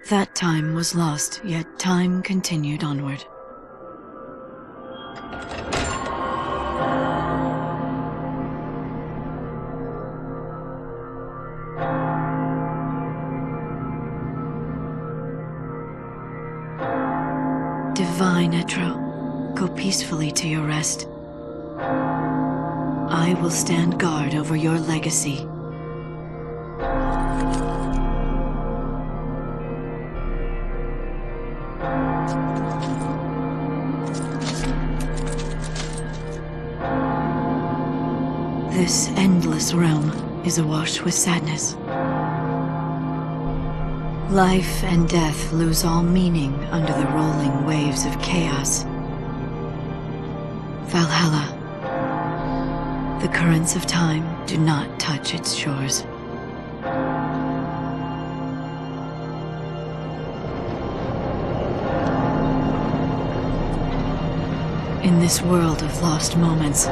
That time was lost, yet time continued onward. Divine Etro, go peacefully to your rest. I will stand guard over your legacy. This endless realm is awash with sadness. Life and death lose all meaning under the rolling waves of chaos. Valhalla. The currents of time do not touch its shores. In this world of lost moments,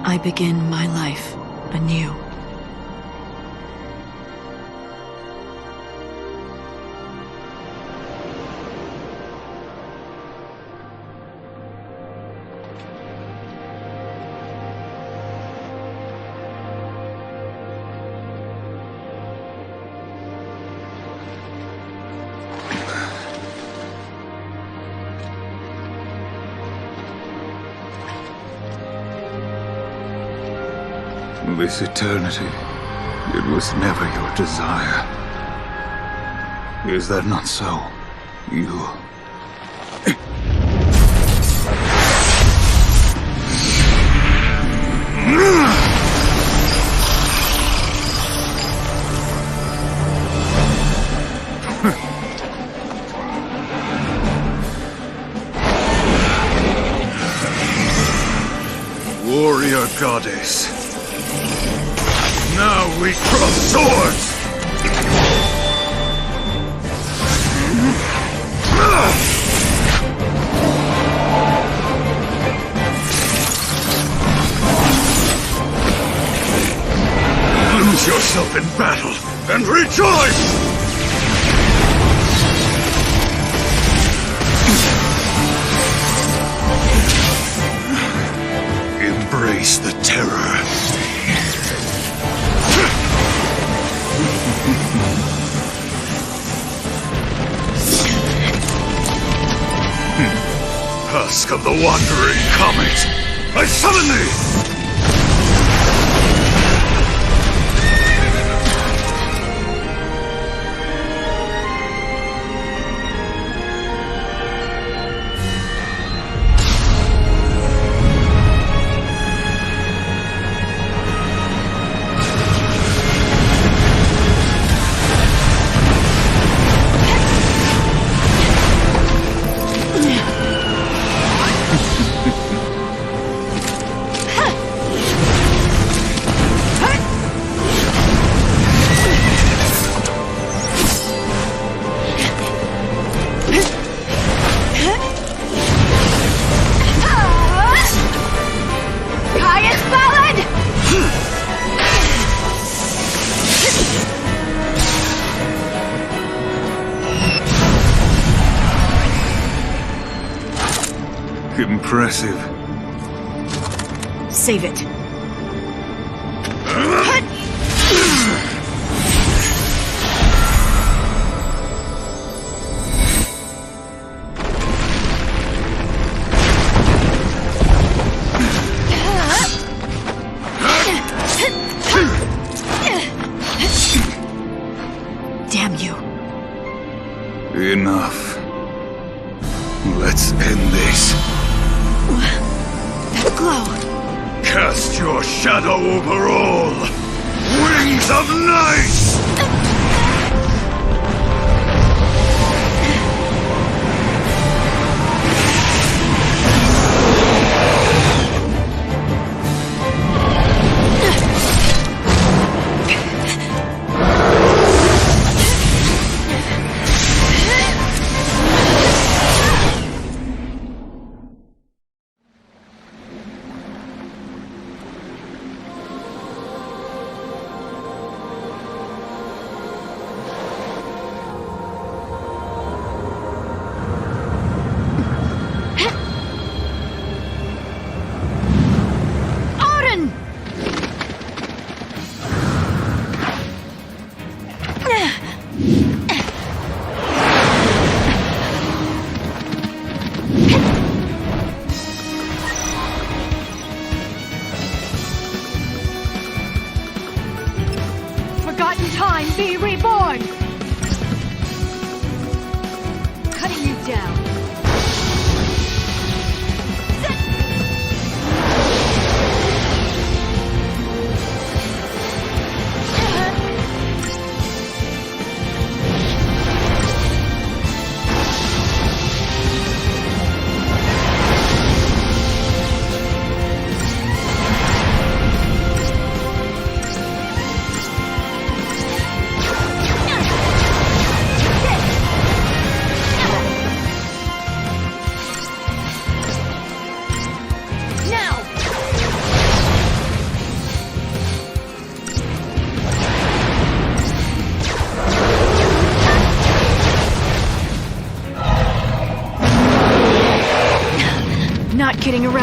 I begin my life anew. This eternity, it was never your desire. Is that not so? You... Warrior goddess. Now we cross swords! Lose yourself in battle and rejoice! Embrace the terror. Husk of the wandering comet, I summon thee! Impressive. Save it. Damn you. Enough. Let's end this. That glow! Cast your shadow over all! Wings of night!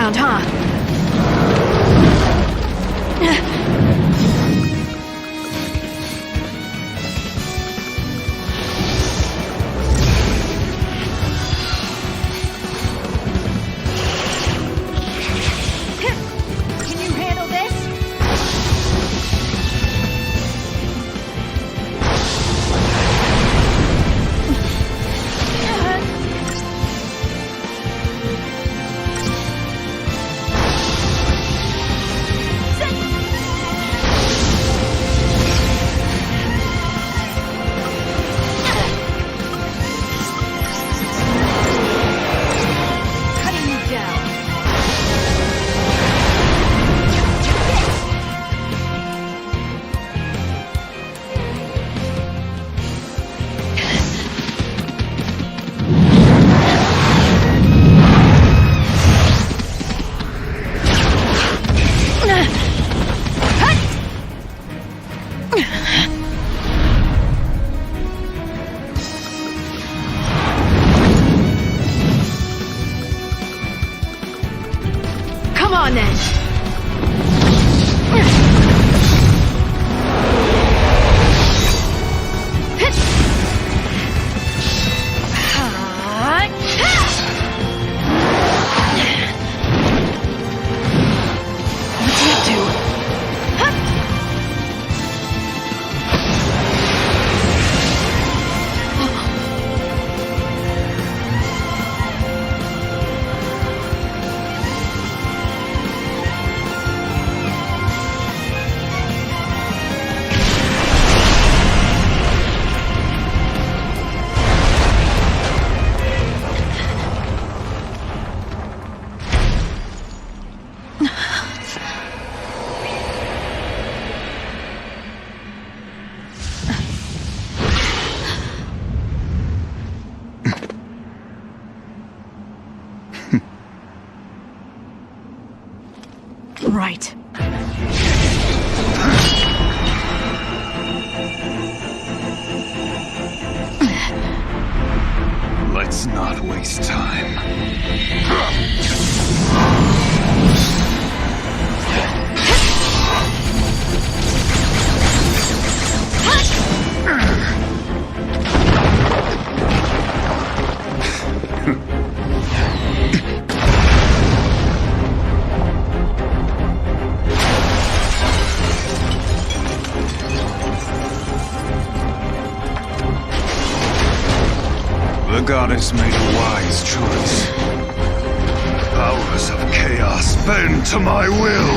around, huh? Can you handle this? Cutting you down. Come on then! What's he up to? Right. Let's not waste time. The goddess made a wise choice. Powers of chaos bend to my will!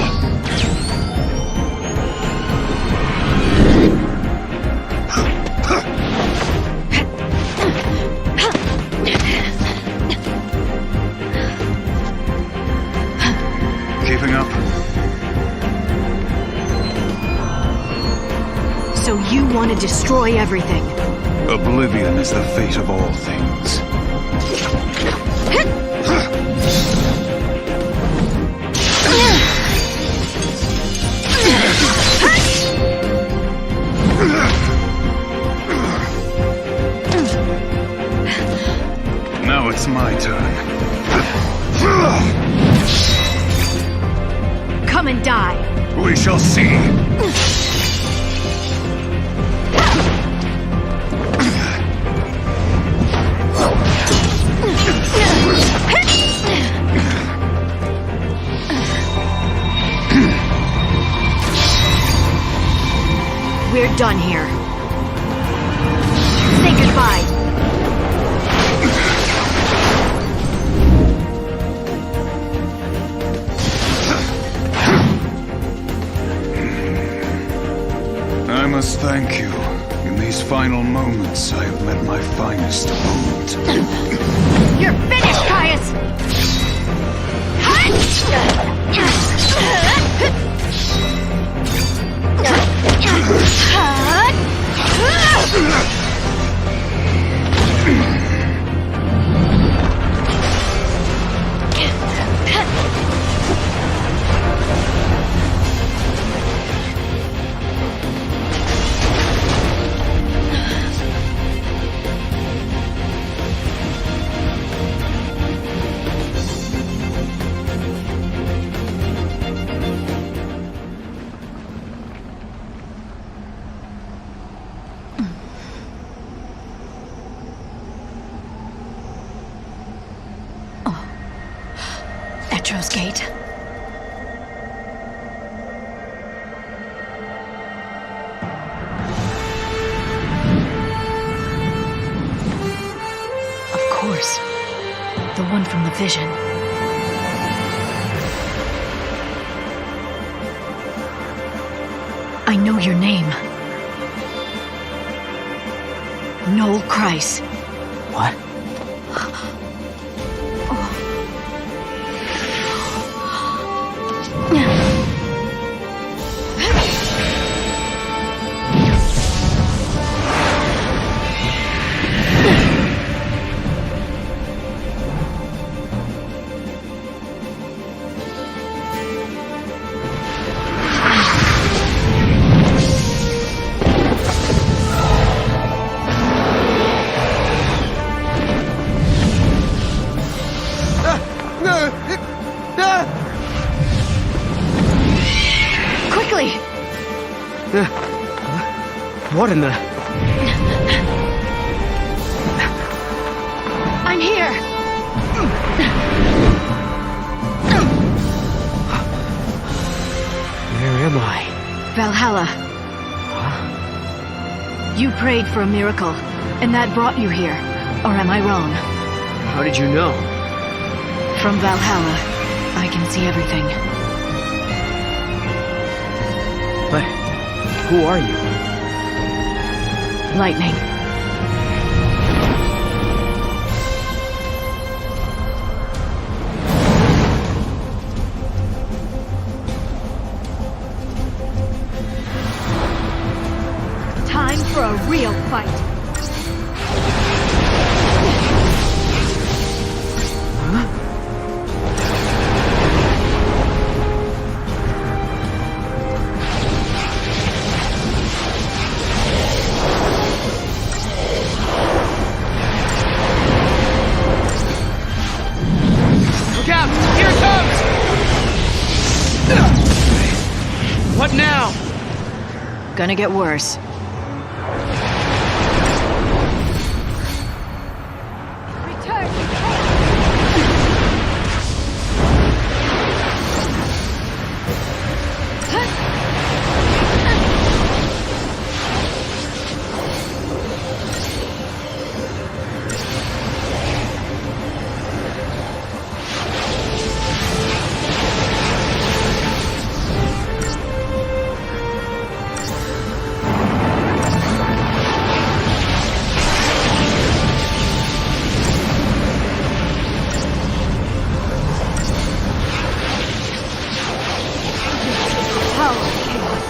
Keeping up? So you want to destroy everything? Oblivion is the fate of all things. Now it's my turn. Come and die! We shall see. We're done here. Say goodbye. I must thank you. In these final moments, I have met my finest opponent. You're finished, Caius! Metro's gate. Of course. The one from the vision. I know your name. Noel Kreis. What? Quickly! What in the... I'm here! Where am I? Valhalla. You prayed for a miracle, and that brought you here. Or am I wrong? How did you know? From Valhalla, I can see everything. But who are you? Lightning. Time for a real fight. Look out! Here it comes! What now? Gonna get worse. Return! Power of chaos.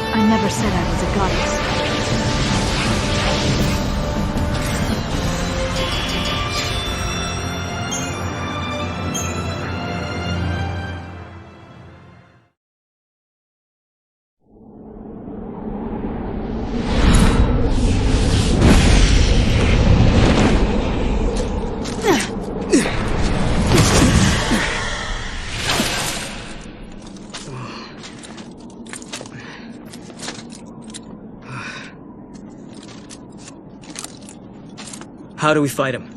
I never said I was a goddess. How do we fight him?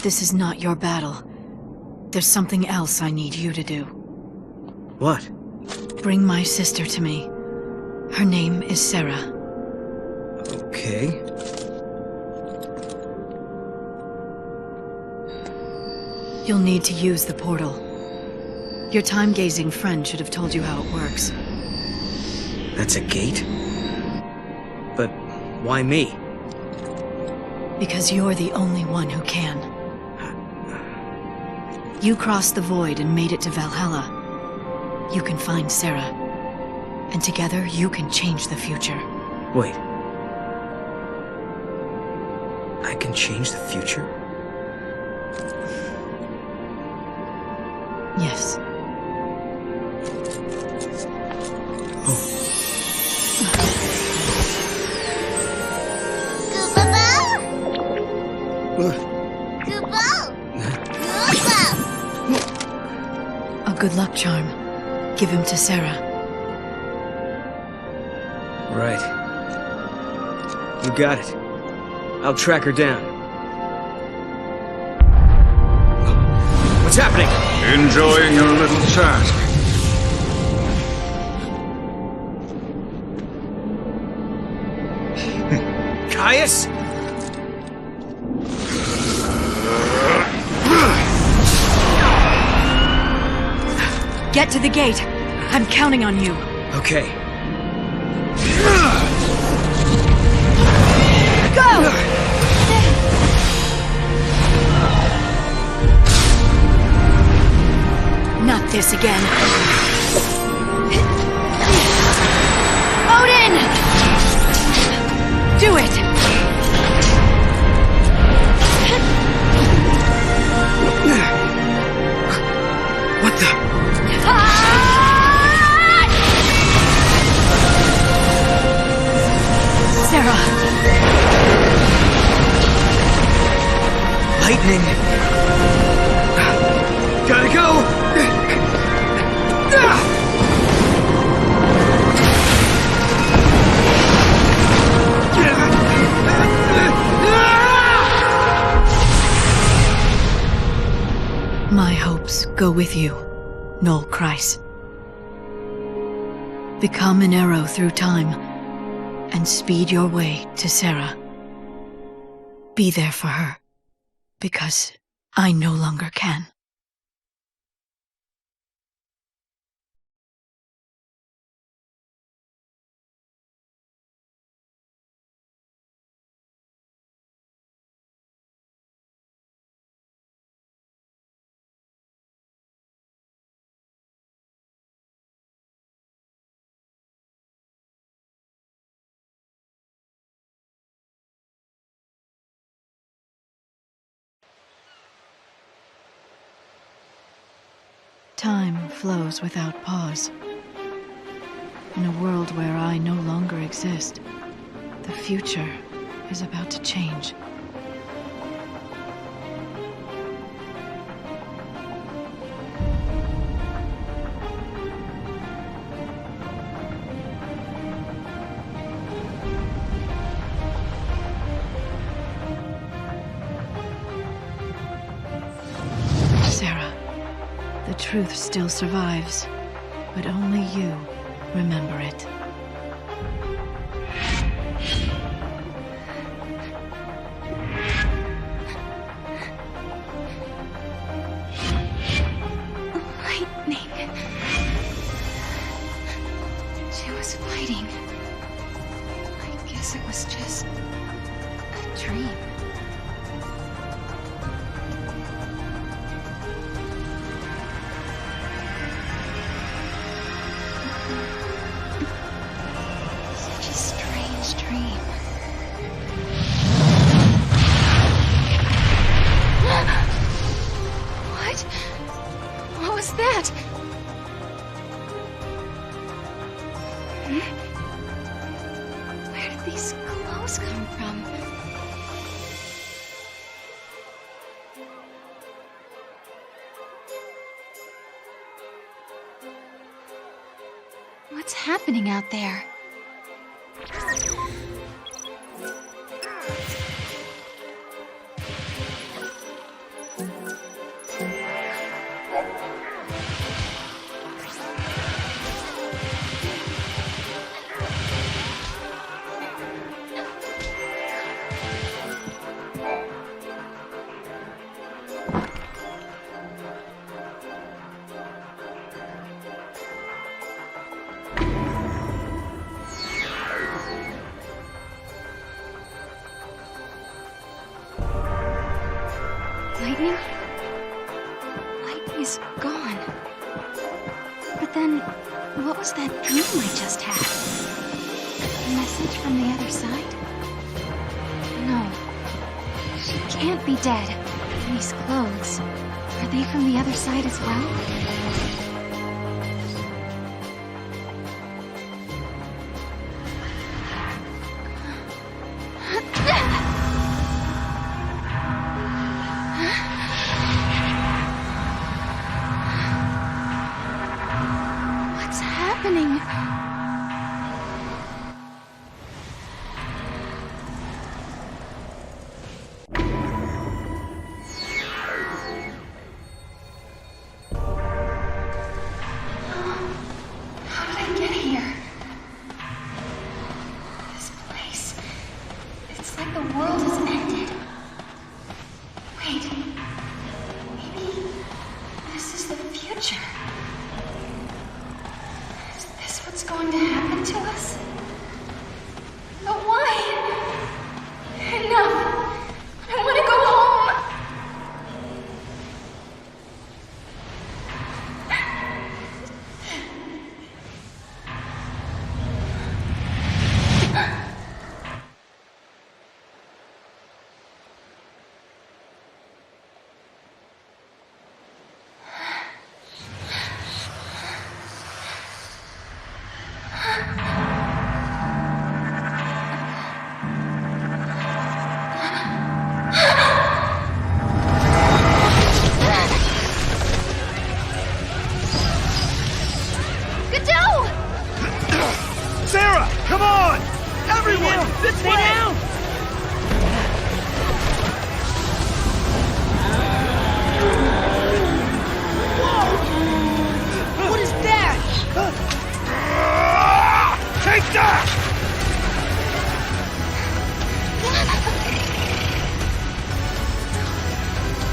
This is not your battle. There's something else I need you to do. What? Bring my sister to me. Her name is Sarah. Okay. You'll need to use the portal. Your time-gazing friend should have told you how it works. That's a gate? But why me? Because you're the only one who can. You crossed the void and made it to Valhalla. You can find Sarah. And together, you can change the future. Wait. I can change the future? Yes. Oh. A good luck charm. Give him to Sarah. Right. You got it. I'll track her down. What's happening? Enjoying your little task? Caius? Get to the gate. I'm counting on you. Okay. Go! Not this again. Odin! Do it! What the? Sarah! Lightning! Gotta go! My hopes go with you, Noel Kreis. Become an arrow through time, and speed your way to Sarah. Be there for her, because I no longer can. Time flows without pause. In a world where I no longer exist, the future is about to change. Sarah. The truth still survives, but only you remember it. Lightning. She was fighting. I guess it was just a dream. What's happening out there? Lightning? Lightning is gone. But then, what was that dream I just had? A message from the other side? No. She can't be dead. These clothes, are they from the other side as well? happening? How did I get here? This place. It's like the world has ended. Wait. Maybe this is the future. Is this what's going to happen to us? But why? Enough. I want to go home. Sarah, come on! Everyone, this way! Down. Whoa! What is that? Take that!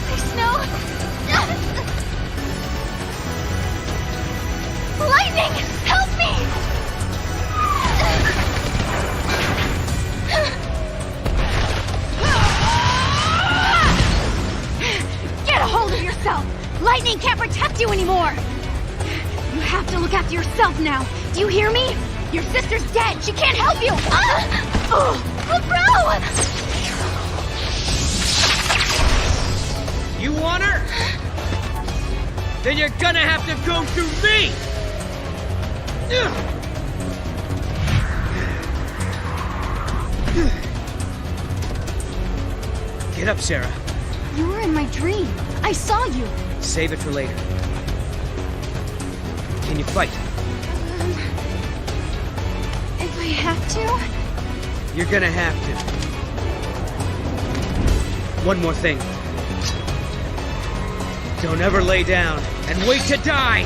There's no... Lightning! Help me! Get a hold of yourself! Lightning can't protect you anymore! You have to look after yourself now. Do you hear me? Your sister's dead. She can't help you! Bro! You want her? Then you're gonna have to go through me! Get up, Sarah. You were in my dream. I saw you. Save it for later. Can you fight? If I have to? You're gonna have to. One more thing. Don't ever lay down and wait to die!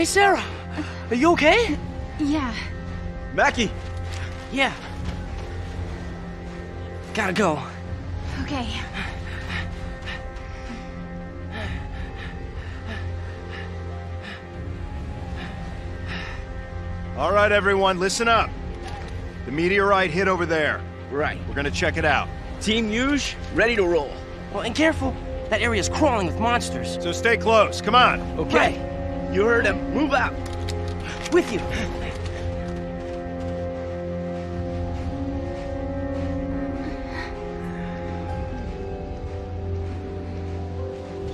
Hey, Sarah. Are you okay? Yeah. Mackie! Yeah. Gotta go. Okay. All right, everyone, listen up. The meteorite hit over there. Right. We're gonna check it out. Team Yuge, ready to roll. Well, and careful. That area's crawling with monsters. So stay close, come on. Okay. You heard him. Move out. With you.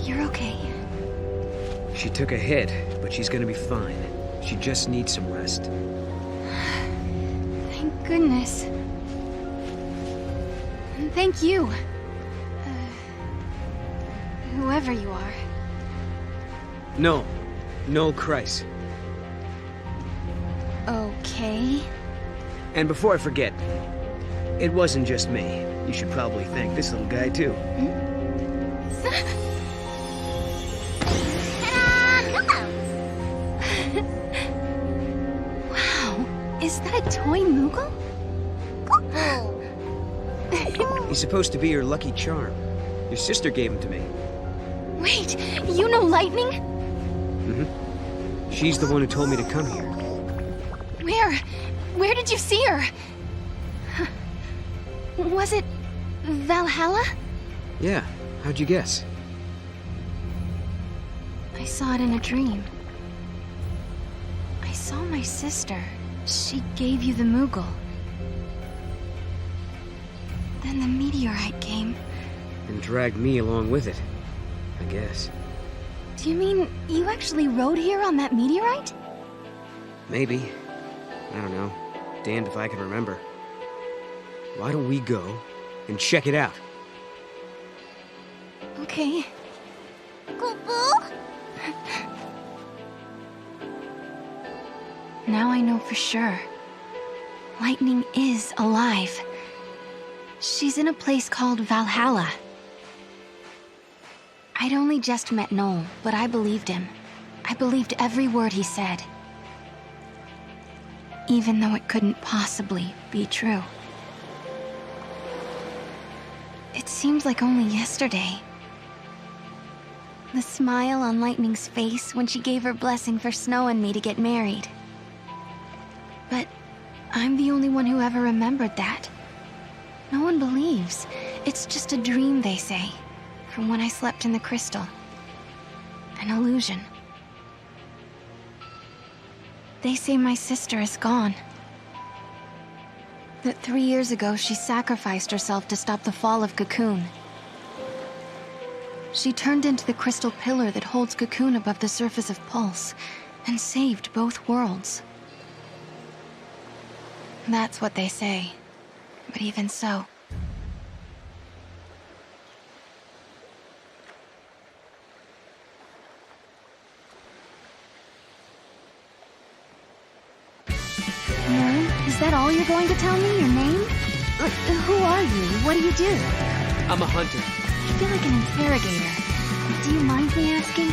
You're okay. She took a hit, but she's gonna be fine. She just needs some rest. Thank goodness. And thank you. Whoever you are. No, Christ. Okay. And before I forget, it wasn't just me. You should probably thank this little guy, too. Wow, is that a toy moogle? He's supposed to be your lucky charm. Your sister gave him to me. Wait, you know Lightning? Mm-hmm. She's the one who told me to come here. Where did you see her? Was it Valhalla? Yeah, how'd you guess? I saw it in a dream. I saw my sister. She gave you the moogle. Then the meteorite came. And dragged me along with it, I guess. Do you mean you actually rode here on that meteorite? Maybe. I don't know. Damned if I can remember. Why don't we go and check it out? Okay. Now I know for sure. Lightning is alive. She's in a place called Valhalla. I'd only just met Noel, but I believed him. I believed every word he said. Even though it couldn't possibly be true. It seems like only yesterday. The smile on Lightning's face when she gave her blessing for Snow and me to get married. But I'm the only one who ever remembered that. No one believes. It's just a dream, they say, from when I slept in the crystal. An illusion. They say my sister is gone. That 3 years ago she sacrificed herself to stop the fall of Cocoon. She turned into the crystal pillar that holds Cocoon above the surface of Pulse, and saved both worlds. That's what they say. But even so... Is that all you're going to tell me? Your name? Who are you? What do you do? I'm a hunter. I feel like an interrogator. Do you mind me asking?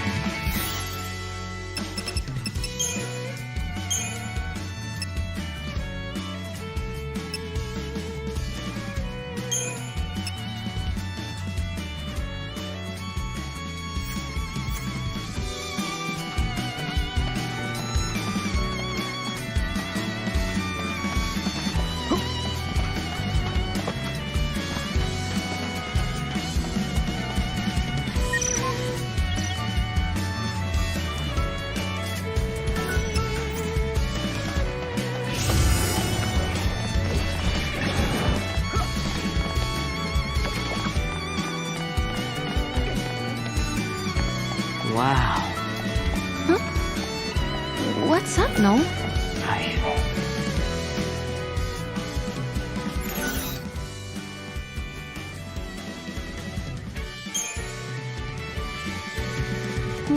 Wow. Huh? What's up, Noel?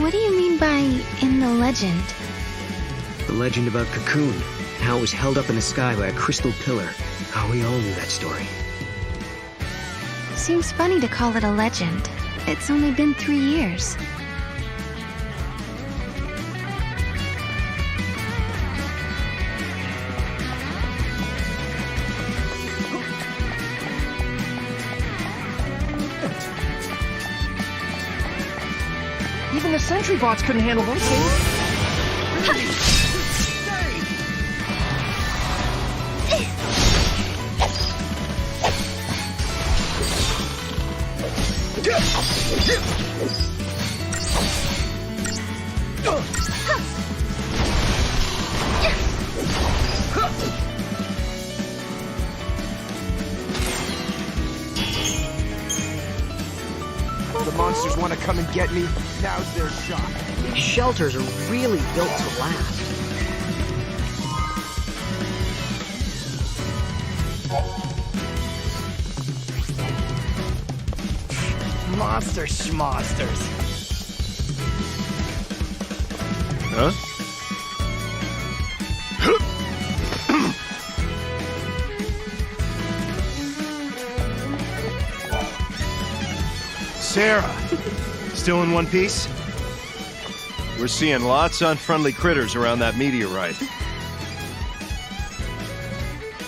What do you mean by in the legend? The legend about Cocoon. How it was held up in the sky by a crystal pillar. How we all knew that story. Seems funny to call it a legend. It's only been 3 years. Even the sentry bots couldn't handle those things. The monsters want to come and get me. Now's their shot. These shelters are really built to last. Monster schmonsters. Huh? Sarah, still in one piece? We're seeing lots of unfriendly critters around that meteorite.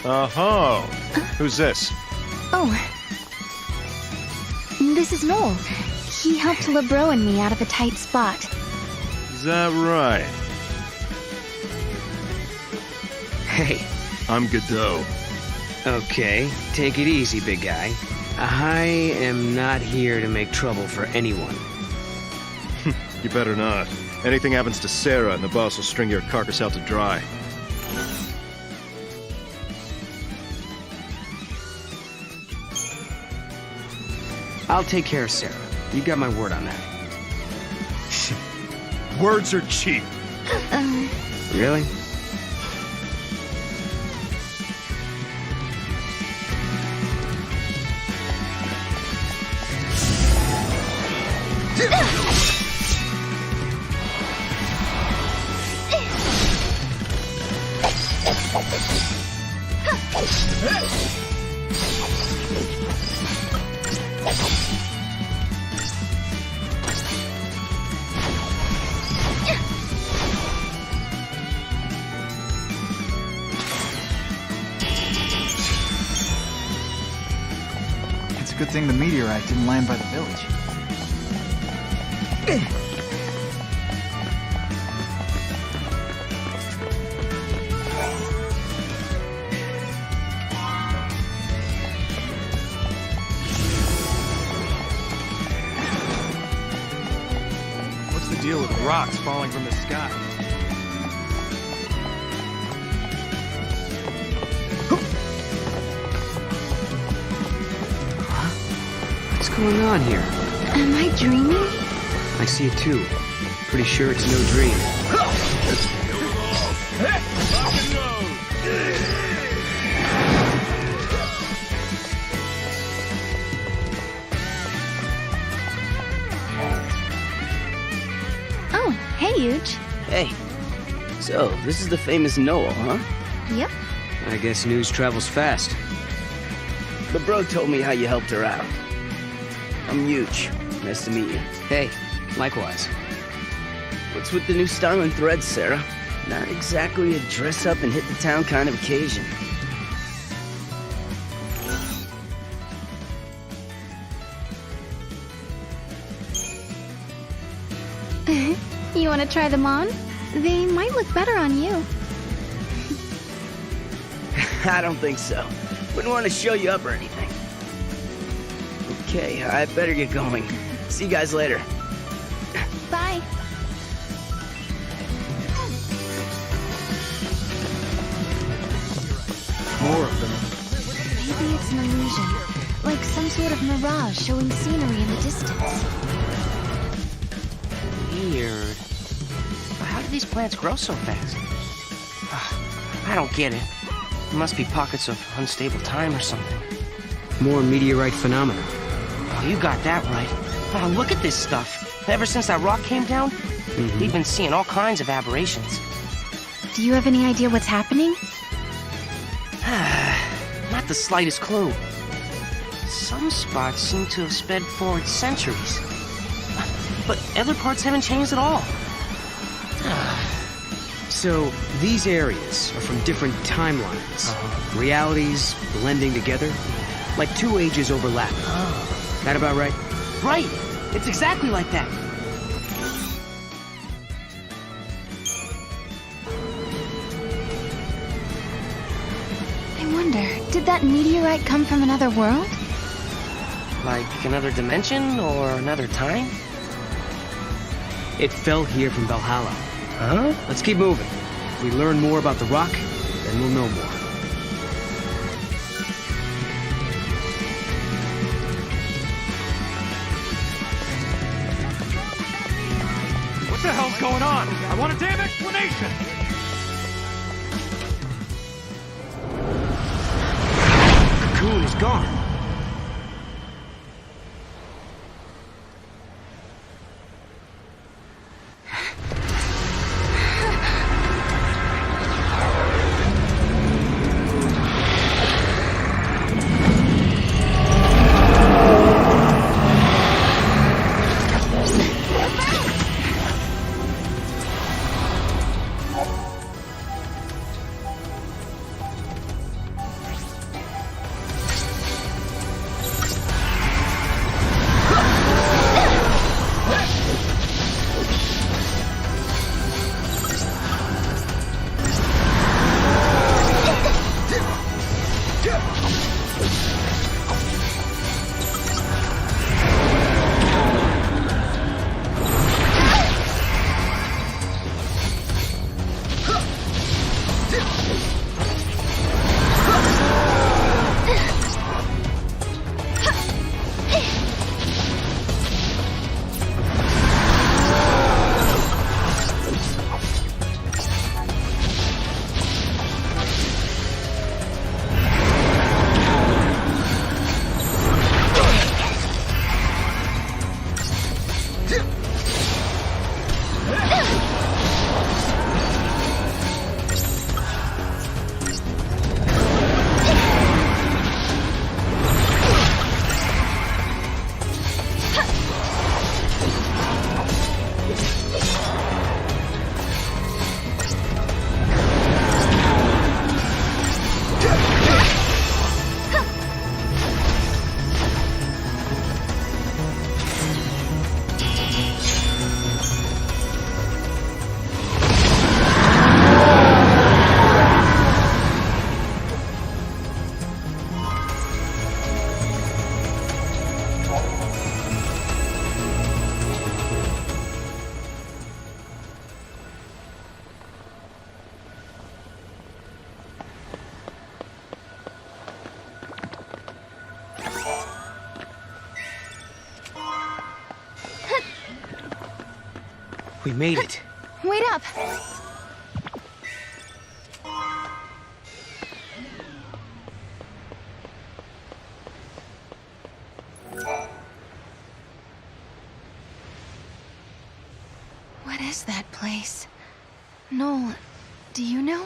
Oh, who's this? Oh. This is Noel. He helped LeBro and me out of a tight spot. Is that right? Hey. I'm Godot. Okay, take it easy, big guy. I am not here to make trouble for anyone. You better not. Anything happens to Sarah and the boss will string your carcass out to dry. I'll take care of Sarah. You got my word on that. Words are cheap. Really? It's a good thing the meteorite didn't land by the village. What's the deal with rocks falling from the sky? What's going on here? Am I dreaming? I see it too. Pretty sure it's no dream. Oh, hey, Huge. Hey. So, this is the famous Noel, huh? Yep. I guess news travels fast. The bro told me how you helped her out. I'm Huge. Nice to meet you. Hey, likewise. What's with the new style and threads, Sarah? Not exactly a dress up and hit the town kind of occasion. You want to try them on? They might look better on you. I don't think so. Wouldn't want to show you up or anything. Okay, I better get going. See you guys later. Bye. More of them. Maybe it's an illusion. Like some sort of mirage showing scenery in the distance. Weird. But how did these plants grow so fast? I don't get it. There must be pockets of unstable time or something. More meteorite phenomena. Oh, you got that right. Oh, look at this stuff. Ever since that rock came down, we've been seeing all kinds of aberrations. Do you have any idea what's happening? Not the slightest clue. Some spots seem to have sped forward centuries. But other parts haven't changed at all. So, these areas are from different timelines. Realities blending together. Like two ages overlapping. That about right? Right! It's exactly like that. wonder, did that meteorite come from another world? Like another dimension or another time? It fell here from Valhalla. Huh? Let's keep moving. If we learn more about the rock, then we'll know more. What the hell's going on? I want a damn explanation! Cocoon is gone. We made it. Wait up! What is that place? Noel, do you know?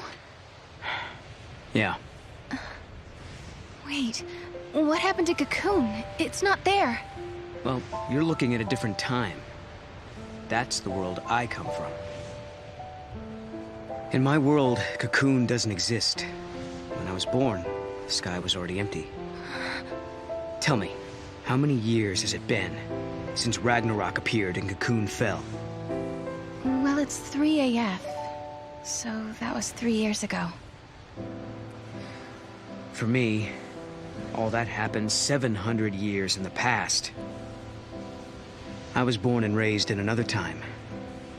Yeah. Wait, what happened to Cocoon? It's not there. Well, you're looking at a different time. That's the world I come from. In my world, Cocoon doesn't exist. When I was born, the sky was already empty. Tell me, how many years has it been since Ragnarok appeared and Cocoon fell? Well, it's 3 AF, so that was 3 years ago. For me, all that happened 700 years in the past. I was born and raised in another time,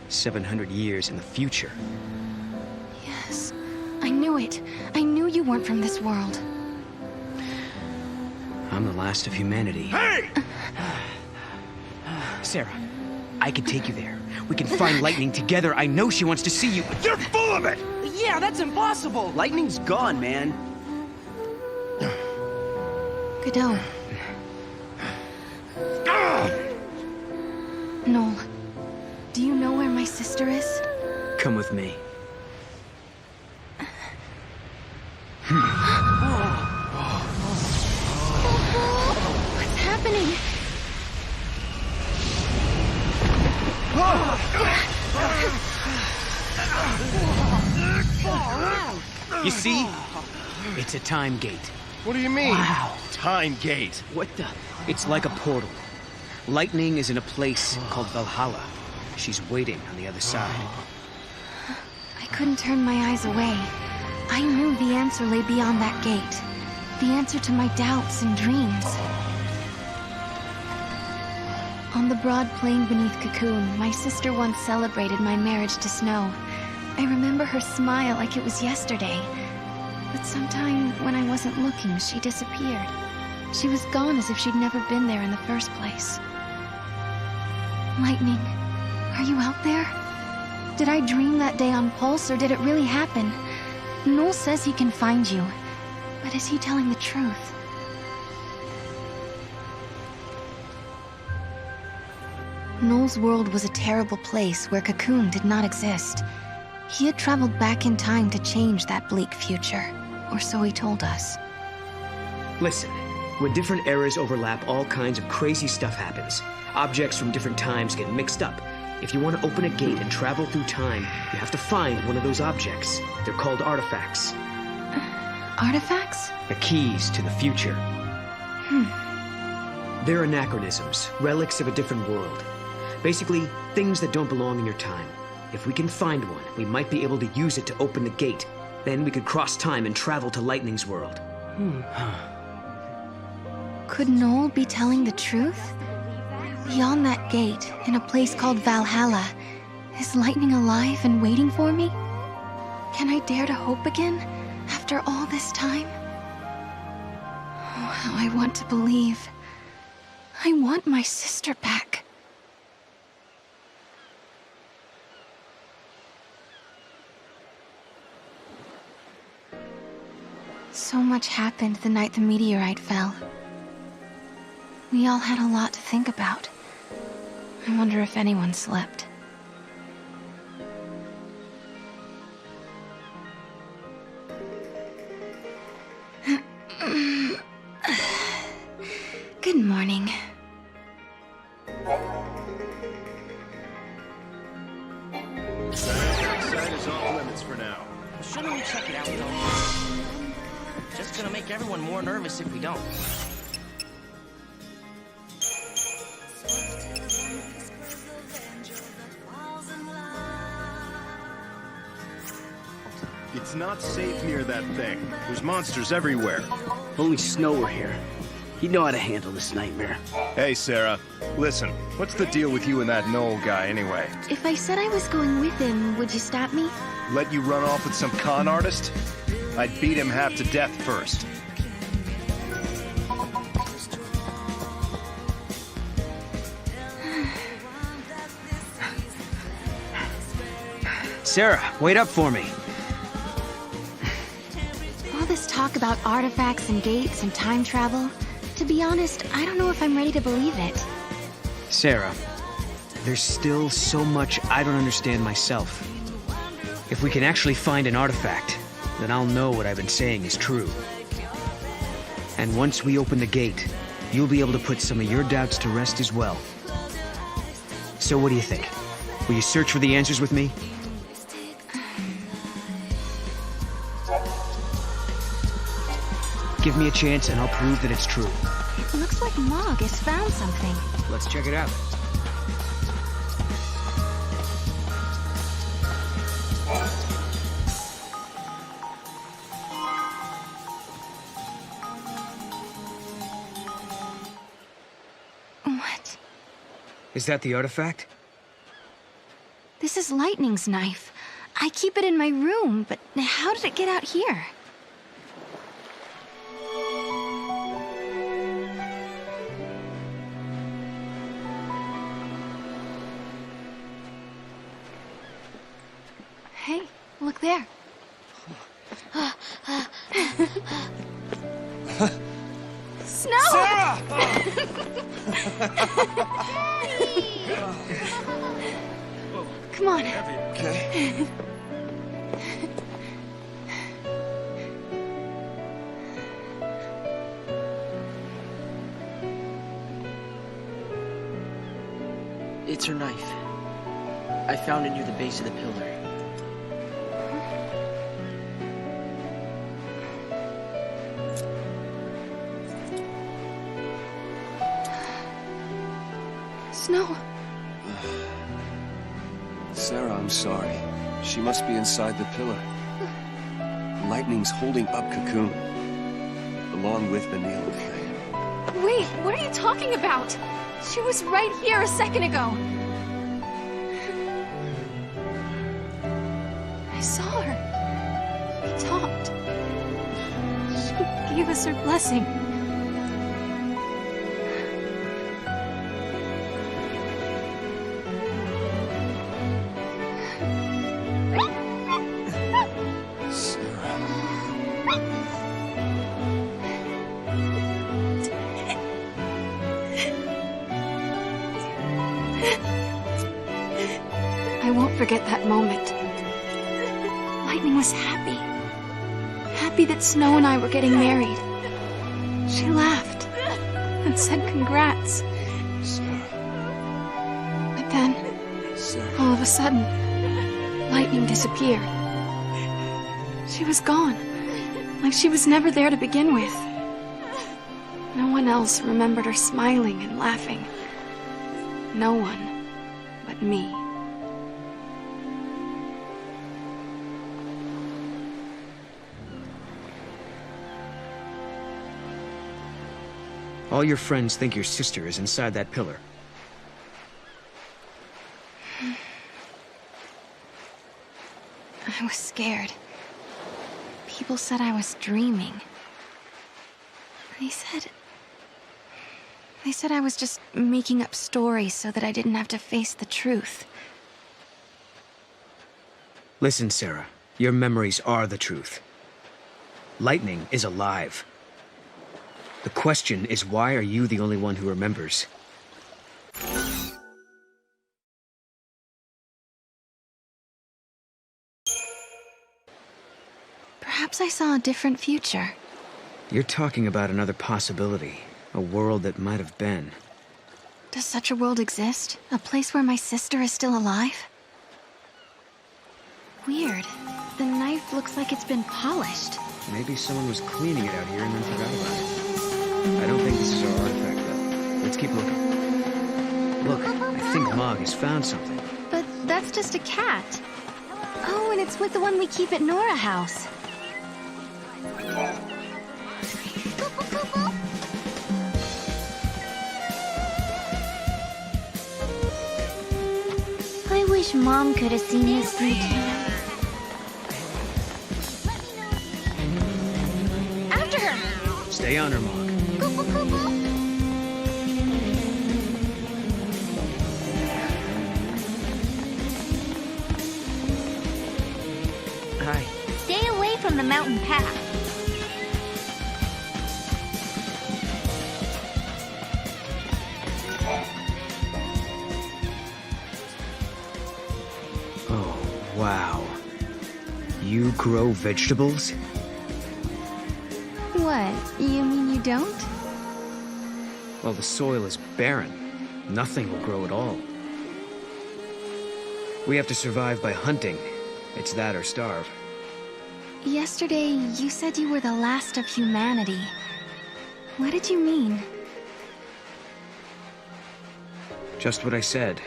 700 years in the future. Yes, I knew it. I knew you weren't from this world. I'm the last of humanity. Hey! Sarah, I can take you there. We can find Lightning together. I know she wants to see you. You're full of it! Yeah, that's impossible! Lightning's gone, man. Godot. Noel, do you know where my sister is? Come with me. What's happening? You see? It's a time gate. What do you mean? Wow. Time gate. What the? It's like a portal. Lightning is in a place called Valhalla. She's waiting on the other side. I couldn't turn my eyes away. I knew the answer lay beyond that gate. The answer to my doubts and dreams. On the broad plain beneath Cocoon, my sister once celebrated my marriage to Snow. I remember her smile like it was yesterday. But sometime when I wasn't looking, she disappeared. She was gone as if she'd never been there in the first place. Lightning, are you out there? Did I dream that day on Pulse, or did it really happen? Noel says he can find you, but is he telling the truth? Noel's world was a terrible place where Cocoon did not exist. He had traveled back in time to change that bleak future, or so he told us. Listen, when different eras overlap, all kinds of crazy stuff happens. Objects from different times get mixed up. If you want to open a gate and travel through time, you have to find one of those objects. They're called artifacts. Artifacts? The keys to the future. They're anachronisms, relics of a different world. Basically, things that don't belong in your time. If we can find one, we might be able to use it to open the gate. Then we could cross time and travel to Lightning's world. Could Noel be telling the truth? Beyond that gate, in a place called Valhalla, is Lightning alive and waiting for me? Can I dare to hope again, after all this time? Oh, how I want to believe. I want my sister back. So much happened the night the meteorite fell. We all had a lot to think about. I wonder if anyone slept. Good morning. Side is off limits for now. Shouldn't we check it out, though? Just gonna make everyone more nervous if we don't. It's not safe near that thing. There's monsters everywhere. If only Snow were here. He'd know how to handle this nightmare. Hey, Sarah. Listen, what's the deal with you and that Noel guy anyway? If I said I was going with him, would you stop me? Let you run off with some con artist? I'd beat him half to death first. Sarah, wait up for me. All this talk about artifacts and gates and time travel, to be honest, I don't know if I'm ready to believe it. Sarah, there's still so much I don't understand myself. If we can actually find an artifact, then I'll know what I've been saying is true. And once we open the gate, you'll be able to put some of your doubts to rest as well. So what do you think? Will you search for the answers with me? Give me a chance and I'll prove that it's true. It looks like Mog has found something. Let's check it out. What? Is that the artifact? This is Lightning's knife. I keep it in my room, but how did it get out here? Hey, look there. Snow! Sarah! Come on. Okay. It's her knife. I found it near the base of the pillar. Snow. Sarah, I'm sorry. She must be inside the pillar. Lightning's holding up Cocoon. along with the Neil thing. Wait, what are you talking about? She was right here a second ago. I saw her. We talked. She gave us her blessing. I won't forget that moment. Lightning was happy. Happy that Snow and I were getting married. She laughed and said congrats. But then, all of a sudden, Lightning disappeared. She was gone, like she was never there to begin with. No one else remembered her smiling and laughing. No one but me. All your friends think your sister is inside that pillar. I was scared. People said I was dreaming. They said I was just making up stories so that I didn't have to face the truth. Listen, Sarah. Your memories are the truth. Lightning is alive. The question is, why are you the only one who remembers? Perhaps I saw a different future. You're talking about another possibility. A world that might have been. Does such a world exist? A place where my sister is still alive? Weird. The knife looks like it's been polished. Maybe someone was cleaning it out here and then forgot about it. I don't think this is our artifact, though. Let's keep looking. Look, I think Mog has found something. But that's just a cat. Oh, and it's with the one we keep at Nora House. I wish Mom could have seen this detail. After her! Stay on her, Mog. Hi. Stay away from the mountain path. Oh, wow. You grow vegetables? What? You mean you don't? Well, the soil is barren. Nothing will grow at all. We have to survive by hunting. It's that or starve. Yesterday, you said you were the last of humanity. What did you mean? Just what I said.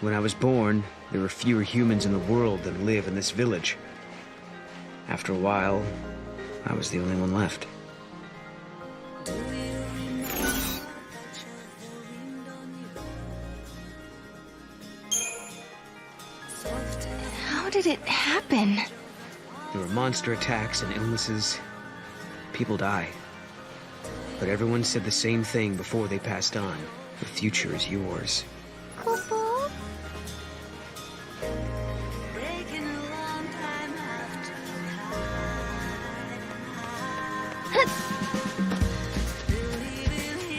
When I was born, there were fewer humans in the world than live in this village. After a while, I was the only one left. How did it happen? There were monster attacks and illnesses. People die. But everyone said the same thing before they passed on. The future is yours. Coco?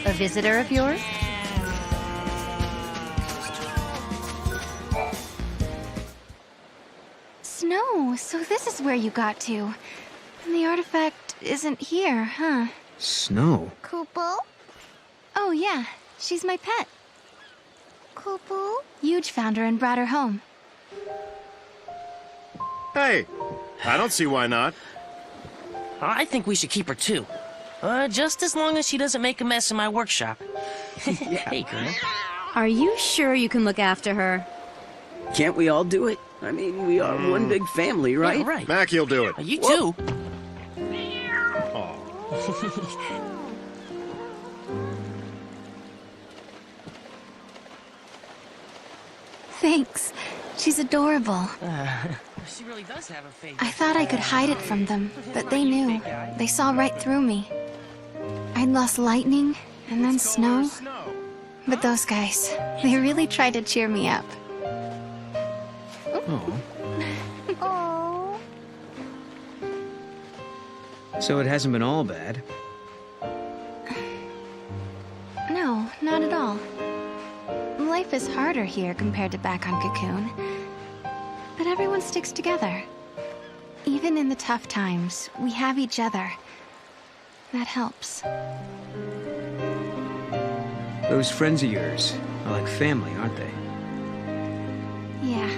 A visitor of yours? Snow, so this is where you got to. And the artifact isn't here, huh? Snow? Kupo? Oh, yeah. She's my pet. Kupo? Huge found her and brought her home. Hey, I don't see why not. I think we should keep her too. Just as long as she doesn't make a mess in my workshop. Hey, girl. Are you sure you can look after her? Can't we all do it? I mean, we are one big family, right? Yeah, right. Mackie'll do it. You too. Thanks. She's adorable. She really does have a face. I thought I could hide it from them, but they knew. They saw right through me. I'd lost lightning, and then snow. But those guys, they really tried to cheer me up. Oh. Oh. So it hasn't been all bad. No, not at all. Life is harder here compared to back on Cocoon. But everyone sticks together. Even in the tough times, we have each other. That helps. Those friends of yours are like family, aren't they? Yeah.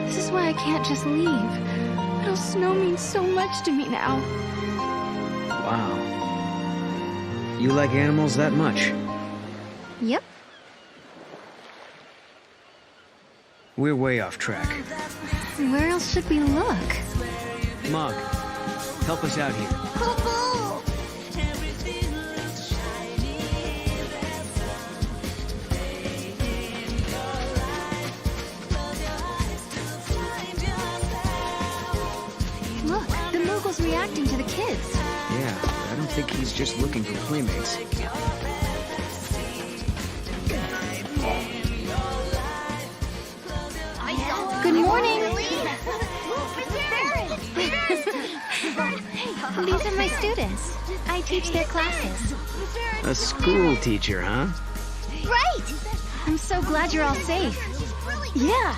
This is why I can't just leave. Little snow means so much to me now. Wow. You like animals that much? Yep. We're way off track. Where else should we look? Mog, help us out here. Look, the moogle's reacting to the kids. Yeah, but I don't think he's just looking for playmates. Good morning. These are my students. I teach their classes. A school teacher, huh? Right! I'm so glad you're all safe. Yeah.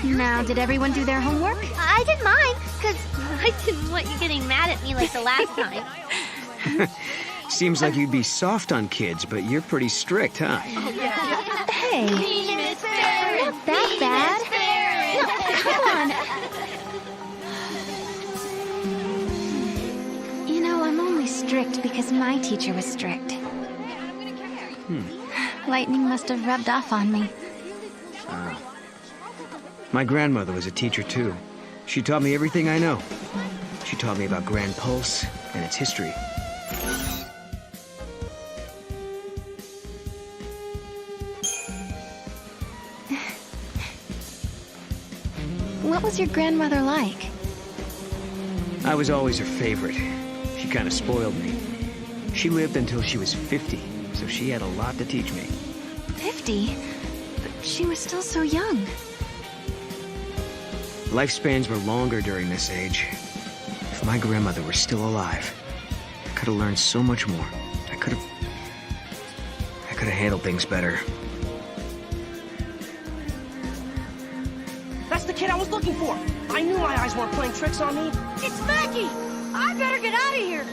Now, did everyone do their homework? I did mine, because I didn't want you getting mad at me like the last time. Seems like you'd be soft on kids, but you're pretty strict, huh? Hey. Not that bad. Come on. You know, I'm only strict because my teacher was strict. Lightning must have rubbed off on me. My grandmother was a teacher, too. She taught me everything I know. She taught me about Grand Pulse and its history. What was your grandmother like? I was always her favorite. She kind of spoiled me. She lived until she was 50, so she had a lot to teach me. 50? But she was still so young. Lifespans were longer during this age. If my grandmother were still alive, I could have learned so much more. I could have handled things better. That's the kid I was looking for. I knew my eyes weren't playing tricks on me. It's Maggie! I better get out of here.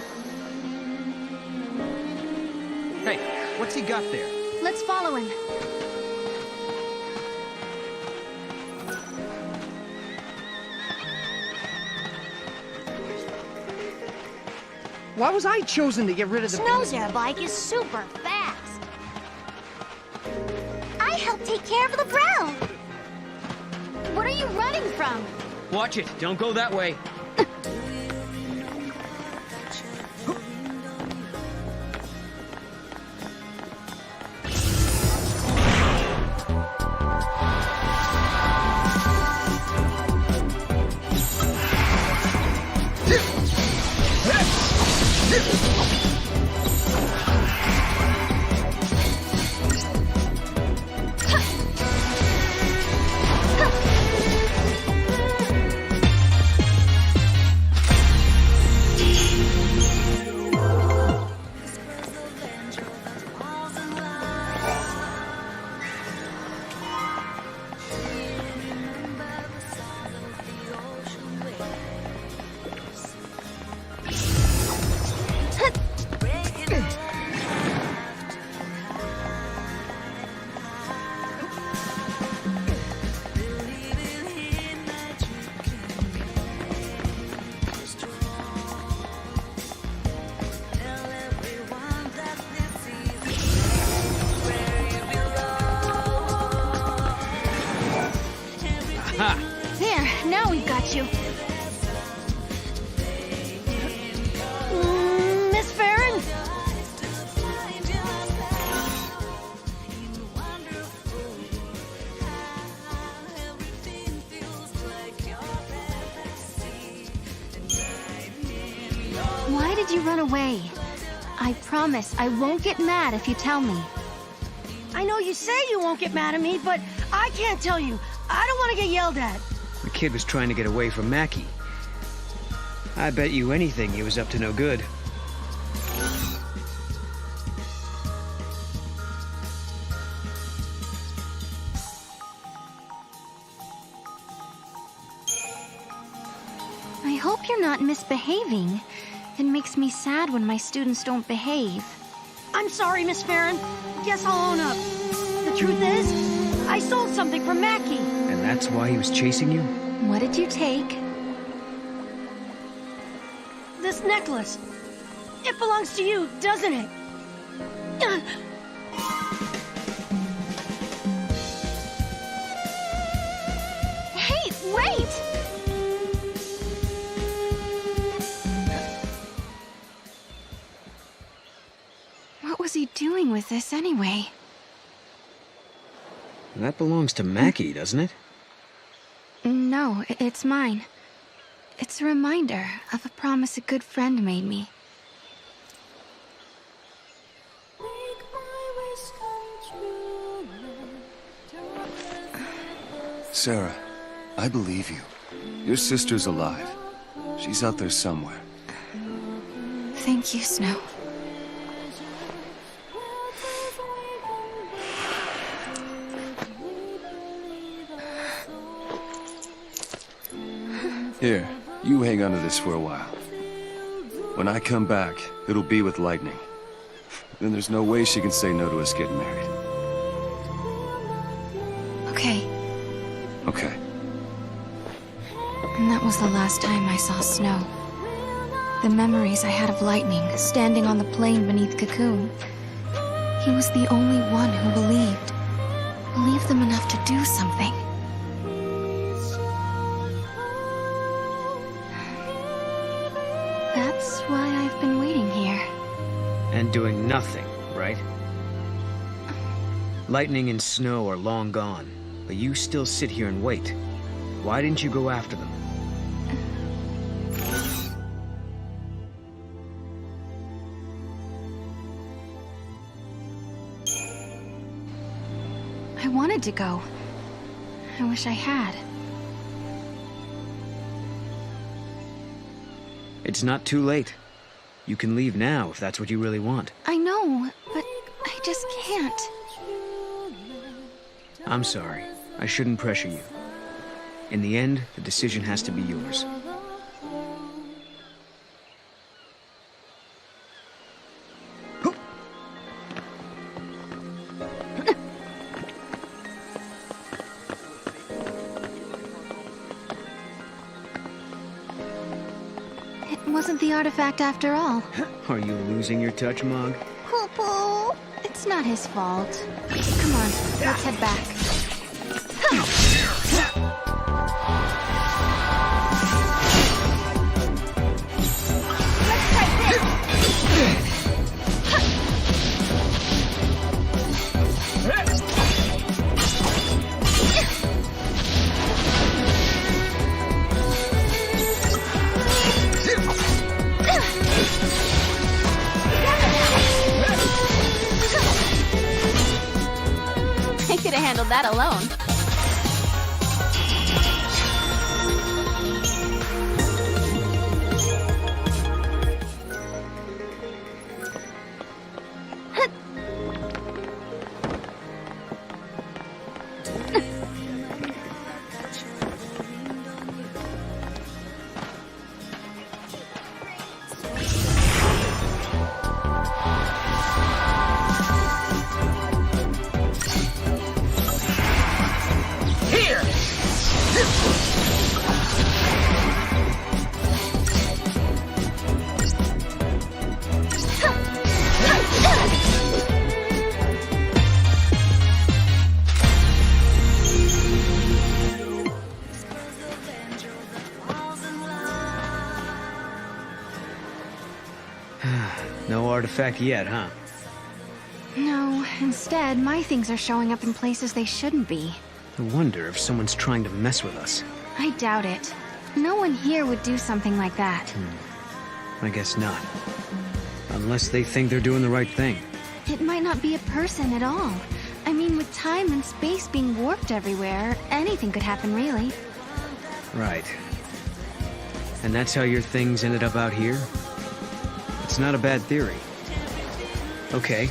Hey, what's he got there? Let's follow him. Why was I chosen to get rid of the... Snow's air bike is super fast. I helped take care of the brown. What are you running from? Watch it. Don't go that way. Ha! There, now we've got you. Miss Farron? Why did you run away? I promise I won't get mad if you tell me. I know you say you won't get mad at me, but I can't tell you. I don't want to get yelled at. The kid was trying to get away from Mackie. I bet you anything he was up to no good. I hope you're not misbehaving. It makes me sad when my students don't behave. I'm sorry, Miss Farron. Guess I'll own up. The truth is, I sold something for Mackie. And that's why he was chasing you? What did you take? This necklace. It belongs to you, doesn't it? Hey, wait! What was he doing with this anyway? That belongs to Mackie, doesn't it? No, it's mine. It's a reminder of a promise a good friend made me. Sarah, I believe you. Your sister's alive. She's out there somewhere. Thank you, Snow. Here, you hang on to this for a while. When I come back, it'll be with lightning. Then there's no way she can say no to us getting married. Okay. Okay. And that was the last time I saw Snow. The memories I had of Lightning standing on the plain beneath Cocoon. He was the only one who believed. Believed them enough to do something. That's why I've been waiting here. And doing nothing, right? Lightning and Snow are long gone, but you still sit here and wait. Why didn't you go after them? I wanted to go. I wish I had. It's not too late. You can leave now if that's what you really want. I know, but I just can't. I'm sorry. I shouldn't pressure you. In the end, the decision has to be yours. Wasn't the artifact after all. Are you losing your touch, Mog? Poo-poo. It's not his fault. Come on, let's head back. Let's try this! I could have handled that alone. artifact yet, huh? No, instead, my things are showing up in places they shouldn't be. I wonder if someone's trying to mess with us. I doubt it. No one here would do something like that. I guess not. Unless they think they're doing the right thing. It might not be a person at all. I mean, with time and space being warped everywhere, anything could happen, really. Right. And that's how your things ended up out here? It's not a bad theory. Okay,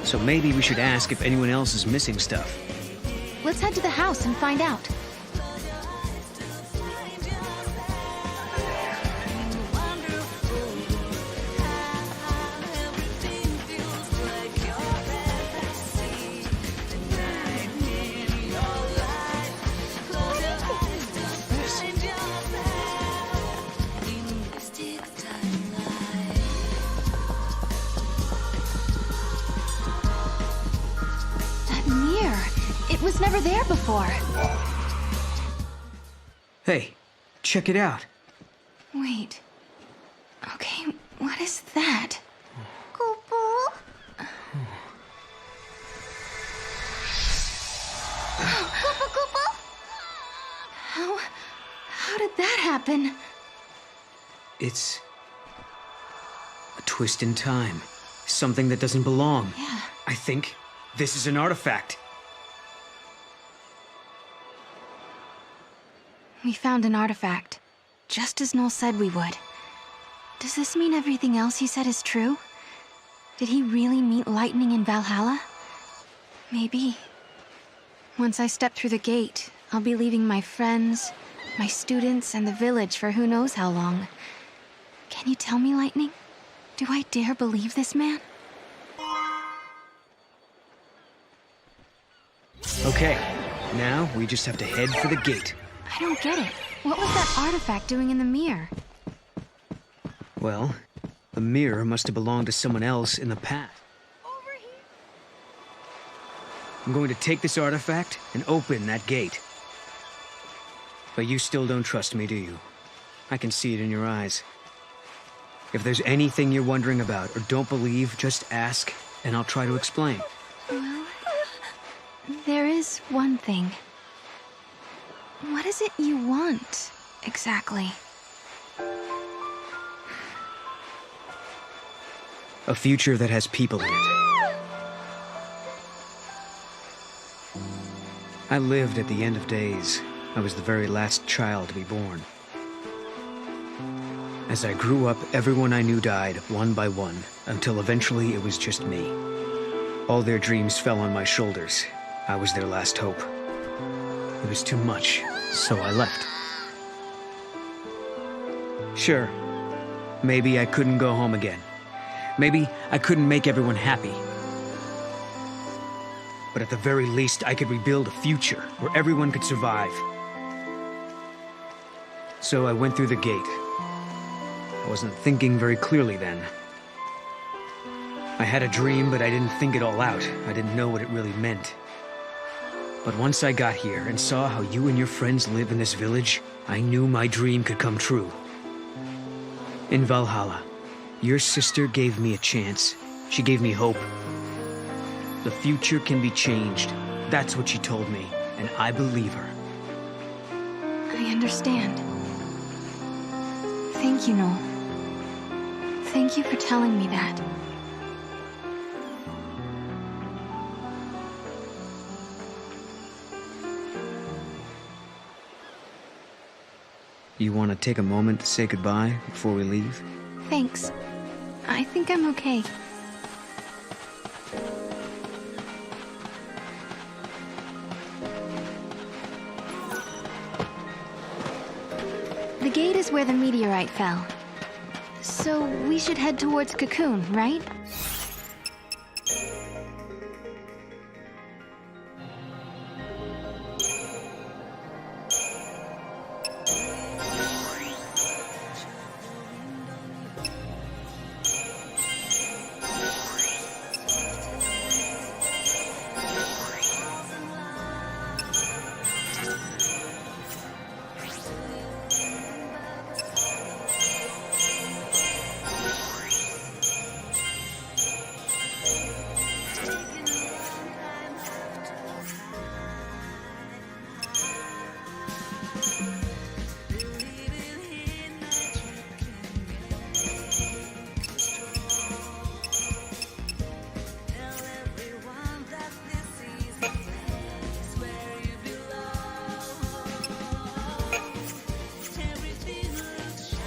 so maybe we should ask if anyone else is missing stuff. Let's head to the house and find out. It was never there before. Hey, check it out. Wait. Okay, what is that? How did that happen? It's a twist in time. Something that doesn't belong. Yeah. I think this is an artifact. We found an artifact, just as Noel said we would. Does this mean everything else he said is true? Did he really meet lightning in Valhalla? Maybe. Once I step through the gate, I'll be leaving my friends, my students, and the village for who knows how long. Can you tell me, Lightning? Do I dare believe this man? Okay, now we just have to head for the gate. I don't get it. What was that artifact doing in the mirror? Well, the mirror must have belonged to someone else in the past. Over here. I'm going to take this artifact and open that gate. But you still don't trust me, do you? I can see it in your eyes. If there's anything you're wondering about or don't believe, just ask, and I'll try to explain. Well, there is one thing. What is it you want, exactly? A future that has people in it. I lived at the end of days. I was the very last child to be born. As I grew up, everyone I knew died, one by one, until eventually it was just me. All their dreams fell on my shoulders. I was their last hope. It was too much, so I left. Sure, maybe I couldn't go home again. Maybe I couldn't make everyone happy. But at the very least, I could rebuild a future where everyone could survive. So I went through the gate. I wasn't thinking very clearly then. I had a dream, but I didn't think it all out. I didn't know what it really meant. But once I got here and saw how you and your friends live in this village, I knew my dream could come true. In Valhalla, your sister gave me a chance. She gave me hope. The future can be changed. That's what she told me, and I believe her. I understand. Thank you, Noel. Thank you for telling me that. You want to take a moment to say goodbye before we leave? Thanks. I think I'm okay. The gate is where the meteorite fell. So we should head towards Cocoon, right?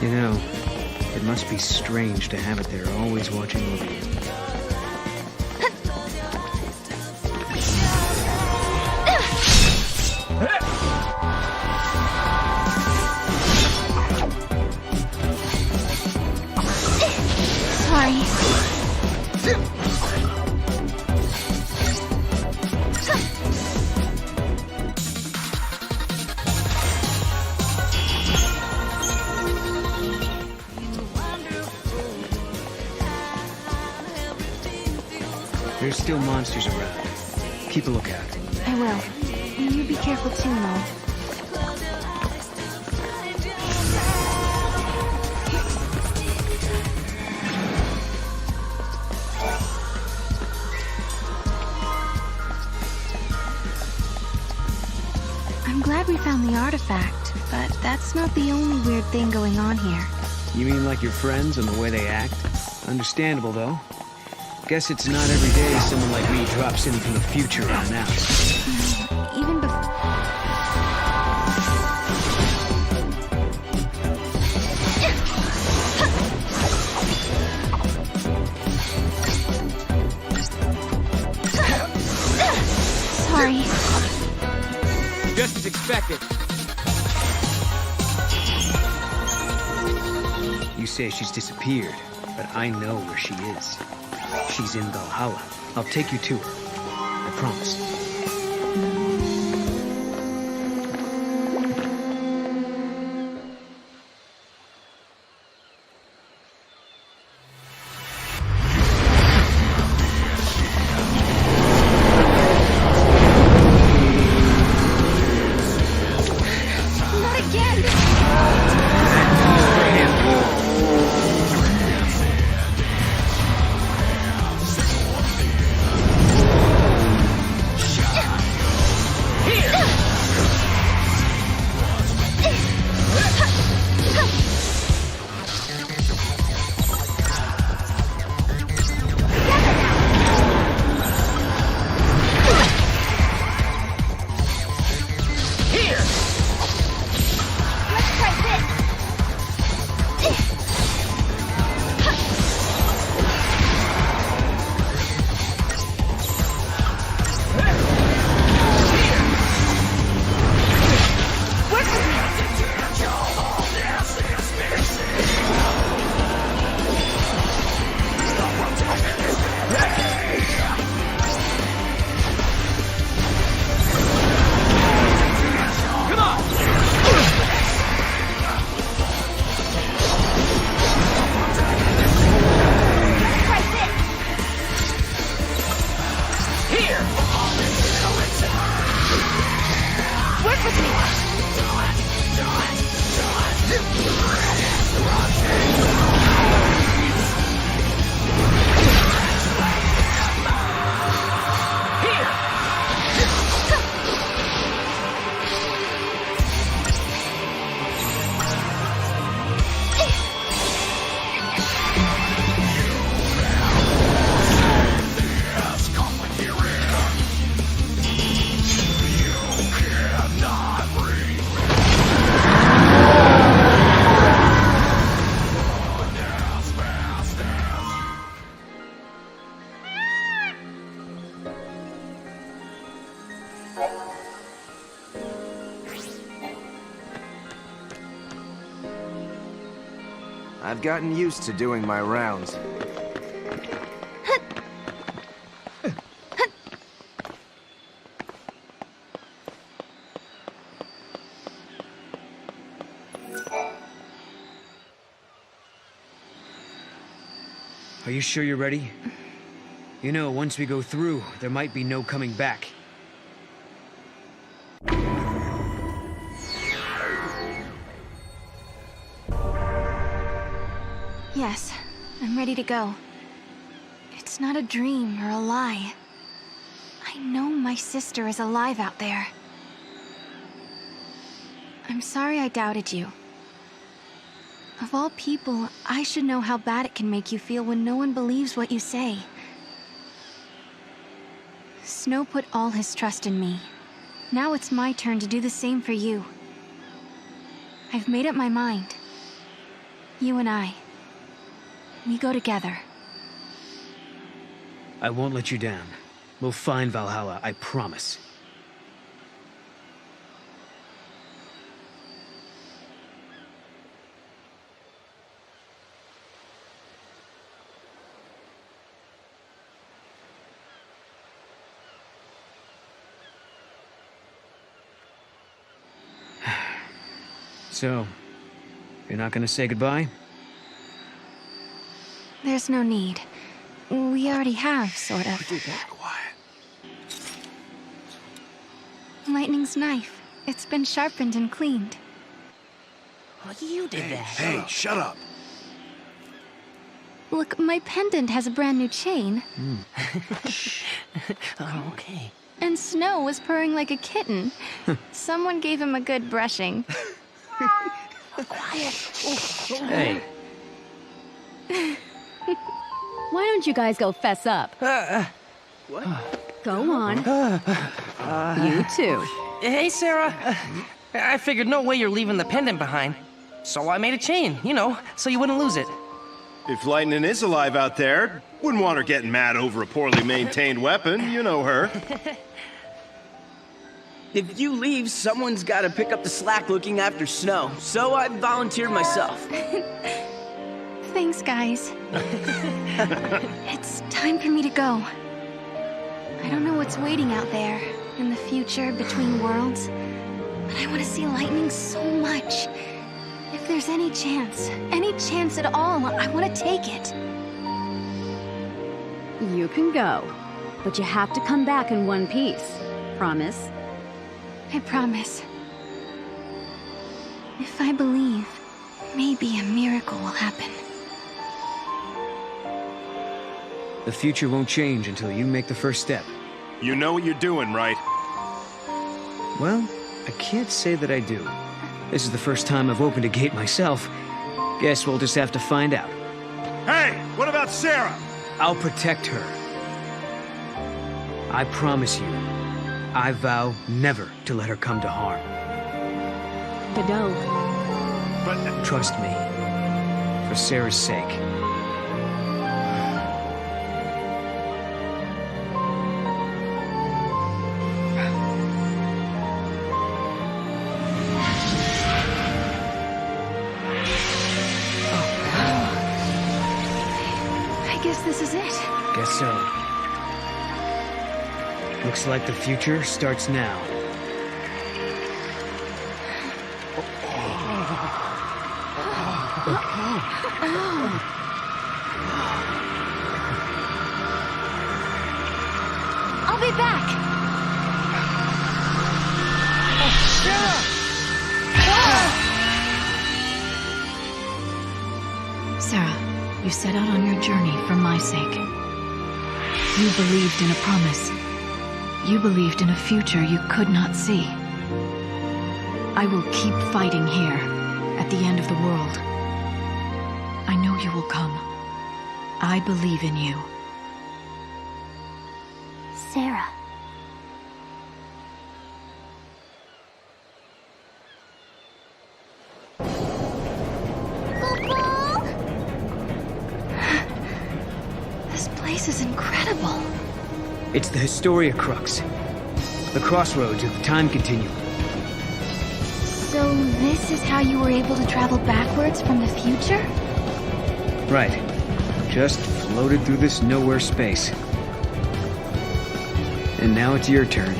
You know, it must be strange to have it there, always watching over you. Sorry. There's still monsters around. Keep a lookout. I will. You be careful too, Mo. I'm glad we found the artifact, but that's not the only weird thing going on here. You mean like your friends and the way they act? Understandable, though. Guess it's not every day someone like me drops in from the future unannounced. Even before... Sorry. Just as expected. You say she's disappeared, but I know where she is. She's in Valhalla. I'll take you to her. I promise. Not again! I've gotten used to doing my rounds. Are you sure you're ready? You know, once we go through, there might be no coming back. Yes, I'm ready to go. It's not a dream or a lie. I know my sister is alive out there. I'm sorry I doubted you. Of all people, I should know how bad it can make you feel when no one believes what you say. Snow put all his trust in me. Now it's my turn to do the same for you. I've made up my mind. You and I. We go together. I won't let you down. We'll find Valhalla, I promise. So, you're not gonna say goodbye? There's no need. We already have, sort of. Lightning's knife. It's been sharpened and cleaned. Oh, you did that. Hey, shut up. Look, my pendant has a brand new chain. Oh, okay. And Snow was purring like a kitten. Someone gave him a good brushing. Quiet. Hey. Why don't you guys go fess up? What? Go on. You too. Hey, Sarah. I figured no way you're leaving the pendant behind. So I made a chain, you know, so you wouldn't lose it. If Lightning is alive out there, wouldn't want her getting mad over a poorly maintained weapon. You know her. If you leave, someone's got to pick up the slack looking after Snow, so I volunteered myself. Thanks, guys. It's time for me to go. I don't know what's waiting out there, in the future, between worlds, but I want to see Lightning so much. If there's any chance at all, I want to take it. You can go, but you have to come back in one piece. Promise? I promise. If I believe, maybe a miracle will happen. The future won't change until you make the first step. You know what you're doing, right? Well, I can't say that I do. This is the first time I've opened a gate myself. Guess we'll just have to find out. Hey, what about Sarah? I'll protect her. I promise you. I vow never to let her come to harm. But don't. But trust me. For Sarah's sake. I guess this is it. Guess so. Looks like the future starts now. I'll be back! Sarah, you set out on your journey for my sake. You believed in a promise. You believed in a future you could not see. I will keep fighting here, at the end of the world. I know you will come. I believe in you. Sarah. This place is incredible. It's the Historia Crux. The crossroads of the time continuum. So this is how you were able to travel backwards from the future? Right. Just floated through this nowhere space. And now it's your turn.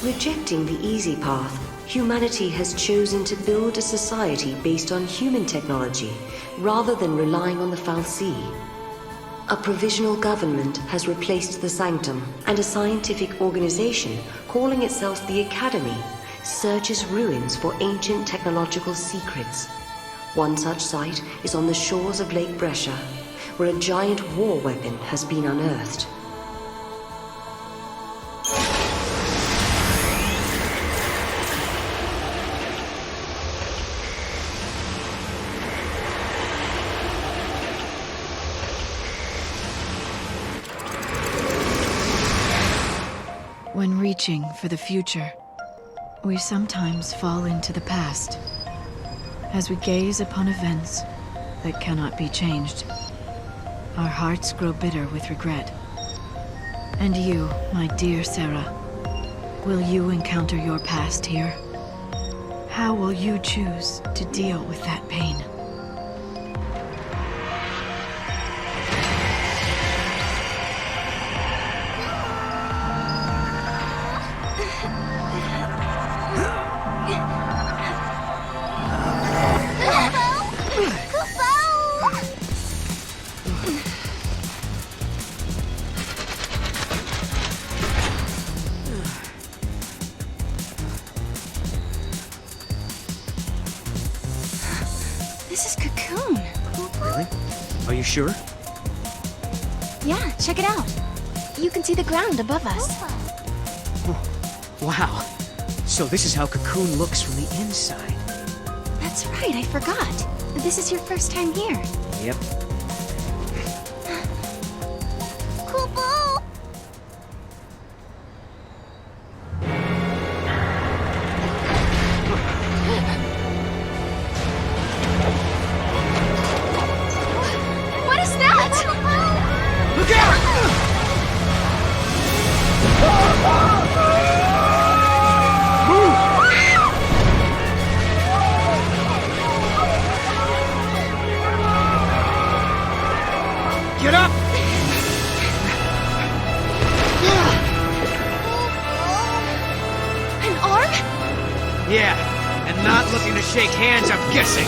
Rejecting the easy path, humanity has chosen to build a society based on human technology rather than relying on the fal'Cie. A provisional government has replaced the Sanctum, and a scientific organization calling itself the Academy searches ruins for ancient technological secrets. One such site is on the shores of Lake Brescia, where a giant war weapon has been unearthed. When reaching for the future, we sometimes fall into the past. As we gaze upon events that cannot be changed, our hearts grow bitter with regret. And you, my dear Sarah, will you encounter your past here? How will you choose to deal with that pain? This is Cocoon. Really? Are you sure? Yeah, check it out. You can see the ground above us. Wow. So this is how Cocoon looks from the inside. That's right, I forgot. This is your first time here. Yep. What is that? Look out! Get up! An arm? Yeah, and not looking to shake hands, I'm guessing.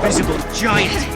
Visible giant!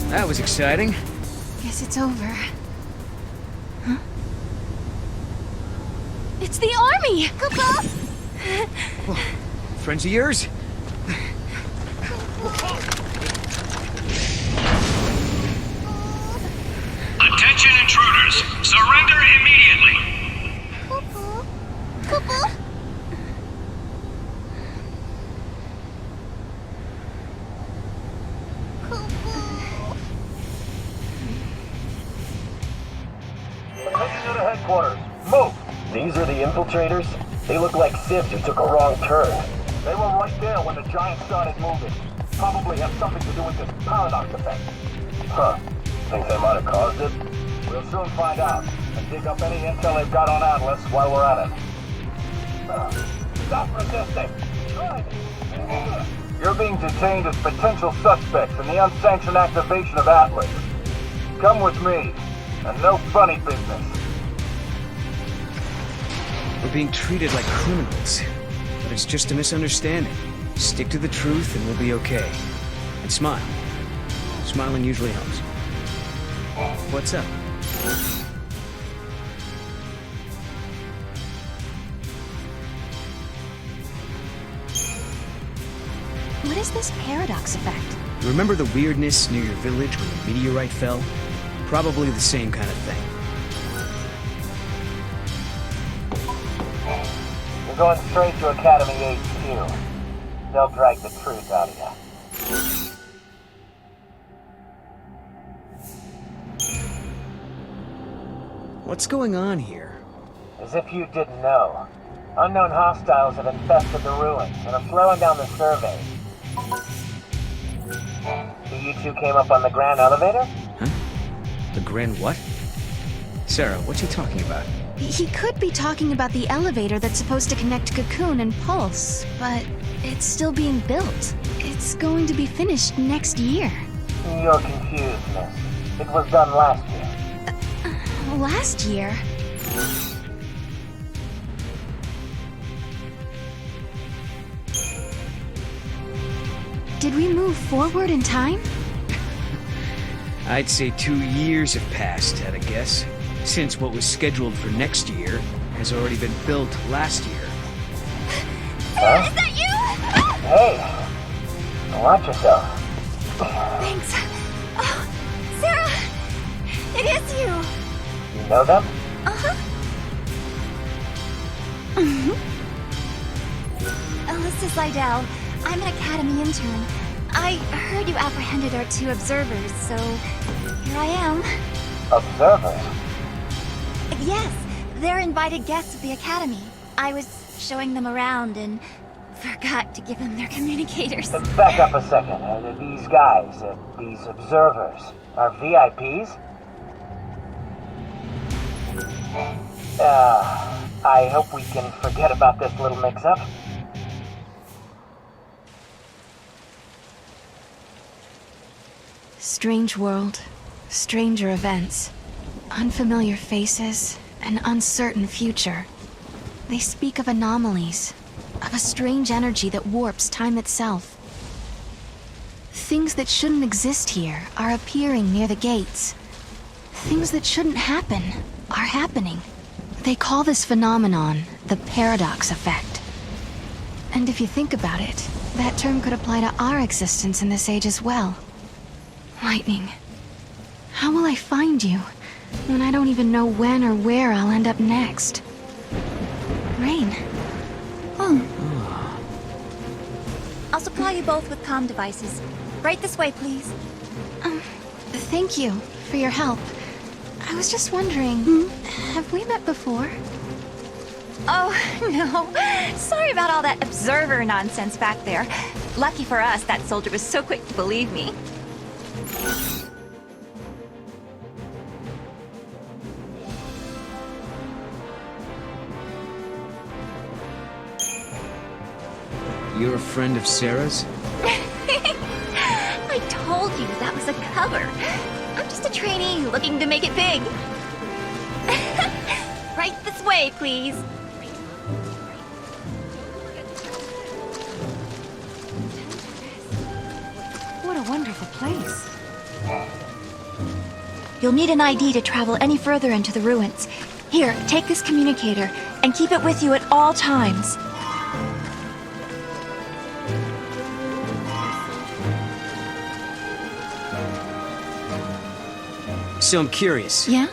That was exciting. Guess it's over. Huh? It's the army! Friends of yours? Attention intruders! Surrender immediately! Attention to the headquarters. Move! These are the infiltrators? They look like civs who took a wrong turn. They were right there when the giant started moving. Probably have something to do with this paradox effect. Huh. Think they might have caused it? We'll soon find out, and dig up any intel they've got on Atlas while we're at it. Stop resisting! You're being detained as potential suspects in the unsanctioned activation of Atlas. Come with me, and no funny business. We're being treated like criminals, but it's just a misunderstanding. Stick to the truth and we'll be okay. And smile. Smiling usually helps. What's up? What is this paradox effect? Remember the weirdness near your village when the meteorite fell? Probably the same kind of thing. You're going straight to Academy HQ. They'll drag the truth out of you. What's going on here? As if you didn't know. Unknown hostiles have infested the ruins and are slowing down the survey. So you two came up on the Grand Elevator? Huh? The Grand what? Sarah, what's he talking about? He could be talking about the elevator that's supposed to connect Cocoon and Pulse, but it's still being built. It's going to be finished next year. You're confused, miss. It was done last year. Last year? Did we move forward in time? I'd say 2 years have passed, at a guess, since what was scheduled for next year has already been built last year. Huh? Is that you? Hey! Watch yourself. Thanks. Oh, Sarah! It is you! You know them? Uh-huh. This is Lydell. I'm an Academy intern. I heard you apprehended our 2 observers, so here I am. Observers? Yes, they're invited guests of the Academy. I was showing them around and forgot to give them their communicators. Back up a second. These guys, these observers, are VIPs? I hope we can forget about this little mix-up. Strange world, stranger events, unfamiliar faces, an uncertain future. They speak of anomalies, of a strange energy that warps time itself. Things that shouldn't exist here are appearing near the gates. Things that shouldn't happen are happening. They call this phenomenon the paradox effect. And if you think about it, that term could apply to our existence in this age as well. Lightning, how will I find you when I don't even know when or where I'll end up next? Rain. Oh. I'll supply you both with comm devices. Right this way, please. Thank you for your help. I was just wondering, have we met before? Oh, no. Sorry about all that observer nonsense back there. Lucky for us, that soldier was so quick to believe me. You're a friend of Sarah's? I told you that was a cover. I'm just a trainee looking to make it big. Right this way, please. What a wonderful place. You'll need an ID to travel any further into the ruins. Here, take this communicator, and keep it with you at all times. So I'm curious. Yeah?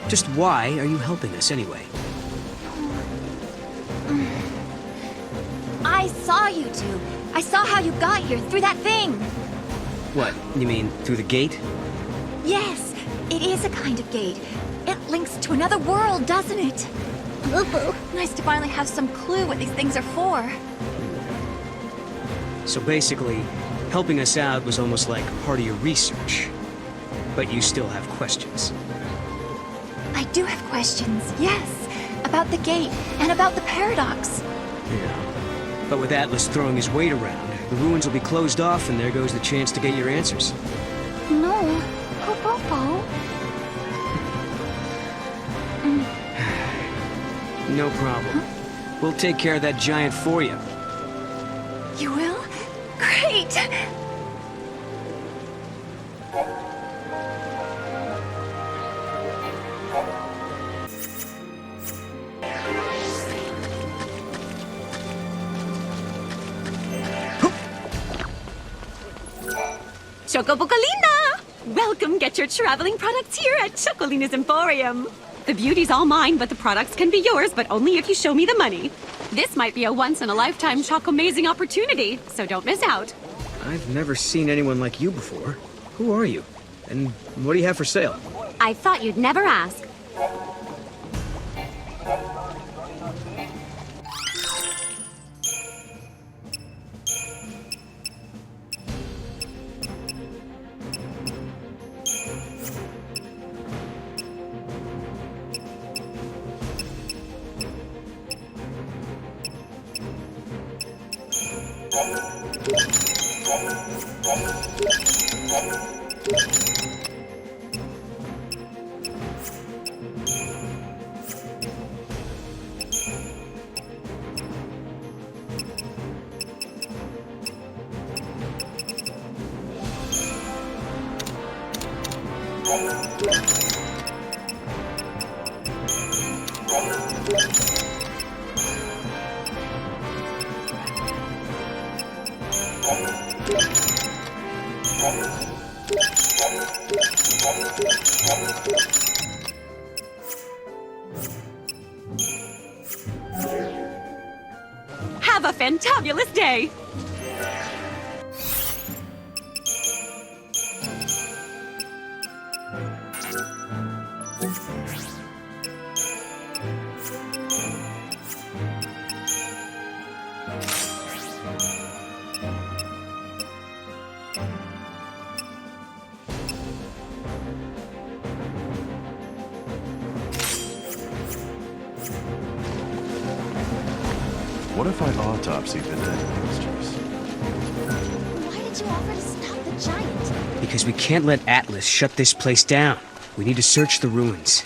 Just why are you helping us anyway? I saw you two. I saw how you got here, through that thing. What, you mean through the gate? Yes, it is a kind of gate. It links to another world, doesn't it? Nice to finally have some clue what these things are for. So basically, helping us out was almost like part of your research. But you still have questions. I do have questions, yes. About the gate, and about the paradox. Yeah. But with Atlas throwing his weight around, the ruins will be closed off and there goes the chance to get your answers. No. Popo. No problem. We'll take care of that giant for you. You will? Great! Chocobocolina! Welcome, get your traveling products here at Chocolina's Emporium. The beauty's all mine, but the products can be yours, but only if you show me the money. This might be a once-in-a-lifetime choco-amazing opportunity, so don't miss out. I've never seen anyone like you before. Who are you? And what do you have for sale? I thought you'd never ask. Have a fantabulous day! What if I autopsied the dead monsters? Why did you offer to stop the giant? Because we can't let Atlas shut this place down. We need to search the ruins.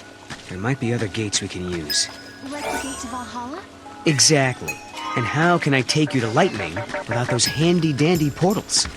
There might be other gates we can use. Like the gate to Valhalla? Exactly. And how can I take you to Lightning without those handy-dandy portals?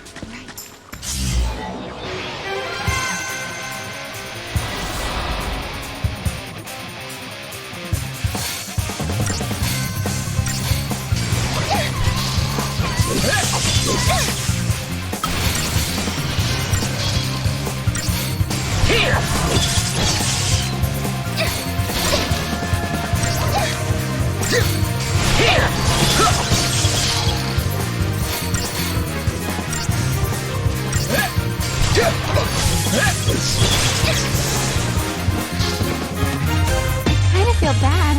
I kind of feel bad.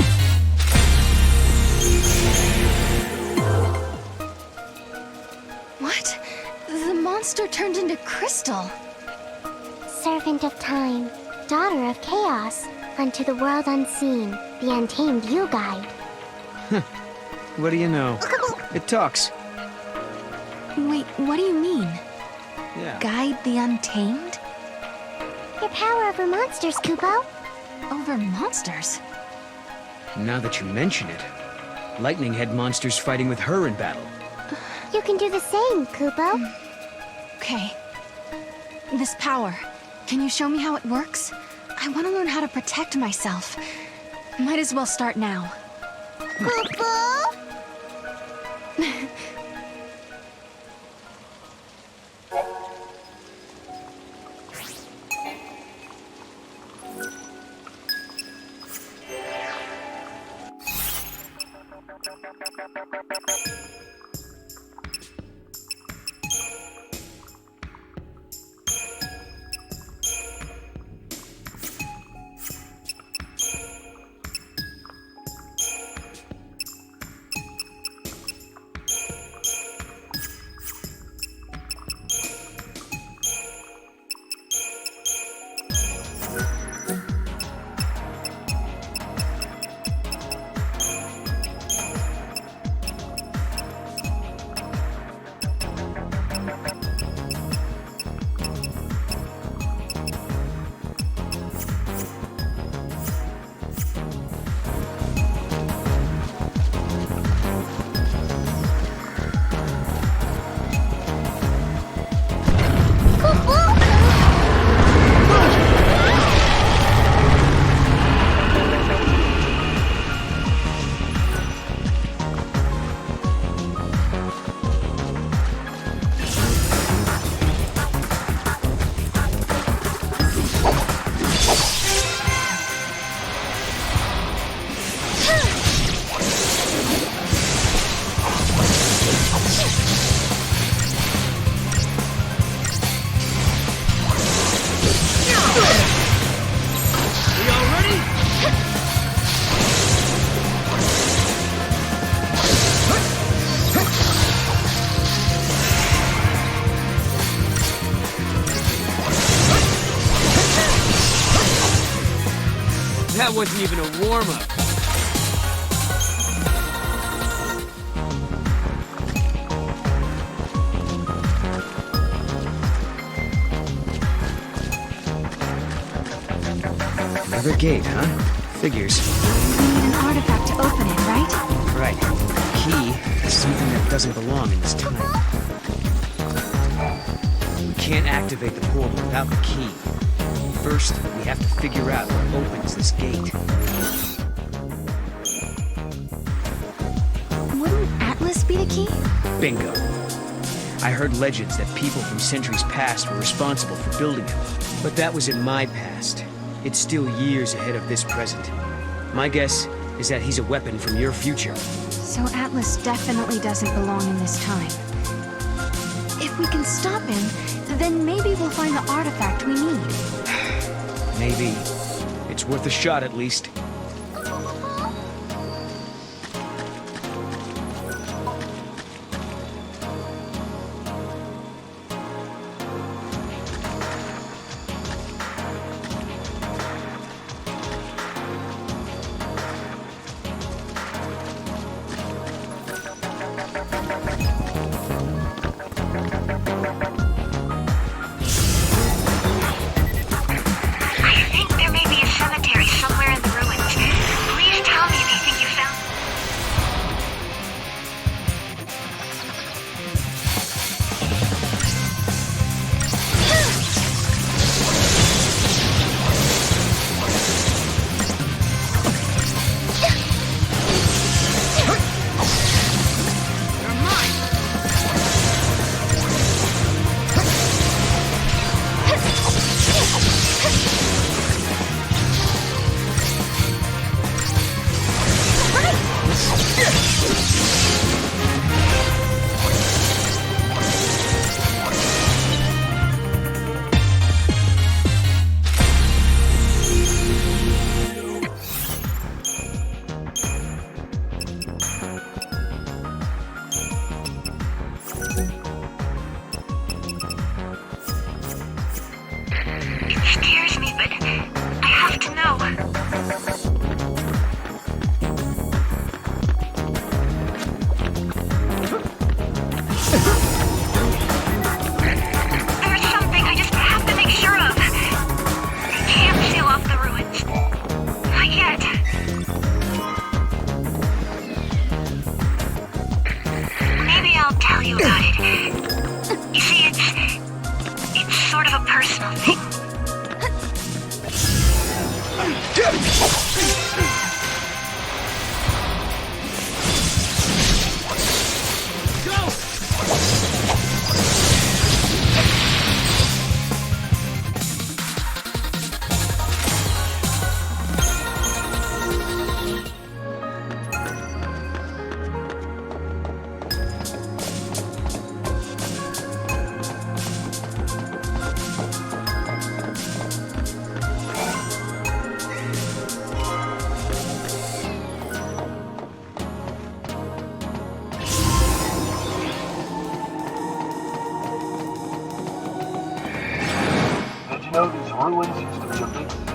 What? The monster turned into Crystal. Servant of time, daughter of chaos, unto the world unseen, the untamed you guide. What do you know? It talks. Wait, what do you mean? Yeah. Guide the untamed? Your power over monsters, Kupo. Over monsters? Now that you mention it, Lightning had monsters fighting with her in battle. You can do the same, Kupo. Okay. This power, Can you show me how it works? I want to learn how to protect myself. Might as well start now. That wasn't even a warm-up. Another gate, huh? Figures. We need an artifact to open it, right? Right. Key is something that doesn't belong in this time. We can't activate the portal without the key. First, we have to figure out what opens this gate. Wouldn't Atlas be the key? Bingo. I heard legends that people from centuries past were responsible for building it. But that was in my past. It's still years ahead of this present. My guess is that he's a weapon from your future. So Atlas definitely doesn't belong in this time. If we can stop him, then maybe we'll find the artifact we need. Maybe. It's worth a shot at least. I think there may be a cemetery somewhere in the ruins. ruins used to be a big city.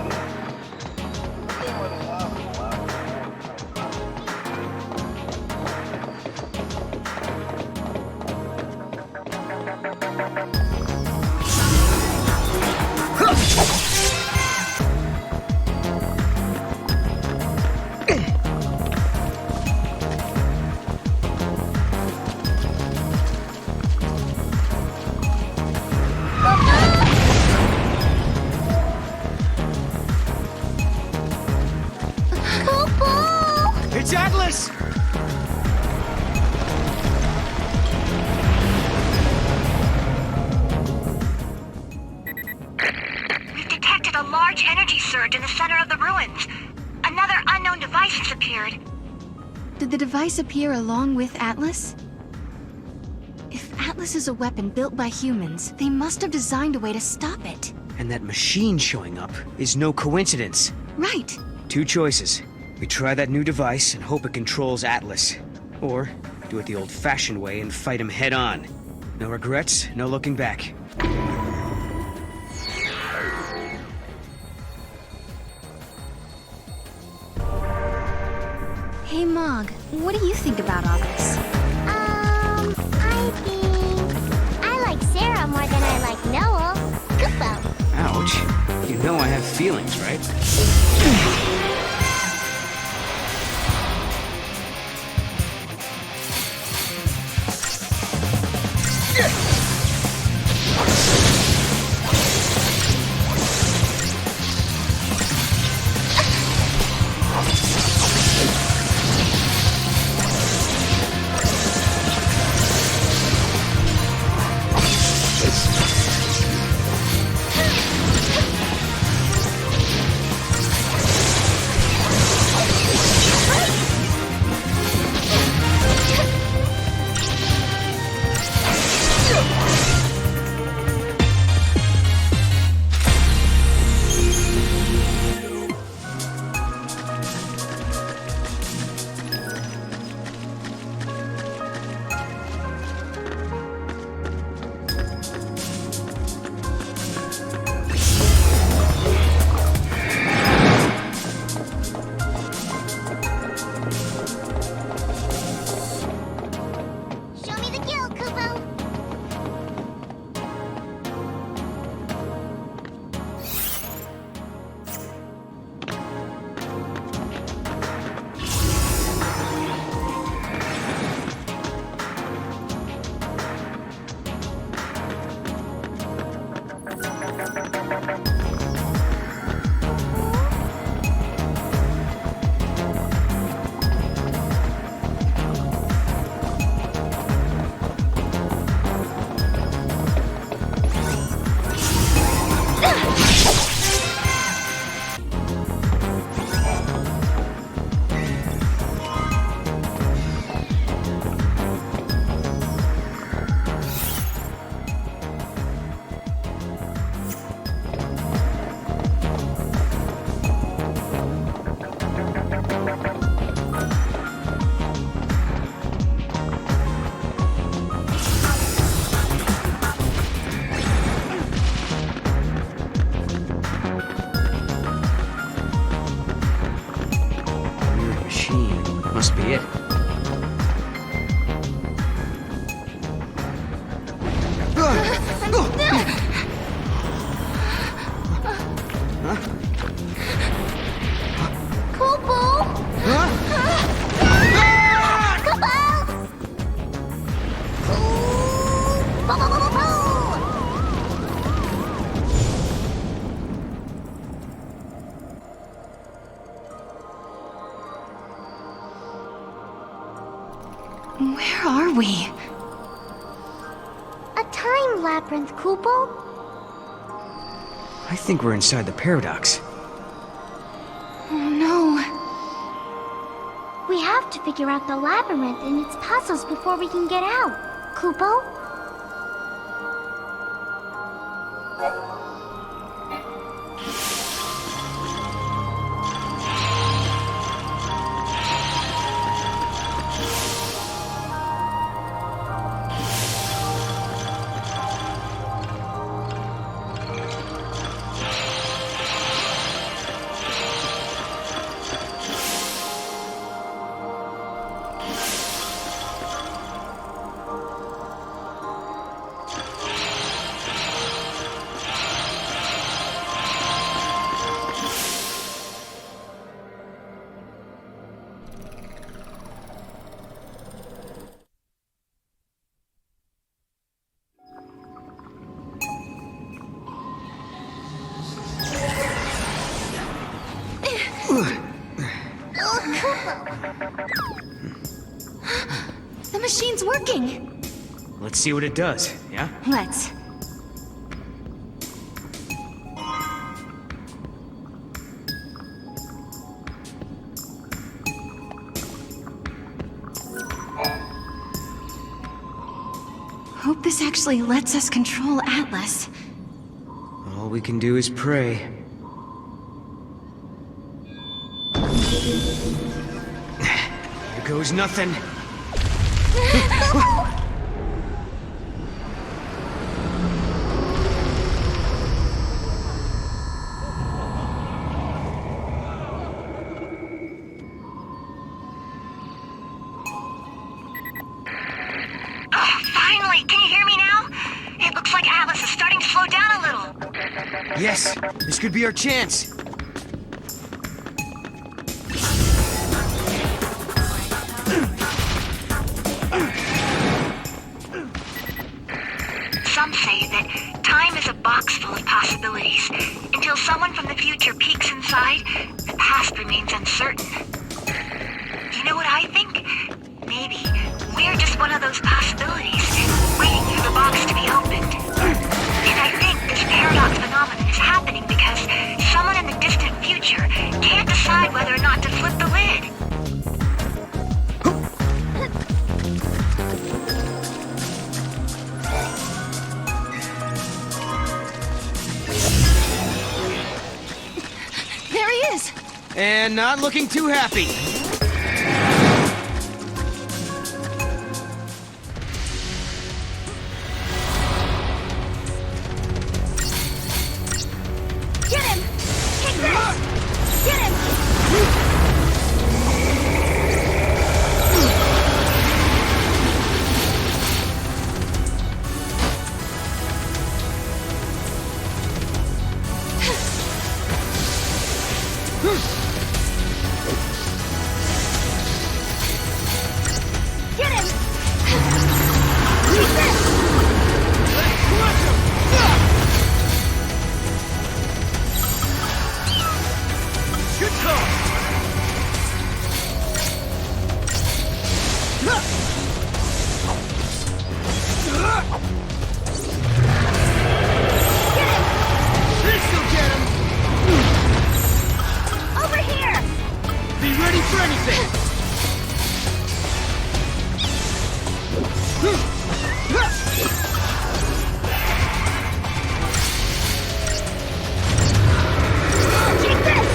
It's Atlas! We've detected a large energy surge in the center of the ruins. Another unknown device has appeared. Did the device appear along with Atlas? If Atlas is a weapon built by humans, they must have designed a way to stop it. And that machine showing up is no coincidence. Right. Two choices. We try that new device and hope it controls Atlas. Or do it the old-fashioned way and fight him head-on. No regrets, no looking back. Hey, Mog, what do you think about all this? I think I like Sarah more than I like Noel. Kupo. Ouch. You know I have feelings, right? Must be it. Where are we? A time labyrinth, Kupo. I think we're inside the paradox. Oh no. We have to figure out the labyrinth and its puzzles before we can get out. Kupo? The machine's working. Let's see what it does, yeah? Let's. Hope this actually lets us control Atlas. All we can do is pray. Here goes nothing. Finally! Can you hear me now? It looks like Atlas is starting to slow down a little. Yes, this could be our chance. Some say that time is a box full of possibilities. Until someone from the future peeks inside, the past remains uncertain. You know what I think? Maybe we're just one of those possibilities, waiting for the box to be opened. And I think this paradox phenomenon is happening because someone in the distant future can't decide whether or not to flip the lid. There he is! And not looking too happy. Get him! Take this! Get him! Get him! Take this! Good call! This'll get him! Over here! Be ready for anything! Take this!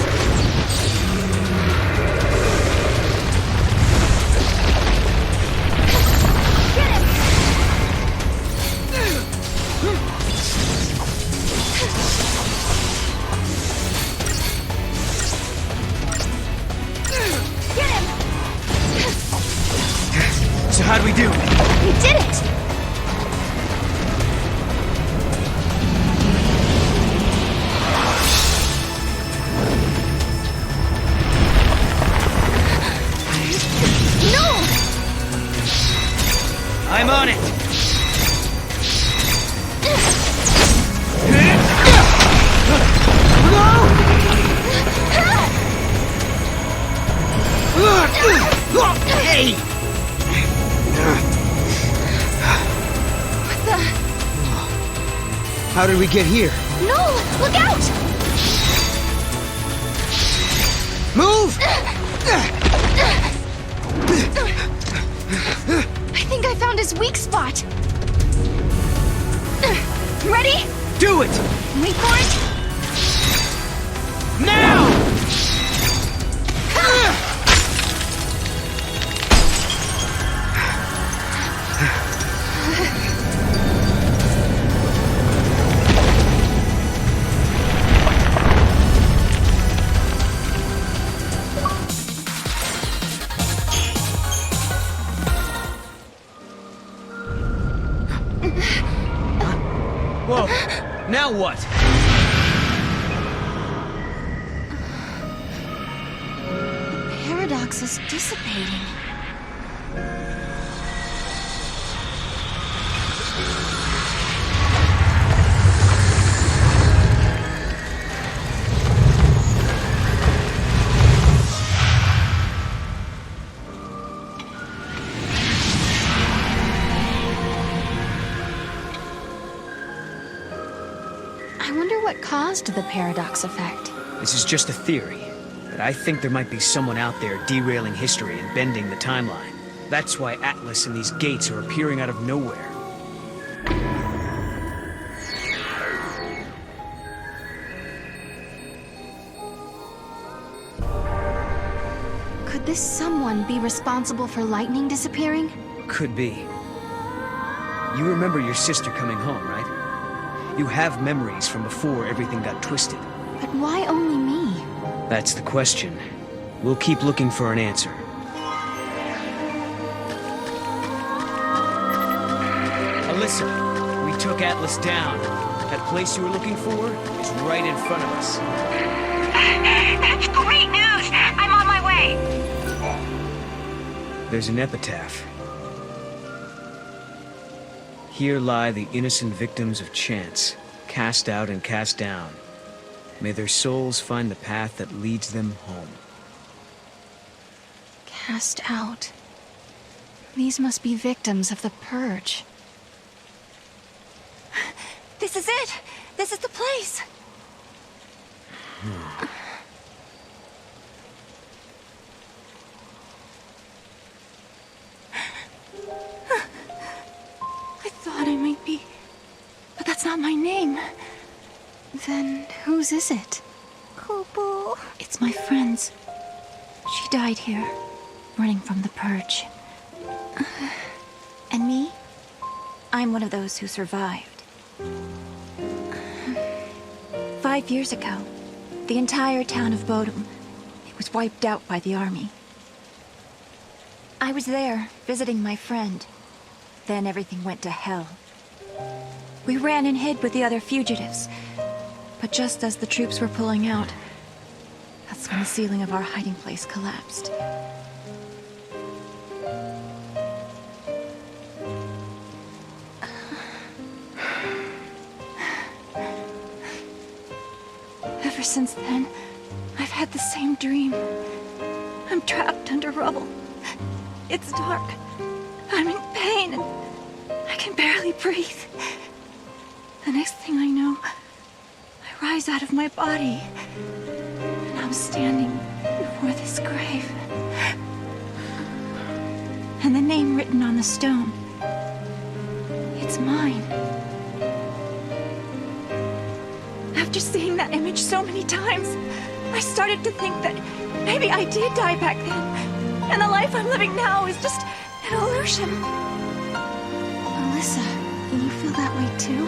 Get him! Get him! So how'd we do? We did it! No! I'm on it! Hey! What the? How did we get here? No! Look out! Move! I think I found his weak spot. Ready? Do it! Wait for it. Now! Whoa! Now what? The paradox is dissipating. caused the paradox effect? This is just a theory, but I think there might be someone out there derailing history and bending the timeline. That's why Atlas and these gates are appearing out of nowhere. Could this someone be responsible for lightning disappearing? Could be. You remember your sister coming home, right? You have memories from before everything got twisted. But why only me? That's the question. We'll keep looking for an answer. Alyssa, we took Atlas down. That place you were looking for is right in front of us. That's great news! I'm on my way! There's an epitaph. Here lie the innocent victims of chance, cast out and cast down. May their souls find the path that leads them home. Cast out. These must be victims of the purge. This is it! This is the place! I thought I might be... But that's not my name. Then whose is it? Kubo. It's my friend's. She died here, running from the purge. And me? I'm one of those who survived. 5 years ago, the entire town of Bodum, it was wiped out by the army. I was there, visiting my friend. Then everything went to hell. We ran and hid with the other fugitives. But just as the troops were pulling out, that's when the ceiling of our hiding place collapsed. Ever since then, I've had the same dream. I'm trapped under rubble. It's dark. I'm in pain and I can barely breathe. The next thing I know, I rise out of my body and I'm standing before this grave. And the name written on the stone, it's mine. After seeing that image so many times, I started to think that maybe I did die back then, and the life I'm living now is just an illusion. Alyssa, you feel that way too?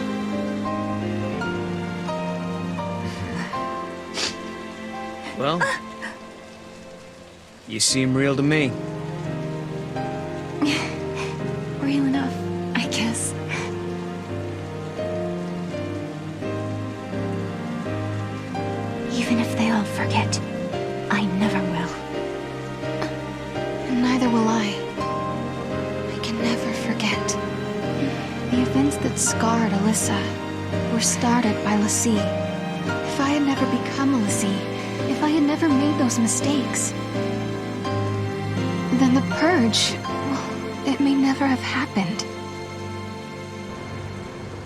Well, you seem real to me. Real enough, I guess. Even if they all forget, I never will. Neither will I. I can never forget. The events that scarred Alyssa were started by Lassie. If I had never become a Lassie, if I had never made those mistakes, then the purge, well, it may never have happened.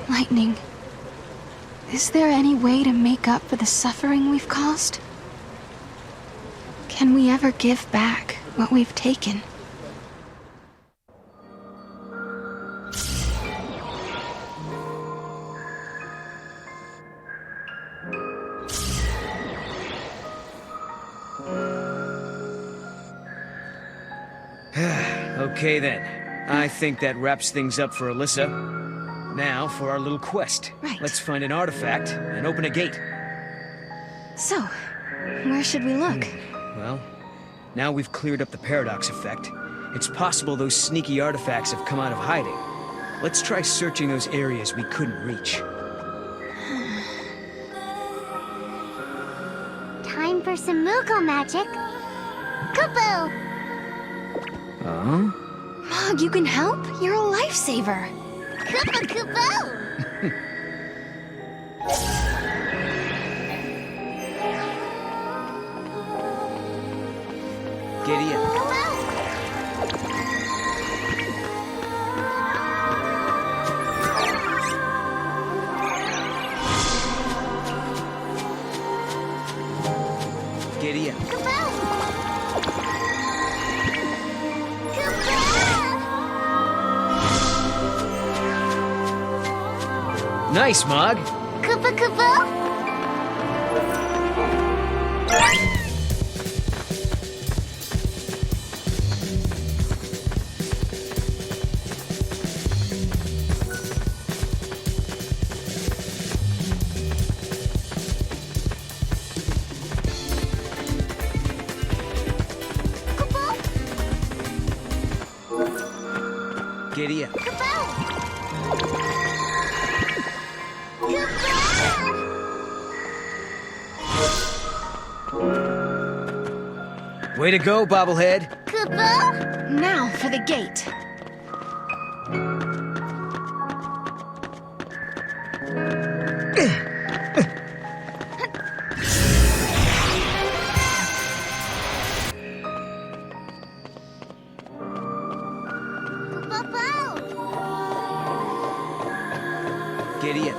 Lightning. Is there any way to make up for the suffering we've caused? Can we ever give back what we've taken? Okay then. I think that wraps things up for Alyssa. Now for our little quest. Right. Let's find an artifact and open a gate. So, where should we look? Well, now we've cleared up the paradox effect. It's possible those sneaky artifacts have come out of hiding. Let's try searching those areas we couldn't reach. Time for some moogle magic. Kubo! Huh? Mog, you can help? You're a lifesaver. Kubo Kubo! Giddy up. Giddy up. Nice, Mog. Koopa Koopa? Giddy up. Way to go, bobblehead. Koopa? Now for the gate. Giddy up.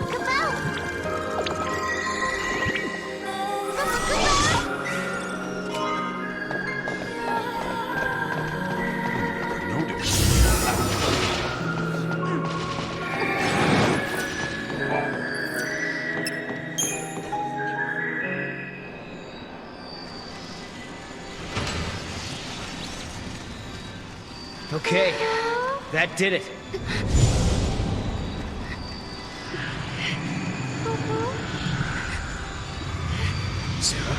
Okay, that did it. Sarah?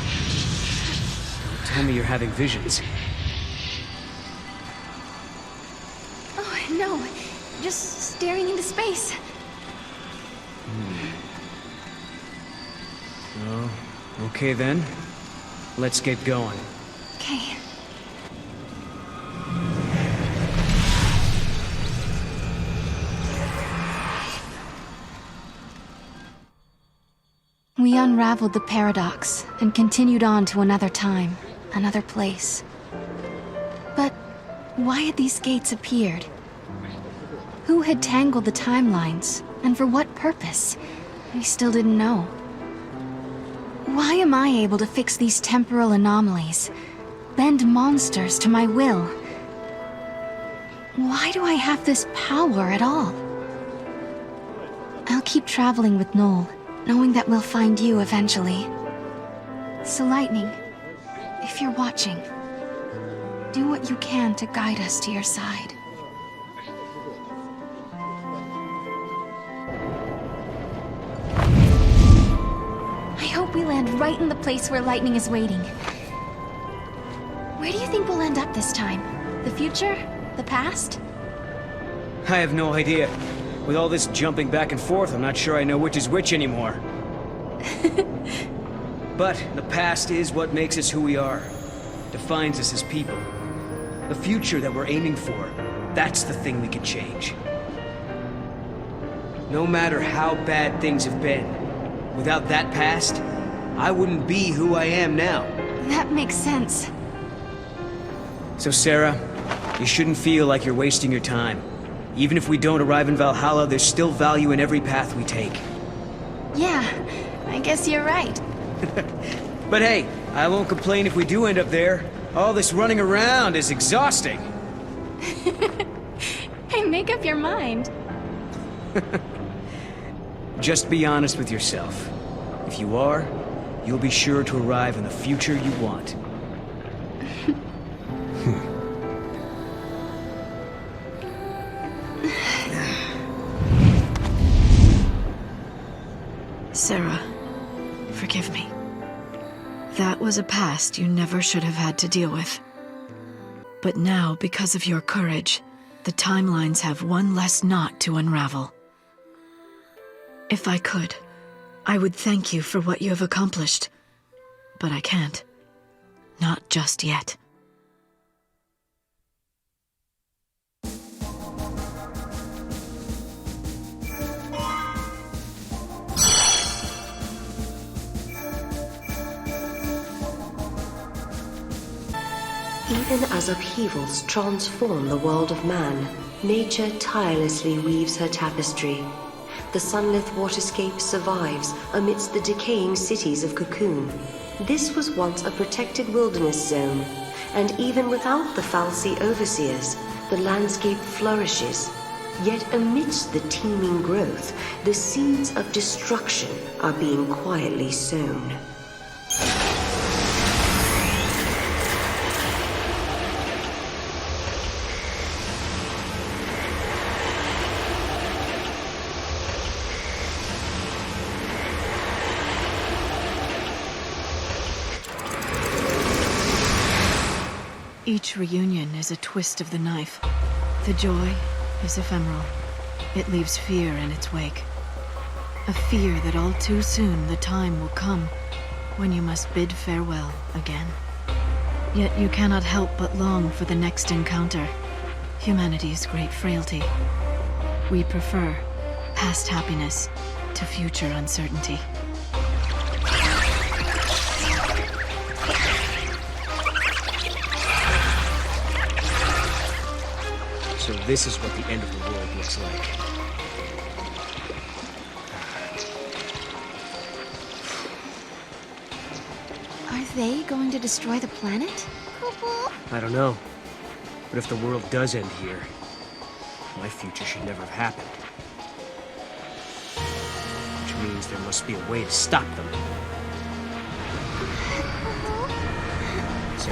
Tell me you're having visions. Oh, no. Just staring into space. Oh, okay then. Let's get going. Okay. We unraveled the paradox and continued on to another time, another place. But why had these gates appeared? Who had tangled the timelines, and for what purpose? We still didn't know. Why am I able to fix these temporal anomalies, bend monsters to my will? Why do I have this power at all? I'll keep traveling with Noel, knowing that we'll find you eventually. So Lightning, if you're watching, do what you can to guide us to your side. I hope we land right in the place where Lightning is waiting. Where do you think we'll end up this time? The future? The past? I have no idea. With all this jumping back and forth, I'm not sure I know which is which anymore. But the past is what makes us who we are. Defines us as people. The future that we're aiming for, that's the thing we can change. No matter how bad things have been, without that past, I wouldn't be who I am now. That makes sense. So Sarah, you shouldn't feel like you're wasting your time. Even if we don't arrive in Valhalla, there's still value in every path we take. Yeah, I guess you're right. But hey, I won't complain if we do end up there. All this running around is exhausting. Hey, make up your mind. Just be honest with yourself. If you are, you'll be sure to arrive in the future you want. Sarah, forgive me. That was a past you never should have had to deal with. But now, because of your courage, the timelines have one less knot to unravel. If I could, I would thank you for what you have accomplished. But I can't. Not just yet. Even as upheavals transform the world of man, nature tirelessly weaves her tapestry. The sunlit waterscape survives amidst the decaying cities of Cocoon. This was once a protected wilderness zone, and even without the Fal'Cie overseers, the landscape flourishes. Yet amidst the teeming growth, the seeds of destruction are being quietly sown. Each reunion is a twist of the knife. The joy is ephemeral. It leaves fear in its wake. A fear that all too soon the time will come when you must bid farewell again. Yet you cannot help but long for the next encounter. Humanity's great frailty. We prefer past happiness to future uncertainty. So this is what the end of the world looks like. Are they going to destroy the planet? I don't know. But if the world does end here, my future should never have happened. Which means there must be a way to stop them. So,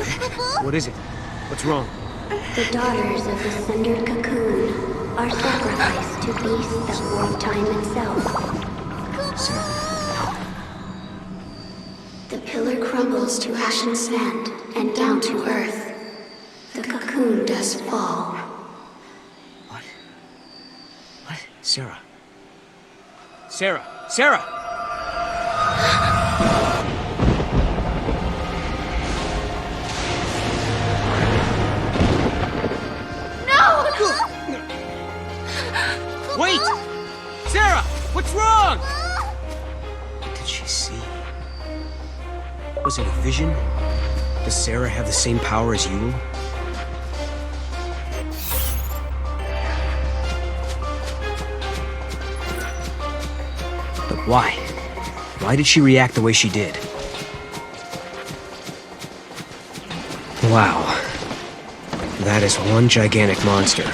what is it? What's wrong? The daughters of the sundered cocoon are sacrificed to beasts that warp time itself. The pillar crumbles to ash and sand and down to earth. The cocoon does fall. What? Sarah? Sarah! Sarah! Wait! Sarah! What's wrong? What did she see? Was it a vision? Does Sarah have the same power as Yule? But why? Why did she react the way she did? Wow. That is one gigantic monster.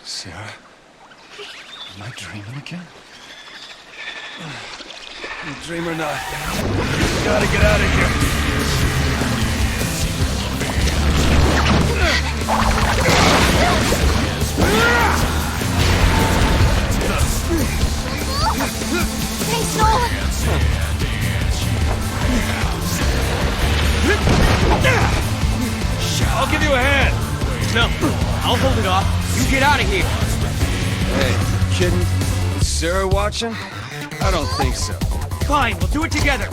Sarah? Am I dreaming again? You dream or not, we gotta get out of here. Thanks, Noel. I'll give you a hand. No, I'll hold it off. You get out of here. Hey, kidding? Is Sarah watching? I don't think so. Fine, we'll do it together.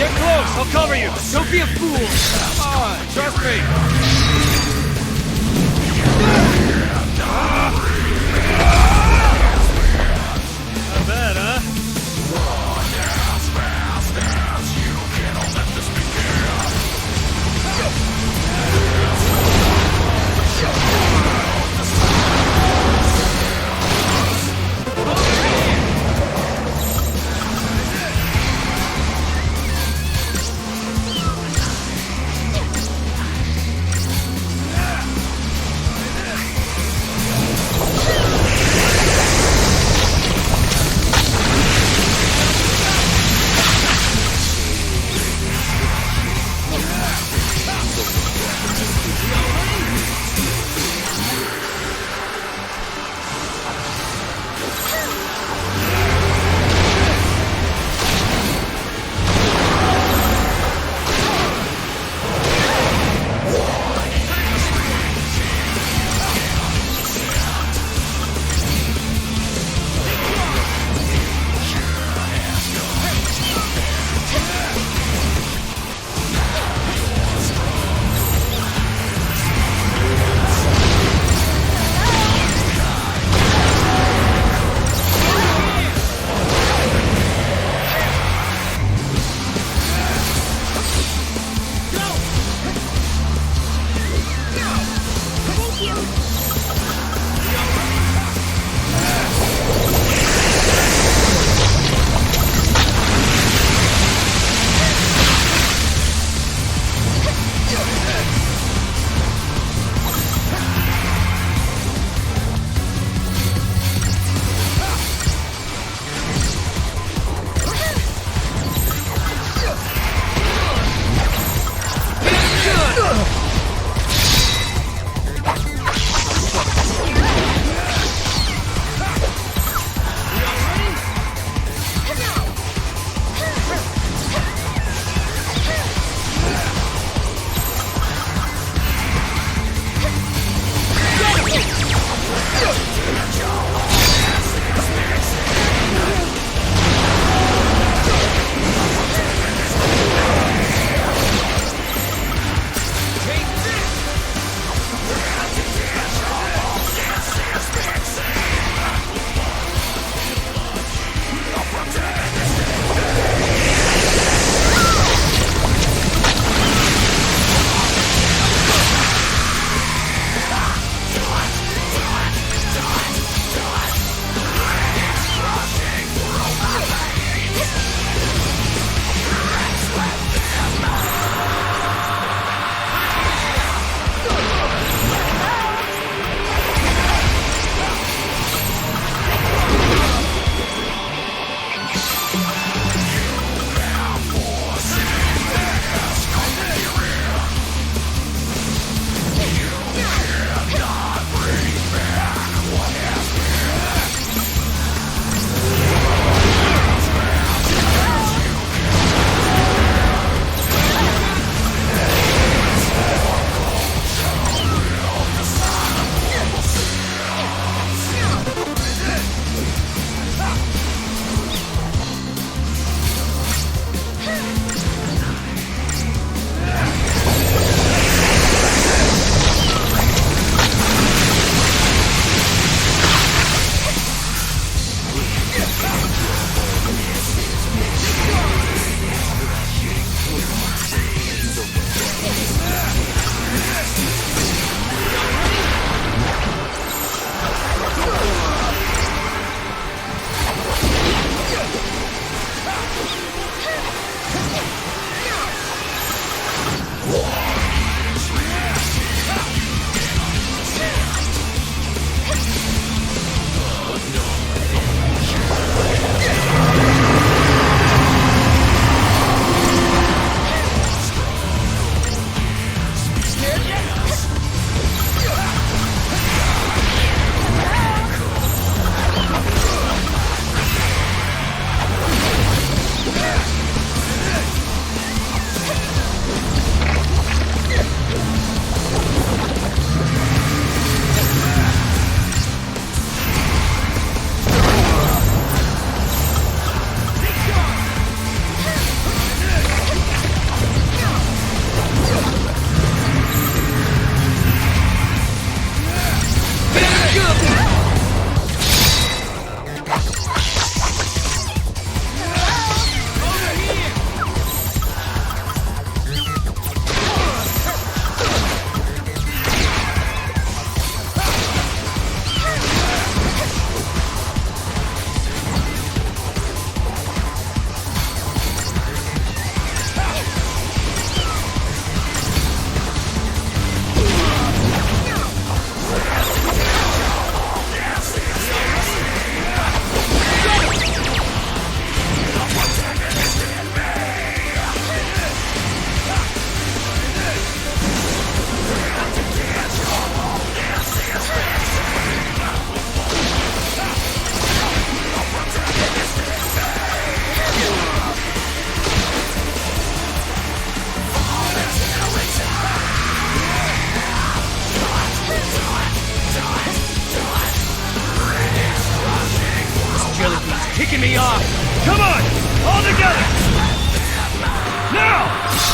Get close, I'll cover you. Don't be a fool. Come on, trust me. Not bad, huh?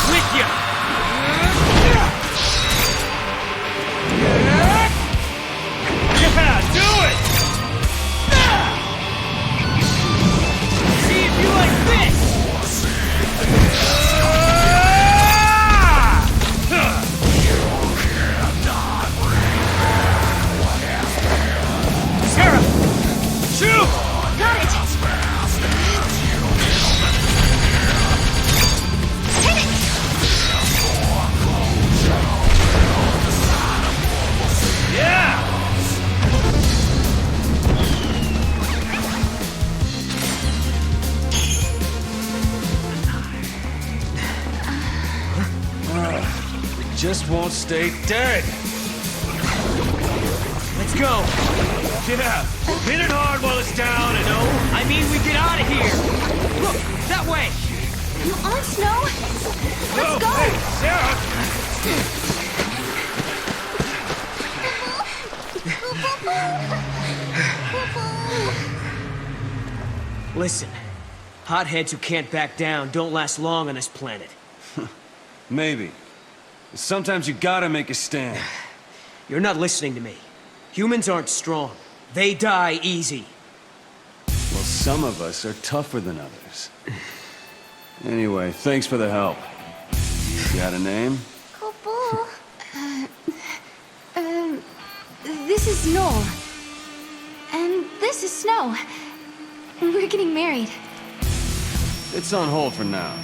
With ya! Yeah, do it! See if you like this! Sarah! Shoot! Got it! Hit it! Yeah! Just won't stay dead. Let's go! Yeah! Hit it hard while it's down and I mean we get out of here! Look! That way! You on, Snow? Let's Whoa, go! Hey, Sarah! Listen, hotheads who can't back down don't last long on this planet. Maybe. Sometimes you gotta make a stand. You're not listening to me. Humans aren't strong. They die easy. Well, some of us are tougher than others. Anyway, thanks for the help. You got a name? Couple. This is Noel. And this is Snow. We're getting married. It's on hold for now.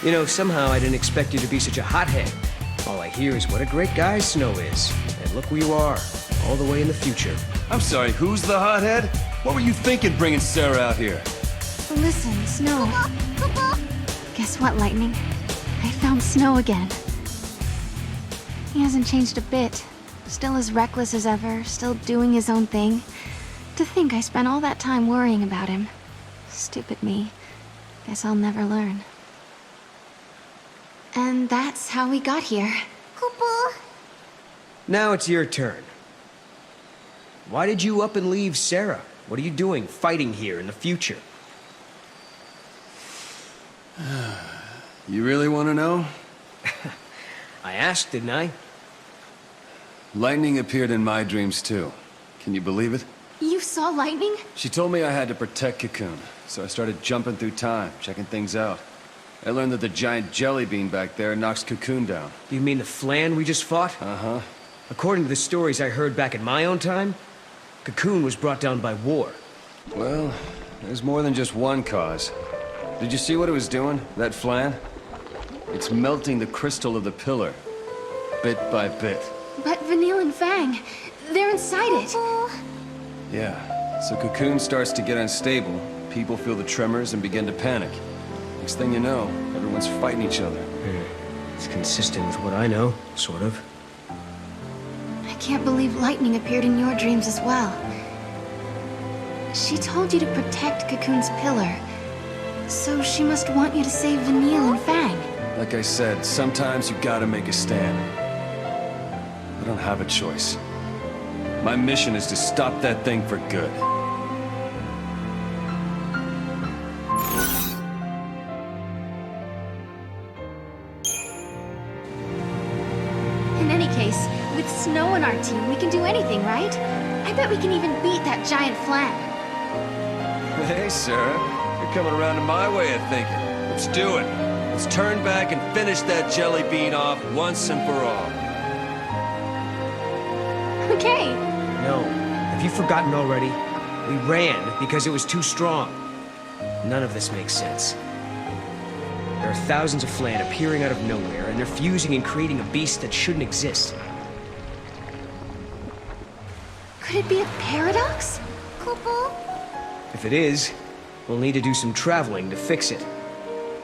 You know, somehow I didn't expect you to be such a hothead. All I hear is what a great guy Snow is. And look where you are, all the way in the future. I'm sorry, who's the hothead? What were you thinking bringing Sarah out here? Listen, Snow. Guess what, Lightning? I found Snow again. He hasn't changed a bit. Still as reckless as ever, still doing his own thing. To think I spent all that time worrying about him. Stupid me. Guess I'll never learn. And that's how we got here. Now it's your turn. Why did you up and leave Sarah? What are you doing fighting here in the future? You really want to know? I asked, didn't I? Lightning appeared in my dreams too. Can you believe it? You saw lightning? She told me I had to protect Cocoon, so I started jumping through time, checking things out. I learned that the giant jelly bean back there knocks Cocoon down. You mean the flan we just fought? Uh-huh. According to the stories I heard back in my own time, Cocoon was brought down by war. Well, there's more than just one cause. Did you see what it was doing, that flan? It's melting the crystal of the pillar, bit by bit. But Vanille and Fang, they're inside it. Yeah, so Cocoon starts to get unstable, people feel the tremors and begin to panic. Next thing you know, everyone's fighting each other. It's consistent with what I know, sort of. I can't believe lightning appeared in your dreams as well. She told you to protect Cocoon's pillar, so she must want you to save Vanille and Fang. Like I said, sometimes you gotta make a stand. I don't have a choice. My mission is to stop that thing for good. In any case, with Snow on our team, we can do anything, right? I bet we can even beat that giant flan. Hey, Sarah. You're coming around to my way of thinking. Let's do it. Let's turn back and finish that jelly bean off once and for all. Okay. No. Have you forgotten already? We ran because it was too strong. None of this makes sense. There are thousands of flan appearing out of nowhere, and they're fusing and creating a beast that shouldn't exist. Could it be a paradox? If it is, we'll need to do some traveling to fix it.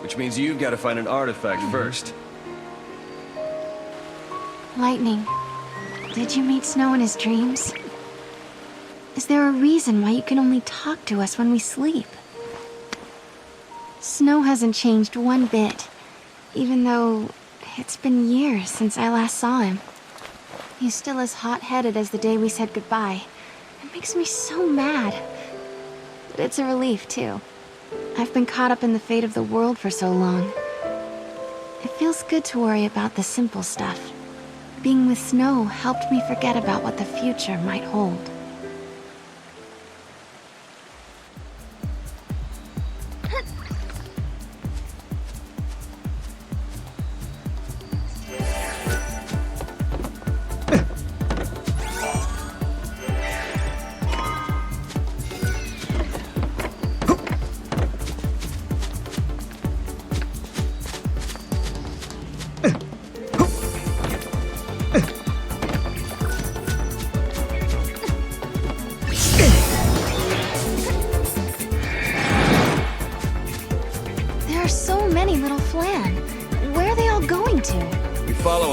Which means you've got to find an artifact first. Lightning, did you meet Snow in his dreams? Is there a reason why you can only talk to us when we sleep? Snow hasn't changed one bit, even though it's been years since I last saw him. He's still as hot-headed as the day we said goodbye. It makes me so mad. But it's a relief, too. I've been caught up in the fate of the world for so long. It feels good to worry about the simple stuff. Being with Snow helped me forget about what the future might hold.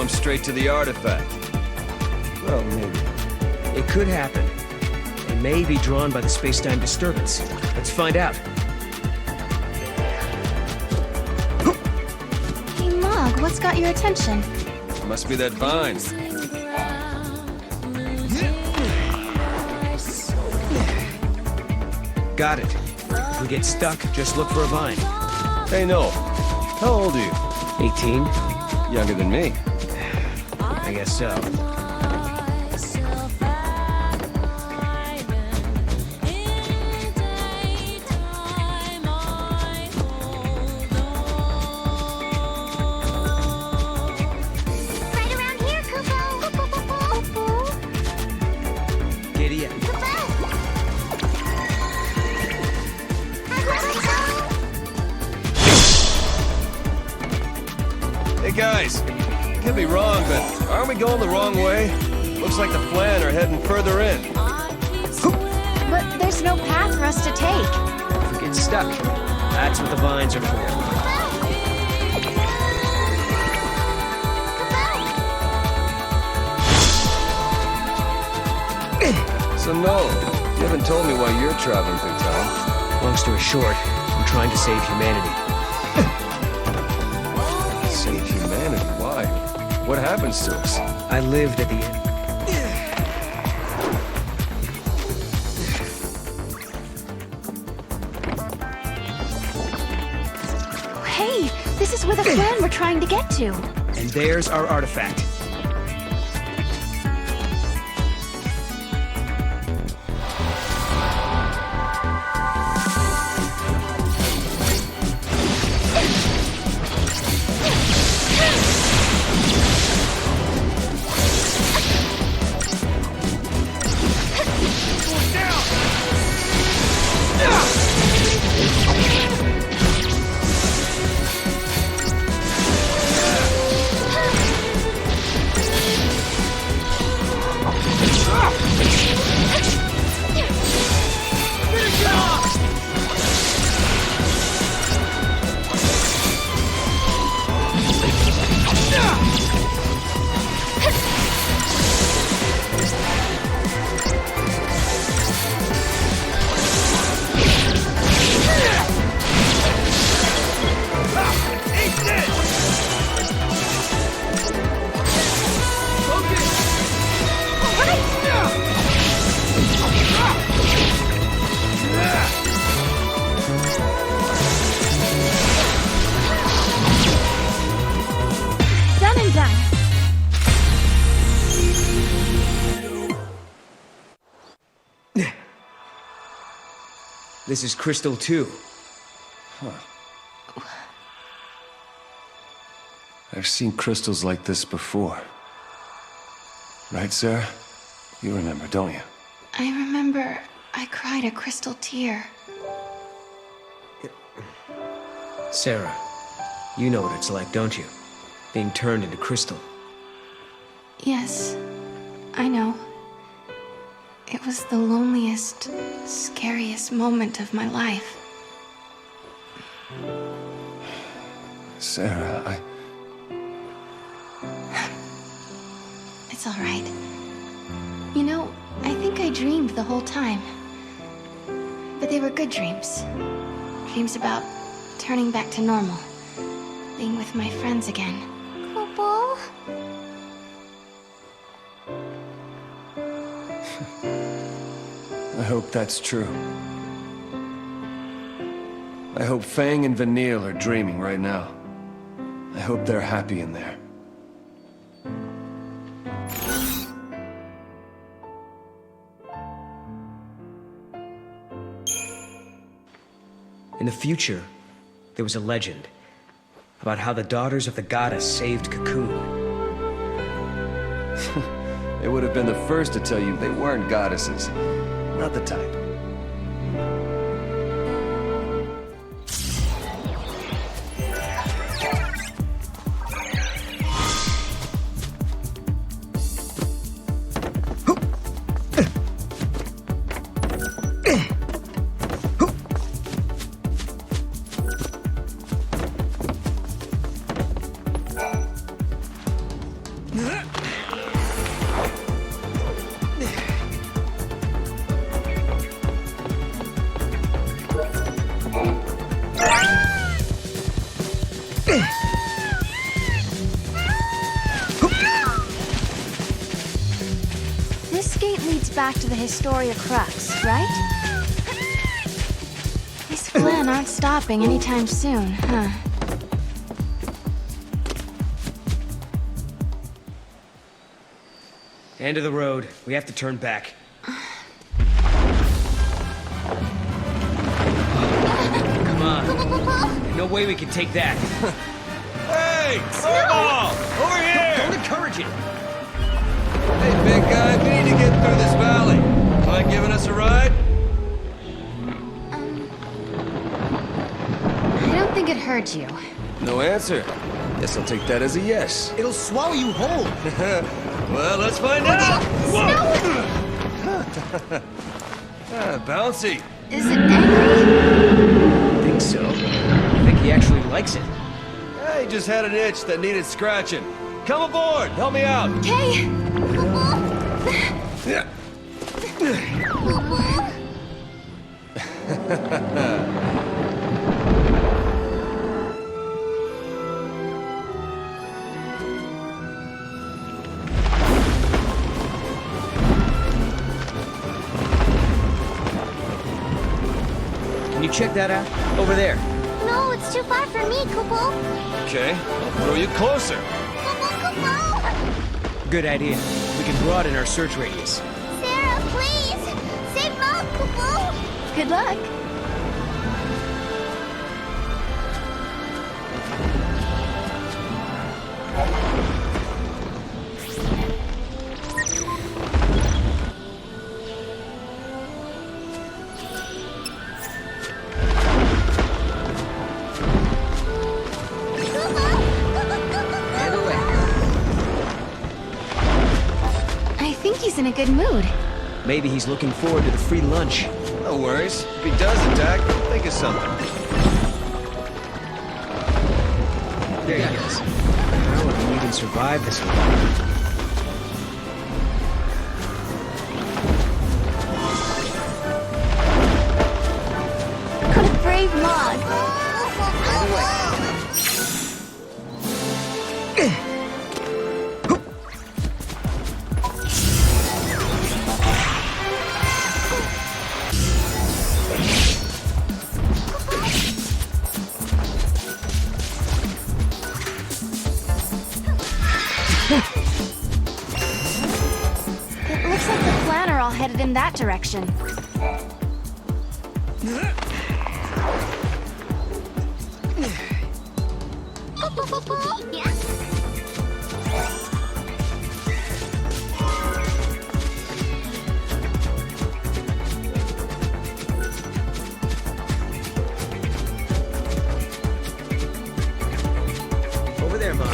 Straight to the artifact. Well, maybe. It could happen. They may be drawn by the space-time disturbance. Let's find out. Hey, Mog, what's got your attention? Must be that vine. Got it. If we get stuck, just look for a vine. Hey, Noel. How old are you? 18. Younger than me. I guess so. Right around here, Coco. Giddy up. Hey guys, could be wrong, but aren't we going the wrong way? Looks like the Flan are heading further in. But there's no path for us to take. If we get stuck, that's what the vines are for. So no, you haven't told me why you're traveling through town. Long story short, I'm trying to save humanity. Save humanity? Why? What happens to us? I lived at the end. Hey, this is where the Flan we're trying to get to. And there's our artifact. This is XIII-2. Huh. I've seen crystals like this before. Right, Sarah? You remember, don't you? I remember I cried a crystal tear. Sarah, you know what it's like, don't you? Being turned into crystal. Yes, I know. It was the loneliest, scariest moment of my life. Sarah, It's all right. You know, I think I dreamed the whole time. But they were good dreams. Dreams about turning back to normal. Being with my friends again. Coco? I hope that's true. I I hope Fang and Vanille are dreaming right now. I hope they're happy in there. In the future, there was a legend about how the daughters of the goddess saved Cocoon. They would have been the first to tell you they weren't goddesses. Not the type. This gate leads back to the Historia Crux, right? These Flan aren't stopping anytime soon, huh? End of the road. We have to turn back. Come on. No way we can take that. Hey! Snowball! Over here! Don't encourage it! Hey, big guy, we need to get through this valley. Mind giving us a ride? I don't think it hurt you. No answer. Guess I'll take that as a yes. It'll swallow you whole. Well, let's find out! Bouncy. Is it angry? I think so. I think he actually likes it. He just had an itch that needed scratching. Come aboard! Help me out! Okay. Yeah. Can you check that out? Over there. No, it's too far for me, Kupo. Okay, I'll throw you closer. Good idea. We can broaden our search radius. Sarah, please! Save Mom, Kupo! Good luck. I think he's in a good mood. Maybe he's looking forward to the free lunch. No worries. If he does attack, think of something. There he is. How would he even survive this long? Brave Mog. It looks like the Flan are all headed in that direction. Over there, Mom.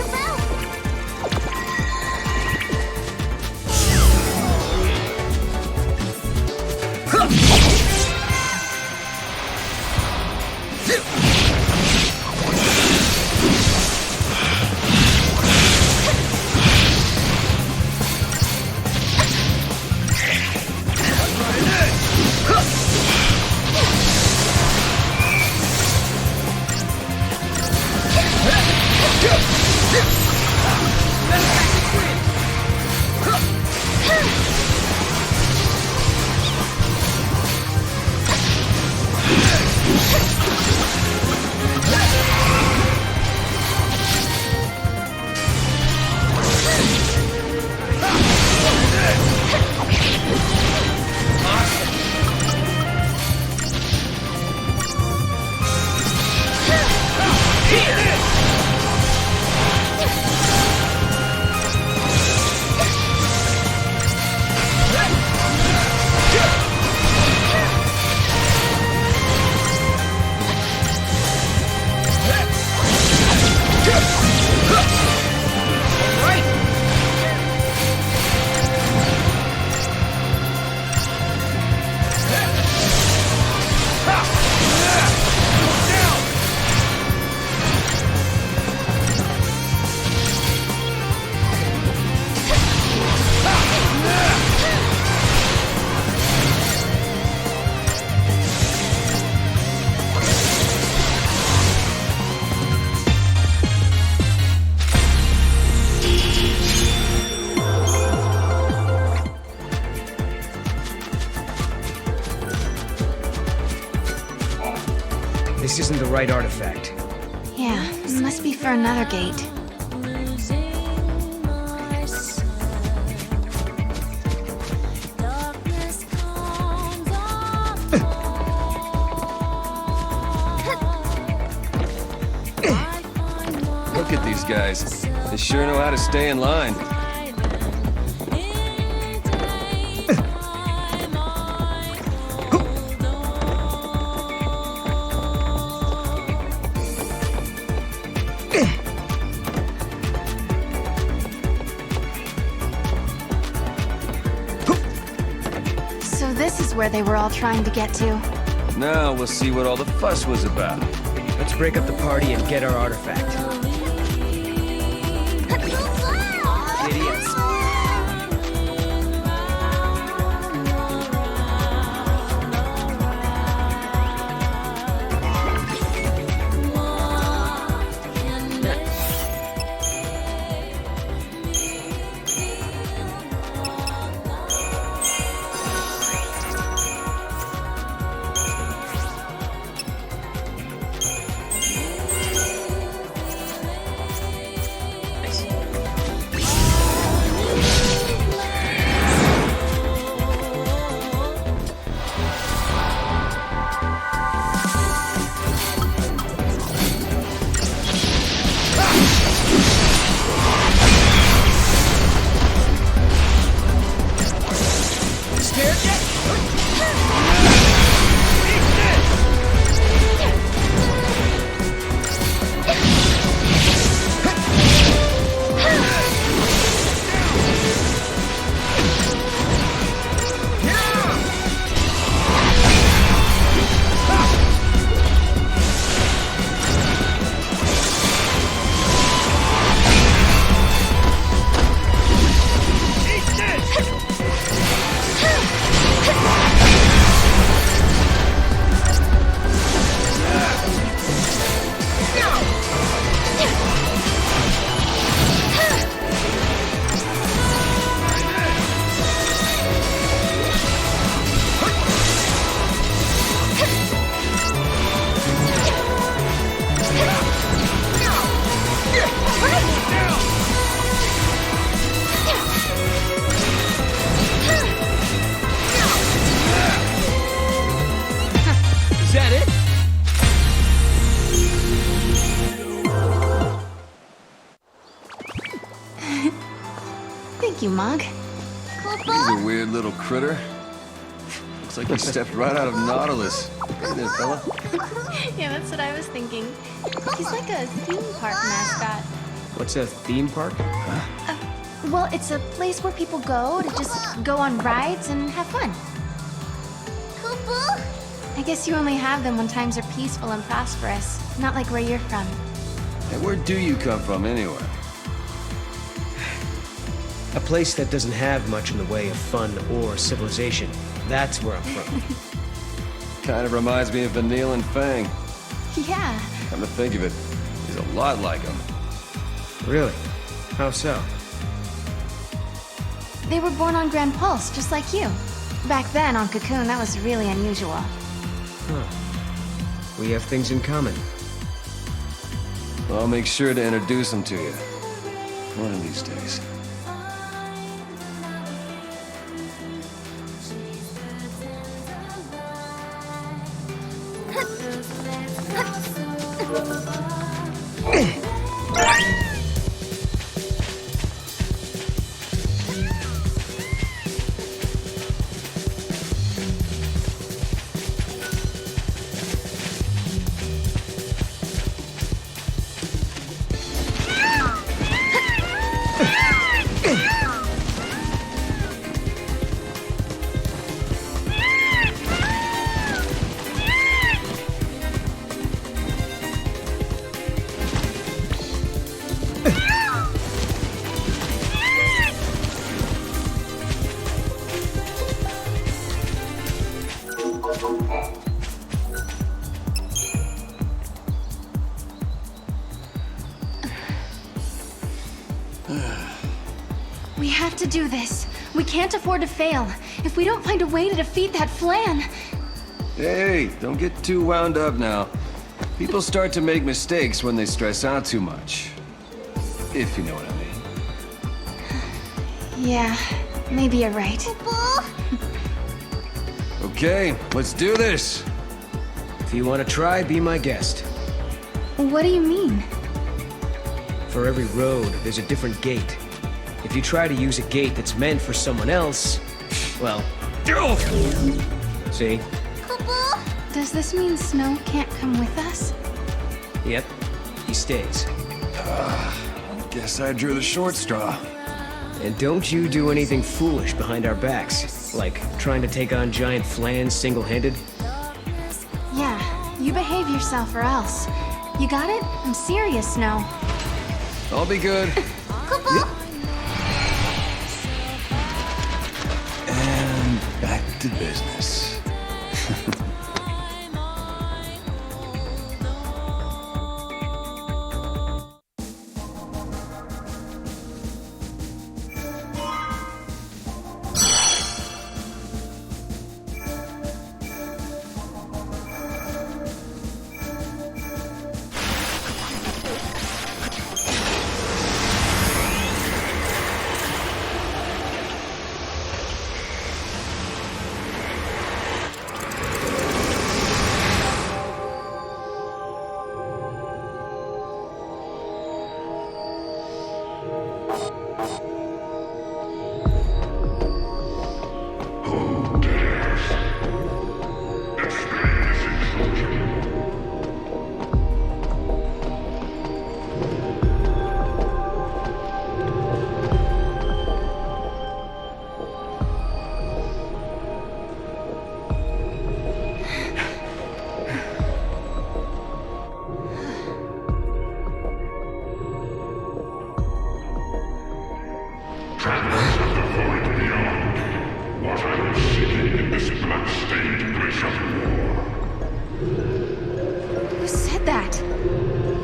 This isn't the right artifact. Yeah, it must be for another gate. Look at these guys. They sure know how to stay in line. So this is where they were all trying to get to. Now we'll see what all the fuss was about. Let's break up the party and get our artifact. Idiots. Thank you, Mog. He's a weird little critter. Looks like he stepped right out of Nautilus. Hey there, fella. Yeah, that's what I was thinking. He's like a theme park mascot. What's a theme park? Well, it's a place where people go to just go on rides and have fun. I guess you only have them when times are peaceful and prosperous, not like where you're from. Hey, where do you come from, anyway? A place that doesn't have much in the way of fun or civilization. That's where I'm from. Kind of reminds me of Vanille and Fang. Yeah. Come to think of it, he's a lot like him. Really? How so? They were born on Grand Pulse, just like you. Back then, on Cocoon, that was really unusual. Huh. We have things in common. I'll make sure to introduce him to you. One of these days. We have to do this. We can't afford to fail. If we don't find a way to defeat that Flan... Hey, don't get too wound up now. People start to make mistakes when they stress out too much. If you know what I mean. Yeah, maybe you're right. Okay, let's do this. If you want to try, be my guest. What do you mean? For every road, there's a different gate. If you try to use a gate that's meant for someone else, well... See? Does this mean Snow can't come with us? Yep, he stays. Guess I drew the short straw. And don't you do anything foolish behind our backs, like trying to take on giant flans single-handed. Yeah, you behave yourself or else. You got it? I'm serious, Snow. I'll be good. And back to business.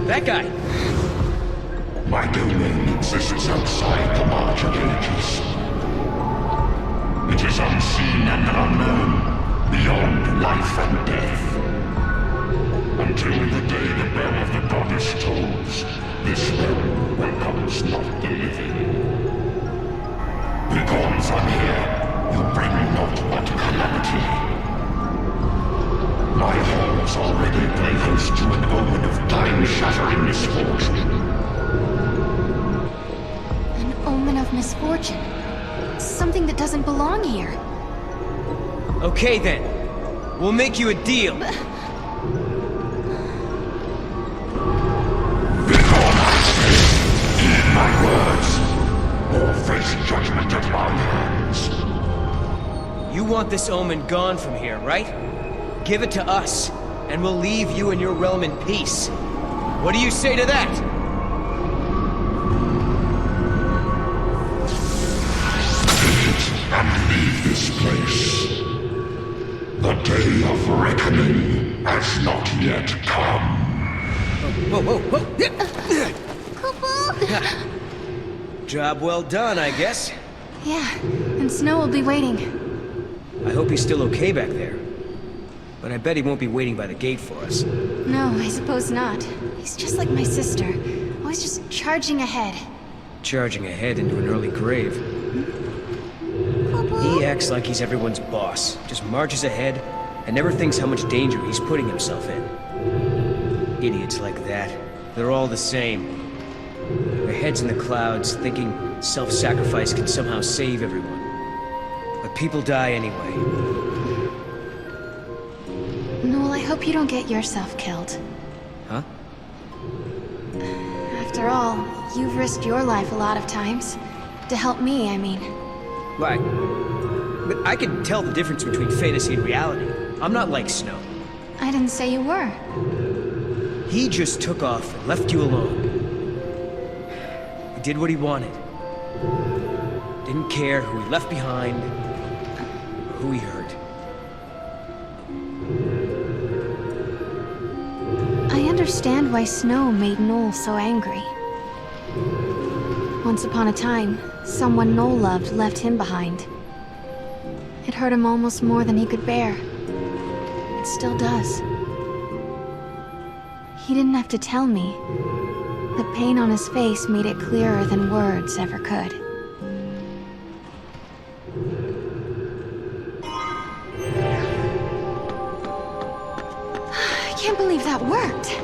That guy! My domain exists outside the march of ages. It is unseen and unknown, beyond life and death. Until the day the bell of the goddess tolls, this realm welcomes not the living. Begone from here, you bring naught but calamity. My halls already play host to an omen of time-shattering misfortune. An omen of misfortune? Something that doesn't belong here. Okay then. We'll make you a deal. Begone, I say. Heed my words, or face judgment at my hands. You want this omen gone from here, right? Give it to us, and we'll leave you and your realm in peace. What do you say to that? Take it and leave this place. The day of reckoning has not yet come. Whoa. Job well done, I guess. Yeah, and Snow will be waiting. I hope he's still okay back there. But I bet he won't be waiting by the gate for us. No, I suppose not. He's just like my sister. Always just charging ahead. Charging ahead into an early grave. He acts like he's everyone's boss. Just marches ahead and never thinks how much danger he's putting himself in. Idiots like that. They're all the same. Their heads in the clouds, thinking self-sacrifice can somehow save everyone. But people die anyway. Noel, I hope you don't get yourself killed. Huh? After all, you've risked your life a lot of times. To help me, I mean. Right. But I can tell the difference between fantasy and reality. I'm not like Snow. I didn't say you were. He just took off and left you alone. He did what he wanted. Didn't care who he left behind, or who he hurt. I understand why Snow made Noel so angry. Once upon a time, someone Noel loved left him behind. It hurt him almost more than he could bear. It still does. He didn't have to tell me. The pain on his face made it clearer than words ever could. I can't believe that worked.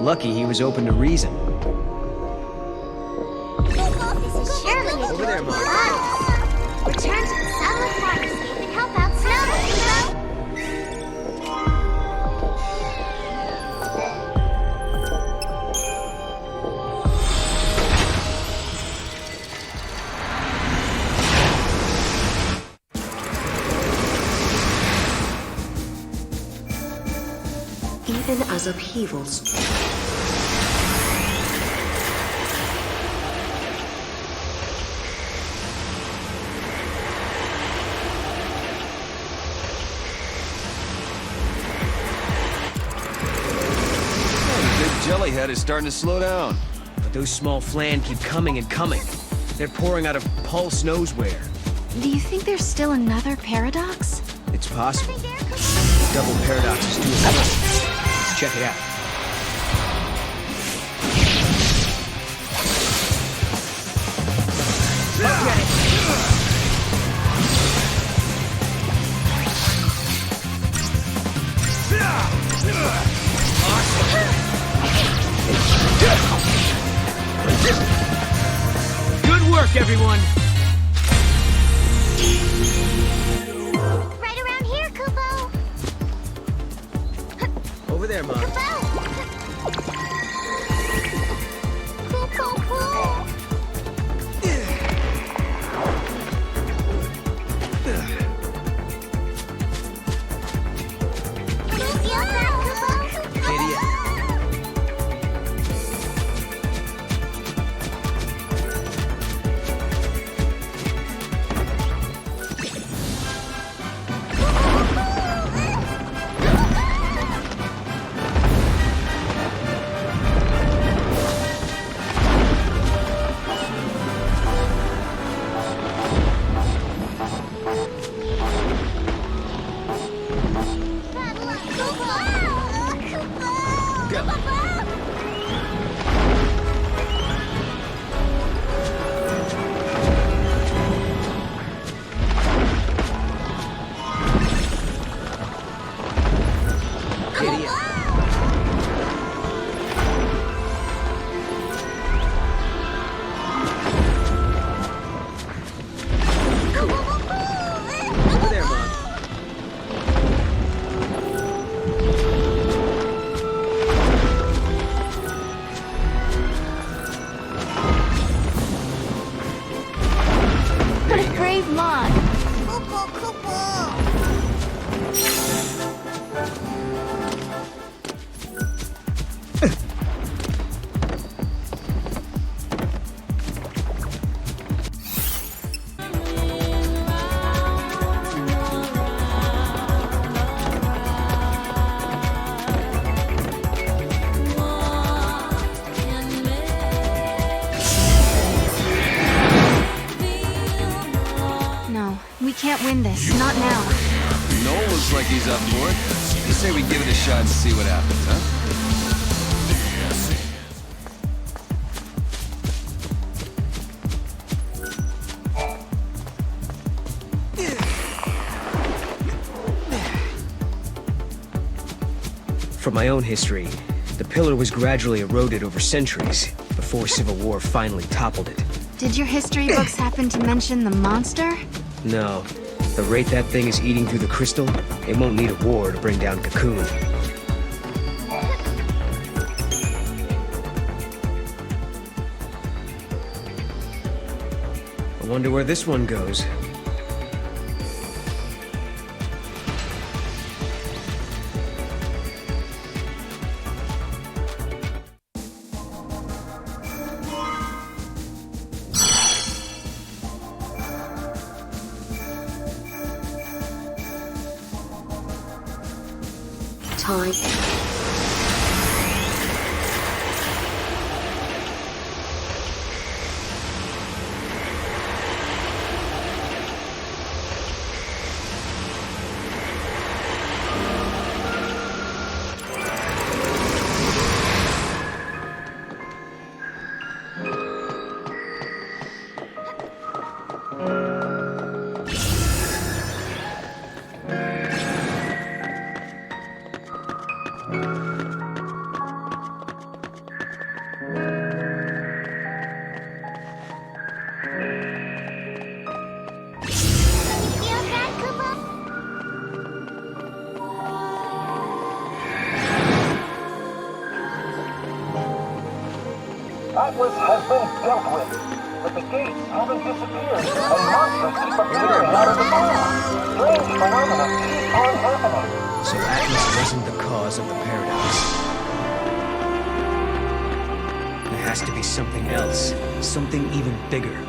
Lucky he was open to reason. This is surely a Over there, Mom. Return to the satellite water escape and help out Snow. Even as upheavals Jellyhead is starting to slow down. But those small flan keep coming and coming. They're pouring out of Pulse knows where. Do you think there's still another paradox? It's possible. Double paradoxes to a point. Let's check it out. Good work, everyone! Right around here, Kupo. Over there, Mom. Can't win this, not now. Noel looks like he's up for it. You say we give it a shot and see what happens, huh? From my own history, the pillar was gradually eroded over centuries before civil war finally toppled it. Did your history books happen to mention the monster? No. The rate that thing is eating through the crystal, it won't need a war to bring down Cocoon. I wonder where this one goes. Time. Atlas has been dealt with, but the gates haven't disappeared, and monsters keep appearing out of the bomb. Strange phenomena keep on happening. So Atlas wasn't the cause of the paradox. There has to be something else, something even bigger.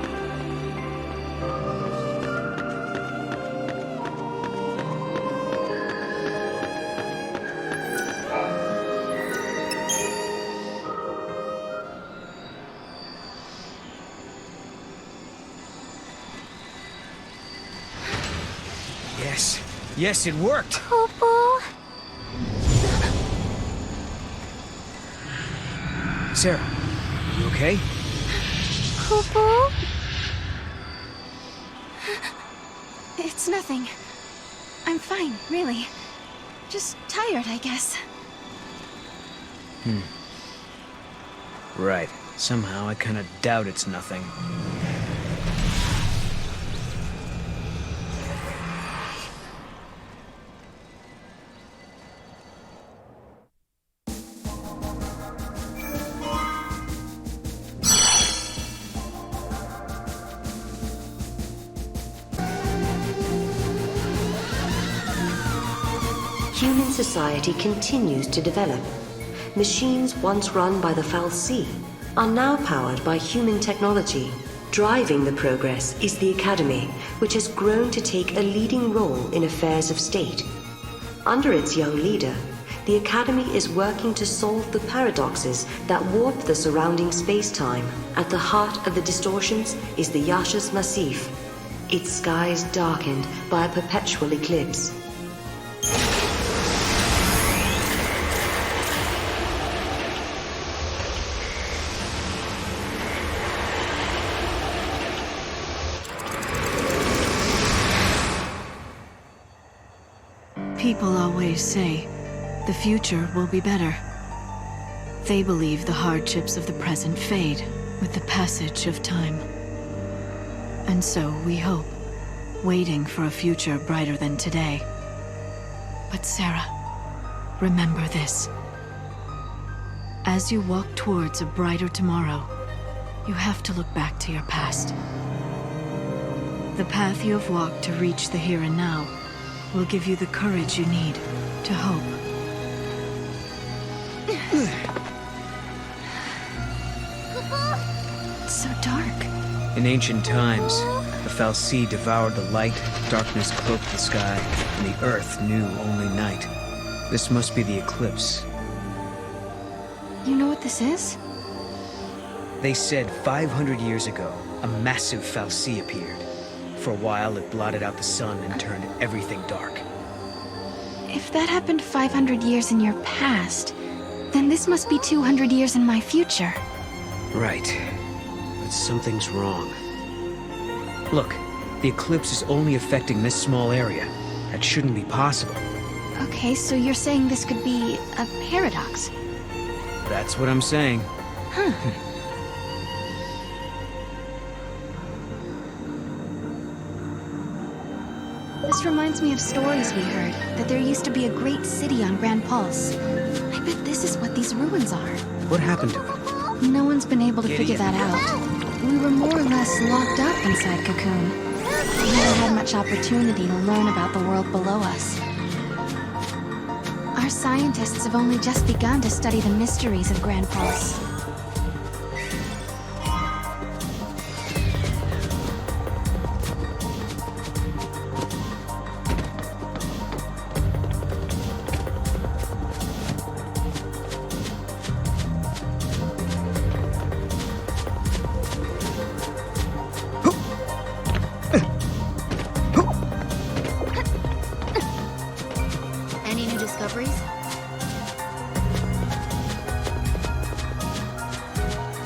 Yes, it worked! Poo-poo. Sarah, you okay? Poo-poo. It's nothing. I'm fine, really. Just tired, I guess. Right. Somehow I kinda doubt it's nothing. Human society continues to develop. Machines once run by the fal'Cie are now powered by human technology. Driving the progress is the Academy, which has grown to take a leading role in affairs of state. Under its young leader, the Academy is working to solve the paradoxes that warp the surrounding space-time. At the heart of the distortions is the Yashas Massif, its skies darkened by a perpetual eclipse. People always say, the future will be better. They believe the hardships of the present fade with the passage of time. And so we hope, waiting for a future brighter than today. But Sarah, remember this. As you walk towards a brighter tomorrow, you have to look back to your past. The path you have walked to reach the here and now will give you the courage you need to hope. It's so dark. In ancient times, the fal'Cie devoured the light, darkness cloaked the sky, and the earth knew only night. This must be the eclipse. You know what this is? They said 500 years ago, a massive fal'Cie appeared. For a while, it blotted out the sun and turned everything dark. If that happened 500 years in your past, then this must be 200 years in my future. Right. But something's wrong. Look, the eclipse is only affecting this small area. That shouldn't be possible. Okay, so you're saying this could be a paradox? That's what I'm saying. Huh. This reminds me of stories we heard, that there used to be a great city on Grand Pulse. I bet this is what these ruins are. What happened to it? No one's been able to figure that out. We were more or less locked up inside Cocoon. We never had much opportunity to learn about the world below us. Our scientists have only just begun to study the mysteries of Grand Pulse. Any new discoveries?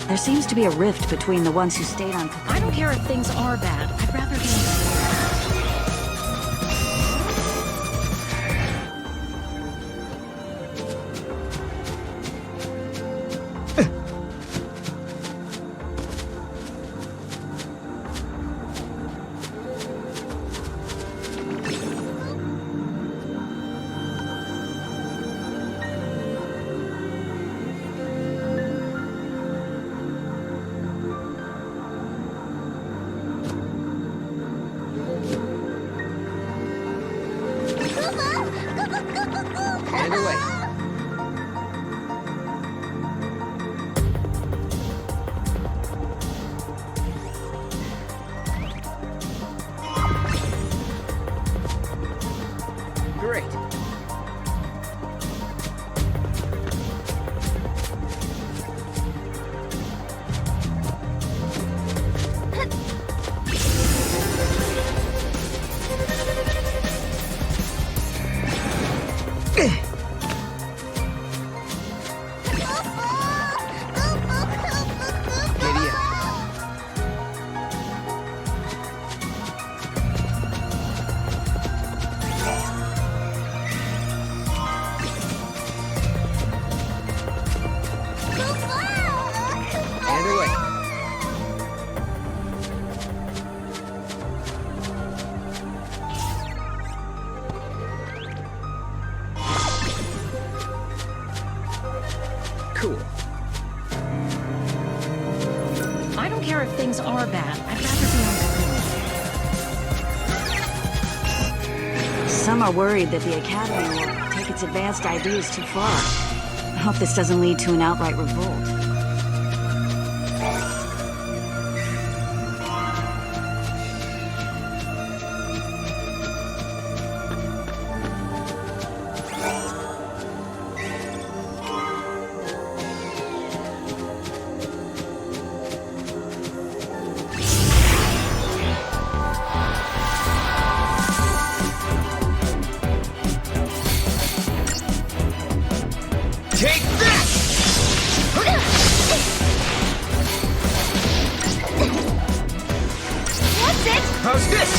There seems to be a rift between the ones who stayed on Cocoon. I don't care if things are bad. I'd rather be... Cool. I don't care if things are bad. I'd rather be on. Some are worried that the Academy will take its advanced ideas too far. I hope this doesn't lead to an outright revolt. Take this! That's it! How's this?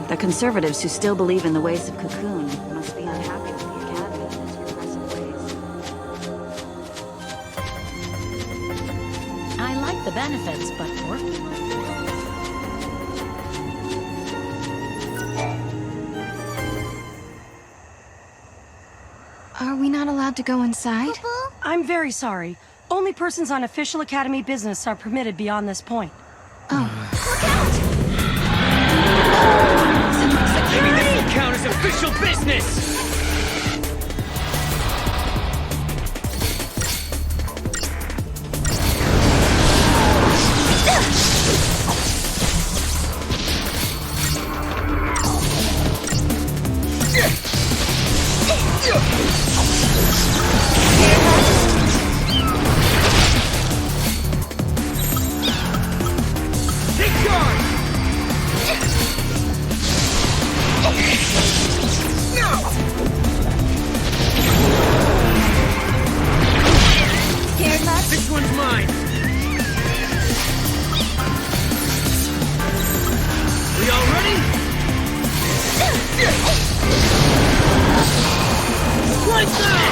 The conservatives who still believe in the ways of Cocoon must be unhappy with the Academy and its repressive ways. I like the benefits, but working. Are we not allowed to go inside? I'm very sorry. Only persons on official Academy business are permitted beyond this point. Maybe this will count as official business! Take guard! Scared much? This one's mine! We all ready? Lights out!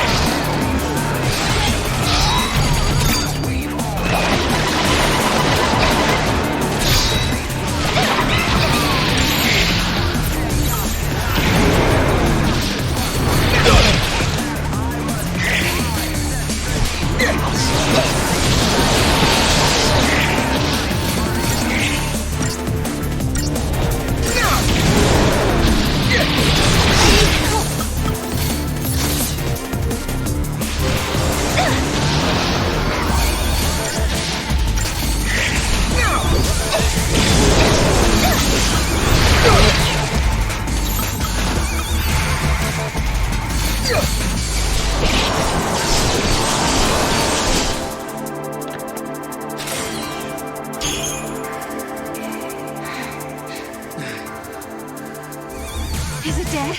Is it dead?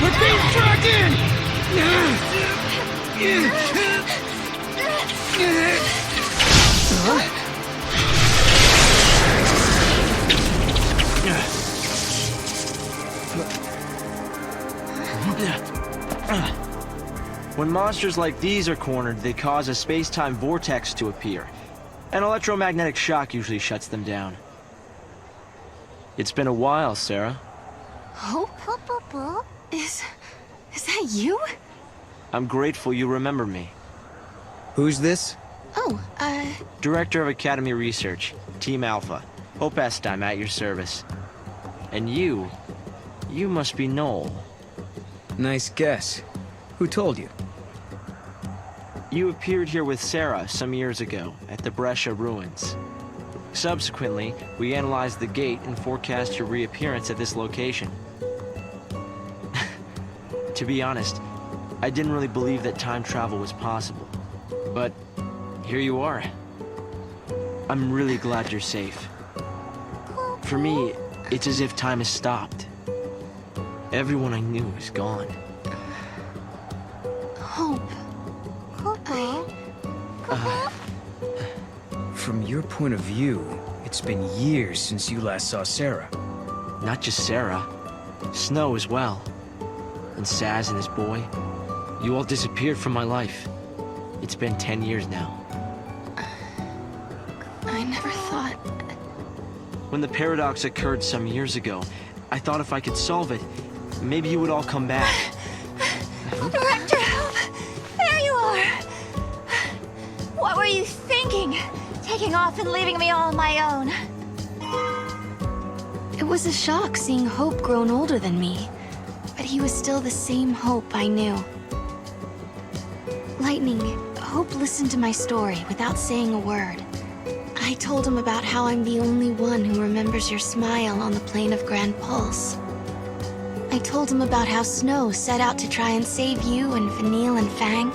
We're being dragged in! When monsters like these are cornered, they cause a space-time vortex to appear. An electromagnetic shock usually shuts them down. It's been a while, Sarah. Hope? Is that you? I'm grateful you remember me. Who's this? Oh, Director of Academy Research, Team Alpha. Hope I'm at your service. And you must be Noel. Nice guess. Who told you? You appeared here with Sarah some years ago at the Brescia ruins. Subsequently, we analyzed the gate and forecast your reappearance at this location. To be honest, I didn't really believe that time travel was possible. But here you are. I'm really glad you're safe. For me, it's as if time has stopped. Everyone I knew is gone. Hope. from your point of view, it's been years since you last saw Sarah. Not just Sarah. Snow as well. And Saz and his boy. You all disappeared from my life. It's been 10 years now. I never thought... When the paradox occurred some years ago, I thought if I could solve it, maybe you would all come back. Director, help! There you are! What were you thinking? Taking off and leaving me all on my own. It was a shock seeing Hope grown older than me, but he was still the same Hope I knew. Lightning, Hope listened to my story without saying a word. I told him about how I'm the only one who remembers your smile on the plane of Grand Pulse. I told him about how Snow set out to try and save you and Vanille and Fang.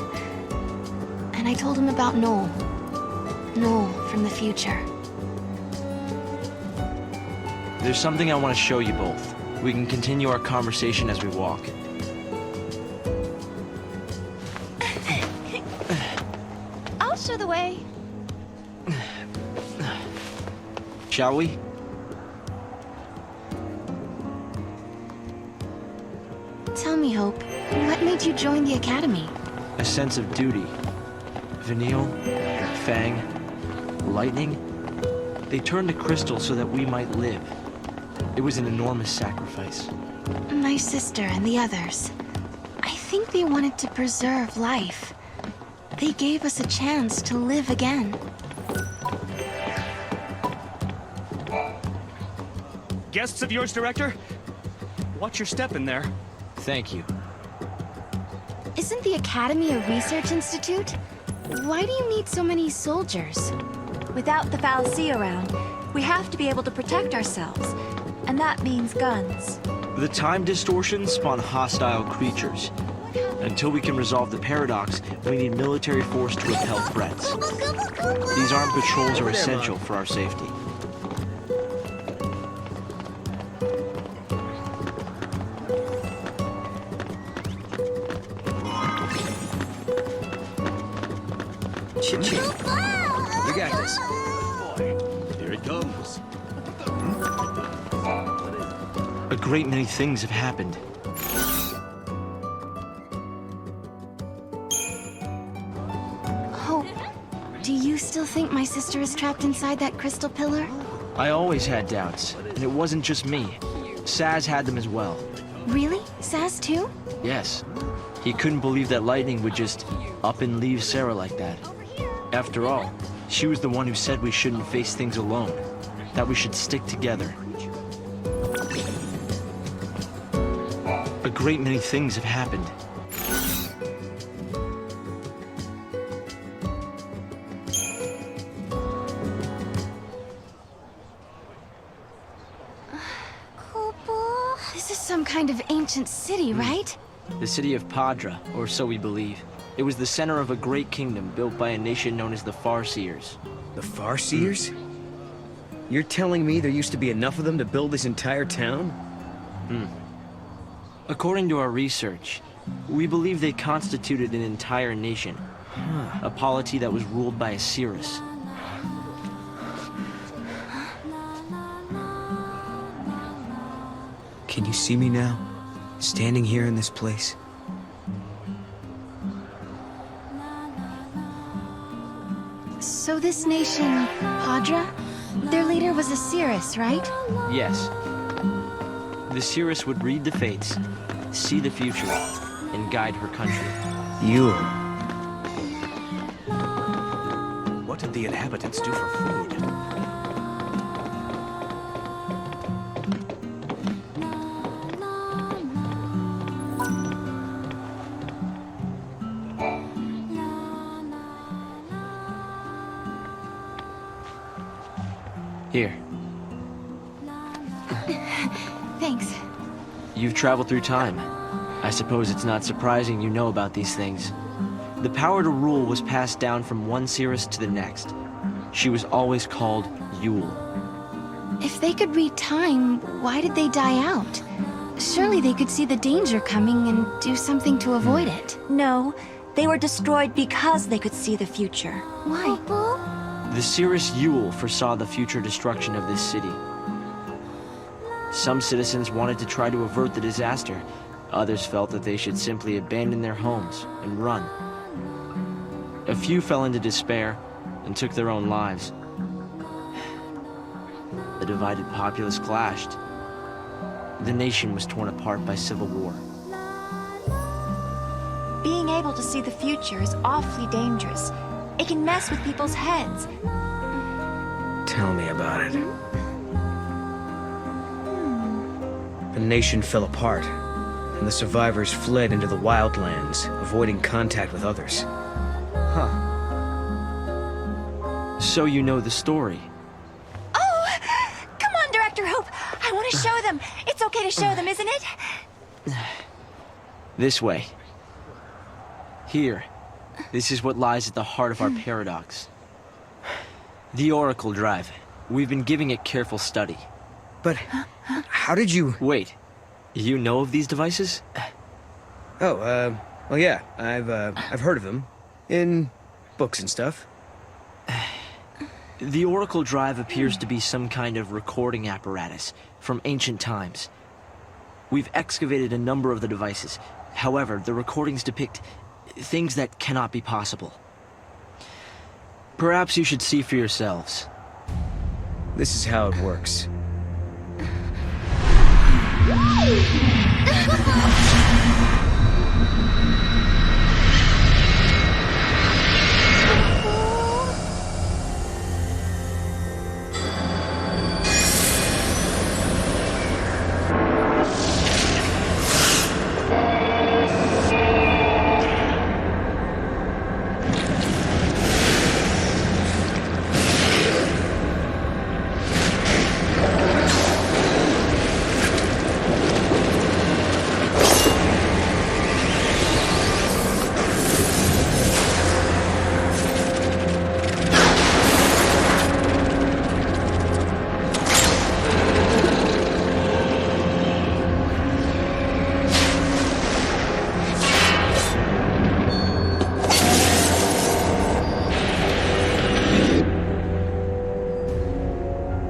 And I told him about Noel. Noel from the future. There's something I want to show you both. We can continue our conversation as we walk. I'll show the way. Shall we? Tell me, Hope, what made you join the Academy? A sense of duty. Vanille, Fang, Lightning, they turned to Crystal so that we might live. It was an enormous sacrifice. My sister and the others. I think they wanted to preserve life. They gave us a chance to live again. Guests of yours, Director? Watch your step in there. Thank you. Isn't the Academy a research institute? Why do you need so many soldiers? Without the fal'Cie around, we have to be able to protect ourselves. And that means guns. The time distortions spawn hostile creatures. Until we can resolve the paradox, we need military force to repel threats. These armed patrols are essential for our safety. Chit-chit. You got this. Here it comes. A great many things have happened. Hope, do you still think my sister is trapped inside that crystal pillar? I always had doubts, and it wasn't just me. Saz had them as well. Really? Saz too? Yes. He couldn't believe that Lightning would just up and leave Sarah like that. After all, she was the one who said we shouldn't face things alone, that we should stick together. A great many things have happened. This is some kind of ancient city, right? The city of Padra, or so we believe. It was the center of a great kingdom built by a nation known as the Farseers. The Farseers? You're telling me there used to be enough of them to build this entire town? According to our research, we believe they constituted an entire nation. A polity that was ruled by a seeress. Can you see me now? Standing here in this place? So this nation, Padra, their leader was a seeress, right? Yes. The seeress would read the fates, see the future, and guide her country. You. What did the inhabitants do for food? Here. Thanks. You've traveled through time. I suppose it's not surprising you know about these things. The power to rule was passed down from one seeress to the next. She was always called Yule. If they could read time, why did they die out? Surely they could see the danger coming and do something to avoid it. No, they were destroyed because they could see the future. Why? The seeress foresaw the future destruction of this city. Some citizens wanted to try to avert the disaster. Others felt that they should simply abandon their homes and run. A few fell into despair and took their own lives. The divided populace clashed. The nation was torn apart by civil war. Being able to see the future is awfully dangerous. It can mess with people's heads. Tell me about it. The nation fell apart, and the survivors fled into the wildlands, avoiding contact with others. Huh. So you know the story. Oh! Come on, Director Hope! I want to show them! It's okay to show them, isn't it? This way. Here. This is what lies at the heart of our paradox. The Oracle Drive. We've been giving it careful study. But how did you... Wait. You know of these devices? Oh, well, yeah. I've heard of them. In books and stuff. The Oracle Drive appears to be some kind of recording apparatus from ancient times. We've excavated a number of the devices. However, the recordings depict things that cannot be possible. Perhaps you should see for yourselves. This is how it works.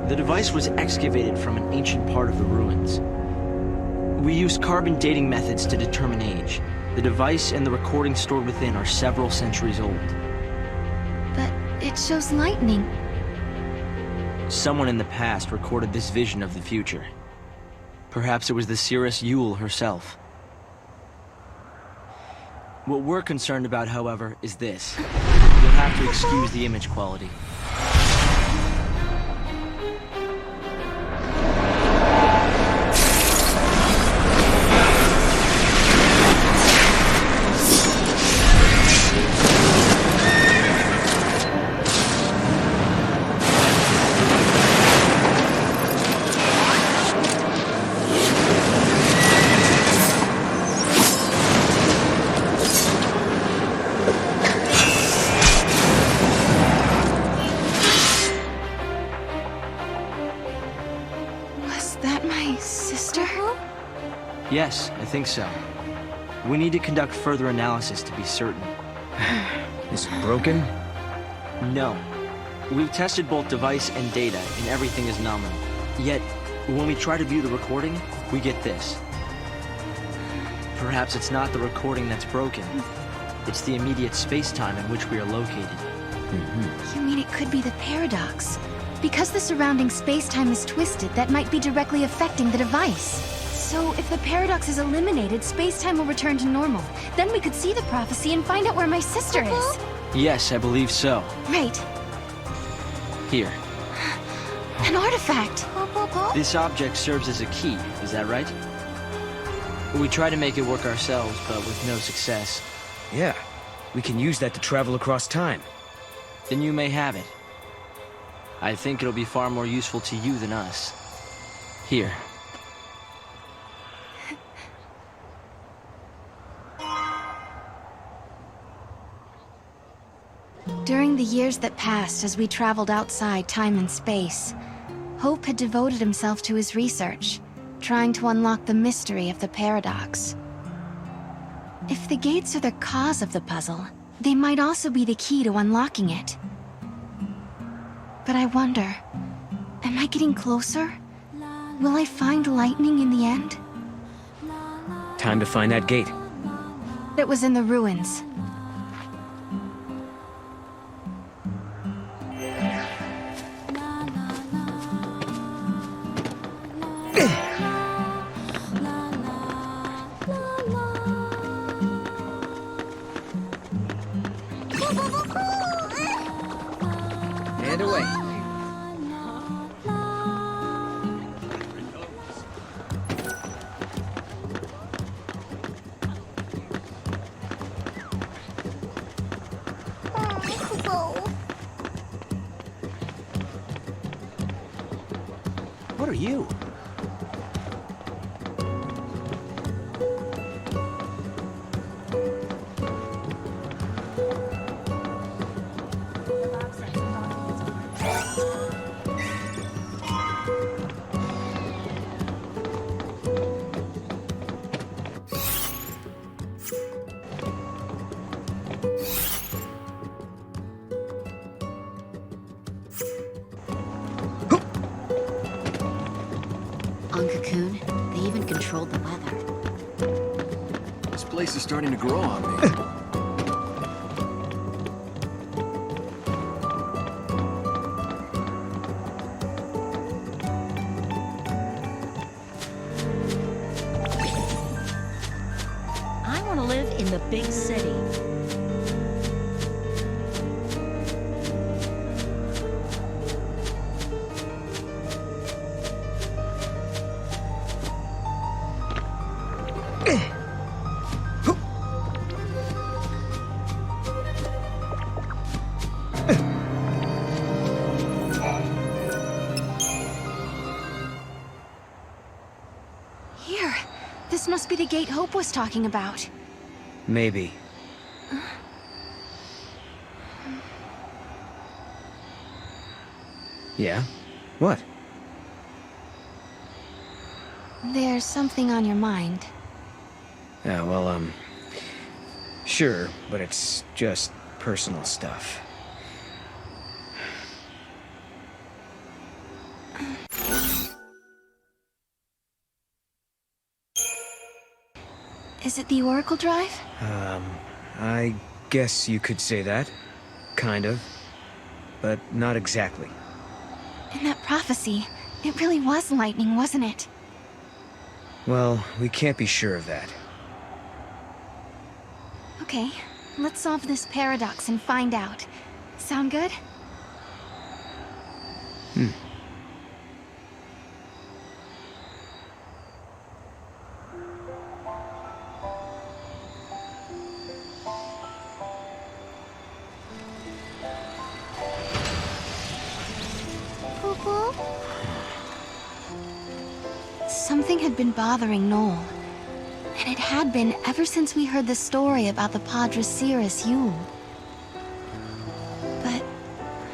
The device was excavated from an ancient part of the ruins. We used carbon dating methods to determine age. The device and the recordings stored within are several centuries old. But it shows lightning. Someone in the past recorded this vision of the future. Perhaps it was the seeress herself. What we're concerned about, however, is this. You'll have to excuse the image quality. Yes, I think so. We need to conduct further analysis to be certain. Is it broken? No. We've tested both device and data, and everything is nominal. Yet, when we try to view the recording, we get this. Perhaps it's not the recording that's broken. It's the immediate space-time in which we are located. You mean it could be the paradox? Because the surrounding space-time is twisted, that might be directly affecting the device. So, if the paradox is eliminated, space-time will return to normal. Then we could see the prophecy and find out where my sister is. Yes, I believe so. Right. Here. An artifact! This object serves as a key, is that right? We try to make it work ourselves, but with no success. Yeah, we can use that to travel across time. Then you may have it. I think it'll be far more useful to you than us. Here. During the years that passed as we traveled outside time and space, Hope had devoted himself to his research, trying to unlock the mystery of the paradox. If the gates are the cause of the puzzle, they might also be the key to unlocking it. But I wonder, am I getting closer? Will I find lightning in the end? Time to find that gate. It was in the ruins. And away. What are you? On Cocoon, they even controlled the weather. This place is starting to grow on me. I want to live in the big city. Here! This must be the gate Hope was talking about. Maybe. Yeah? What? There's something on your mind. Yeah, well, sure, but it's just personal stuff. Is it the Oracle Drive? I guess you could say that. Kind of. But not exactly. In that prophecy, it really was lightning, wasn't it? Well, we can't be sure of that. Okay, let's solve this paradox and find out. Sound good? Something had been bothering Noel. And it had been ever since we heard the story about the Padre Seeress Yule. But,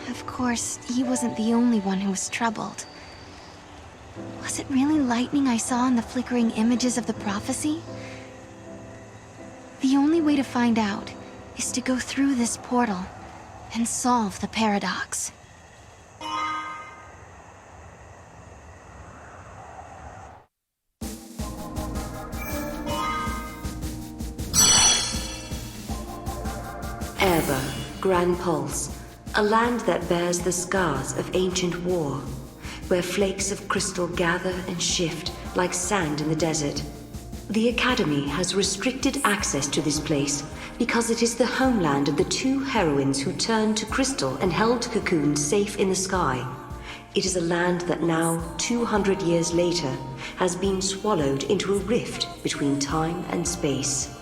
of course, he wasn't the only one who was troubled. Was it really lightning I saw in the flickering images of the prophecy? The only way to find out is to go through this portal and solve the paradox. Ever, Grand Pulse, a land that bears the scars of ancient war, where flakes of crystal gather and shift like sand in the desert. The Academy has restricted access to this place because it is the homeland of the two heroines who turned to crystal and held Cocoon safe in the sky. It is a land that now, 200 years later, has been swallowed into a rift between time and space.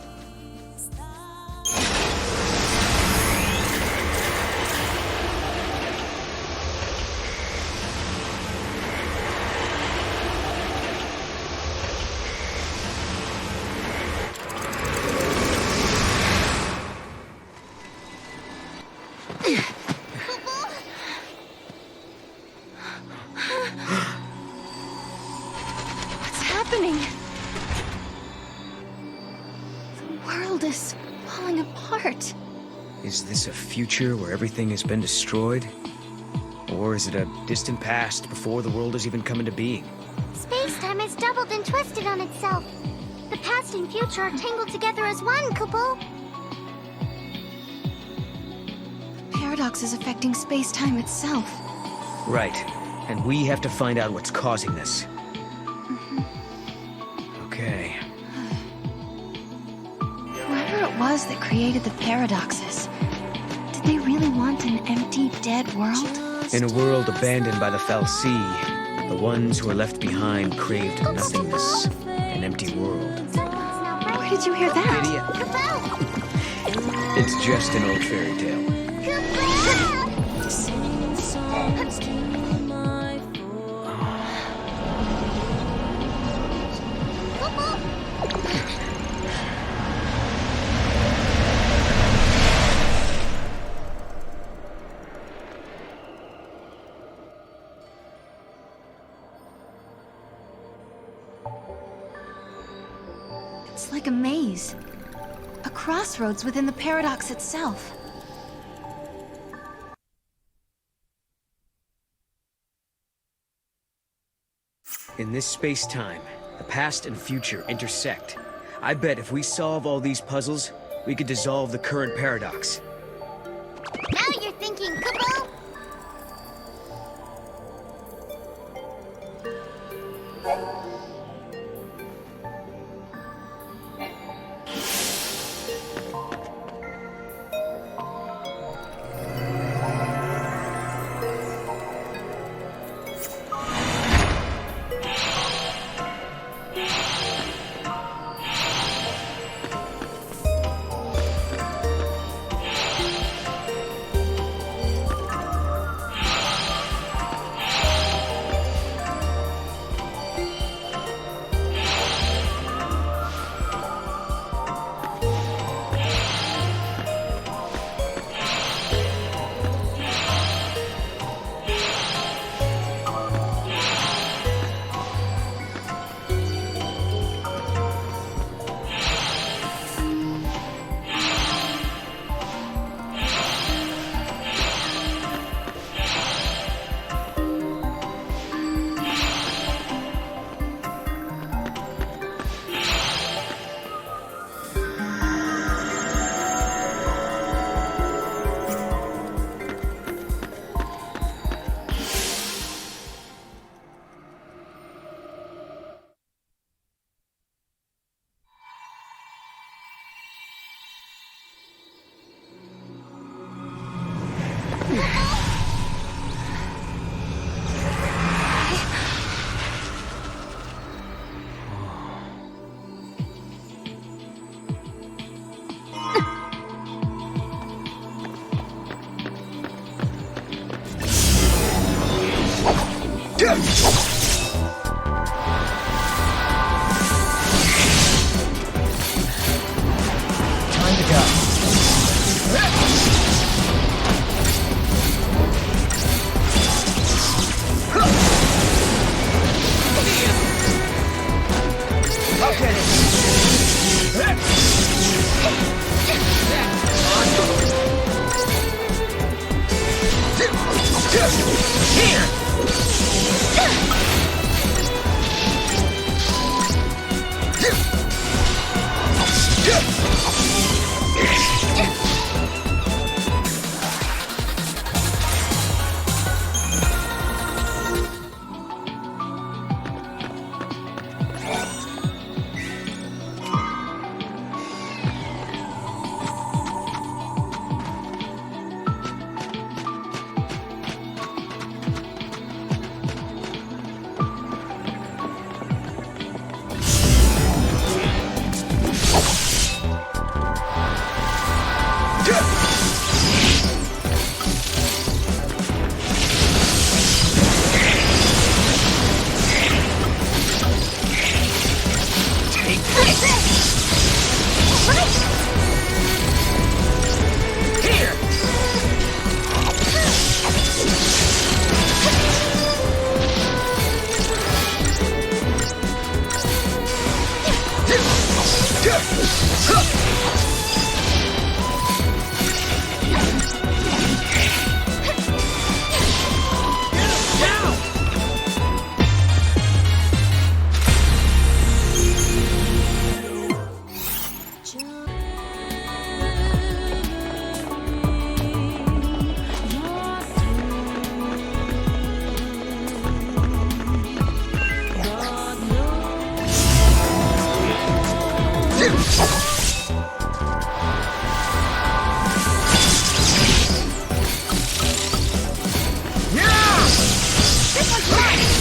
What's happening? The world is falling apart. Is this a future where everything has been destroyed? Or is it a distant past before the world has even come into being? Space-time has doubled and twisted on itself. The past and future are tangled together as one, Kupo. Paradox is affecting space-time itself. Right. And we have to find out what's causing this. Okay. Whoever it was that created the paradoxes, did they really want an empty, dead world? In a world abandoned by the fal'Cie, the ones who are left behind craved nothingness, an empty world. Where did you hear that? It's just an old fairy tale. It's like a maze. A crossroads within the paradox itself. In this space-time, the past and future intersect. I bet if we solve all these puzzles, we could dissolve the current paradox. Now you're thinking, Kupo.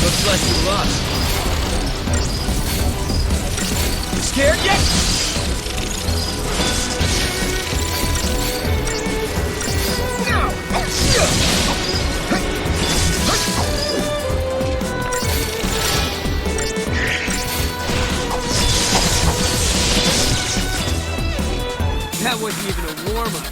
Looks like you lost. Scared yet? That wasn't even a warm-up.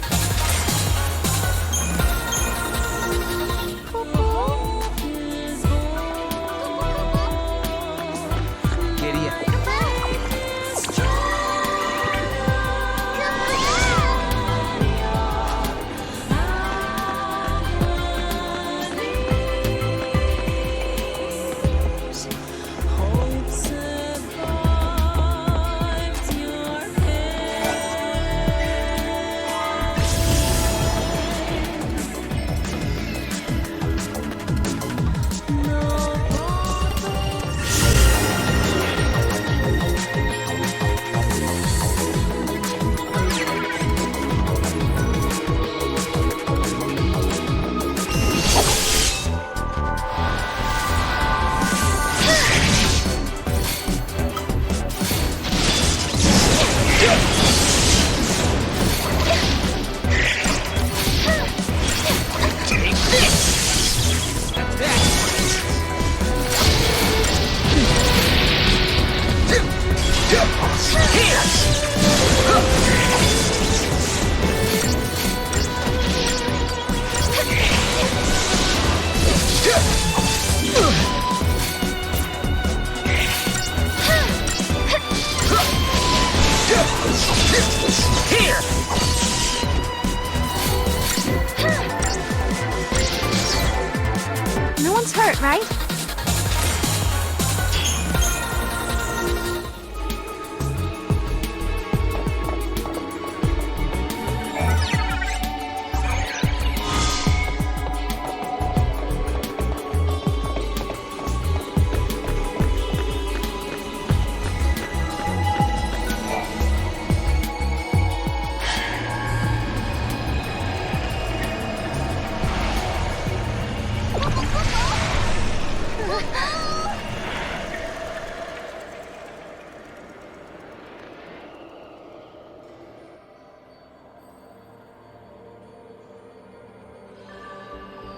No one's hurt, right?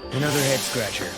Another head scratcher.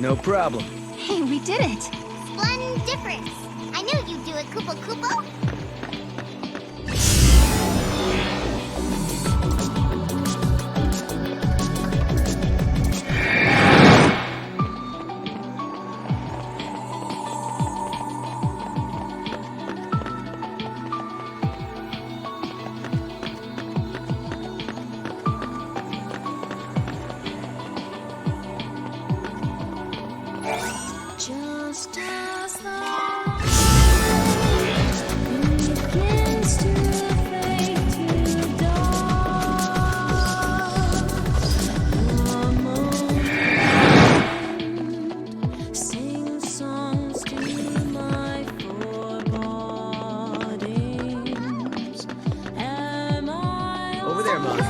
No problem. Hey, we did it! Splendiferous! I knew you'd do it, Koopa Koopa! Just as the there, Mom.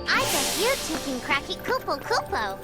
I bet you two can crack it Kupo Kupo.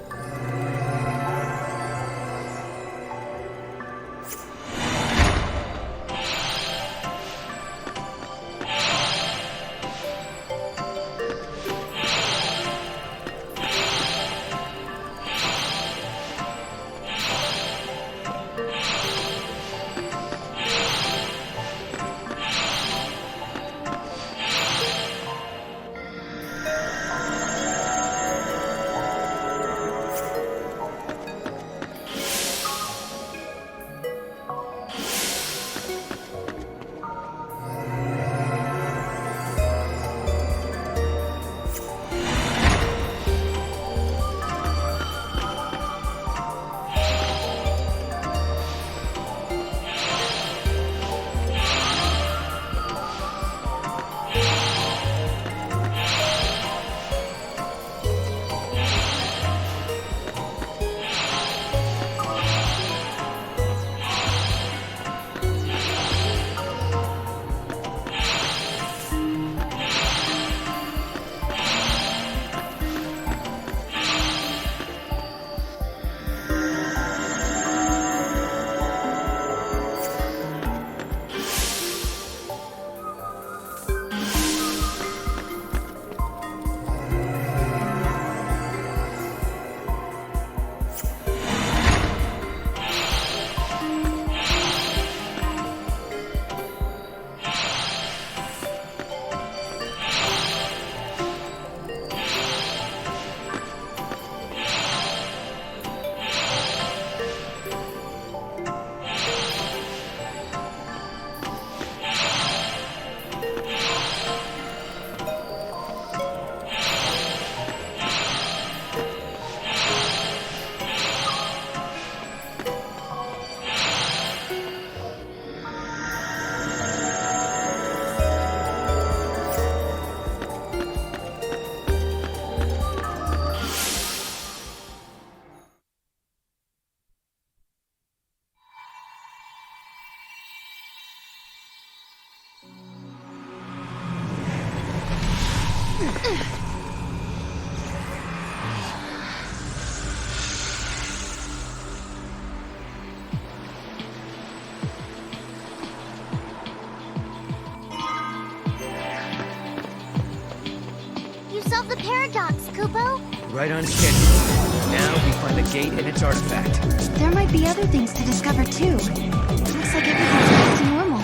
You solved the paradox, Kupo. Right on schedule. Now we find the gate and its artifact. There might be other things to discover too. Looks like everything's back to normal.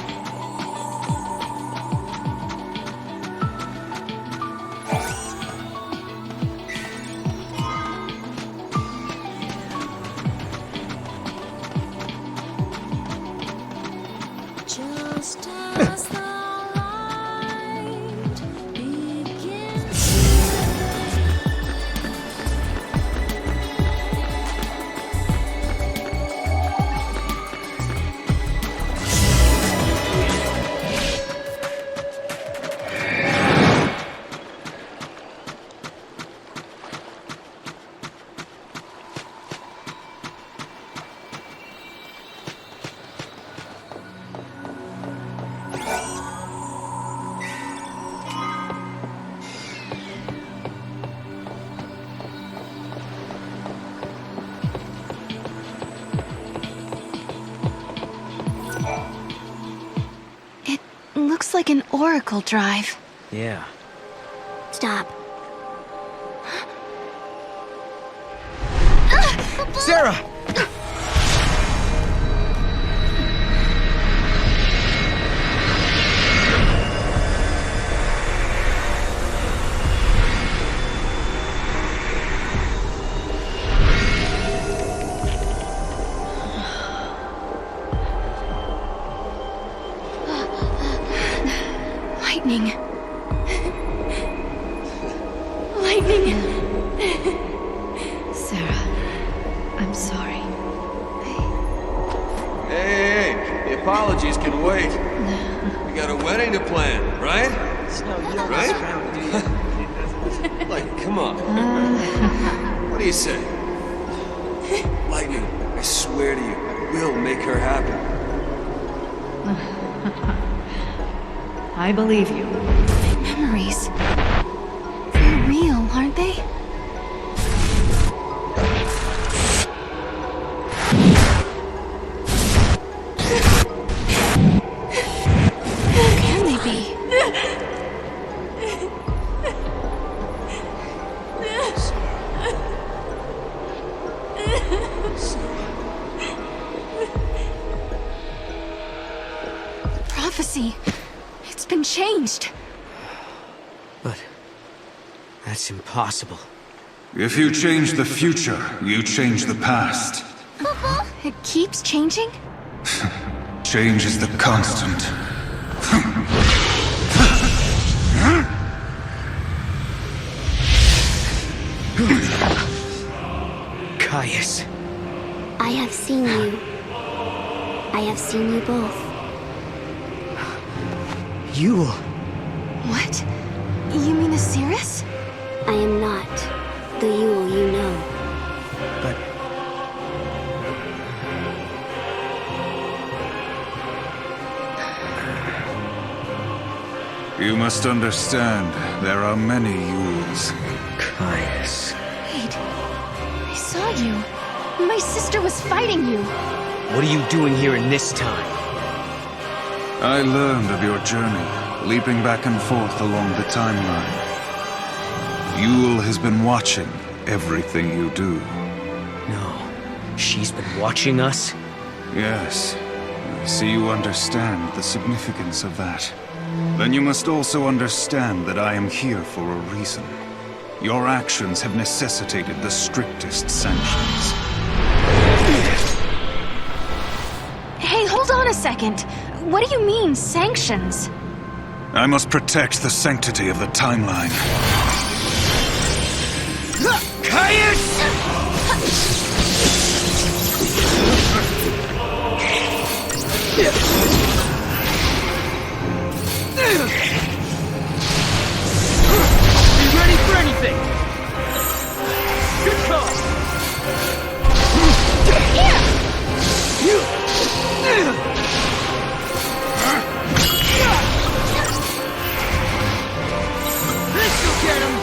Just as the light begins. Looks like an oracle drive. Yeah. Stop. Sarah! Lightning. Lightning. Sarah, I'm sorry. Hey, apologies can wait. We got a wedding to plan, right? Right? Like, come on. What do you say? Lightning, I swear to you, I will make her happy. I believe you. My memories. They're real, aren't they? Who can they be? Prophecy. It's been changed. But that's impossible. If you change the future, you change the past. It keeps changing? Change is the constant. Caius. I have seen you. I have seen you both. You... What? You mean a seeress? I am not the Yule you know. But... You must understand, there are many Yules. Caius... Wait. I saw you. My sister was fighting you. What are you doing here in this time? I learned of your journey, leaping back and forth along the timeline. Yule has been watching everything you do. No. She's been watching us? Yes. I see you understand the significance of that. Then you must also understand that I am here for a reason. Your actions have necessitated the strictest sanctions. Hey, hold on a second. What do you mean, sanctions? I must protect the sanctity of the timeline. Caius! Be ready for anything! Good call! Here! This will get him!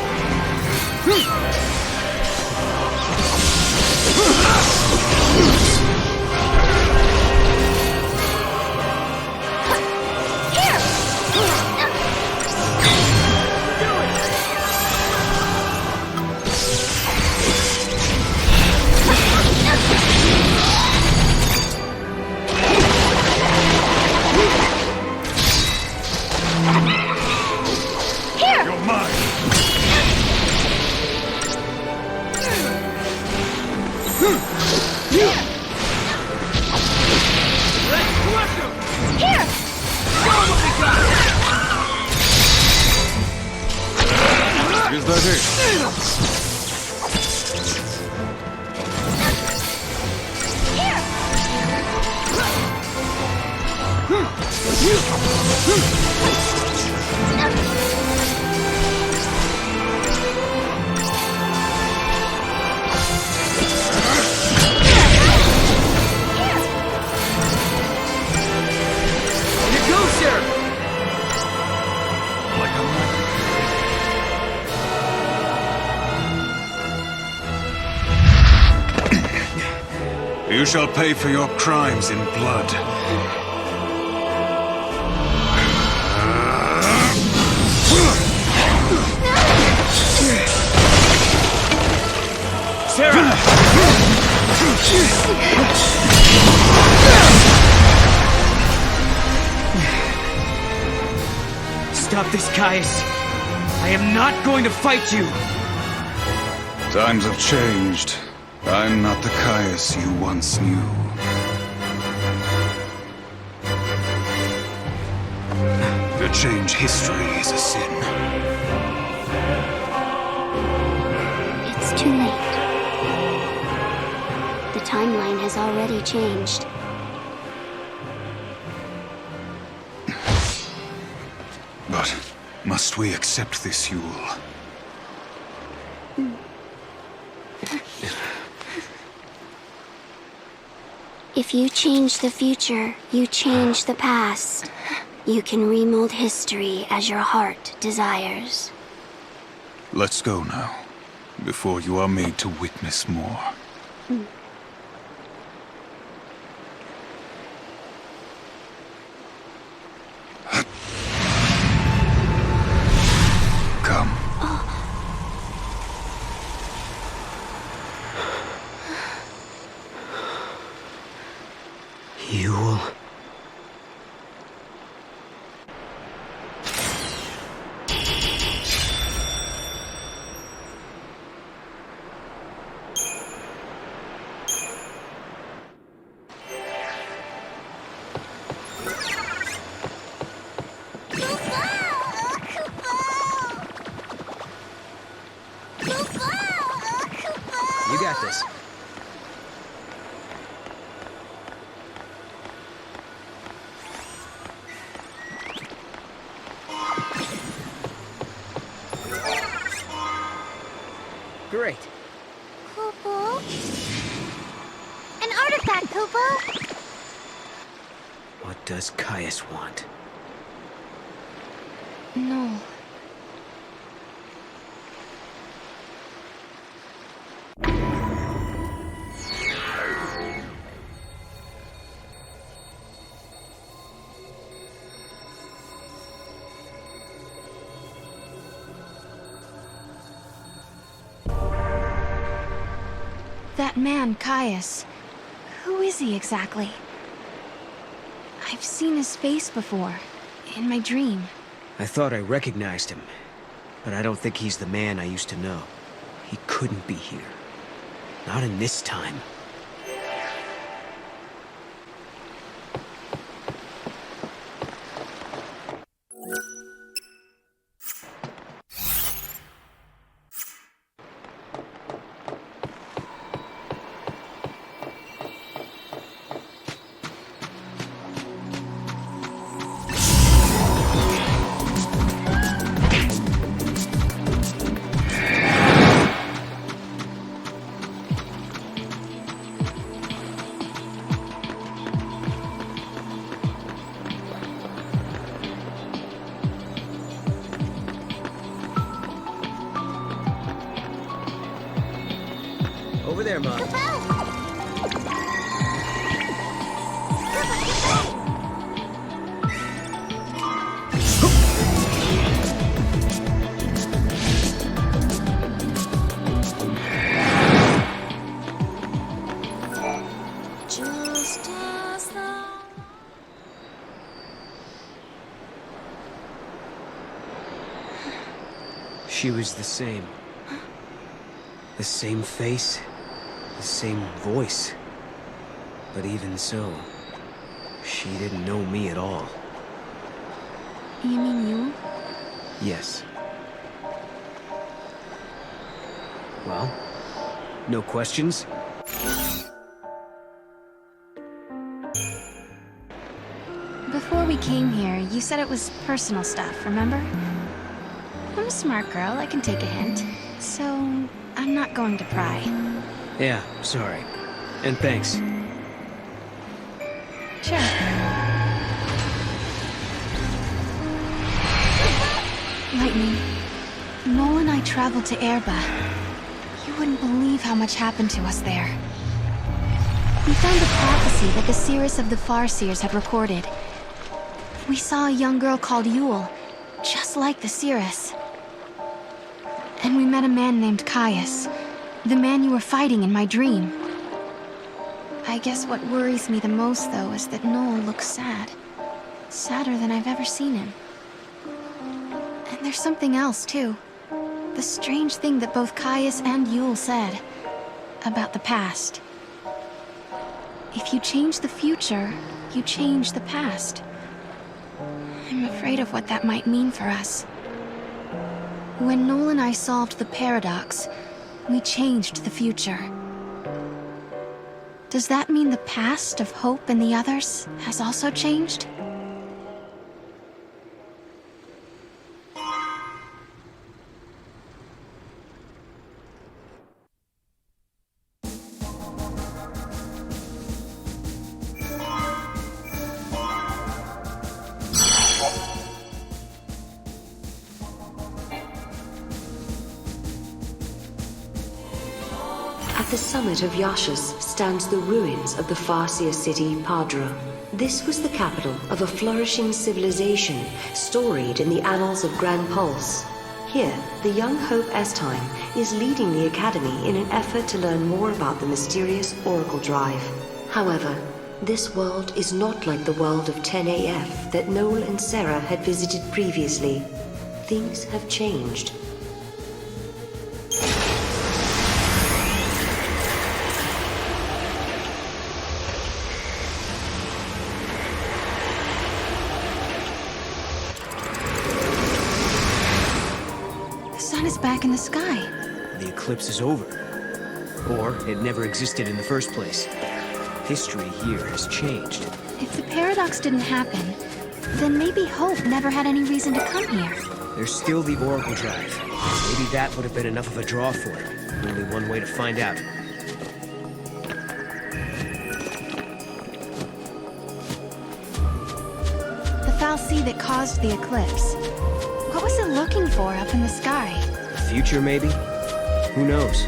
Is that it? Here goes, sir! Like a You shall pay for your crimes in blood. Sarah! Stop this, Caius. I am not going to fight you. Times have changed. I'm not the Caius you once knew. To change history is a sin. It's too late. The timeline has already changed. Must we accept this, Yule? If you change the future, you change the past. You can remold history as your heart desires. Let's go now, before you are made to witness more. Come. Yule. You got this. Great. Kupo? An artifact, Kupo! What does Caius want? No. That man, Caius. Who is he exactly? I've seen his face before, in my dream. I thought I recognized him, but I don't think he's the man I used to know. He couldn't be here. Not in this time. Over there, Mom. Just as the She was the same. The same face, the same voice. But even so, she didn't know me at all. You mean you? Yes. Well, no questions? Before we came here, you said it was personal stuff, remember? I'm a smart girl, I can take a hint. So, I'm not going to pry. Yeah, sorry. And thanks. Sure. Lightning, Noel and I traveled to Erba. You wouldn't believe how much happened to us there. We found a prophecy that the seeress of the Farseers had recorded. We saw a young girl called Yule, just like the seeress. And we met a man named Caius, the man you were fighting in my dream. I guess what worries me the most, though, is that Noel looks sad. Sadder than I've ever seen him. And there's something else, too. The strange thing that both Caius and Yule said about the past. If you change the future, you change the past. I'm afraid of what that might mean for us. When Noel and I solved the paradox, we changed the future. Does that mean the past of Hope and the others has also changed? the summit of Yashas stands the ruins of the Farseer city Padra. This was the capital of a flourishing civilization storied in the annals of Grand Pulse. Here, the young Hope Estime is leading the Academy in an effort to learn more about the mysterious Oracle Drive. However, this world is not like the world of 10AF that Noel and Sarah had visited previously. Things have changed. The sun is back in the sky. The eclipse is over. Or it never existed in the first place. History here has changed. If the paradox didn't happen, then maybe Hope never had any reason to come here. There's still the Oracle Drive. Maybe that would have been enough of a draw for it. Only one way to find out. The foul sea that caused the eclipse. What was it looking for up in the sky? The future, maybe? Who knows?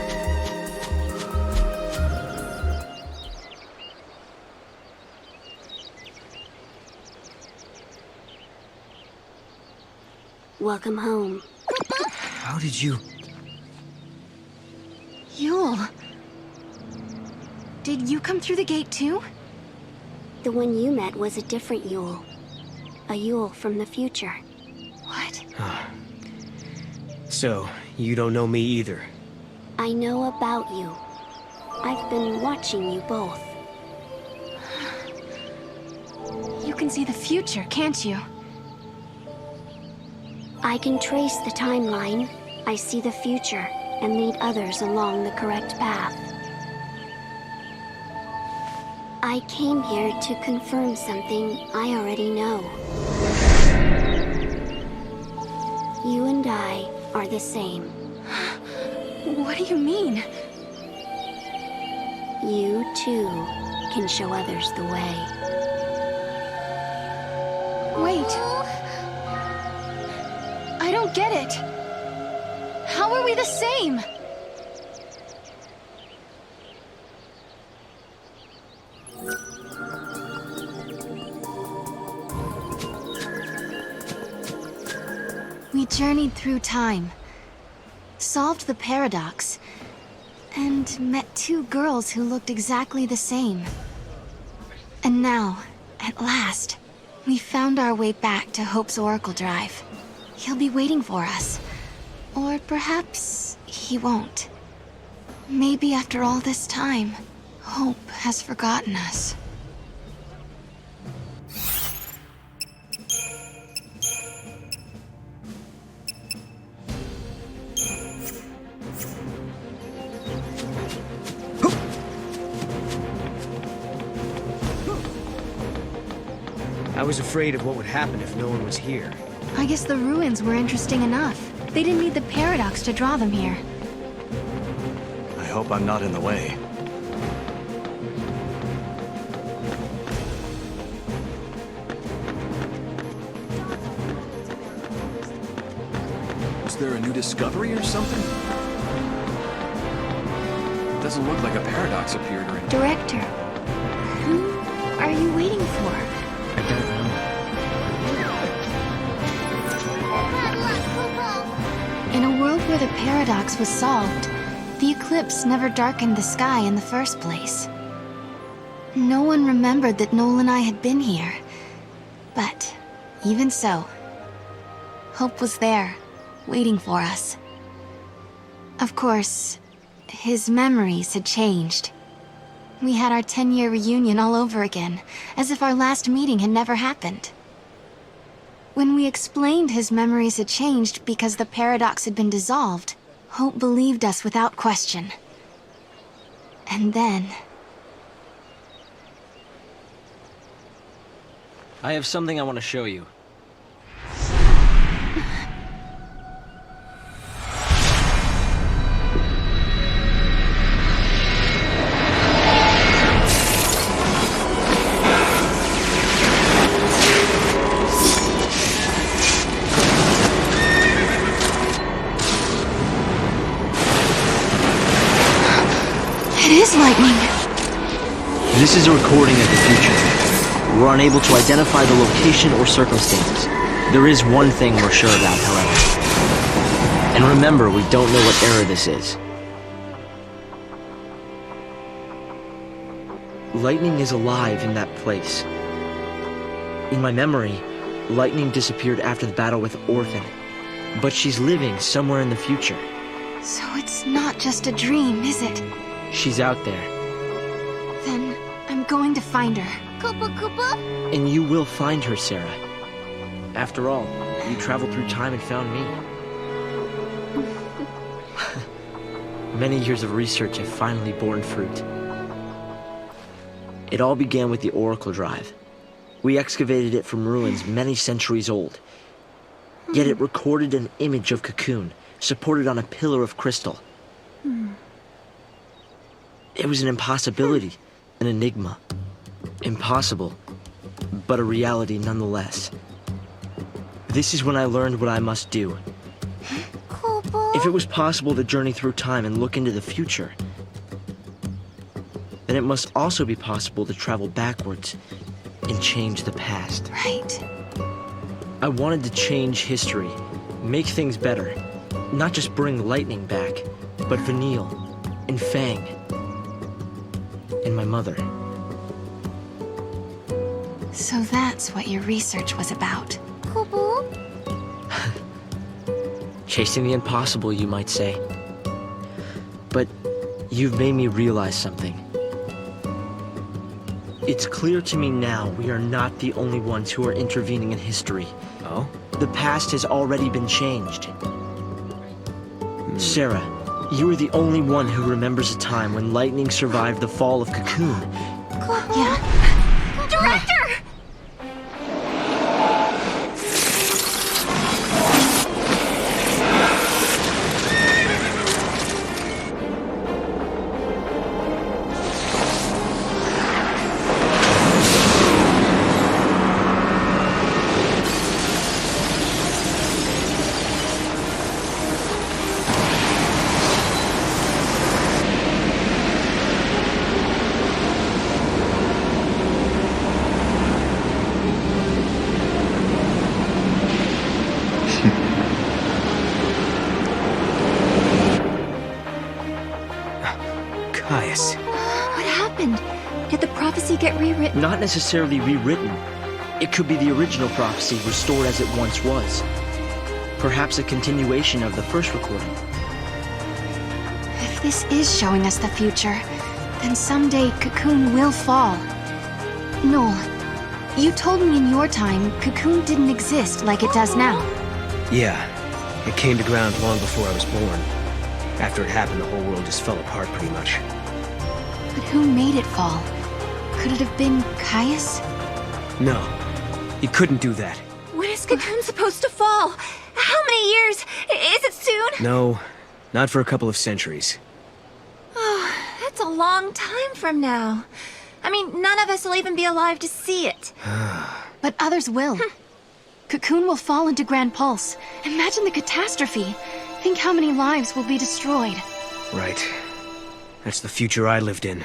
Welcome home. How did you... Yule. Did you come through the gate too? The one you met was a different Yule. A Yule from the future. What? So, you don't know me either. I know about you. I've been watching you both. You can see the future, can't you? I can trace the timeline. I see the future and lead others along the correct path. I came here to confirm something I already know. You and I are the same. What do you mean? You, too, can show others the way. Wait. I don't get it. How are we the same? We journeyed through time, solved the paradox, and met two girls who looked exactly the same. And now, at last, we found our way back to Hope's Oracle Drive. He'll be waiting for us. Or perhaps he won't. Maybe after all this time, Hope has forgotten us. I was afraid of what would happen if no one was here. I guess the ruins were interesting enough. They didn't need the paradox to draw them here. I hope I'm not in the way. Is there a new discovery or something? It doesn't look like a paradox appeared or anything. Director, who are you waiting for? I don't know. In a world where the paradox was solved, the eclipse never darkened the sky in the first place. No one remembered that Noel and I had been here. But, even so, Hope was there, waiting for us. Of course, his memories had changed. We had our 10-year reunion all over again, as if our last meeting had never happened. When we explained his memories had changed because the paradox had been dissolved, Hope believed us without question. And then... I have something I want to show you. This is a recording of the future. We're unable to identify the location or circumstances. There is one thing we're sure about, however. And remember, we don't know what era this is. Lightning is alive in that place. In my memory, Lightning disappeared after the battle with Orphan. But she's living somewhere in the future. So it's not just a dream, is it? She's out there. Then I'm going to find her. Koopa Koopa? And you will find her, Sarah. After all, you traveled through time and found me. Many years of research have finally borne fruit. It all began with the Oracle Drive. We excavated it from ruins many centuries old. Yet it recorded an image of Cocoon, supported on a pillar of crystal. It was an impossibility, an enigma. Impossible, but a reality nonetheless. This is when I learned what I must do. If it was possible to journey through time and look into the future, then it must also be possible to travel backwards and change the past. Right. I wanted to change history, make things better. Not just bring Lightning back, but Vanille, and Fang, and my mother. So that's what your research was about. Chasing the impossible, you might say. But you've made me realize something. It's clear to me now we are not the only ones who are intervening in history. Oh? The past has already been changed. Sarah, you are the only one who remembers a time when Lightning survived the fall of Cocoon. Yeah. Director! Caius. What happened? Did the prophecy get rewritten? Not necessarily rewritten. It could be the original prophecy restored as it once was. Perhaps a continuation of the first recording. If this is showing us the future, then someday Cocoon will fall. Noel, you told me in your time Cocoon didn't exist like it does now. Yeah, it came to ground long before I was born. After it happened, the whole world just fell apart pretty much. But who made it fall? Could it have been Caius? No, he couldn't do that. When is Cocoon supposed to fall? How many years? Is it soon? No, not for a couple of centuries. Oh, that's a long time from now. I mean, none of us will even be alive to see it. But others will. Cocoon will fall into Grand Pulse. Imagine the catastrophe. Think how many lives will be destroyed. Right. That's the future I lived in.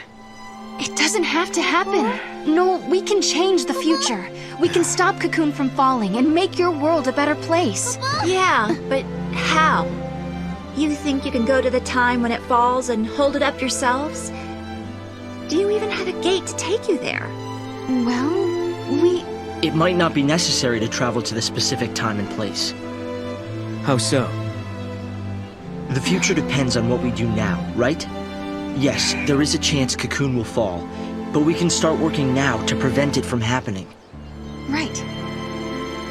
It doesn't have to happen. No, we can change the future. We can stop Cocoon from falling and make your world a better place. Yeah, but how? You think you can go to the time when it falls and hold it up yourselves? Do you even have a gate to take you there? Well, It might not be necessary to travel to the specific time and place. How so? The future depends on what we do now, right? Yes, there is a chance Cocoon will fall, but we can start working now to prevent it from happening. Right.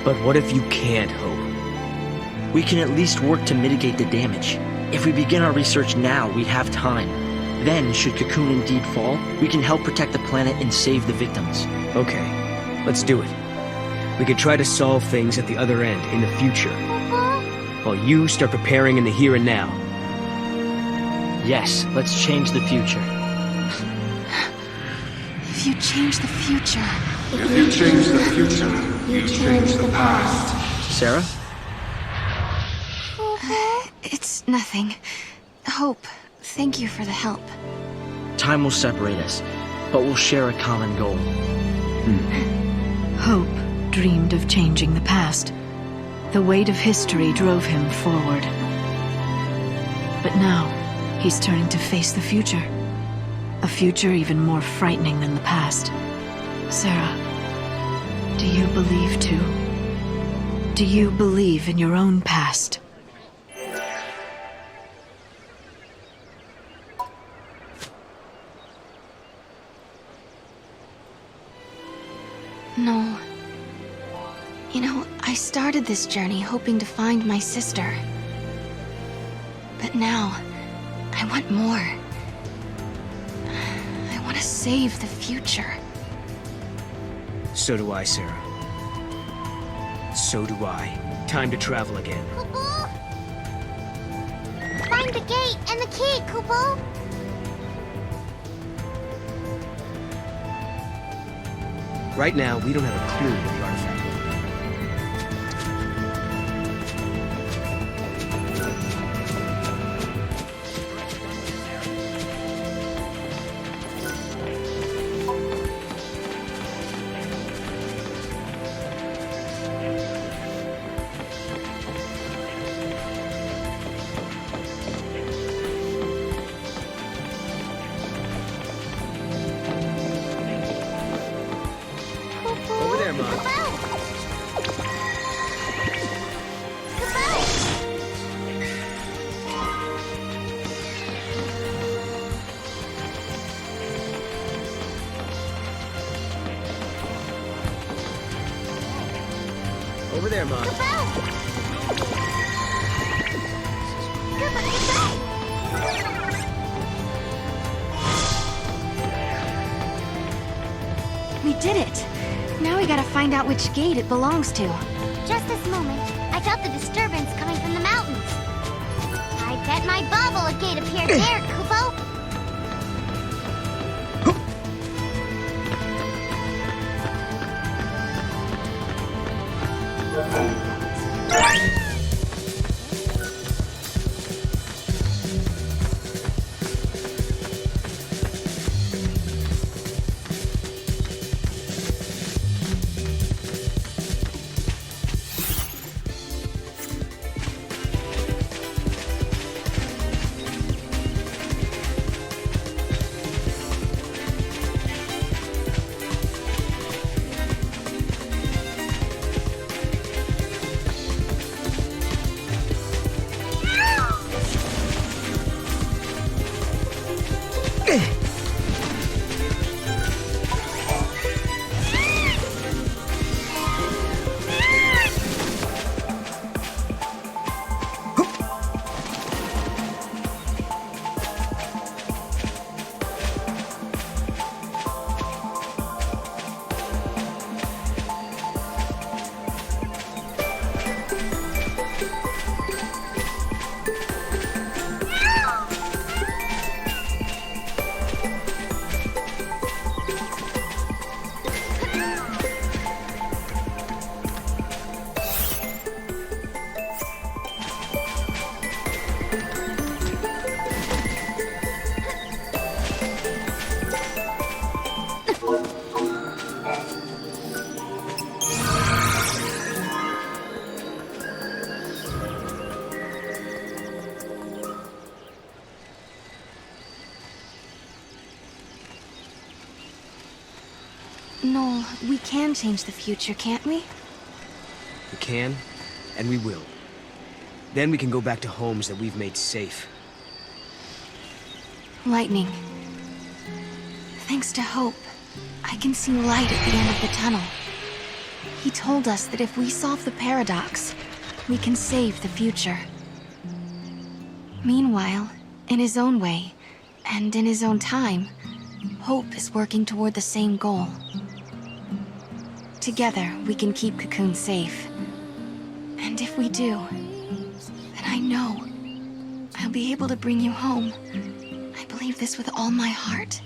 But what if you can't hope? We can at least work to mitigate the damage. If we begin our research now, we have time. Then, should Cocoon indeed fall, we can help protect the planet and save the victims. Okay, let's do it. We could try to solve things at the other end, in the future. While you start preparing in the here and now. Yes, let's change the future. If you change the future... If you change the future, you change the past. Sarah? It's nothing. Hope, thank you for the help. Time will separate us, but we'll share a common goal. Hope dreamed of changing the past. The weight of history drove him forward. But now, he's turning to face the future. A future even more frightening than the past. Sarah, do you believe too? Do you believe in your own past? No. You know, I started this journey hoping to find my sister. But now, I want more. I want to save the future. So do I, Sarah. So do I. Time to travel again. Find the gate and the key, Kupo! Right now, we don't have a clue where the artifact will Over there, Mom. We did it! Now we gotta find out which gate it belongs to. Just this moment, I felt the disturbance coming from the mountains. I bet my bauble a gate appeared there, Kupo! No, we can change the future, can't we? We can, and we will. Then we can go back to homes that we've made safe. Lightning. Thanks to Hope, I can see light at the end of the tunnel. He told us that if we solve the paradox, we can save the future. Meanwhile, in his own way, and in his own time, Hope is working toward the same goal. Together, we can keep Cocoon safe. And if we do, then I know I'll be able to bring you home. I believe this with all my heart.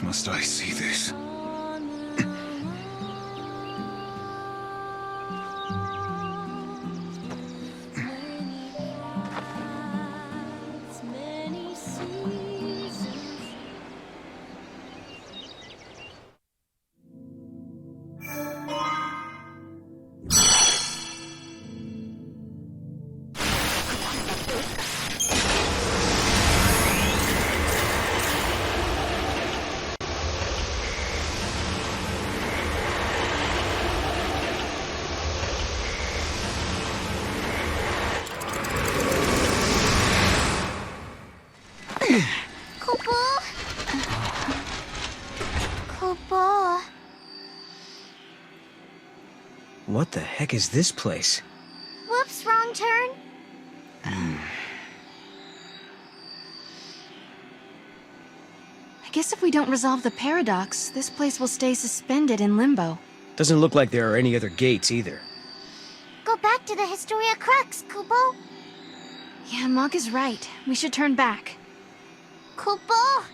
times must I see this? What the heck is this place? Whoops, wrong turn. I guess if we don't resolve the paradox, this place will stay suspended in limbo. Doesn't look like there are any other gates either. Go back to the Historia Crux, Kupo. Yeah, Mog is right. We should turn back. Kupo!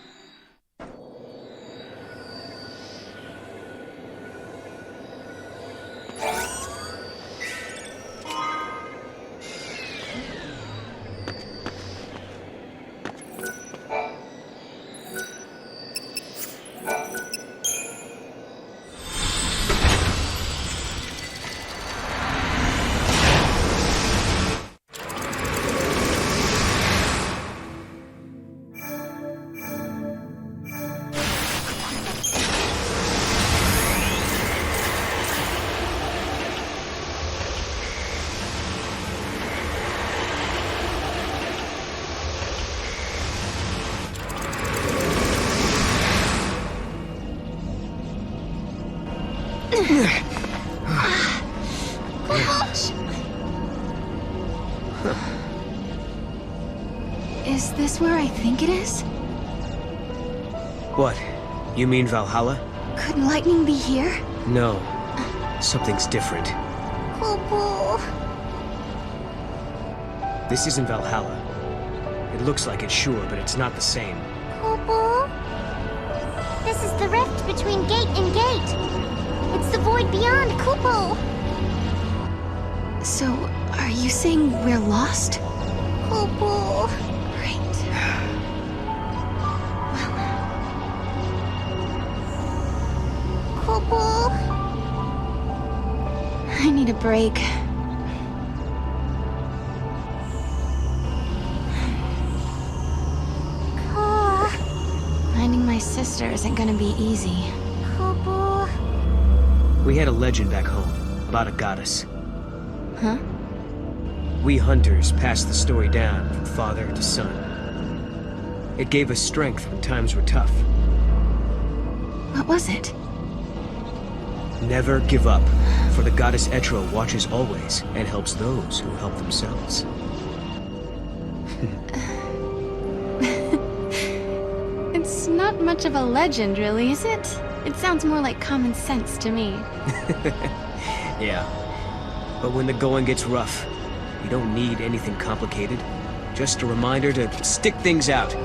Is this where I think it is? What? You mean Valhalla? Could lightning be here? No. Something's different. Kupo. This isn't Valhalla. It looks like it, sure, but it's not the same. Kupo. This is the rift between gate and gate. It's the void beyond, Kupo. So, are you saying we're lost? Kupo. Kupo. I need a break. Finding my sister isn't gonna be easy. Kupo. We had a legend back home about a goddess. Huh? We hunters passed the story down from father to son. It gave us strength when times were tough. What was it? Never give up, for the goddess Etro watches always and helps those who help themselves. It's not much of a legend, really, is it? It sounds more like common sense to me. Yeah. But when the going gets rough, you don't need anything complicated. Just a reminder to stick things out.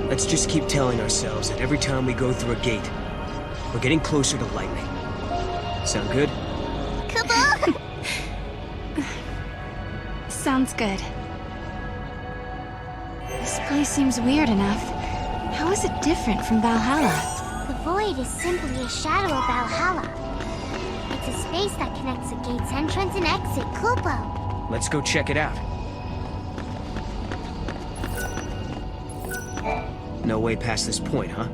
Let's just keep telling ourselves that every time we go through a gate, we're getting closer to lightning. Sound good? Kupo! Sounds good. This place seems weird enough. How is it different from Valhalla? The void is simply a shadow of Valhalla. It's a space that connects the gate's entrance and exit, Kupo. Let's go check it out. No way past this point, huh?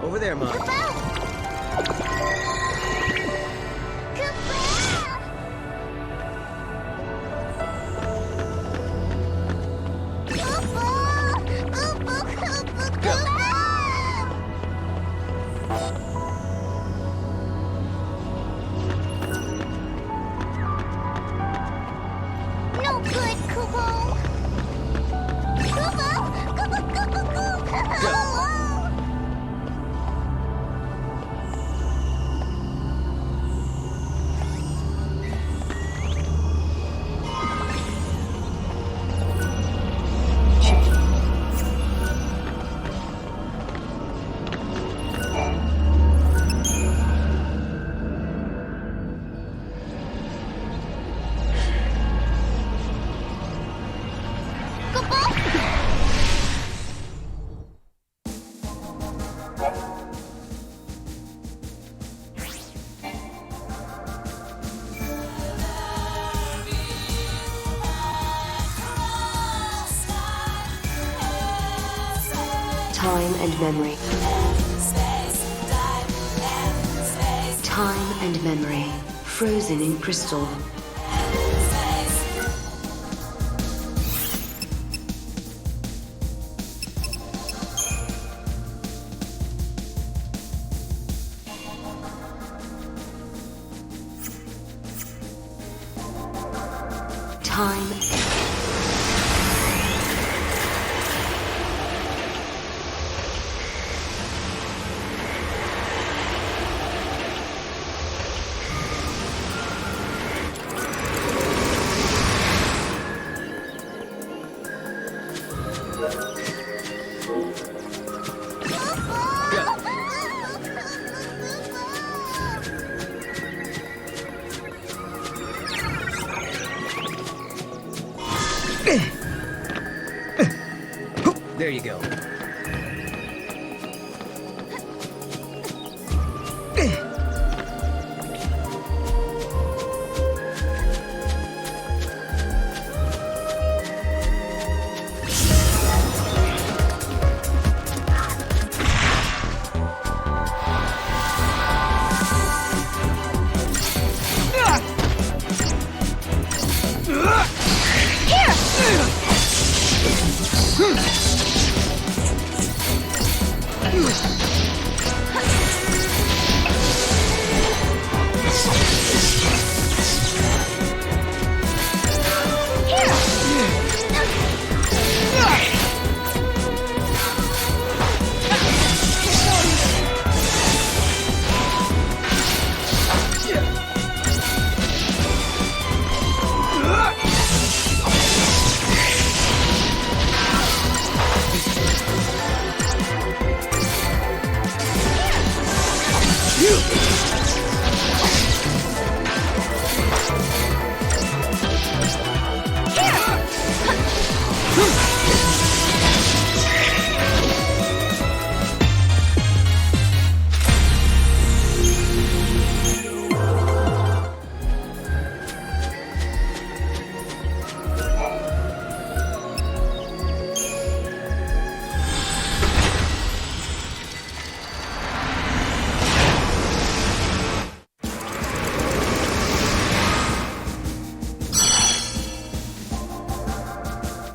Over there, Mom. Time and memory. Time and memory, frozen in crystal. Time. There you go.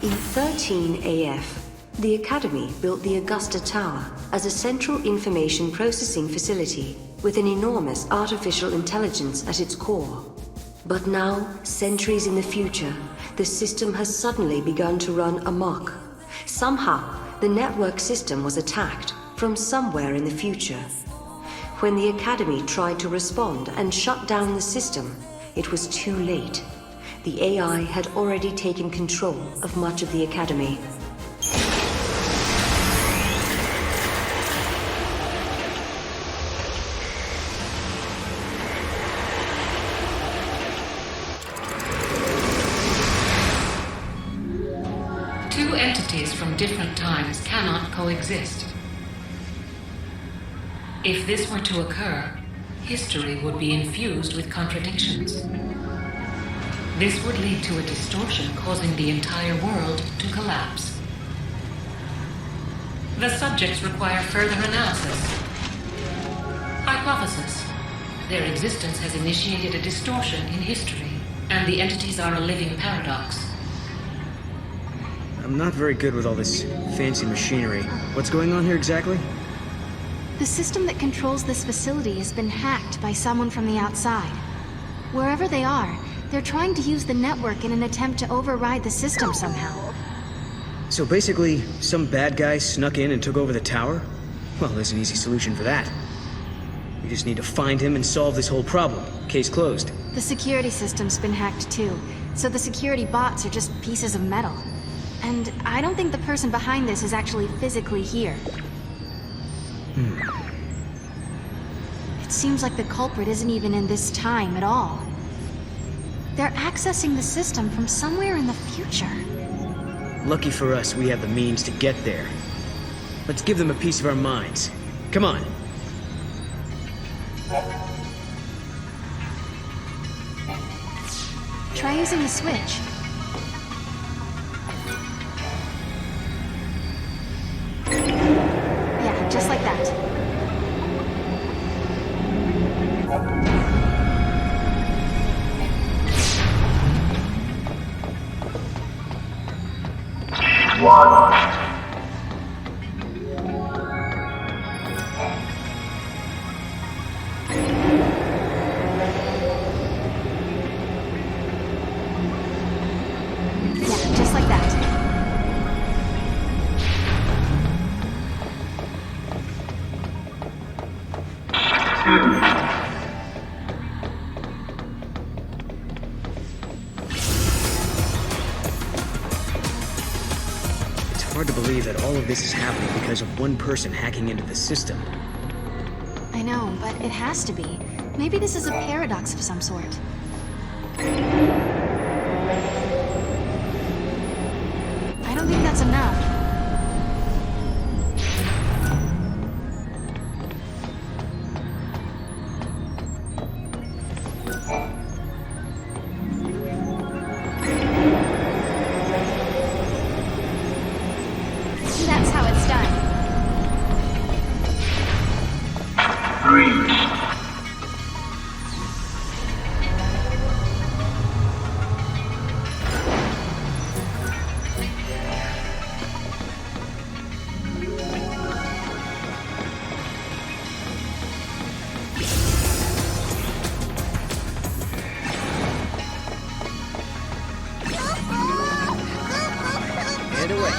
In 13 AF, the Academy built the Augusta Tower as a central information processing facility with an enormous artificial intelligence at its core. But now, centuries in the future, the system has suddenly begun to run amok. Somehow, the network system was attacked from somewhere in the future. When the Academy tried to respond and shut down the system, it was too late. The AI had already taken control of much of the Academy. Two entities from different times cannot coexist. If this were to occur, history would be infused with contradictions. This would lead to a distortion causing the entire world to collapse. The subjects require further analysis. Hypothesis. Their existence has initiated a distortion in history, and the entities are a living paradox. I'm not very good with all this fancy machinery. What's going on here exactly? The system that controls this facility has been hacked by someone from the outside. Wherever they are, they're trying to use the network in an attempt to override the system somehow. So basically, some bad guy snuck in and took over the tower? Well, there's an easy solution for that. We just need to find him and solve this whole problem. Case closed. The security system's been hacked too, so the security bots are just pieces of metal. And I don't think the person behind this is actually physically here. It seems like the culprit isn't even in this time at all. They're accessing the system from somewhere in the future. Lucky for us, we have the means to get there. Let's give them a piece of our minds. Come on. Try using the switch. Yeah, just like that. It's hard to believe that all of this is happening because of one person hacking into the system. I know, but it has to be. Maybe this is a paradox of some sort. I don't think that's enough. That's how it's done. Get away.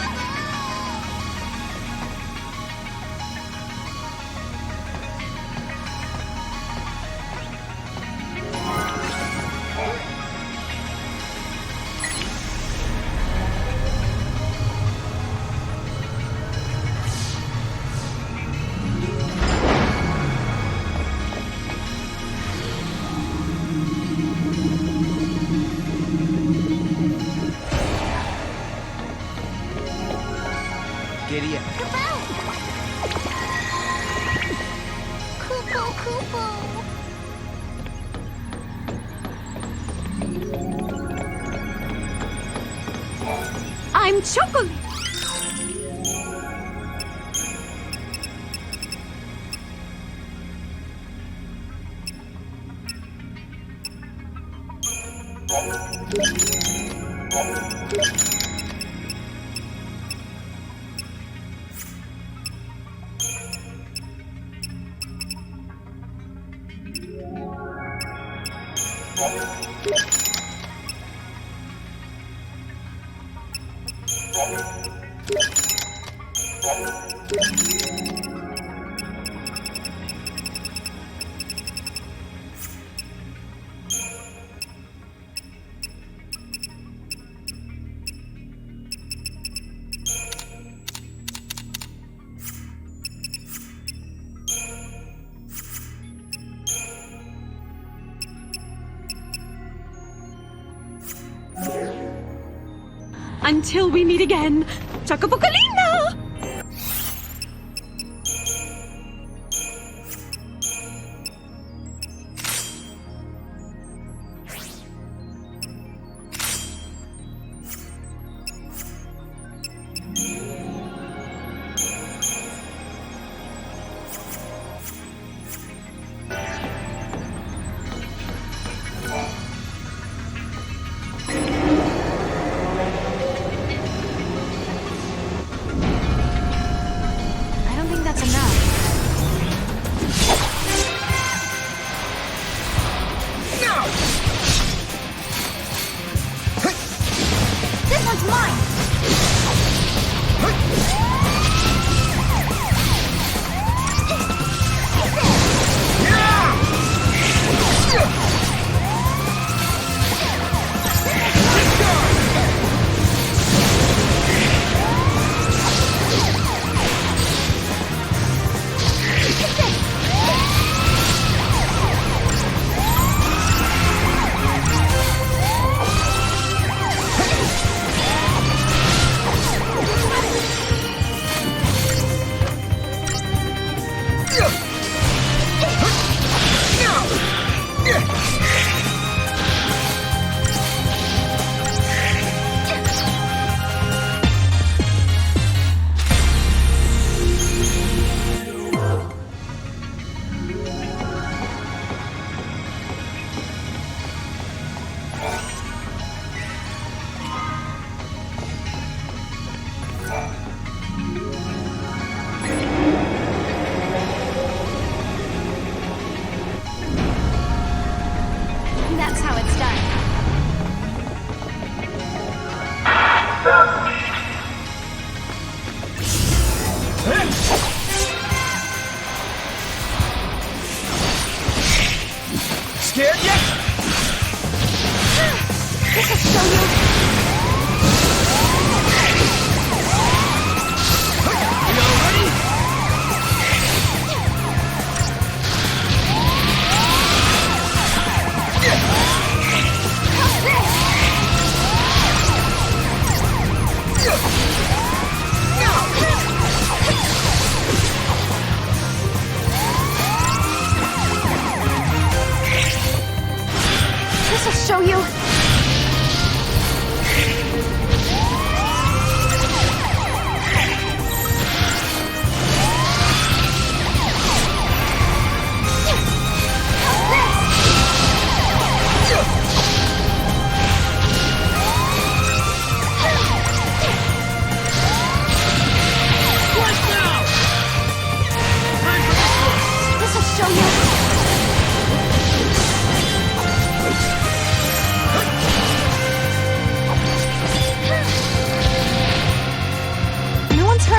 Giddy up. Kupo, Kupo. I'm chocolate! Until we meet again, Chocopocolina!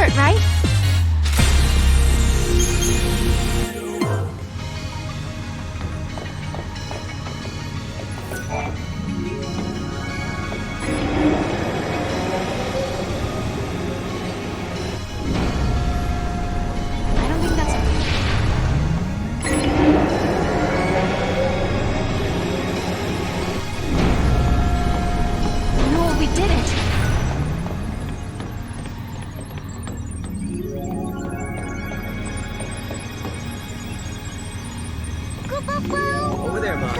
hurt, right? I don't think that's No, we did it! Over there, Mom.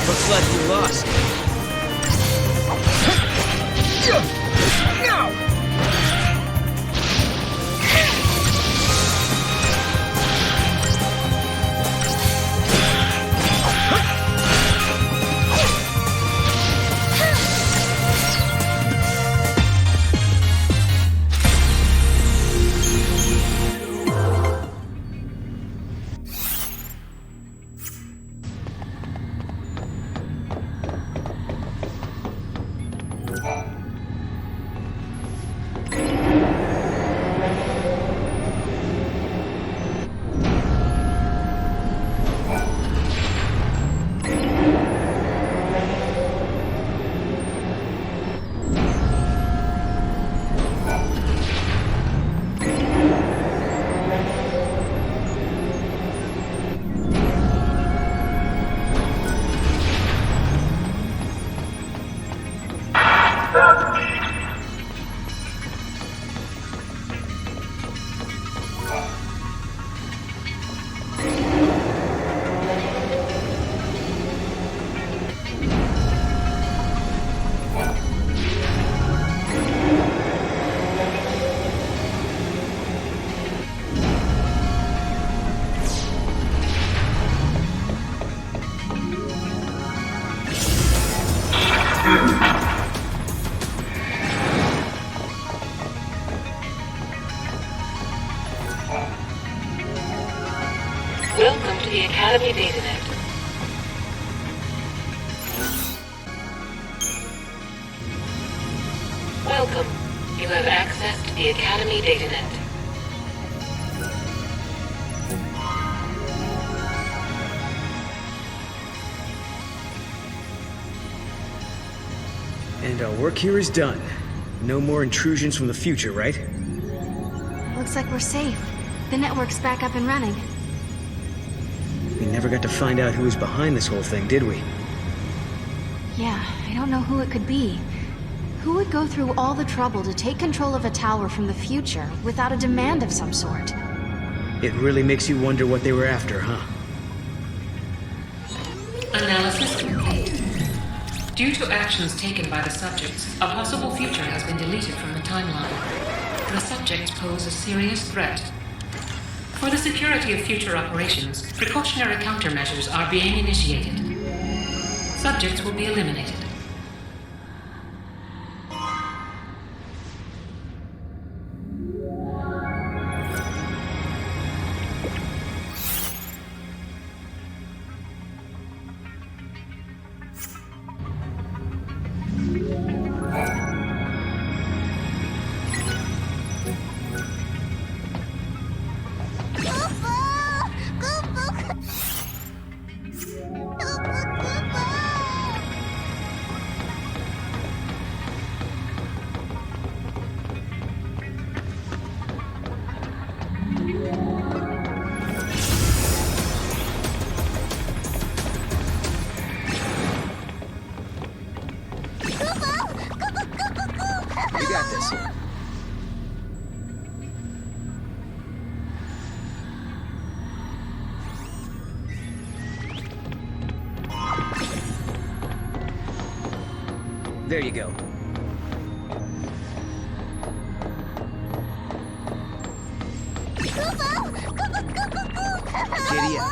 Looks like we lost. Welcome to the Academy DataNet. Welcome. You have access to the Academy DataNet. And our work here is done. No more intrusions from the future, right? Looks like we're safe. The network's back up and running. We never got to find out who was behind this whole thing, did we? Yeah, I don't know who it could be. Who would go through all the trouble to take control of a tower from the future without a demand of some sort? It really makes you wonder what they were after, huh? Analysis complete. Due to actions taken by the subjects, a possible future has been deleted from the timeline. The subjects pose a serious threat. For the security of future operations, precautionary countermeasures are being initiated. Subjects will be eliminated. You got this. There you go. Giddy up.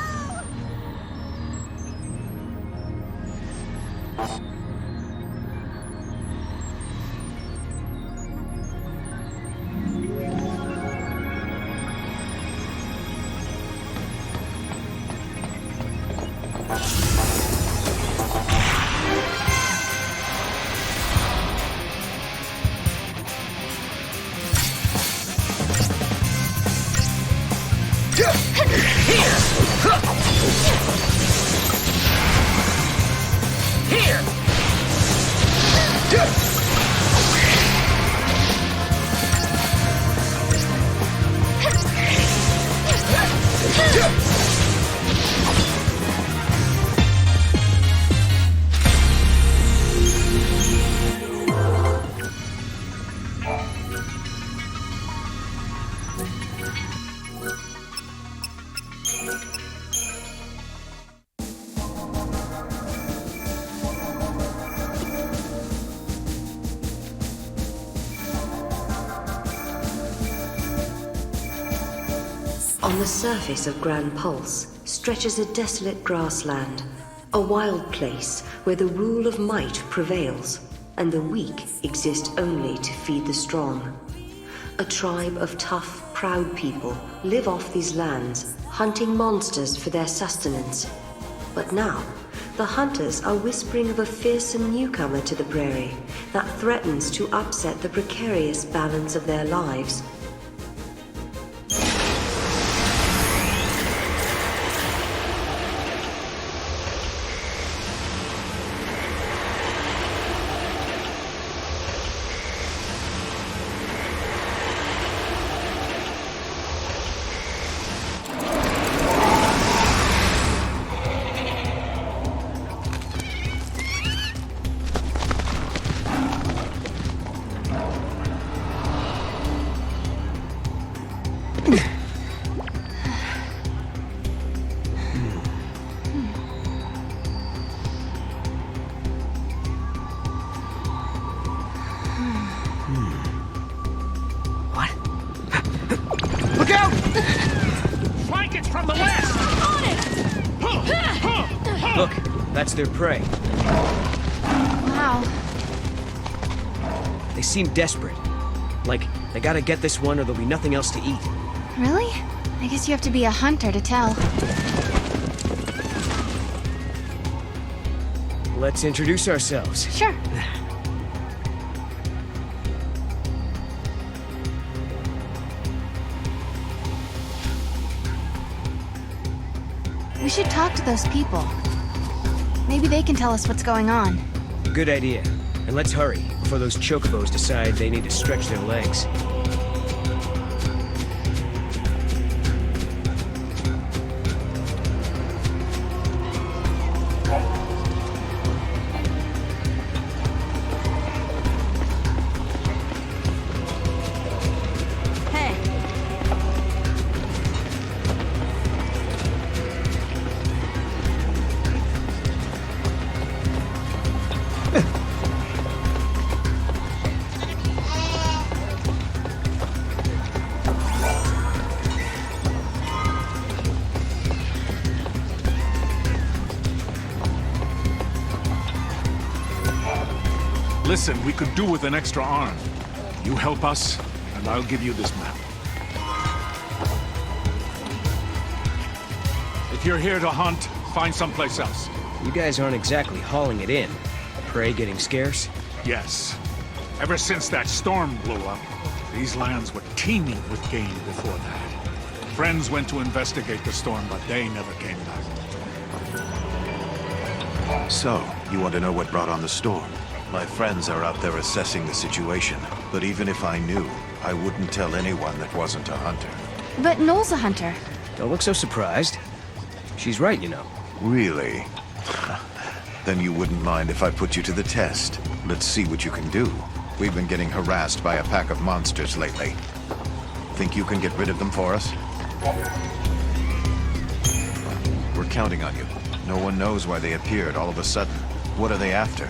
On the surface of Grand Pulse stretches a desolate grassland, a wild place where the rule of might prevails, and the weak exist only to feed the strong. A tribe of tough, proud people live off these lands, hunting monsters for their sustenance. But now, the hunters are whispering of a fearsome newcomer to the prairie that threatens to upset the precarious balance of their lives. Look, that's their prey. Wow. They seem desperate. Like, they gotta get this one or there'll be nothing else to eat. Really? I guess you have to be a hunter to tell. Let's introduce ourselves. Sure. We should talk to those people. Maybe they can tell us what's going on. Good idea. And let's hurry, before those chocobos decide they need to stretch their legs. Listen, we could do with an extra arm. You help us, and I'll give you this map. If you're here to hunt, find someplace else. You guys aren't exactly hauling it in. Prey getting scarce? Yes. Ever since that storm blew up, these lands were teeming with game before that. Friends went to investigate the storm, but they never came back. So, you want to know what brought on the storm? My friends are out there assessing the situation, but even if I knew, I wouldn't tell anyone that wasn't a hunter. But Noel's a hunter. Don't look so surprised. She's right, you know. Really? Then you wouldn't mind if I put you to the test. Let's see what you can do. We've been getting harassed by a pack of monsters lately. Think you can get rid of them for us? We're counting on you. No one knows why they appeared all of a sudden. What are they after?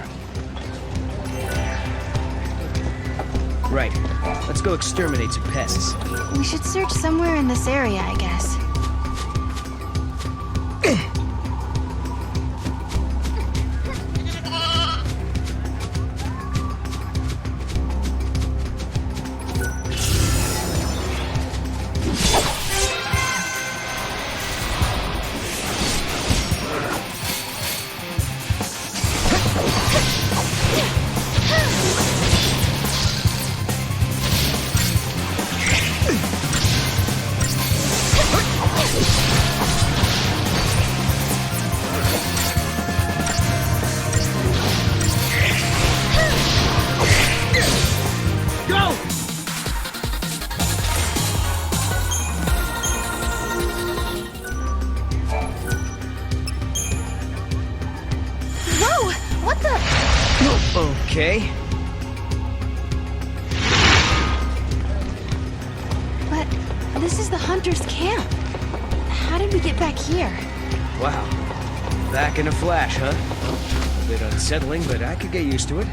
Right. Let's go exterminate some pests. We should search somewhere in this area, I guess. Okay. But this is the hunter's camp. How did we get back here? Wow. Back in a flash, huh? A bit unsettling, but I could get used to it.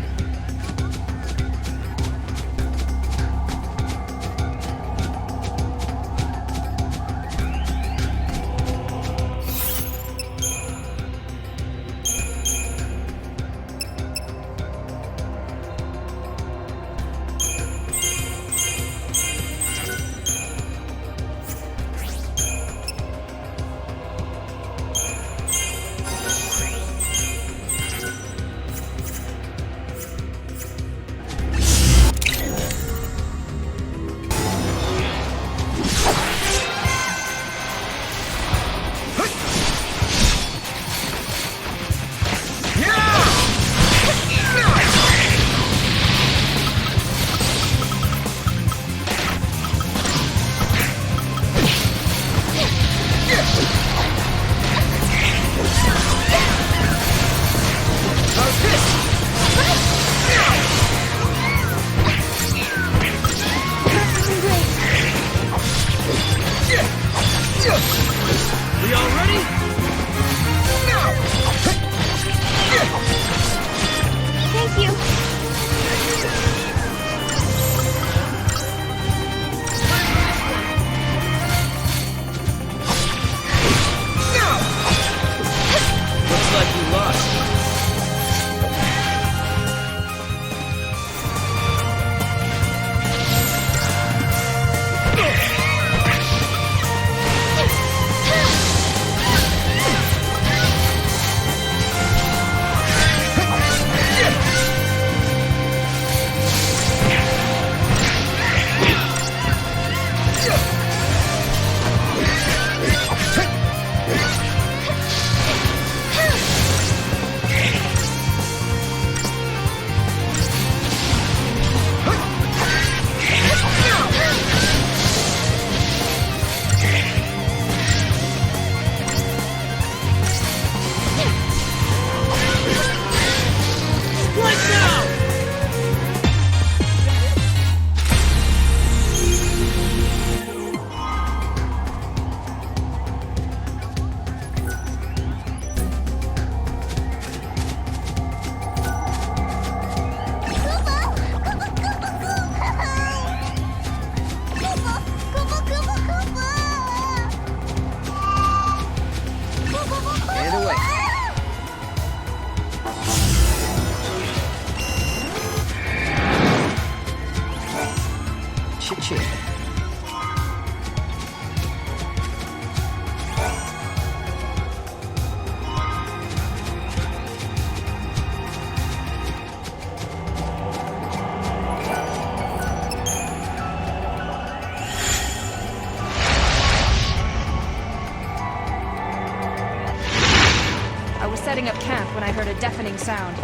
Setting up camp when I heard a deafening sound.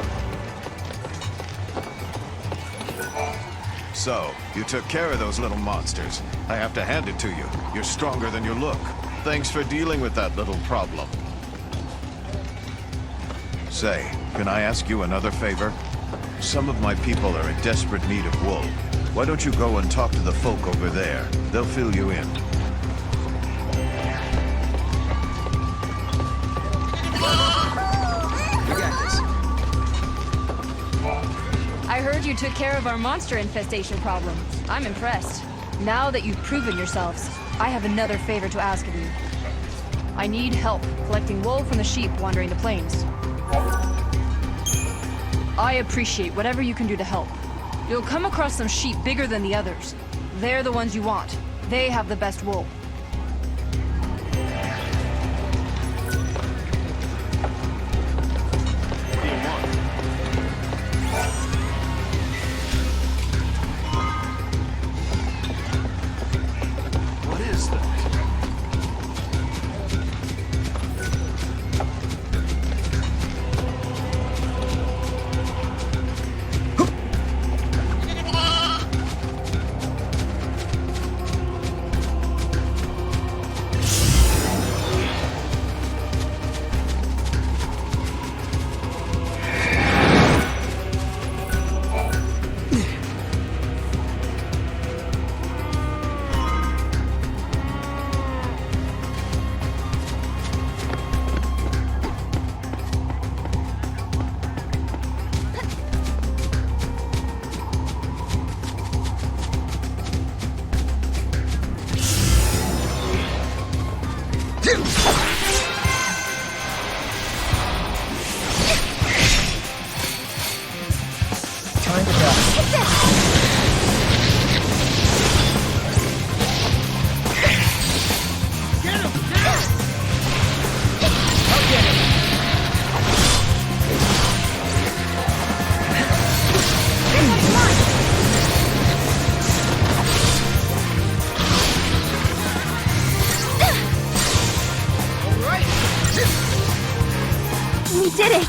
So, you took care of those little monsters. I have to hand it to you. You're stronger than you look. Thanks for dealing with that little problem. Say, can I ask you another favor? Some of my people are in desperate need of wool. Why don't you go and talk to the folk over there? They'll fill you in. We got this. I heard you took care of our monster infestation problem. I'm impressed. Now that you've proven yourselves, I have another favor to ask of you. I need help collecting wool from the sheep wandering the plains. I appreciate whatever you can do to help. You'll come across some sheep bigger than the others. They're the ones you want. They have the best wool. What is that? Time to go. We did it!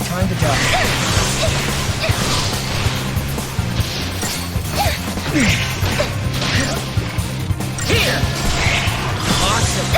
Time to go. Here! Awesome!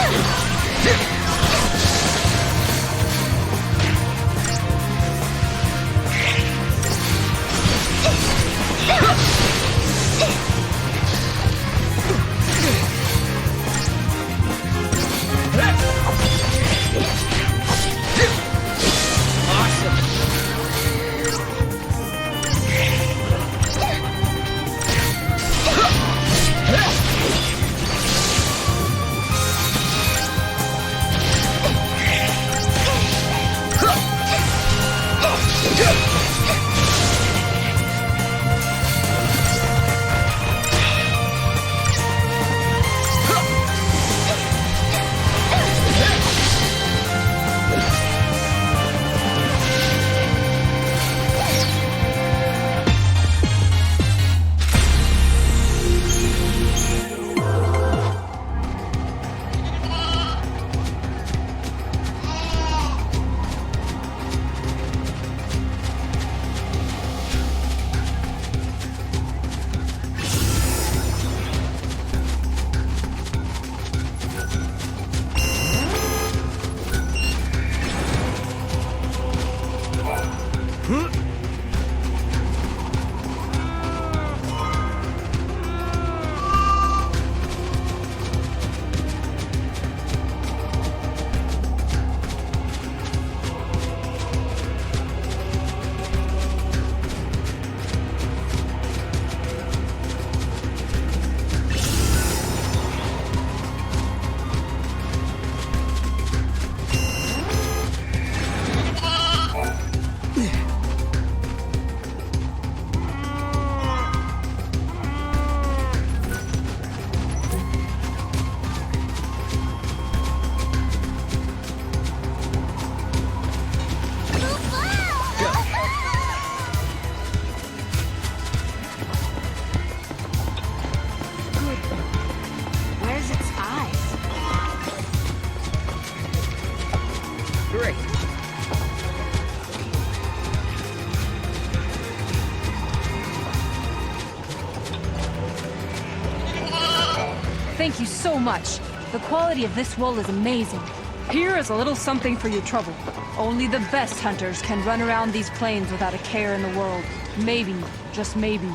Thank you so much. The quality of this wool is amazing. Here is a little something for your trouble. Only the best hunters can run around these plains without a care in the world. Maybe, just maybe,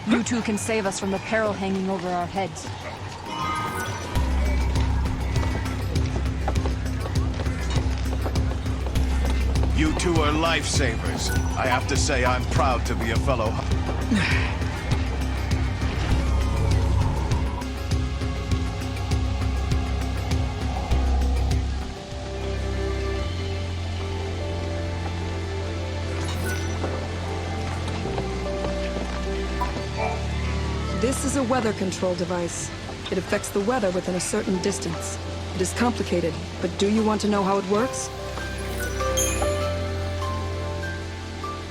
you two can save us from the peril hanging over our heads. You two are lifesavers. I have to say I'm proud to be a fellow... This is a weather control device. It affects the weather within a certain distance. It is complicated, but do you want to know how it works?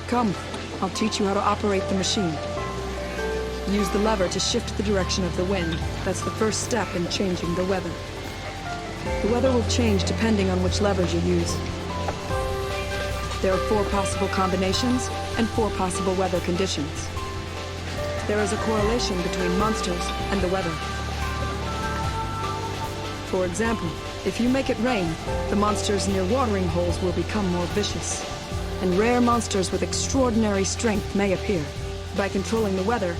Come, I'll teach you how to operate the machine. Use the lever to shift the direction of the wind. That's the first step in changing the weather. The weather will change depending on which levers you use. There are 4 possible combinations and 4 possible weather conditions. There is a correlation between monsters and the weather. For example, if you make it rain, the monsters near watering holes will become more vicious. And rare monsters with extraordinary strength may appear. By controlling the weather,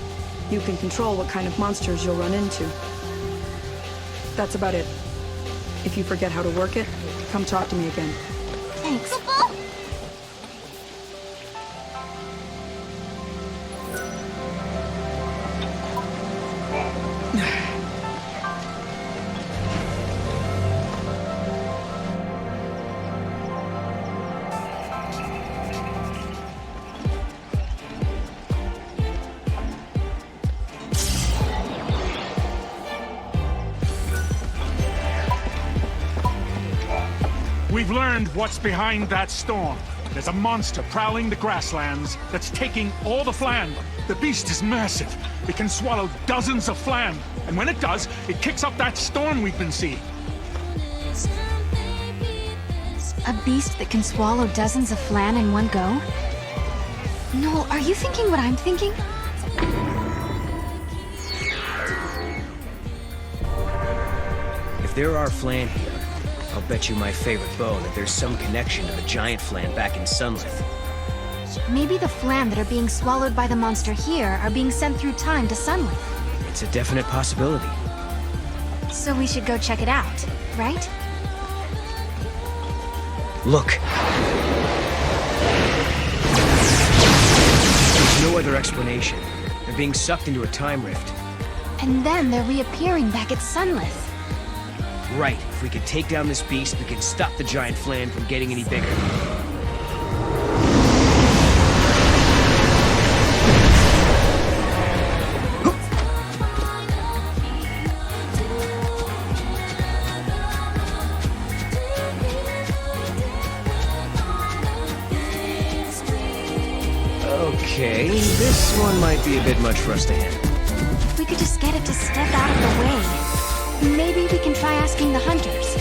you can control what kind of monsters you'll run into. That's about it. If you forget how to work it, come talk to me again. Thanks. We've learned what's behind that storm. There's a monster prowling the grasslands that's taking all the flan. The beast is massive. It can swallow dozens of flan. And when it does, it kicks up that storm we've been seeing. A beast that can swallow dozens of flan in one go? Noel, are you thinking what I'm thinking? If there are flan here, I'll bet you my favorite bone that there's some connection to the giant flan back in Sunlith. Maybe the flan that are being swallowed by the monster here are being sent through time to Sunlith. It's a definite possibility. So we should go check it out, right? Look! There's no other explanation. They're being sucked into a time rift. And then they're reappearing back at Sunlith. Right. If we could take down this beast, we can stop the giant flan from getting any bigger. Okay, this one might be a bit much for us to handle. If we could just get it to step out of the way. Maybe we can try asking the hunters.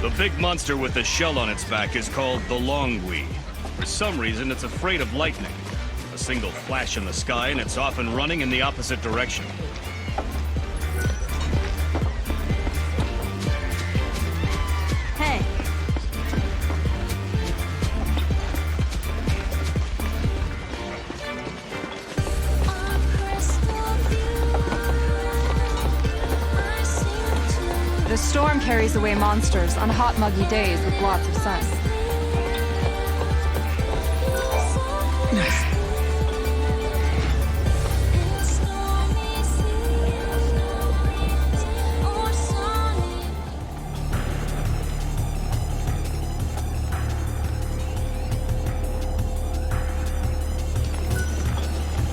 The big monster with the shell on its back is called the Longui. For some reason, it's afraid of lightning. A single flash in the sky and it's off and running in the opposite direction. The storm carries away monsters on hot, muggy days with lots of sun.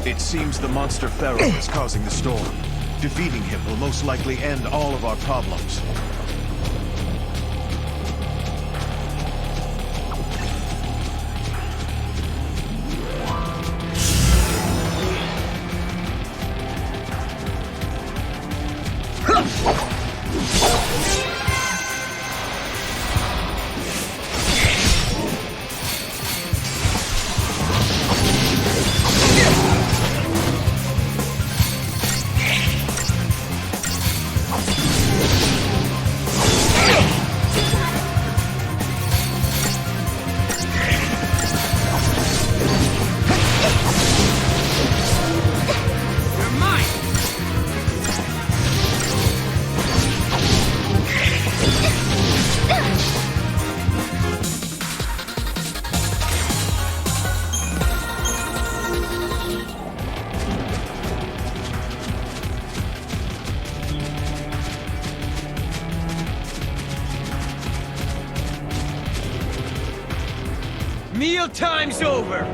It seems the monster Pharaoh is causing the storm. Defeating him will most likely end all of our problems. Mealtime's over!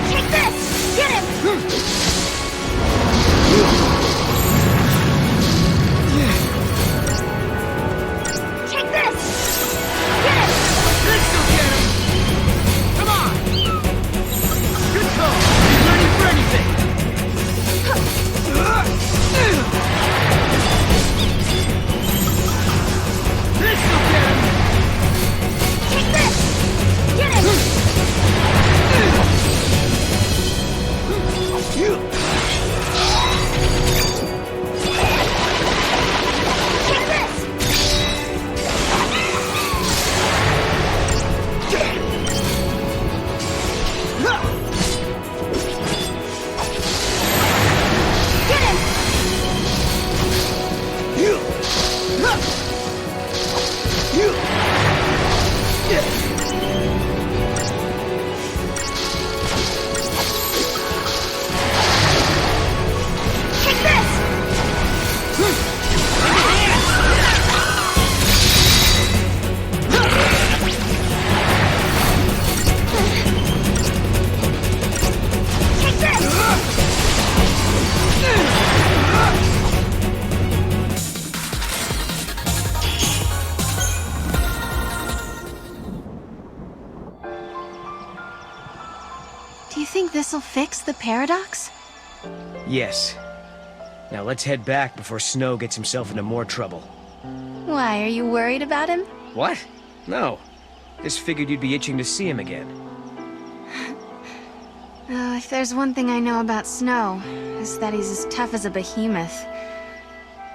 Take this! Get him! This'll fix the paradox? Yes. Now let's head back before Snow gets himself into more trouble. Why, are you worried about him? What? No. Just figured you'd be itching to see him again. If there's one thing I know about Snow, it's that he's as tough as a behemoth.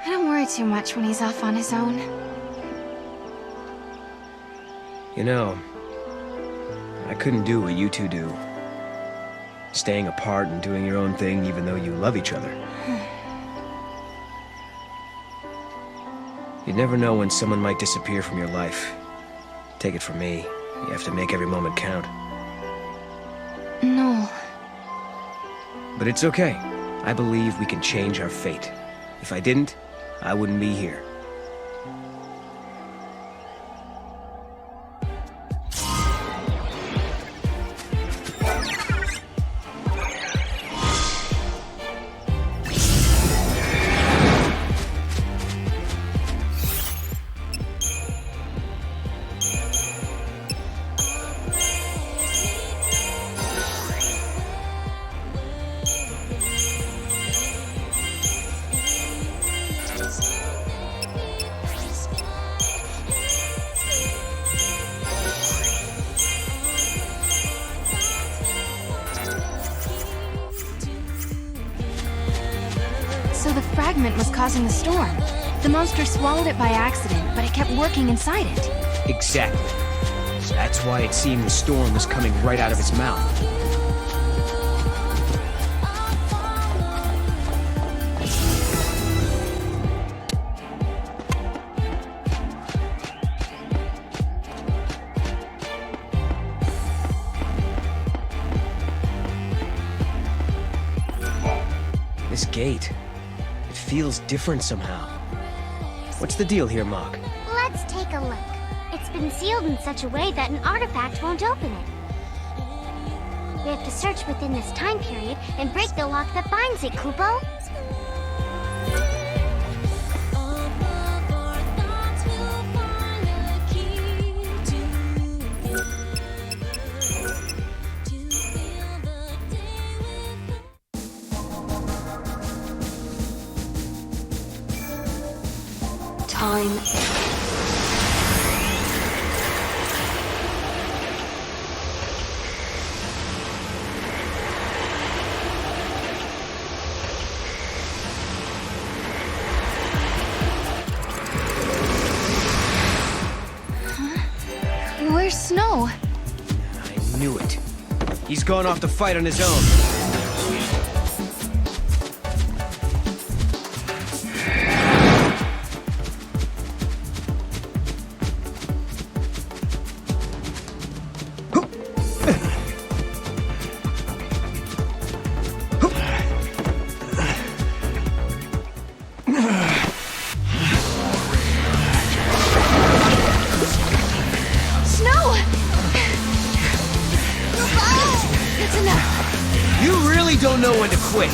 I don't worry too much when he's off on his own. You know, I couldn't do what you two do. Staying apart and doing your own thing even though you love each other. You never know when someone might disappear from your life. Take it from me, you have to make every moment count. No. But it's okay. I believe we can change our fate. If I didn't, I wouldn't be here. So the fragment was causing the storm. The monster swallowed it by accident, but it kept working inside it. Exactly. That's why it seemed the storm was coming right out of its mouth. This gate, it feels different somehow. What's the deal here, Mog? Let's take a look. It's been sealed in such a way that an artifact won't open it. We have to search within this time period and break the lock that binds it, Kupo. Time. He's gone off to fight on his own. Don't know when to quit.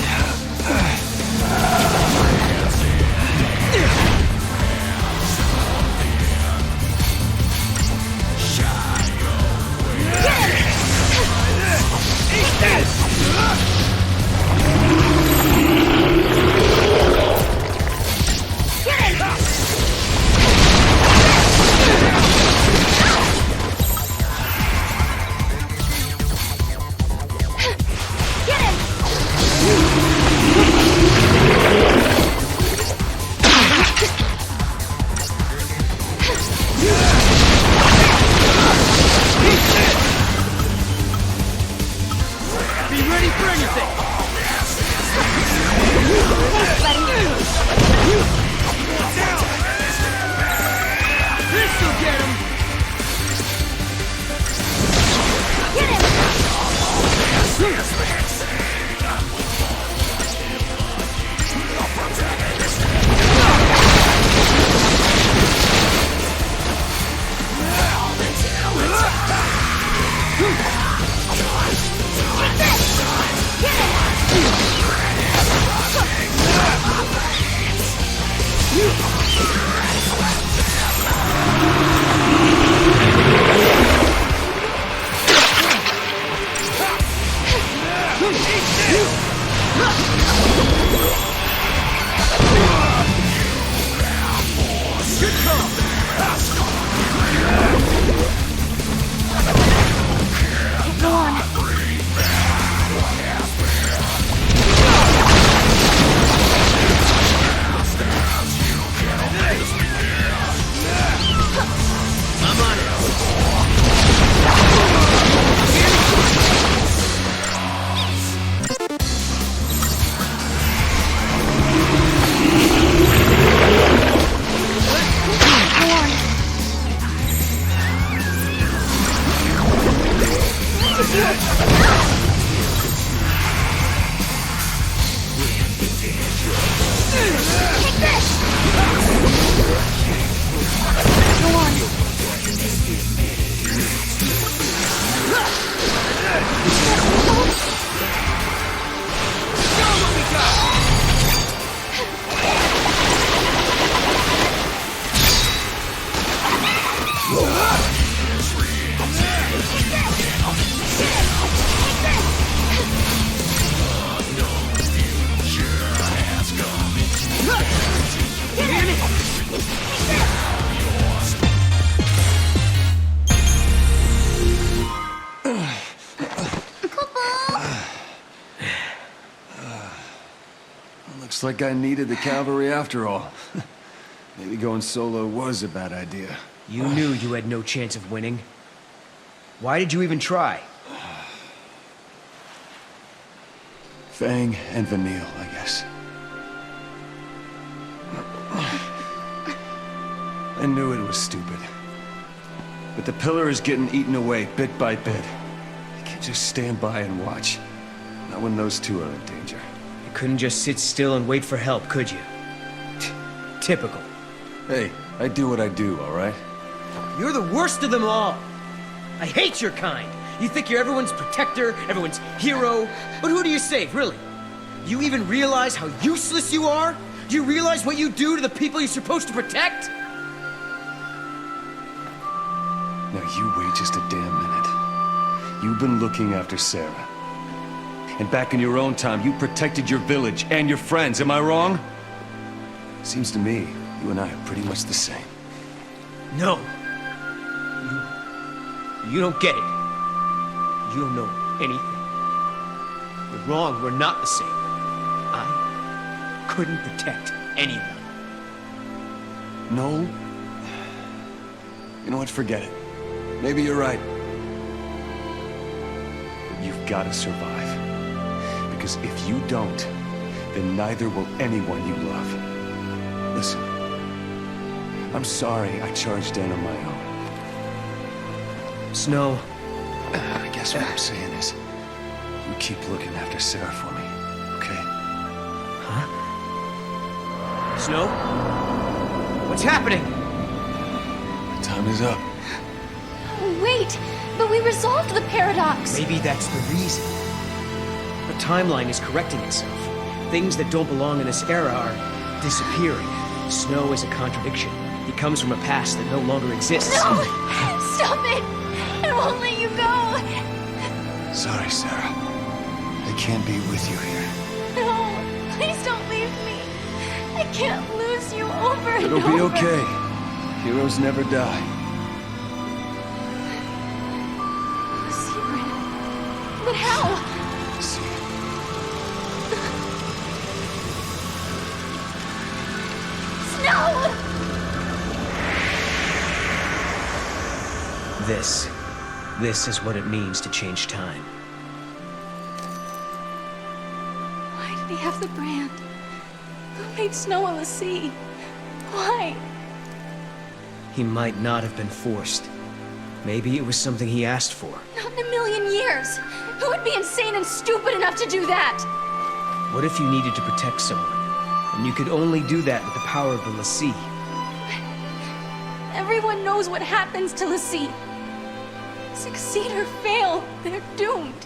Looks like I needed the cavalry after all. Maybe going solo was a bad idea. You knew you had no chance of winning. Why did you even try? Fang and Vanille, I guess. I knew it was stupid. But the pillar is getting eaten away bit by bit. I can't just stand by and watch. Not when those two are in danger. You couldn't just sit still and wait for help, could you? Typical. Hey, I do what I do, all right? You're the worst of them all! I hate your kind! You think you're everyone's protector, everyone's hero, but who do you save, really? Do you even realize how useless you are? Do you realize what you do to the people you're supposed to protect? Now you wait just a damn minute. You've been looking after Sarah. And back in your own time, you protected your village and your friends, am I wrong? Seems to me, you and I are pretty much the same. No. You don't get it. You don't know anything. You're wrong, we're not the same. I couldn't protect anyone. No? You know what, forget it. Maybe you're right. You've gotta survive. Because if you don't, then neither will anyone you love. Listen, I'm sorry I charged in on my own. Snow. I guess what I'm saying is, you keep looking after Sarah for me, okay? Huh? Snow? What's happening? My time is up. Wait, but we resolved the paradox. Maybe that's the reason. The timeline is correcting itself. Things that don't belong in this era are disappearing. Snow is a contradiction. He comes from a past that no longer exists. No! Stop it! I won't let you go! Sorry, Sarah. I can't be with you here. No! Please don't leave me! I can't lose you over and It'll over! be okay. Heroes never die. Secret? But how? See. Snow! This is what it means to change time. Why did he have the brand? Who made Snow a sea? Why? He might not have been forced. Maybe it was something he asked for. Not in a million years! Who would be insane and stupid enough to do that? What if you needed to protect someone, and you could only do that with the power of the Lassie? Everyone knows what happens to Lassie. Succeed or fail, they're doomed.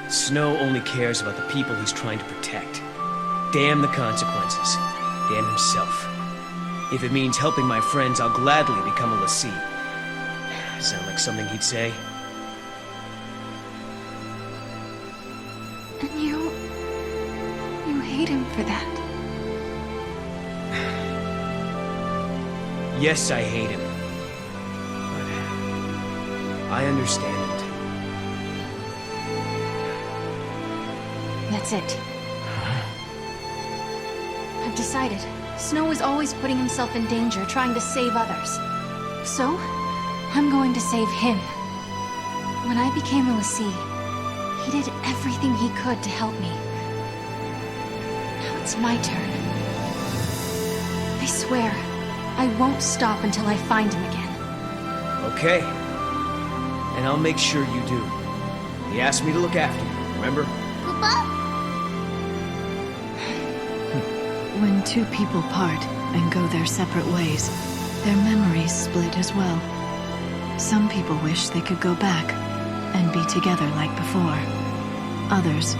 Snow only cares about the people he's trying to protect. Damn the consequences. Damn himself. If it means helping my friends, I'll gladly become a Lassie. Sound like something he'd say? And you hate him for that. Yes, I hate him. But I understand it. That's it. I've decided. Snow is always putting himself in danger, trying to save others. So, I'm going to save him. When I became a Lassie, he did everything he could to help me. Now it's my turn. I swear, I won't stop until I find him again. Okay. And I'll make sure you do. He asked me to look after you, remember? When two people part and go their separate ways, their memories split as well. Some people wish they could go back and be together like before. Others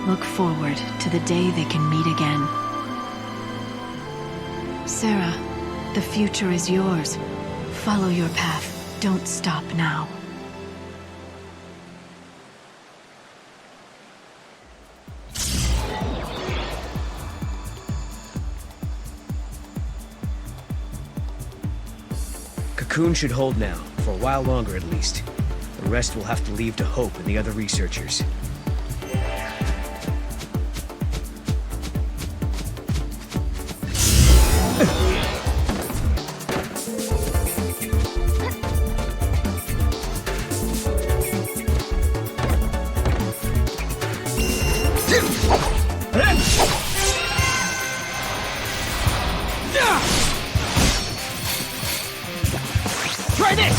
look forward to the day they can meet again. Sarah, the future is yours. Follow your path. Don't stop now. Cocoon should hold now, for a while longer at least. The rest will have to leave to Hope and the other researchers. Try this!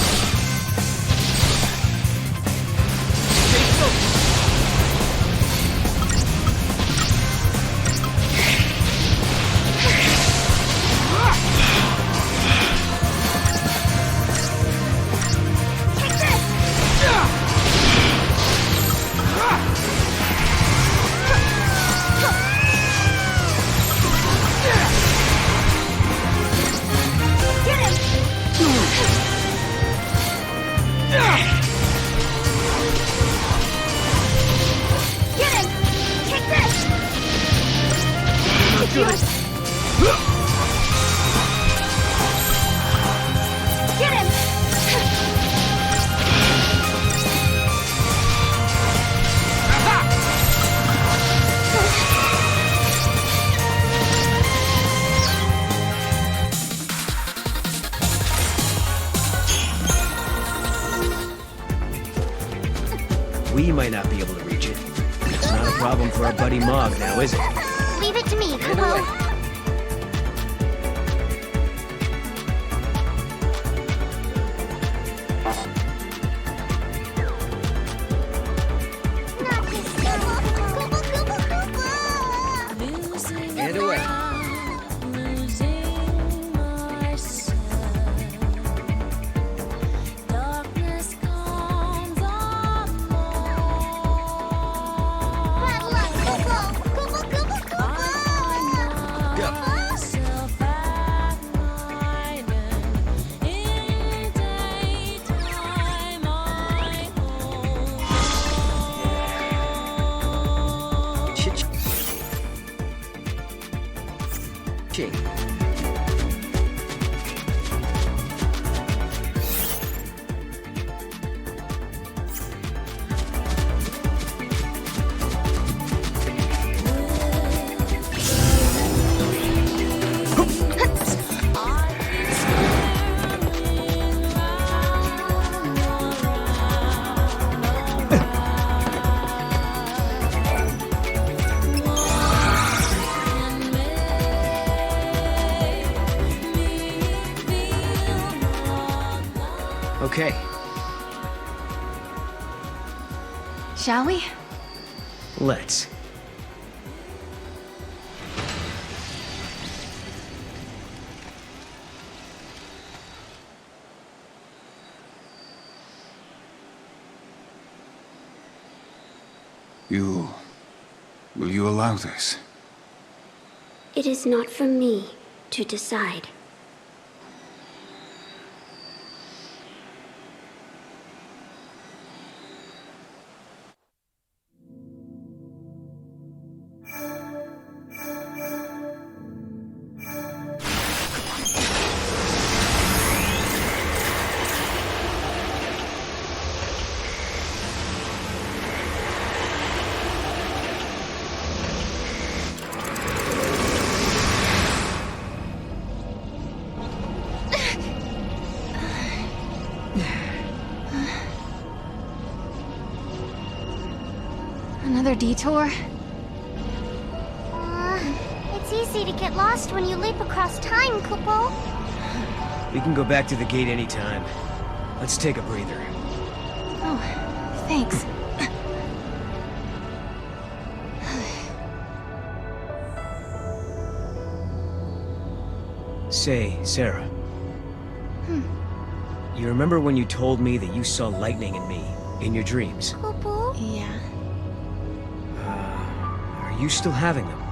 Stay focused. he might not be able to reach it. It's not a problem for our buddy Mog now, is it? Leave it to me, Kupo. Hand away. Okay. Shall we? Let's. Will you allow this? It is not for me to decide. Another detour? It's easy to get lost when you leap across time, Kupo. We can go back to the gate anytime. Let's take a breather. Oh, thanks. Say, Sarah. You remember when you told me that you saw lightning in me, in your dreams? Kupo? Yeah. Are you still having them?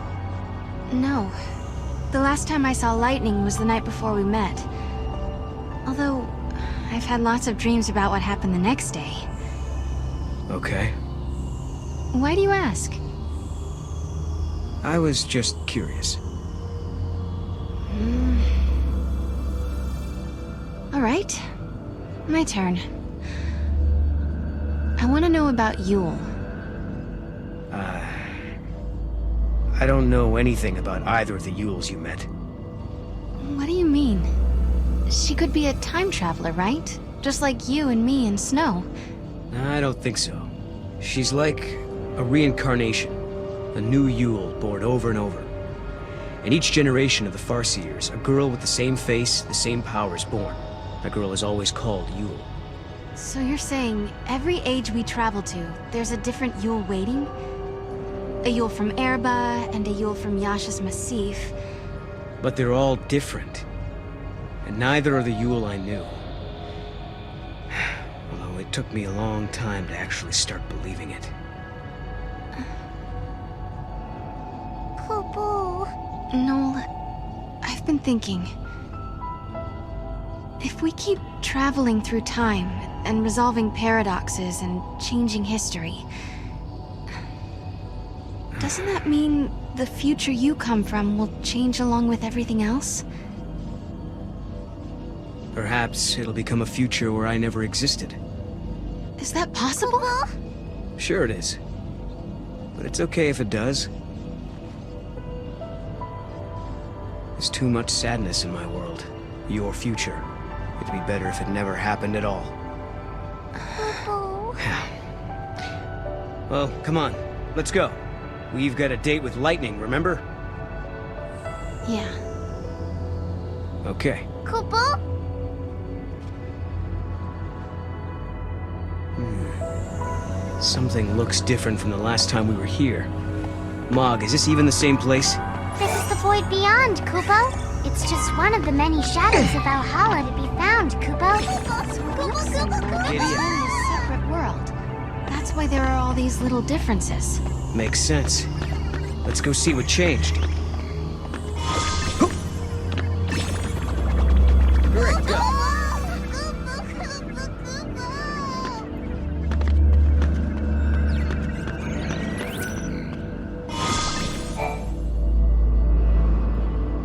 No. The last time I saw lightning was the night before we met. Although, I've had lots of dreams about what happened the next day. Okay. Why do you ask? I was just curious. All right. My turn. I want to know about Yule. I don't know anything about either of the Yules you met. What do you mean? She could be a time traveler, right? Just like you and me and Snow. I don't think so. She's like a reincarnation. A new Yule born over and over. In each generation of the Farseers, a girl with the same face, the same power is born. That girl is always called Yule. So you're saying every age we travel to, there's a different Yule waiting? A Yule from Erba, and a Yule from Yasha's Massif. But they're all different. And neither are the Yule I knew. Although it took me a long time to actually start believing it. Kupo. Noel, I've been thinking. If we keep traveling through time, and resolving paradoxes and changing history, doesn't that mean the future you come from will change along with everything else? Perhaps it'll become a future where I never existed. Is that possible? Sure it is. But it's okay if it does. There's too much sadness in my world. Your future. It'd be better if it never happened at all. Well, come on. Let's go. We've got a date with Lightning, remember? Yeah. Okay. Kupo? Something looks different from the last time we were here. Mog, is this even the same place? This is the void beyond, Kupo. It's just one of the many shadows of Valhalla to be found, Kupo. Giddy It's up. a separate world. That's why there are all these little differences. Makes sense. Let's go see what changed. Great, go.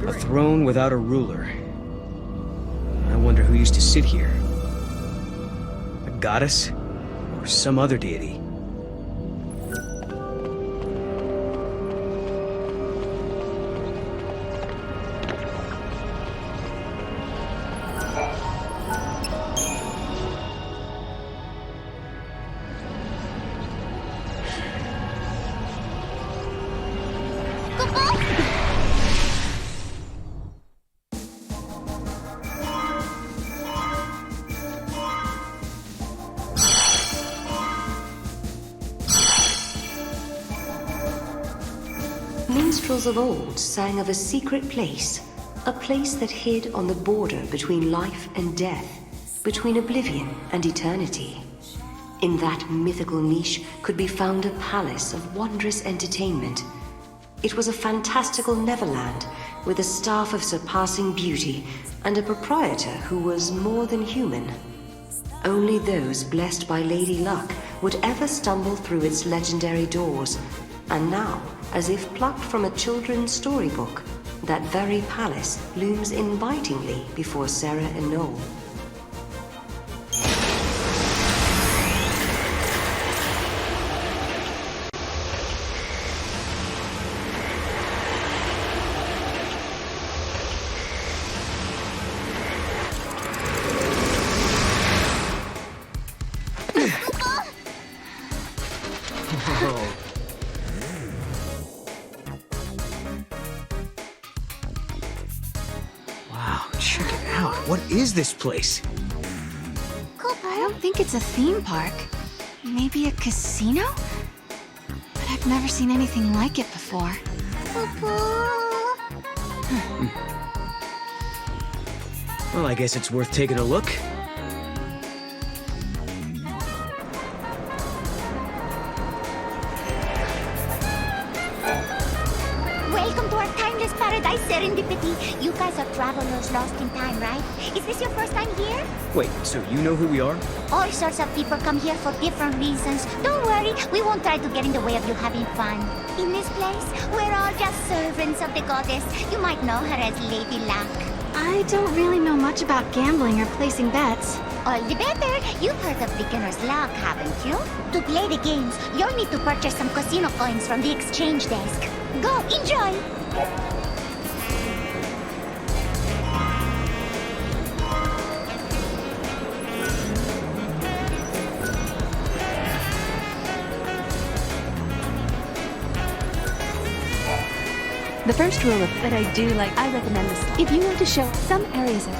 A throne without a ruler. I wonder who used to sit here. A goddess? Or some other deity? Minstrels of old sang of a secret place, a place that hid on the border between life and death, between oblivion and eternity. In that mythical niche could be found a palace of wondrous entertainment. It was a fantastical Neverland with a staff of surpassing beauty and a proprietor who was more than human. Only those blessed by Lady Luck would ever stumble through its legendary doors, and now, as if plucked from a children's storybook, that very palace looms invitingly before Sarah and Noel. Wow, check it out. What is this place? I don't think it's a theme park. Maybe a casino? But I've never seen anything like it before. Well, I guess it's worth taking a look. Welcome to our timeless paradise serendipity. You guys are travelers lost in time, right? Is this your first time here? Wait, so you know who we are? All sorts of people come here for different reasons. Don't worry, we won't try to get in the way of you having fun. In this place, we're all just servants of the goddess. You might know her as Lady Luck. I don't really know much about gambling or placing bets. All the better. You've heard of beginner's luck, haven't you? To play the games, you'll need to purchase some casino coins from the exchange desk. Go, enjoy! The first rule of but I do like, I recommend this. If you want to show some areas of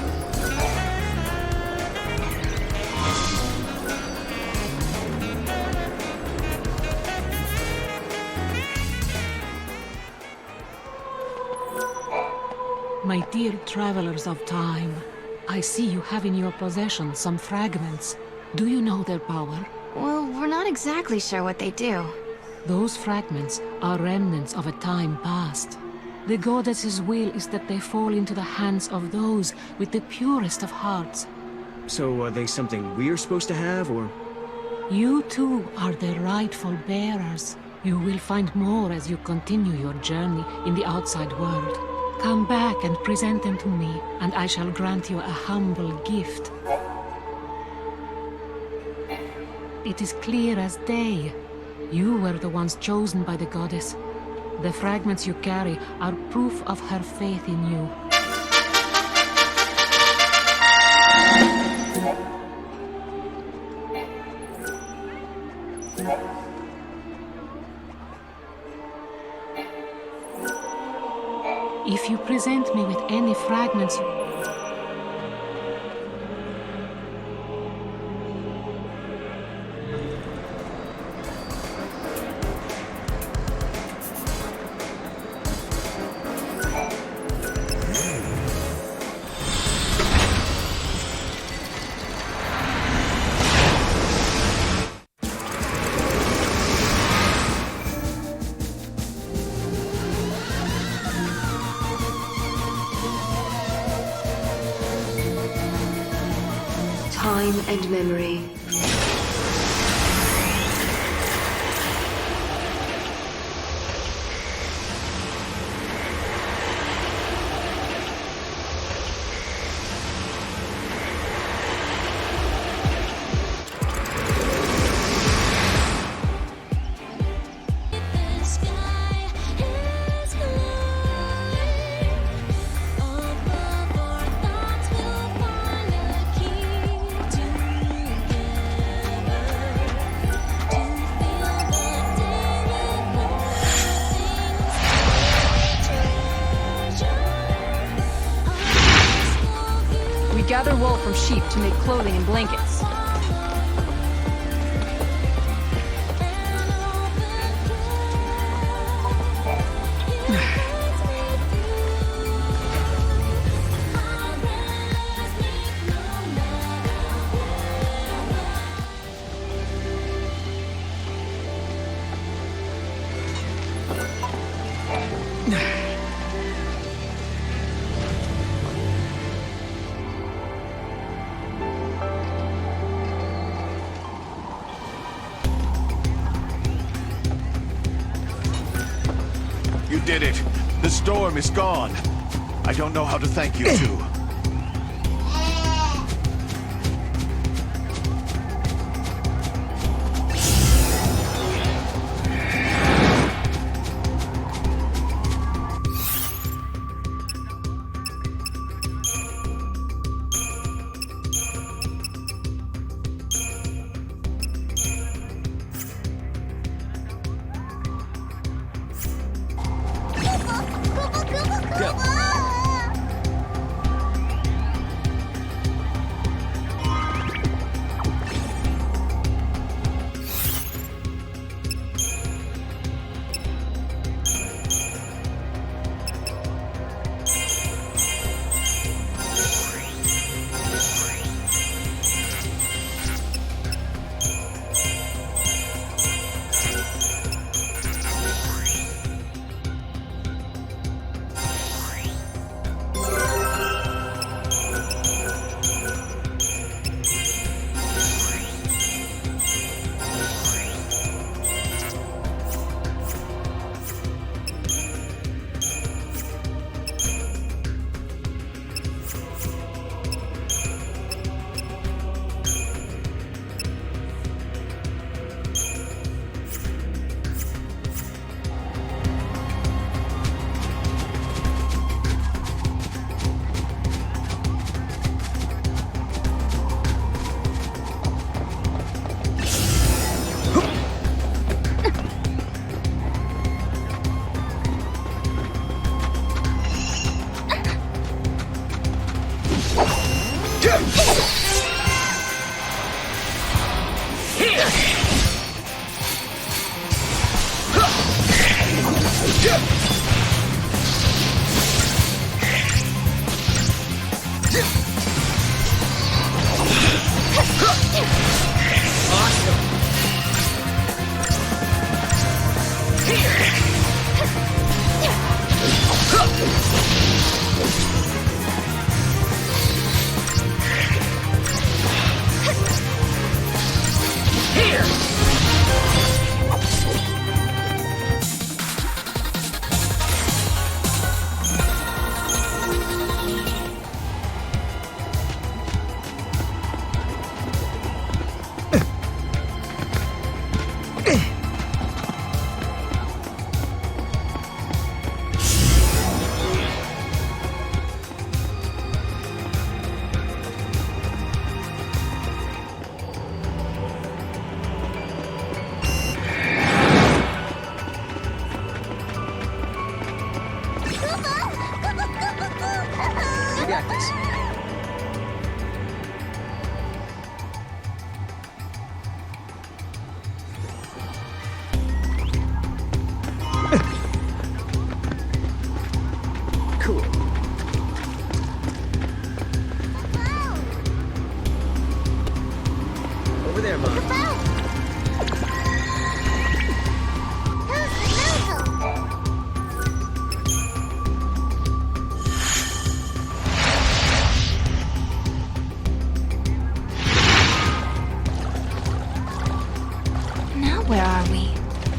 My dear travelers of time, I see you have in your possession some fragments. Do you know their power? Well, we're not exactly sure what they do. Those fragments are remnants of a time past. The goddess's will is that they fall into the hands of those with the purest of hearts. So are they something we're supposed to have, or...? You too are their rightful bearers. You will find more as you continue your journey in the outside world. Come back and present them to me, and I shall grant you a humble gift. It is clear as day. You were the ones chosen by the goddess. The fragments you carry are proof of her faith in you. If you present me with any fragments... Time and memory. Gather wool from sheep to make clothing and blankets. You did it. The storm is gone. I don't know how to thank you two.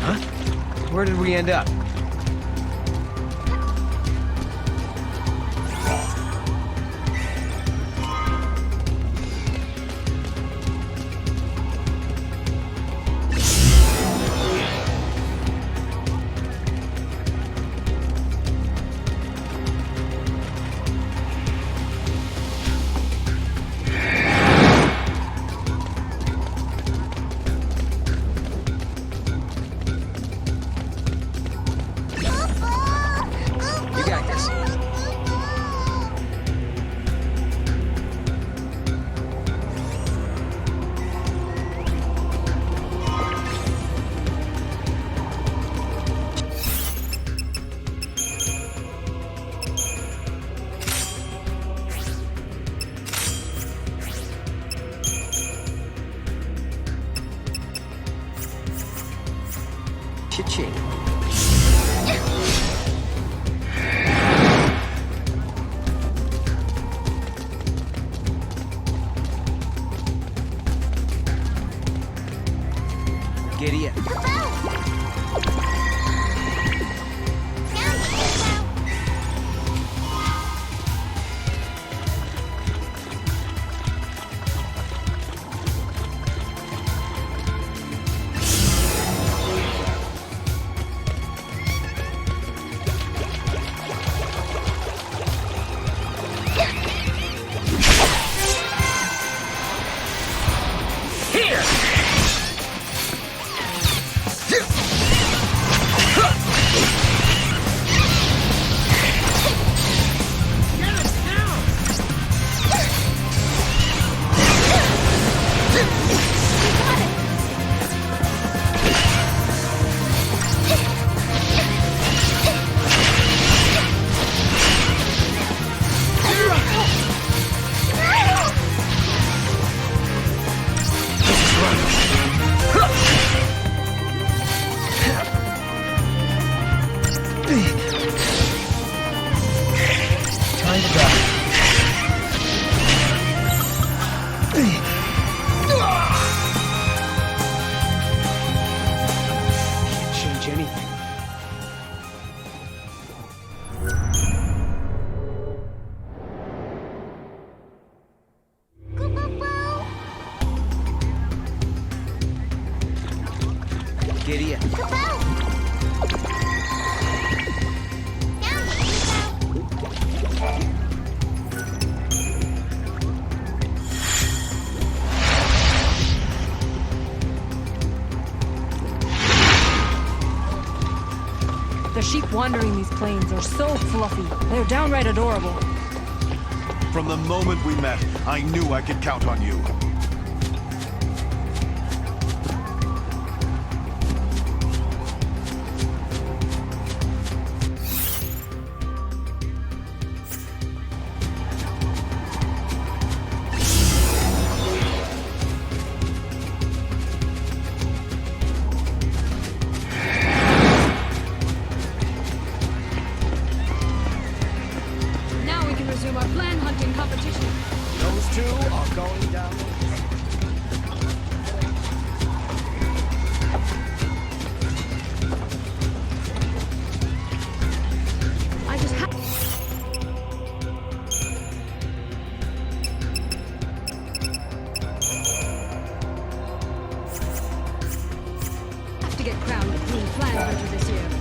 Huh? Where did we end up? Cha-ching. Giddy up. Giddy up. The sheep wandering these plains are so fluffy. They're downright adorable. From the moment we met, I knew I could count on you.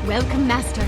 Welcome, Master.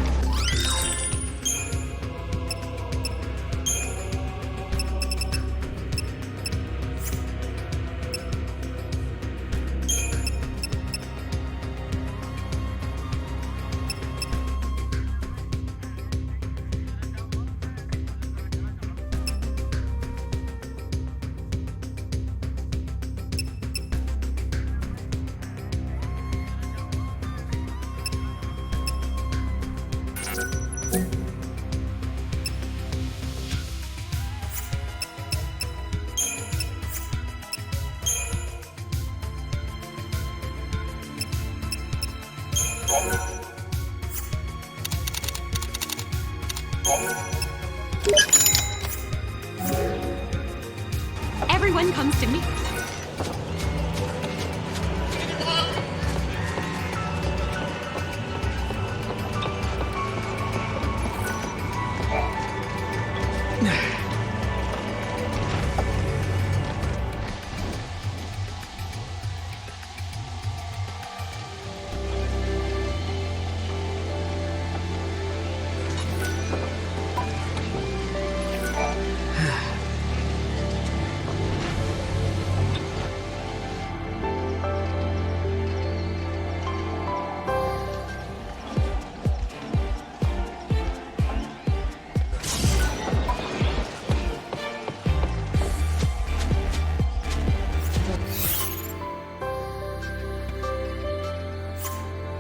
Everyone comes to me.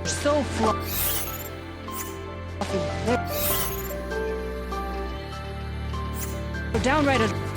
So fluffy. They're downright a...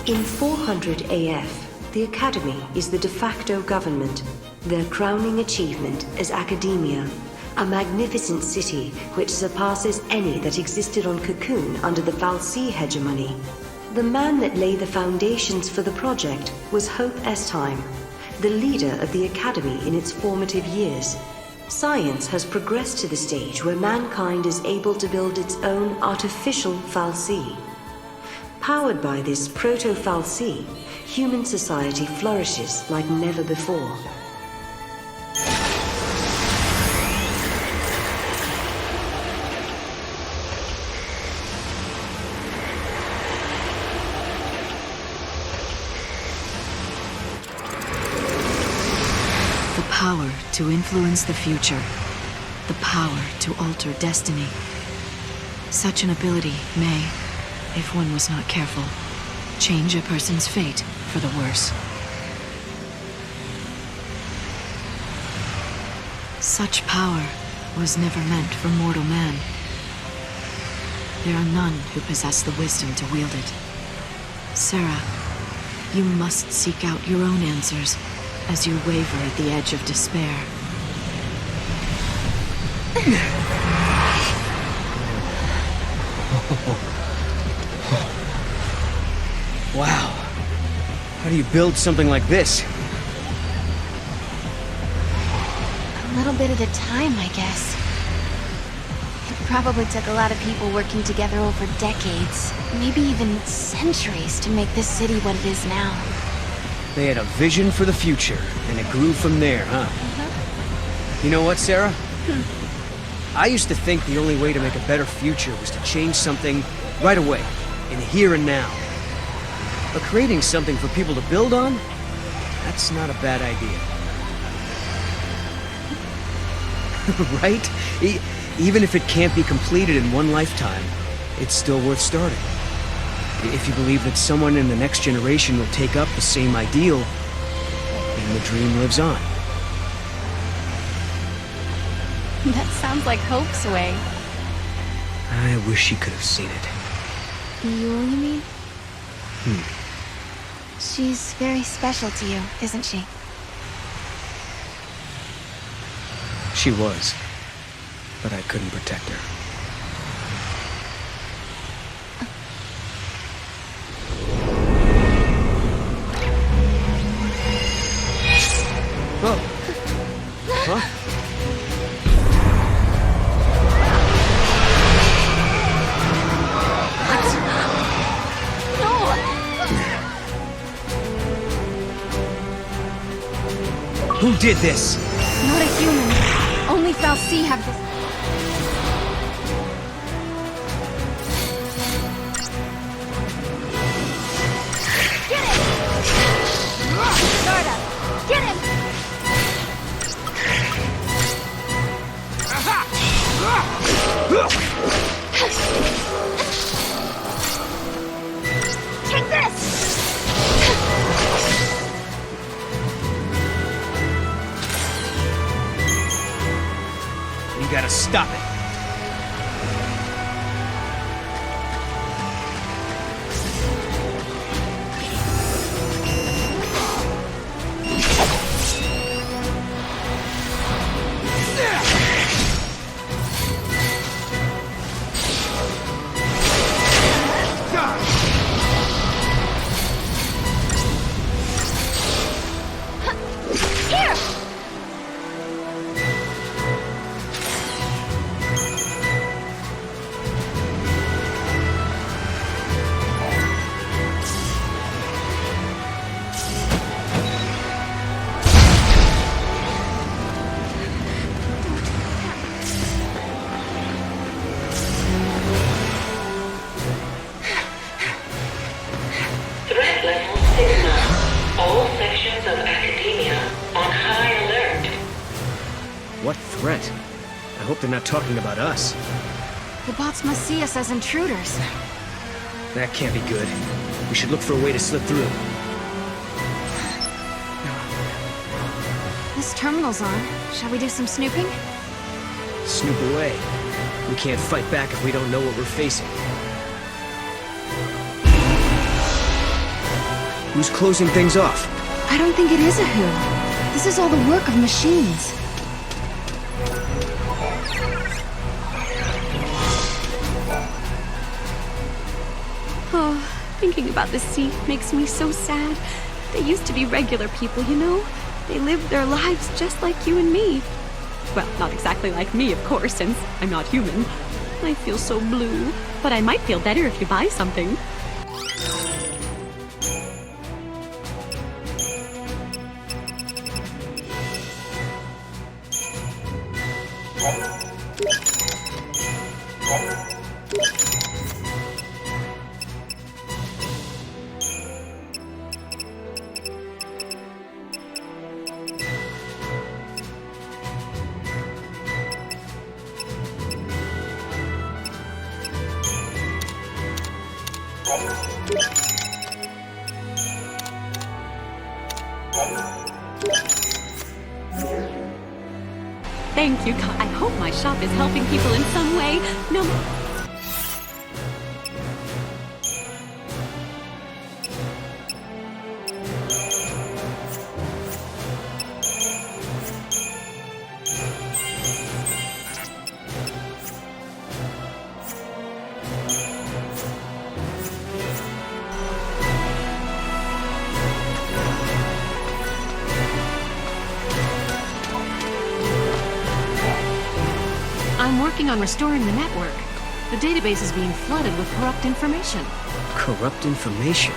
In 400 AF, the Academy is the de facto government. Their crowning achievement is academia, a magnificent city which surpasses any that existed on Cocoon under the fal'Cie hegemony. The man that laid the foundations for the project was Hope XIII, the leader of the Academy in its formative years. Science has progressed to the stage where mankind is able to build its own artificial fal'Cie. Powered by this proto-fal'Cie, human society flourishes like never before. The power to influence the future. The power to alter destiny. Such an ability may, if one was not careful, change a person's fate for the worse. Such power was never meant for mortal man. There are none who possess the wisdom to wield it. Sarah, you must seek out your own answers as you waver at the edge of despair. Wow. How do you build something like this? A little bit at a time, I guess. It probably took a lot of people working together over decades, maybe even centuries, to make this city what it is now. They had a vision for the future, and it grew from there, huh? You know what, Sarah? I used to think the only way to make a better future was to change something right away, in the here and now. But creating something for people to build on? That's not a bad idea. Right? Even if it can't be completed in one lifetime, it's still worth starting. If you believe that someone in the next generation will take up the same ideal, then the dream lives on. That sounds like Hope's way. I wish you could have seen it. You mean? She's very special to you, isn't she? She was, but I couldn't protect her. Whoa. Huh? Who did this? Not a human. Only fal'Cie have this. Get him! Sparta! Get him! Take this! You gotta stop it. threat. I hope they're not talking about us. The bots must see us as intruders. That can't be good. We should look for a way to slip through. This terminal's on. Shall we do some snooping? Snoop away. We can't fight back if we don't know what we're facing. Who's closing things off? I don't think it is a who. This is all the work of machines. Oh, thinking about the sea makes me so sad. They used to be regular people, you know? They lived their lives just like you and me. Well, not exactly like me, of course, since I'm not human. I feel so blue, but I might feel better if you buy something. Thank you. I hope my shop is helping people in some way. No. I'm working on restoring the network. The database is being flooded with corrupt information. Corrupt information?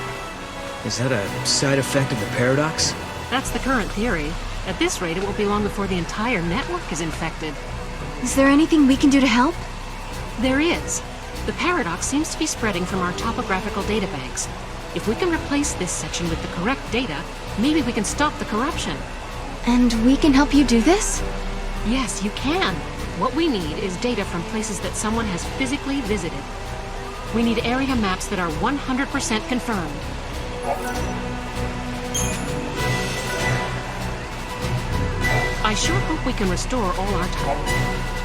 Is that a side effect of the paradox? That's the current theory. At this rate, it won't be long before the entire network is infected. Is there anything we can do to help? There is. The paradox seems to be spreading from our topographical databanks. If we can replace this section with the correct data, maybe we can stop the corruption. And we can help you do this? Yes, you can. What we need is data from places that someone has physically visited. We need area maps that are 100% confirmed. I sure hope we can restore all our time.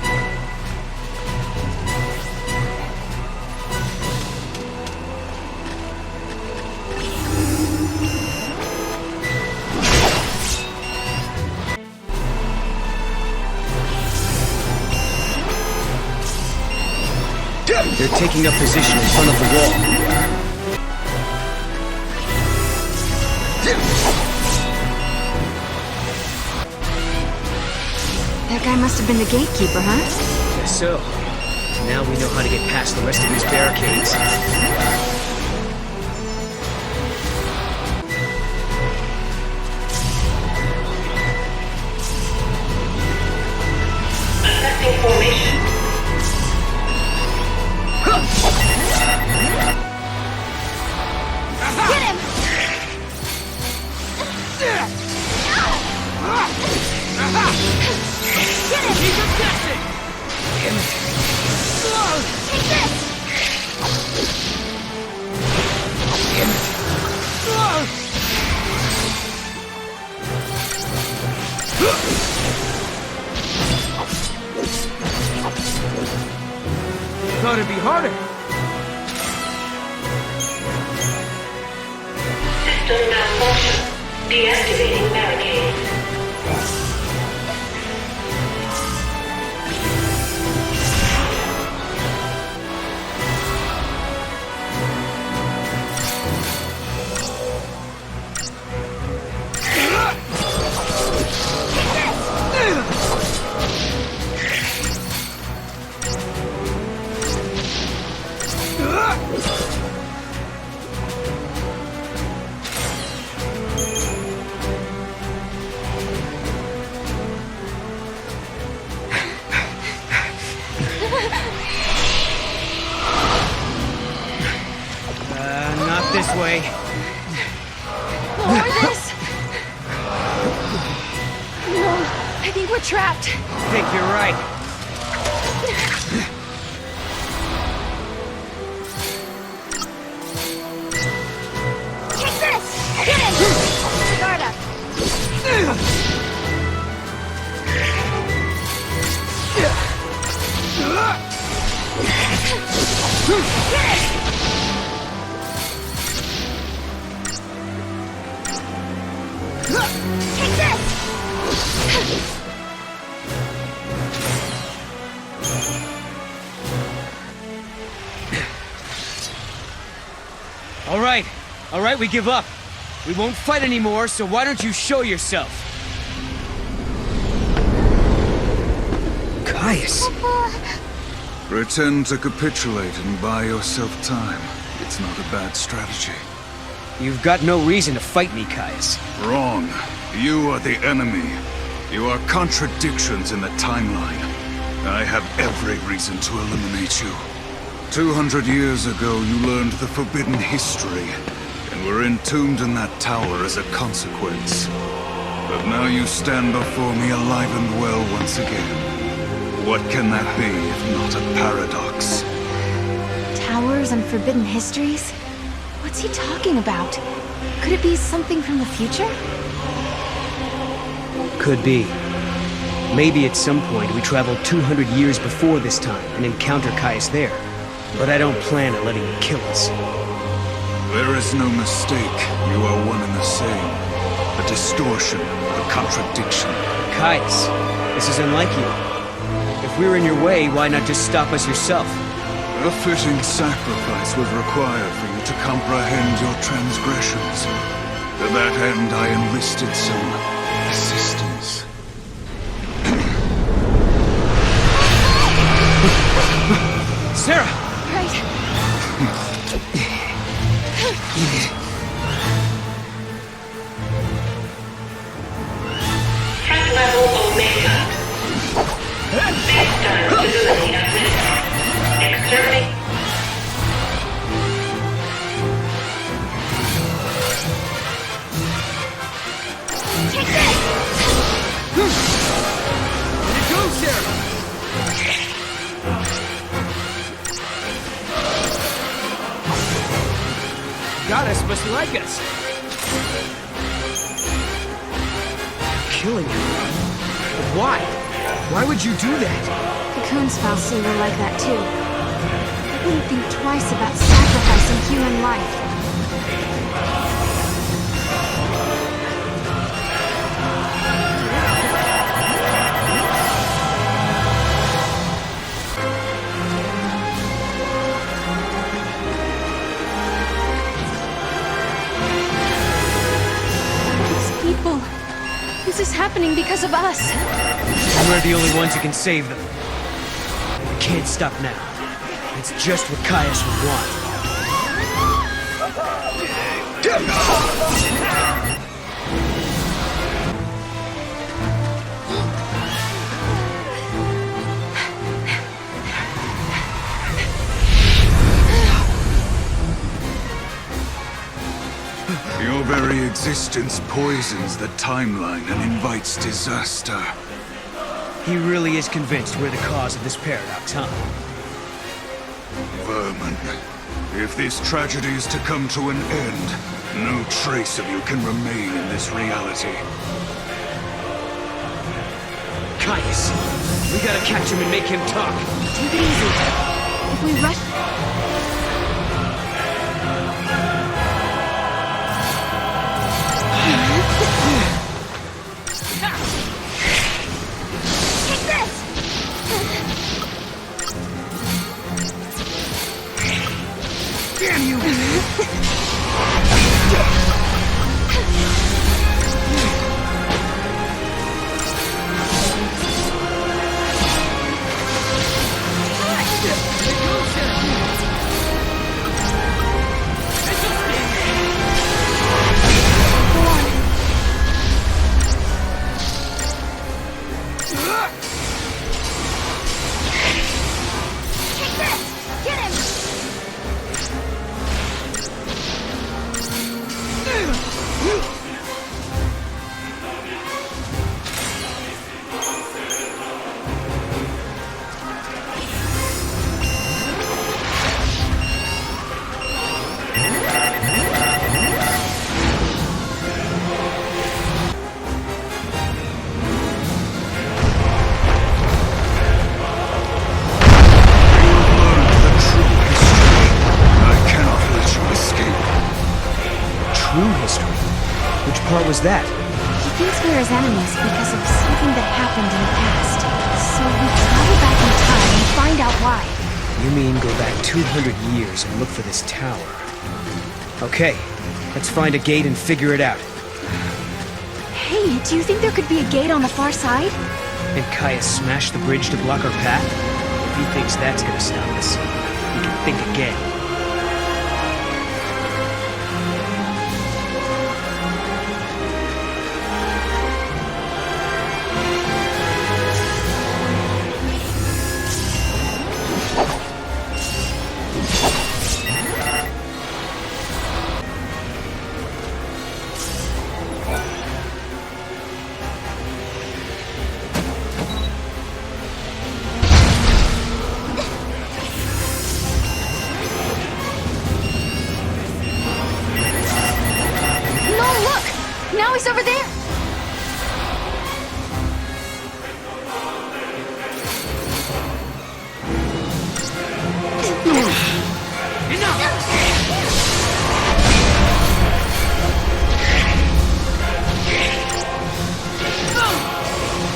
They're taking up position in front of the wall. That guy must have been the gatekeeper, huh? Guess so. Now we know how to get past the rest of these barricades. Assessing formation. Get him! Get him! He's obsessing! Take this! Thought it'd be harder. System malfunction. Deactivating barricade. Not this way. Over this! No, I think we're trapped. I think you're right. Take this! Get him! Guard up. Take this! All right, we give up. We won't fight anymore, so why don't you show yourself? Caius! Pretend to capitulate and buy yourself time. It's not a bad strategy. You've got no reason to fight me, Caius. Wrong. You are the enemy. You are contradictions in the timeline. I have every reason to eliminate you. 200 years ago, you learned the forbidden history, and were entombed in that tower as a consequence. But now you stand before me alive and well once again. What can that be if not a paradox? Towers and forbidden histories? What's he talking about? Could it be something from the future? Could be. Maybe at some point we travel 200 years before this time and encounter Caius there. But I don't plan on letting him kill us. There is no mistake. You are one and the same. A distortion, a contradiction. Caius, this is unlike you. If we were in your way, why not just stop us yourself? A fitting sacrifice was required for you to comprehend your transgressions. To that end, I enlisted some assistance. Sarah! Right. Threat level Omega. Baseline stability assessment. Externally. Take this! Let it go, Sarah! Goddess must like us. Killing her? Why? Why would you do that? Cocoon's spouse seemed to like that too. I wouldn't think twice about sacrificing human life. This is happening because of us. And we're the only ones who can save them. We can't stop now. It's just what Caius would want. Your very existence poisons the timeline and invites disaster. He really is convinced we're the cause of this paradox, huh? Vermin. If this tragedy is to come to an end, no trace of you can remain in this reality. Caius, we gotta catch him and make him talk. Take it easy. If we rush... Damn you! part was that? He thinks we're his enemies because of something that happened in the past. So we travel back in time and find out why. You mean go back 200 years and look for this tower? Okay, let's find a gate and figure it out. Hey, do you think there could be a gate on the far side? And Caius smashed the bridge to block our path? If he thinks that's gonna stop us, he can think again. He's over there!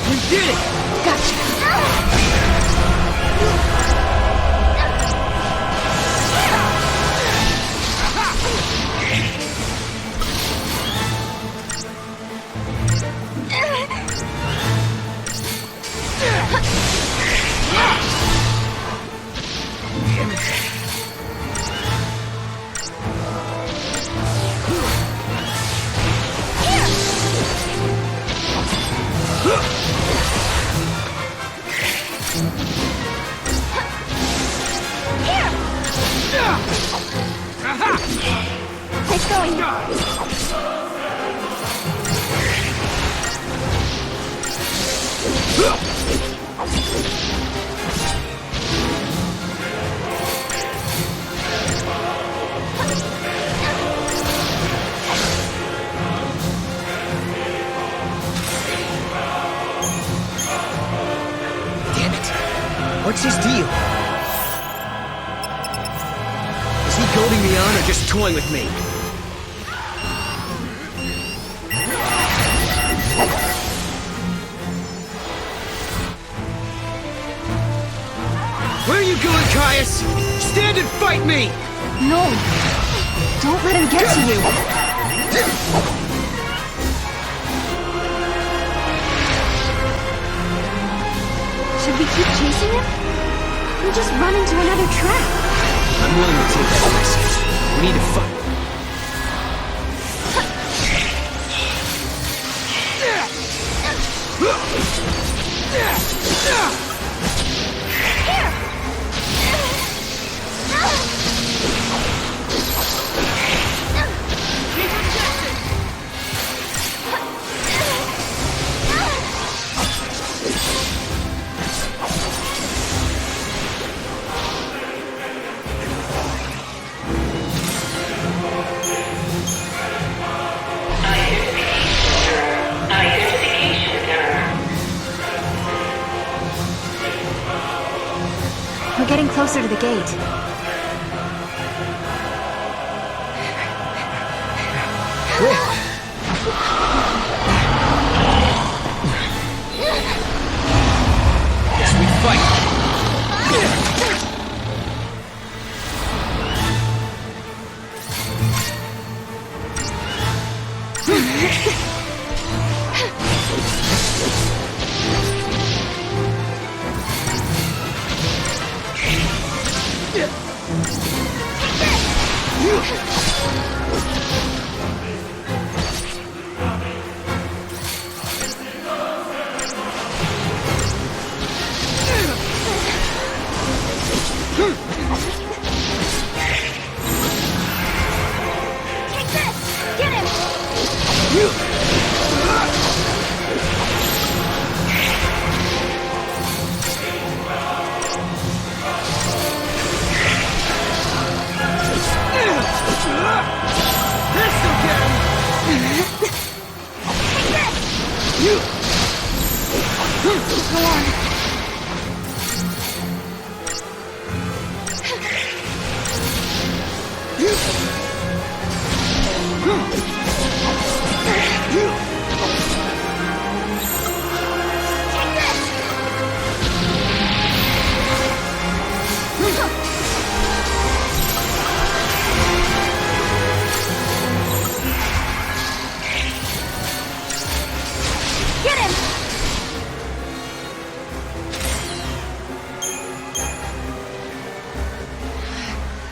We did it! Gotcha! It's going. Damn it! What's his deal? Is he goading me on or just toying with me? Where are you going, Caius? Stand and fight me! No! Don't let him get to you! Should we keep chasing him? We'll just run into another trap. I'm willing to take that risk. We need to fight. We're getting closer to the gate. Guess we fight.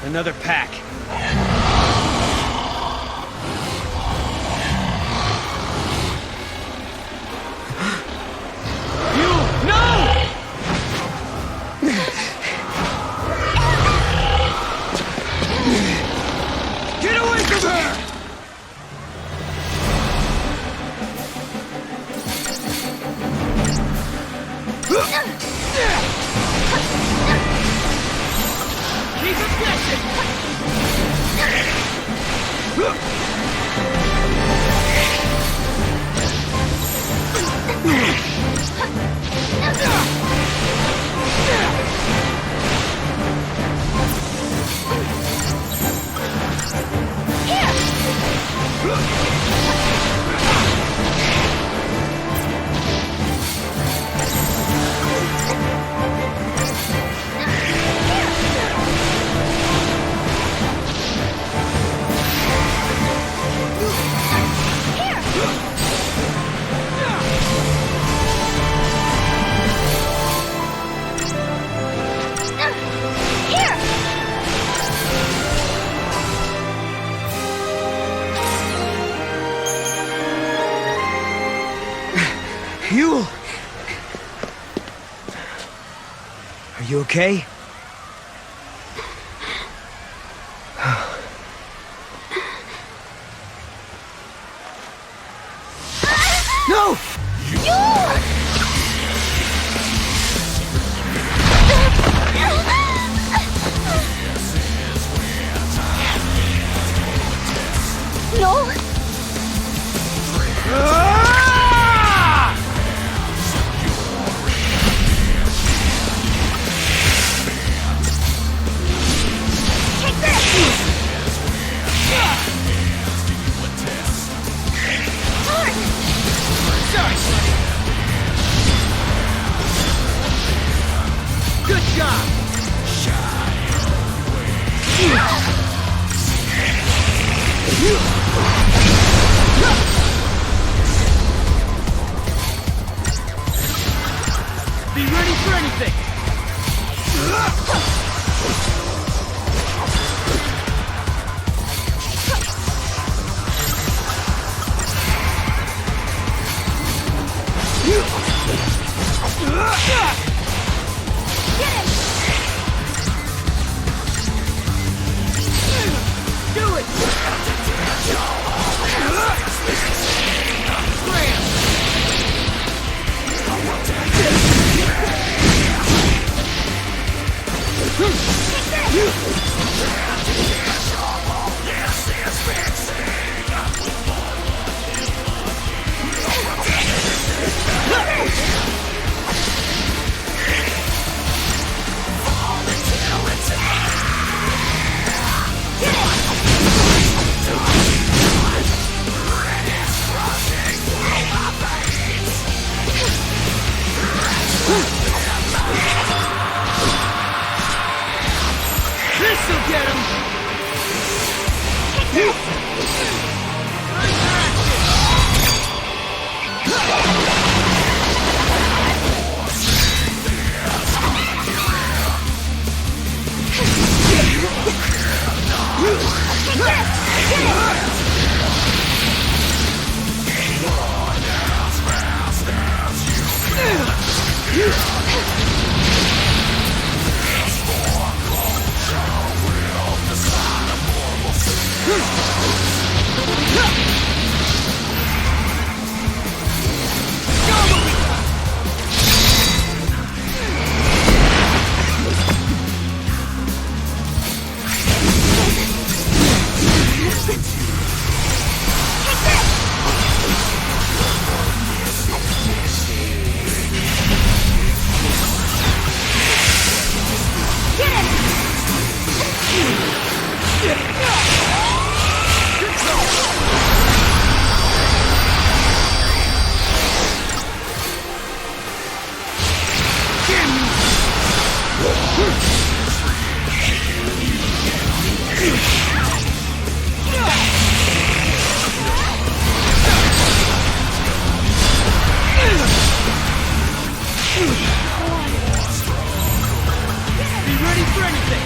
Another pack. Are you okay? No! No! Good job! Be ready for anything! Do it! This'll get him! Be ready for anything!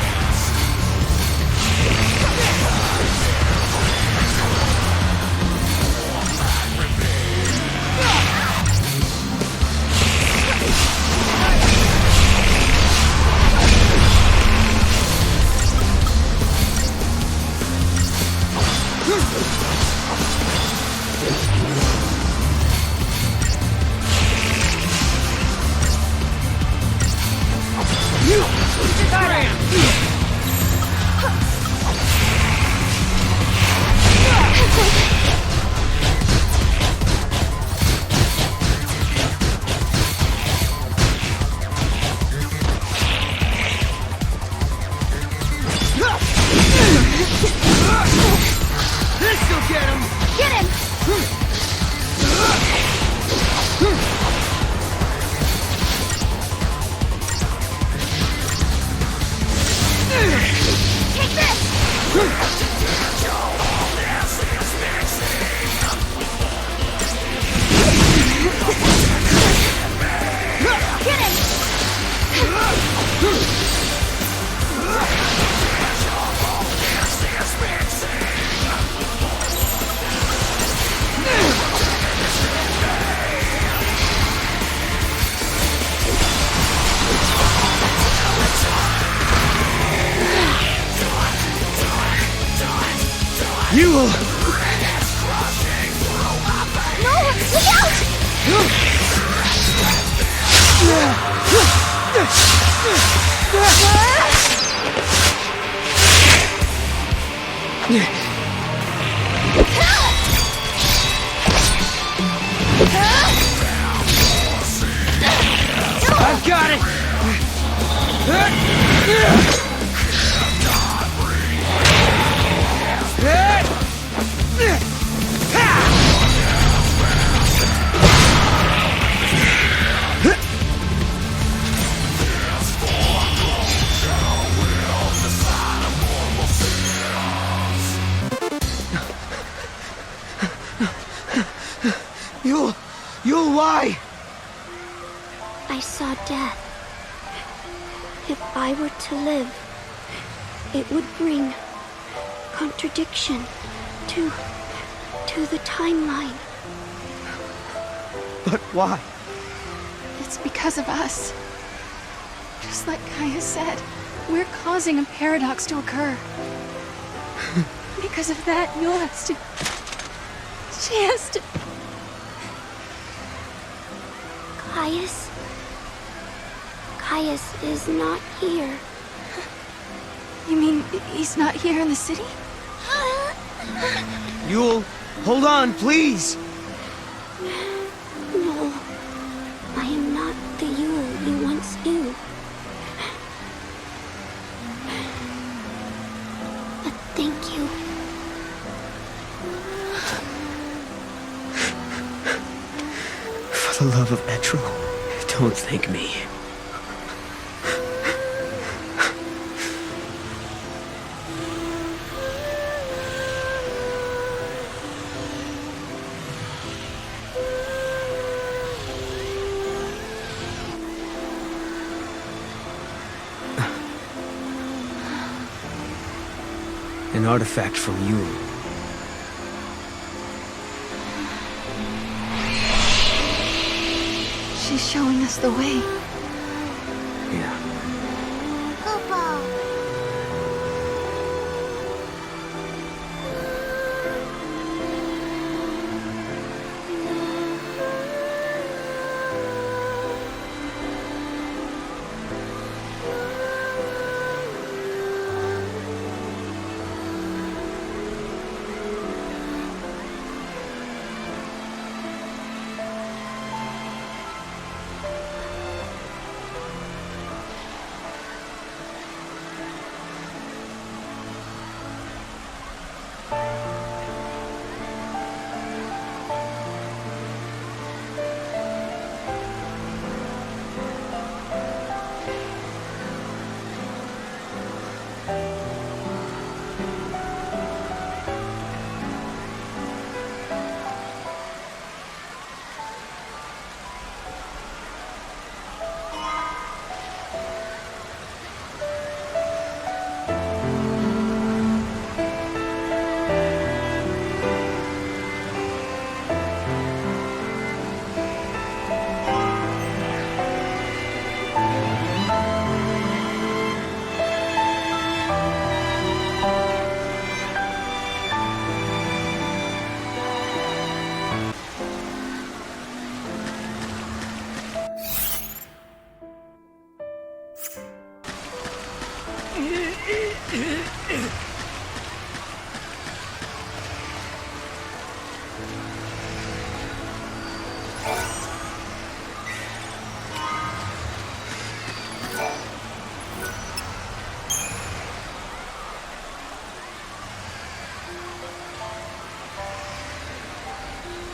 You will... No! Look out! I've got it! You'll why? I saw death. If I were to live, it would bring contradiction to the timeline. But why? It's because of us. Just like Caius said, we're causing a paradox to occur. Because of that, Yul has to... She has to... Caius? Caius is not here. You mean he's not here in the city? Yul, hold on, please! No, I am not the Yul you once knew. But thank you. For the love of Etro, don't thank me. An artifact from Yul. She's showing us the way. Yeah.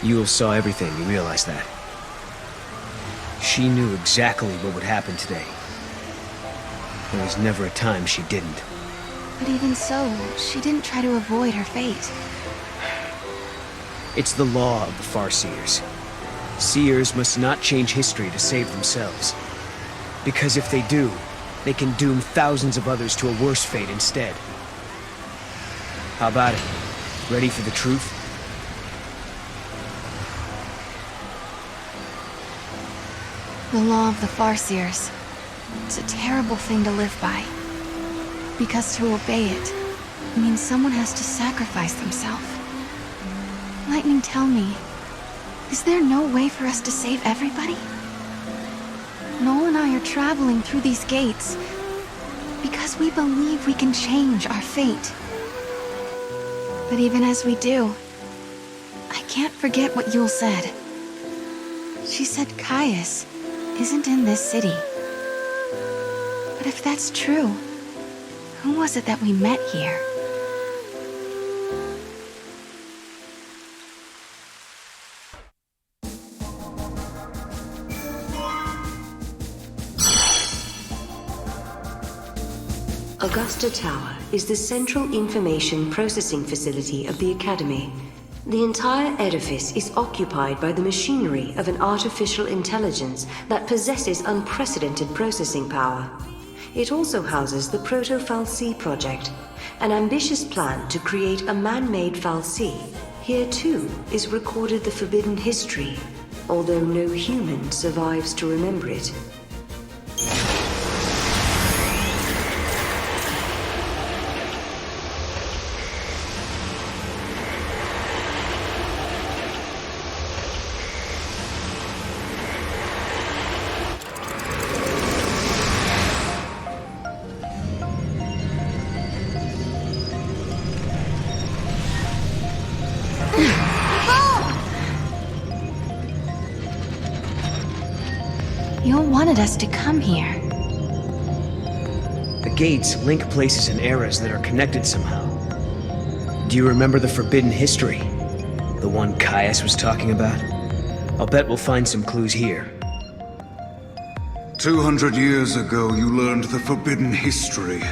Yul saw everything, you realize that? She knew exactly what would happen today. There was never a time she didn't. But even so, she didn't try to avoid her fate. It's the law of the Farseers. Seers must not change history to save themselves. Because if they do, they can doom thousands of others to a worse fate instead. How about it? Ready for the truth? The law of the Farseers. It's a terrible thing to live by. Because to obey it means someone has to sacrifice themselves. Lightning, tell me, is there no way for us to save everybody? Noel and I are traveling through these gates because we believe we can change our fate. But even as we do, I can't forget what Yule said. She said Caius isn't in this city. But if that's true, who was it that we met here? Augusta Tower is the central information processing facility of the Academy. The entire edifice is occupied by the machinery of an artificial intelligence that possesses unprecedented processing power. It also houses the Proto-Fal'Cie project, an ambitious plan to create a man-made Fal'Cie. Here too is recorded the forbidden history, although no human survives to remember it. Yule wanted us to come here. The gates link places and eras that are connected somehow. Do you remember the forbidden history? The one Caius was talking about? I'll bet we'll find some clues here. 200 years ago, you learned the forbidden history,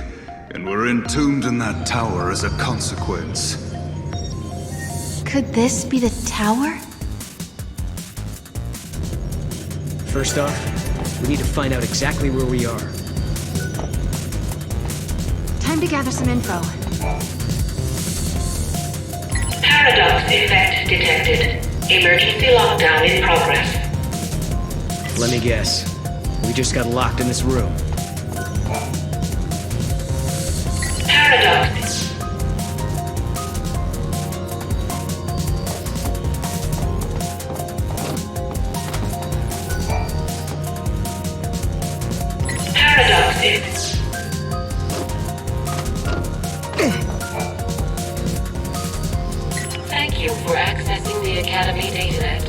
and were entombed in that tower as a consequence. Could this be the tower? First off, we need to find out exactly where we are. Time to gather some info. Paradox effect detected. Emergency lockdown in progress. Let me guess. We just got locked in this room. Paradox. Thank you for accessing the Academy datanet.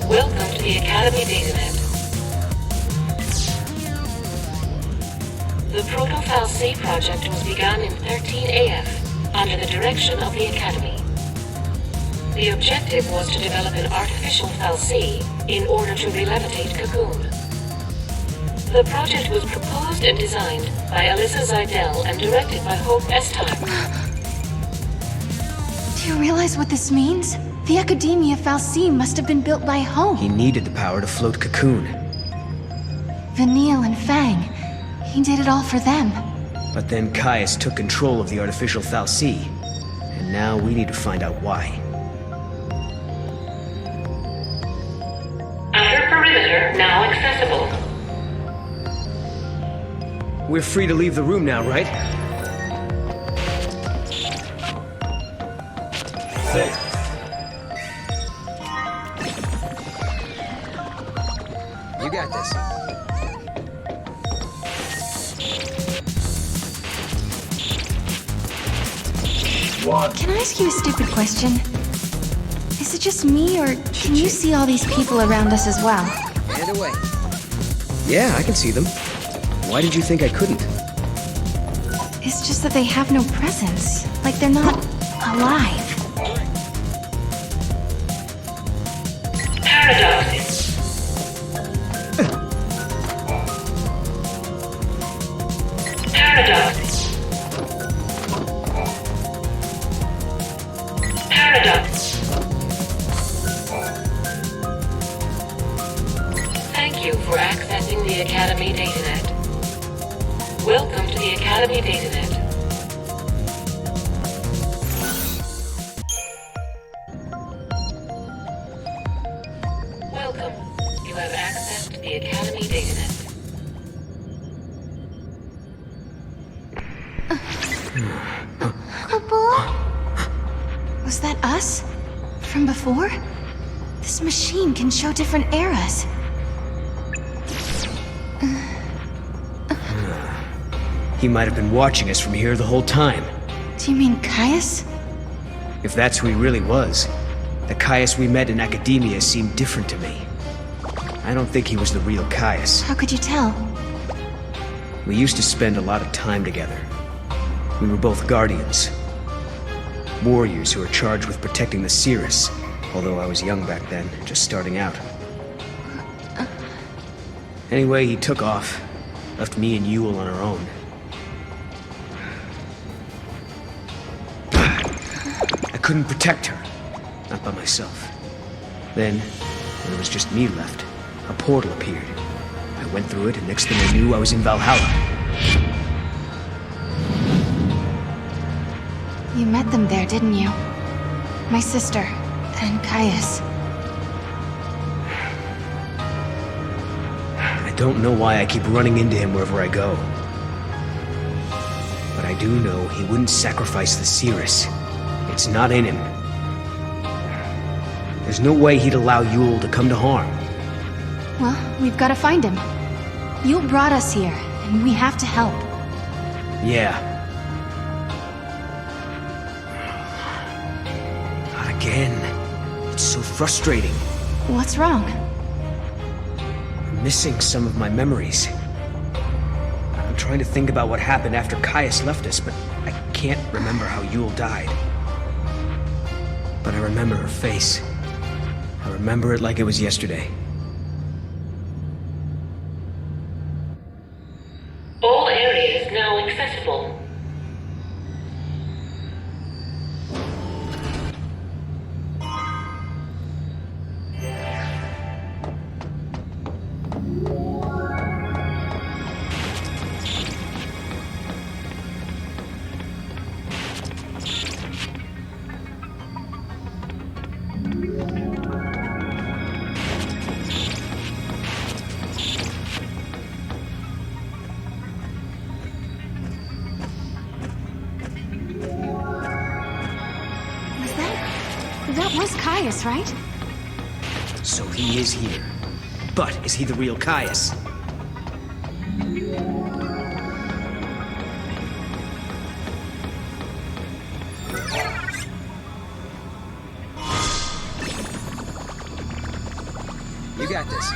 Welcome to the Academy datanet. The Proto-Fal'Cie project was begun in 13AF under the direction of the Academy. The objective was to develop an artificial Fal'Cie in order to re-levitate Cocoon. The project was proposed and designed by Alyssa Zidell and directed by Hope Estime. Do you realize what this means? The Academia Fal'Cie must have been built by Hope. He needed the power to float Cocoon. Vanille and Fang. He did it all for them. But then Caius took control of the artificial Fal'Cie. And now we need to find out why. Outer perimeter now accessible. We're free to leave the room now, right? Safe. You got this. What? Can I ask you a stupid question? Is it just me, or can you see all these people around us as well? Either way. Yeah, I can see them. Why did you think I couldn't? It's just that they have no presence. Like they're not alive. Paradoxes. Paradoxes. Paradox. Thank you for accessing the Academy datanet. Welcome to the Academy datanet. Welcome. You have access to the Academy datanet. Was that us? From before? This machine can show different eras. He might have been watching us from here the whole time. Do you mean Caius? If that's who he really was, the Caius we met in academia seemed different to me. I don't think he was the real Caius. How could you tell? We used to spend a lot of time together. We were both guardians. Warriors who were charged with protecting the seeress, although I was young back then, just starting out. Anyway, he took off, left me and Yule on our own. I couldn't protect her, not by myself. Then, when it was just me left, a portal appeared. I went through it, and next thing I knew, I was in Valhalla. You met them there, didn't you? My sister, and Caius. I don't know why I keep running into him wherever I go. But I do know he wouldn't sacrifice the seeress. It's not in him. There's no way he'd allow Yule to come to harm. Well, we've got to find him. Yule brought us here, and we have to help. Yeah. Not again. It's so frustrating. What's wrong? I'm missing some of my memories. I'm trying to think about what happened after Caius left us, but I can't remember how Yule died. But I remember her face. I remember it like it was yesterday. All areas now accessible. That was Caius, right? So he is here. But is he the real Caius? You got this.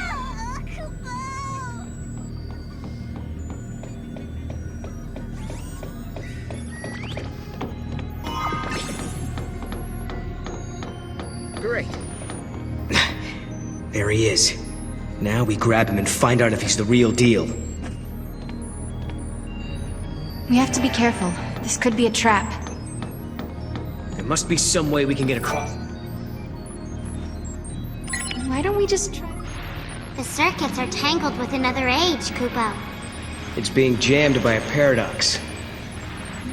Great. There he is. Now we grab him and find out if he's the real deal. We have to be careful. This could be a trap. There must be some way we can get across. Why don't we just try? The circuits are tangled with another age, Kupo. It's being jammed by a paradox.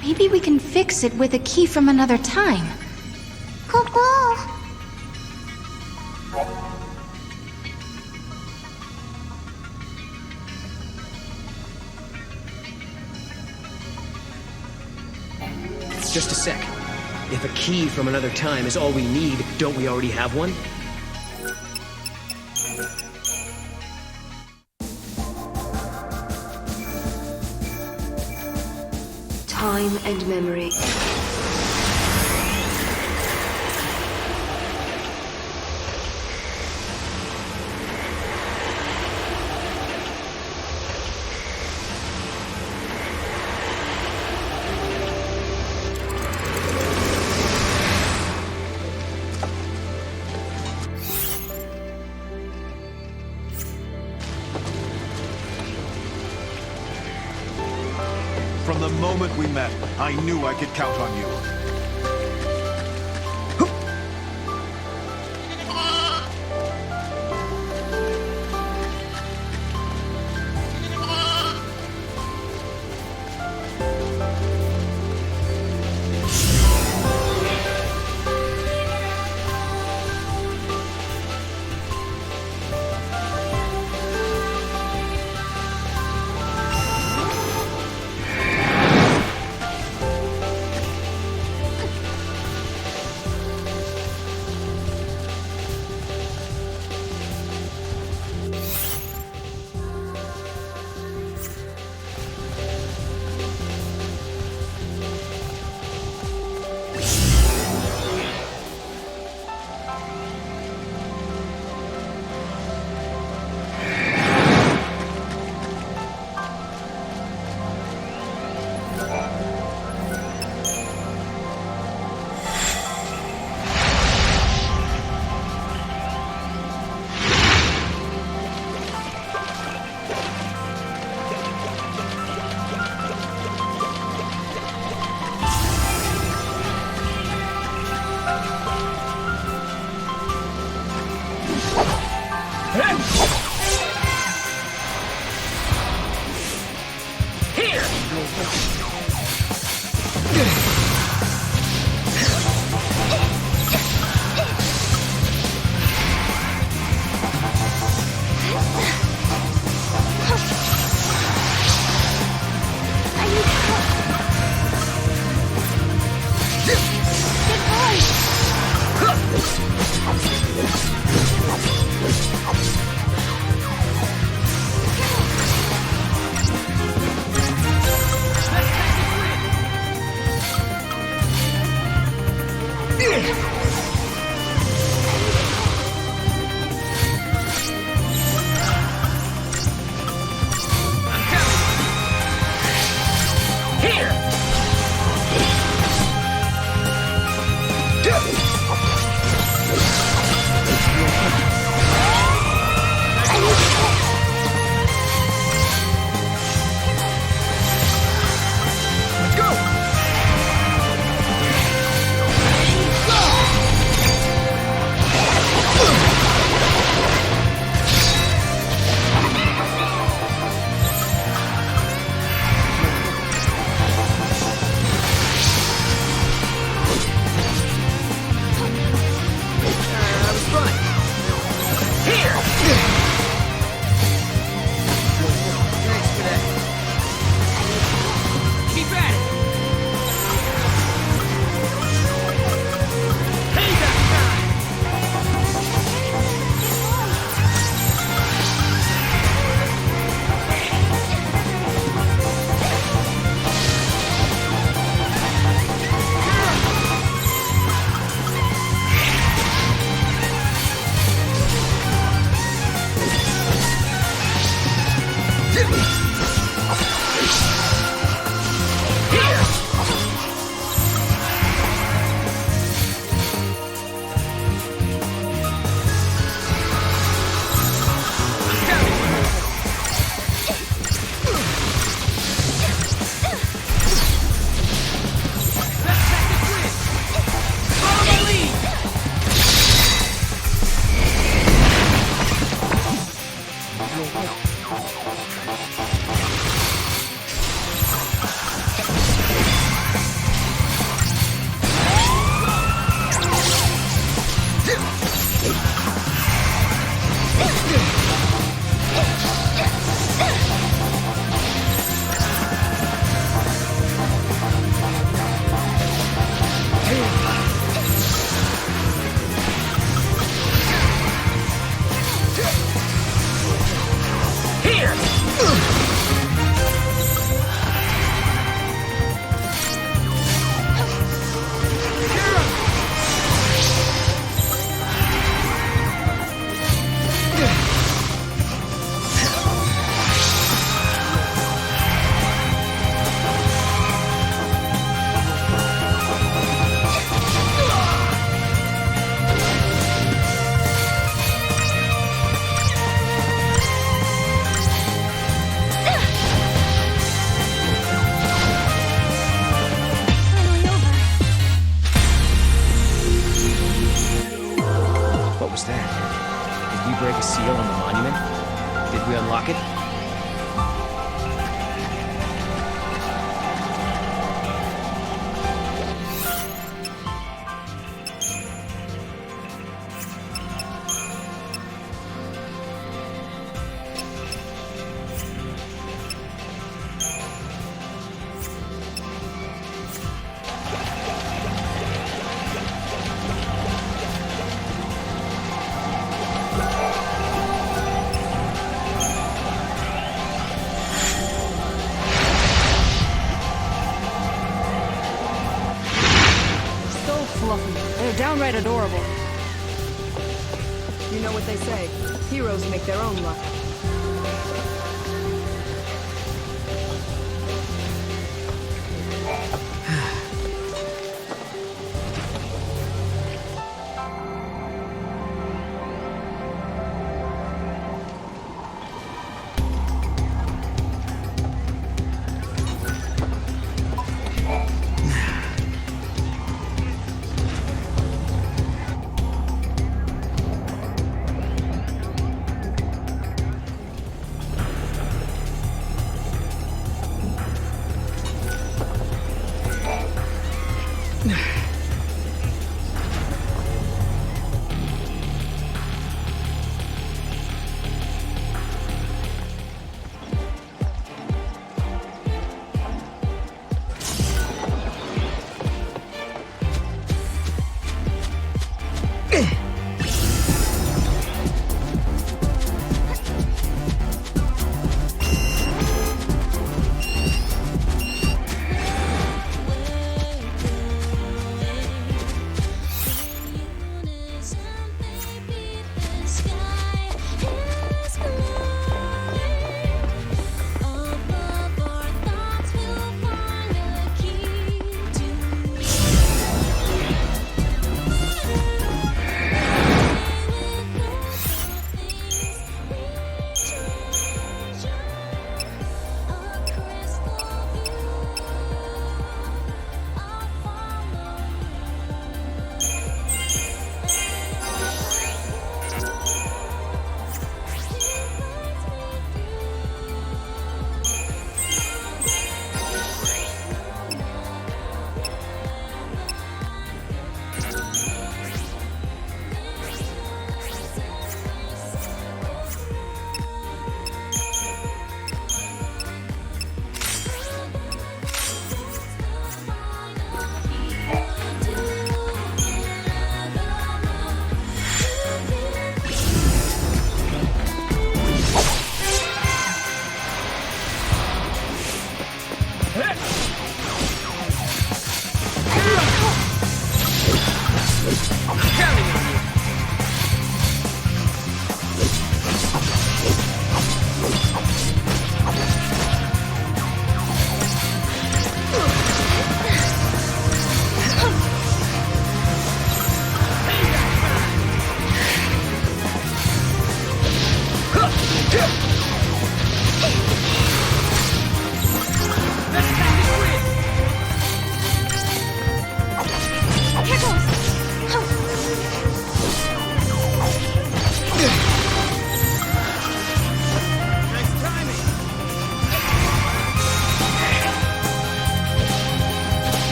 Maybe we can fix it with a key from another time. Kupo! Just a sec. If a key from another time is all we need, don't we already have one? Time and memory. From the moment we met, I knew I could count on you. break a seal on the monument? Did we unlock it? Downright adorable. You know what they say, heroes make their own luck.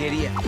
Giddy up.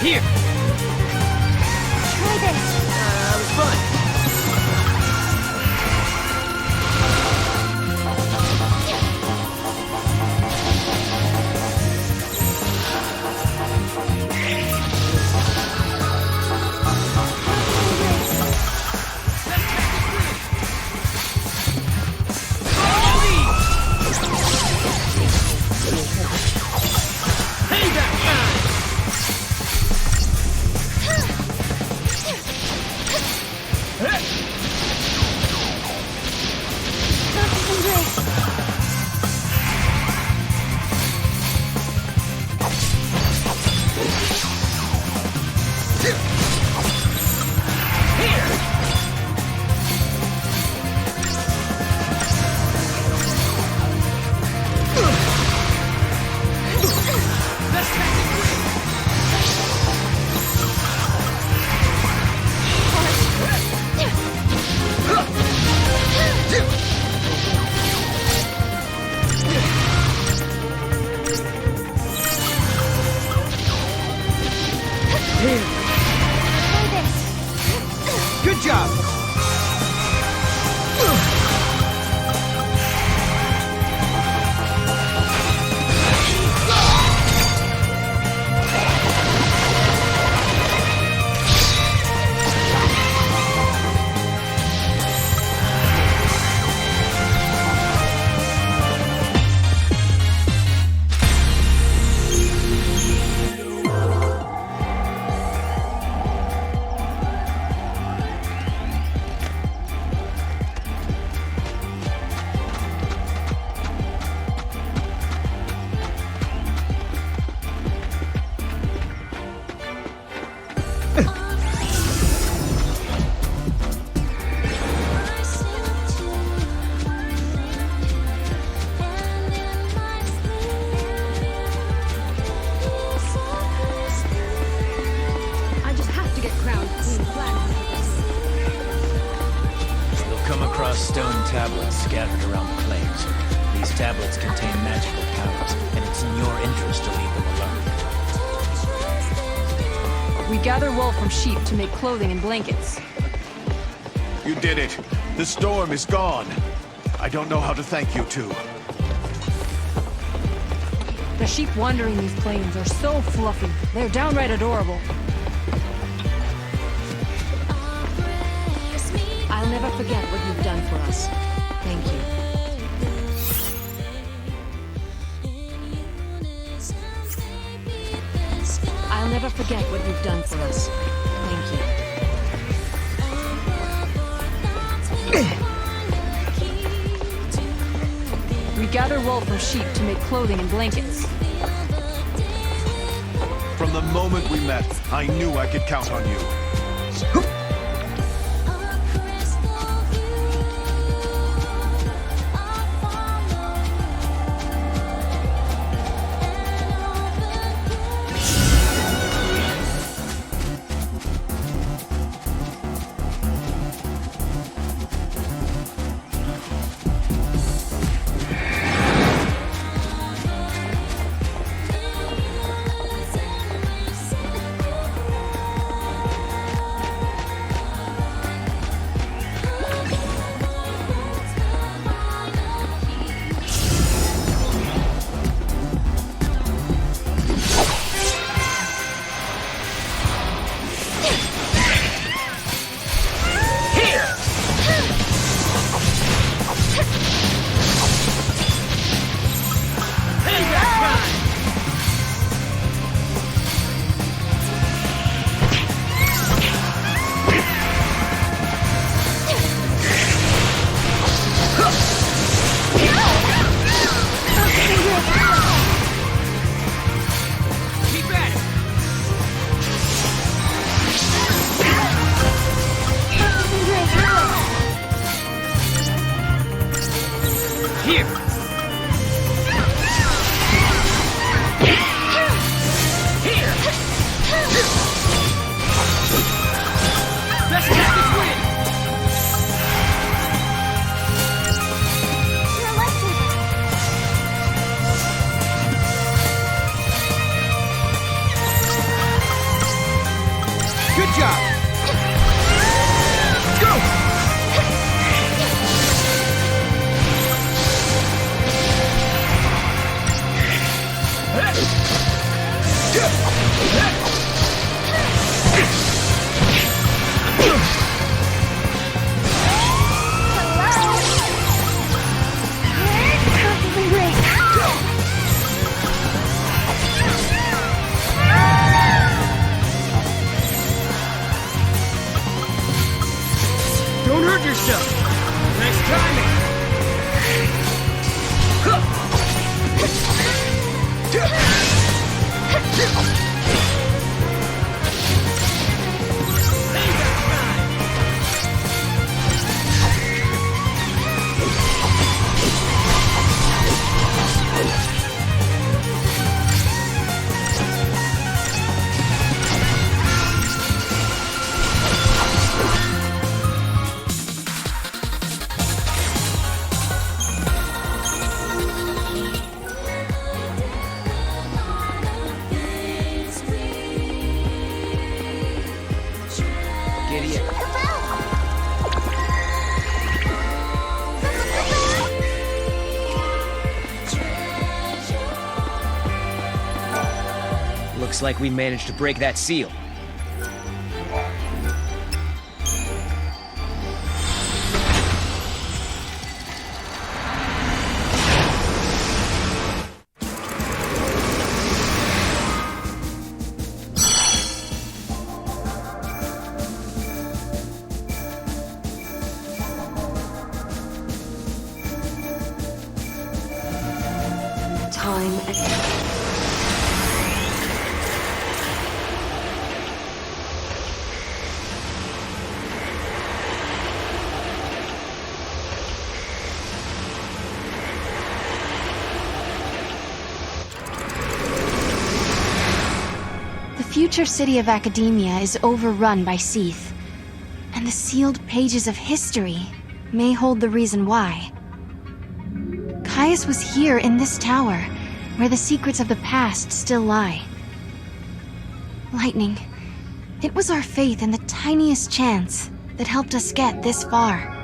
Here! Try this. It was fun. Good job! Stone tablets scattered around the claims. These tablets contain magical powers, and it's in your interest to leave them alone. We gather wool from sheep to make clothing and blankets. You did it. The storm is gone. I don't know how to thank you two. The sheep wandering these plains are so fluffy. They're downright adorable. I'll never forget what you've done for us. Thank you. I'll never forget what you've done for us. Thank you. We gather wool from sheep to make clothing and blankets. From the moment we met, I knew I could count on you. Looks like we managed to break that seal. The future city of academia is overrun by Seath, and the sealed pages of history may hold the reason why. Caius was here in this tower, where the secrets of the past still lie. Lightning, it was our faith in the tiniest chance that helped us get this far.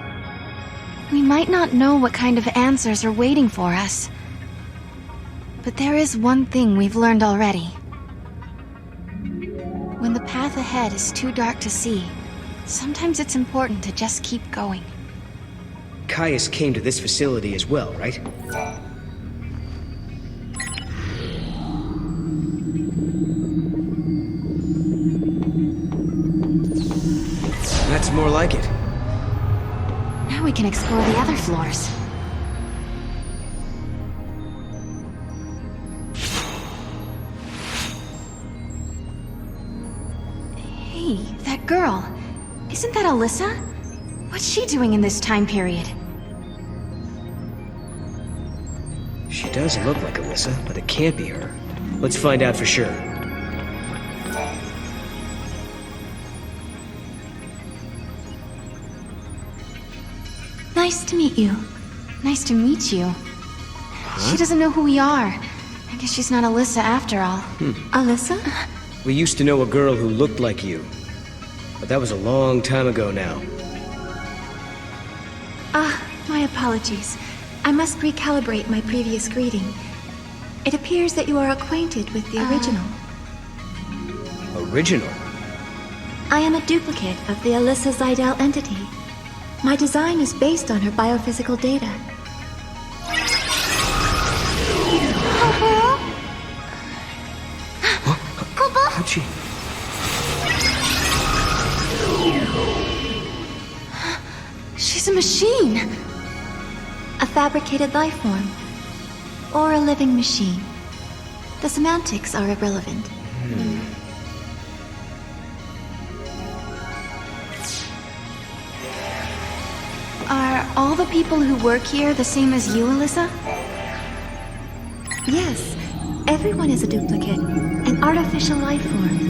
We might not know what kind of answers are waiting for us, but there is one thing we've learned already. When the path ahead is too dark to see, sometimes it's important to just keep going. Caius came to this facility as well, right? That's more like it. Now we can explore the other floors. Hey, that girl. Isn't that Alyssa? What's she doing in this time period? She does look like Alyssa, but it can't be her. Let's find out for sure. Nice to meet you. Nice to meet you. She doesn't know who we are. I guess she's not Alyssa after all. Alyssa? We used to know a girl who looked like you. But that was a long time ago now. My apologies. I must recalibrate my previous greeting. It appears that you are acquainted with the original. Original? I am a duplicate of the Alyssa Zidell entity. My design is based on her biophysical data. How'd she... She's a machine! A fabricated life form. Or a living machine. The semantics are irrelevant. Are all the people who work here the same as you, Alyssa? Yes. Everyone is a duplicate. An artificial life form.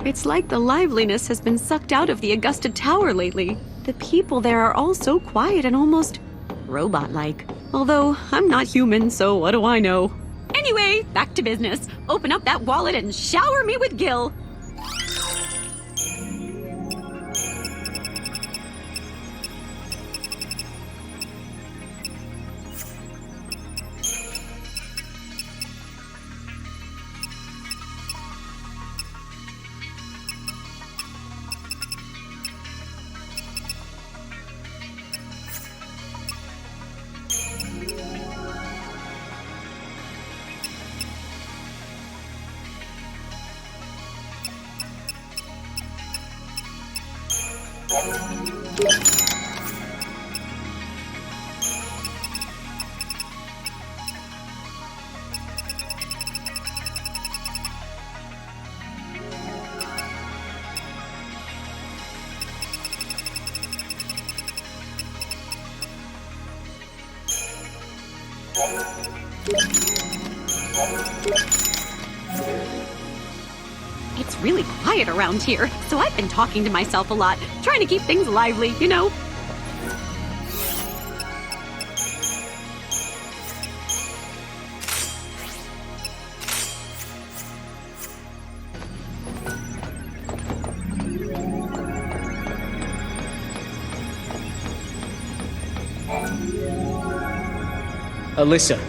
It's like the liveliness has been sucked out of the Augusta Tower lately. The people there are all so quiet and almost robot-like. Although, I'm not human, so what do I know? Anyway, back to business. Open up that wallet and shower me with Gil. It's really quiet around here, so I've been talking to myself a lot, trying to keep things lively, you know? Alyssa,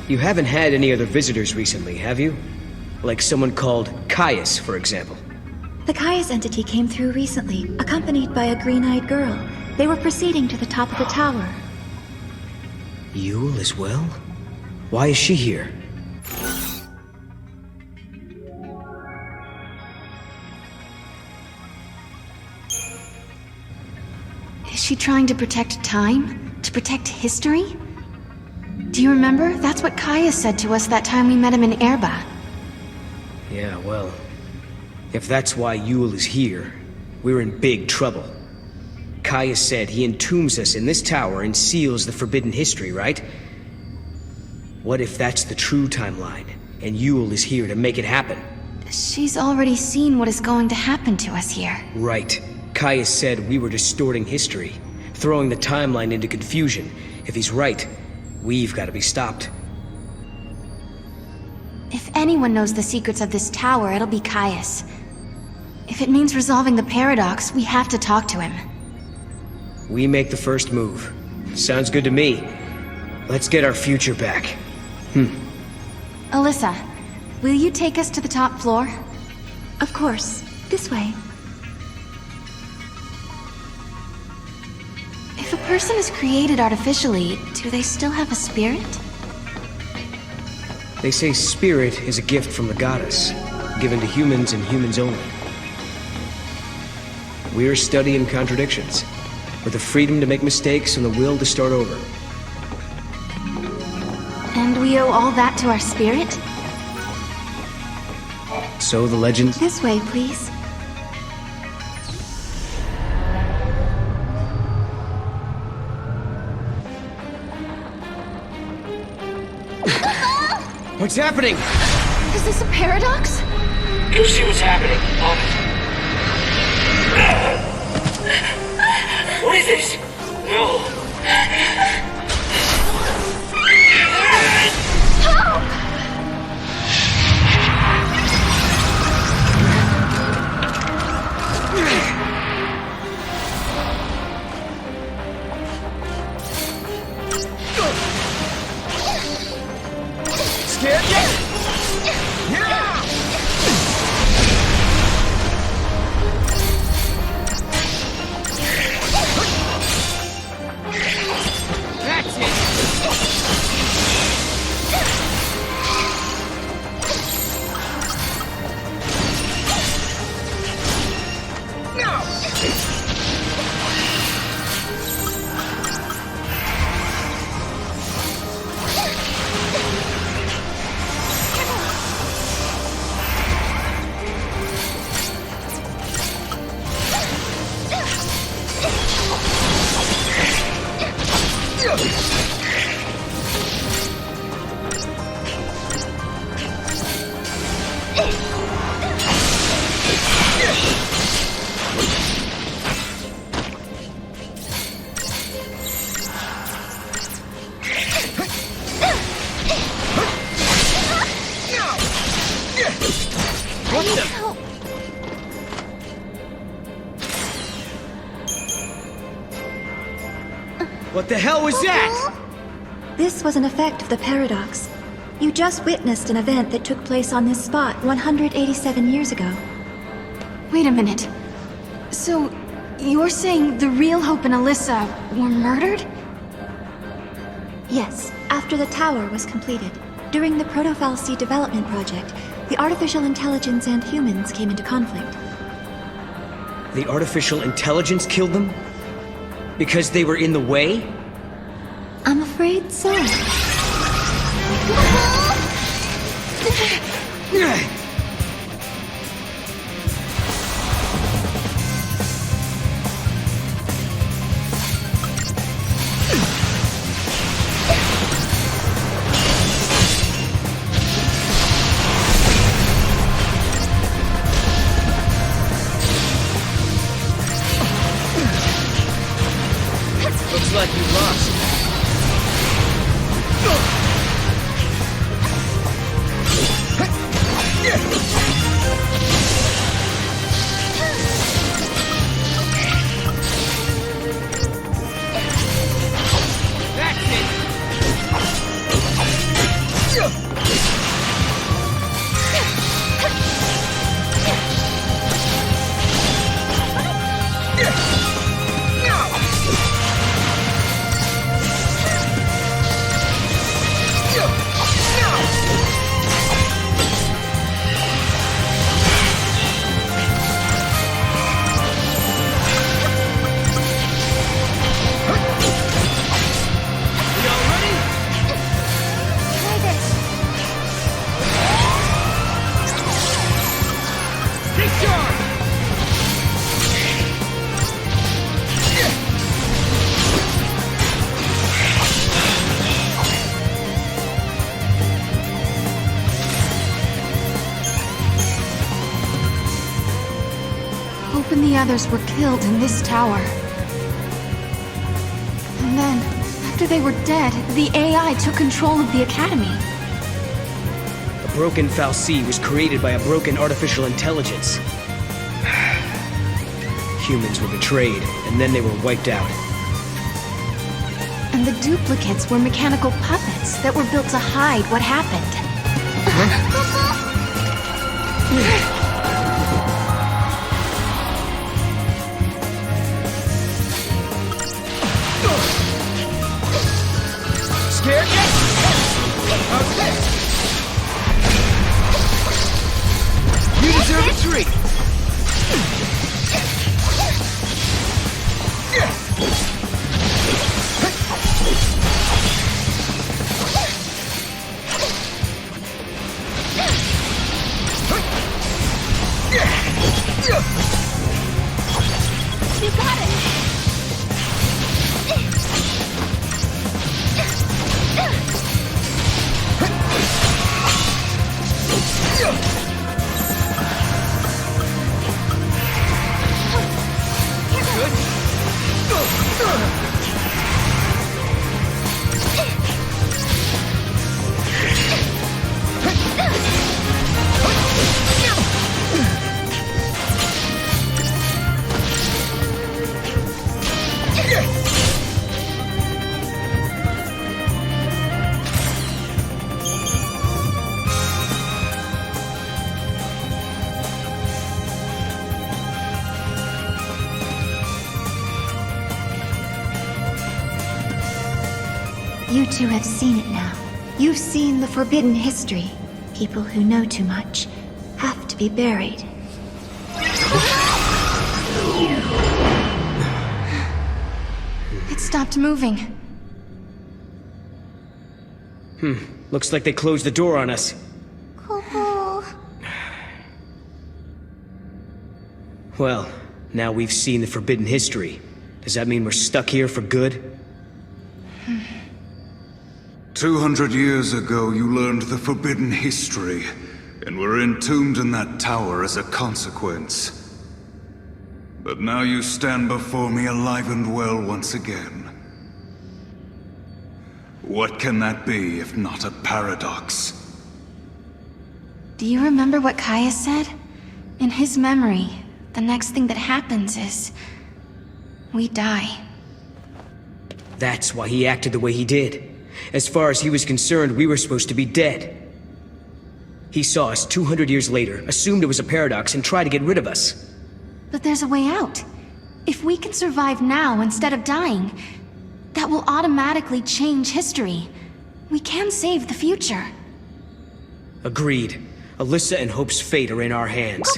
you haven't had any other visitors recently, have you? Like someone called Caius, for example. The Caius entity came through recently, accompanied by a green-eyed girl. They were proceeding to the top of the tower. Yule as well? Why is she here? Is she trying to protect time? To protect history? Do you remember? That's what Caius said to us that time we met him in Erba. Yeah, well, if that's why Yule is here, we're in big trouble. Caius said he entombs us in this tower and seals the forbidden history, right? What if that's the true timeline, and Yule is here to make it happen? She's already seen what is going to happen to us here. Right. Caius said we were distorting history, throwing the timeline into confusion. If he's right, we've got to be stopped. If anyone knows the secrets of this tower, it'll be Caius. If it means resolving the paradox, we have to talk to him. We make the first move. Sounds good to me. Let's get our future back. Alyssa, will you take us to the top floor? Of course. This way. If a person is created artificially, do they still have a spirit? They say spirit is a gift from the goddess, given to humans and humans only. We're studying contradictions, with the freedom to make mistakes and the will to start over. And we owe all that to our spirit? So the legends... This way, please. What's happening? Is this a paradox? Go see what's happening. What is this? No. Scared yet? That's it! No! What the hell was that? This was an effect of the paradox. You just witnessed an event that took place on this spot 187 years ago. Wait a minute. So, you're saying the real Hope and Alyssa were murdered? Yes, after the tower was completed. During the Proto-Fal'Cie development project, the artificial intelligence and humans came into conflict. The artificial intelligence killed them? Because they were in the way? I'm afraid so. Looks like you lost. Hope and the others were killed in this tower. And then, after they were dead, the AI took control of the Academy. A broken fal'Cie was created by a broken artificial intelligence. Humans were betrayed, and then they were wiped out. And the duplicates were mechanical puppets that were built to hide what happened. Scared yet? How's this? You deserve a treat! You got it! You two have seen it now. You've seen the forbidden history. People who know too much have to be buried. It stopped moving. Looks like they closed the door on us. Well, now we've seen the forbidden history. Does that mean we're stuck here for good? 200 years ago, you learned the forbidden history, and were entombed in that tower as a consequence. But now you stand before me alive and well once again. What can that be if not a paradox? Do you remember what Caius said? In his memory, the next thing that happens is... we die. That's why he acted the way he did. As far as he was concerned, we were supposed to be dead. He saw us 200 years later, assumed it was a paradox, and tried to get rid of us. But there's a way out. If we can survive now instead of dying, that will automatically change history. We can save the future. Agreed. Alyssa and Hope's fate are in our hands.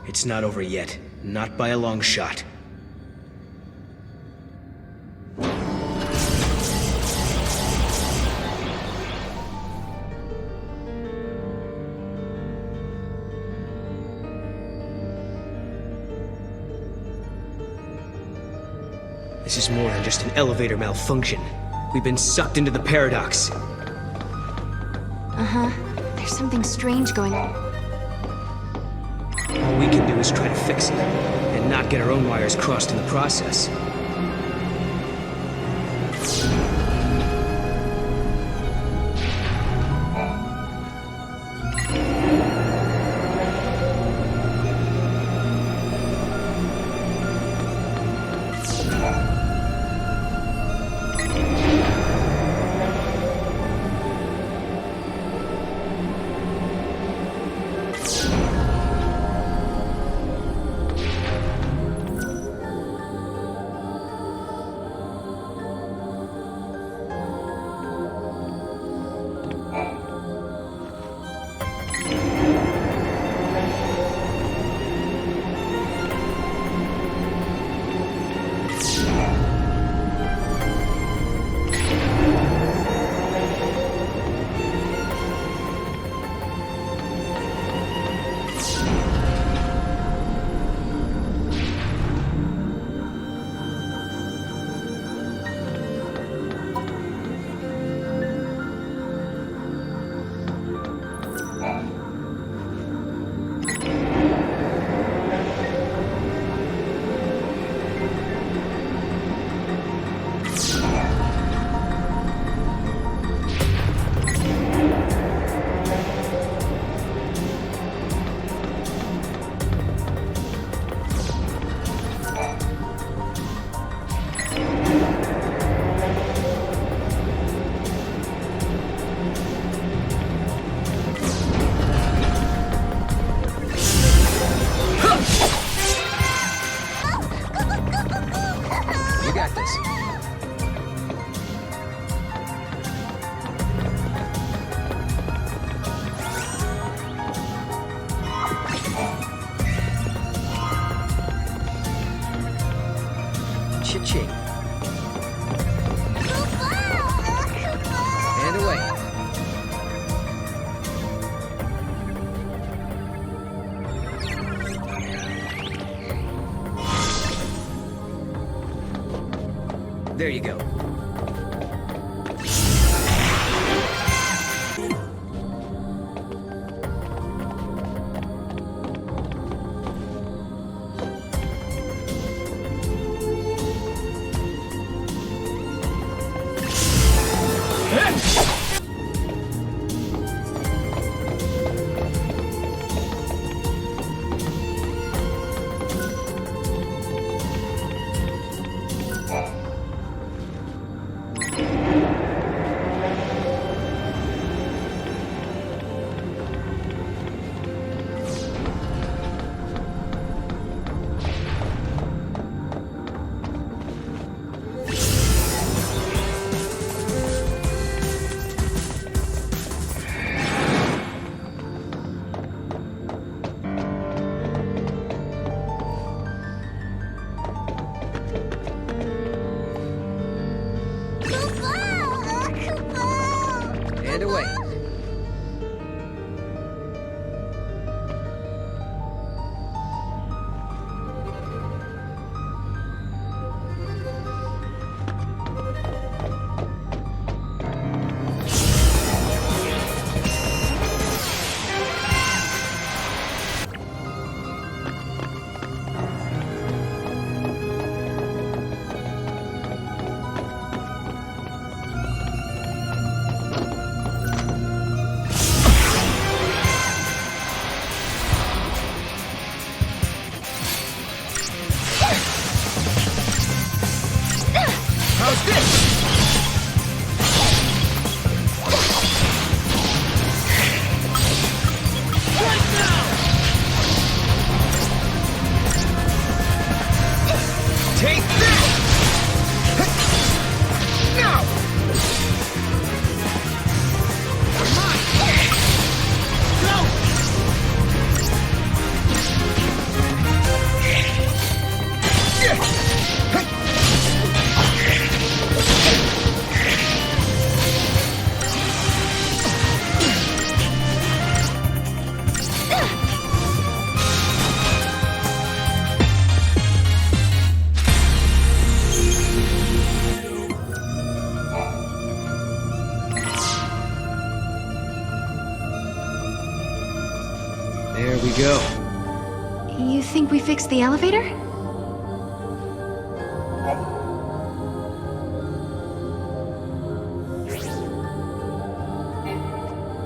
It's not over yet. Not by a long shot. This is more than just an elevator malfunction. We've been sucked into the paradox. Uh-huh. There's something strange going on. All we can do is try to fix it, and not get our own wires crossed in the process. Cha-ching. And away. There you go. There we go. You think we fixed the elevator?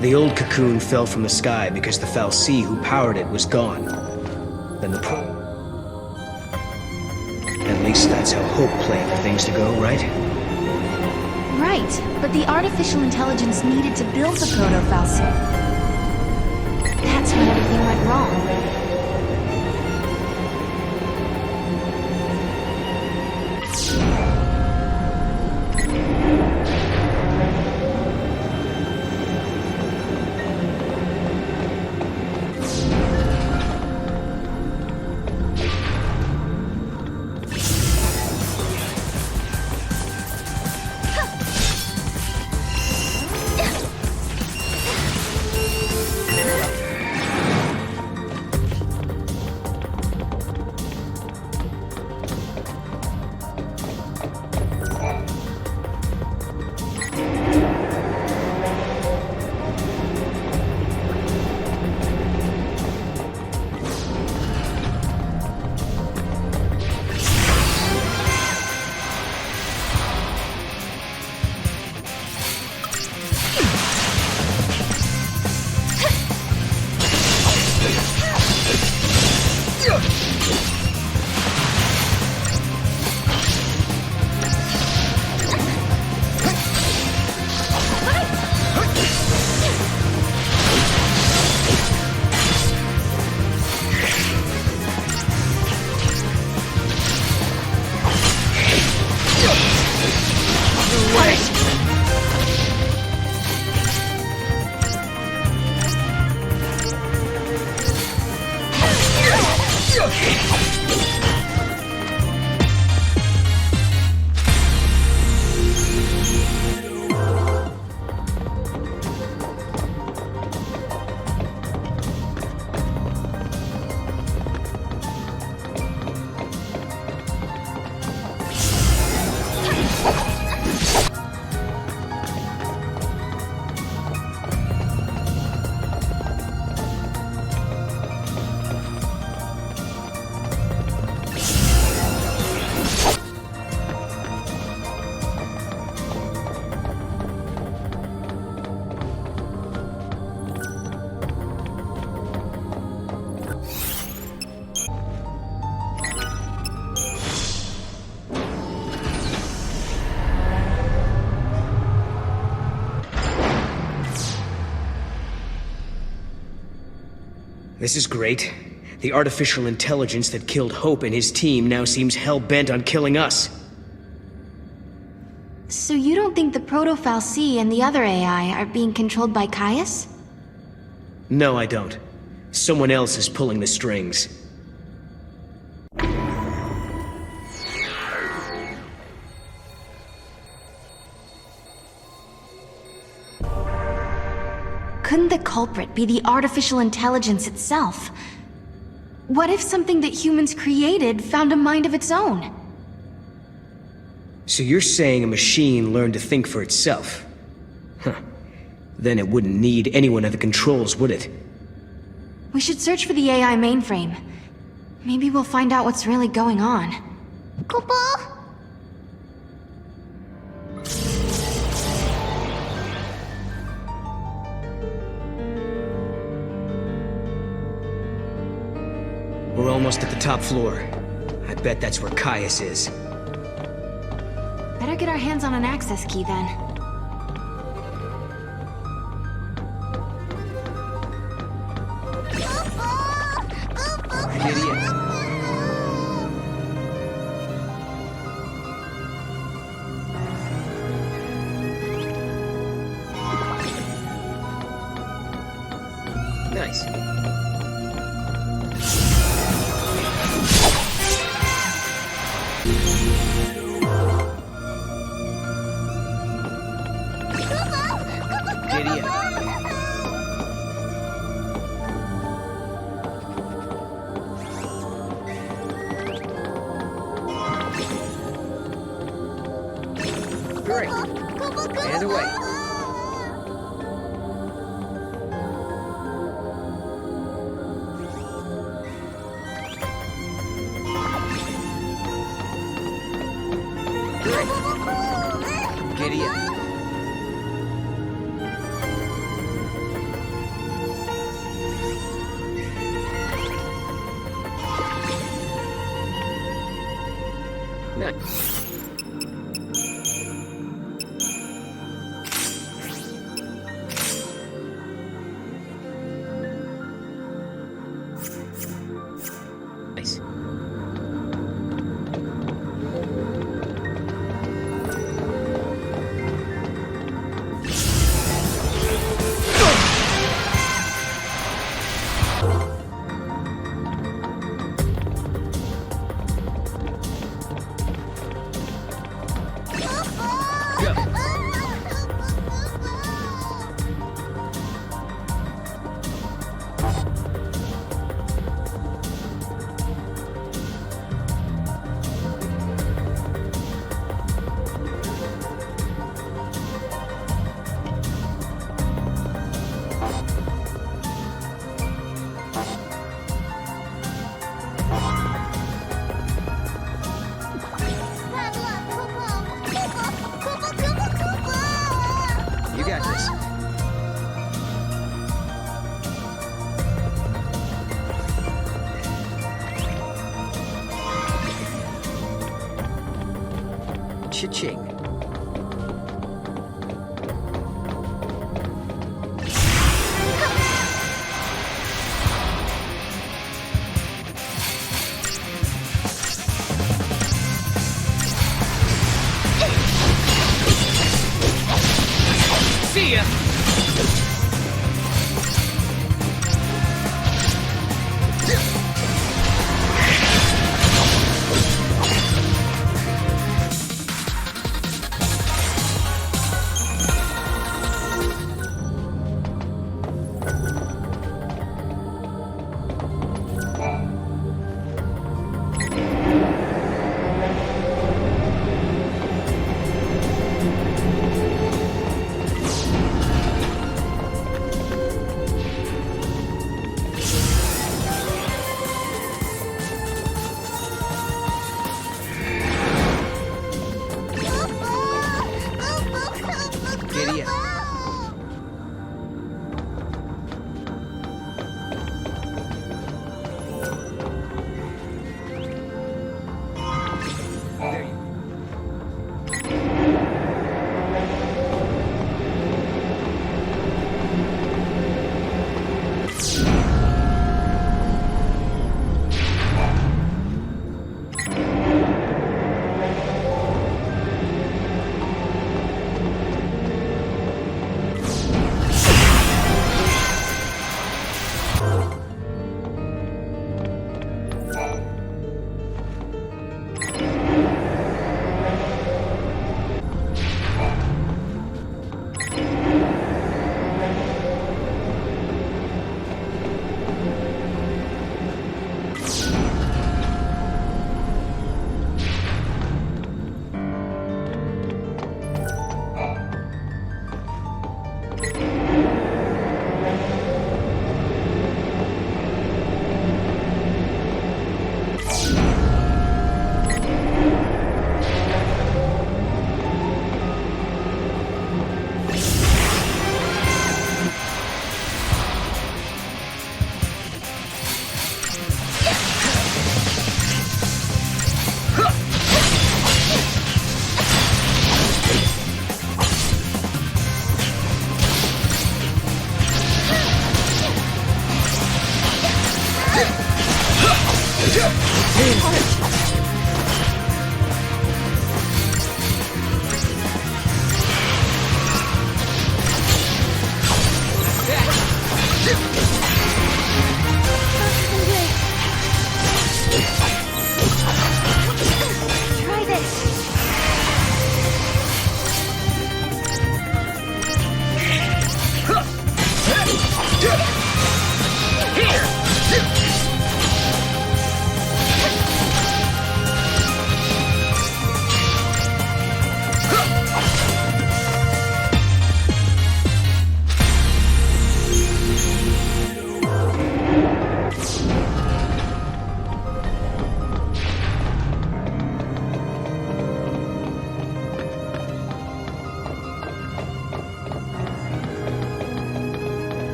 The old Cocoon fell from the sky because the fal'Cie who powered it was gone. Then the At least that's how Hope planned for things to go, right? Right, but the artificial intelligence needed to build the proto-fal'Cie. That's when everything went wrong. This is great. The artificial intelligence that killed Hope and his team now seems hell-bent on killing us. So you don't think the proto-fal'Cie and the other AI are being controlled by Caius? No, I don't. Someone else is pulling the strings. Couldn't the culprit be the artificial intelligence itself? What if something that humans created found a mind of its own? So you're saying a machine learned to think for itself? Huh. Then it wouldn't need anyone at the controls, would it? We should search for the AI mainframe. Maybe we'll find out what's really going on. Kupo? We're almost at the top floor. I bet that's where Caius is. Better get our hands on an access key then. Idiot. Nice. Idiot. Great. And away. Giddy up. Nice. You got this. Cha-ching. See ya! Giddy up. There you Try this. Here!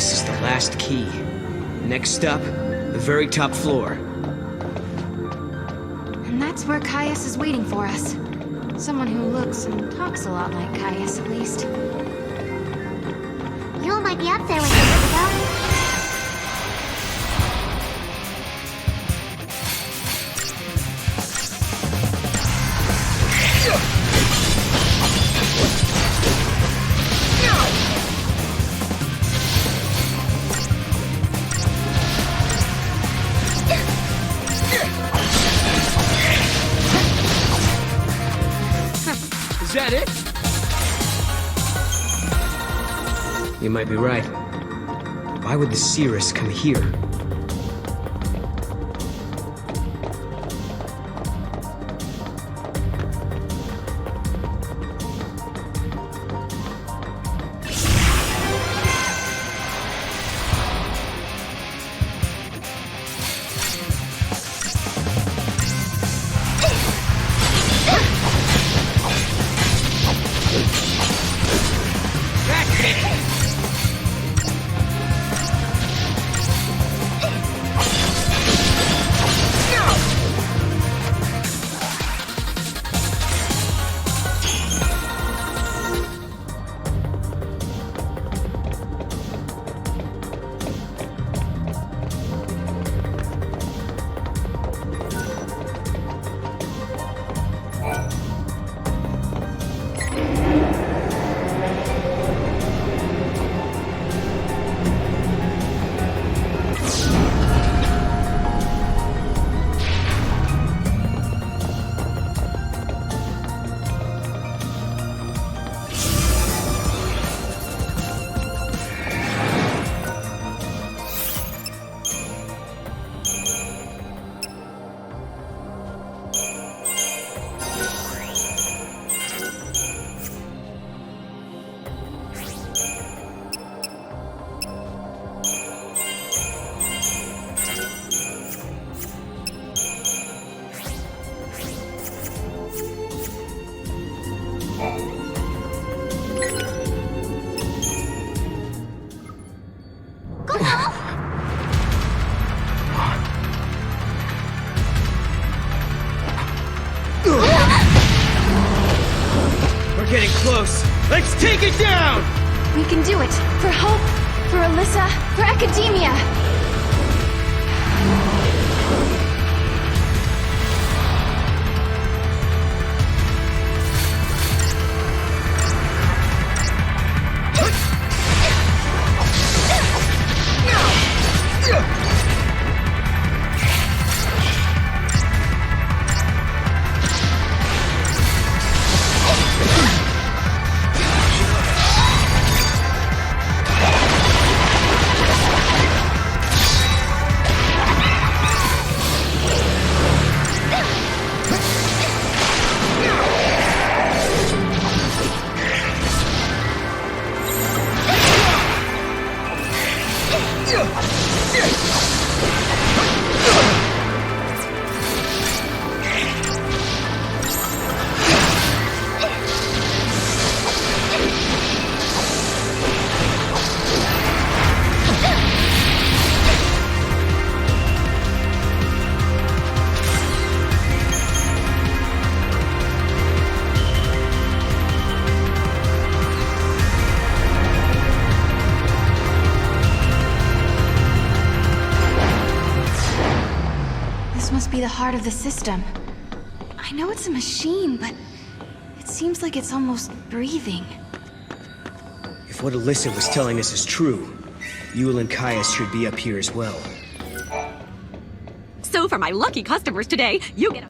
This is the last key. Next stop, the very top floor. And that's where Caius is waiting for us. Someone who looks and talks a lot like Caius, at least. You might be up there when you're ready to go. Is that it? You might be right. Why would the seeress come here? We're getting close. Let's take it down! We can do it. For Hope, for Alyssa, for Academia. Be the heart of the system. I know it's a machine, but it seems like it's almost breathing. If what Alyssa was telling us is true, Yule and Caius should be up here as well. So for my lucky customers today, you get a...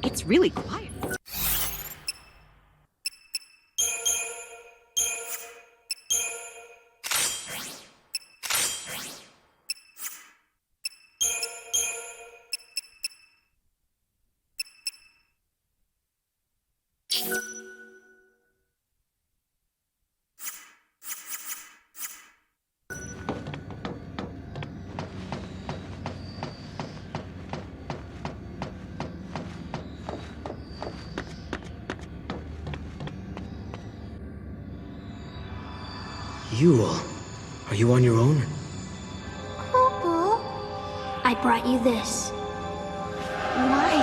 It's really quiet. Yule, are you on your own? Poo-poo. I brought you this. Why?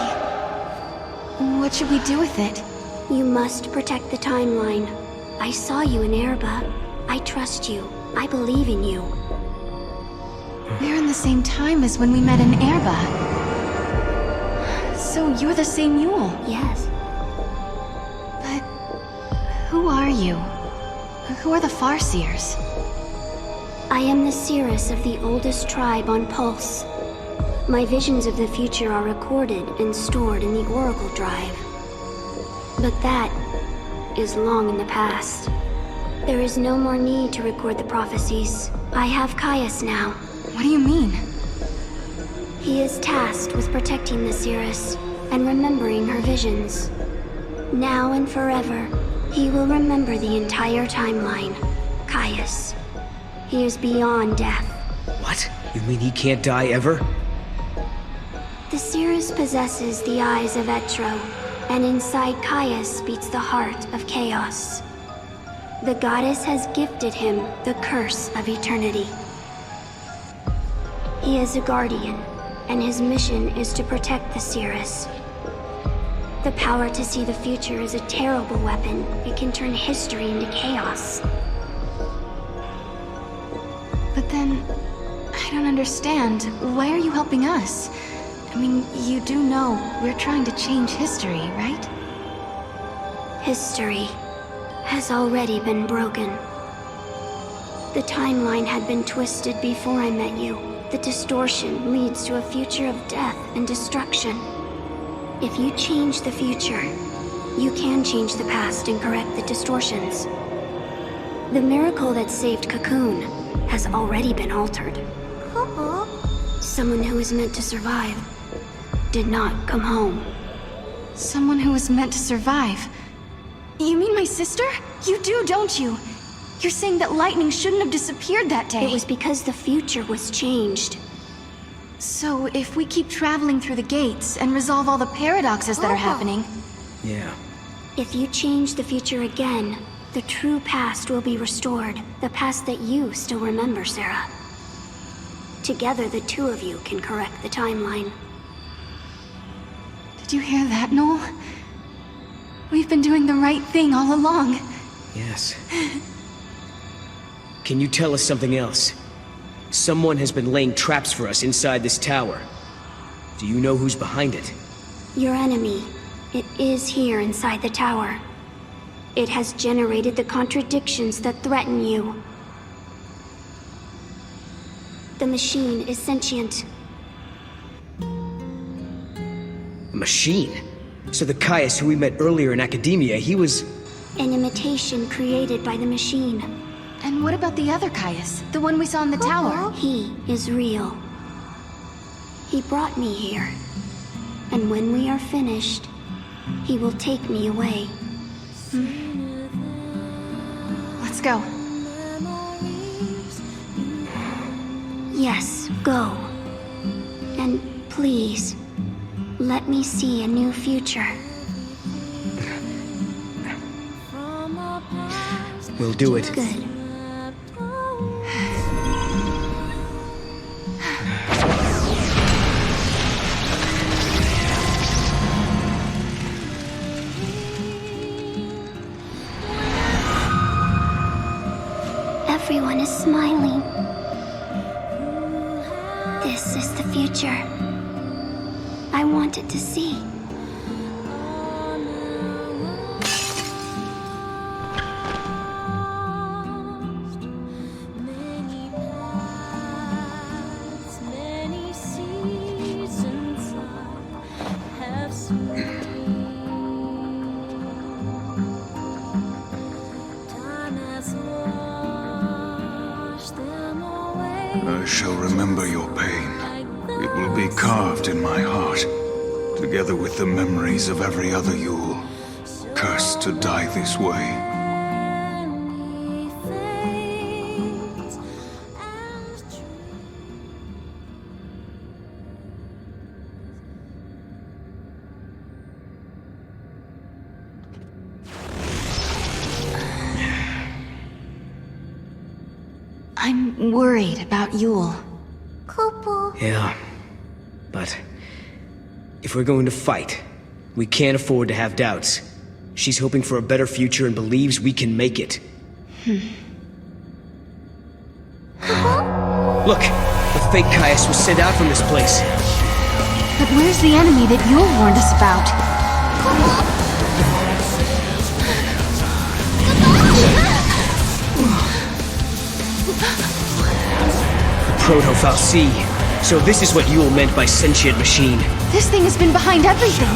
What should we do with it? You must protect the timeline. I saw you in Erba. I trust you. I believe in you. We're in the same time as when we met in Erba. So you're the same Yule? Yes. But who are you? Who are the Farseers? I am the seeress of the oldest tribe on Pulse. My visions of the future are recorded and stored in the Oracle Drive. But that is long in the past. There is no more need to record the prophecies. I have Caius now. What do you mean? He is tasked with protecting the seeress and remembering her visions. Now and forever, he will remember the entire timeline. Caius. He is beyond death. What? You mean he can't die ever? The seeress possesses the eyes of Etro, and inside Caius beats the heart of chaos. The goddess has gifted him the curse of eternity. He is a guardian, and his mission is to protect the seeress. The power to see the future is a terrible weapon. It can turn history into chaos. But then, I don't understand. Why are you helping us? I mean, you do know we're trying to change history, right? History has already been broken. The timeline had been twisted before I met you. The distortion leads to a future of death and destruction. If you change the future, you can change the past and correct the distortions. The miracle that saved Cocoon has already been altered. Someone who was meant to survive did not come home. Someone who was meant to survive? You mean my sister? You do, don't you? You're saying that lightning shouldn't have disappeared that day. It was because the future was changed. So if we keep traveling through the gates and resolve all the paradoxes that are happening... Yeah. If you change the future again, the true past will be restored. The past that you still remember, Sarah. Together, the two of you can correct the timeline. Did you hear that, Noel? We've been doing the right thing all along. Yes. Can you tell us something else? Someone has been laying traps for us inside this tower. Do you know who's behind it? Your enemy. It is here inside the tower. It has generated the contradictions that threaten you. The machine is sentient. A machine? So the Caius who we met earlier in academia, he was... An imitation created by the machine. And what about the other Caius? The one we saw in the tower? He is real. He brought me here. And when we are finished, he will take me away. Let's go. Yes, go. And please, let me see a new future. We'll do it. Good. Everyone is smiling. This is the future I wanted to see. I shall remember your pain. It will be carved in my heart, together with the memories of every other Yule, cursed to die this way. I'm worried about Yule. Yeah, but if we're going to fight, we can't afford to have doubts. She's hoping for a better future and believes we can make it. Look, the fake Caius was sent out from this place. But where's the enemy that Yule warned us about? Proto-Fal'Cie. So this is what Yule meant by sentient machine. This thing has been behind everything.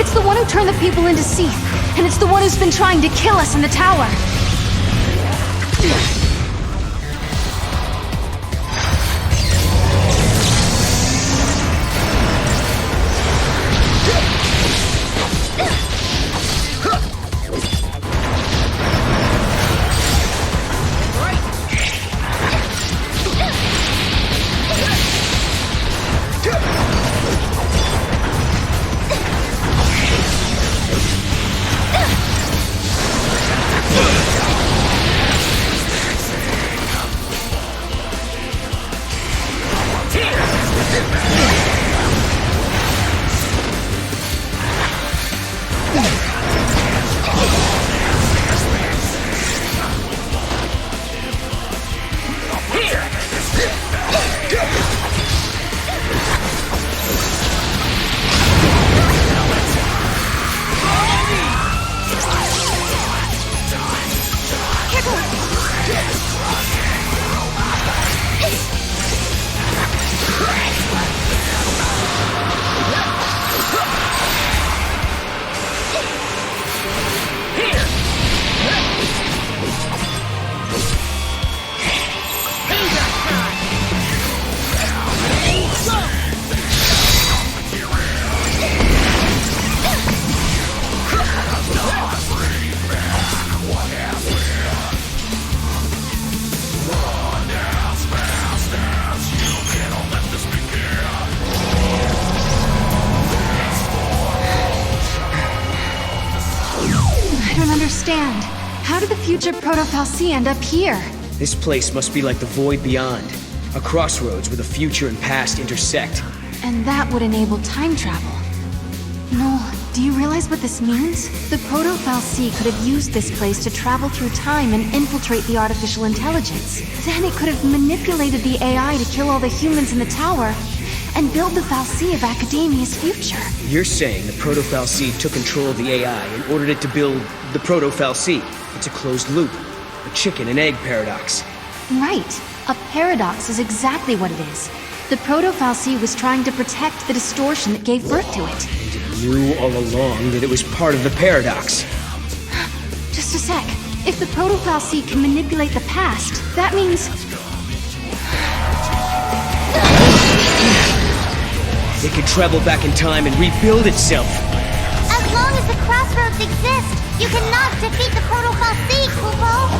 It's the one who turned the people into Seath, and it's the one who's been trying to kill us in the tower. How did the future Proto-Fal'Cie end up here? This place must be like the void beyond. A crossroads where the future and past intersect. And that would enable time travel. Noel, do you realize what this means? The Proto-Fal'Cie could have used this place to travel through time and infiltrate the artificial intelligence. Then it could have manipulated the AI to kill all the humans in the tower and build the Fal'Cie of Academia's future. You're saying the Proto-Fal'Cie took control of the AI and ordered it to build the Proto-Fal'Cie. It's a closed loop. A chicken and egg paradox. Right. A paradox is exactly what it is. The Proto-Fal'Cie was trying to protect the distortion that gave birth to it. And it knew all along that it was part of the paradox. Just a sec. If the Proto-Fal'Cie can manipulate the past, that means... It could travel back in time and rebuild itself. As long as the crossroads exist, you cannot defeat the Proto-Fal'Cie, Kupo!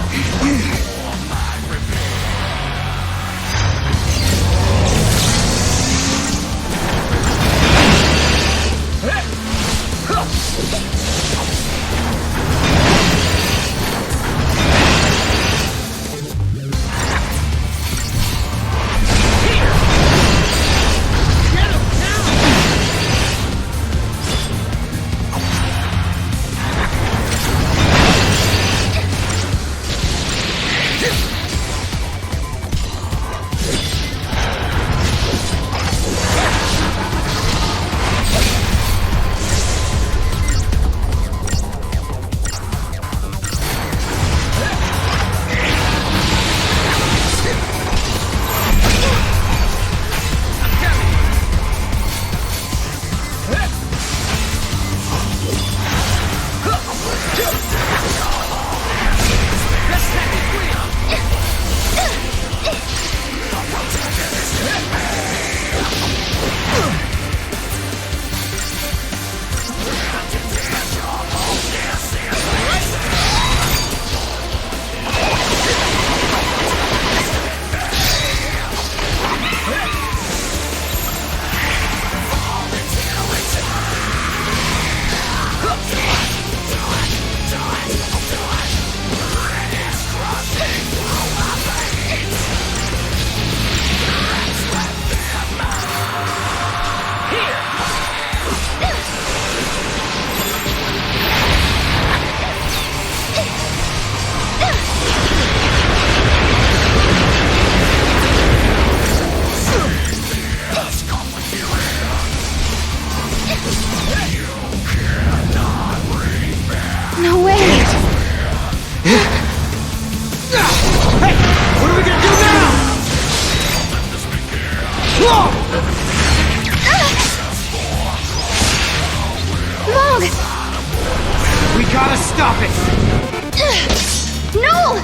Hey! What are we gonna do now? Mog! We gotta stop it! No!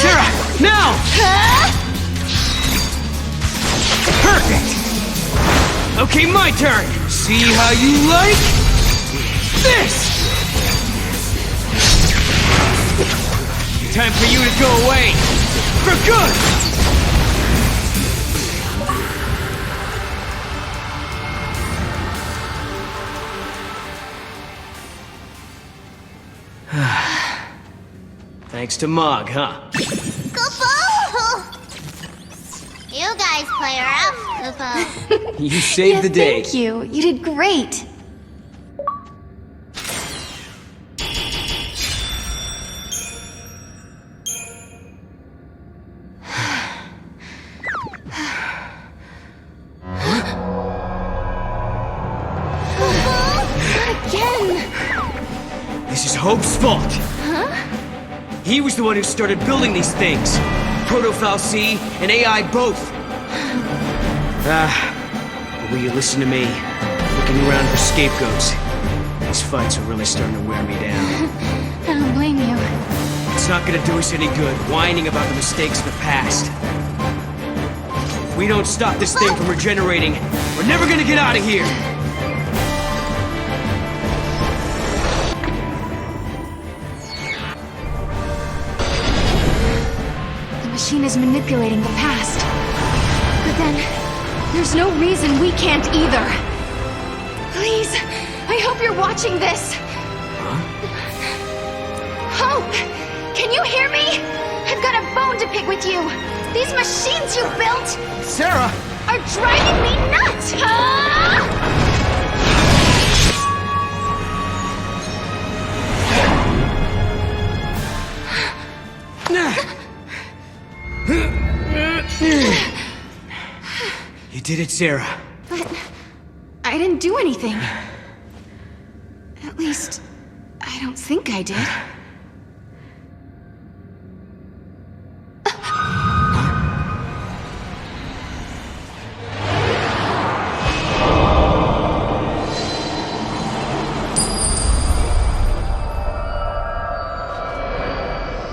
Sarah, now! Perfect! Okay, my turn! See how you like this! Time for you to go away! For good! Thanks to Mog, huh? Kupo! You guys play rough, Kupo. You saved the day. Thank you. You did great. This is Hope's fault. Huh? He was the one who started building these things. Proto-Fal'C and AI both. But will you listen to me? Looking around for scapegoats. These fights are really starting to wear me down. I don't blame you. It's not gonna do us any good whining about the mistakes of the past. If we don't stop this thing from regenerating, we're never gonna get out of here! The machine is manipulating the past. But then, there's no reason we can't either. Please, I hope you're watching this. Hope! Can you hear me? I've got a bone to pick with you. These machines you built... Sarah! ...are driving me nuts! You did it, Sarah. But I didn't do anything. At least, I don't think I did.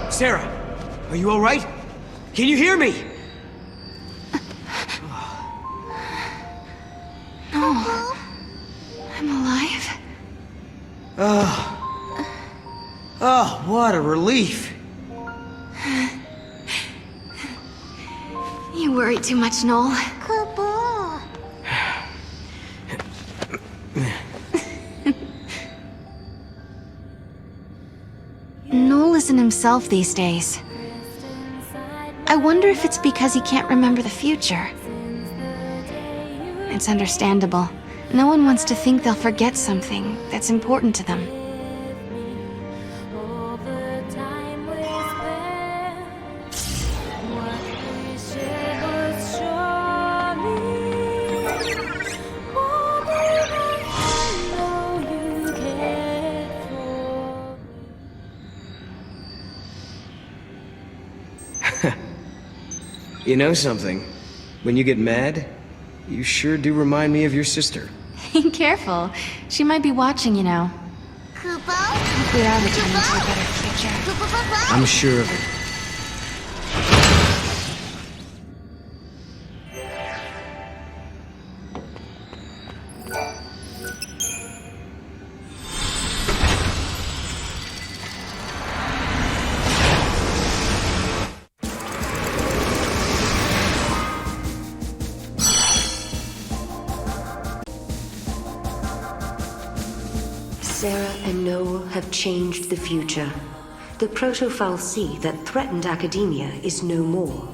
Sarah, are you all right? Can you hear me? No. I'm alive. Oh, what a relief. You worry too much, Noel. Noel isn't himself these days. I wonder if it's because he can't remember the future. It's understandable. No one wants to think they'll forget something that's important to them. You know something? When you get mad, you sure do remind me of your sister. Careful. She might be watching you now. Kupo? We are returning to a better future. I'm sure of it. Sarah and Noel have changed the future. The Proto-Fal'C that threatened academia is no more,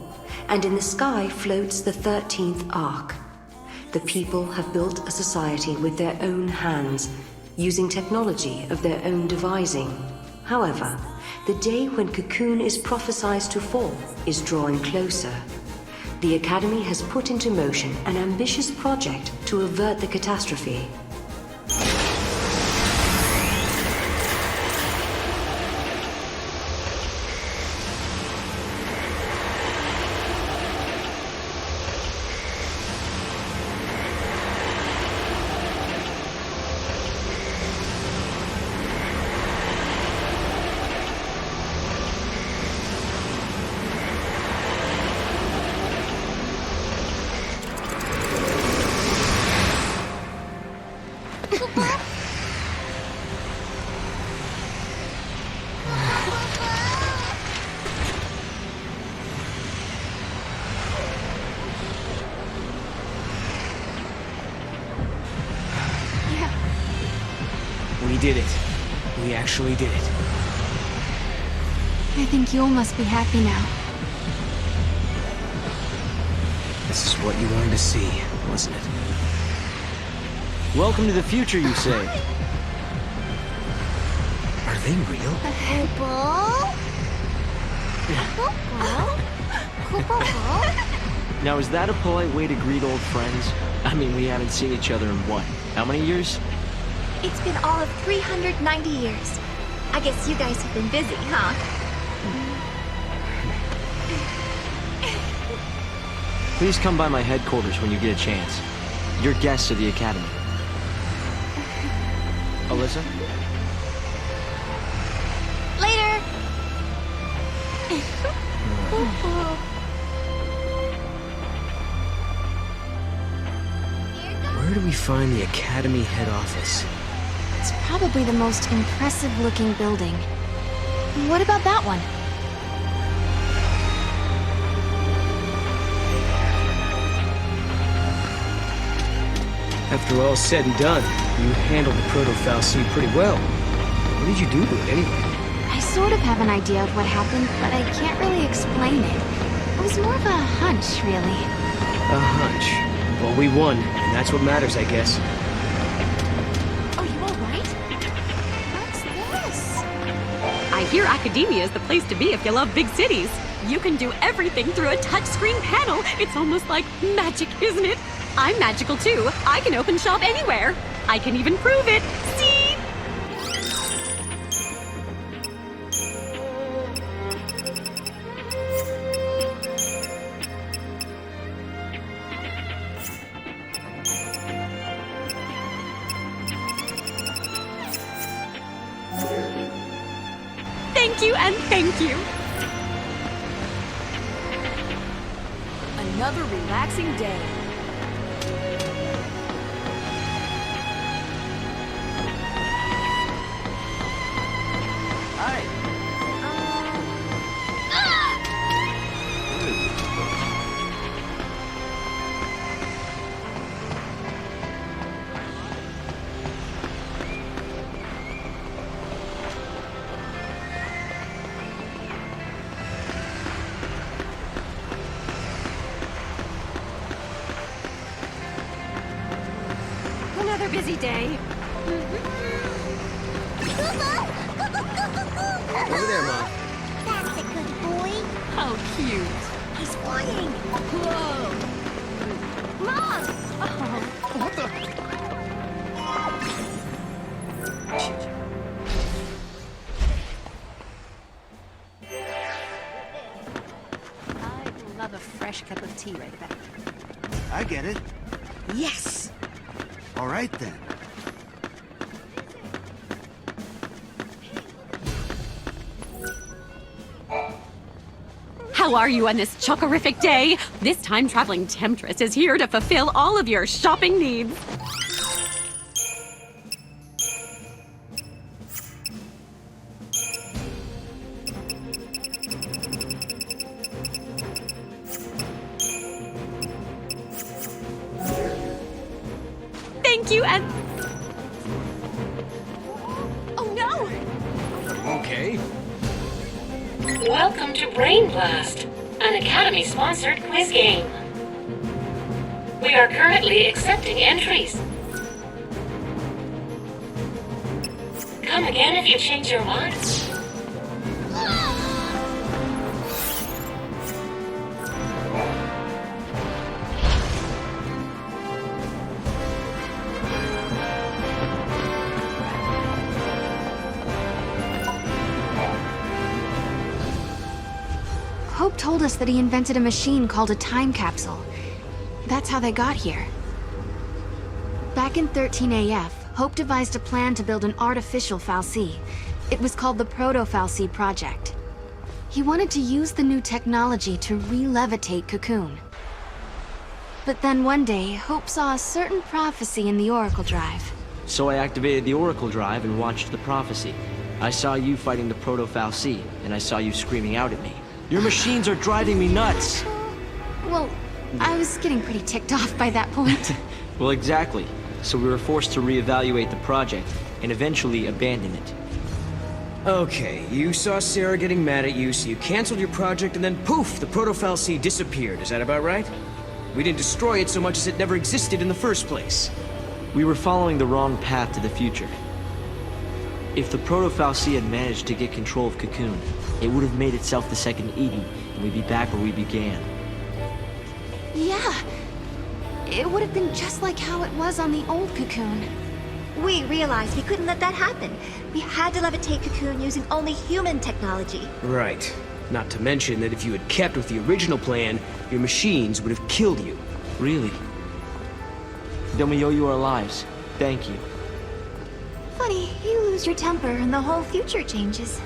and in the sky floats the 13th Ark. The people have built a society with their own hands, using technology of their own devising. However, the day when Cocoon is prophesied to fall is drawing closer. The Academy has put into motion an ambitious project to avert the catastrophe. We did it. We actually did it. I think Yule must be happy now. This is what you wanted to see, wasn't it? Welcome to the future, you say? Are they real? Now, is that a polite way to greet old friends? I mean, we haven't seen each other in what? How many years? It's been all of 390 years. I guess you guys have been busy, huh? Please come by my headquarters when you get a chance. You're guests of the Academy. Alyssa? Later! Where do we find the Academy head office? It's probably the most impressive-looking building. What about that one? After all's said and done, you handled the proto-fal'Cie pretty well. What did you do to it anyway? I sort of have an idea of what happened, but I can't really explain it. It was more of a hunch, really. A hunch. Well, we won, and that's what matters, I guess. Oh, you all right? What's this? I hear academia is the place to be if you love big cities. You can do everything through a touchscreen panel. It's almost like magic, isn't it? I'm magical too. I can open shop anywhere. I can even prove it. See? Thank you and thank you. Another relaxing day. Another busy day. Over there, Mom. That's a good boy. How cute. He's flying. Whoa! Mom! What the? I'd love a fresh cup of tea right back. I get it. Yes! All right then. How are you on this chockerific day? This time-traveling temptress is here to fulfill all of your shopping needs. Thank you and... Oh no! Okay. Welcome to Brain Blast, an Academy-sponsored quiz game. We are currently accepting entries. Come again if you change your mind. Hope told us that he invented a machine called a time capsule. That's how they got here. Back in 13 AF, Hope devised a plan to build an artificial fal'Cie. It was called the Proto-fal'Cie Project. He wanted to use the new technology to re-levitate Cocoon. But then one day, Hope saw a certain prophecy in the Oracle Drive. So I activated the Oracle Drive and watched the prophecy. I saw you fighting the Proto-Fal'Cie, and I saw you screaming out at me. Your machines are driving me nuts! Well, I was getting pretty ticked off by that point. Well, exactly. So we were forced to reevaluate the project, and eventually abandon it. Okay, you saw Sarah getting mad at you, so you canceled your project, and then poof, the Proto-Fal'Cie disappeared. Is that about right? We didn't destroy it so much as it never existed in the first place. We were following the wrong path to the future. If the Proto-Fal'Cie had managed to get control of Cocoon, it would have made itself the second Eden, and we'd be back where we began. Yeah. It would have been just like how it was on the old Cocoon. We realized we couldn't let that happen. We had to levitate Cocoon using only human technology. Right. Not to mention that if you had kept with the original plan, your machines would have killed you. Really? Then we owe you our lives. Thank you. Funny, you lose your temper and the whole future changes.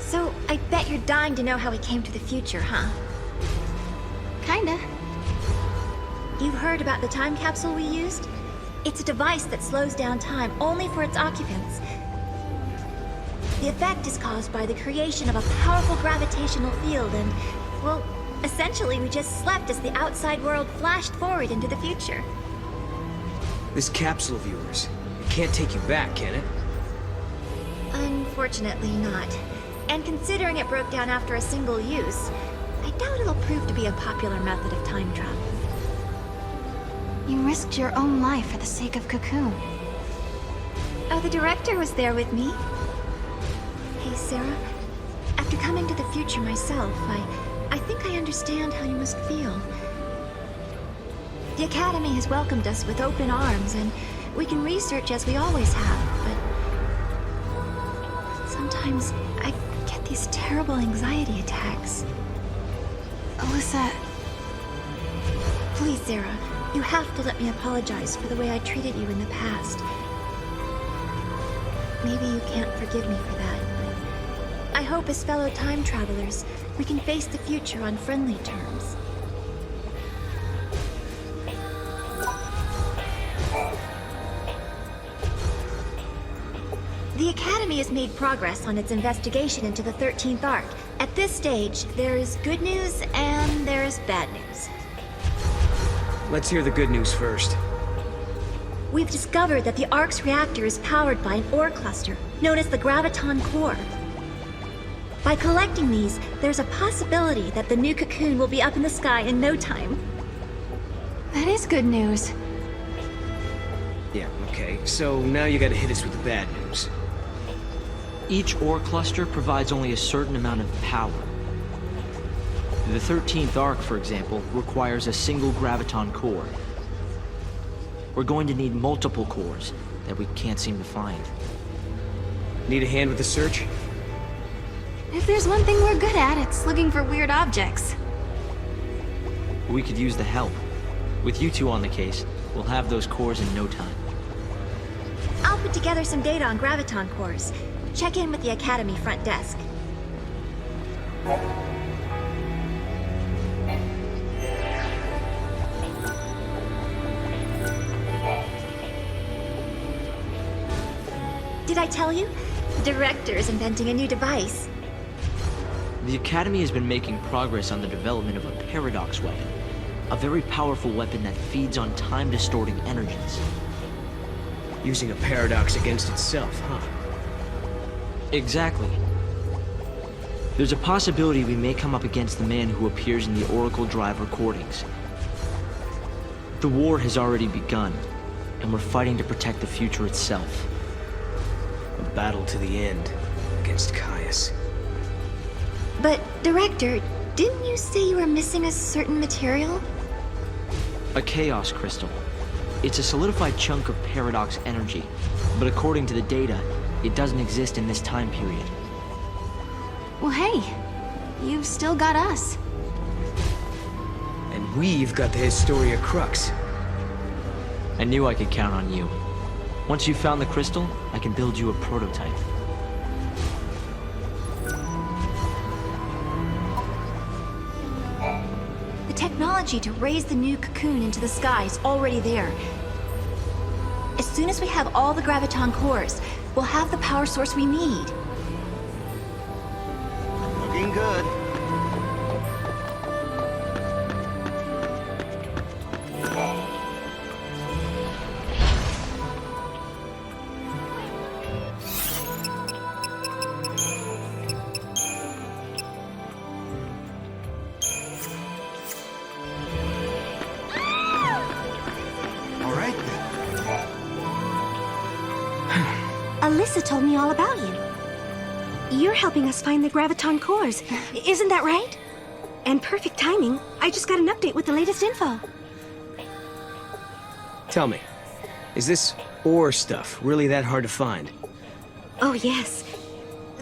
So, I bet you're dying to know how we came to the future, huh? Kinda. You've heard about the time capsule we used? It's a device that slows down time only for its occupants. The effect is caused by the creation of a powerful gravitational field and, well, essentially we just slept as the outside world flashed forward into the future. This capsule of yours, it can't take you back, can it? Unfortunately not. And considering it broke down after a single use, I doubt it'll prove to be a popular method of time travel. You risked your own life for the sake of Cocoon. Oh, the director was there with me. Hey, Sarah. After coming to the future myself, I think I understand how you must feel. The Academy has welcomed us with open arms, and we can research as we always have, but sometimes I get these terrible anxiety attacks. Alyssa... Please, Sarah, you have to let me apologize for the way I treated you in the past. Maybe you can't forgive me for that, but I hope as fellow time travelers, we can face the future on friendly terms. The Academy has made progress on its investigation into the 13th Ark. At this stage, there is good news and there is bad news. Let's hear the good news first. We've discovered that the Ark's reactor is powered by an ore cluster, known as the Graviton Core. By collecting these, there's a possibility that the new Cocoon will be up in the sky in no time. That is good news. Yeah, okay. So now you gotta hit us with the bad news. Each ore cluster provides only a certain amount of power. The 13th Ark, for example, requires a single graviton core. We're going to need multiple cores that we can't seem to find. Need a hand with the search? If there's one thing we're good at, it's looking for weird objects. We could use the help. With you two on the case, we'll have those cores in no time. I'll put together some data on graviton cores. Check in with the Academy front desk. Did I tell you? The director is inventing a new device. The Academy has been making progress on the development of a paradox weapon. A very powerful weapon that feeds on time-distorting energies. Using a paradox against itself, huh? Exactly. There's a possibility we may come up against the man who appears in the Oracle Drive recordings. The war has already begun, and we're fighting to protect the future itself. A battle to the end, against Caius. But, Director, didn't you say you were missing a certain material? A chaos crystal. It's a solidified chunk of paradox energy, but according to the data, it doesn't exist in this time period. Well, hey, you've still got us. And we've got the Historia Crux. I knew I could count on you. Once you've found the crystal, I can build you a prototype. technology to raise the new Cocoon into the sky is already there. As soon as we have all the graviton cores, we'll have the power source we need. Looking good. Alyssa told me all about you. You're helping us find the graviton cores, isn't that right? And perfect timing, I just got an update with the latest info. Tell me, is this ore stuff really that hard to find? Oh yes.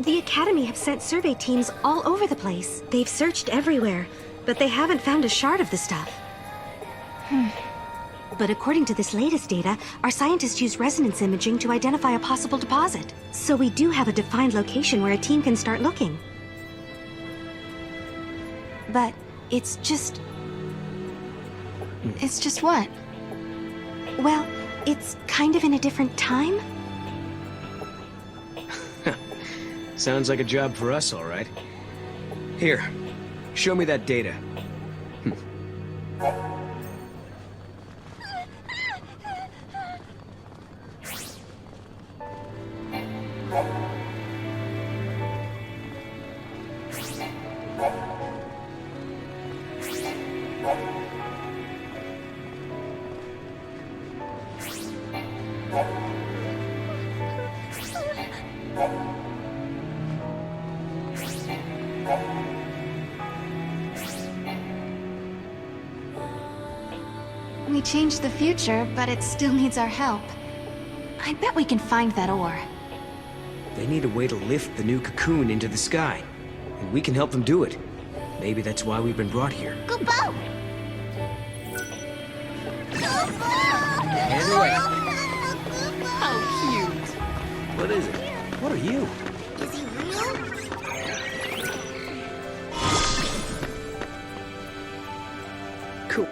The Academy have sent survey teams all over the place. They've searched everywhere, but they haven't found a shard of the stuff. But according to this latest data, our scientists use resonance imaging to identify a possible deposit. So we do have a defined location where a team can start looking. But it's just... It's just what? Well, it's kind of in a different time. Sounds like a job for us, all right. Here, show me that data. We changed the future, but it still needs our help. I bet we can find that ore. They need a way to lift the new Cocoon into the sky, and we can help them do it. Maybe that's why we've been brought here. Kupo! Hand away. How cute! What is it? What are you? Is he real? Cool.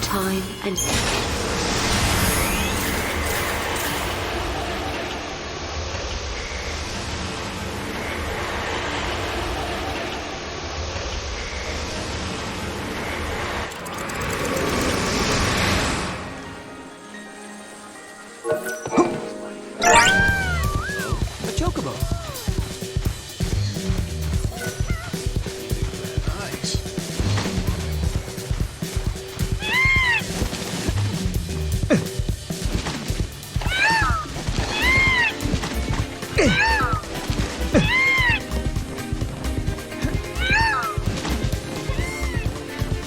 Time and... A chocobo.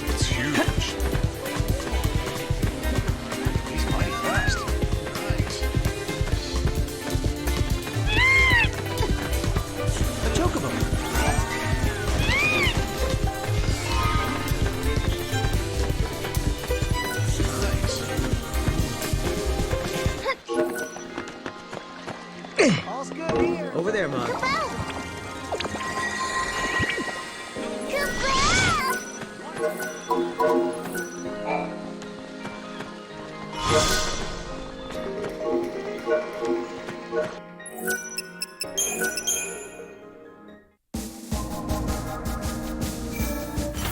It's huge. He's mighty fast. Nice. A chocobo. All's good here. Over there, Mom.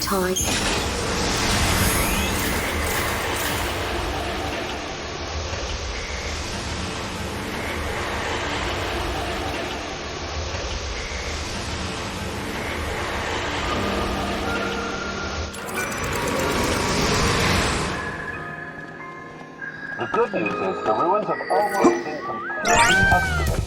Time. The good news is the ruins have almost been completely excavated.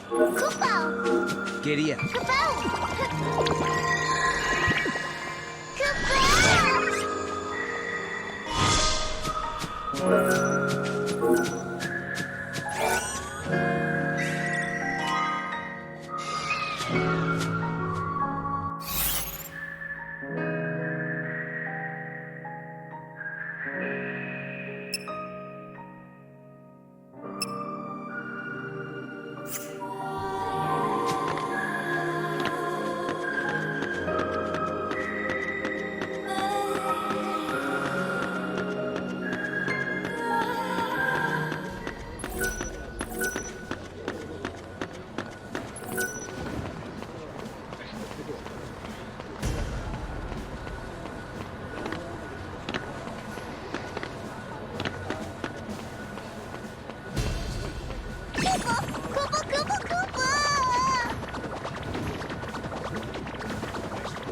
Kupo! Giddy up.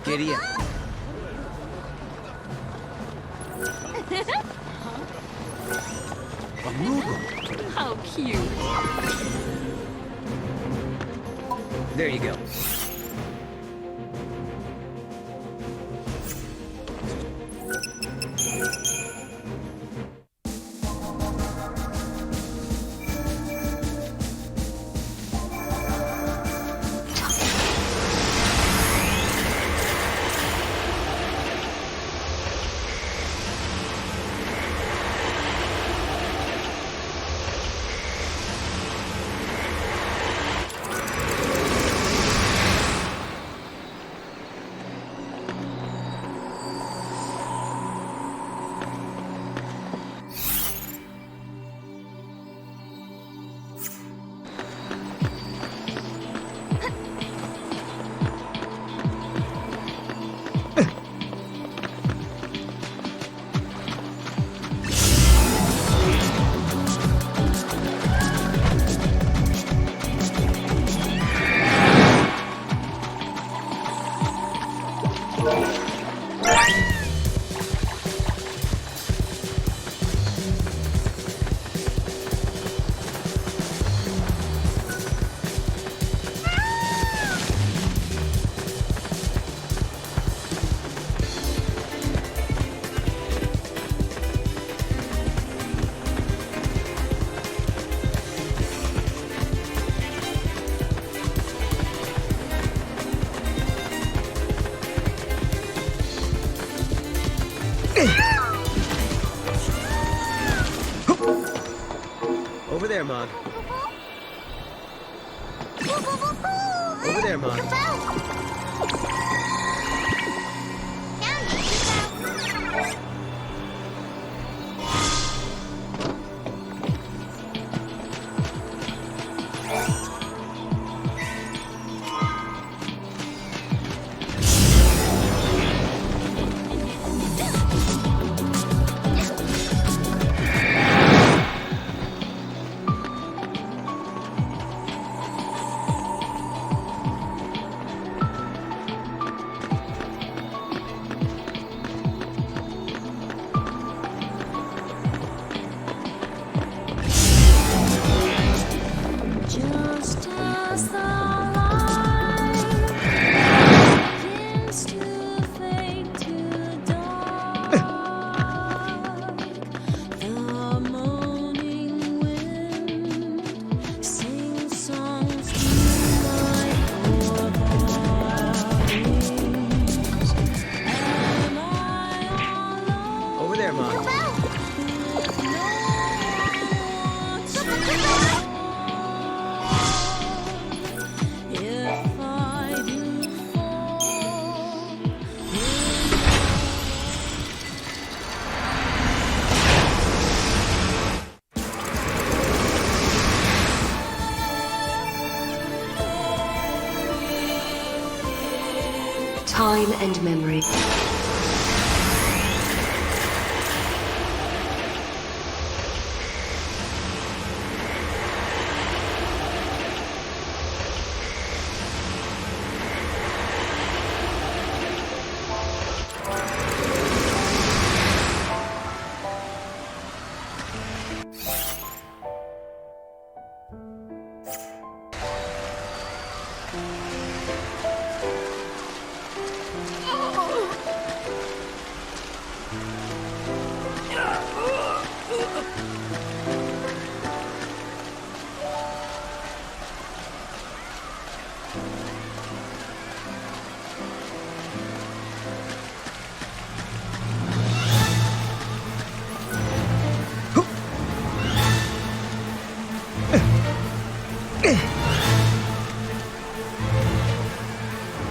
Giddy up. A moogle. How cute. There you go. Over there, Mog. Over there, Mog. Time and memory.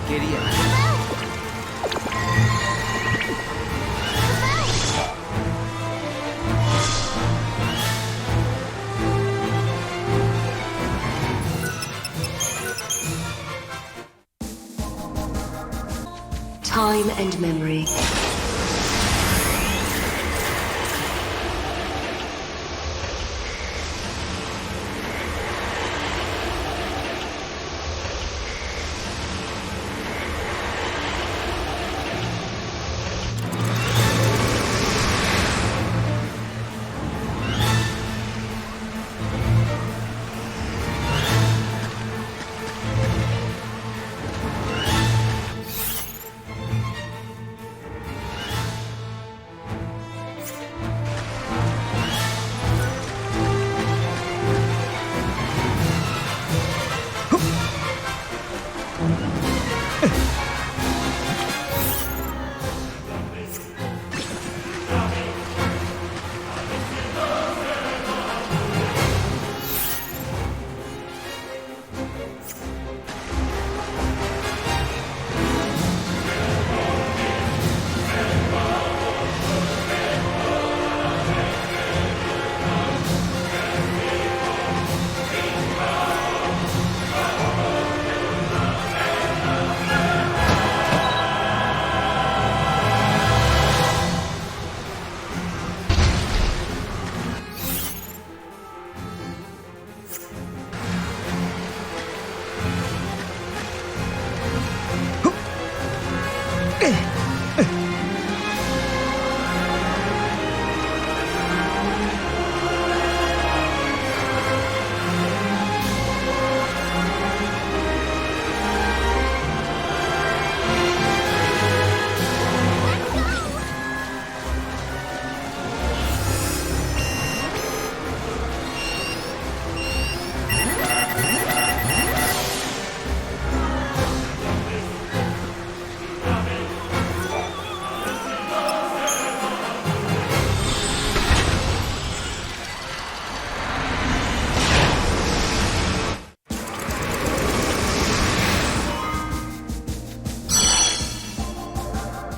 Giddy up. Time and memory.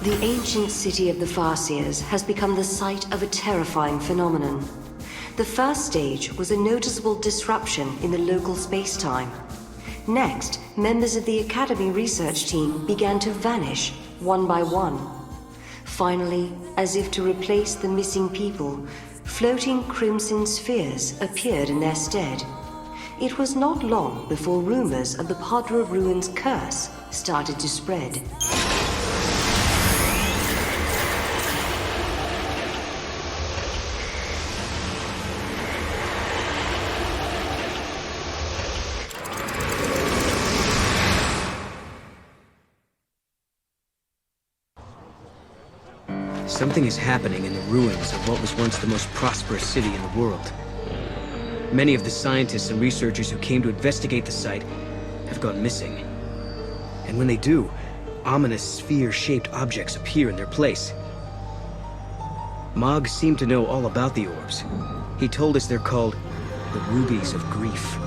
The ancient city of the Farseers has become the site of a terrifying phenomenon. The first stage was a noticeable disruption in the local space-time. Next, members of the Academy research team began to vanish, one by one. Finally, as if to replace the missing people, floating crimson spheres appeared in their stead. It was not long before rumors of the Padra Ruins' curse started to spread. Something is happening in the ruins of what was once the most prosperous city in the world. Many of the scientists and researchers who came to investigate the site have gone missing. And when they do, ominous sphere-shaped objects appear in their place. Mog seemed to know all about the orbs. He told us they're called the Rubies of Grief.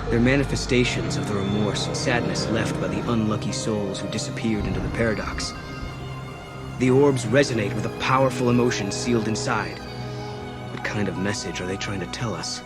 They're manifestations of the remorse and sadness left by the unlucky souls who disappeared into the paradox. The orbs resonate with a powerful emotion sealed inside. What kind of message are they trying to tell us?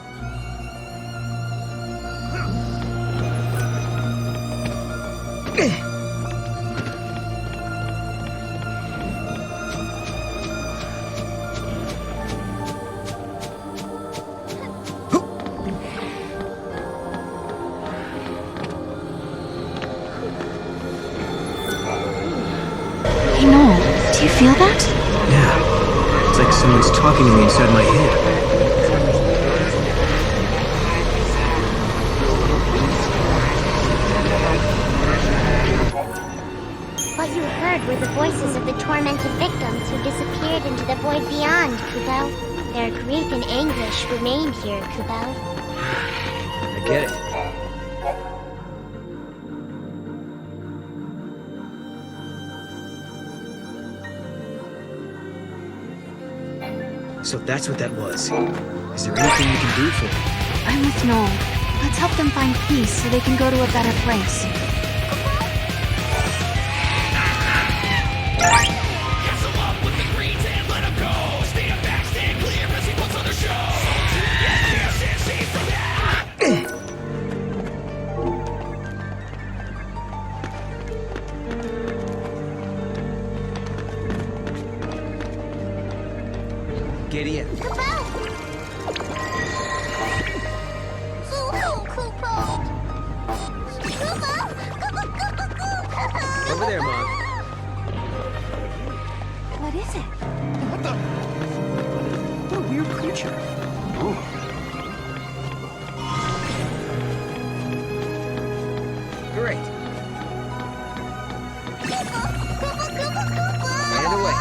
Do you feel that? Yeah. It's like someone's talking to me inside my head. What you heard were the voices of the tormented victims who disappeared into the void beyond, Kubo. Their grief and anguish remained here, Kubo. I get it. So that's what that was. Is there anything you can do for me? I'm with Noel. Let's help them find peace so they can go to a better place. Giddy in. Over there, Mom. What is it? What the? What a weird creature. Great. And away.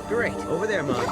Great. Over there, Mom.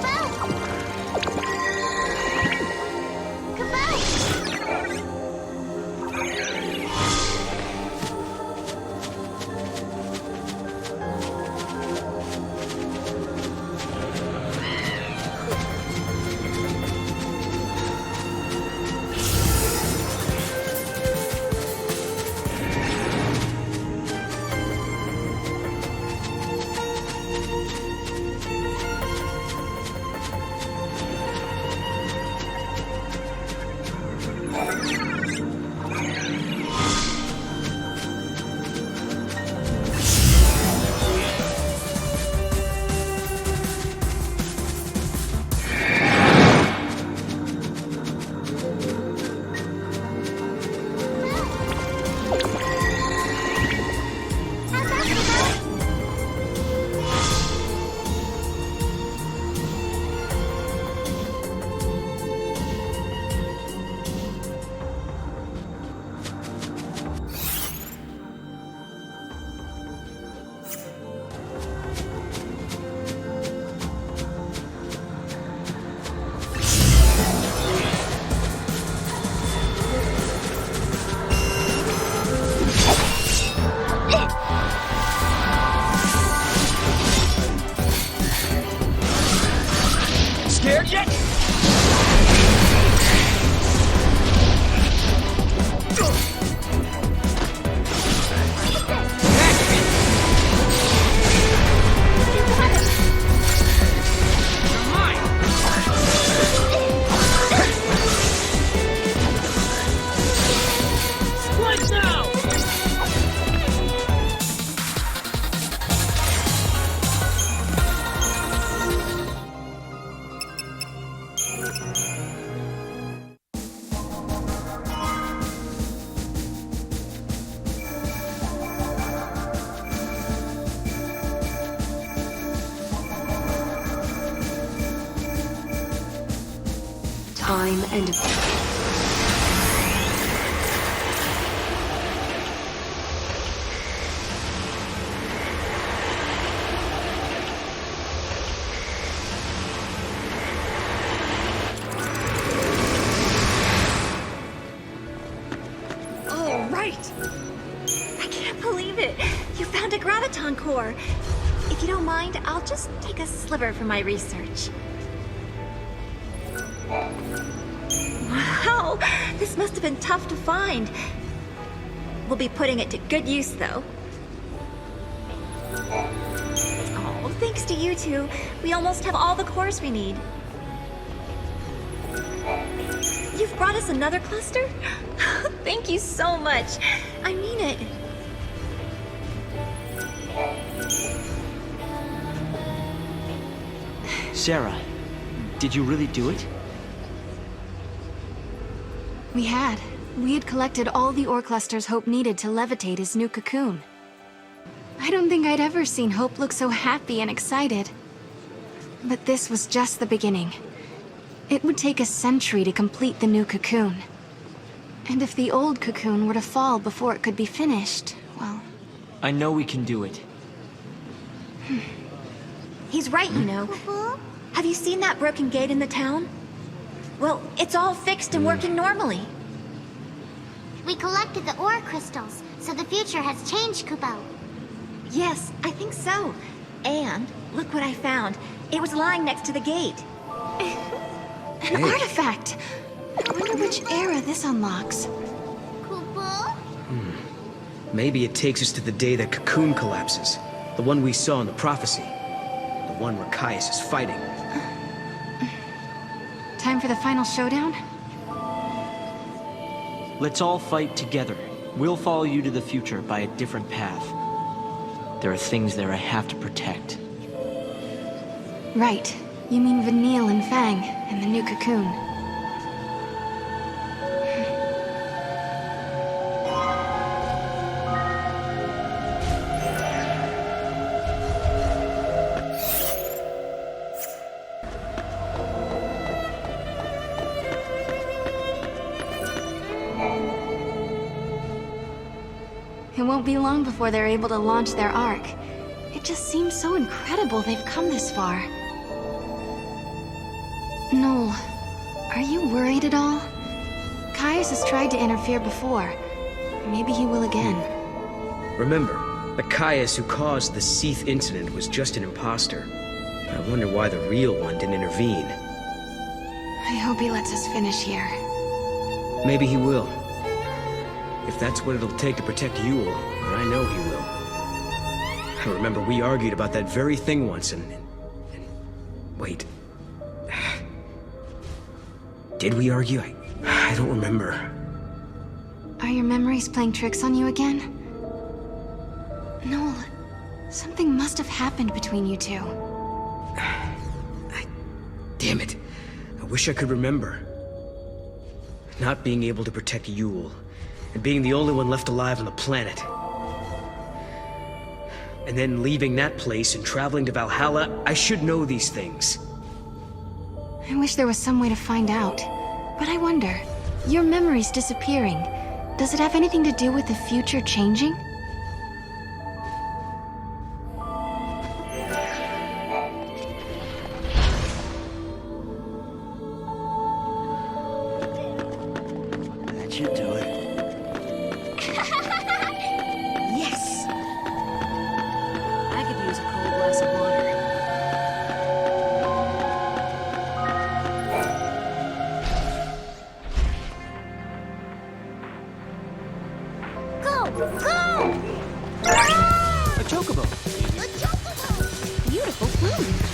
Scared yet? Time and... Oh, right! I can't believe it! You found a graviton core! If you don't mind, I'll just take a sliver for my research. Wow! This must have been tough to find. We'll be putting it to good use, though. Oh, thanks to you two, we almost have all the cores we need. You've brought us another cluster? Thank you so much. I mean it. Sarah, did you really do it? We had collected all the ore clusters Hope needed to levitate his new cocoon. I don't think I'd ever seen Hope look so happy and excited. But this was just the beginning. It would take a century to complete the new cocoon. And if the old cocoon were to fall before it could be finished, well... I know we can do it. He's right, you know. Have you seen that broken gate in the town? Well, it's all fixed and working normally. We collected the ore crystals, so the future has changed, Kupo. Yes, I think so. And look what I found. It was lying next to the gate. An artifact! I wonder which era this unlocks. Kupo? Maybe it takes us to the day that Cocoon collapses. The one we saw in the prophecy. The one where Caius is fighting. Time for the final showdown? Let's all fight together. We'll follow you to the future by a different path. There are things there I have to protect. Right. You mean Vanille and Fang, and the new Cocoon. It won't be long before they're able to launch their Ark. It just seems so incredible they've come this far. Noel, are you worried at all? Caius has tried to interfere before. Maybe he will again. Remember, the Caius who caused the XIII incident was just an imposter. I wonder why the real one didn't intervene. I hope he lets us finish here. Maybe he will. If that's what it'll take to protect Yule, then I know he will. I remember we argued about that very thing once and wait. Did we argue? I don't remember. Are your memories playing tricks on you again? Noel, something must have happened between you two. Damn it. I wish I could remember. Not being able to protect Yule, and being the only one left alive on the planet. And then leaving that place and traveling to Valhalla, I should know these things. I wish there was some way to find out. But I wonder, your memories disappearing, does it have anything to do with the future changing? That should do it. Yes! I could use a cold glass of water. A chocobo! Beautiful plumage.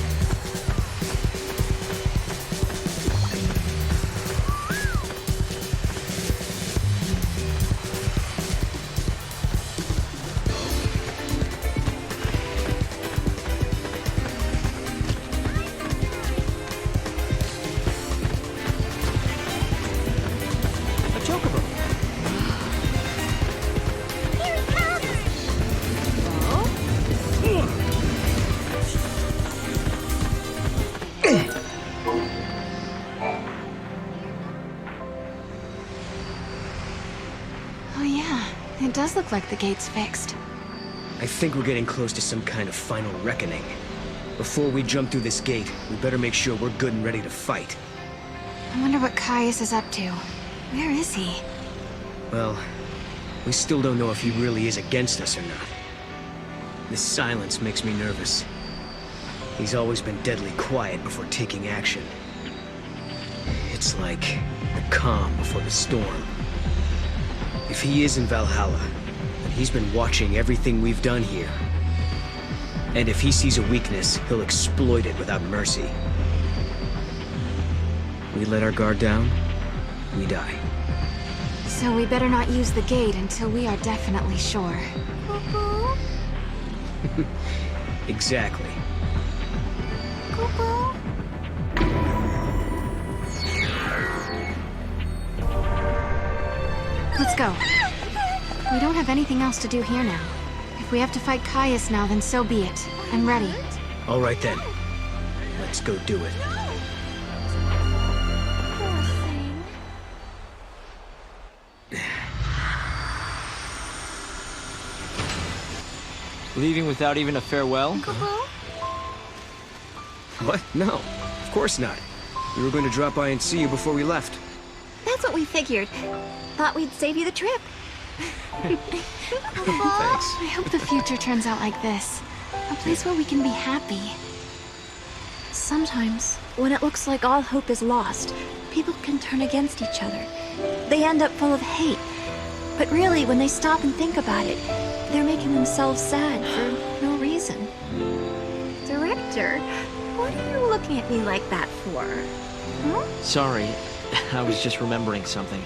A chocobo! Oh yeah, it does look like the gate's fixed. I think we're getting close to some kind of final reckoning. Before we jump through this gate, we better make sure we're good and ready to fight. I wonder what Caius is up to. Where is he? Well, we still don't know if he really is against us or not. This silence makes me nervous. He's always been deadly quiet before taking action. It's like the calm before the storm. If he is in Valhalla, then he's been watching everything we've done here. And if he sees a weakness, he'll exploit it without mercy. We let our guard down, we die. So we better not use the gate until we are definitely sure. Exactly. Let's go. We don't have anything else to do here now. If we have to fight Caius now, then so be it. I'm ready. All right then. Let's go do it. Leaving without even a farewell? What? No, of course not. We were going to drop by and see you before we left. That's what we figured. Thought we'd save you the trip. Thanks. I hope the future turns out like this. A place where we can be happy. Sometimes, when it looks like all hope is lost, people can turn against each other. They end up full of hate. But really, when they stop and think about it, they're making themselves sad for no reason. Director, what are you looking at me like that for? Sorry, I was just remembering something.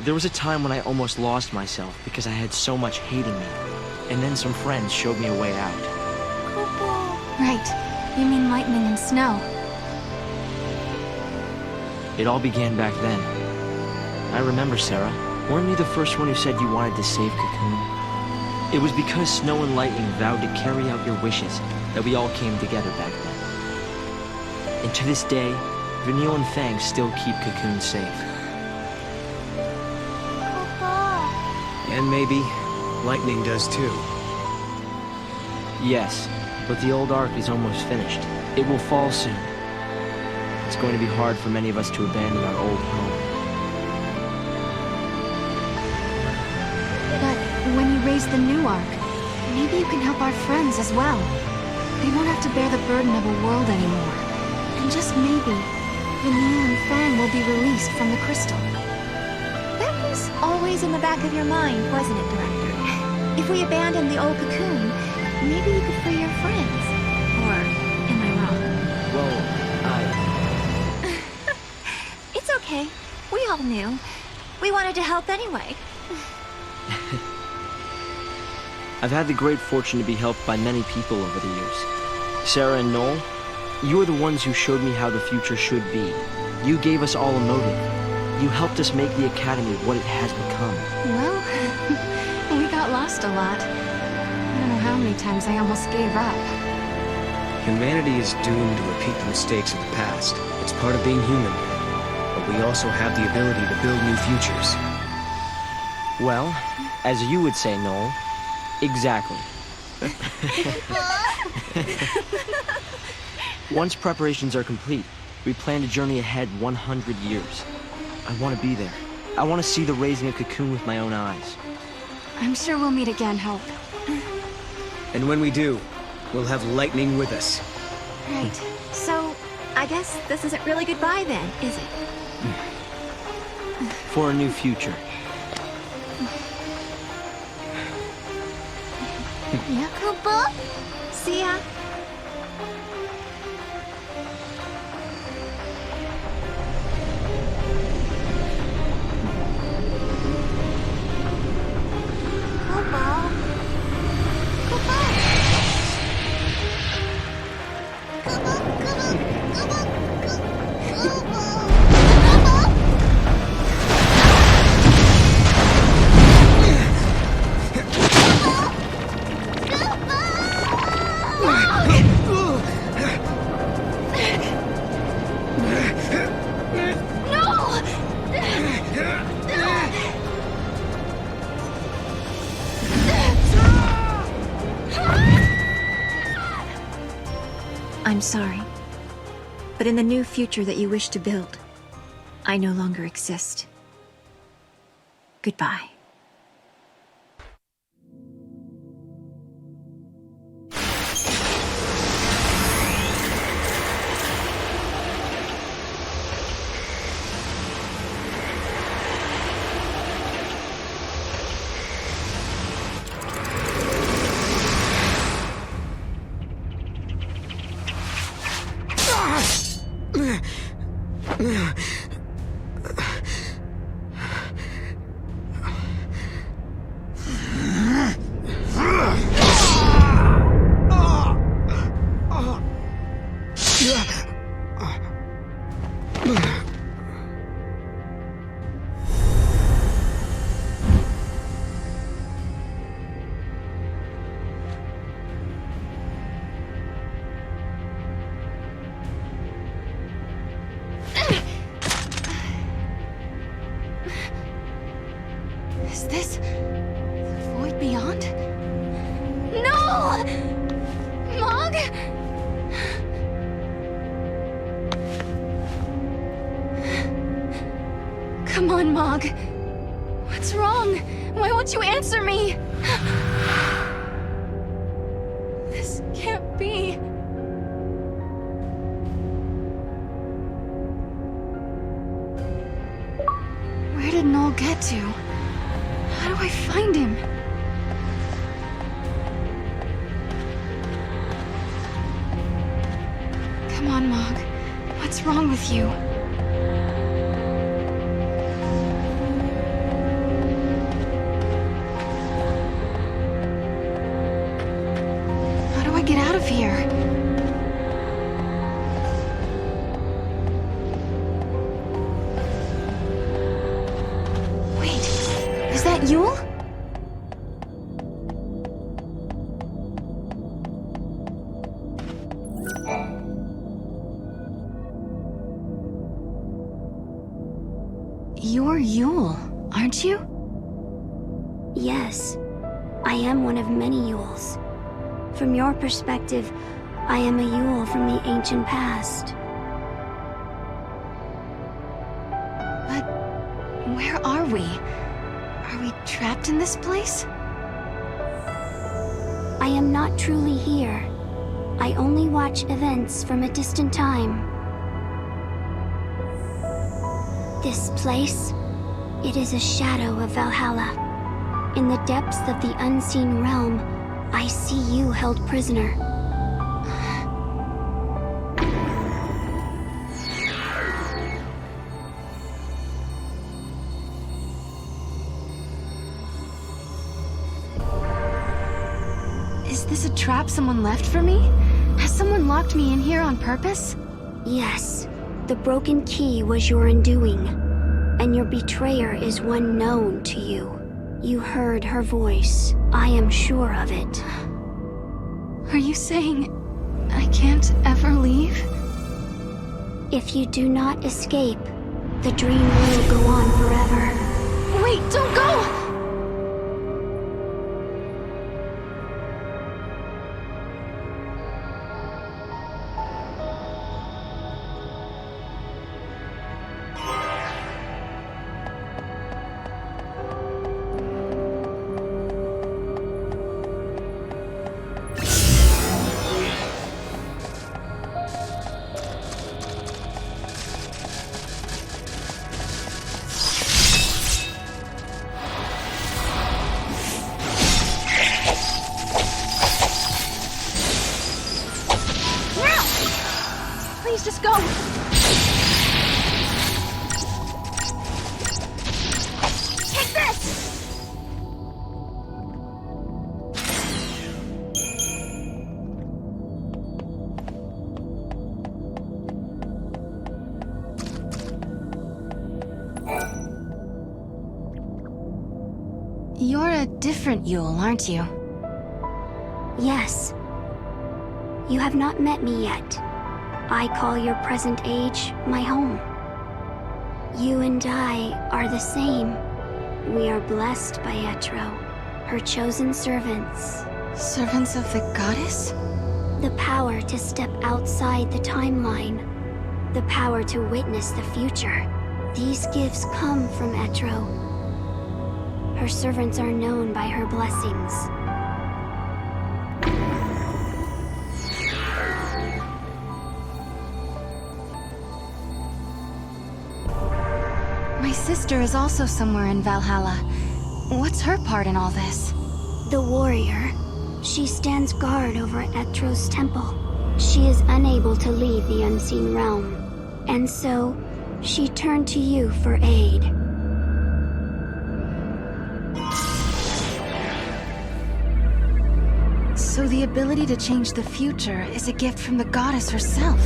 There was a time when I almost lost myself because I had so much hating me. And then some friends showed me a way out. Right. You mean lightning and snow. It all began back then. I remember, Sarah. Weren't you the first one who said you wanted to save Cocoon? It was because Snow and Lightning vowed to carry out your wishes that we all came together back then. And to this day, Vanille and Fang still keep Cocoon safe. And maybe Lightning does too. Yes, but the old arc is almost finished. It will fall soon. It's going to be hard for many of us to abandon our old home. But when you raise the new arc, maybe you can help our friends as well. They won't have to bear the burden of a world anymore. And just maybe, Vanille and Fang will be released from the crystal. That was always in the back of your mind, wasn't it, Director? If we abandon the old Cocoon, maybe you could free your friends. Or am I wrong? Well, It's okay. We all knew. We wanted to help anyway. I've had the great fortune to be helped by many people over the years. Sarah and Noel, you are the ones who showed me how the future should be. You gave us all a motive. You helped us make the Academy what it has become. Well, we got lost a lot. I don't know how many times I almost gave up. Humanity is doomed to repeat the mistakes of the past. It's part of being human. But we also have the ability to build new futures. Well, as you would say, Noel, exactly. Once preparations are complete, we plan to journey ahead 100 years. I want to be there. I want to see the raising of Cocoon with my own eyes. I'm sure we'll meet again, Hope. And when we do, we'll have Lightning with us. Right. So, I guess this isn't really goodbye then, is it? For a new future. Yeah, Koopa? See ya. I'm sorry, but in the new future that you wish to build, I no longer exist. Goodbye. Is this the void beyond? No! Mog? Come on, Mog. What's wrong? Why won't you answer me? This can't be. Where did Noel get to? How do I find him? Come on, Mog. What's wrong with you? How do I get out of here? Wait, is that Yule? You're Yule, aren't you? Yes, I am one of many Yules. From your perspective, I am a Yule from the ancient past. But where are we? Are we trapped in this place? I am not truly here. I only watch events from a distant time. This place, it is a shadow of Valhalla. In the depths of the unseen realm, I see you held prisoner. Is this a trap someone left for me? Has someone locked me in here on purpose? Yes, the broken key was your undoing, and your betrayer is one known to you. You heard her voice. I am sure of it. Are you saying I can't ever leave? If you do not escape, the dream will go on forever. Wait, don't go! Please just go! Take this! You're a different Yule, aren't you? Yes. You have not met me yet. I call your present age my home. You and I are the same. We are blessed by Etro, her chosen servants. Servants of the goddess? The power to step outside the timeline. The power to witness the future. These gifts come from Etro. Her servants are known by her blessings. My sister is also somewhere in Valhalla. What's her part in all this? The warrior. She stands guard over Etro's temple. She is unable to leave the unseen realm. And so, she turned to you for aid. So the ability to change the future is a gift from the goddess herself.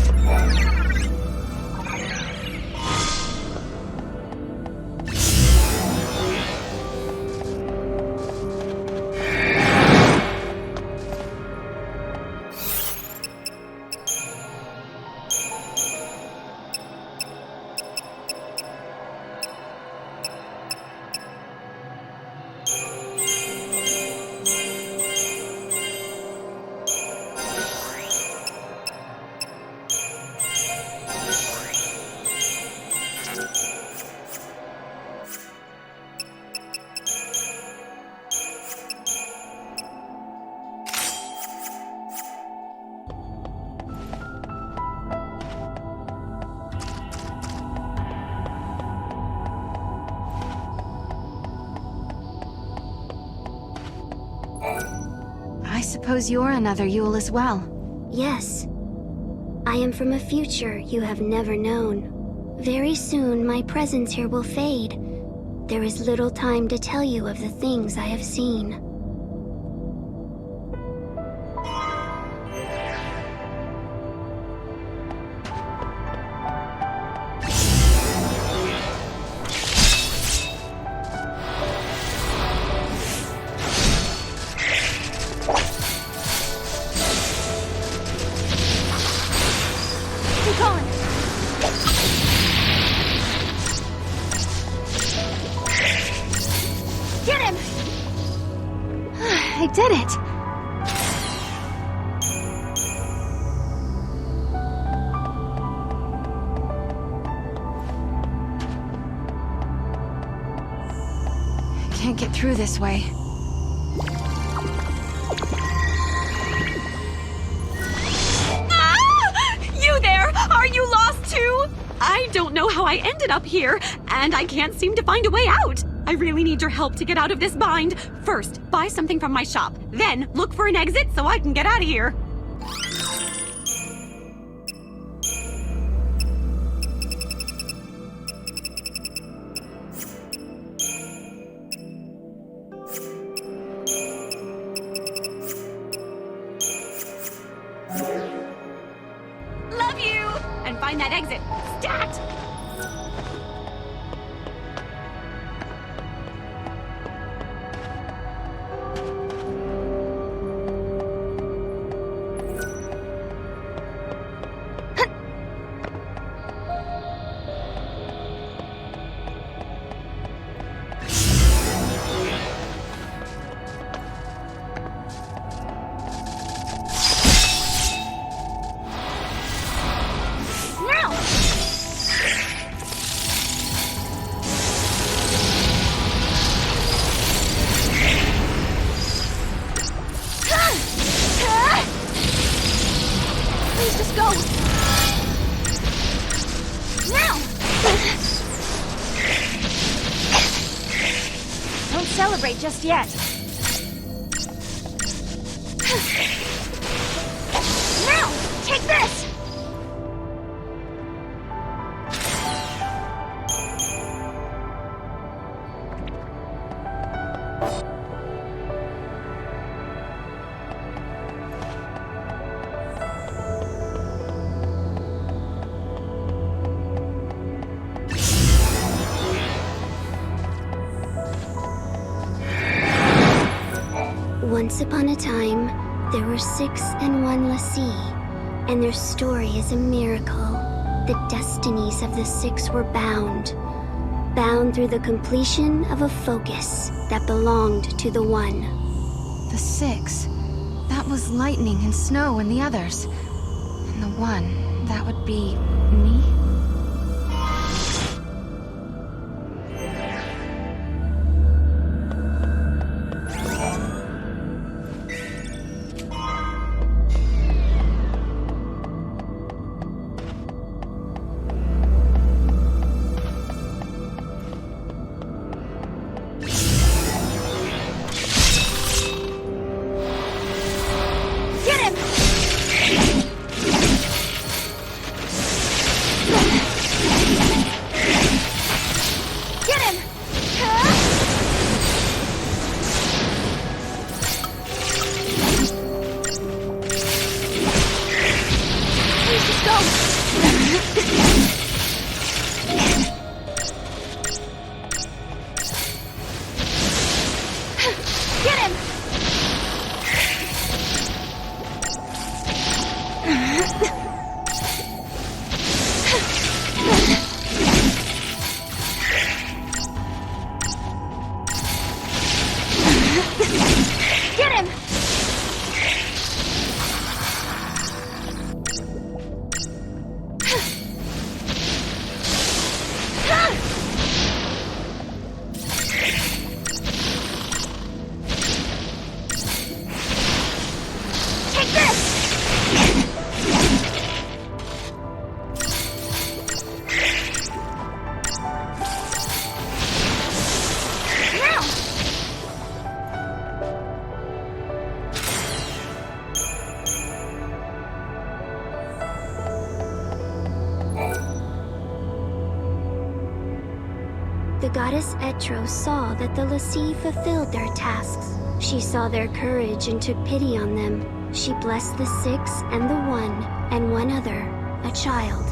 suppose you're another Yule as well? Yes. I am from a future you have never known. Very soon, my presence here will fade. There is little time to tell you of the things I have seen. I did it! Can't get through this way. Ah! You there! Are you lost too? I don't know how I ended up here, and I can't seem to find a way out. I really need your help to get out of this bind. First, buy something from my shop. Then, look for an exit so I can get out of here. Love you! And find that exit. Stat! Celebrate just yet. Now, take this! Once upon a time, there were 6 and 1 Lassie, and their story is a miracle. The destinies of the 6 were bound through the completion of a focus that belonged to the 1. The 6. That was Lightning and Snow and the others. And the 1, that would be me? the goddess Etro saw that the Lassie fulfilled their tasks. She saw their courage and took pity on them. She blessed the 6 and the 1 and one other, a child.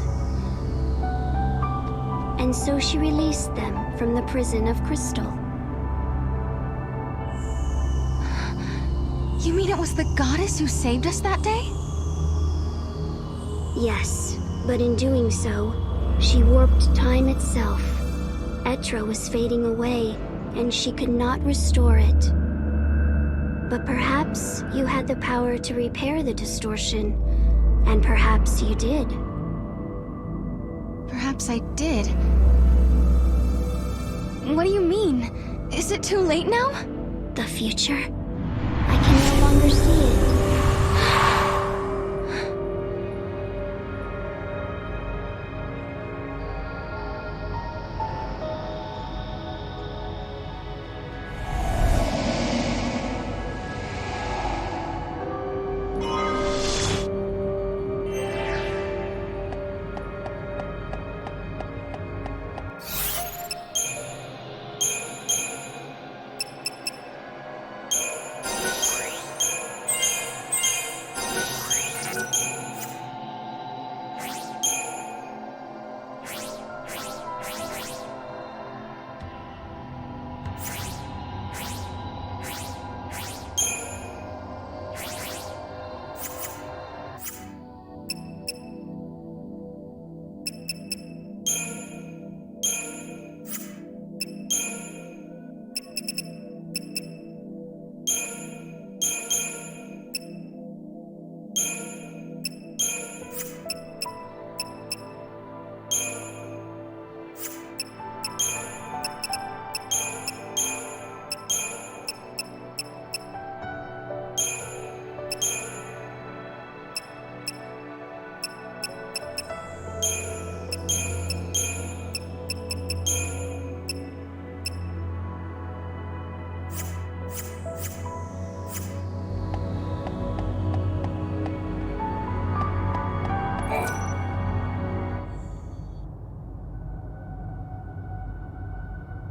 And so she released them from the prison of crystal. You mean it was the goddess who saved us that day? Yes, but in doing so, she warped time itself. Etro was fading away, and she could not restore it. But perhaps you had the power to repair the distortion, and perhaps you did. Perhaps I did. What do you mean? Is it too late now? The future? I can no longer see it.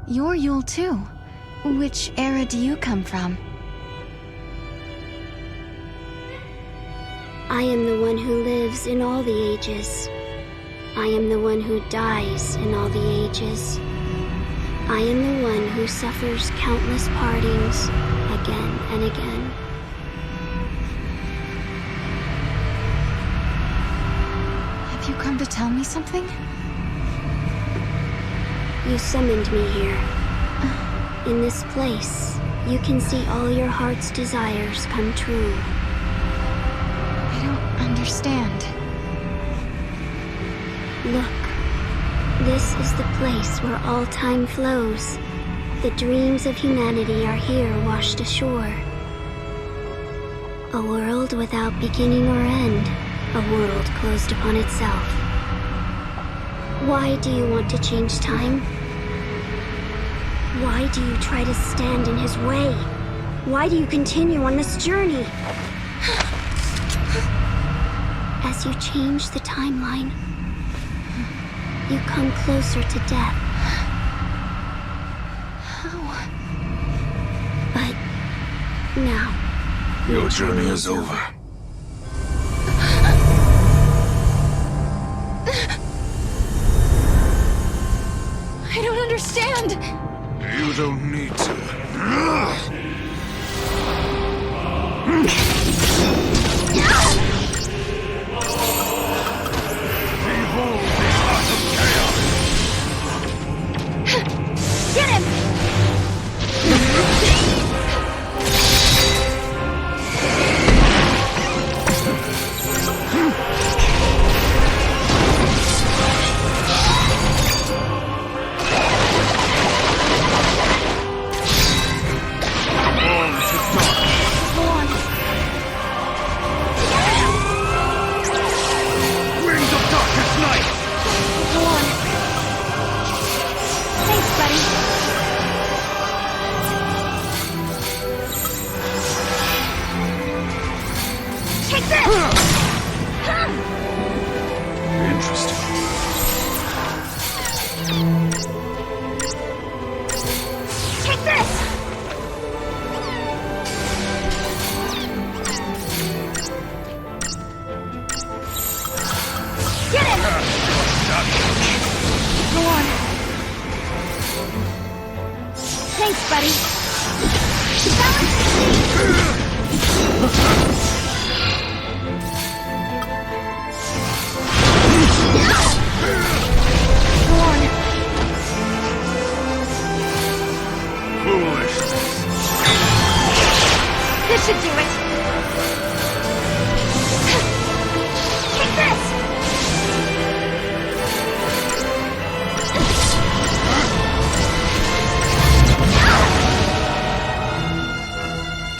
You're Yule too. Which era do you come from? I am the one who lives in all the ages. I am the one who dies in all the ages. I am the one who suffers countless partings again and again. Have you come to tell me something? You summoned me here. In this place, you can see all your heart's desires come true. I don't understand. Look, this is the place where all time flows. The dreams of humanity are here washed ashore. A world without beginning or end. A world closed upon itself. Why do you want to change time? Why do you try to stand in his way? Why do you continue on this journey? As you change the timeline, you come closer to death. How? But now... Your journey is over. I don't understand! You don't need to. Behold the art of chaos! Get him! Get him! Go on. Thanks, buddy. Go on. Foolishness. This should do it. Take this!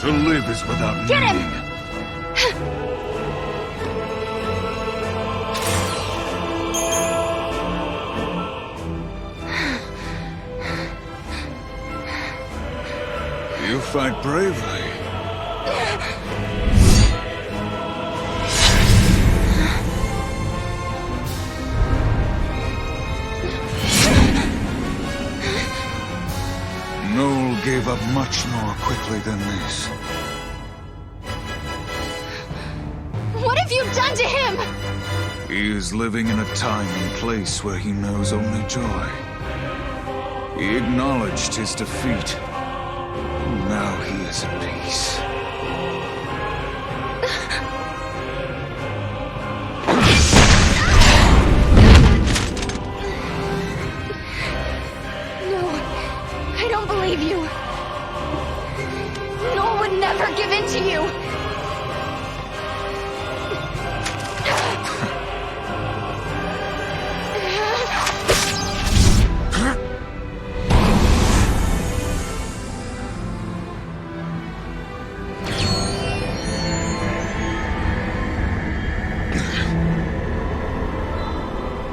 To live is without Get him! meaning. You fight bravely. Noel gave up much more quickly than this. What have you done to him? He is living in a time and place where he knows only joy. He acknowledged his defeat. Now he is at peace. No, I don't believe you. Noel would never give in to you.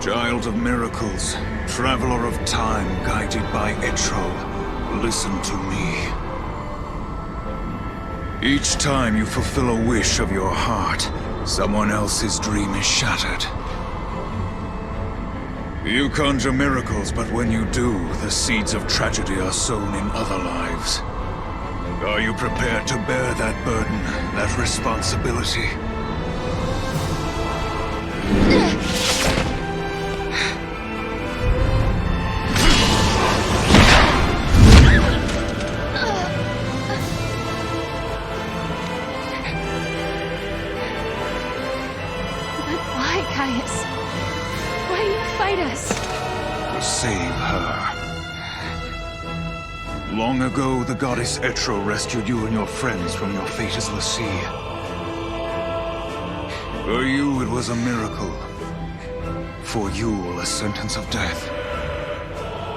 Child of miracles, traveler of time guided by XIII, listen to me. Each time you fulfill a wish of your heart, someone else's dream is shattered. You conjure miracles, but when you do, the seeds of tragedy are sown in other lives. Are you prepared to bear that burden, that responsibility? Why, Caius? Why do you fight us? To save her. Long ago, the goddess XIII rescued you and your friends from your fate as the sea. For you, it was a miracle. For you, a sentence of death.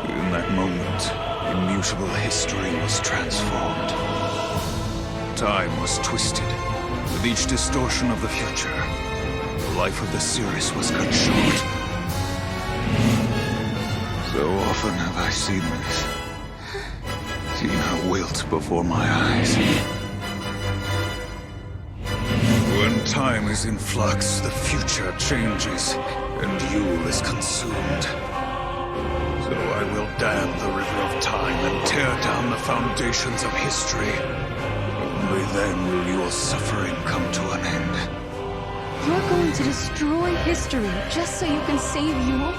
In that moment, immutable history was transformed. Time was twisted. With each distortion of the future, the life of the seeress was cut short. So often have I seen this. Seen her wilt before my eyes. When time is in flux, the future changes, and Yule is consumed. So I will dam the river of time and tear down the foundations of history. Only then will your suffering come to an end. You're going to destroy history just so you can save Yule?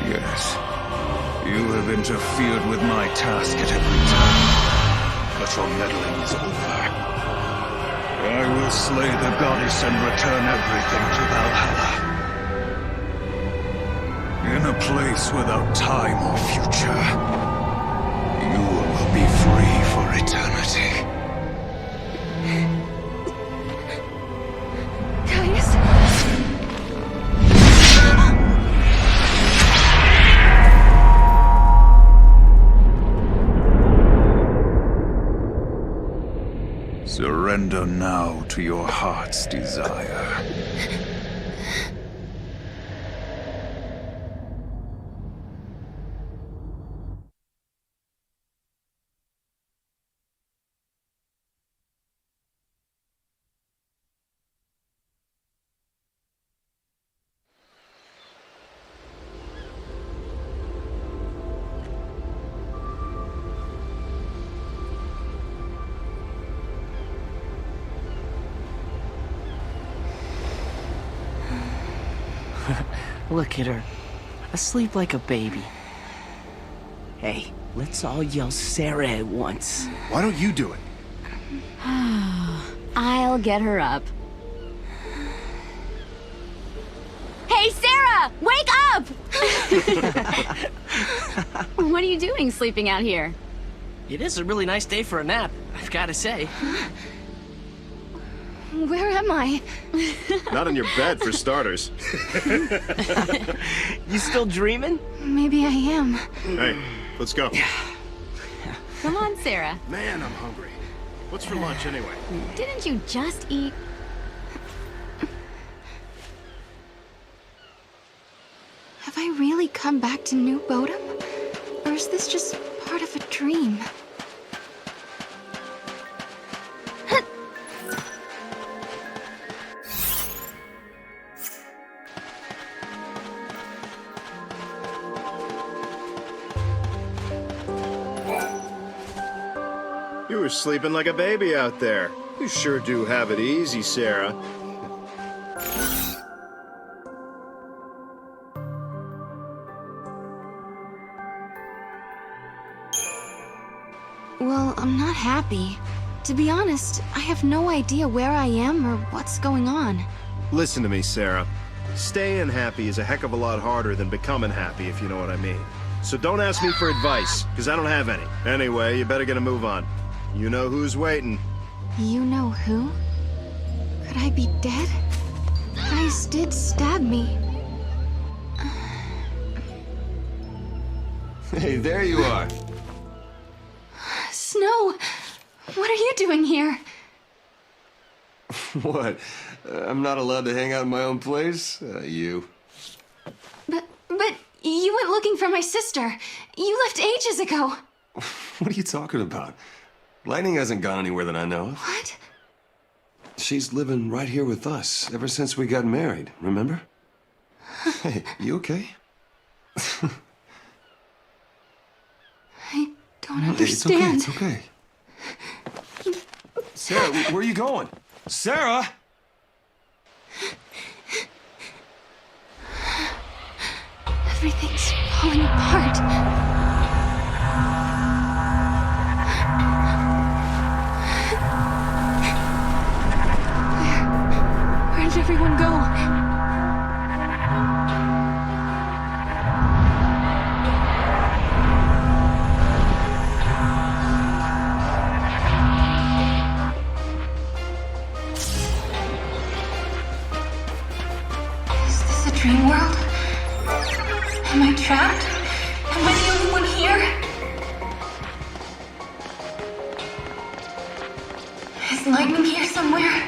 Yes. You have interfered with my task at every turn. But your meddling is over. I will slay the goddess and return everything to Valhalla. In a place without time or future, you will be free for eternity. Caius? Surrender now to your heart's desire. Look at her, asleep like a baby. Hey, let's all yell Sarah at once. Why don't you do it? I'll get her up. Hey, Sarah! Wake up! What are you doing sleeping out here? It is a really nice day for a nap, I've gotta say. Where am I? Not in your bed, for starters. You still dreaming? Maybe I am. Hey, let's go. Come on, Sarah. Man, I'm hungry. What's for lunch, anyway? Didn't you just eat? Have I really come back to New Bodom? Or is this just part of a dream? You were sleeping like a baby out there. You sure do have it easy, Sarah. Well, I'm not happy. To be honest, I have no idea where I am or what's going on. Listen to me, Sarah. Staying happy is a heck of a lot harder than becoming happy, if you know what I mean. So don't ask me for advice, because I don't have any. Anyway, you better get a move on. You know who's waiting. You know who? Could I be dead? Caius did stab me. Hey, there you are. Snow! What are you doing here? What? I'm not allowed to hang out in my own place? You. But you went looking for my sister. You left ages ago. What are you talking about? Lightning hasn't gone anywhere that I know of. What? She's living right here with us ever since we got married, remember? Hey, you okay? I don't understand. It's okay, it's okay. Sarah, where are you going? Sarah! Everything's falling apart. Where did everyone go? Is this a dream world? Am I trapped? Am I the only one here? Is lightning here somewhere?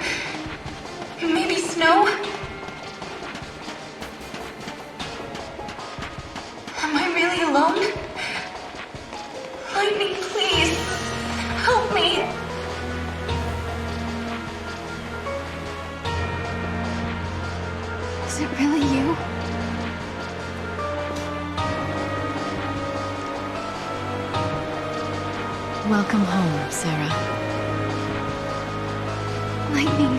Maybe snow? Am I really alone? Lightning, please. Help me. Is it really you? Welcome home, Sarah. Lightning,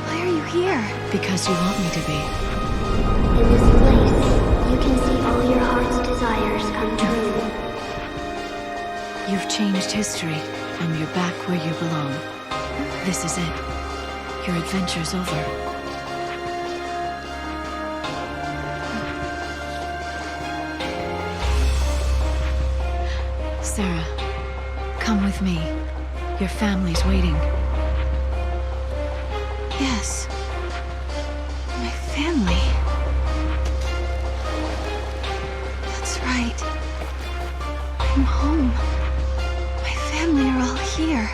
why are you here? Because you want me to be. In this place, you can see all your heart's desires come true. You've changed history, and you're back where you belong. This is it. Your adventure's over. Sarah, come with me. Your family's waiting. Yes. My family. That's right. I'm home. My family are all here.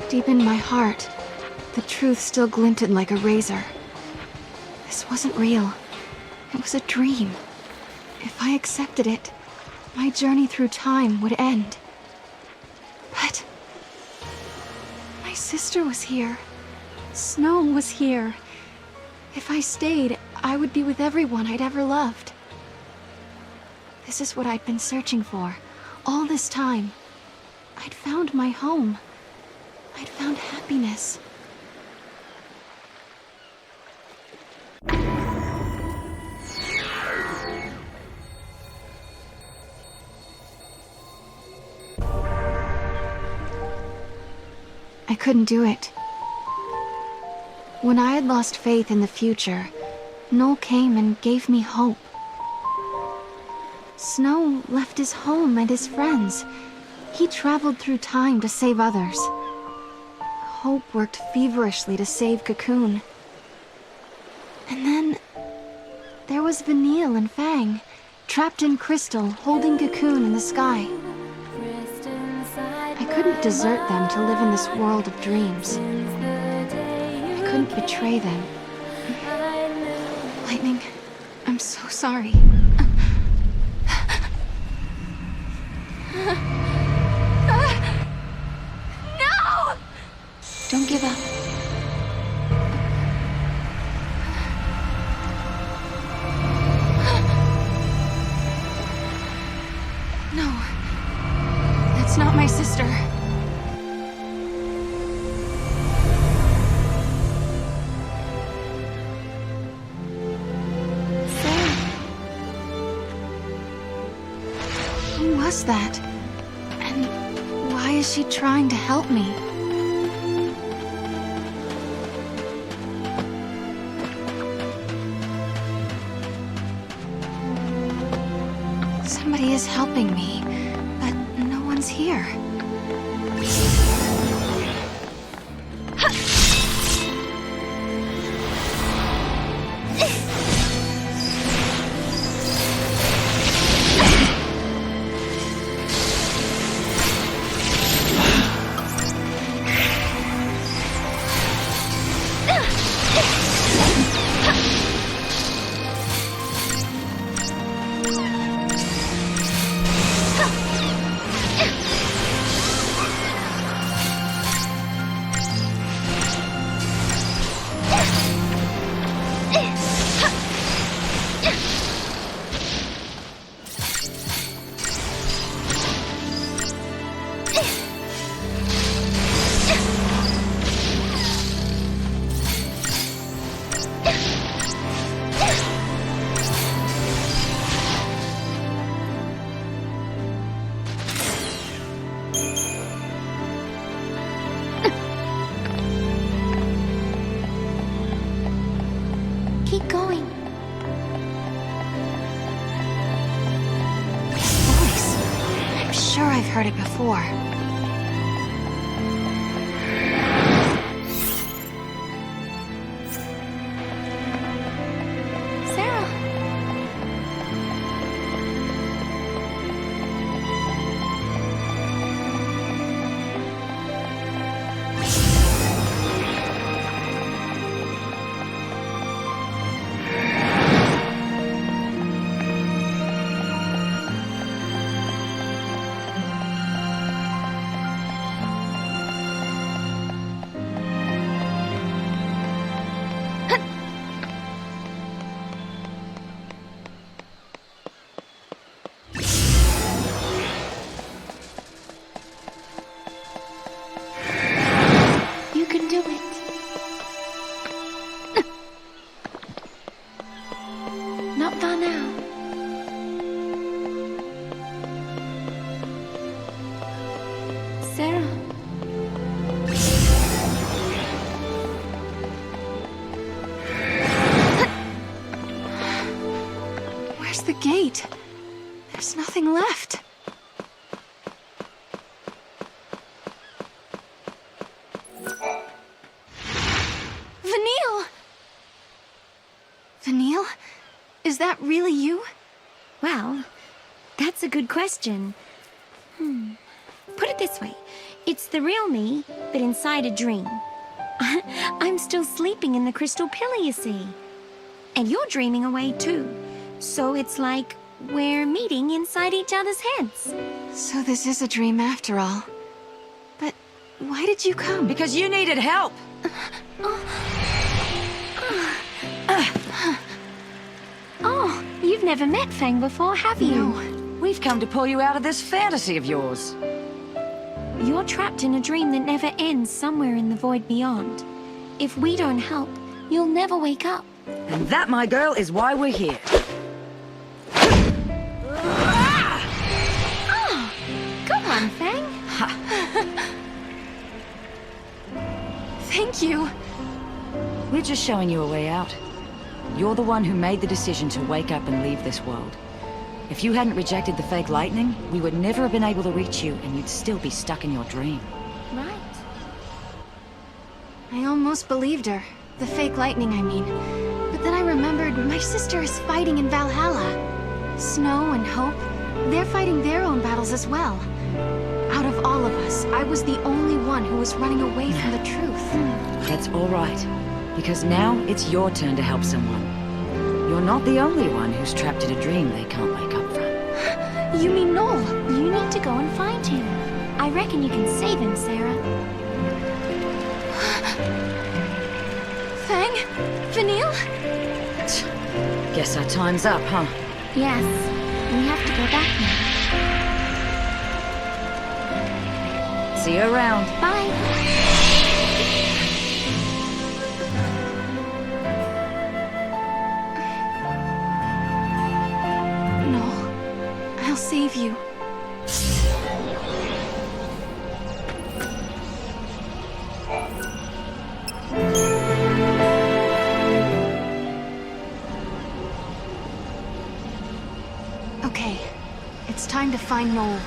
Deep in my heart, the truth still glinted like a razor. This wasn't real. It was a dream. If I accepted it, my journey through time would end. But my sister was here. Snow was here. If I stayed, I would be with everyone I'd ever loved. This is what I'd been searching for all this time. I'd found my home. I'd found happiness. I couldn't do it. When I had lost faith in the future, Noel came and gave me hope. Snow left his home and his friends. He traveled through time to save others. Hope worked feverishly to save Cocoon. And then there was Vanille and Fang, trapped in crystal, holding Cocoon in the sky. I couldn't desert them to live in this world of dreams. I couldn't betray them. Lightning, I'm so sorry. No! Don't give up. No. That's not my sister. Sarah. Who was that? And why is she trying to help me? Somebody is helping me, but no one's here. Keep going. Voice. I'm sure I've heard it before. Sarah. You can do it. Not far now. Sarah. Where's the gate? There's nothing left. Vanille! Vanille? Is that really you? Well, that's a good question. Put it this way. It's the real me, but inside a dream. I'm still sleeping in the crystal pillar, you see. And you're dreaming away too. So it's like we're meeting inside each other's heads. So this is a dream after all. But why did you come? Because you needed help. Oh, you've never met Fang before, have you? No. We've come to pull you out of this fantasy of yours. You're trapped in a dream that never ends somewhere in the void beyond. If we don't help, you'll never wake up. And that, my girl, is why we're here. Oh, come on, Fang. Thank you. We're just showing you a way out. You're the one who made the decision to wake up and leave this world. If you hadn't rejected the fake lightning, we would never have been able to reach you, and you'd still be stuck in your dream. Right. I almost believed her. The fake lightning, I mean. But then I remembered my sister is fighting in Valhalla. Snow and Hope, they're fighting their own battles as well. Out of all of us, I was the only one who was running away from the truth. That's all right, because now it's your turn to help someone. You're not the only one who's trapped in a dream they can't wake up from. You mean Noel? You need to go and find him. I reckon you can save him, Sarah. Fang? Vanille? Guess our time's up, huh? Yes, we have to go back now. See you around. Bye. I'll save you. Okay, it's time to find Noel.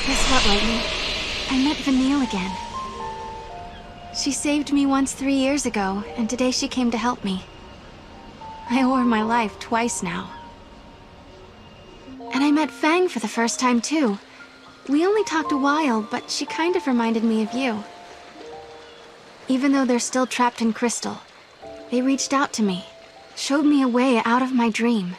Guess what, Lightning? I met Vanille again. She saved me once 3 years ago, and today she came to help me. I owe her my life twice now. And I met Fang for the first time too. We only talked a while, but she kind of reminded me of you. Even though they're still trapped in Crystal, they reached out to me, showed me a way out of my dream.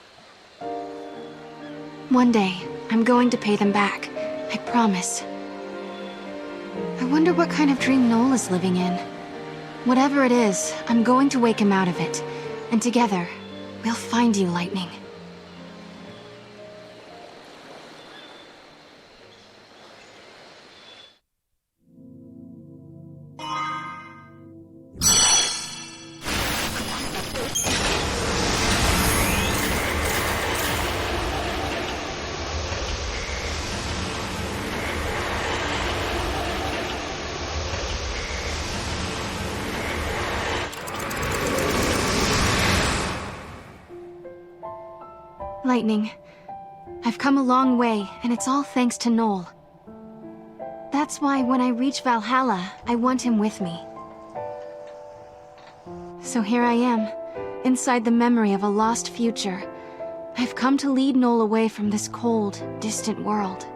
One day, I'm going to pay them back, I promise. I wonder what kind of dream Noel is living in. Whatever it is, I'm going to wake him out of it. And together, we'll find you, Lightning. Lightning, I've come a long way, and it's all thanks to Noel. That's why when I reach Valhalla, I want him with me. So here I am, inside the memory of a lost future. I've come to lead Noel away from this cold, distant world.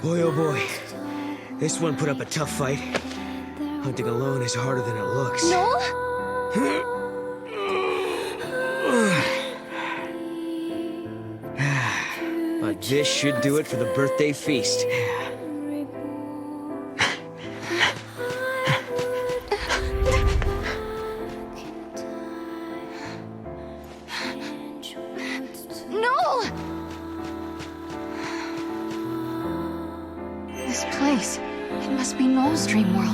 Boy, oh boy. This one put up a tough fight. Hunting alone is harder than it looks. Noel? But this should do it for the birthday feast. Noel! This place, it must be Noel's dream world.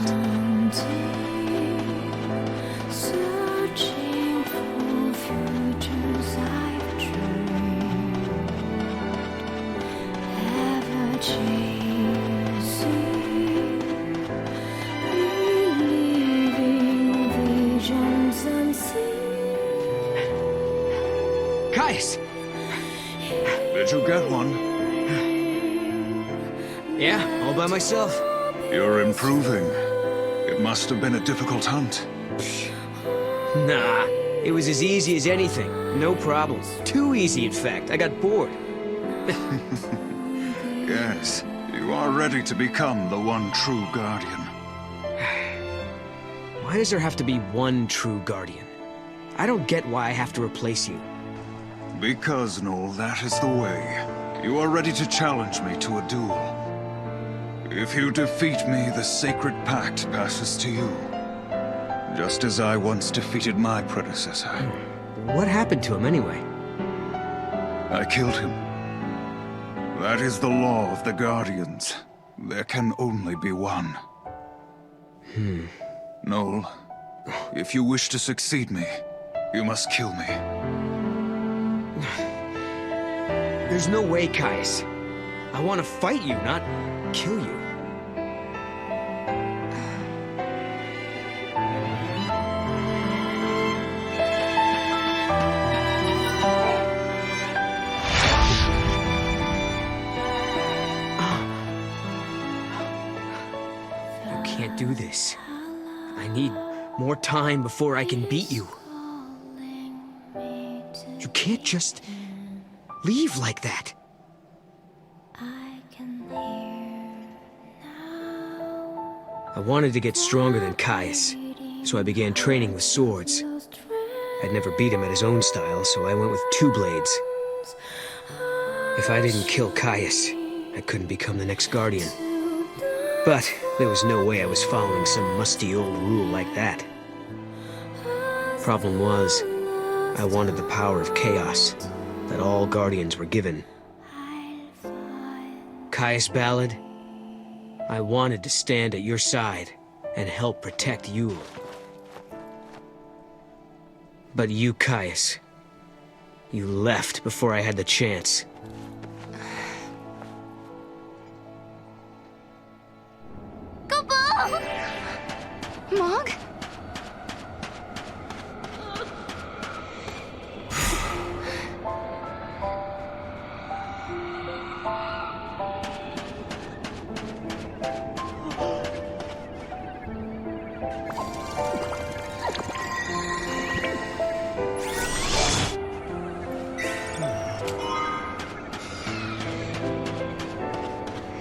Caius! Did you get one? Yeah, all by myself. You're improving. Must have been a difficult hunt. Nah, it was as easy as anything. No problem. Too easy, in fact. I got bored. Yes, you are ready to become the one true guardian. Why does there have to be one true guardian? I don't get why I have to replace you. Because, Noel, that is the way. You are ready to challenge me to a duel. If you defeat me, the sacred pact passes to you. Just as I once defeated my predecessor. What happened to him anyway? I killed him. That is the law of the Guardians. There can only be one. Noel, if you wish to succeed me, you must kill me. There's no way, Caius. I want to fight you, not kill you. You can't do this. I need more time before I can beat you. You can't just leave like that. I wanted to get stronger than Caius, so I began training with swords. I'd never beat him at his own style, so I went with 2 blades. If I didn't kill Caius, I couldn't become the next Guardian. But there was no way I was following some musty old rule like that. Problem was, I wanted the power of chaos that all Guardians were given. Caius Ballad, I wanted to stand at your side and help protect Yule. But you, Caius, you left before I had the chance. Mog?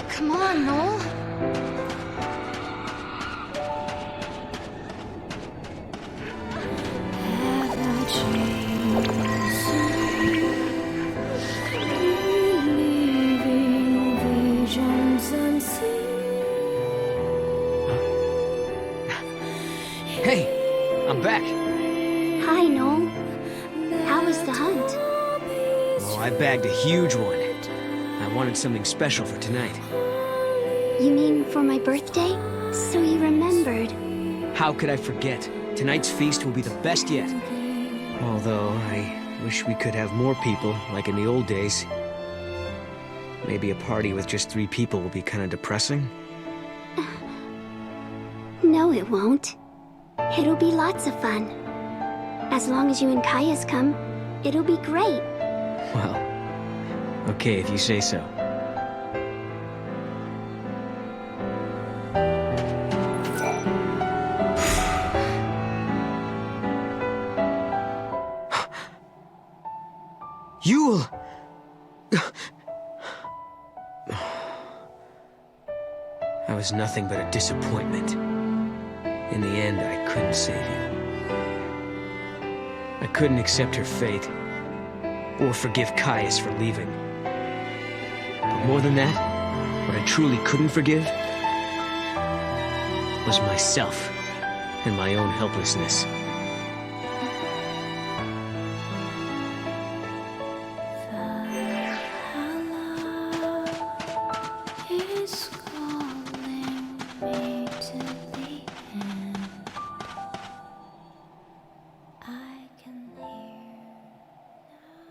Come on, Noel. Hey, I'm back. Hi, Noel. How was the hunt? Oh, I bagged a huge one. I wanted something special for tonight. You mean for my birthday? So you remembered. How could I forget? Tonight's feast will be the best yet. Although, I wish we could have more people, like in the old days. Maybe a party with just 3 people will be kind of depressing. No, it won't. It'll be lots of fun. As long as you and Caius come, it'll be great. Well, okay if you say so. Yule! I was nothing but a disappointment. In the end, I couldn't save you. I couldn't accept her fate, or forgive Caius for leaving. But more than that, what I truly couldn't forgive was myself and my own helplessness.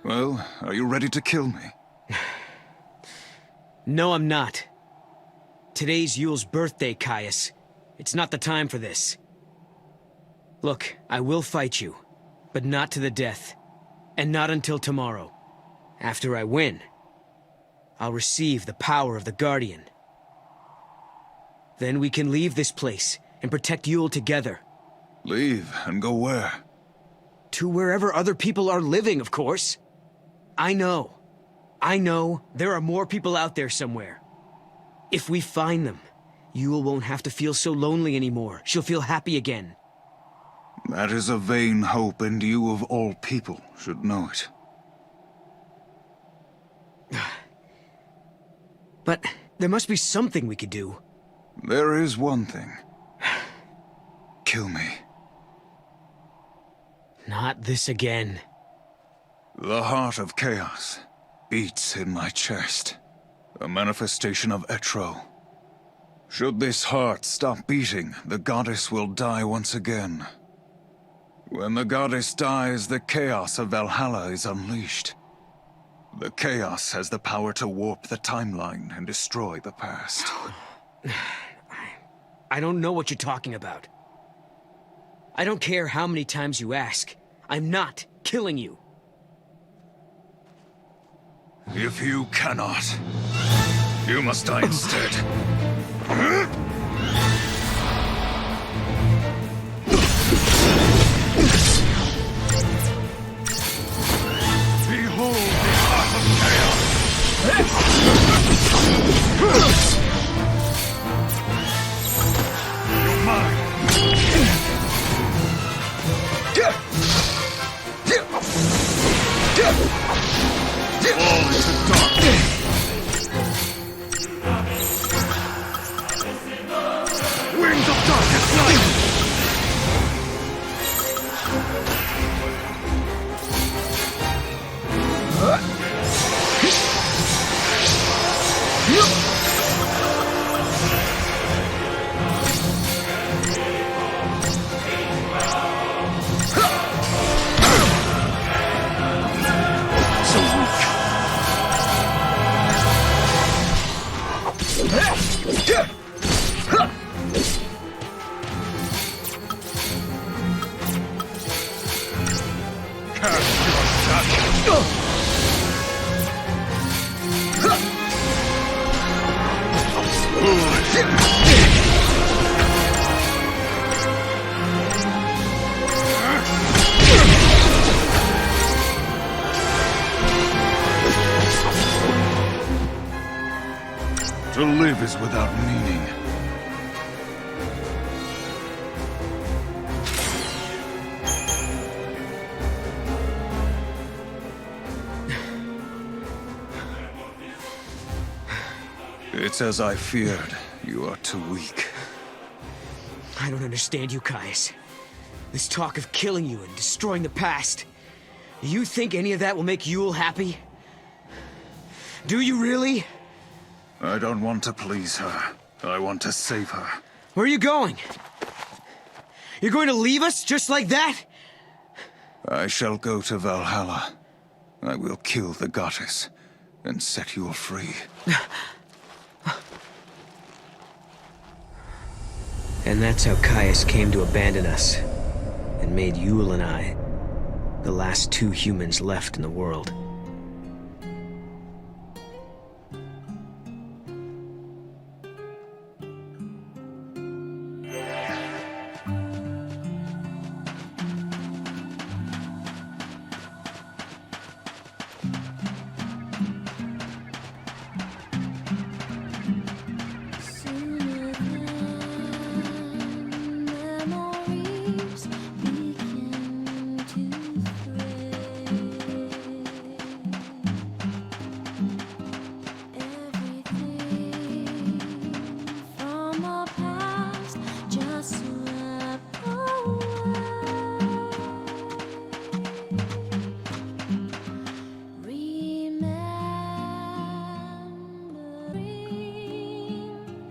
Well, are you ready to kill me? No, I'm not. Today's Yule's birthday, Caius. It's not the time for this. Look, I will fight you, but not to the death. And not until tomorrow. After I win, I'll receive the power of the Guardian. Then we can leave this place and protect Yule together. Leave and go where? To wherever other people are living, of course. I know there are more people out there somewhere. If we find them, Yule won't have to feel so lonely anymore. She'll feel happy again. That is a vain hope, and you of all people should know it. But there must be something we could do. There is one thing. Kill me. Not this again. The heart of chaos beats in my chest. A manifestation of XIII. Should this heart stop beating, the goddess will die once again. When the goddess dies, the chaos of Valhalla is unleashed. The chaos has the power to warp the timeline and destroy the past. I don't know what you're talking about. I don't care how many times you ask. I'm not killing you. If you cannot, you must die instead. Behold the heart of chaos! You're mine! Fall into darkness! Wings of darkest night! To live is without meaning. It's as I feared. You are too weak. I don't understand you, Caius. This talk of killing you and destroying the past. Do you think any of that will make Yule happy? Do you really? I don't want to please her. I want to save her. Where are you going? You're going to leave us just like that? I shall go to Valhalla. I will kill the goddess and set you free. And that's how Caius came to abandon us, and made Yule and I the last two humans left in the world.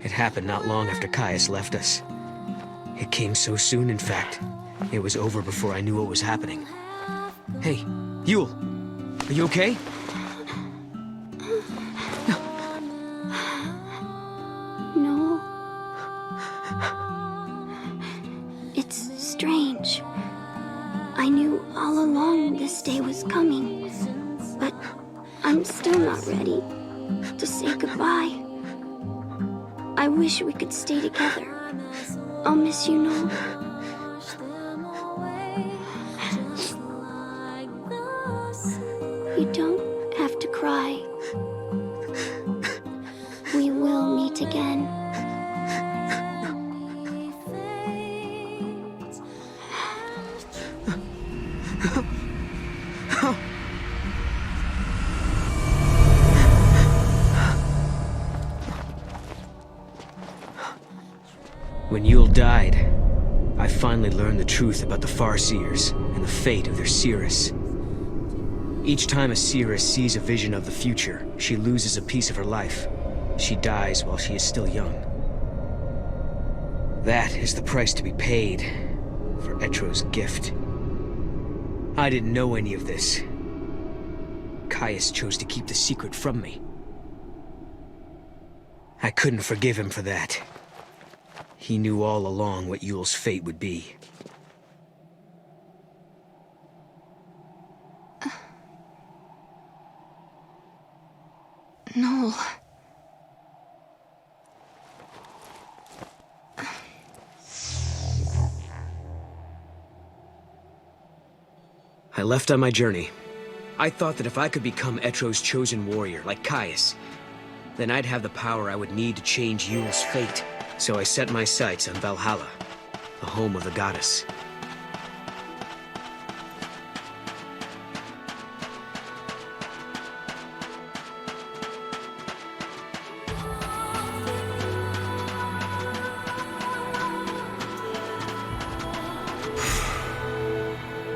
It happened not long after Caius left us. It came so soon, in fact. It was over before I knew what was happening. Hey, Yule, are you okay? No. It's strange. I knew all along this day was coming, but I'm still not ready to say goodbye. I wish we could stay together. I'll miss you, Noel. You don't have to cry. We will meet again. When Yule died, I finally learned the truth about the Farseers and the fate of their seeress. Each time a seeress sees a vision of the future, she loses a piece of her life. She dies while she is still young. That is the price to be paid for Etro's gift. I didn't know any of this. Caius chose to keep the secret from me. I couldn't forgive him for that. He knew all along what Yule's fate would be. Noel. I left on my journey. I thought that if I could become Etro's chosen warrior, like Caius, then I'd have the power I would need to change Yule's fate. So I set my sights on Valhalla, the home of the goddess.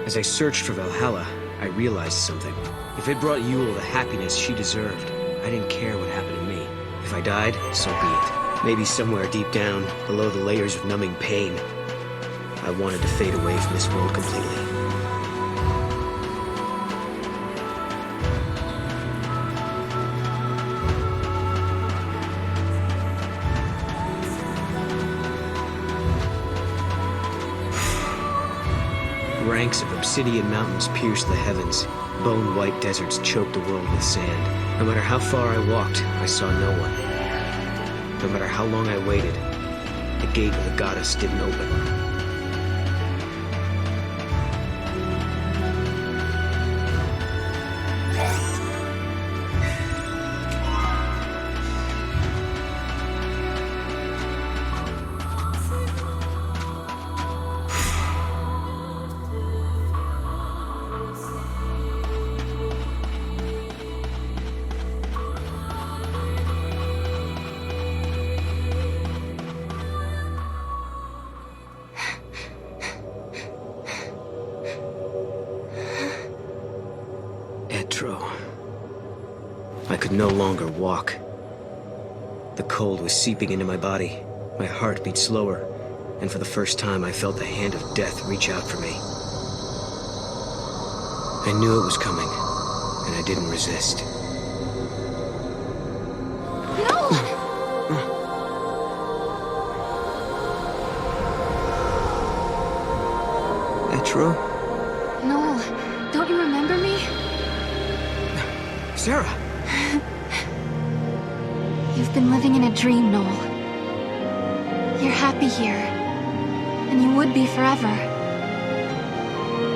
As I searched for Valhalla, I realized something. If it brought Yule the happiness she deserved, I didn't care what happened to me. If I died, so be it. Maybe somewhere deep down, below the layers of numbing pain, I wanted to fade away from this world completely. Ranks of obsidian mountains pierced the heavens. Bone-white deserts choked the world with sand. No matter how far I walked, I saw no one. No matter how long I waited, the gate of the goddess didn't open. I could no longer walk. The cold was seeping into my body. My heart beat slower, and for the first time I felt the hand of death reach out for me. I knew it was coming, and I didn't resist. No! Etro? Noel, don't you remember me? Sarah! You've been living in a dream, Noel. You're happy here, and you would be forever.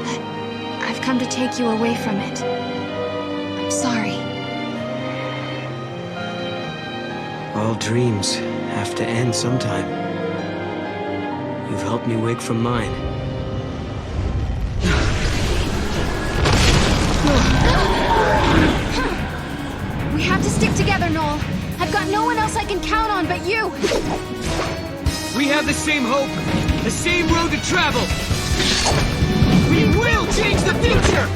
But I've come to take you away from it. I'm sorry. All dreams have to end sometime. You've helped me wake from mine. We have to stick together, Noel. I've got no one else I can count on but you. We have the same hope, the same road to travel. We will change the future!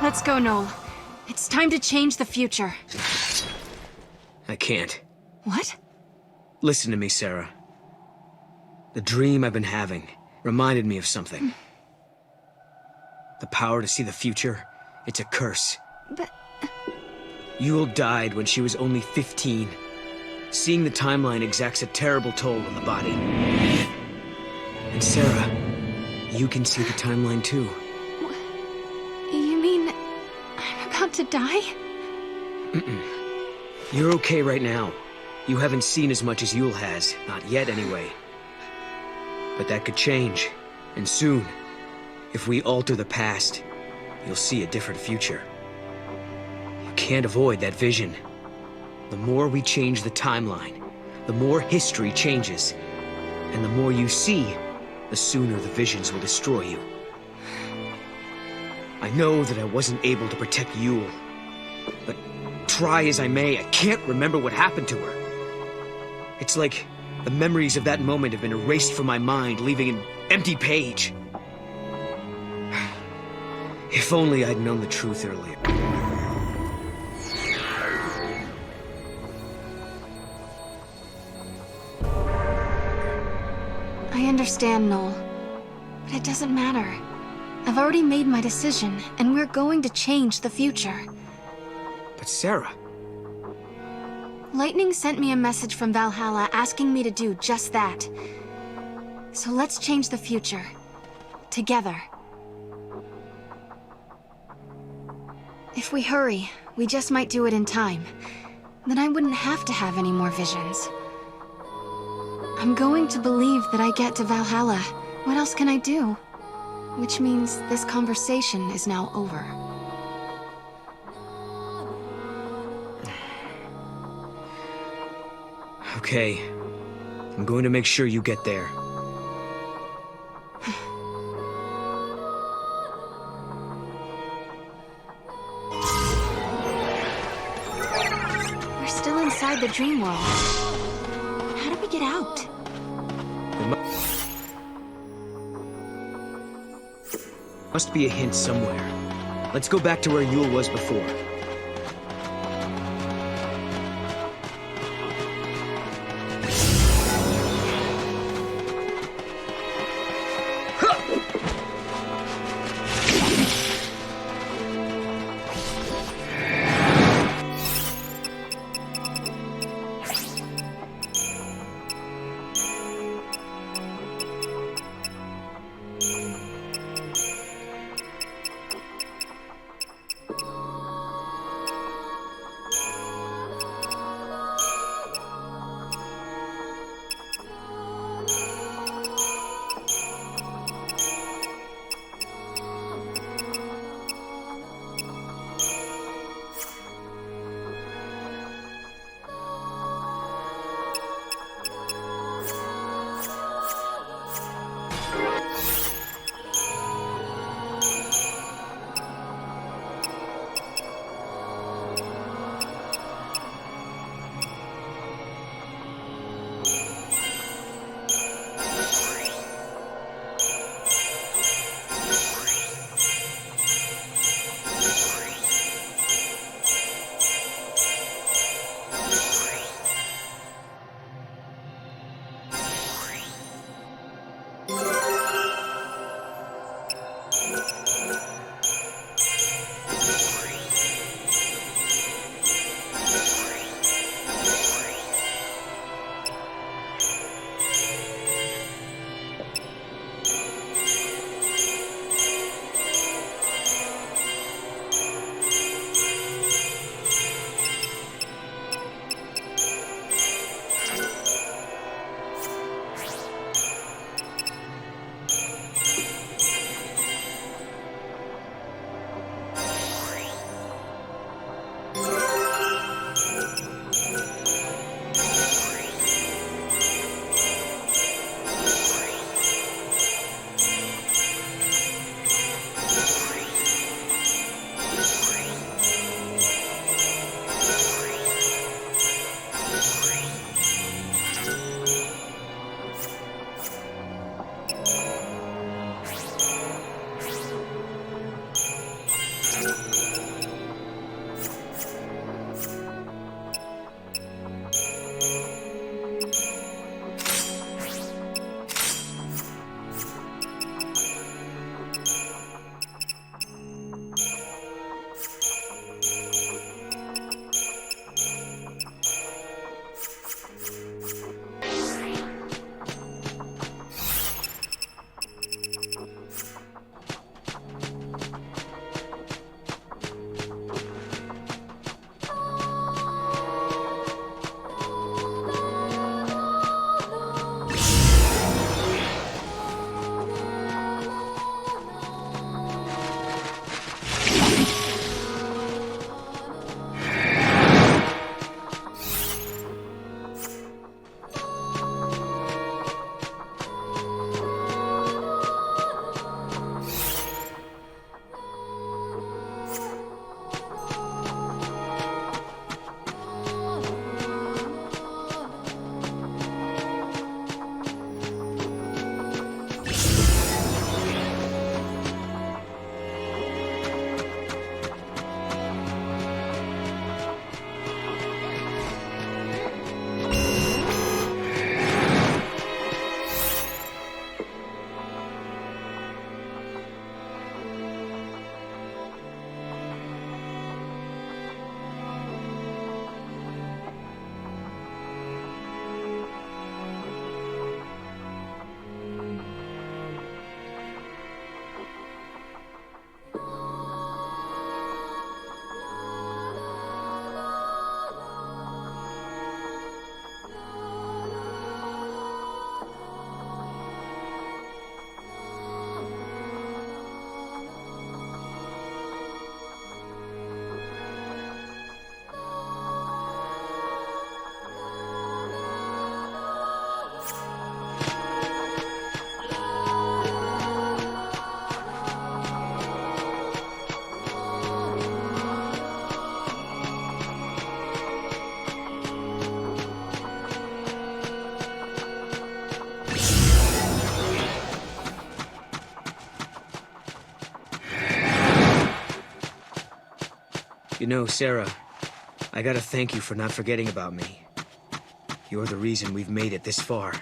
Let's go, Noel. It's time to change the future. I can't. What? Listen to me, Sarah. The dream I've been having reminded me of something. The power to see the future, it's a curse. But... Yule died when she was only 15. Seeing the timeline exacts a terrible toll on the body. And Sarah, you can see the timeline too. You mean... I'm about to die? Mm-mm. You're okay right now. You haven't seen as much as Yule has. Not yet, anyway. But that could change. And soon. If we alter the past, you'll see a different future. You can't avoid that vision. The more we change the timeline, the more history changes. And the more you see, the sooner the visions will destroy you. I know that I wasn't able to protect Yule, but try as I may, I can't remember what happened to her. It's like the memories of that moment have been erased from my mind, leaving an empty page. If only I'd known the truth earlier. I understand, Noel. But it doesn't matter. I've already made my decision, and we're going to change the future. But Sarah... Lightning sent me a message from Valhalla asking me to do just that. So let's change the future. Together. If we hurry, we just might do it in time. Then I wouldn't have to have any more visions. I'm going to believe that I get to Valhalla. What else can I do? Which means this conversation is now over. Okay. I'm going to make sure you get there. We're still inside the dream world. How do we get out? Must be a hint somewhere. Let's go back to where Yule was before. You know, Sarah, I gotta thank you for not forgetting about me. You're the reason we've made it this far.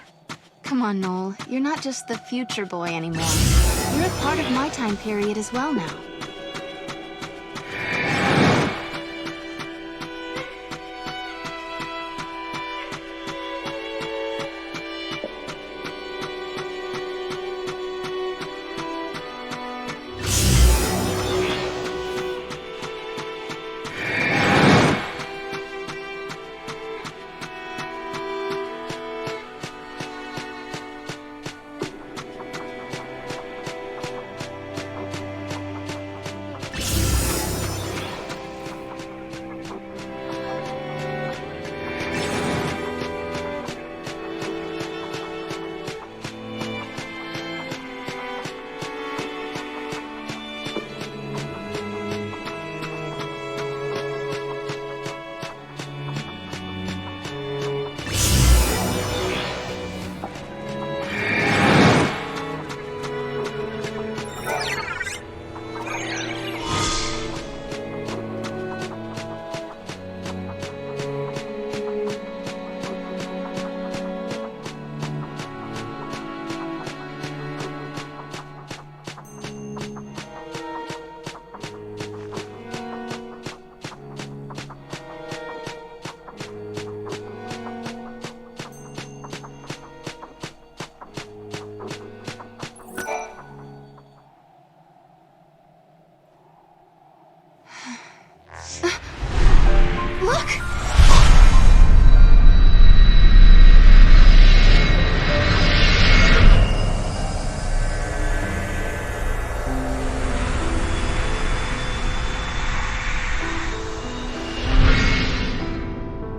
Come on, Noel. You're not just the future boy anymore. You're a part of my time period as well now.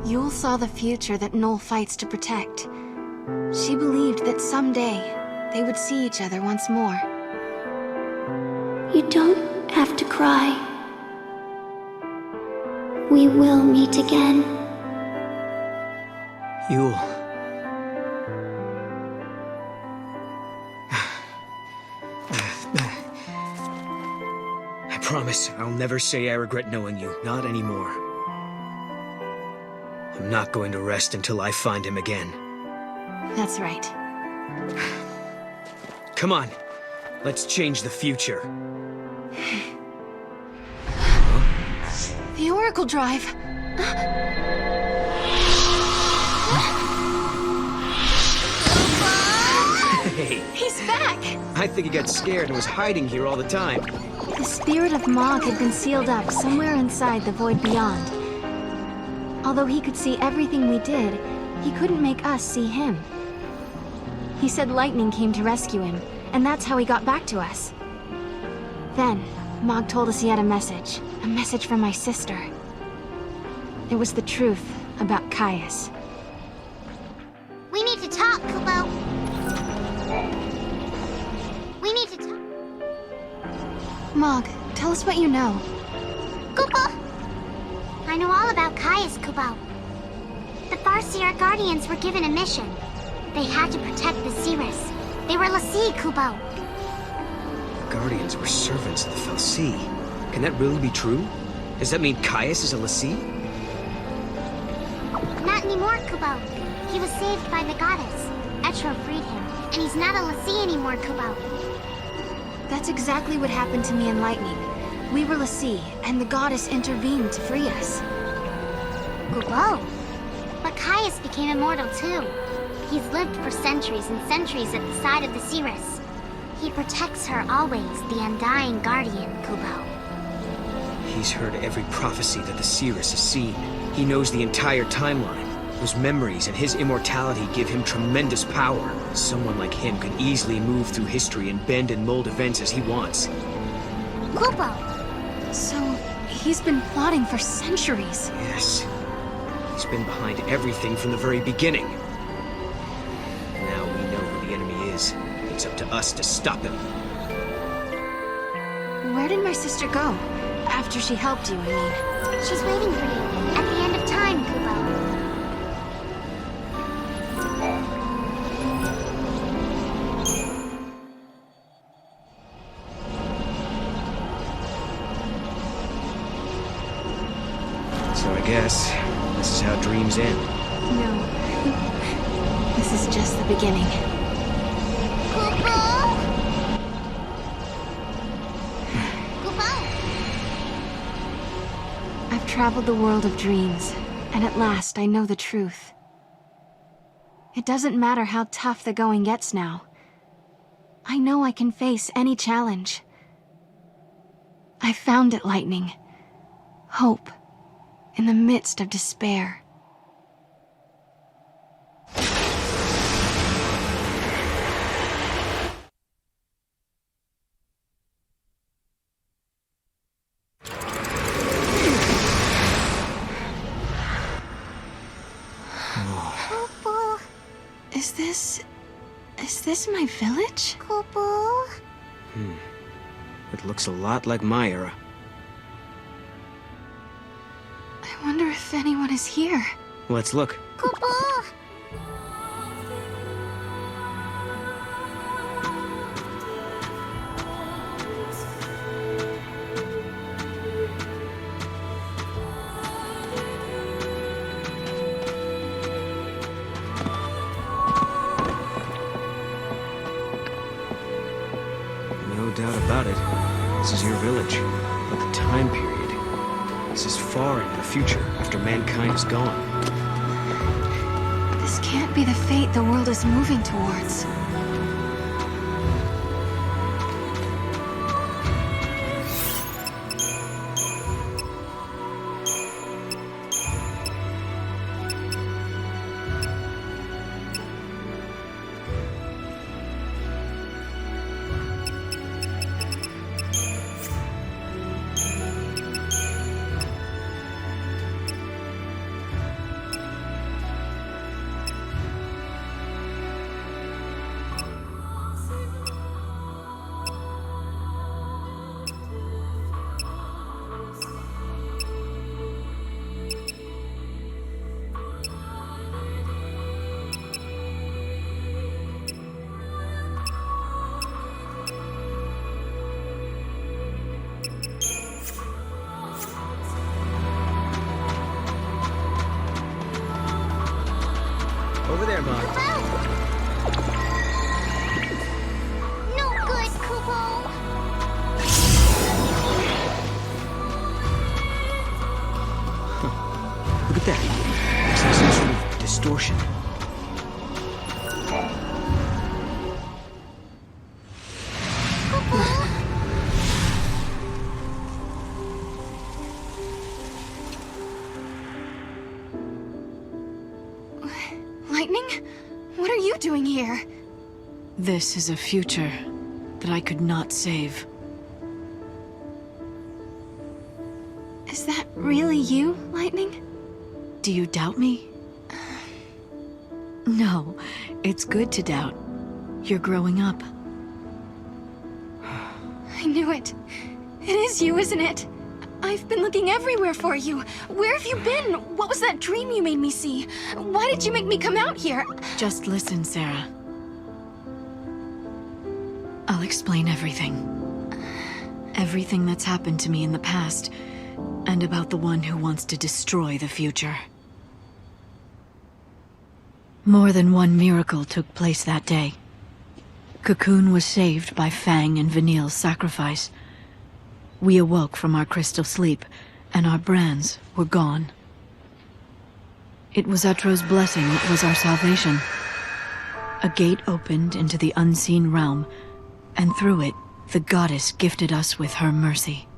Yule saw the future that Noel fights to protect. She believed that someday they would see each other once more. You don't have to cry. We will meet again. Yule. I promise I'll never say I regret knowing you. Not anymore. I'm not going to rest until I find him again. That's right. Come on. Let's change the future. The Oracle Drive. Hey. He's back! I think he got scared and was hiding here all the time. The spirit of Mog had been sealed up somewhere inside the void beyond. Although he could see everything we did, he couldn't make us see him. He said lightning came to rescue him, and that's how he got back to us. Then, Mog told us he had a message from my sister. It was the truth about Caius. We need to talk, Kubo. We need to talk. Mog, tell us what you know. Kubo! I know all about Caius, Kubo. The Farseer Guardians were given a mission. They had to protect the seeress. They were l'Cie, Kubo. The Guardians were servants of the Fal'Cie. Can that really be true? Does that mean Caius is a l'Cie? Not anymore, Kubo. He was saved by the goddess. Etro freed him, and he's not a l'Cie anymore, Kubo. That's exactly what happened to me in Lightning. We were l'Cie, and the goddess intervened to free us. Kubo. But Caius became immortal too. He's lived for centuries and centuries at the side of the seeress. He protects her always, the undying guardian, Kubo. He's heard every prophecy that the seeress has seen. He knows the entire timeline. Those memories and his immortality give him tremendous power. Someone like him could easily move through history and bend and mold events as he wants. Kubo! So, he's been plotting for centuries. Yes. He's been behind everything from the very beginning. Now we know who the enemy is. It's up to us to stop him. Where did my sister go? After she helped you, I mean. She's waiting for you, at the end of time, Kubo. So I guess this is how dreams end. No. This is just the beginning. I've traveled the world of dreams, and at last I know the truth. It doesn't matter how tough the going gets now. I know I can face any challenge. I found it, Lightning. Hope in the midst of despair. Is this my village? It looks a lot like my era. I wonder if anyone is here. Let's look. No doubt about it. This is your village. But the time period. This is far into the future, after mankind is gone. This can't be the fate the world is moving towards. Over there, Mom. No good, Kupo. Look at that. Looks like some sort of distortion. Lightning? What are you doing here? This is a future that I could not save. Is that really you, Lightning? Do you doubt me? No, it's good to doubt. You're growing up. I knew it. It is you, isn't it? I've been looking everywhere for you. Where have you been? What was that dream you made me see? Why did you make me come out here? Just listen, Sarah. I'll explain everything. Everything that's happened to me in the past, and about the one who wants to destroy the future. More than one miracle took place that day. Cocoon was saved by Fang and Vanille's sacrifice. We awoke from our crystal sleep, and our brands were gone. It was Etro's blessing that was our salvation. A gate opened into the unseen realm, and through it, the goddess gifted us with her mercy.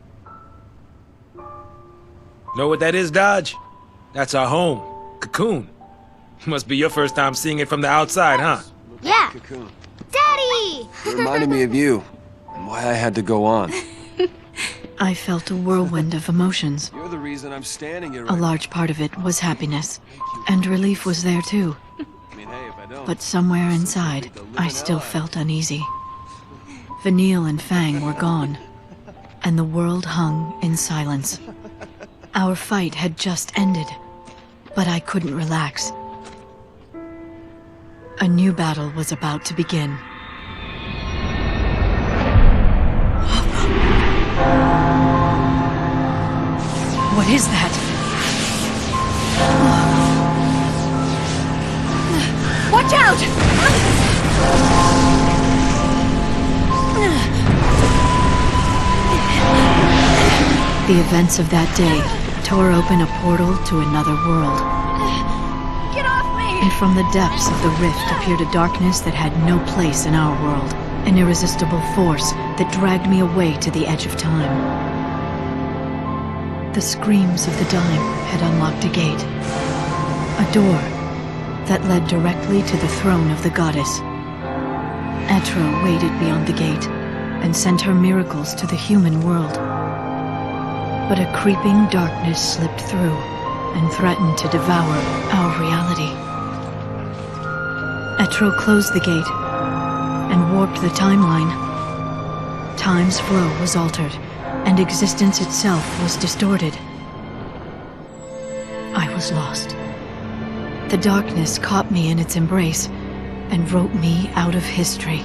Know what that is, Dodge? That's our home, Cocoon. Must be your first time seeing it from the outside, huh? Yeah. Cocoon. Daddy! It reminded me of you, and why I had to go on. I felt a whirlwind of emotions. You're the reason I'm standing here A large part of it was happiness, and relief was there too. But somewhere inside, I still felt uneasy. Vanille and Fang were gone, and the world hung in silence. Our fight had just ended, but I couldn't relax. A new battle was about to begin. What is that? The events of that day tore open a portal to another world. Get off me! And from the depths of the rift appeared a darkness that had no place in our world. An irresistible force that dragged me away to the edge of time. The screams of the dying had unlocked a gate. A door that led directly to the throne of the goddess. Etro waited beyond the gate and sent her miracles to the human world. But a creeping darkness slipped through and threatened to devour our reality. Etro closed the gate and warped the timeline. Time's flow was altered, and existence itself was distorted. I was lost. The darkness caught me in its embrace and wrote me out of history.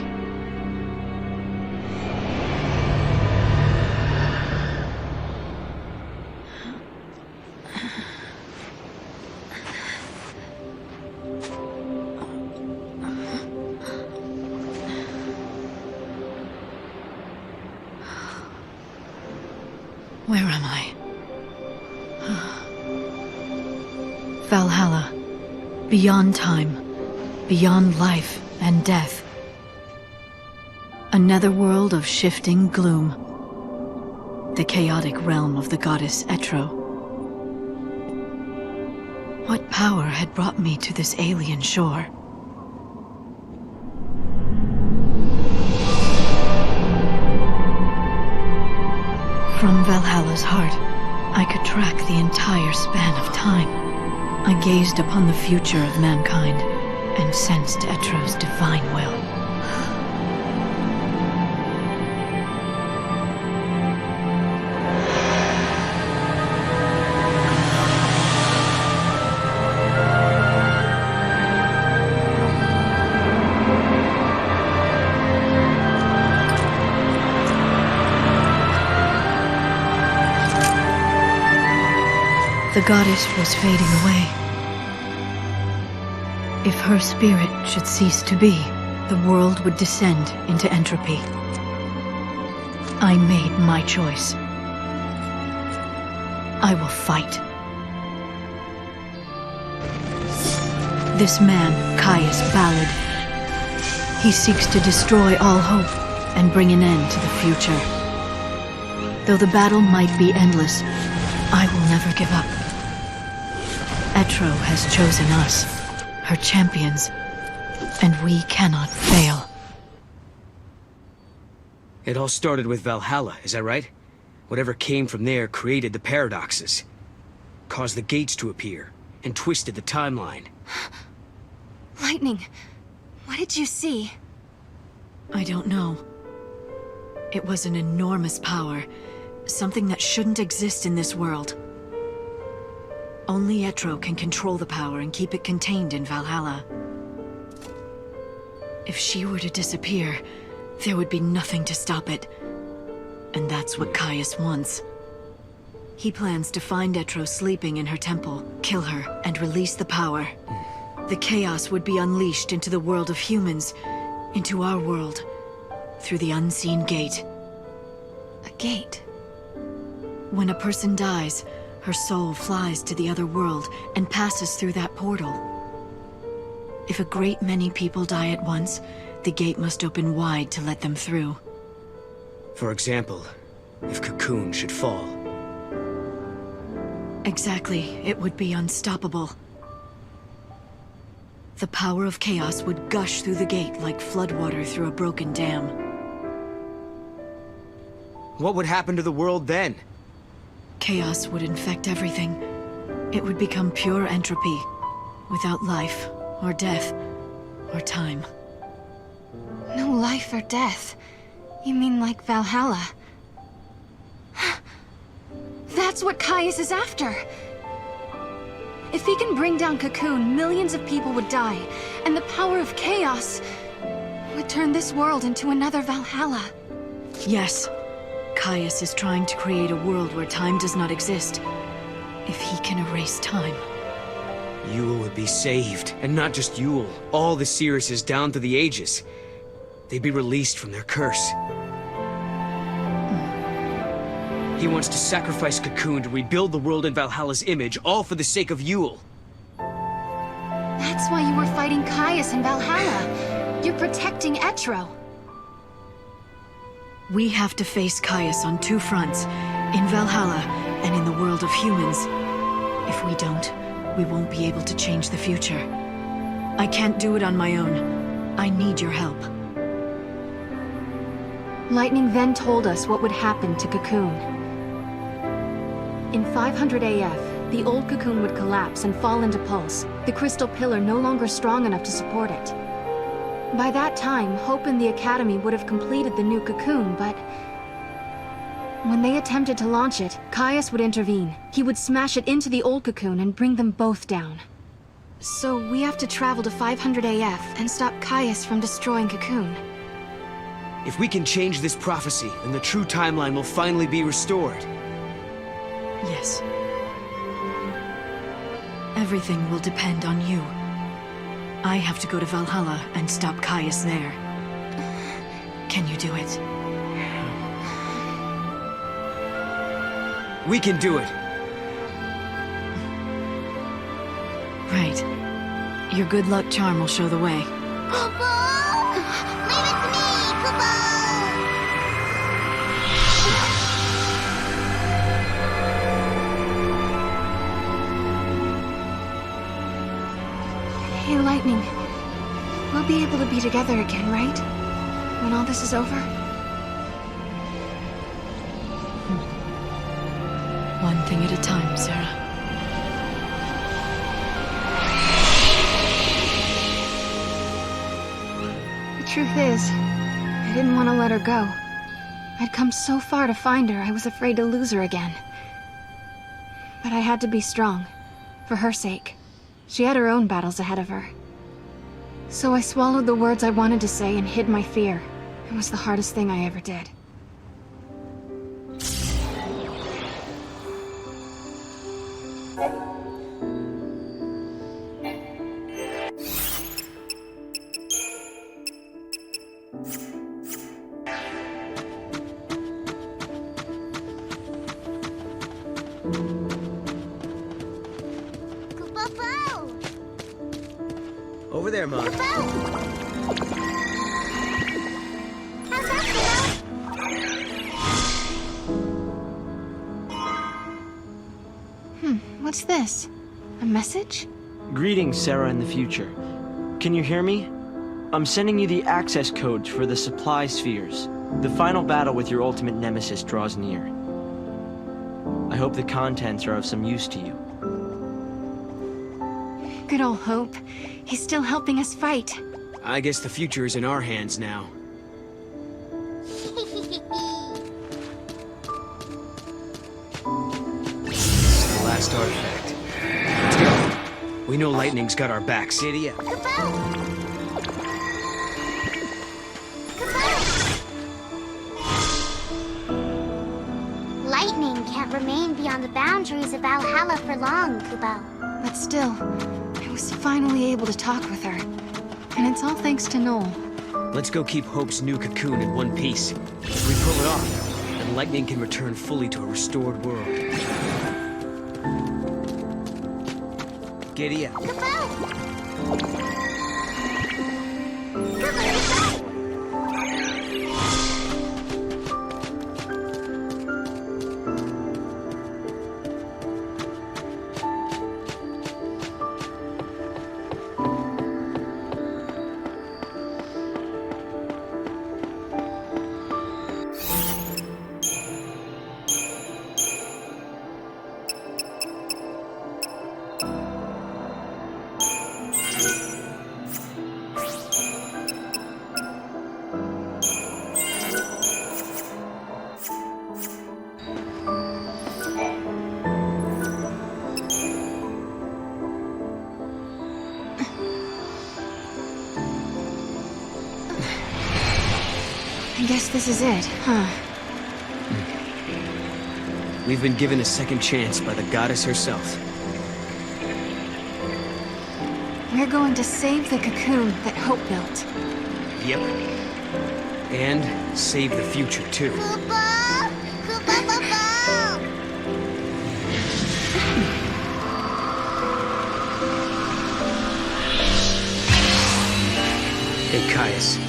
Where am I? Valhalla. Beyond time. Beyond life and death. A netherworld of shifting gloom. The chaotic realm of the goddess Etro. What power had brought me to this alien shore? From Valhalla's heart, I could track the entire span of time. I gazed upon the future of mankind and sensed Etro's divine will. The goddess was fading away. If her spirit should cease to be, the world would descend into entropy. I made my choice. I will fight. This man, Caius Ballad, he seeks to destroy all hope and bring an end to the future. Though the battle might be endless, I will never give up. Etro has chosen us, her champions, and we cannot fail. It all started with Valhalla, is that right? Whatever came from there created the paradoxes, caused the gates to appear, and twisted the timeline. Lightning, what did you see? I don't know. It was an enormous power, something that shouldn't exist in this world. Only Etro can control the power and keep it contained in Valhalla. If she were to disappear, there would be nothing to stop it. And that's what Caius wants. He plans to find Etro sleeping in her temple, kill her, and release the power. The chaos would be unleashed into the world of humans, into our world, through the unseen gate. A gate? When a person dies, her soul flies to the other world and passes through that portal. If a great many people die at once, the gate must open wide to let them through. For example, if Cocoon should fall. Exactly, it would be unstoppable. The power of chaos would gush through the gate like floodwater through a broken dam. What would happen to the world then? Chaos would infect everything. It would become pure entropy, without life, or death, or time. No life or death. You mean like Valhalla? That's what Caius is after! If he can bring down Cocoon, millions of people would die, and the power of chaos would turn this world into another Valhalla. Yes. Caius is trying to create a world where time does not exist. If he can erase time. Yule would be saved. And not just Yule. All the seeresses down through the ages. They'd be released from their curse. He wants to sacrifice Cocoon to rebuild the world in Valhalla's image, all for the sake of Yule. That's why you were fighting Caius in Valhalla. You're protecting Etro. We have to face Caius on two fronts, in Valhalla and in the world of humans. If we don't, we won't be able to change the future. I can't do it on my own. I need your help. Lightning then told us what would happen to Cocoon. In 500 AF, the old Cocoon would collapse and fall into pulse, the crystal pillar no longer strong enough to support it. By that time, Hope and the Academy would have completed the new Cocoon, but when they attempted to launch it, Caius would intervene. He would smash it into the old Cocoon and bring them both down. So we have to travel to 500 AF and stop Caius from destroying Cocoon. If we can change this prophecy, then the true timeline will finally be restored. Yes. Everything will depend on you. I have to go to Valhalla and stop Caius there. Can you do it? We can do it. Right. Your good luck charm will show the way. Hey, Lightning. We'll be able to be together again, right? When all this is over? One thing at a time, Sarah. The truth is, I didn't want to let her go. I'd come so far to find her, I was afraid to lose her again. But I had to be strong, for her sake. She had her own battles ahead of her. So I swallowed the words I wanted to say and hid my fear. It was the hardest thing I ever did. Over there, Mom. What's this? A message? Greetings, Sarah in the future. Can you hear me? I'm sending you the access codes for the supply spheres. The final battle with your ultimate nemesis draws near. I hope the contents are of some use to you. Good old Hope. He's still helping us fight. I guess the future is in our hands now. This is the last artifact. Let's go. We know Lightning's got our backs. Giddy up. Lightning can't remain beyond the boundaries of Valhalla for long, Kubo. But still, I was finally able to talk with her. And it's all thanks to Noel. Let's go keep Hope's new Cocoon in one piece. If we pull it off, then Lightning can return fully to a restored world. Giddy up. I guess this is it, huh? We've been given a second chance by the goddess herself. We're going to save the cocoon that Hope built. Yep. And save the future, too. Hey, Caius.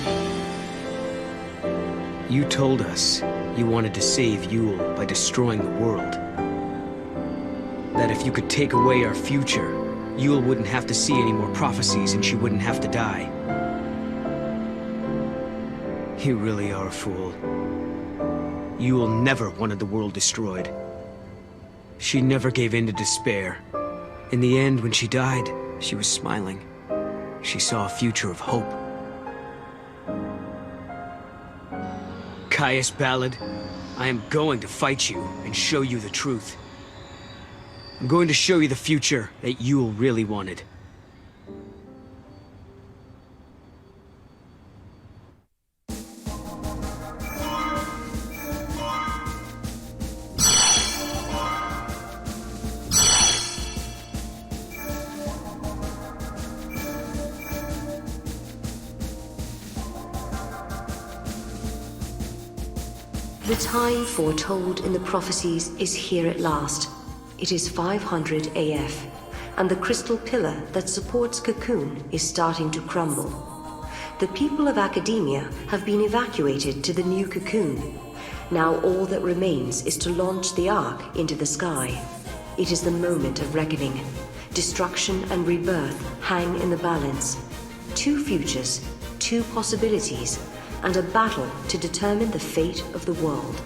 You told us you wanted to save Yule by destroying the world. That if you could take away our future, Yule wouldn't have to see any more prophecies and she wouldn't have to die. You really are a fool. Yule never wanted the world destroyed. She never gave in to despair. In the end, when she died, she was smiling. She saw a future of hope. Caius Ballad, I am going to fight you and show you the truth. I'm going to show you the future that Yule really wanted. The time foretold in the prophecies is here at last. It is 500 AF, and the crystal pillar that supports Cocoon is starting to crumble. The people of Academia have been evacuated to the new Cocoon. Now all that remains is to launch the Ark into the sky. It is the moment of reckoning. Destruction and rebirth hang in the balance. Two futures, two possibilities, and a battle to determine the fate of the world.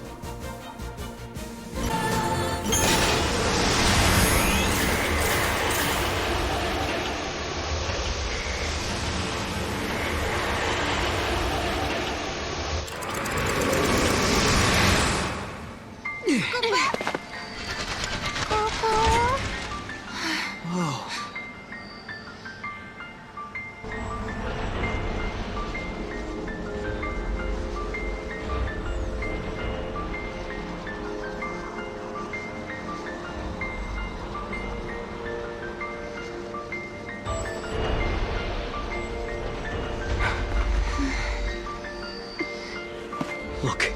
Look,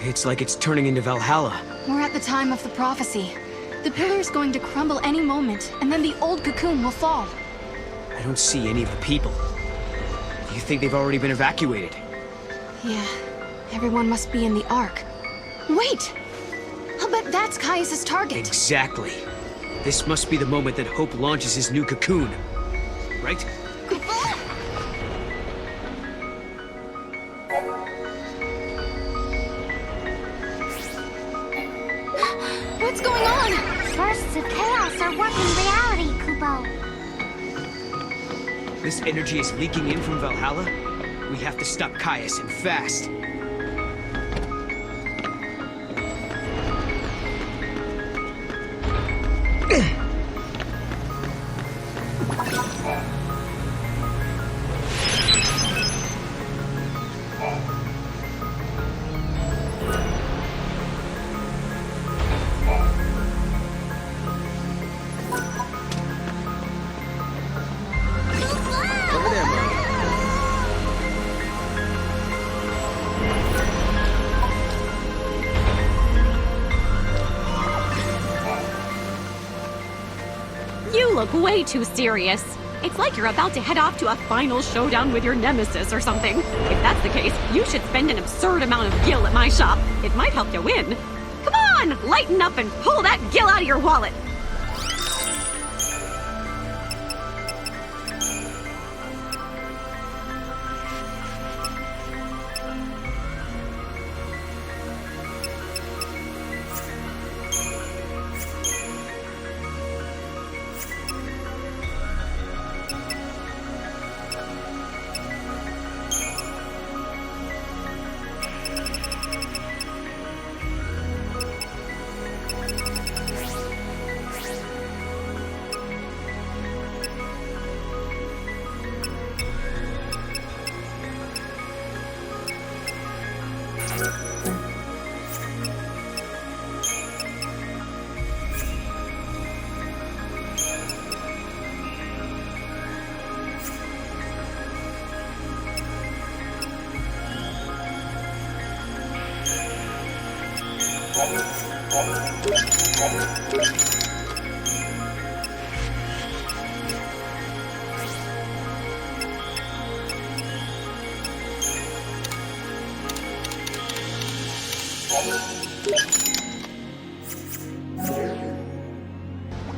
it's like it's turning into Valhalla. We're at the time of the prophecy. The pillar's going to crumble any moment, and then the old cocoon will fall. I don't see any of the people. Do you think they've already been evacuated? Yeah, everyone must be in the Ark. Wait! I'll bet that's Caius's target. Exactly. This must be the moment that Hope launches his new cocoon. Right? What's going on? Bursts of chaos are warping reality, Kubo. This energy is leaking in from Valhalla. We have to stop Caius, and fast. You look way too serious. It's like you're about to head off to a final showdown with your nemesis or something. If that's the case, you should spend an absurd amount of gil at my shop. It might help you win. Come on, lighten up and pull that gil out of your wallet.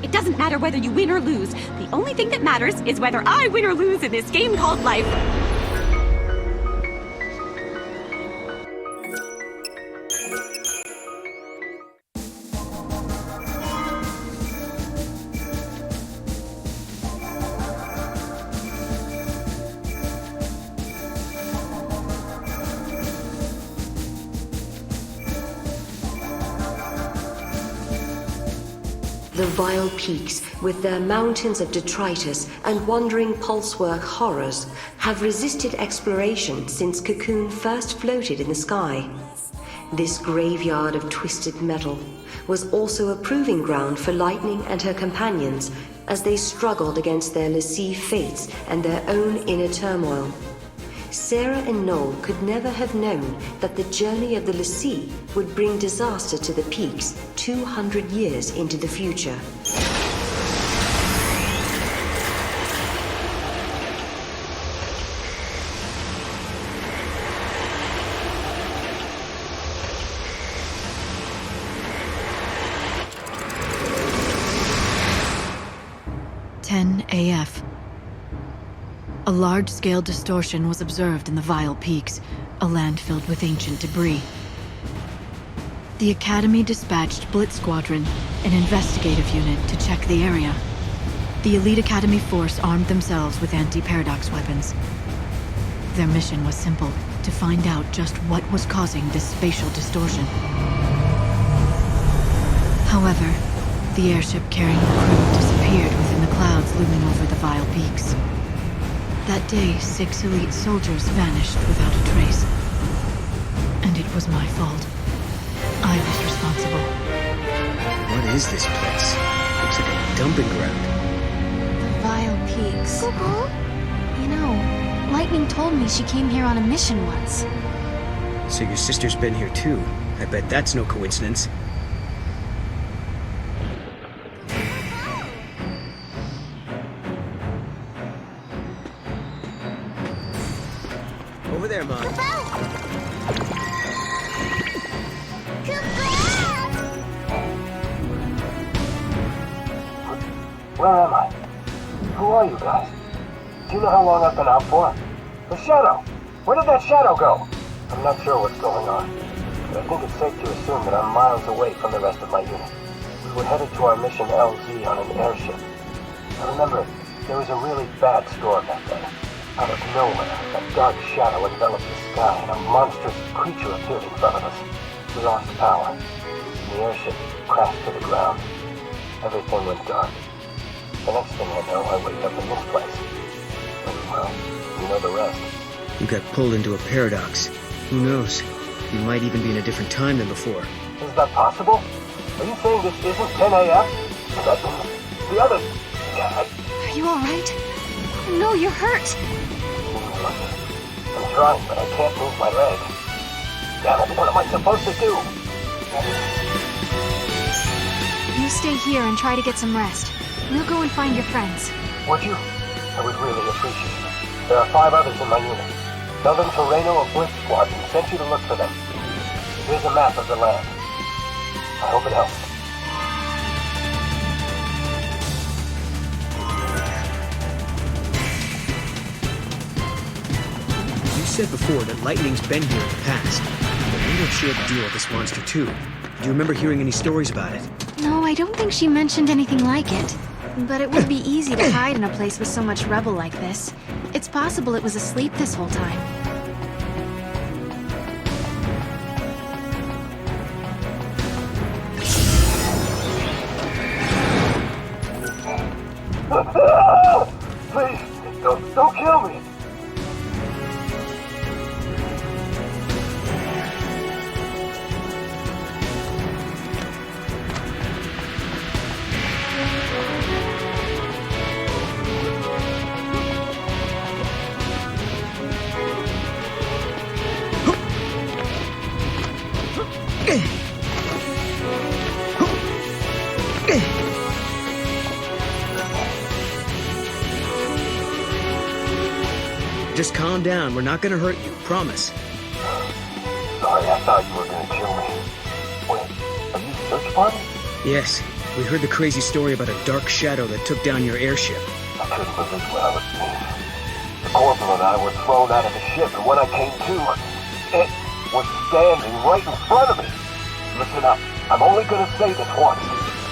It doesn't matter whether you win or lose. The only thing that matters is whether I win or lose in this game called life. The vile peaks, with their mountains of detritus and wandering pulsework horrors, have resisted exploration since Cocoon first floated in the sky. This graveyard of twisted metal was also a proving ground for Lightning and her companions as they struggled against their lascive fates and their own inner turmoil. Sarah and Noel could never have known that the journey of the lascive would bring disaster to the peaks 200 years into the future. AF. A large-scale distortion was observed in the Vile Peaks, a land filled with ancient debris. The Academy dispatched Blitz Squadron, an investigative unit, to check the area. The Elite Academy force armed themselves with anti-paradox weapons. Their mission was simple, to find out just what was causing this spatial distortion. However, the airship carrying the crew disappeared within the clouds looming over the Vile Peaks. That day, 6 elite soldiers vanished without a trace. And it was my fault. I was responsible. What is this place? Looks like a dumping ground. The Vile Peaks. You know, Lightning told me she came here on a mission once. So your sister's been here too. I bet that's no coincidence. Over there, Mom. Where am I? Who are you guys? Do you know how long I've been out for? The Shadow! Where did that Shadow go? I'm not sure what's going on, but I think it's safe to assume that I'm miles away from the rest of my unit. We were headed to our mission LZ on an airship. I remember there was a really bad storm that day. Out of nowhere, a dark shadow enveloped the sky and a monstrous creature appeared in front of us. We lost power. The airship crashed to the ground. Everything went dark. The next thing I know, I wake up in this place. And, well, you know the rest. You got pulled into a paradox. Who knows? You might even be in a different time than before. Is that possible? Are you saying this isn't 10 a.m.? The others... Are you alright? No, you're hurt. I'm trying, but I can't move my leg. Damn it, what am I supposed to do? You stay here and try to get some rest. We'll go and find your friends. Would you? I would really appreciate it. There are 5 others in my unit. Tell them Toreno of Blitz Squadron sent you to look for them. Here's a map of the land. I hope it helps. You said before that Lightning's been here in the past, but we don't share the deal with this monster too. Do you remember hearing any stories about it? No, I don't think she mentioned anything like it. But it would be easy to hide in a place with so much rubble like this. It's possible it was asleep this whole time. Please, don't kill me. Just calm down. We're not gonna hurt you. Promise. Sorry, I thought you were gonna kill me. Wait, are you search party? Yes, we heard the crazy story about a dark shadow that took down your airship. I couldn't believe what I was seeing. The corporal and I were thrown out of the ship, and when I came to, it was standing right in front of me. Listen up, I'm only gonna say this once.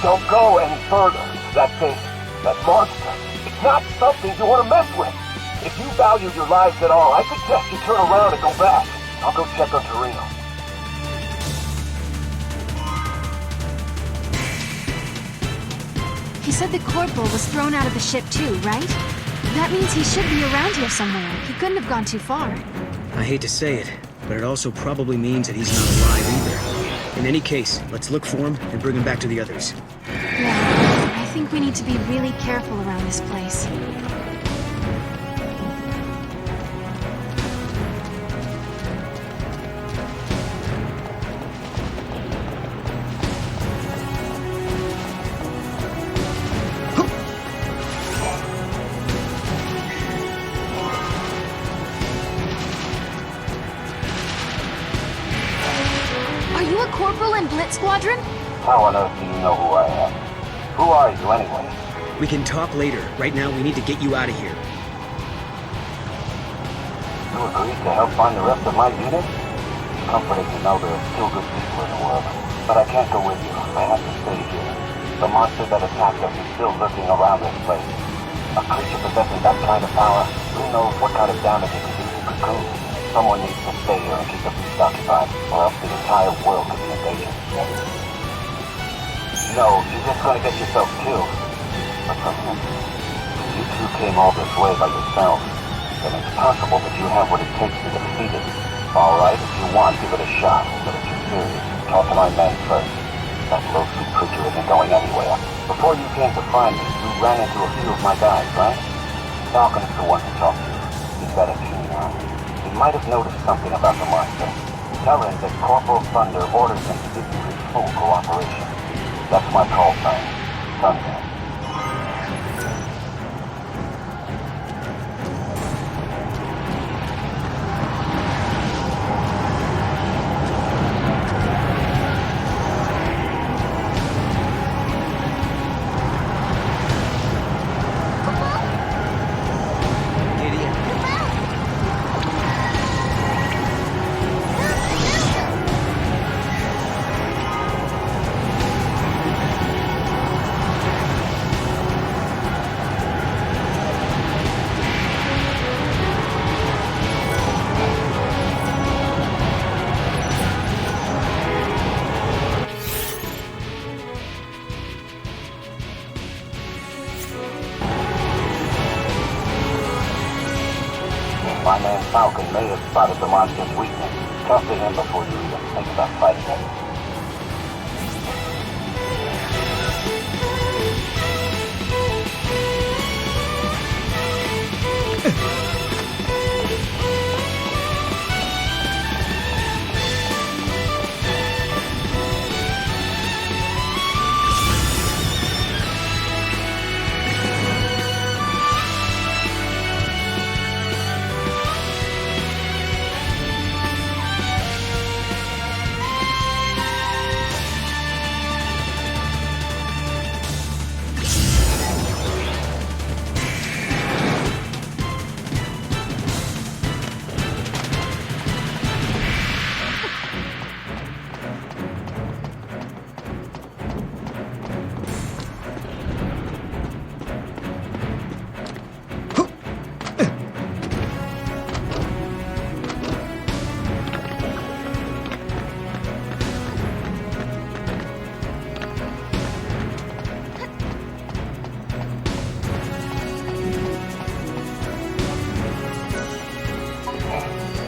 Don't go any further. That thing, that monster, it's not something you want to mess with. If you value your lives at all, I suggest you turn around and go back. I'll go check on Torino. He said the corporal was thrown out of the ship too, right? That means he should be around here somewhere. He couldn't have gone too far. I hate to say it, but it also probably means that he's not alive either. In any case, let's look for him and bring him back to the others. Yeah, I think we need to be really careful around this place. Squadron? How on earth do you know who I am? Who are you, anyway? We can talk later. Right now, we need to get you out of here. You agreed to help find the rest of my unit? It's comforting to know there are still good people in the world. But I can't go with you. I have to stay here. The monster that attacked us is still lurking around this place. A creature possessing that kind of power, who knows what kind of damage it can do to Cocoon? Someone needs to stay here and keep the beast occupied, or else the entire world could be in danger. No, you're just gonna get yourself killed. But listen, if you two came all this way by yourself, then it's possible that you have what it takes to defeat it. Alright, if you want, give it a shot, but if you're serious, talk to my men first. That low-suit creature isn't going anywhere. Before you came to find me, you ran into a few of my guys, right? Falcon's the one to talk to. He's got a keen eye. He might have noticed something about the monster. Tell him that Corporal Thunder orders him to give you his full cooperation. That's my call sign. Thunder. My man Falcon may have spotted the monster's weakness. Talk to him before you even think about fighting him.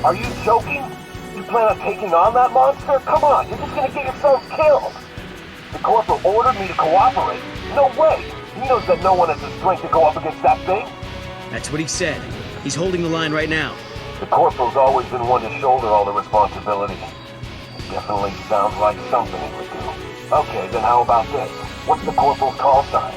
Are you joking? You plan on taking on that monster? Come on, you're just gonna get yourself killed! The Corporal ordered me to cooperate. No way! He knows that no one has the strength to go up against that thing. That's what he said. He's holding the line right now. The Corporal's always been one to shoulder all the responsibility. It definitely sounds like something he would do. Okay, then how about this? What's the Corporal's call sign?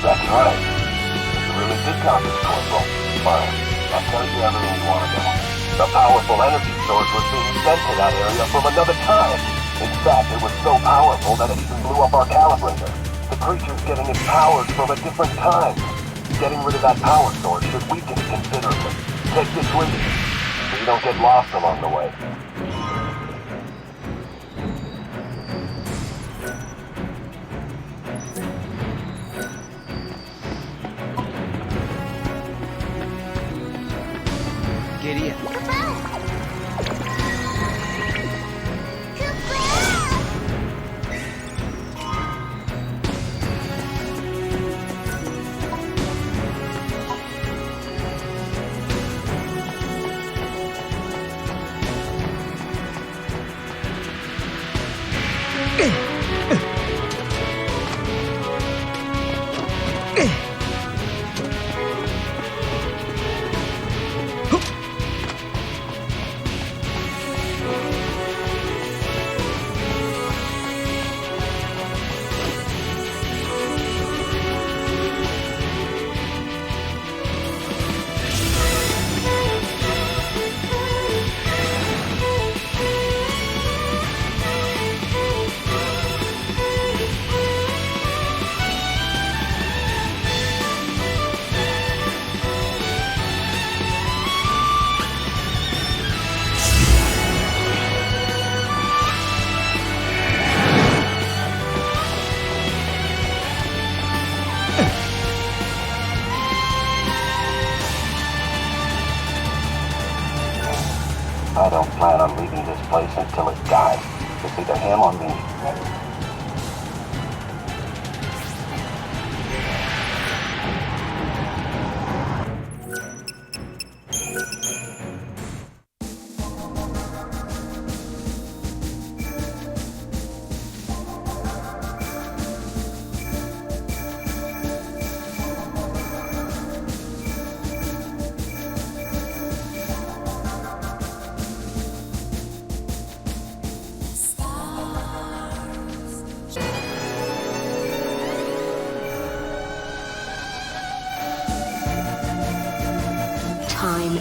That's right. You really did copy the Corporal. Fine. I'll tell you everything you want to know. The powerful energy source was being sent to that area from another time. In fact, it was so powerful that it even blew up our calibrator. The creature's getting its powers from a different time. Getting rid of that power source should weaken it considerably. Take this with you, so you don't get lost along the way. Giddy up. I don't plan on leaving this place until it dies. It's either him or me. Time.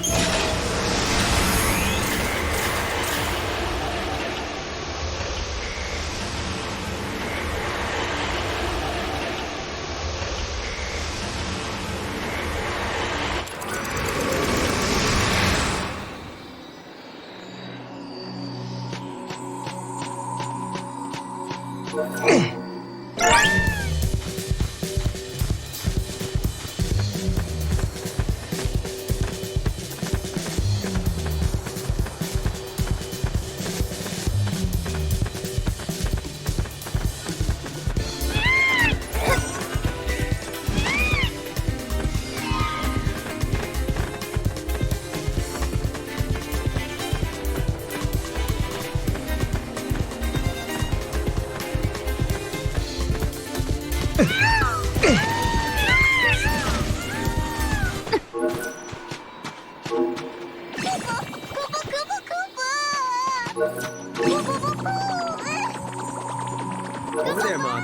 Over there, Mom.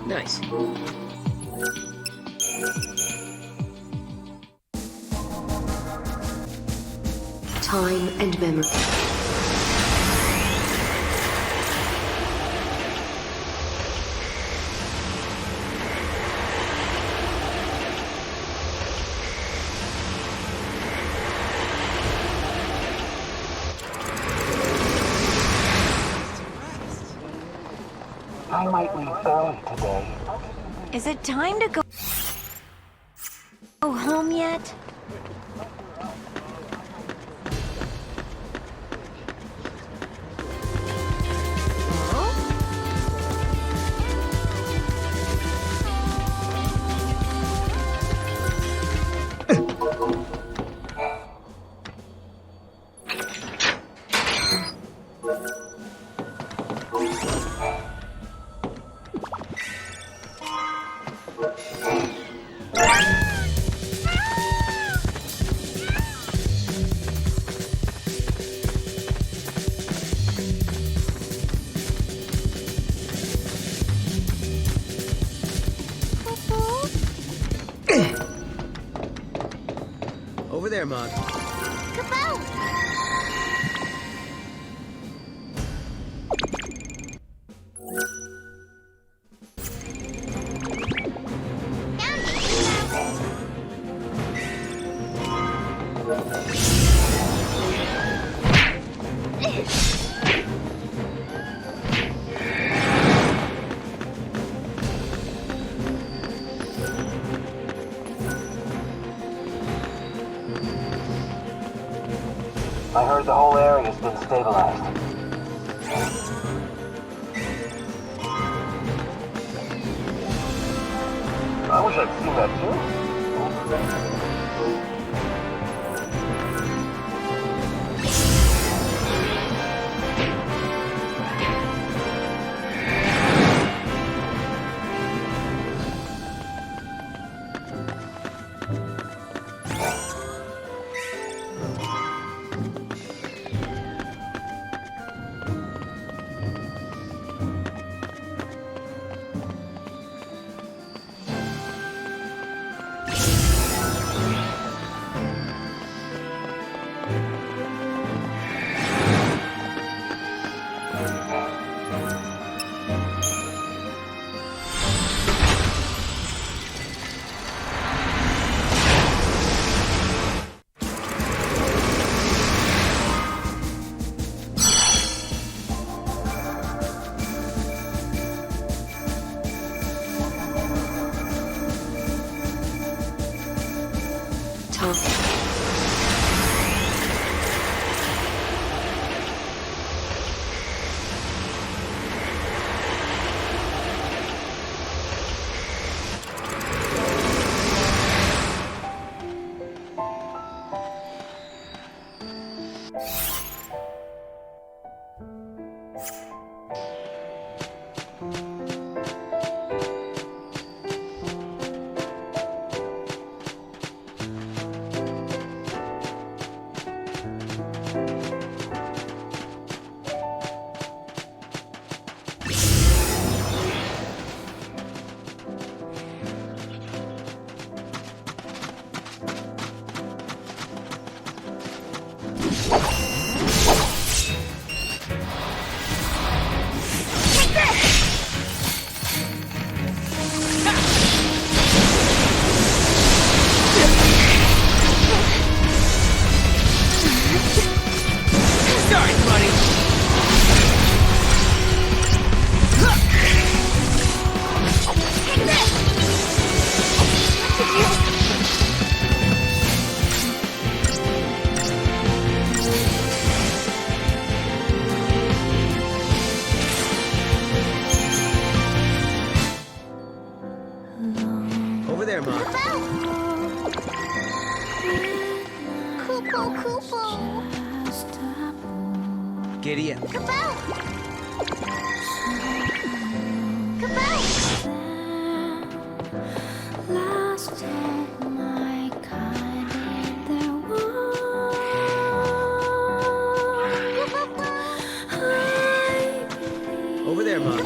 Nice. Time and memory. I might leave early today. Is it time to go home yet? Over there, Mog. Kaboom! I heard the whole area's been stabilized. I wish I'd seen that too. Giddy up. Over there, Mom.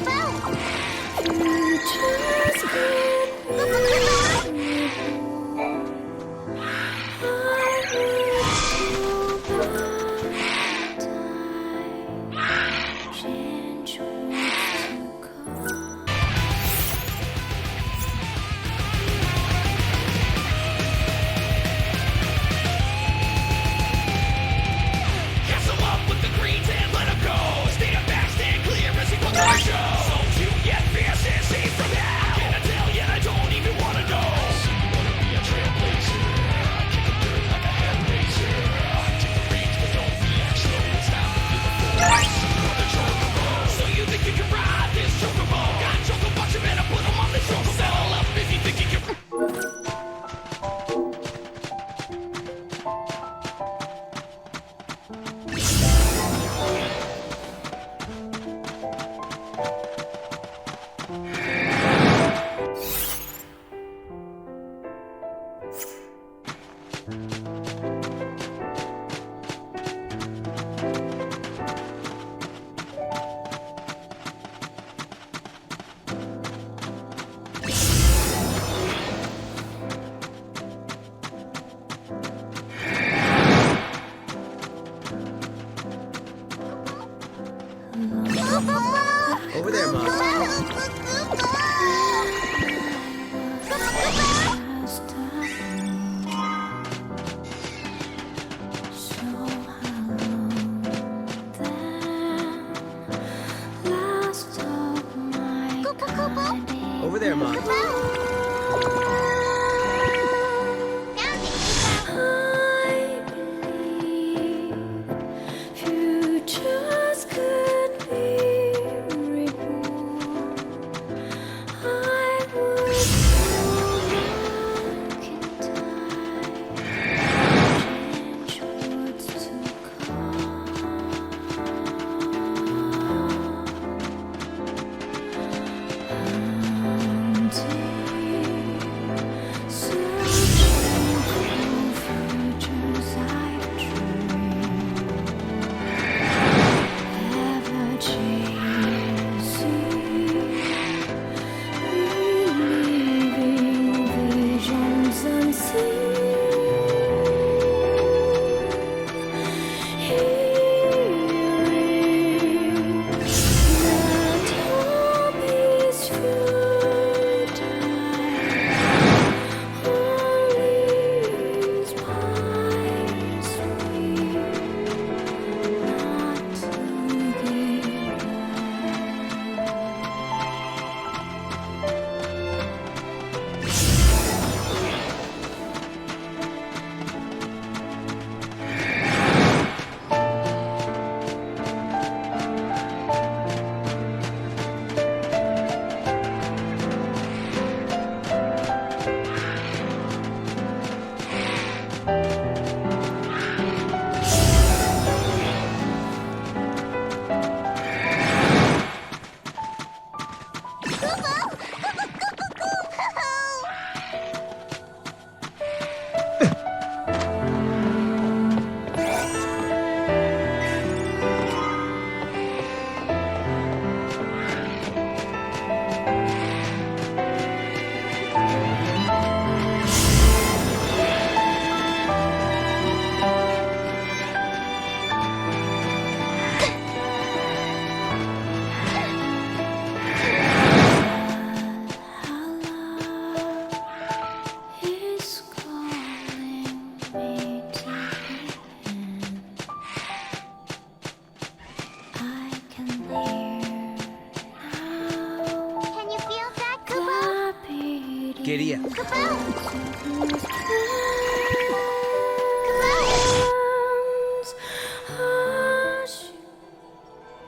Giddy up.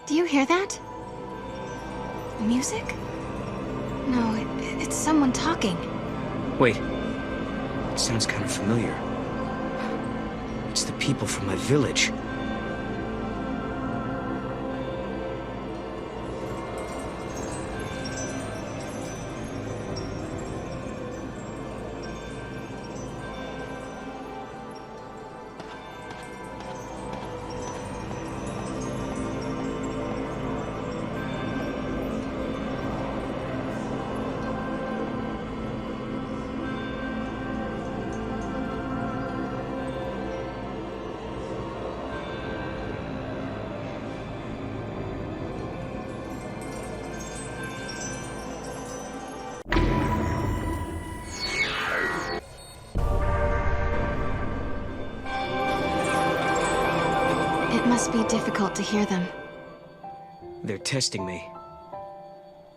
Do you hear that? Music? No, it's someone talking. Wait. It sounds kind of familiar. It's the people from my village. It must be difficult to hear them. They're testing me.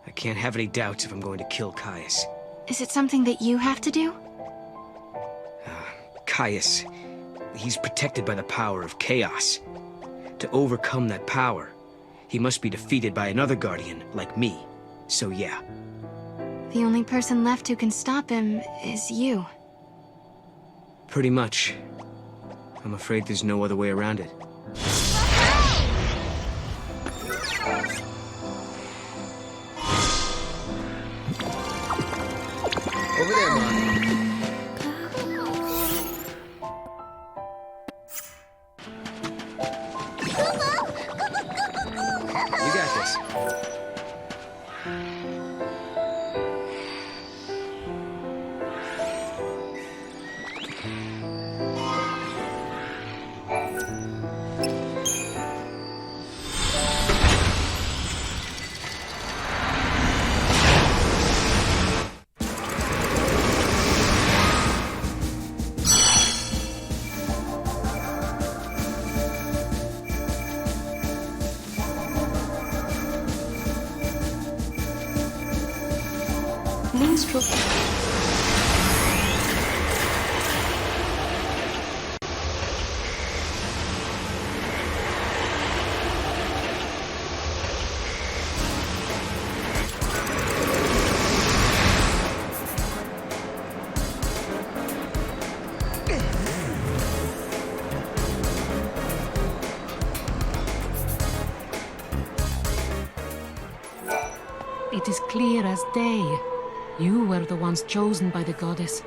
I can't have any doubts if I'm going to kill Caius. Is it something that you have to do? Caius, he's protected by the power of chaos. To overcome that power, he must be defeated by another guardian like me. So yeah. The only person left who can stop him is you. Pretty much. I'm afraid there's no other way around it. Over there, Mom. You got this. Minstrel. It is clear as day. You were the ones chosen by the goddess.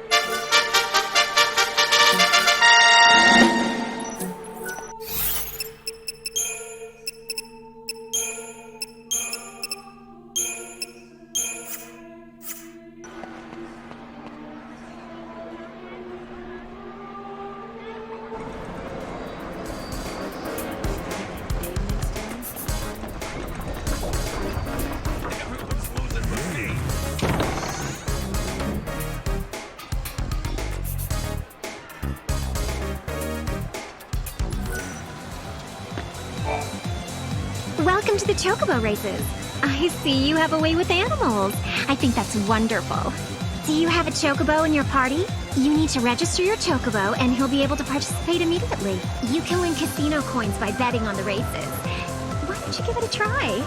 Welcome to the Chocobo races. I see you have a way with animals. I think that's wonderful. Do you have a Chocobo in your party? You need to register your Chocobo and he'll be able to participate immediately. You can win casino coins by betting on the races. Why don't you give it a try?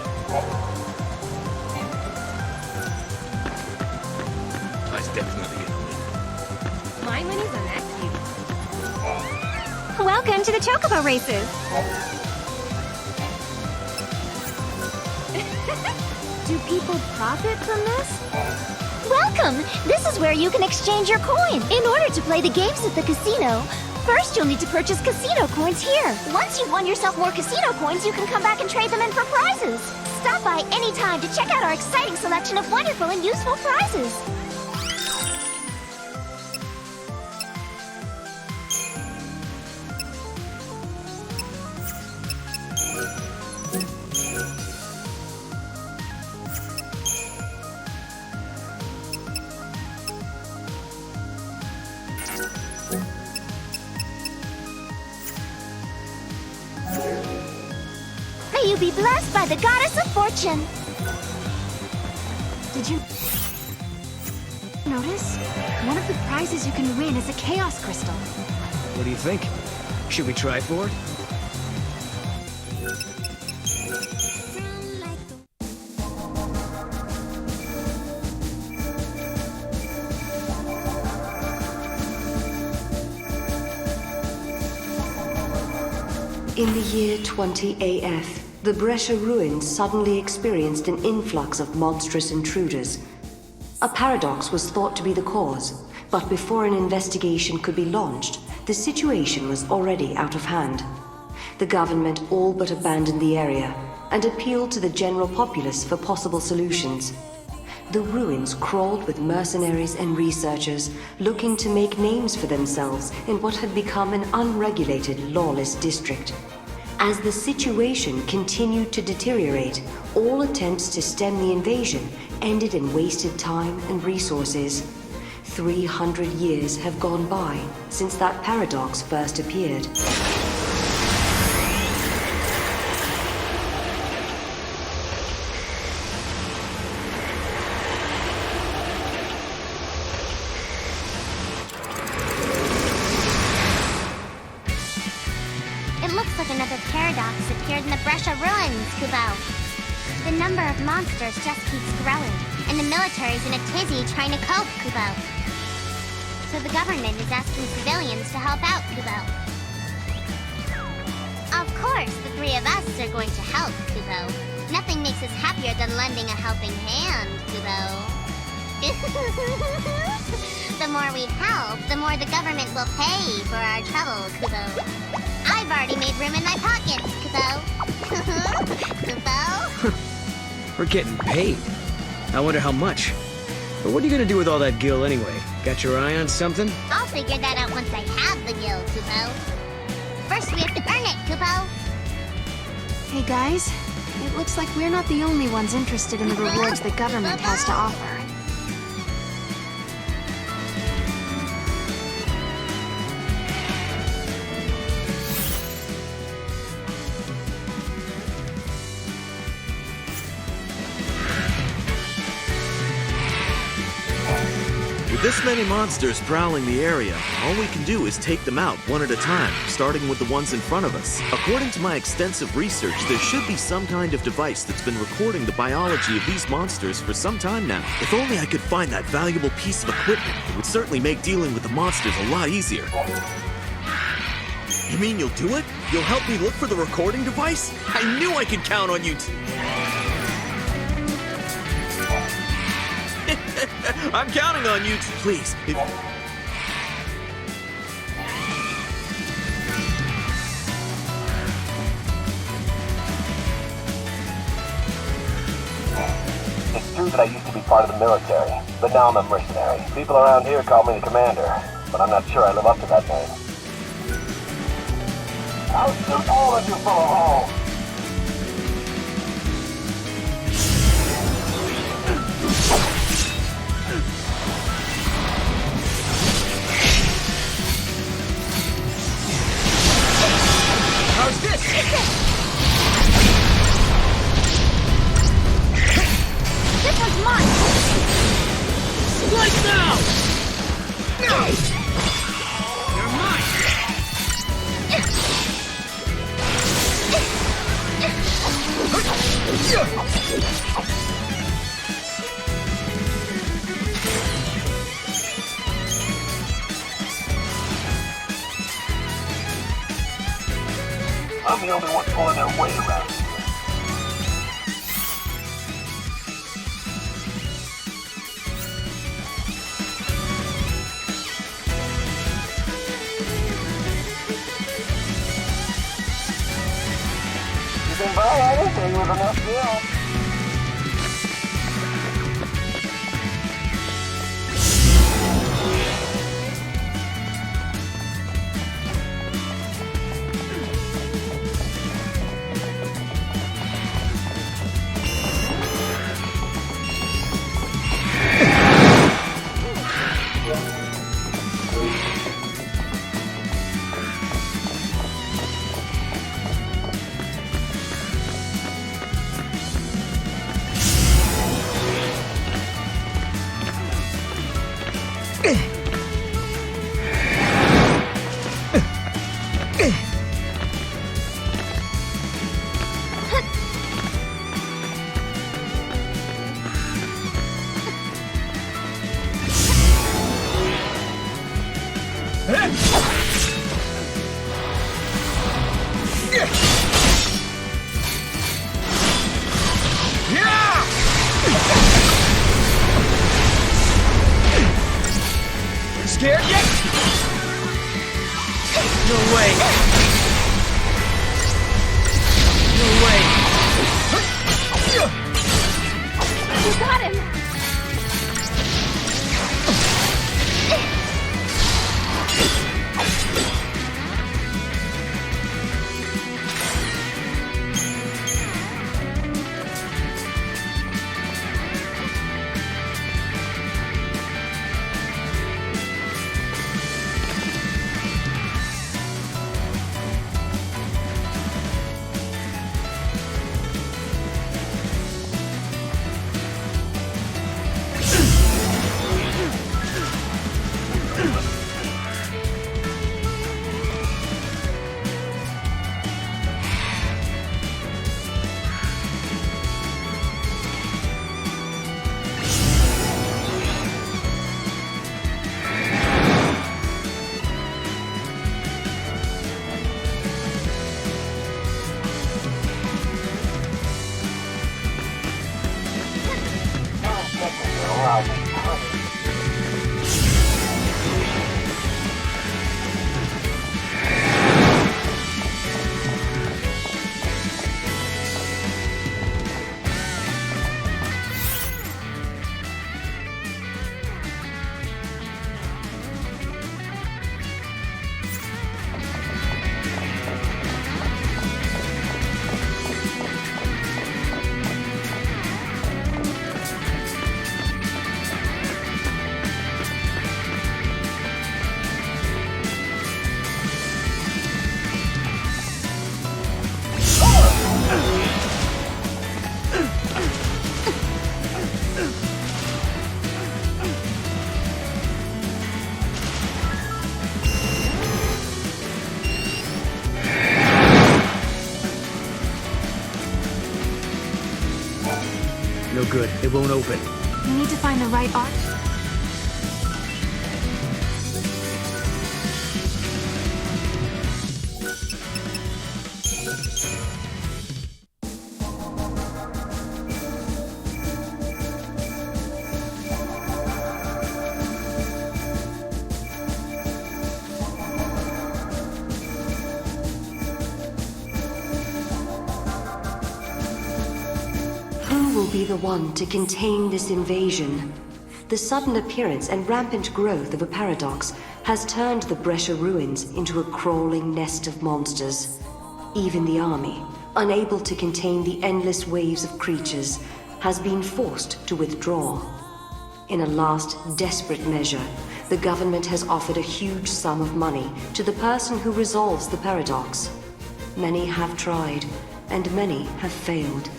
That's definitely gonna win. My money's on that cutie. Welcome to the Chocobo races. Do people profit from this? Welcome! This is where you can exchange your coin. In order to play the games at the casino, first you'll need to purchase casino coins here. Once you've won yourself more casino coins, you can come back and trade them in for prizes. Stop by any time to check out our exciting selection of wonderful and useful prizes. May you be blessed by the goddess of fortune. Did you notice? One of the prizes you can win is a chaos crystal. What do you think? Should we try for it? In the year 20 AF, the Brescia ruins suddenly experienced an influx of monstrous intruders. A paradox was thought to be the cause, but before an investigation could be launched, the situation was already out of hand. The government all but abandoned the area and appealed to the general populace for possible solutions. The ruins crawled with mercenaries and researchers looking to make names for themselves in what had become an unregulated, lawless district. As the situation continued to deteriorate, all attempts to stem the invasion ended in wasted time and resources. 300 years have gone by since that paradox first appeared. Another paradox appeared in the Brescia ruins, Kubo. The number of monsters just keeps growing, and the military's in a tizzy trying to cope, Kubo. So the government is asking civilians to help out, Kubo. Of course, the three of us are going to help, Kubo. Nothing makes us happier than lending a helping hand, Kubo. The more we help, the more the government will pay for our trouble, Kubo. I've already made room in my pockets, Kubo. Kubo? We're getting paid. I wonder how much. But what are you gonna do with all that gil anyway? Got your eye on something? I'll figure that out once I have the gil, Kubo. First we have to earn it, Kubo. Hey guys, it looks like we're not the only ones interested in the rewards the government has to offer. With this many monsters prowling the area, all we can do is take them out one at a time, starting with the ones in front of us. According to my extensive research, there should be some kind of device that's been recording the biology of these monsters for some time now. If only I could find that valuable piece of equipment, it would certainly make dealing with the monsters a lot easier. You mean you'll do it? You'll help me look for the recording device? I knew I could count on you I'm counting on you. Please. It's true that I used to be part of the military, but now I'm a mercenary. People around here call me the commander, but I'm not sure I live up to that name. I'll shoot all of you full of holes! How's this? This one's mine! Slice now! No! You're mine! I'm the only one pulling their weight around here. You can buy anything with enough skill. Scared yet? No way. No way. You got him! No good. It won't open. We need to find the right arc. Be the one to contain this invasion. The sudden appearance and rampant growth of a paradox has turned the Brescia ruins into a crawling nest of monsters. Even the army, unable to contain the endless waves of creatures, has been forced to withdraw. In a last desperate measure, the government has offered a huge sum of money to the person who resolves the paradox. Many have tried, and many have failed.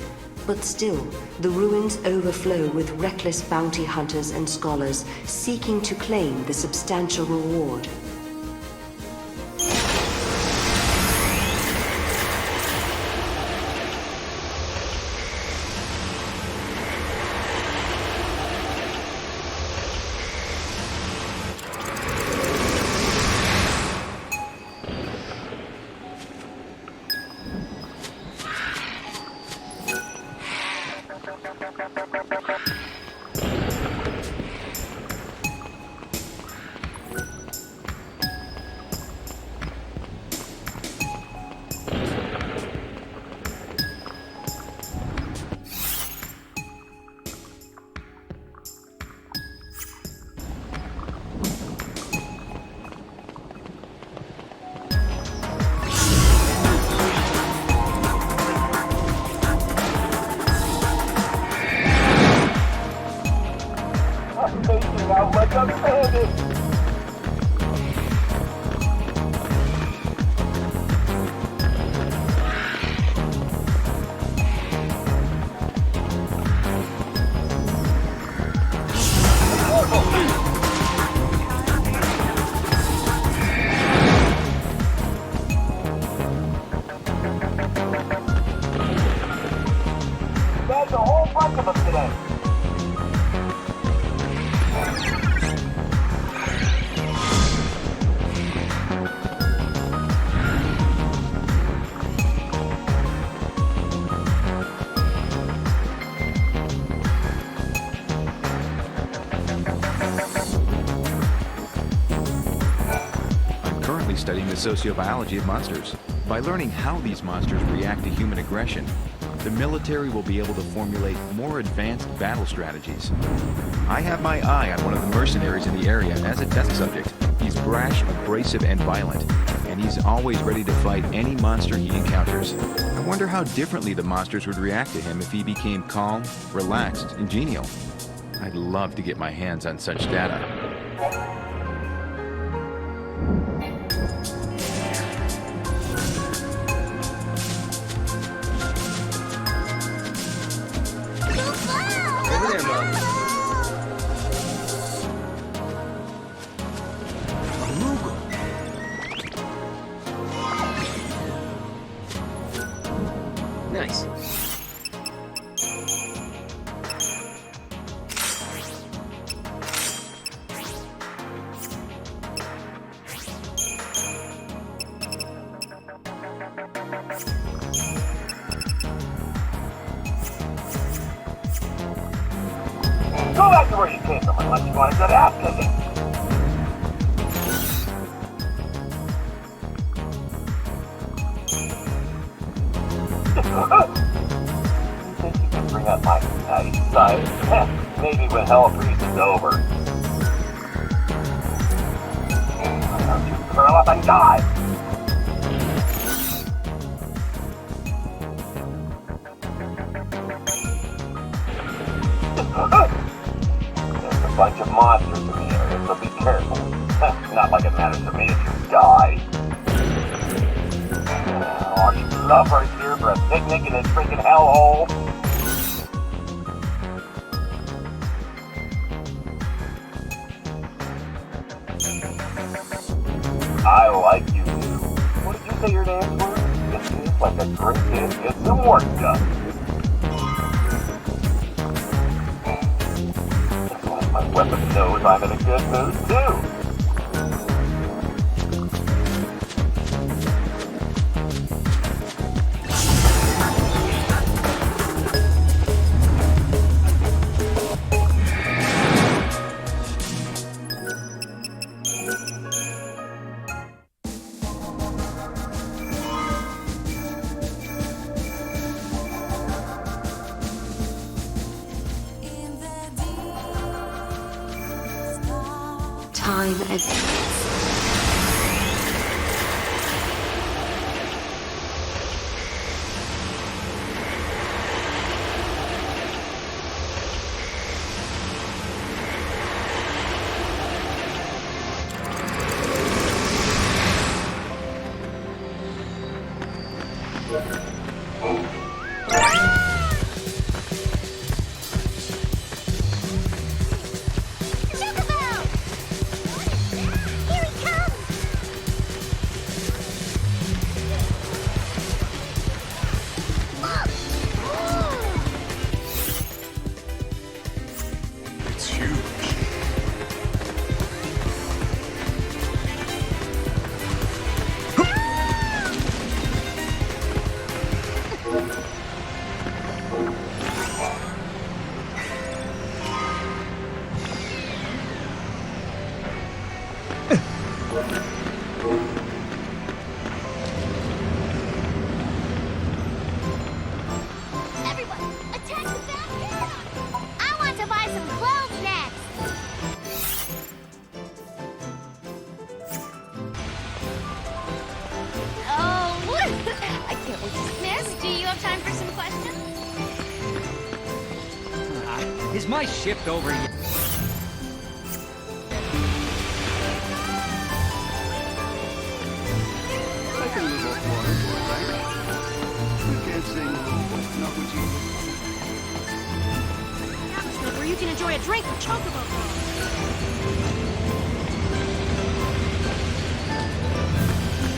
But still, the ruins overflow with reckless bounty hunters and scholars seeking to claim the substantial reward. currently studying the sociobiology of monsters. By learning how these monsters react to human aggression, the military will be able to formulate more advanced battle strategies. I have my eye on one of the mercenaries in the area as a test subject. He's brash, abrasive, and violent, and he's always ready to fight any monster he encounters. I wonder how differently the monsters would react to him if he became calm, relaxed, and genial. I'd love to get my hands on such data. Over there, Mom. A moogle. Nice. Go back to where you came from unless you want to get ass kicking. You think you can bring up my nice side? Maybe when hell freezes over. Why don't you curl up and die? There's a bunch of monsters in the area, so be careful. Not like it matters to me if you die. Oh, you love right here for a picnic in this freaking hellhole. I like you too. What did you say your names were? It seems like a great day to get some work done. My weapon knows I'm in a good mood, too. Time advances. Is my shift over yet? I can move off water for a right? You can't sing, not what you... Atmosphere where you can enjoy a drink with chocobo.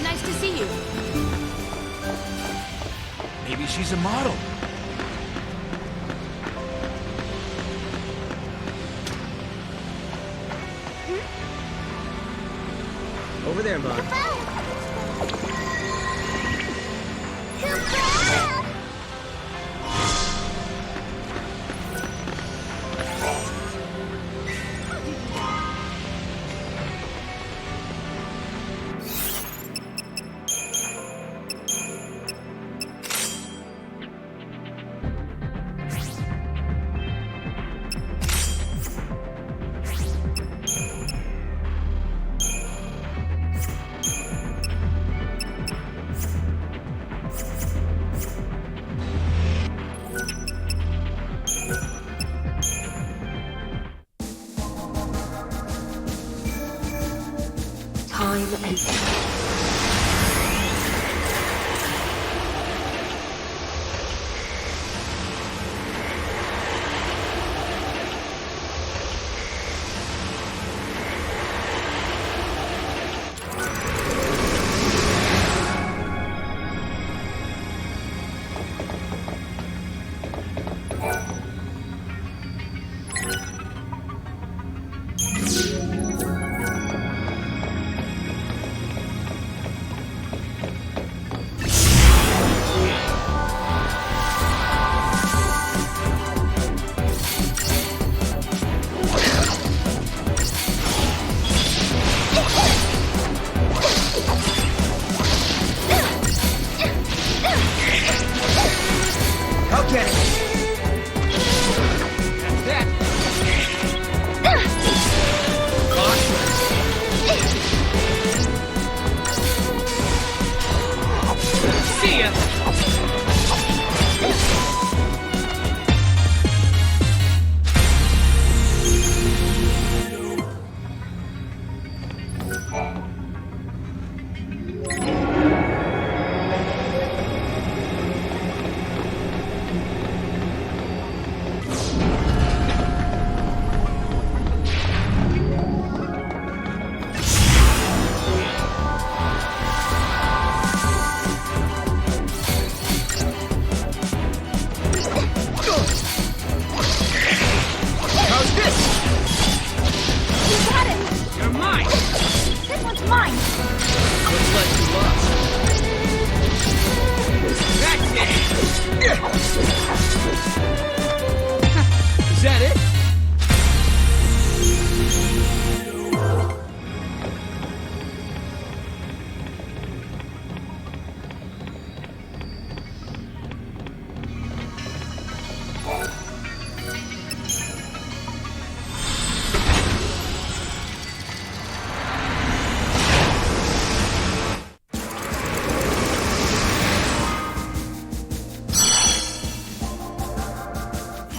Nice to see you. Maybe she's a model. Over there, Mom. time and...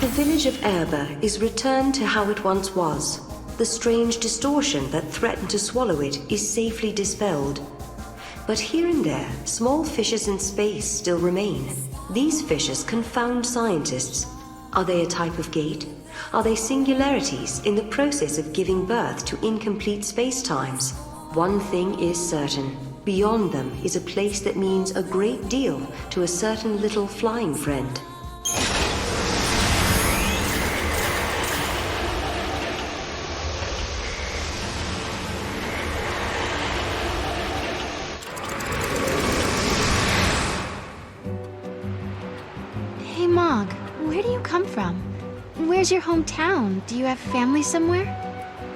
The village of Erba is returned to how it once was. The strange distortion that threatened to swallow it is safely dispelled. But here and there, small fissures in space still remain. These fissures confound scientists. Are they a type of gate? Are they singularities in the process of giving birth to incomplete spacetimes? One thing is certain. Beyond them is a place that means a great deal to a certain little flying friend. Where's your hometown? Do you have family somewhere?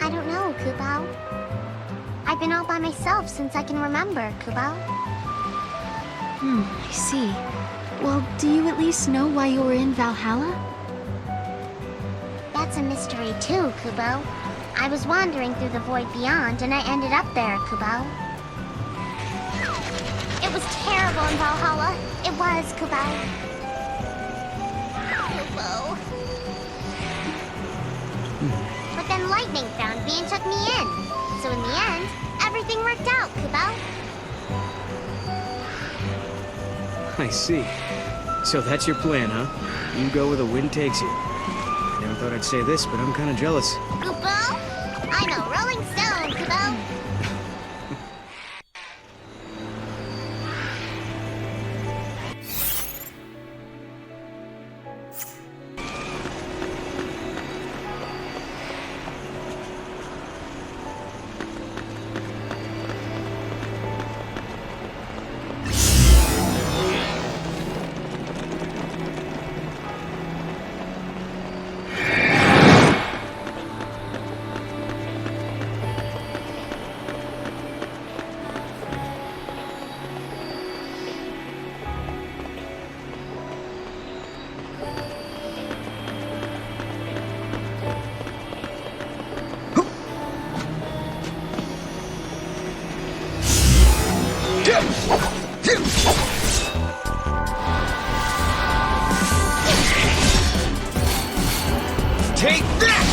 I don't know, Kubao. I've been all by myself since I can remember, Kubao. I see. Well, do you at least know why you were in Valhalla? That's a mystery too, Kubo. I was wandering through the void beyond and I ended up there, Kubo. It was terrible in Valhalla. It was, Kubo. Kubo. But then lightning found me and took me in. So in the end, everything worked out, Kubo. I see. So that's your plan, huh? You go where the wind takes you. Never thought I'd say this, but I'm kind of jealous. Kubo? I'm a Rolling Stone, Kubo. Take that!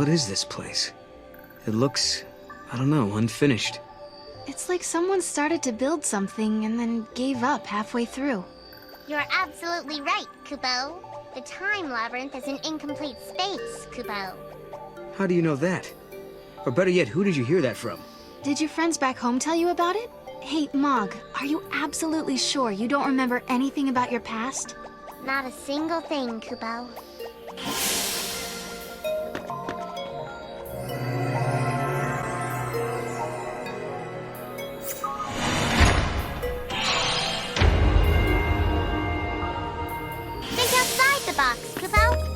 What is this place? It looks, I don't know, unfinished. It's like someone started to build something and then gave up halfway through. You're absolutely right, Kubo. The time labyrinth is an incomplete space, Kubo. How do you know that? Or better yet, who did you hear that from? Did your friends back home tell you about it? Hey, Mog, are you absolutely sure you don't remember anything about your past? Not a single thing, Kubo. Think outside the box, Kubo.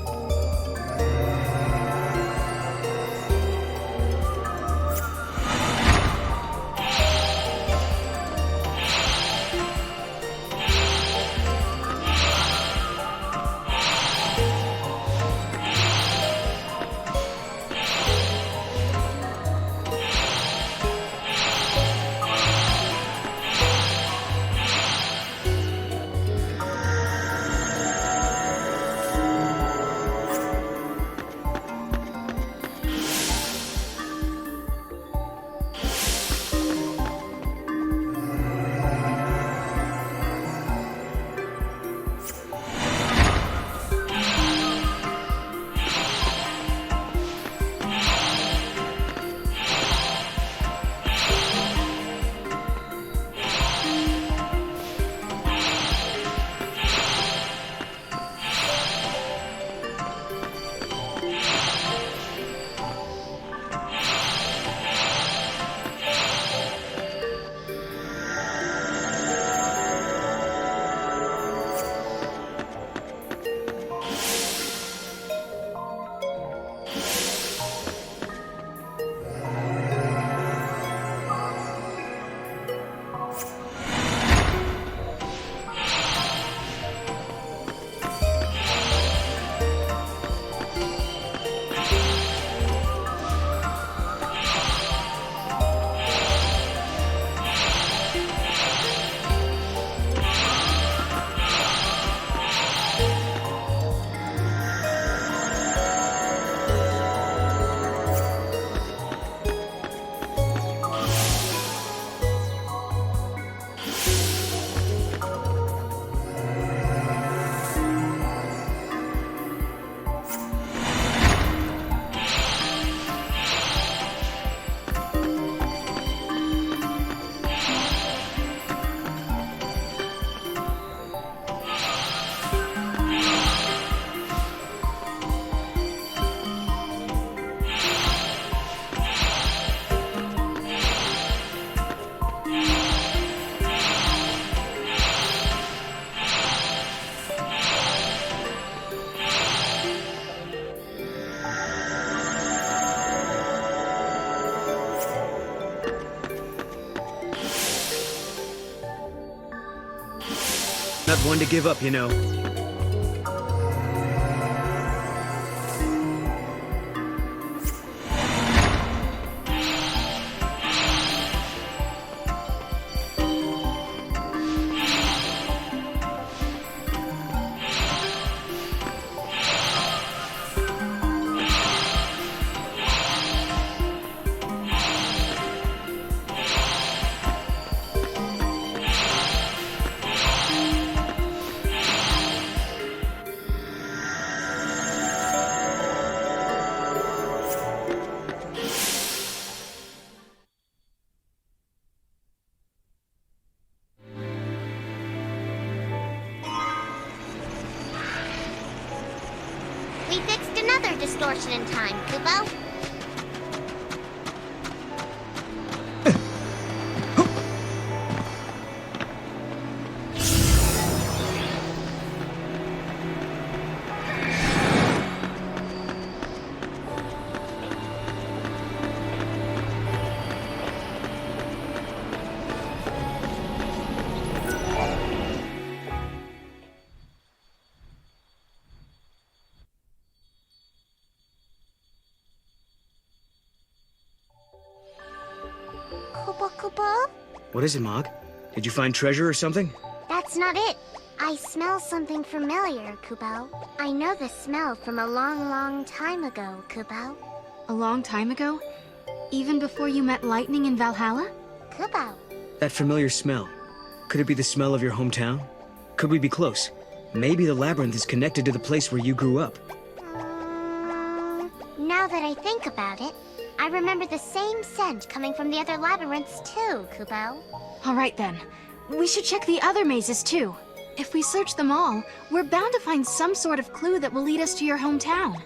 Not one to give up, you know. We fixed another distortion in time, Kubo. What is it, Mog? Did you find treasure or something? That's not it. I smell something familiar, Kubo. I know the smell from a long, long time ago, Kubo. A long time ago? Even before you met Lightning in Valhalla? Kubo. That familiar smell. Could it be the smell of your hometown? Could we be close? Maybe the labyrinth is connected to the place where you grew up. Now that I think about it, I remember the same scent coming from the other labyrinths too, Kubo. All right then. We should check the other mazes too. If we search them all, we're bound to find some sort of clue that will lead us to your hometown.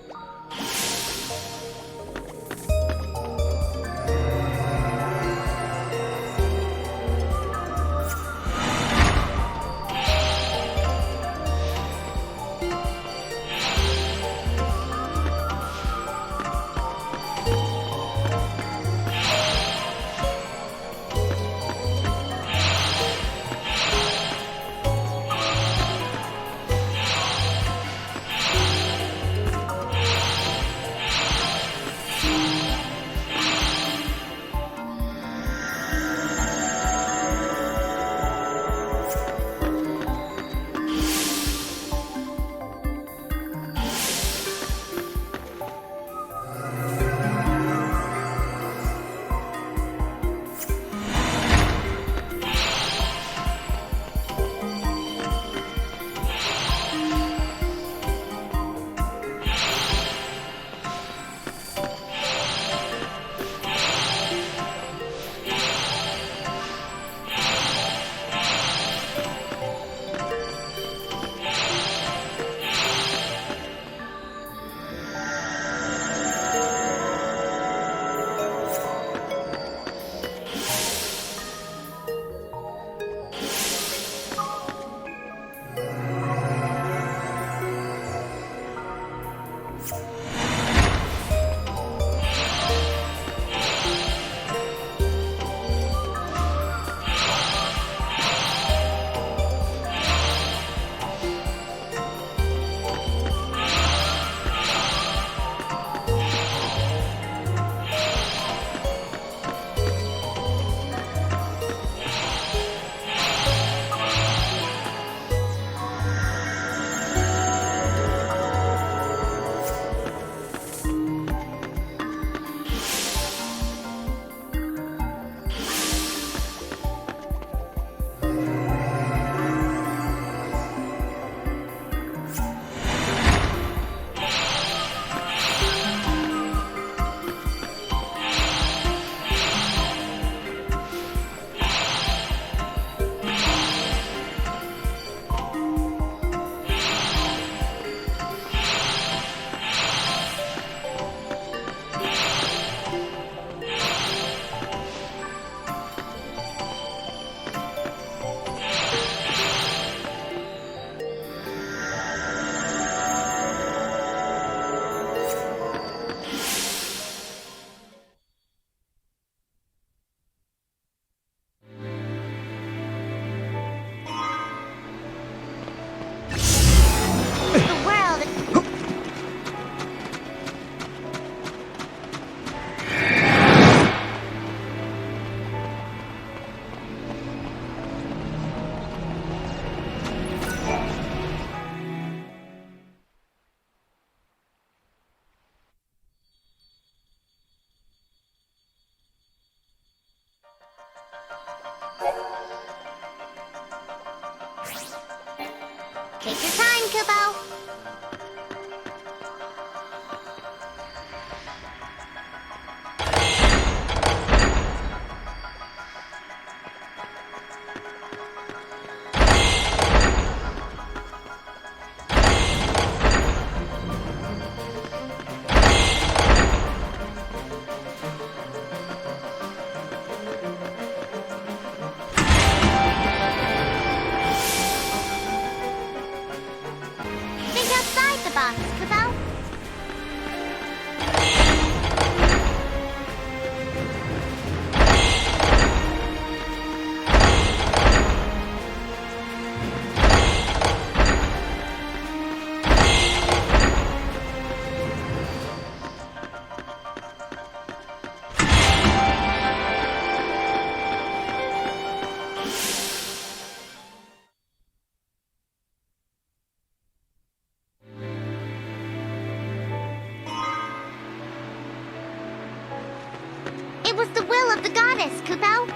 the goddess, Kupo.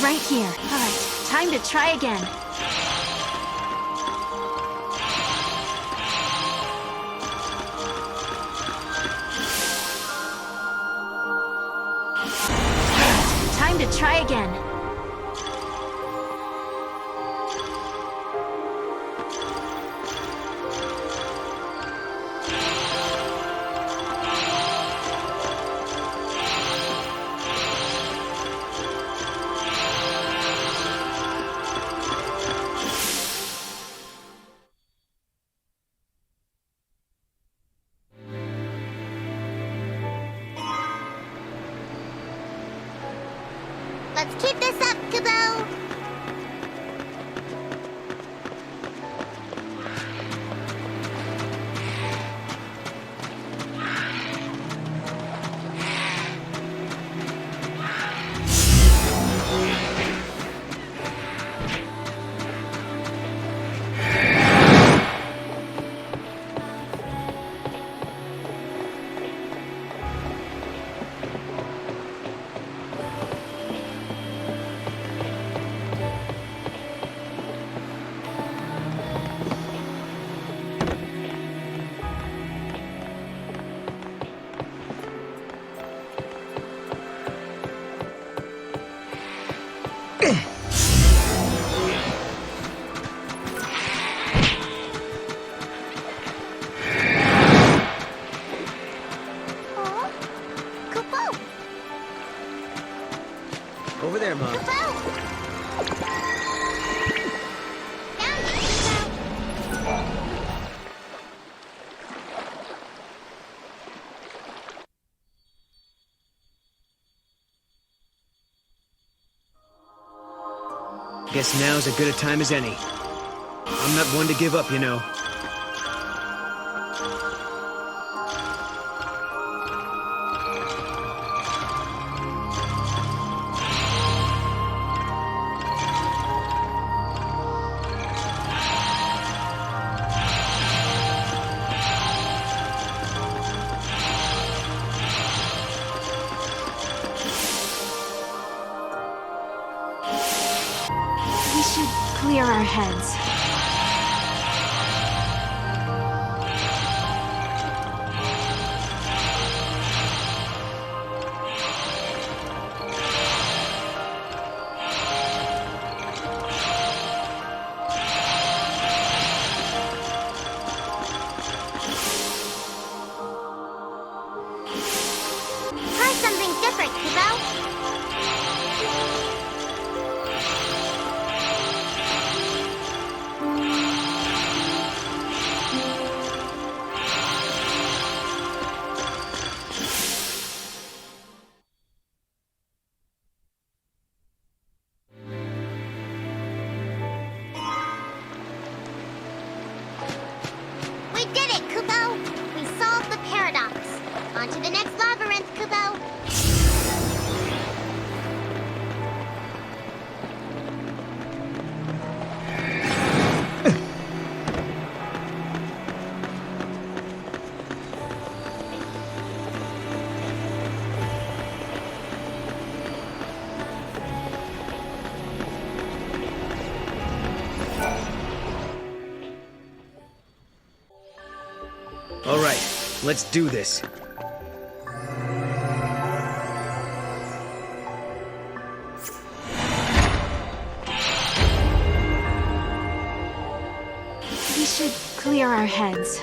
Right here. All right, time to try again. Time to try again. Let's keep this up, Kupo! Over there, Mom. Guess now's as good a time as any. I'm not one to give up, you know. Clear our heads. Try something different, Kupo. did it, Kupo! We solved the paradox. On to the next labyrinth, Kupo! All right, let's do this. We should clear our heads.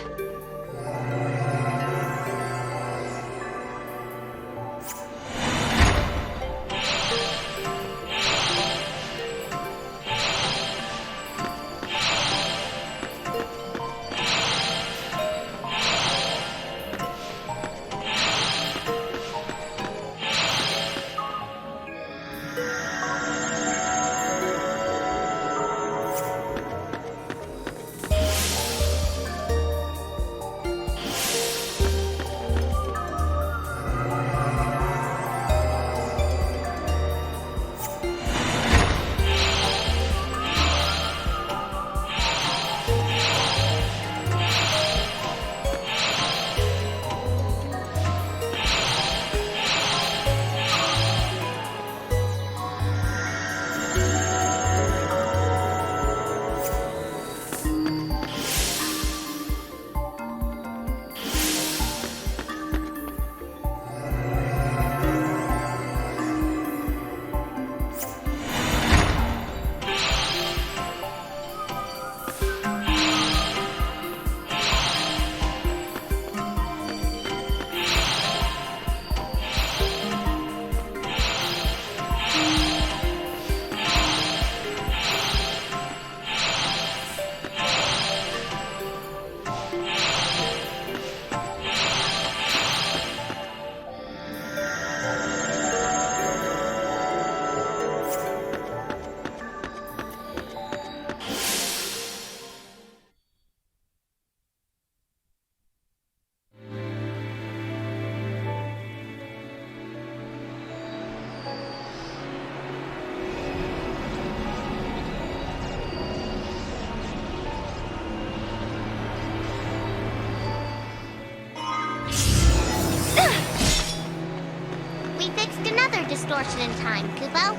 Distortion in time, Kupo.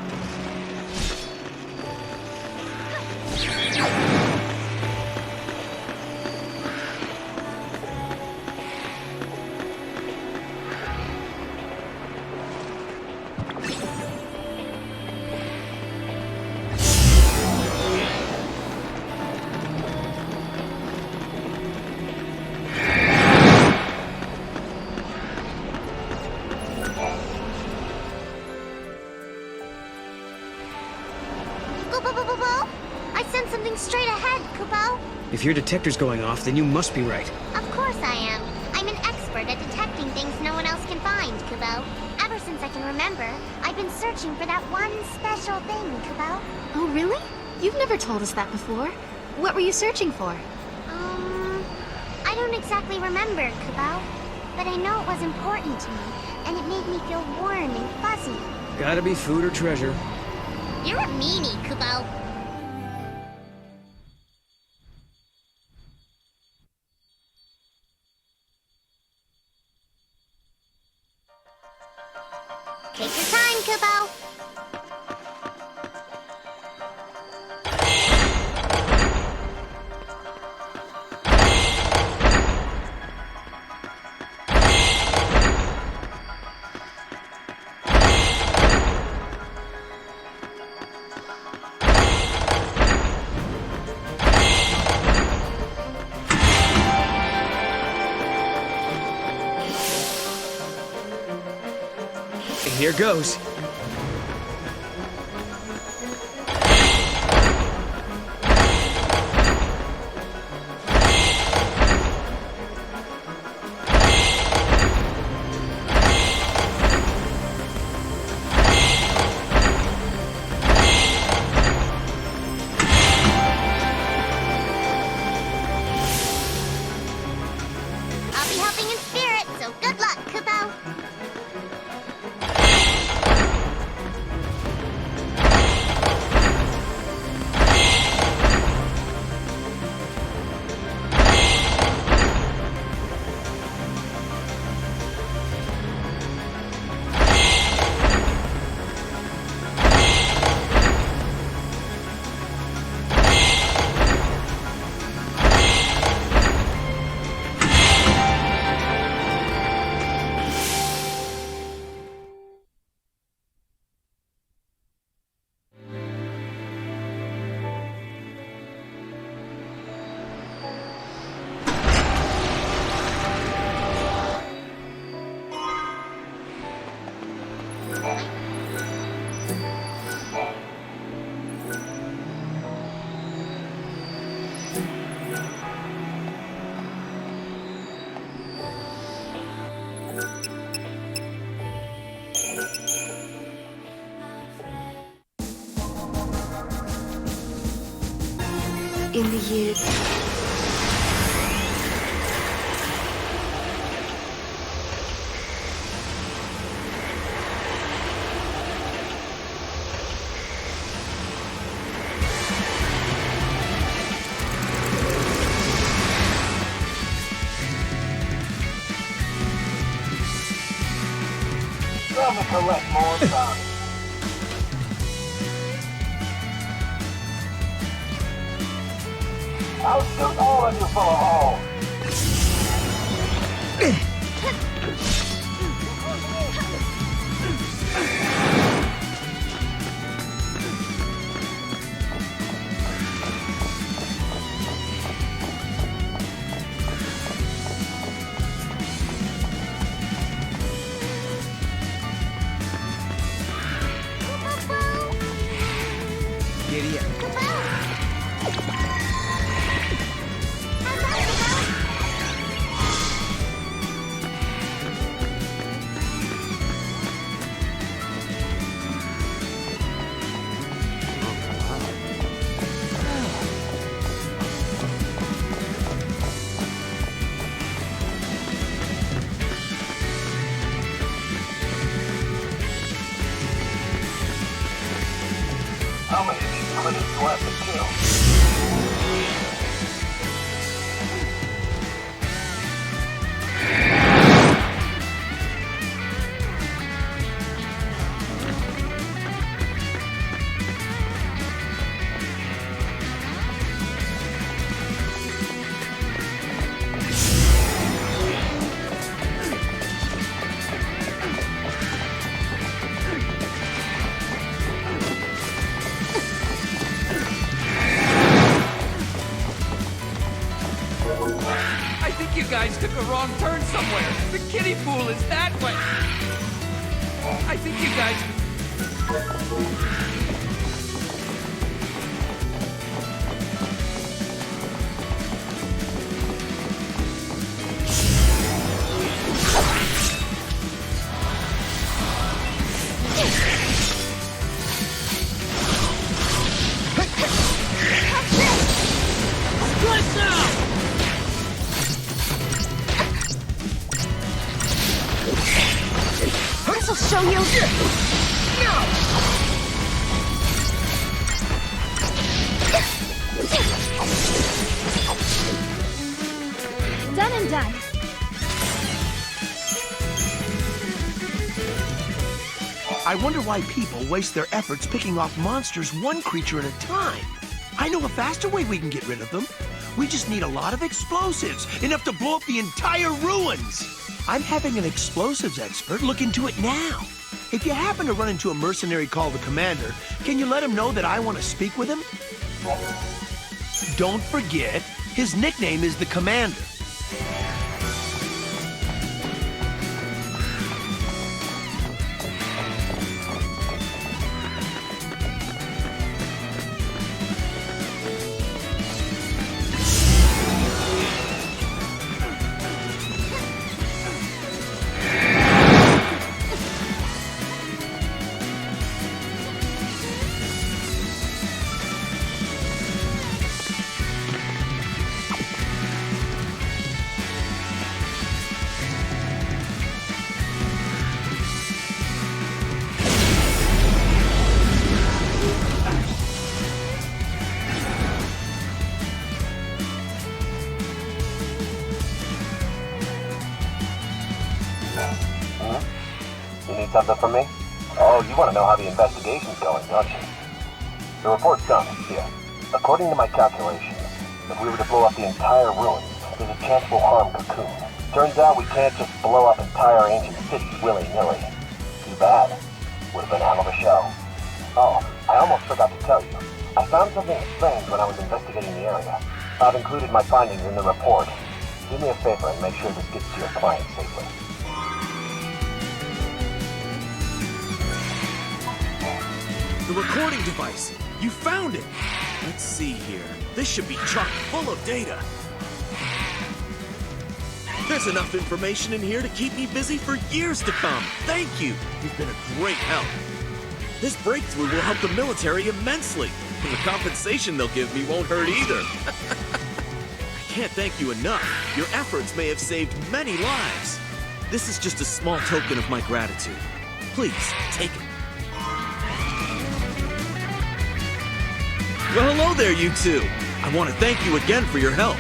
I sent something straight ahead, Kupo. If your detector's going off, then you must be right. Of course I am. I'm an expert at detecting things no one else can find, Kupo. Ever since I can remember, I've been searching for that one special thing, Kupo. Oh, really? You've never told us that before. What were you searching for? I don't exactly remember, Kupo. But I know it was important to me, and it made me feel warm and fuzzy. Gotta be food or treasure. You're a meanie, Kupo. Take your time, Kupo. Here goes. In the years... Time to collect more bounties. I'll shoot all of you full of holes. Giddy up. How many of these critters do I have to kill? I think you guys took a wrong turn somewhere. The kiddie pool is that way. I think you guys... Slice now! This'll show you. Done and done. I wonder why people waste their efforts picking off monsters one creature at a time. I know a faster way we can get rid of them. We just need a lot of explosives, enough to blow up the entire ruins. I'm having an explosives expert look into it now. If you happen to run into a mercenary called the Commander, can you let him know that I want to speak with him? Don't forget, his nickname is the Commander. You need something from me? Oh, you want to know how the investigation's going, don't you? The report's done, here. According to my calculations, if we were to blow up the entire ruins, there's a chance we'll harm Cocoon. Turns out we can't just blow up entire ancient cities willy-nilly. Too bad. Would have been a hell of a show. Oh, I almost forgot to tell you. I found something strange when I was investigating the area. I've included my findings in the report. Do me a favor and make sure this gets to your client safely. The recording device! You found it! Let's see here. This should be chock full of data. There's enough information in here to keep me busy for years to come. Thank you! You've been a great help. This breakthrough will help the military immensely. The compensation they'll give me won't hurt either. I can't thank you enough. Your efforts may have saved many lives. This is just a small token of my gratitude. Please, take it. Well, hello there, you two. I want to thank you again for your help.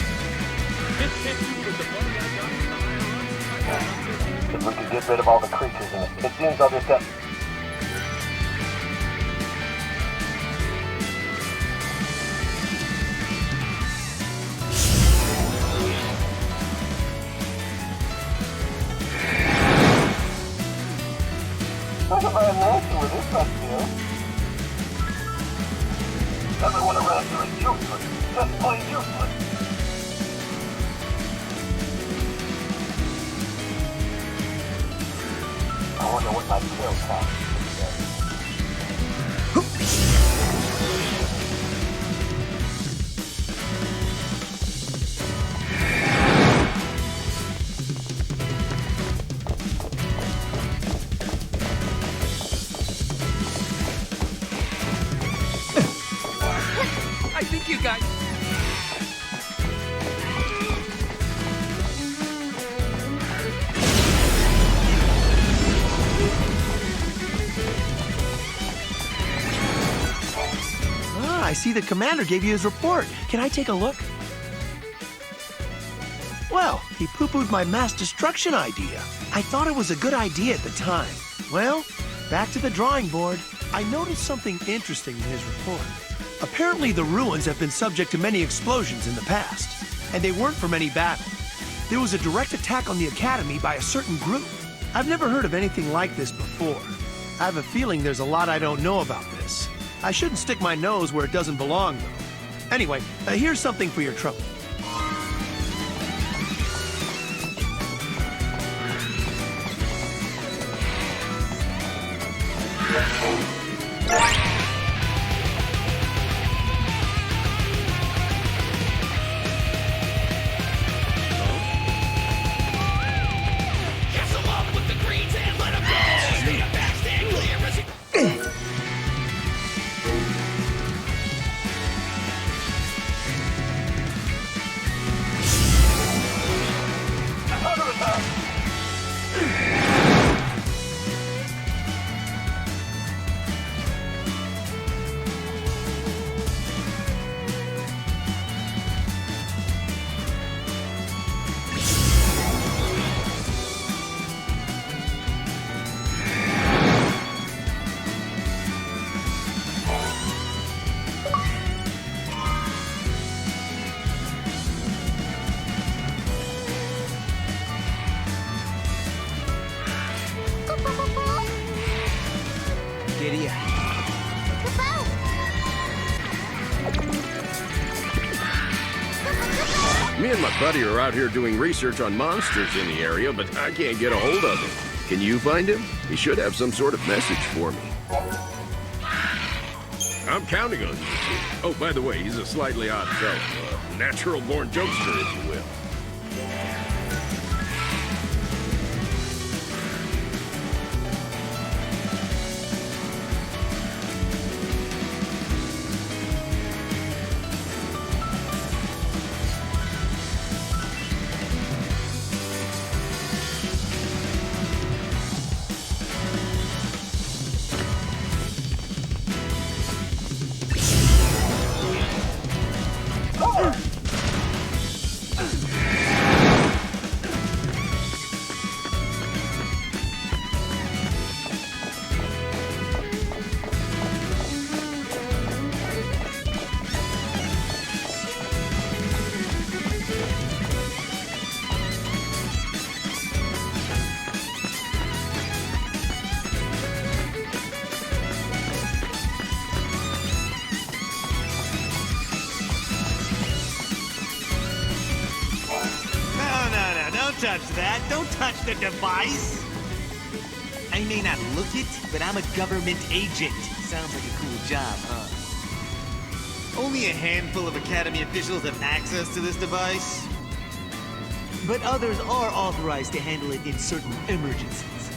If we could get rid of all the creatures in it seems I'll just have... Wasn't very nasty with this stuff here. Everyone around here is useless. Just plain useless. I wonder what my kill count is. I think you guys... I see the commander gave you his report. Can I take a look? Well, he poo-pooed my mass destruction idea. I thought it was a good idea at the time. Well, back to the drawing board. I noticed something interesting in his report. Apparently the ruins have been subject to many explosions in the past, and they weren't from any battle. There was a direct attack on the Academy by a certain group. I've never heard of anything like this before. I have a feeling there's a lot I don't know about this. I shouldn't stick my nose where it doesn't belong, though. Anyway, here's something for your trouble. Me and my buddy are out here doing research on monsters in the area, but I can't get a hold of him. Can you find him? He should have some sort of message for me. I'm counting on you two. Oh, by the way, he's a slightly odd fellow. A natural-born jokester, if you will. touch that. Don't touch the device. I may not look it, but I'm a government agent. Sounds like a cool job, huh? Only a handful of Academy officials have access to this device. But others are authorized to handle it in certain emergencies.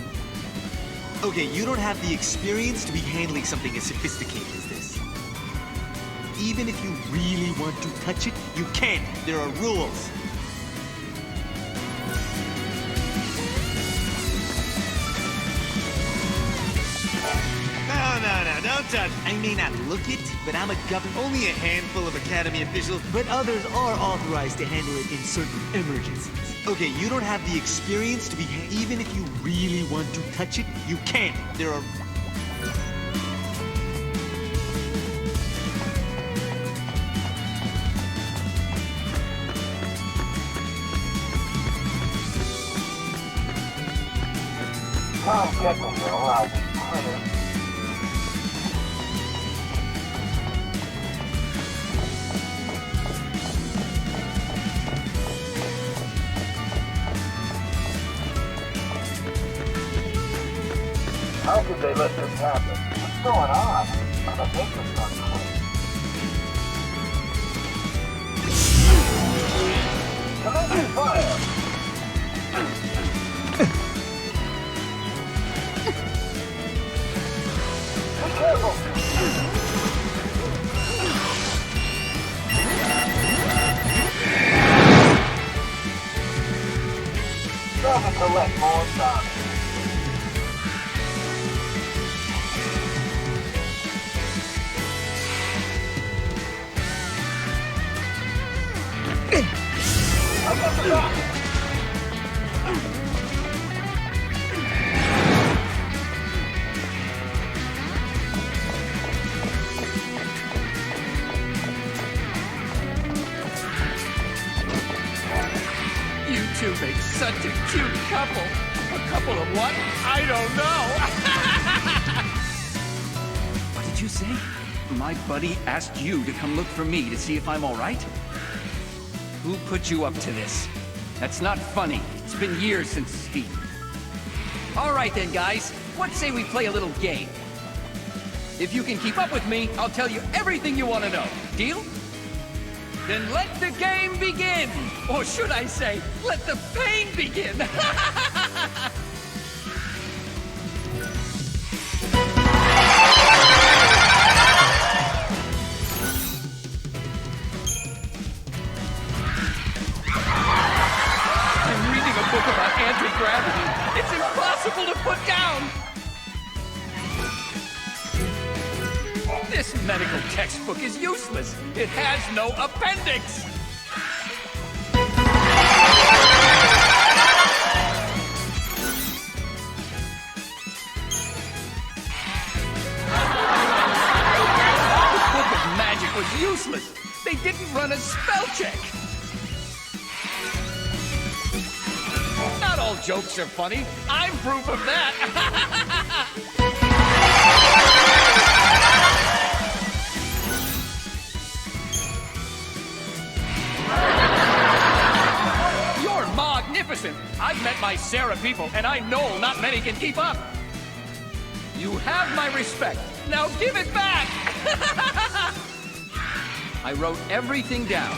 Okay, you don't have the experience to be handling something as sophisticated as this. even if you really want to touch it, you can't. There are rules. No, don't touch. I may not look it, but I'm a government. Only a handful of Academy officials, but others are authorized to handle it in certain emergencies. Okay, you don't have the experience to be. Even if you really want to touch it, you can't. There are. Come get me, you lousy critter. How could they let this happen? What's going on? The bakery's not closed. Commencing fire! Be careful! Try to collect more time. You two make such a cute couple. A couple of what? I don't know. What did you say? My buddy asked you to come look for me to see if I'm all right? Who put you up to this? That's not funny. It's been years since he... All right then, guys. What say we play a little game? If you can keep up with me, I'll tell you everything you want to know. Deal? Then let the game begin! Or should I say, let the pain begin! I'm reading a book about anti-gravity. It's impossible to put down! This medical textbook is useless. It has no appendix. The book of magic was useless. They didn't run a spell check. Not all jokes are funny. I'm proof of that. You're magnificent. I've met my Sarah people, and I know not many can keep up. You have my respect. Now give it back. I wrote everything down.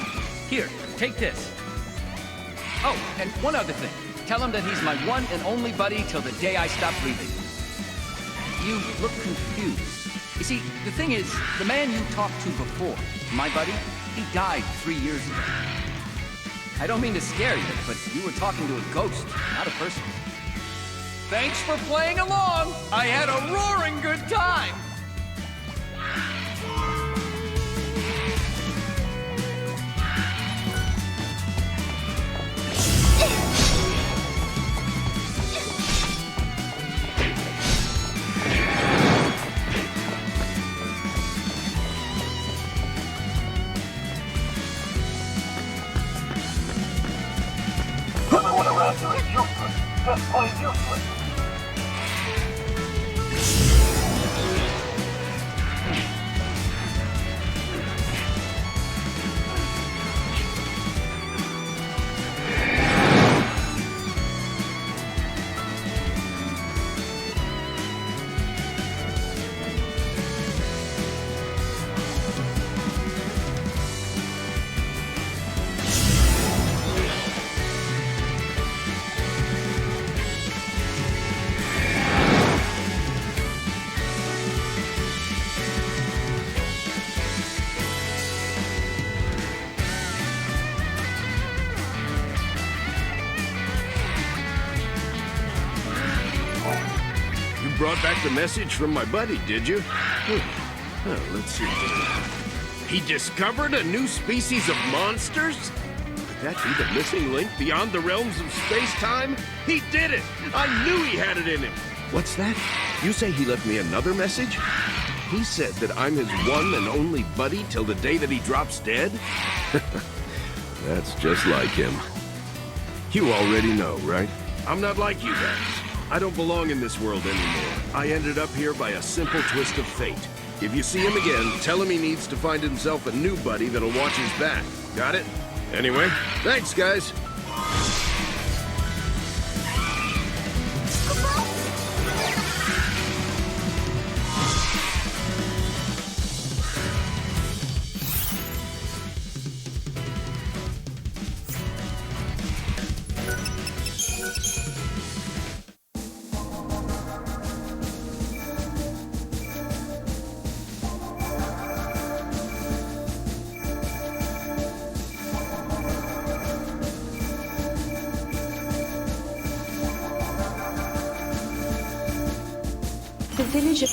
Here, take this. Oh, and one other thing. Tell him that he's my one and only buddy till the day I stop breathing. You look confused. You see, the thing is, the man you talked to before, my buddy, he died 3 years ago. I don't mean to scare you, but you were talking to a ghost, not a person. Thanks for playing along. I had a roaring good time. Everyone around you is useless. Just plain useless. brought back the message from my buddy, did you? Well, let's see. He discovered a new species of monsters? Could that be the missing link beyond the realms of space-time? He did it! I knew he had it in him! What's that? You say he left me another message? He said that I'm his one and only buddy till the day that he drops dead? That's just like him. You already know, right? I'm not like you guys. I don't belong in this world anymore. I ended up here by a simple twist of fate. If you see him again, tell him he needs to find himself a new buddy that'll watch his back. Got it? Anyway, thanks, guys. The village of...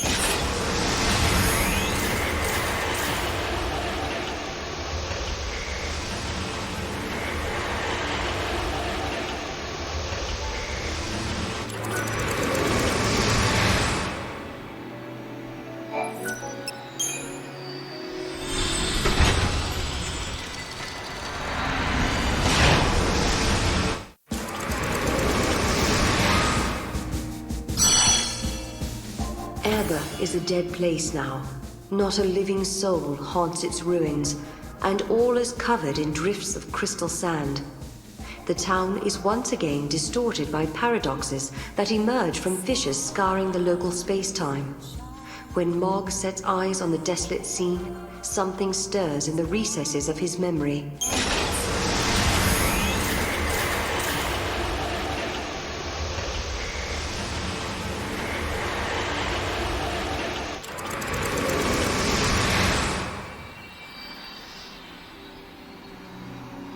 is a dead place now. Not a living soul haunts its ruins, and all is covered in drifts of crystal sand. The town is once again distorted by paradoxes that emerge from fissures scarring the local space-time. When Mog sets eyes on the desolate scene, something stirs in the recesses of his memory.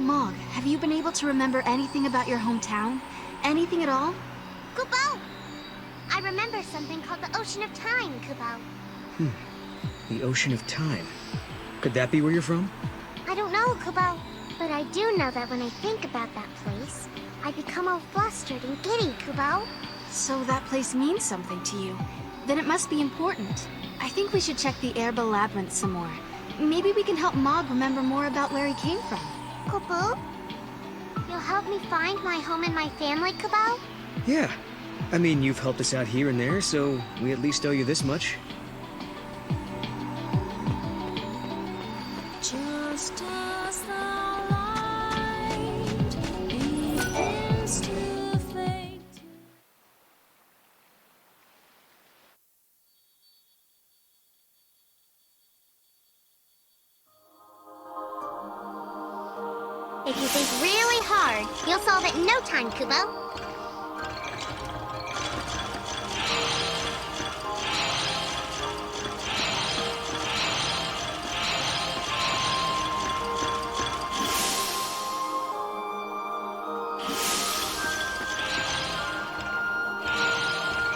Mog, have you been able to remember anything about your hometown? Anything at all? Kupo! I remember something called the Ocean of Time, Kupo. The Ocean of Time. Could that be where you're from? I don't know, Kupo. But I do know that when I think about that place, I become all flustered and giddy, Kupo. So that place means something to you. Then it must be important. I think we should check the Airba Labyrinth some more. Maybe we can help Mog remember more about where he came from. Kupo? You'll help me find my home and my family, Kupo? Yeah. I mean, you've helped us out here and there, so we at least owe you this much. Just as the light begins to fade. If you think really hard, you'll solve it in no time, Kupo.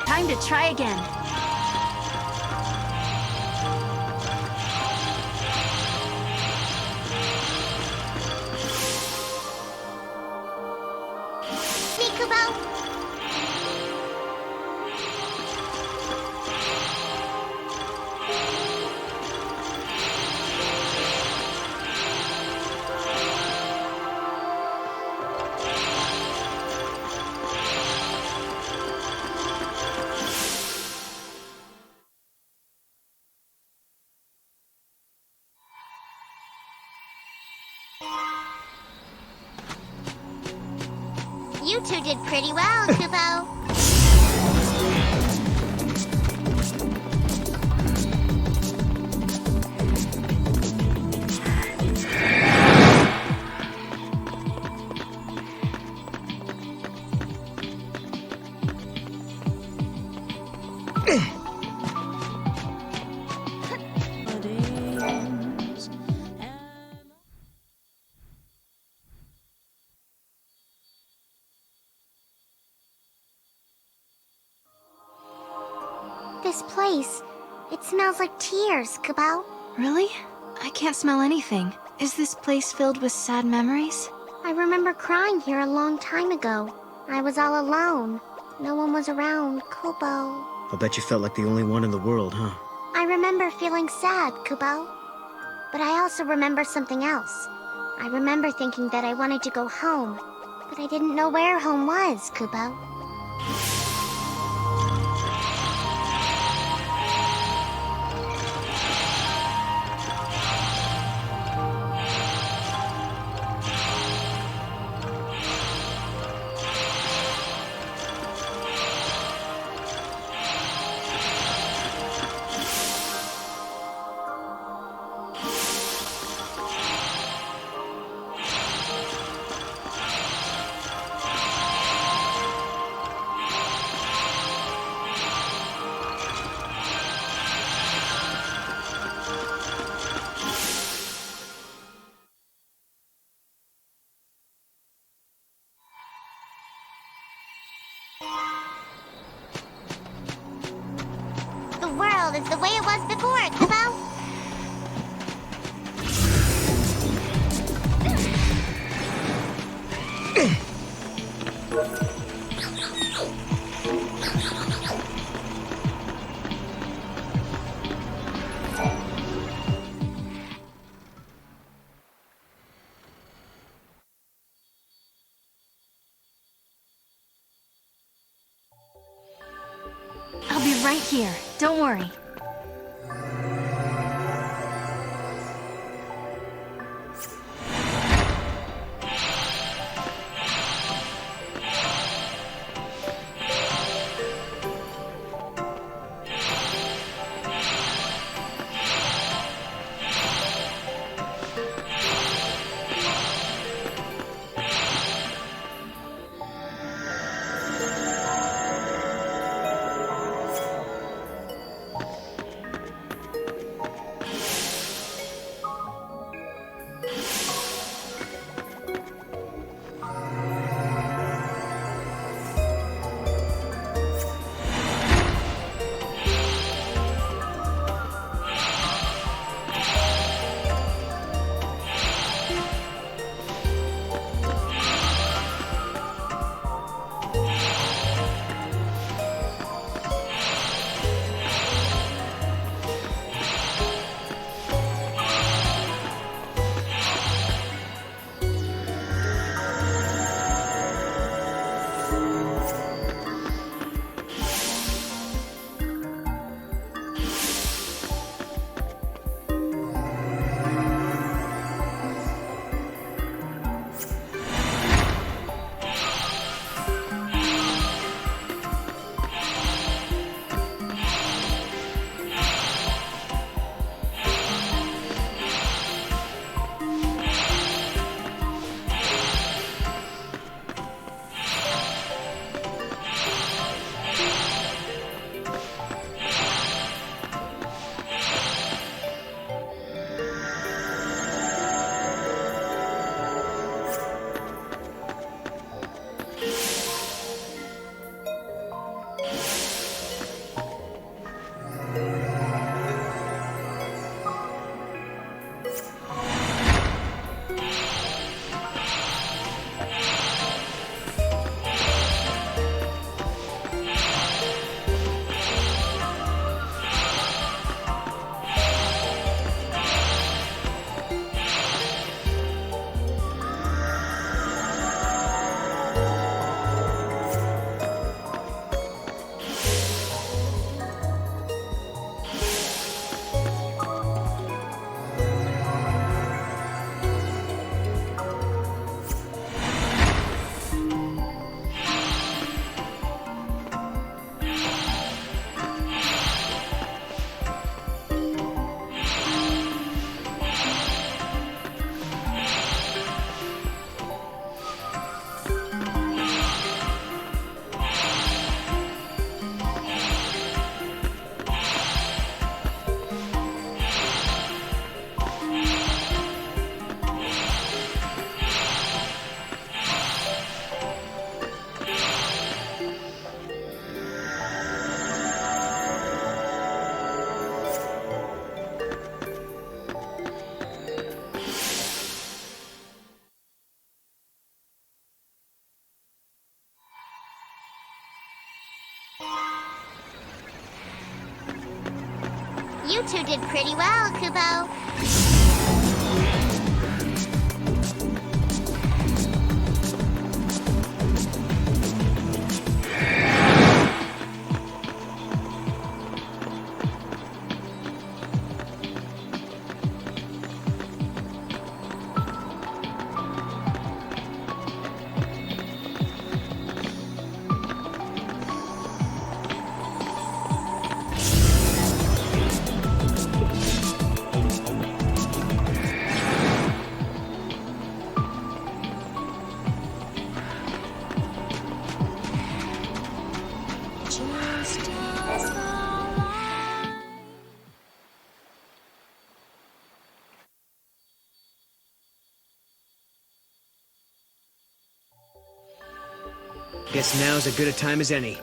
Time to try again. See, Kupo? You two did pretty well, Kupo. this place. It smells like tears, Cabal. Really? I can't smell anything. Is this place filled with sad memories? I remember crying here a long time ago. I was all alone. No one was around, Kubo. I'll bet you felt like the only one in the world, huh? I remember feeling sad, Kubo. But I also remember something else. I remember thinking that I wanted to go home, but I didn't know where home was, Kubo. The world is the way it was before, Kubo. I'll be right here. Don't worry. You two did pretty well, Kubo. Just as the light. Guess now's as good a time as any.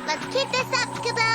Let's keep this up, Kubo!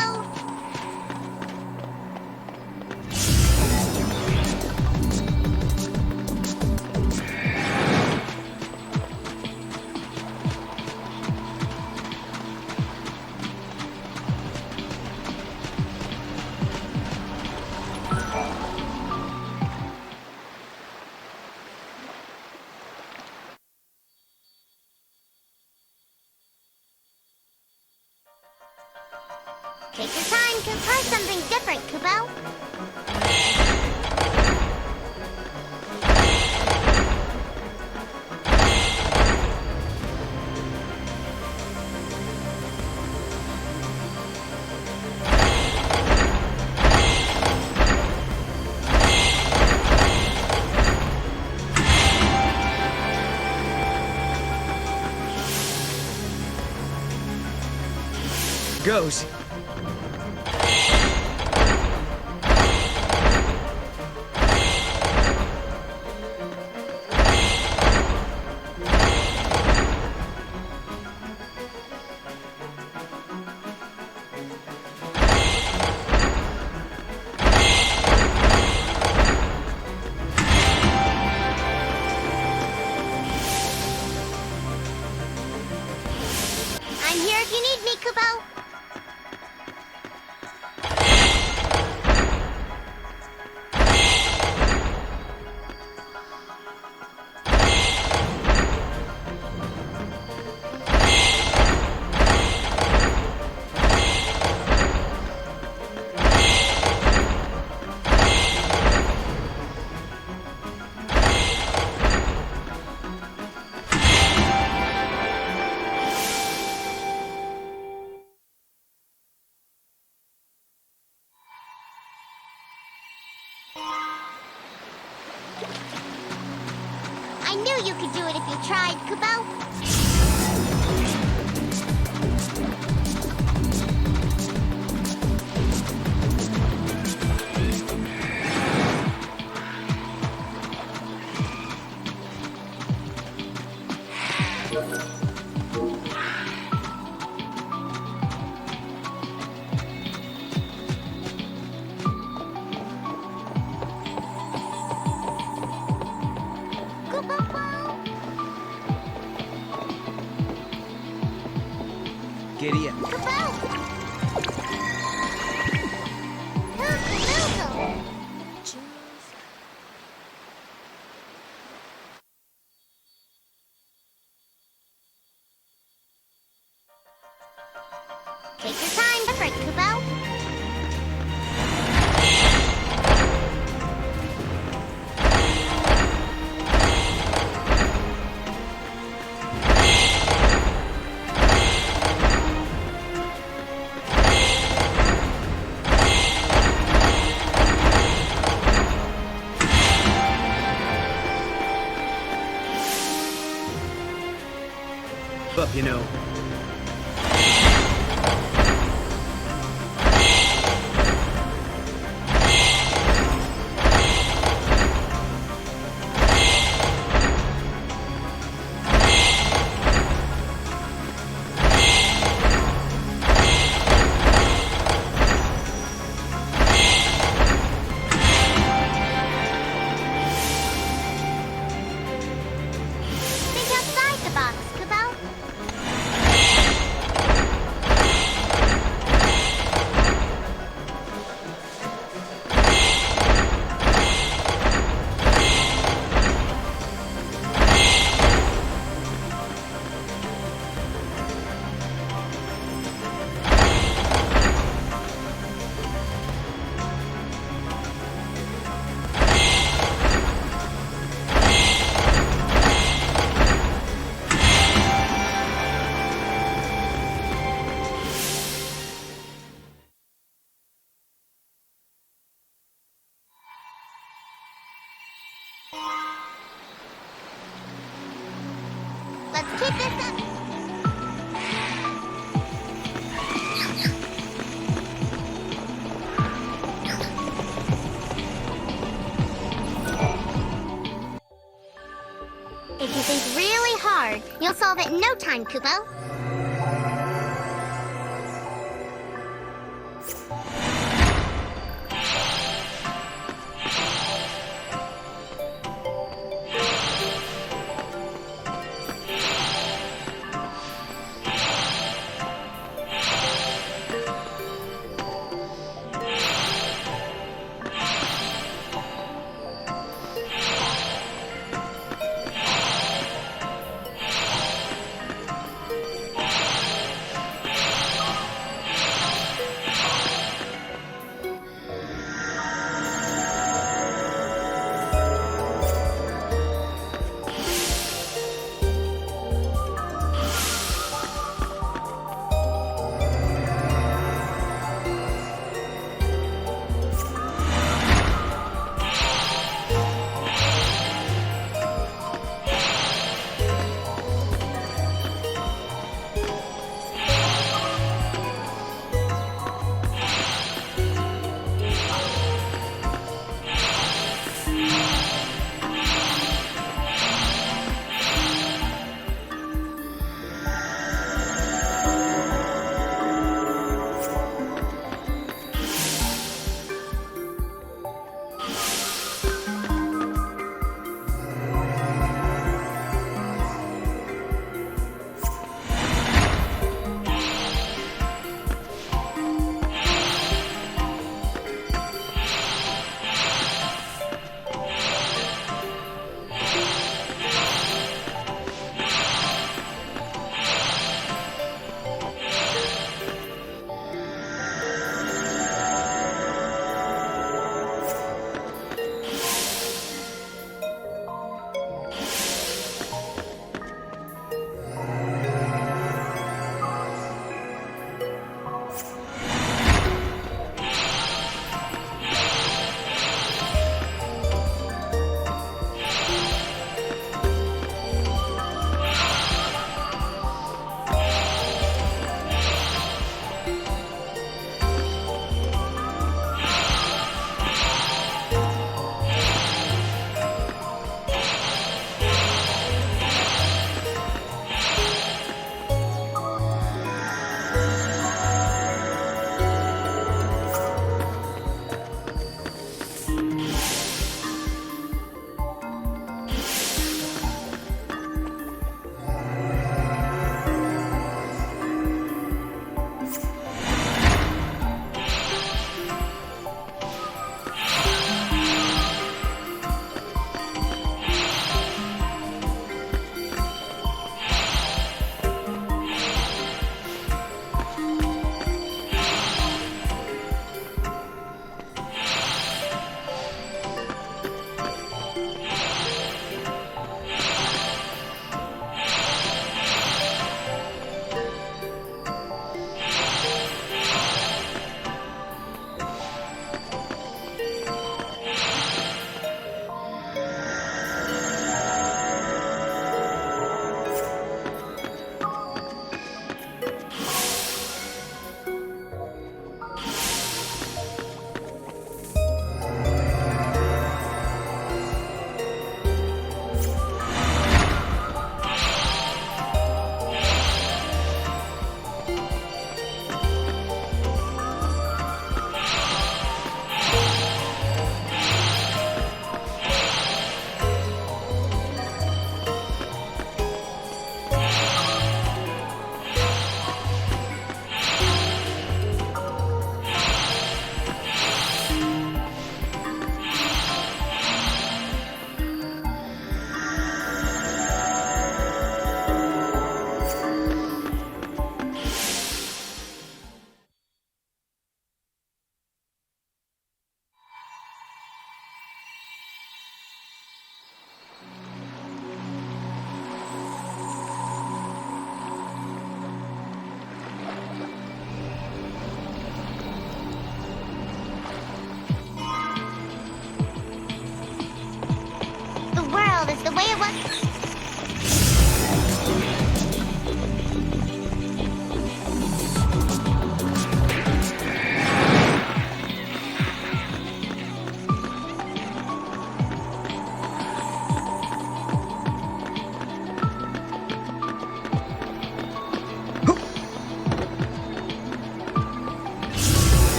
Take your time to try something different, Kubo. goes. I'm here if you need me, Kubo. I knew you could do it if you tried, Kubo. Giddy up. Take your time, different, Kubo. Up, you know. Think outside the box, Kubo. Let's keep this up. If you think really hard, you'll solve it in no time, Kubo.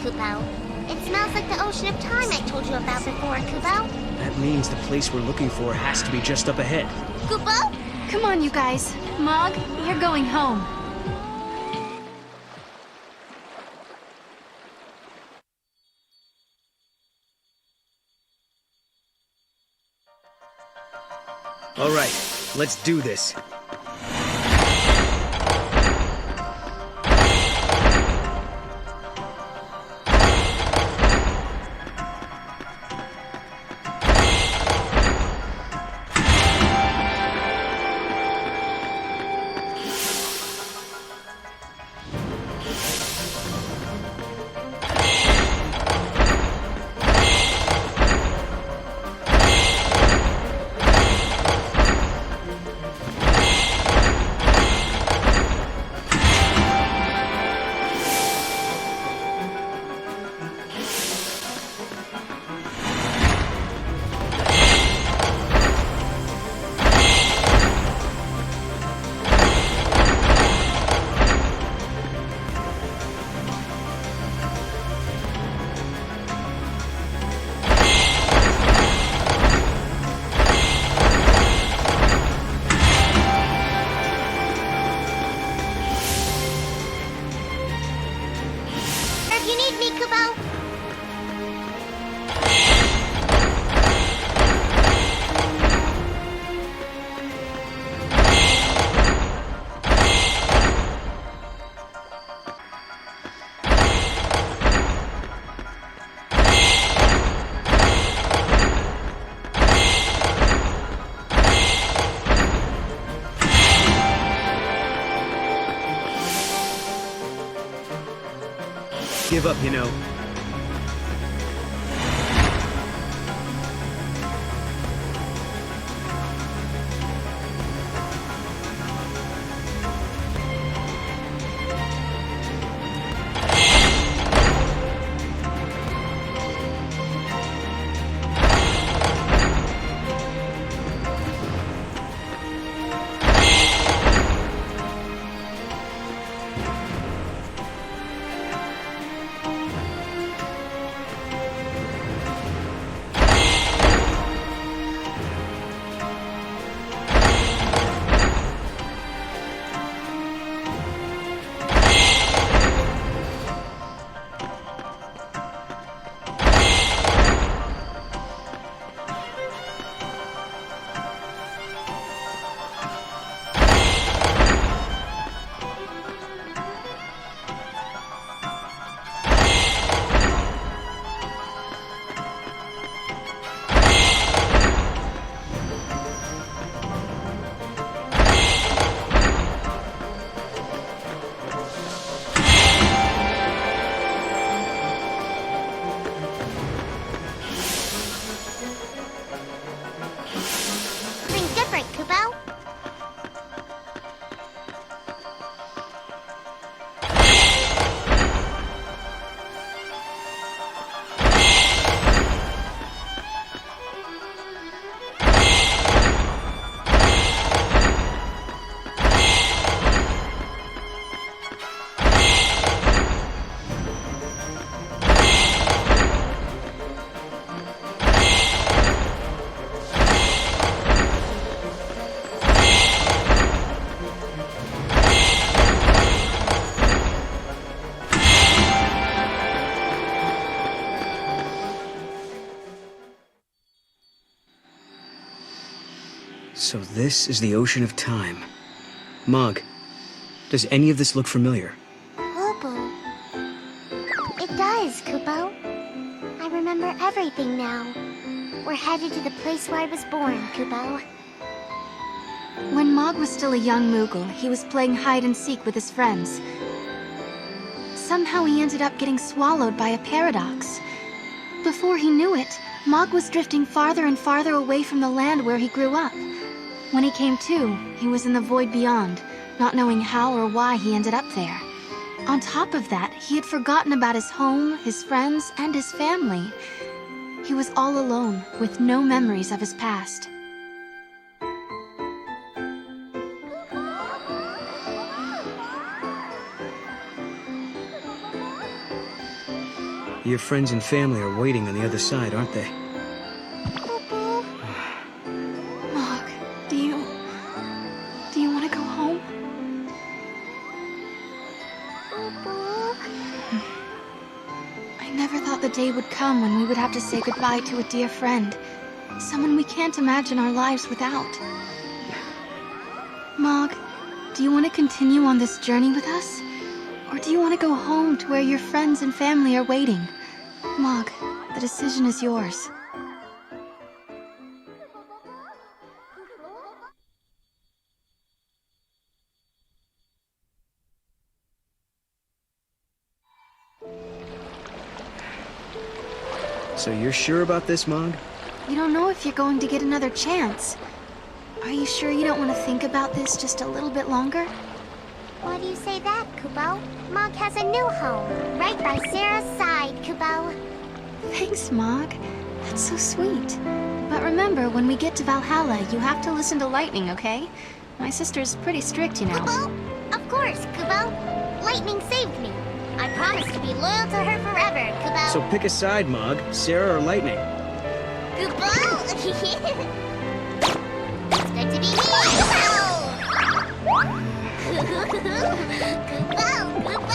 Kupo. It smells like the ocean of time I told you about before, Kupo. That means the place we're looking for has to be just up ahead. Kupo? Come on, you guys. Mog, you're going home. All right, let's do this. If you need me, Kupo. Give up, you know. Something different, Kupo. So this is the ocean of time. Mog, does any of this look familiar? Kupo. It does, Kupo. I remember everything now. We're headed to the place where I was born, Kupo. When Mog was still a young moogle, he was playing hide and seek with his friends. Somehow he ended up getting swallowed by a paradox. Before he knew it, Mog was drifting farther and farther away from the land where he grew up. When he came to, he was in the void beyond, not knowing how or why he ended up there. On top of that, he had forgotten about his home, his friends, and his family. He was all alone, with no memories of his past. Your friends and family are waiting on the other side, aren't they? Mog, do you want to go home? I never thought the day would come when we would have to say goodbye to a dear friend. Someone we can't imagine our lives without. Mog, do you want to continue on this journey with us? Or do you want to go home to where your friends and family are waiting? Mog, the decision is yours. So you're sure about this, Mog? You don't know if you're going to get another chance. Are you sure you don't want to think about this just a little bit longer? Why do you say that, Kubo? Mog has a new home, right by Sarah's side, Kubo. Thanks, Mog. That's so sweet. But remember, when we get to Valhalla, you have to listen to Lightning, okay? My sister's pretty strict, you know. Kubo? Of course, Kubo. Lightning saved me. I promise to be loyal to her forever, Kubo. So pick a side, Mog. Sarah or Lightning? Kubo! It's good to be me, Kubo! Kubo! Kubo! Kubo! Kubo!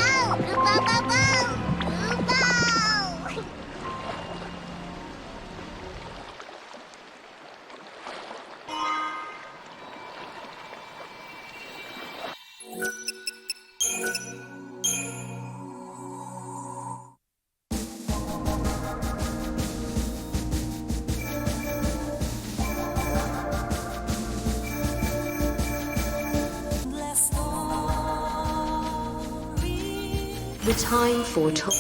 The time foretold.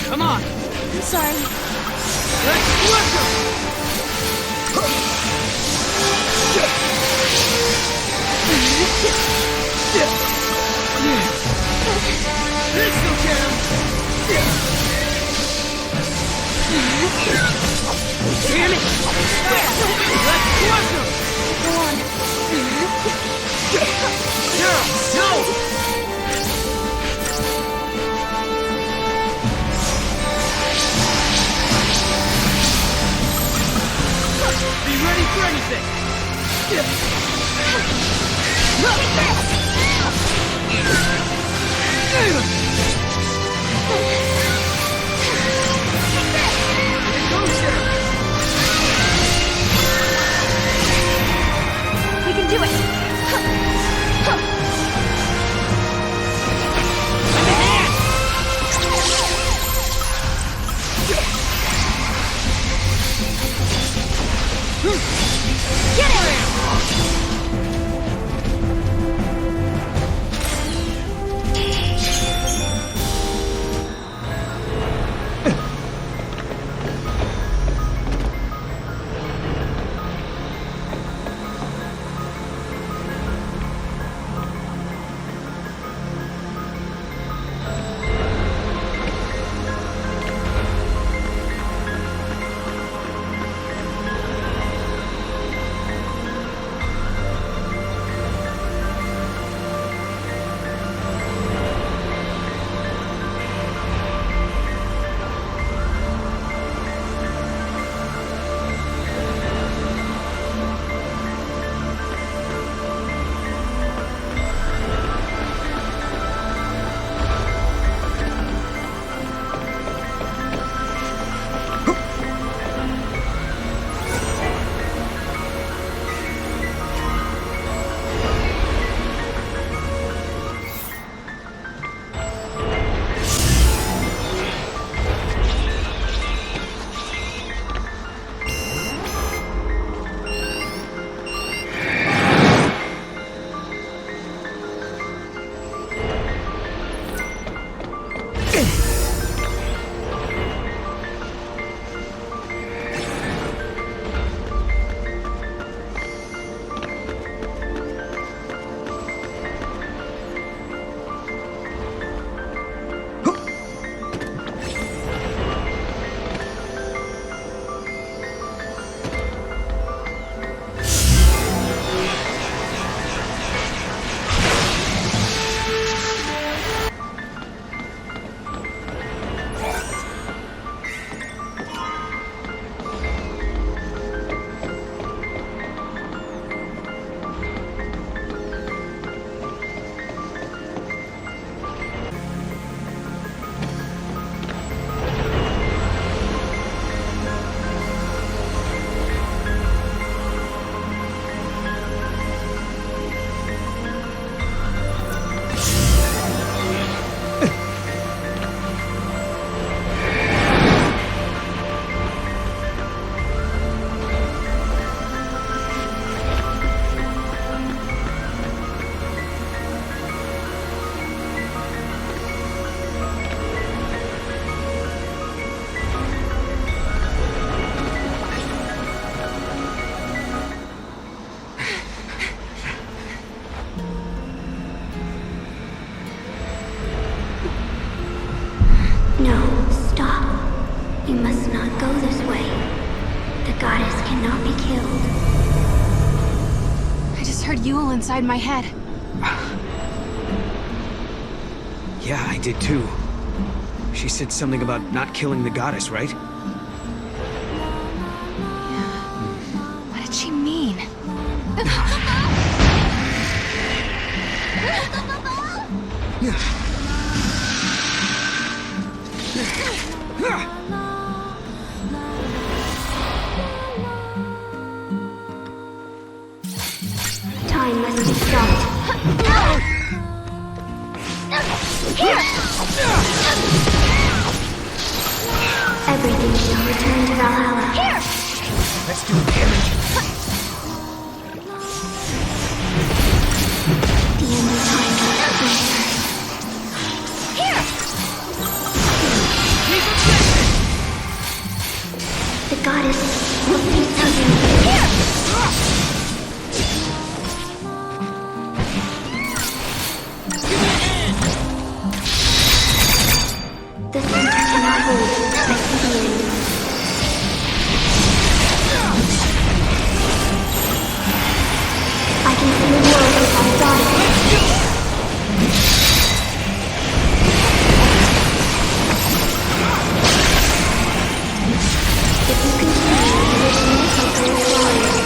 Come on! I'm sorry. Let's work them! This'll get him! Damn it! Let's crush him! Go on. No! Be ready for anything! Get it! No, stop. You must not go this way. The goddess cannot be killed. I just heard Yule inside my head. Yeah, I did too. She said something about not killing the goddess, right? What did she mean? Time must be stopped. Here! Everything shall return to Valhalla. Here! Let's do damage. The end of time must be. Here! The goddess will see something. Here! The center cannot hold. I see the end. I can see a world without a goddess. If you continue, you will see something glorious.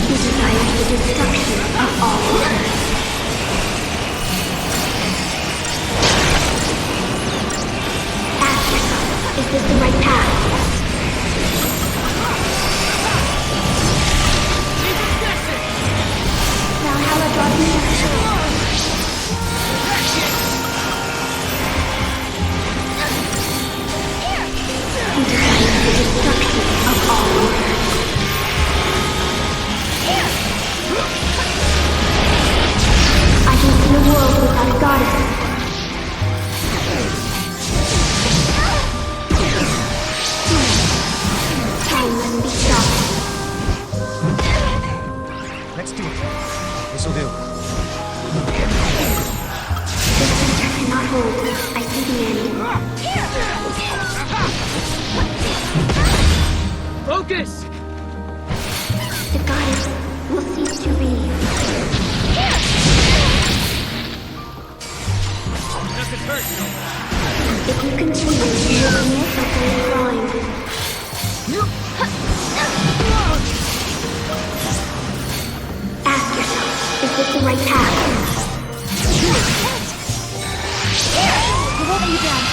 He desires the destruction of all others. Ask yourself, is this the right path? Valhalla draws near. Focus! The goddess will cease to be. Doesn't hurt, you know. If you continue, you will commit a great crime. Ask yourself, is this the right path? We won't let you down.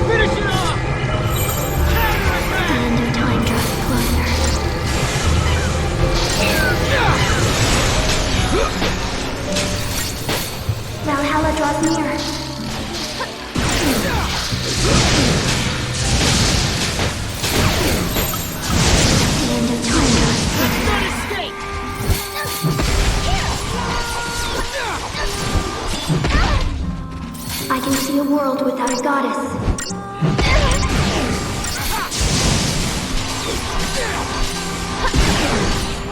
Finish it off! The end of time draws closer. Valhalla draws near. The end of time draws closer. I can see a world without a goddess.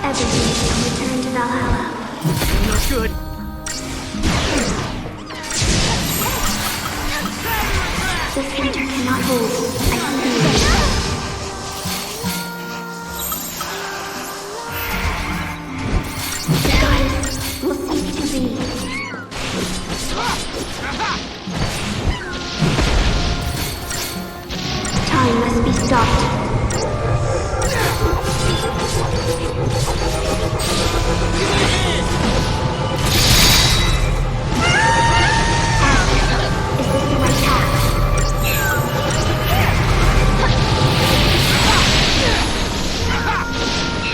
Everything shall return to Valhalla. No good. The center cannot hold. I can be The goddess will cease to be. Time must be stopped. Is this the right path?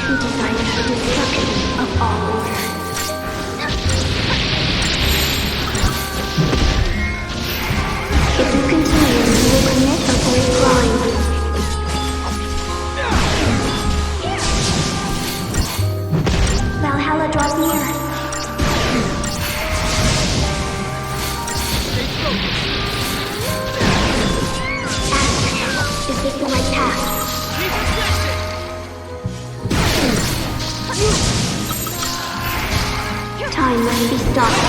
He decided the destruction of all order. If you continue, you will commit a great crime. Valhalla draws near. Ask yourself, is this the right path? Time must be stopped.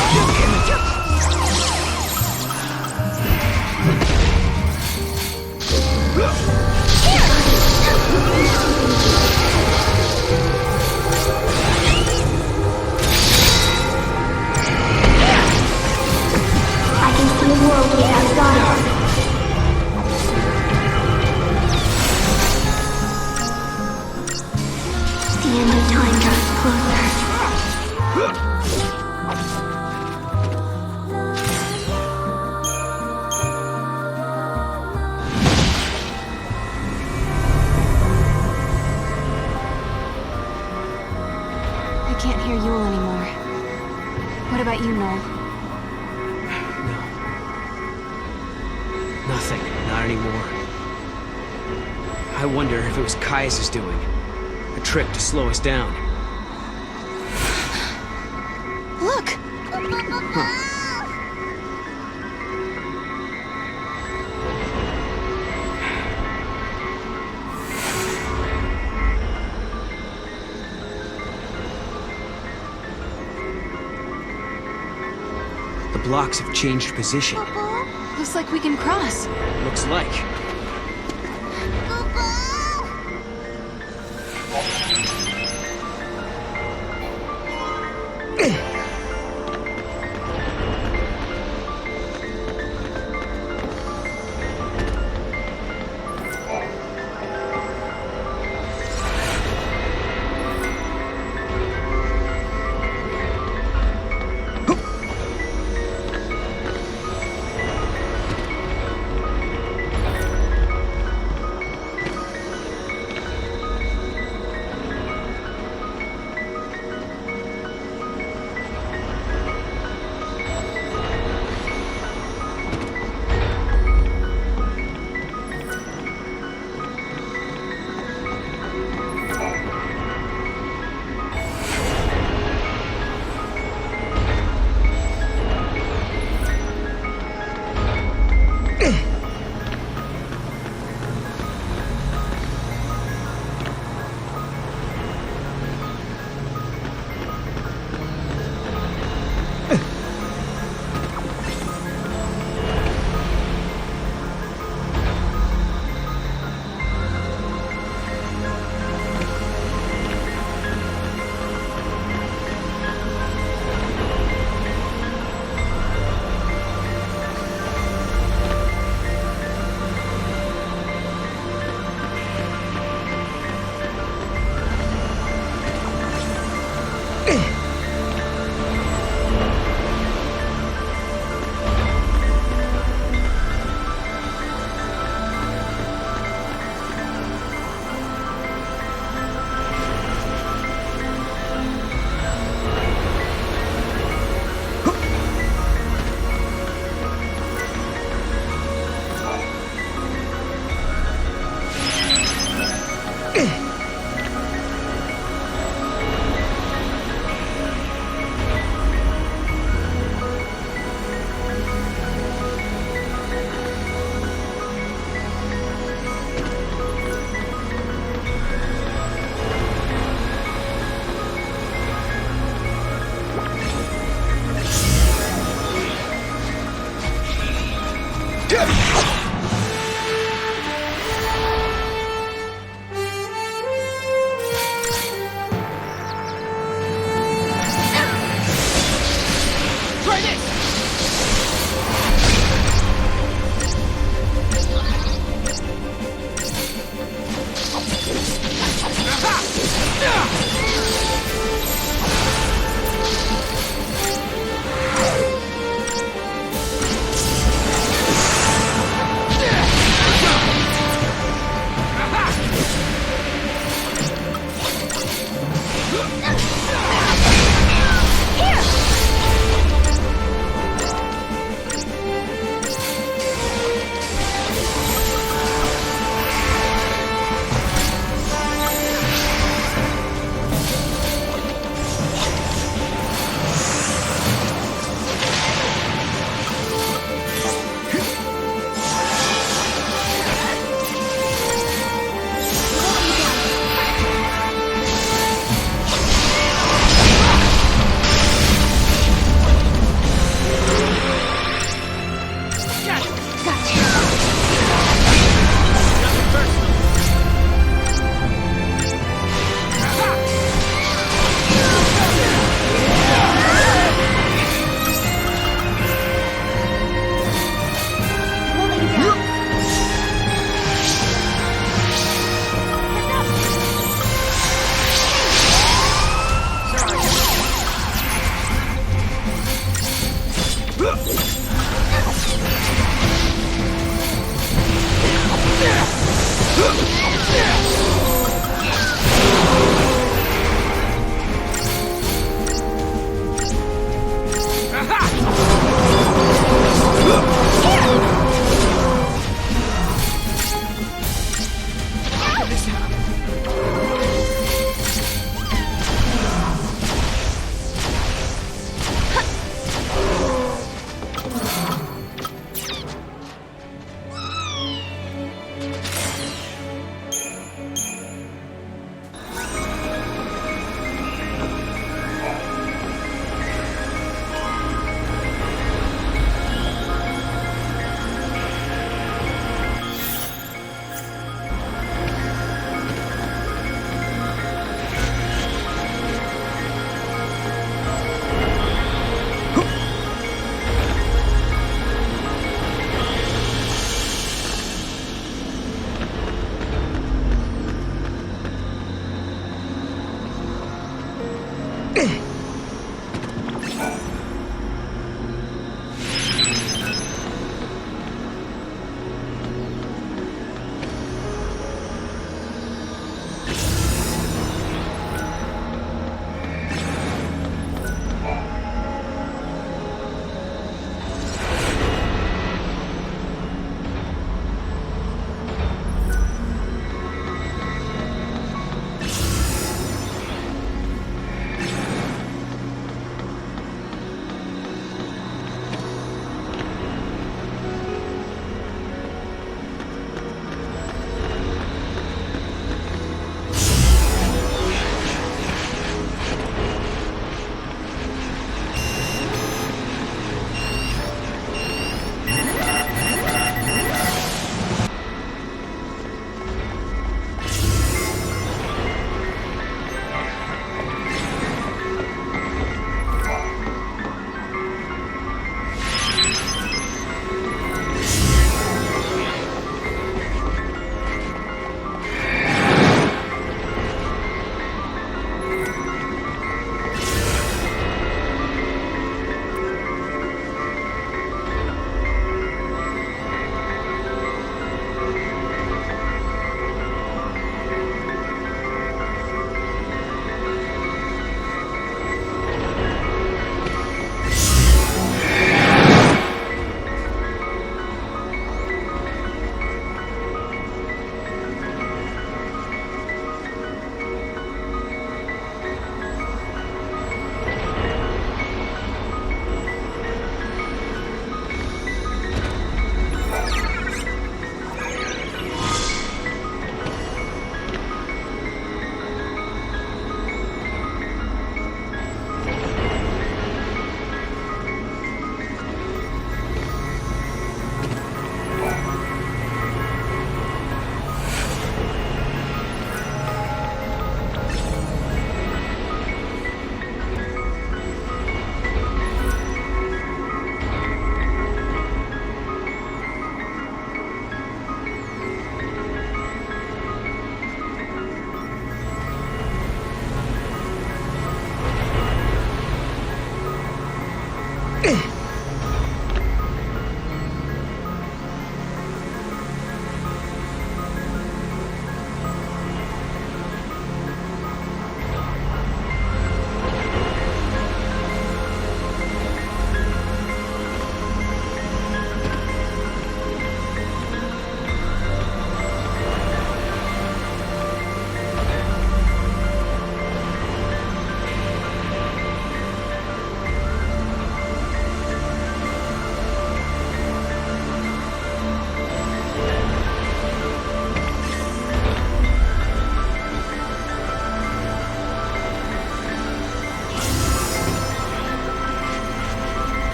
I can see a world without a goddess. The end of time draws closer. I can't hear Yule anymore. What about you, Noel? Nothing. Not anymore. I wonder if it was Caius' doing. A trick to slow us down. Look! The blocks have changed position. Looks like we can cross. Looks like. Try this!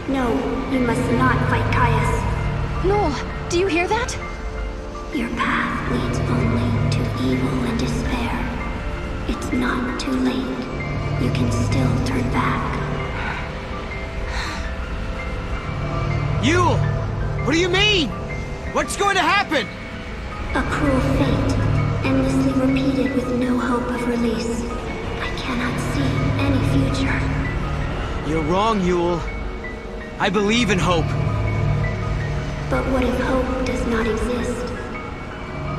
No, you must not fight Caius. Noel, do you hear that? Your path leads only to evil and despair. It's not too late. You can still turn back. Yule! What do you mean? What's going to happen? A cruel fate, endlessly repeated with no hope of release. I cannot see any future. You're wrong, Yule. I believe in hope. But what if hope does not exist?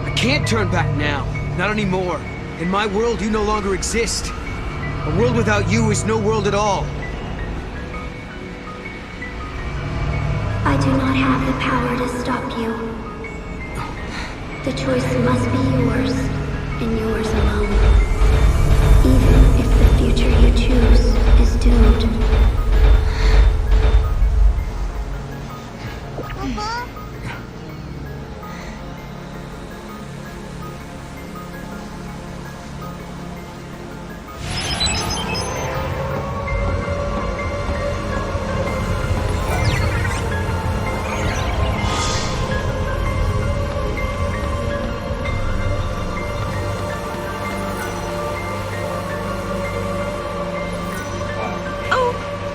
I can't turn back now. Not anymore. In my world, you no longer exist. A world without you is no world at all. I do not have the power to stop you. The choice must be yours, and yours alone. Even if the future you choose is doomed.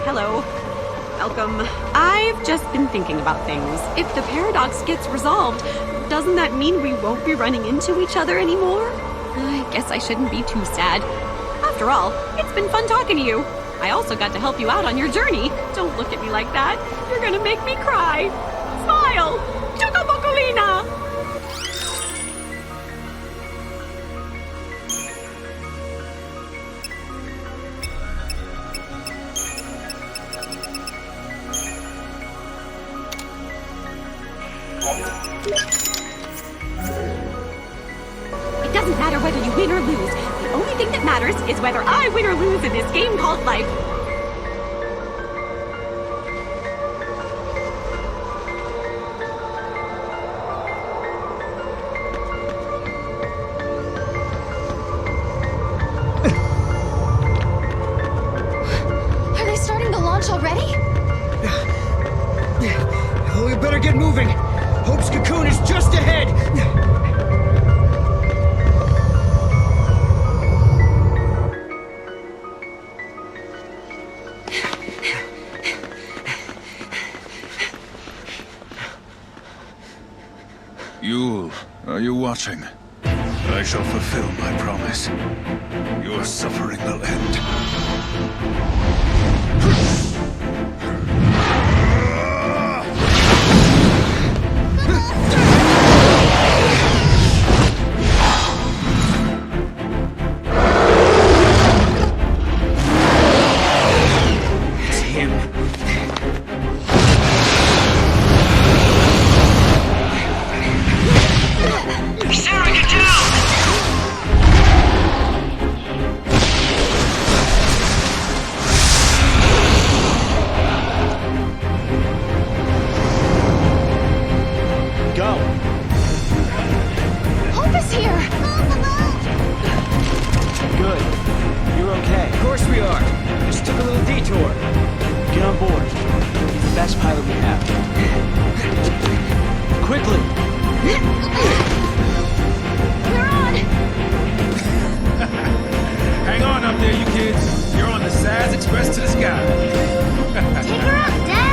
Hello. Welcome. I've just been thinking about things. If the paradox gets resolved, doesn't that mean we won't be running into each other anymore? I guess I shouldn't be too sad. After all, it's been fun talking to you. I also got to help you out on your journey. Don't look at me like that. You're gonna make me cry. Smile! Chukabokolina! It doesn't matter whether you win or lose. The only thing that matters is whether I win or lose in this game called life. Are they starting to launch already? Oh, we better get moving. Hope's Cocoon is just ahead. Yule, are you watching? I shall fulfill my promise. Your suffering will end. It's him. Go! Hope is here! Good. You're okay. Of course we are. Just took a little detour. Get on board. He's the best pilot we have. Quickly! We're on! Hang on up there, you kids. You're on the SAS Express to the sky. Take her up, Dad!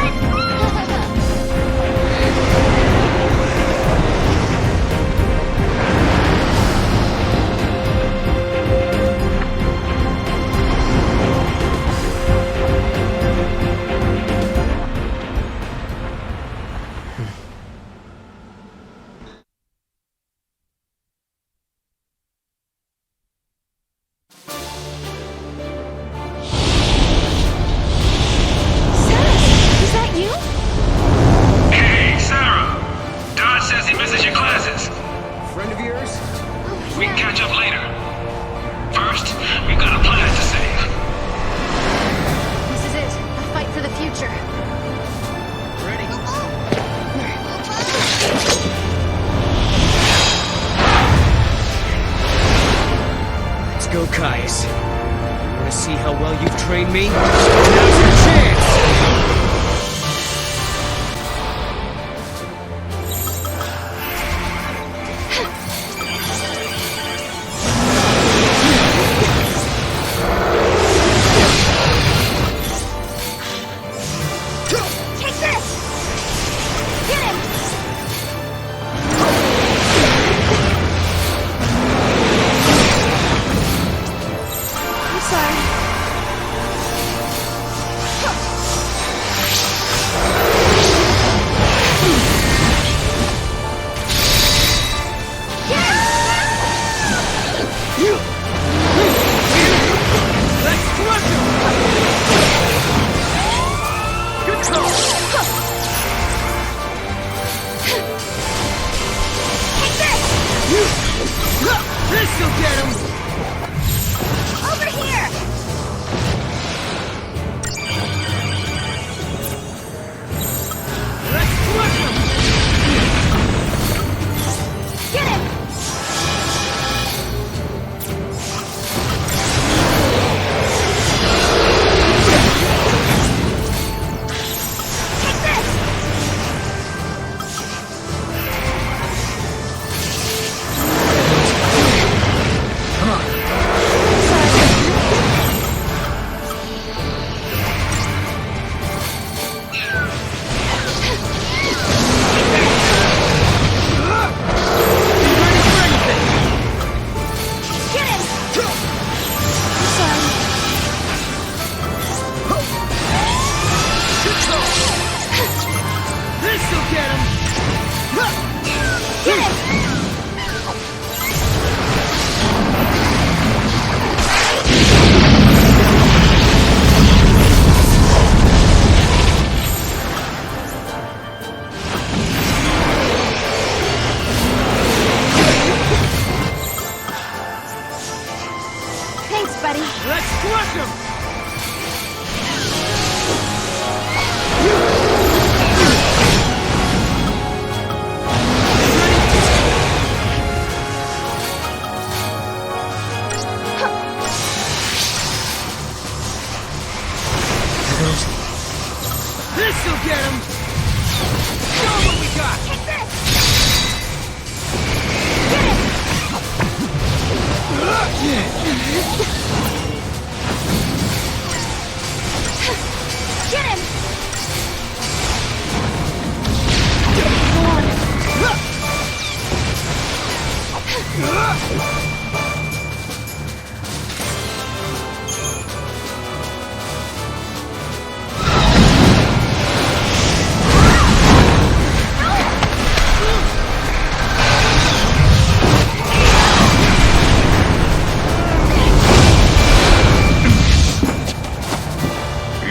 how well you've trained me? Now's your chance!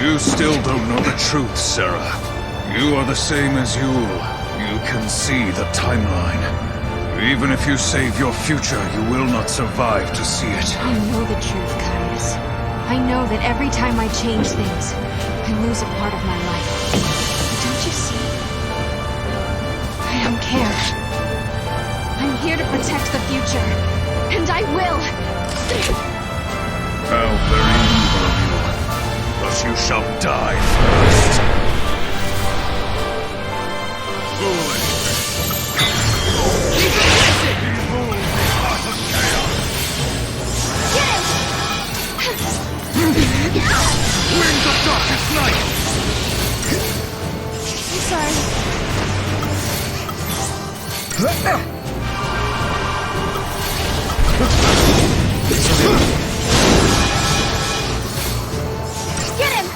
You still don't know the truth, Sarah. You are the same as Yule. You can see the timeline. Even if you save your future, you will not survive to see it. I know the truth, Caius. I know that every time I change things, I lose a part of my life. But don't you see? I don't care. I'm here to protect the future. And I will! How very evil of you. But you shall die first. Winds of darkest night! I'm sorry. Get him!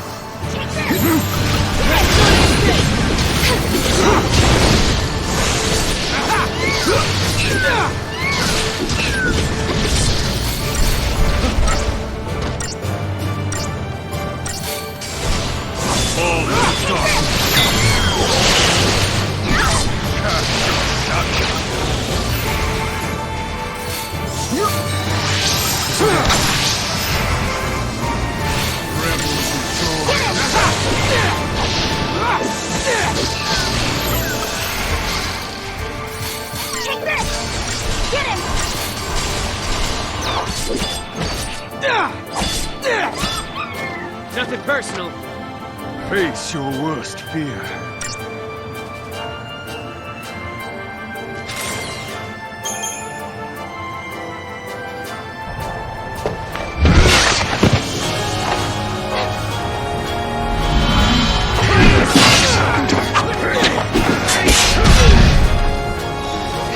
Take this! Get him! personal. Face your worst fear.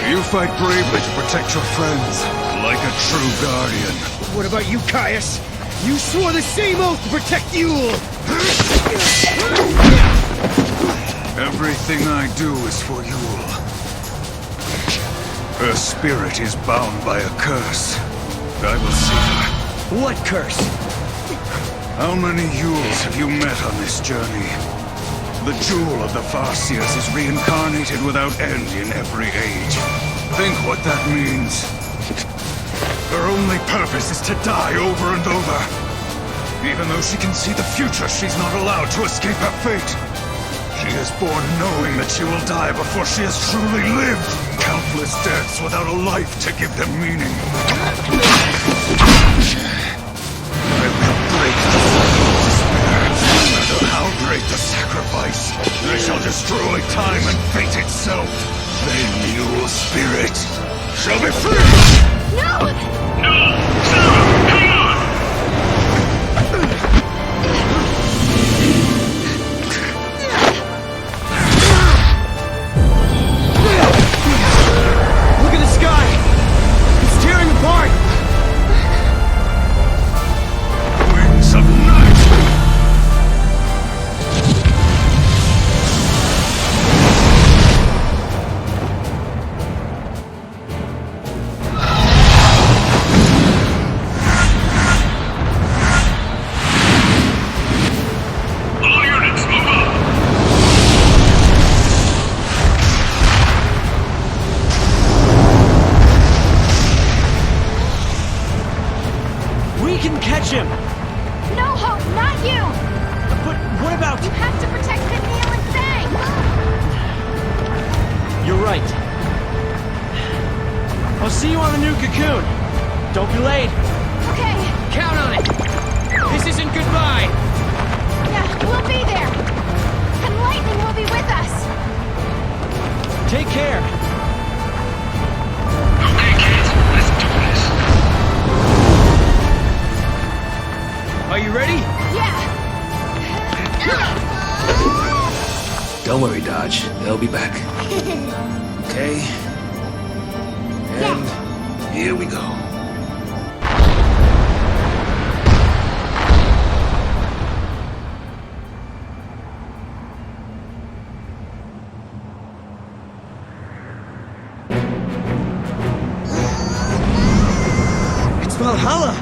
You fight bravely to protect your friends, like a true guardian. What about you, Caius? You swore the same oath to protect Yule! Everything I do is for Yule. Her spirit is bound by a curse. I will see her. What curse? How many Yules have you met on this journey? The jewel of the Farseers is reincarnated without end in every age. Think what that means. Her only purpose is to die over and over. Even though she can see the future, she's not allowed to escape her fate. She is born knowing that she will die before she has truly lived. Countless deaths without a life to give them meaning. I will break the cycle of despair. No matter how great the sacrifice, I shall destroy time and fate itself. Then Yule's spirit shall be free! No! No! Sarah, hang on! Look at the sky! It's tearing apart! Wings of night! Him. No, Hope, not you! But what about... You have to protect Neil and Fang! You're right. I'll see you on the new Cocoon. Don't be late. Okay. Count on it. This isn't goodbye. Yeah, we'll be there. And Lightning will be with us. Take care. Okay, kids, let's do this. Are you ready? Yeah. Don't worry, Dodge. They'll be back. Okay? And here we go. It's Valhalla!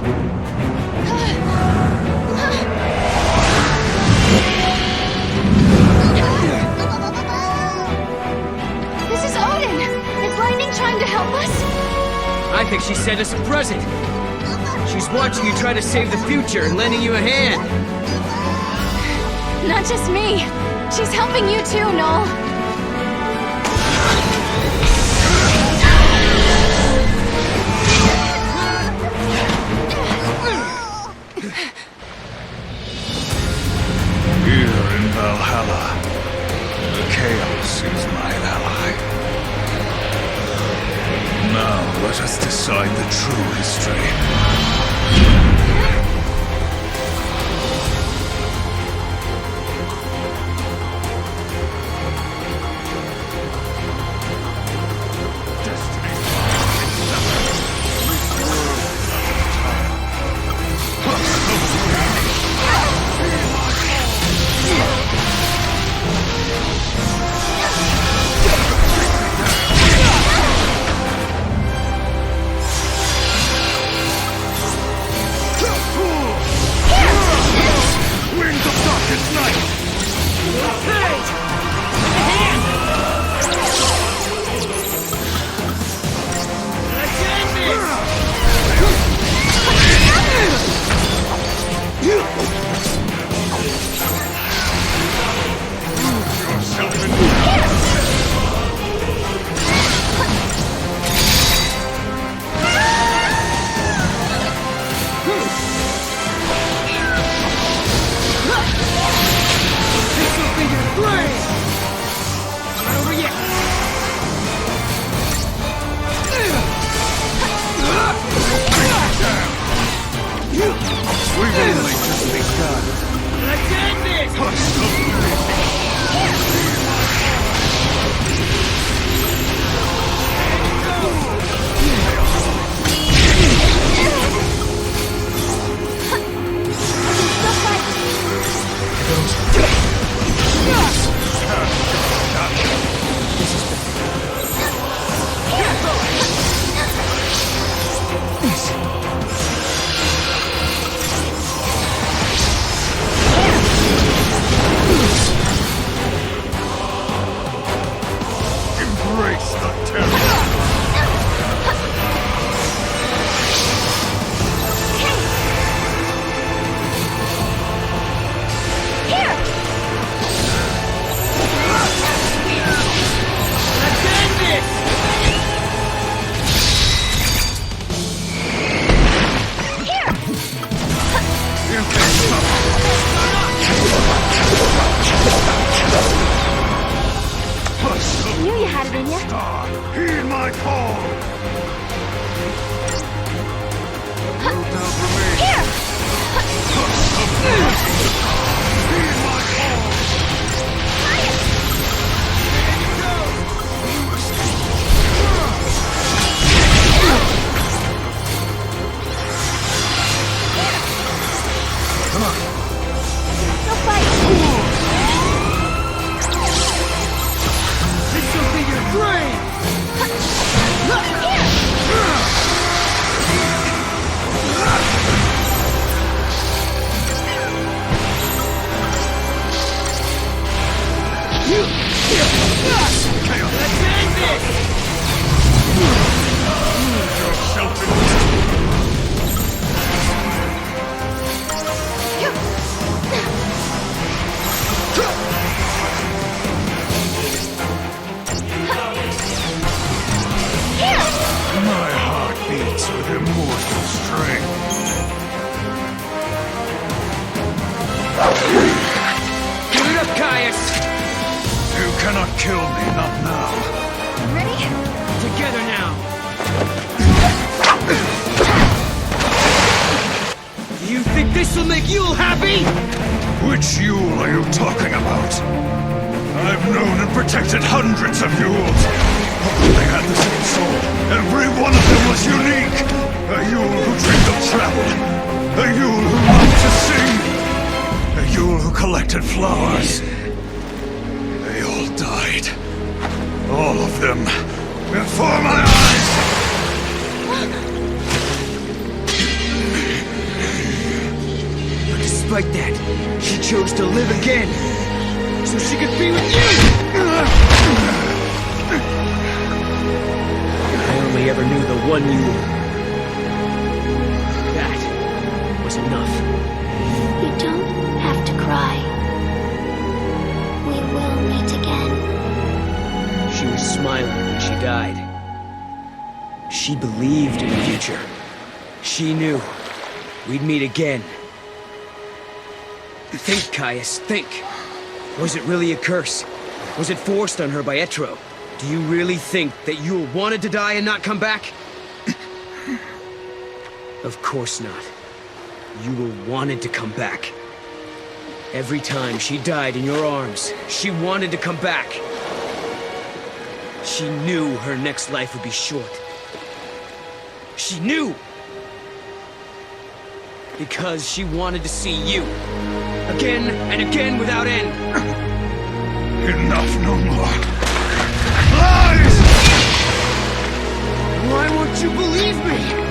I think she sent us a present. She's watching you try to save the future and lending you a hand. Not just me. She's helping you too, Noel. Here in Valhalla, the chaos is my ally. Now let us decide the true history. Again. Think, Caius, think. Was it really a curse? Was it forced on her by Etro? Do you really think that Yule wanted to die and not come back? Of course not. Yule wanted to come back. Every time she died in your arms, she wanted to come back. She knew her next life would be short. She knew! Because she wanted to see you. Again and again without end. Enough, no more. Lies! Why won't you believe me?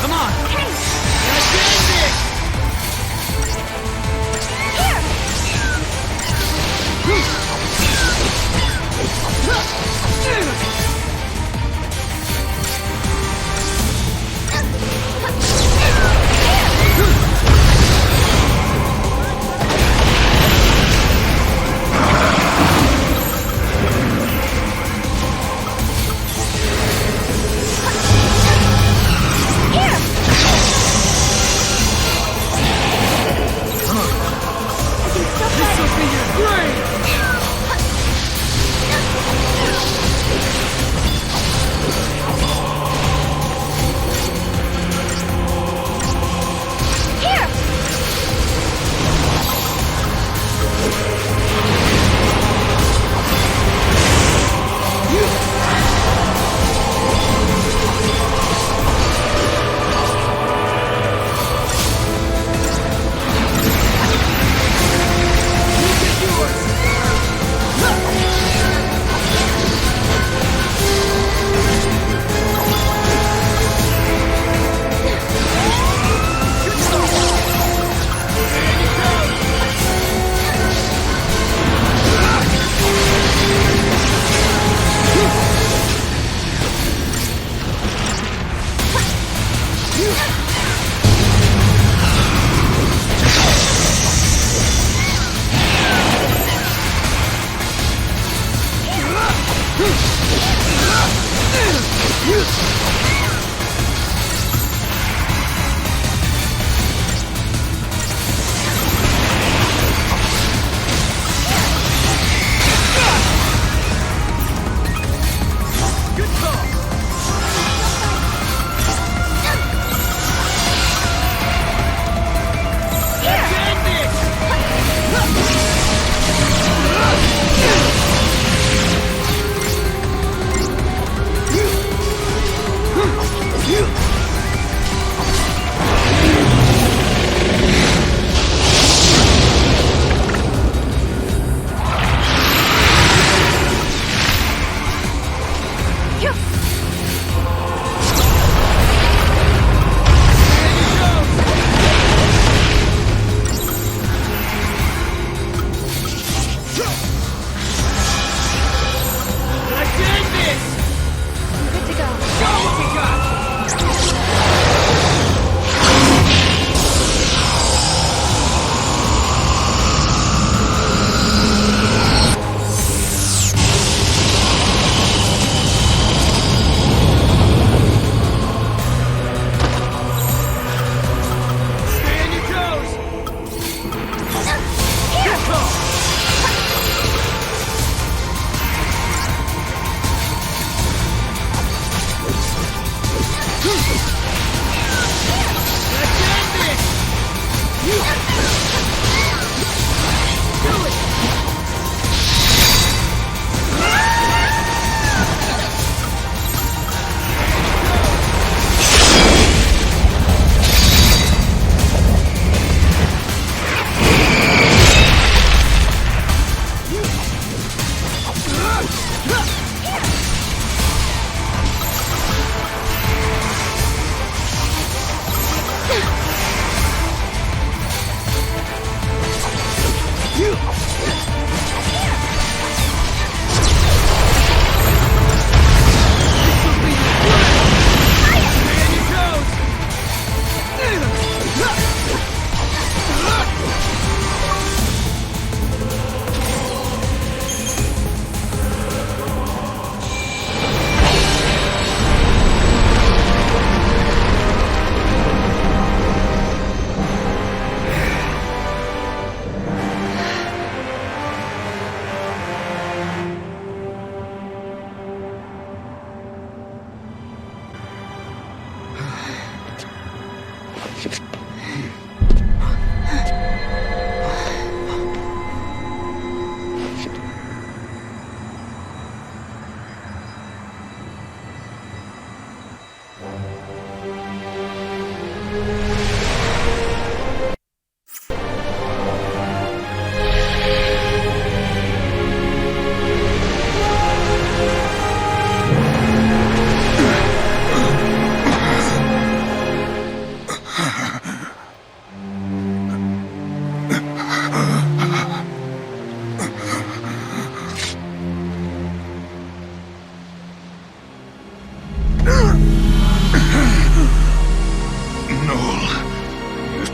Come on! Hey!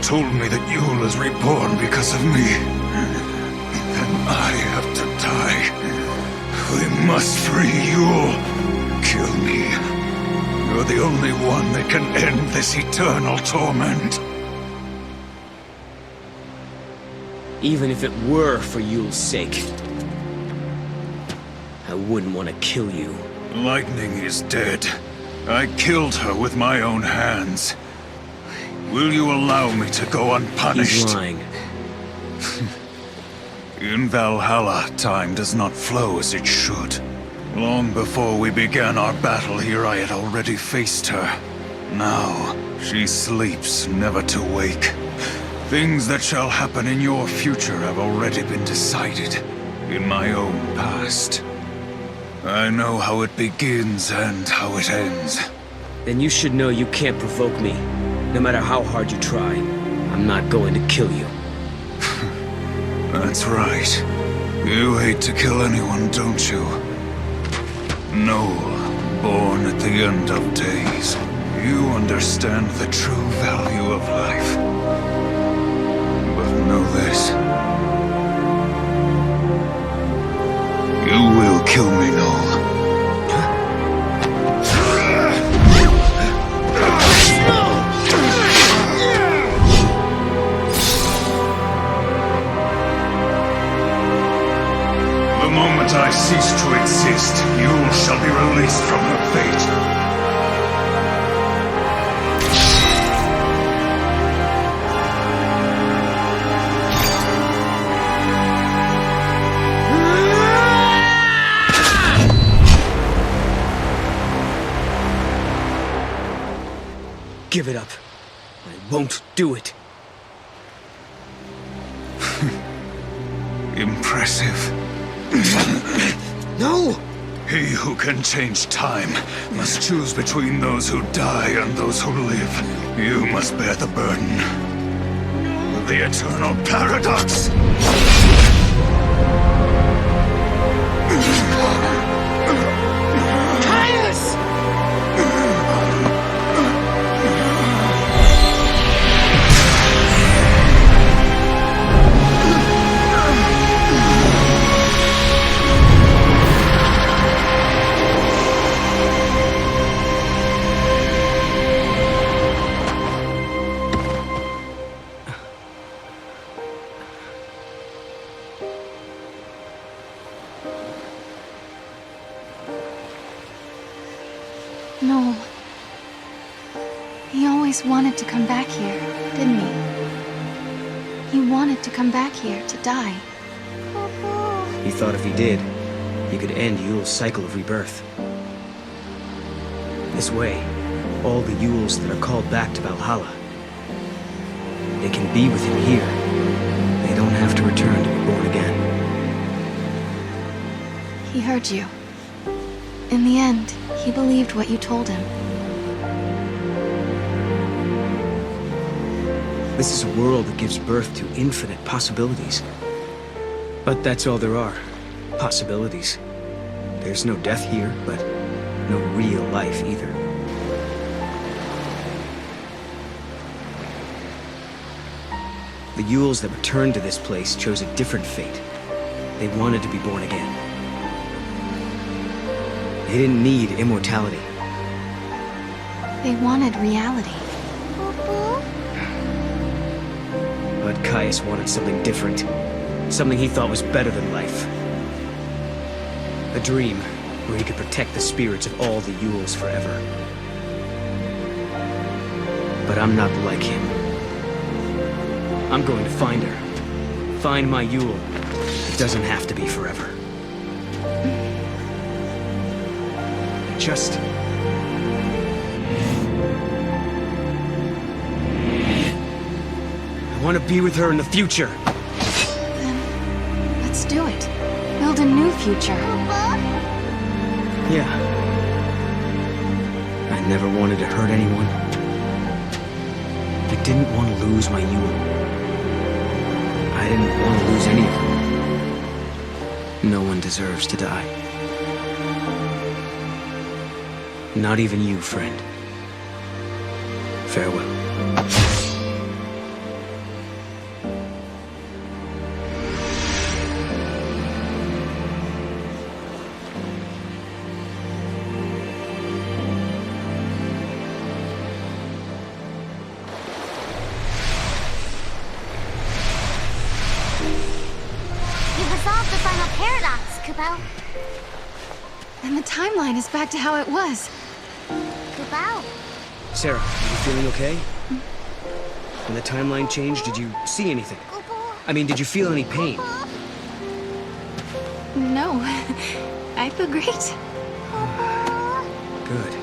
told me that Yule is reborn because of me, then I have to die. We must free Yule. Kill me. You're the only one that can end this eternal torment. Even if it were for Yule's sake, I wouldn't want to kill you. Lightning is dead. I killed her with my own hands. Will you allow me to go unpunished? He's lying. In Valhalla, time does not flow as it should. Long before we began our battle here, I had already faced her. Now, she sleeps, never to wake. Things that shall happen in your future have already been decided in my own past. I know how it begins and how it ends. Then you should know you can't provoke me. No matter how hard you try, I'm not going to kill you. That's right. You hate to kill anyone, don't you? Noel, born at the end of days. You understand the true value of life. But know this. You will kill me, Noel. The moment I cease to exist, you shall be released from her fate. Give it up. I won't do it. Impressive. No! He who can change time must choose between those who die and those who live. You must bear the burden. The eternal paradox. Caius! No. He always wanted to come back here, didn't he? He wanted to come back here to die. He thought if he did, he could end Yule's cycle of rebirth. This way, all the Yules that are called back to Valhalla, they can be with him here. They don't have to return to be born again. He heard you. In the end, he believed what you told him. This is a world that gives birth to infinite possibilities. But that's all there are. Possibilities. There's no death here, but no real life either. The Yules that returned to this place chose a different fate. They wanted to be born again. They didn't need immortality. They wanted reality. But Caius wanted something different. Something he thought was better than life. A dream where he could protect the spirits of all the Yules forever. But I'm not like him. I'm going to find her. Find my Yule. It doesn't have to be forever. Just... I want to be with her in the future. Then, let's do it. Build a new future. Yeah. I never wanted to hurt anyone. I didn't want to lose my Yule. I didn't want to lose any of them. No one deserves to die. Not even you, friend. Farewell. Kupo? And the timeline is back to how it was. Kupo? Sarah, are you feeling okay? When the timeline changed, did you see anything? I mean, did you feel any pain? No. I feel great. Good.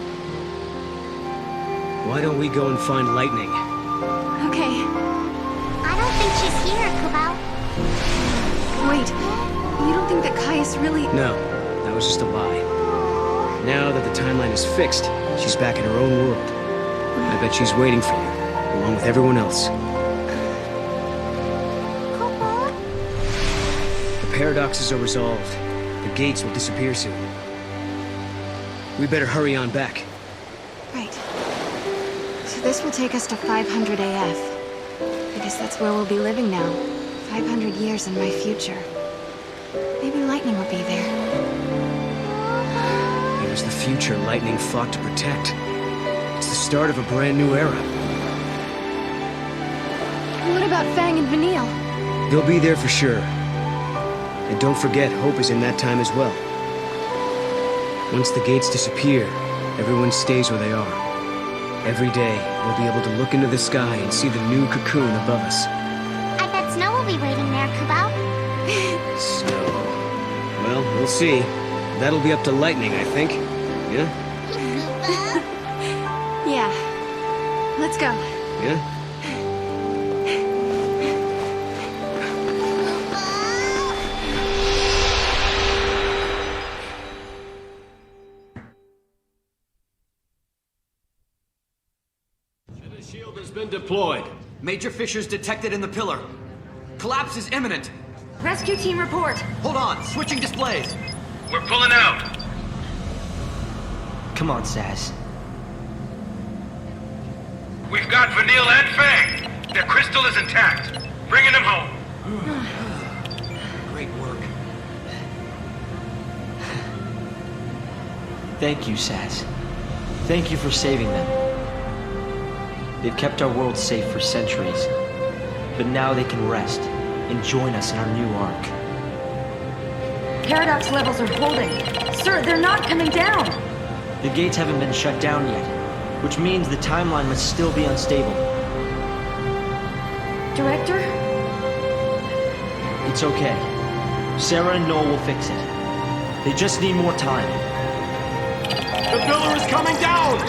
Why don't we go and find Lightning? Okay. I don't think she's here, Kupo. Wait, you don't think that Caius really... No, that was just a lie. Now that the timeline is fixed, she's back in her own world. I bet she's waiting for you, along with everyone else. The paradoxes are resolved. The gates will disappear soon. We better hurry on back. Right. So this will take us to 500 AF. I guess that's where we'll be living now. 500 years in my future. Maybe Lightning will be there. It was the future Lightning fought to protect. It's the start of a brand new era. What about Fang and Vanille? They'll be there for sure. And don't forget, Hope is in that time as well. Once the gates disappear, everyone stays where they are. Every day, we'll be able to look into the sky and see the new Cocoon above us. I bet Snow will be waiting there, Kupo. Snow. Well, we'll see. That'll be up to Lightning, I think. Yeah? Yeah. Let's go. Yeah? Shield has been deployed. Major fissures detected in the pillar. Collapse is imminent. Rescue team report. Hold on, switching displays. We're pulling out. Come on, Saz. We've got Vanille and Fang. Their crystal is intact. Bringing them home. Great work. Thank you, Saz. Thank you for saving them. They've kept our world safe for centuries. But now they can rest and join us in our new arc. Paradox levels are holding. Sir, they're not coming down. The gates haven't been shut down yet, which means the timeline must still be unstable. Director? It's okay. Sarah and Noel will fix it. They just need more time. The pillar is coming down!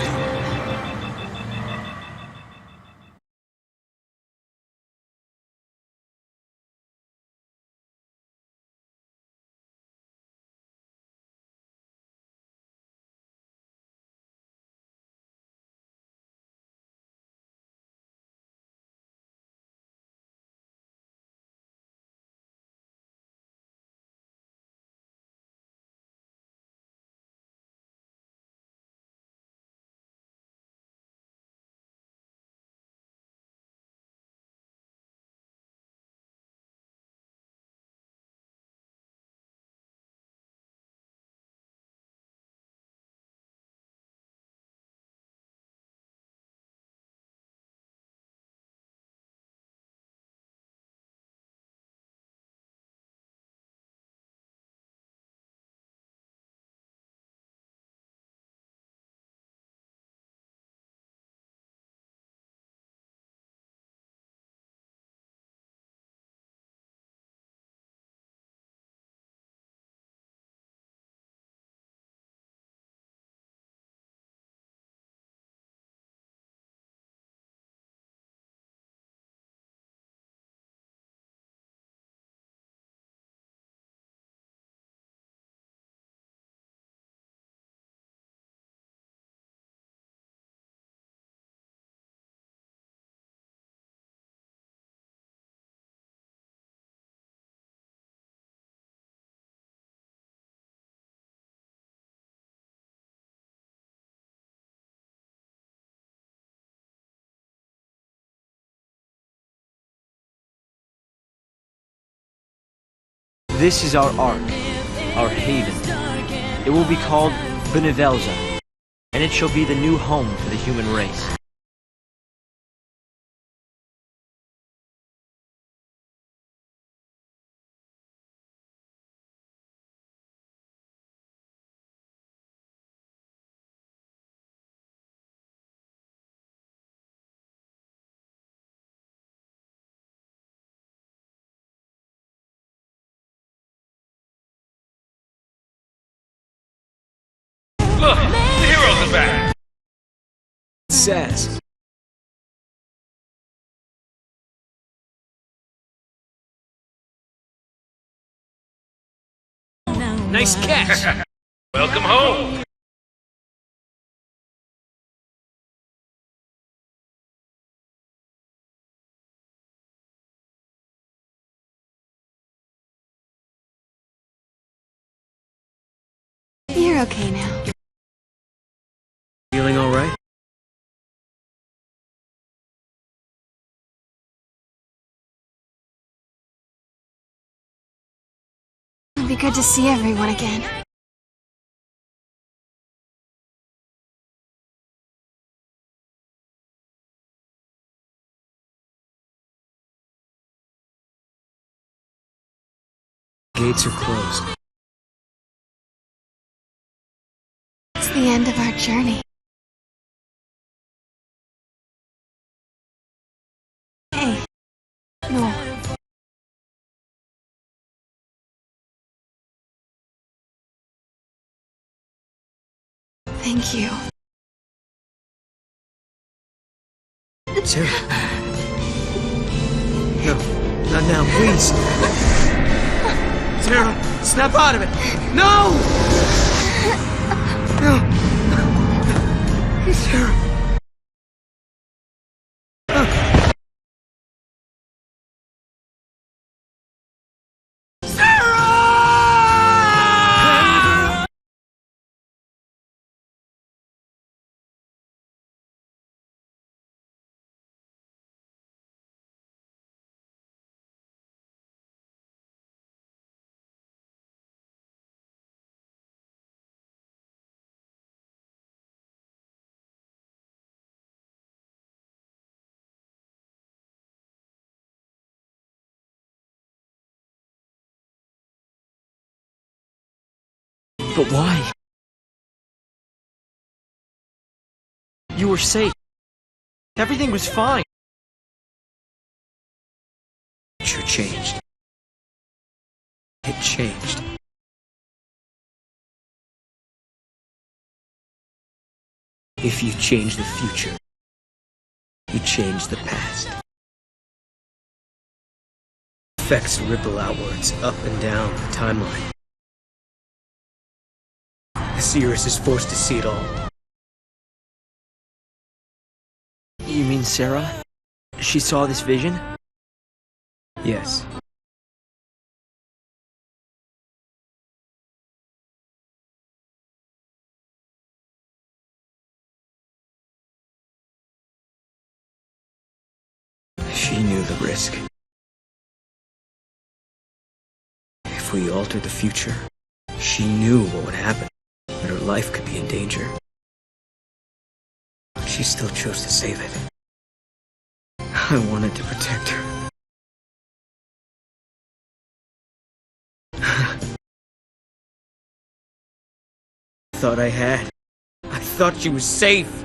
This is our ark, our haven. It will be called Benevelza, and it shall be the new home for the human race. Look, the heroes are back. It says. Nice catch. Welcome home. You're okay now. Feeling all right? It'll be good to see everyone again. Gates are closed. It's the end of our journey. Hey. No. Thank you. Sarah. No, not now, please. Sarah, snap out of it. No! No. Sarah. But why? You were safe. Everything was fine. The future changed. It changed. If you change the future, you change the past. Effects ripple outwards, up and down the timeline. The seeress is forced to see it all. You mean Sarah? She saw this vision? Yes. She knew the risk. If we altered the future, she knew what would happen. That her life could be in danger. She still chose to save it. I wanted to protect her. Thought I had. I thought she was safe.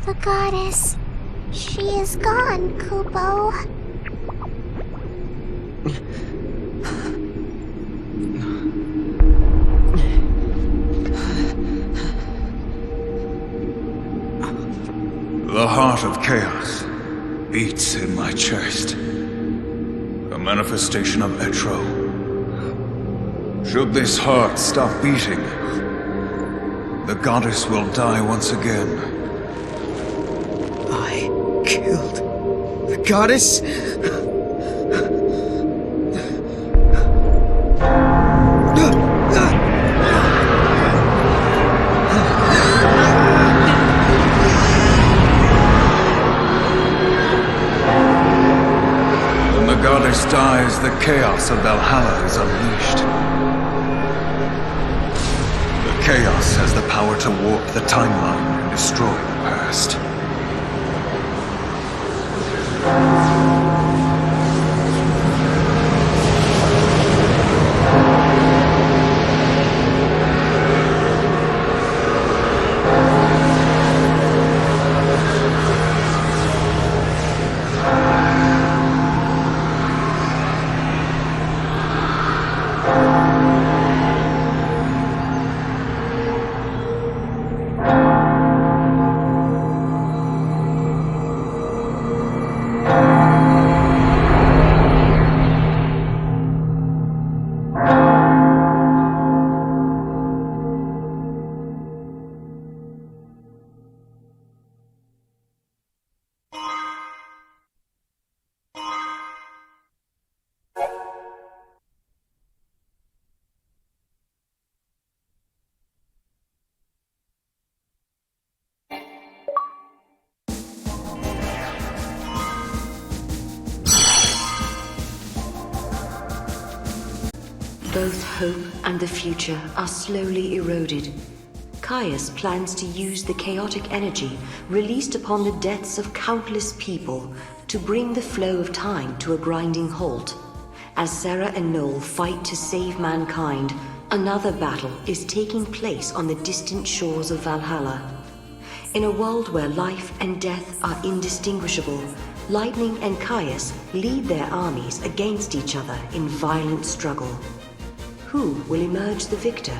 The goddess. She is gone, Kupo. The heart of chaos beats in my chest. A manifestation of Etro. Should this heart stop beating, the goddess will die once again. I killed the goddess? When the goddess dies, the chaos of Valhalla is unleashed. The chaos has the power to warp the timeline and destroy the past. Both hope and the future are slowly eroded. Caius plans to use the chaotic energy released upon the deaths of countless people to bring the flow of time to a grinding halt. As Sarah and Noel fight to save mankind, another battle is taking place on the distant shores of Valhalla. In a world where life and death are indistinguishable, Lightning and Caius lead their armies against each other in violent struggle. Who will emerge the victor?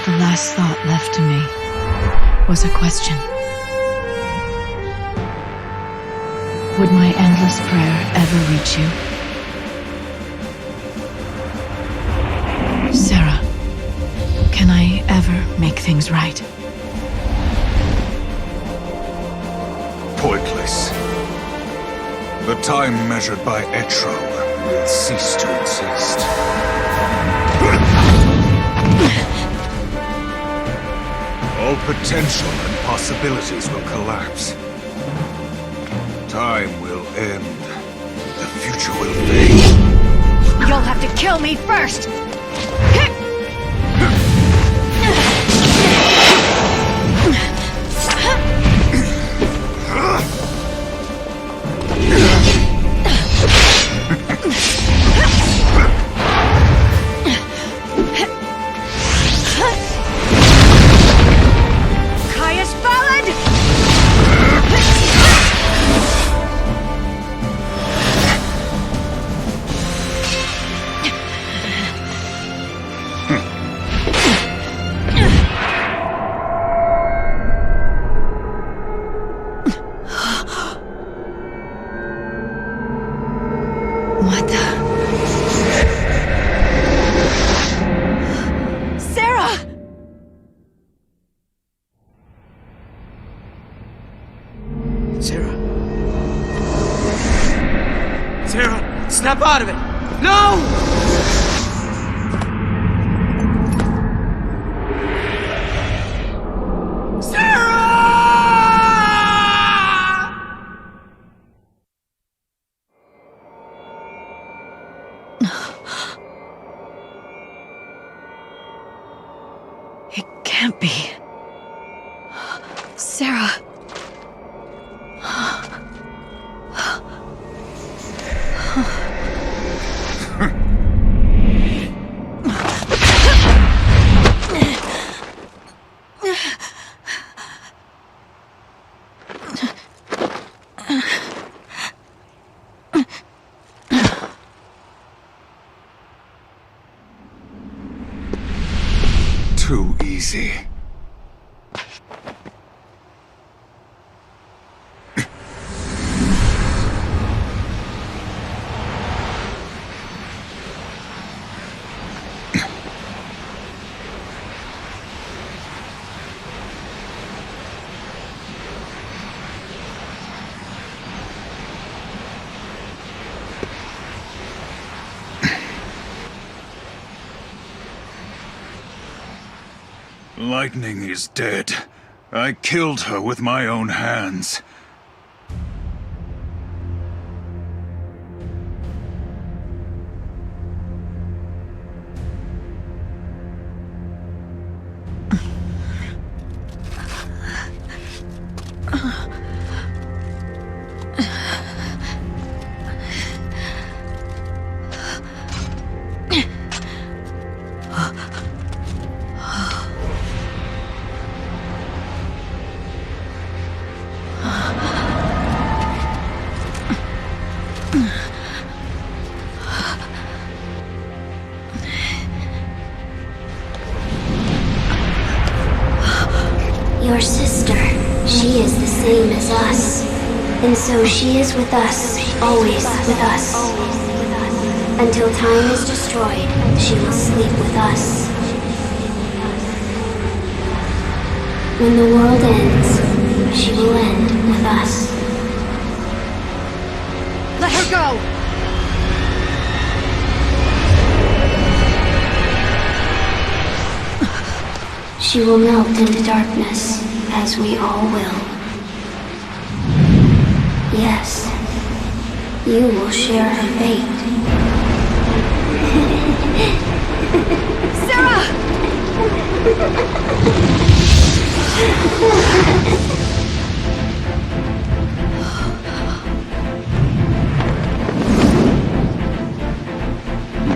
The last thought left to me was a question. Would my endless prayer ever reach you? Sarah, can I ever make things right? Pointless. The time measured by Etro will cease to exist. All potential and possibilities will collapse. Time will end. The future will fade. You'll have to kill me first! Caius followed! What the? Sarah! Sarah? Sarah, snap out of it! No! It can't be. Sarah. Too easy. Lightning is dead. I killed her with my own hands. Your sister, she is the same as us. And so she is with us, always with us. Until time is destroyed, she will sleep with us. When the world ends, she will end with us. Let her go! She will melt into darkness, as we all will. Yes, you will share her fate. Sarah!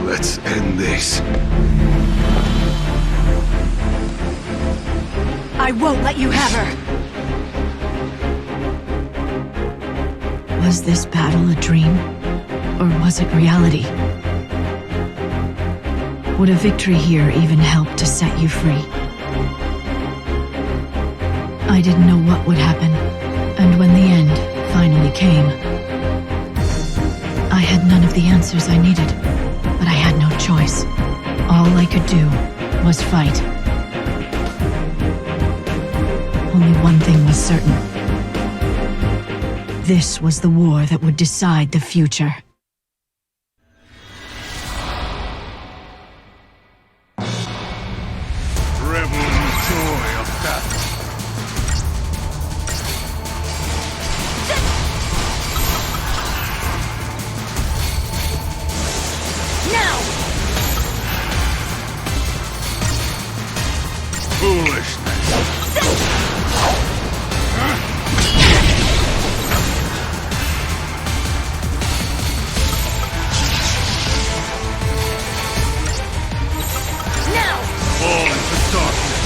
Let's end this. I won't let you have her! Was this battle a dream? Or was it reality? Would a victory here even help to set you free? I didn't know what would happen, and when the end finally came, I had none of the answers I needed, but I had no choice. All I could do was fight. Only one thing was certain. This was the war that would decide the future. Revel in the joy of battle. Now! Foolishness. Now! Fall into darkness.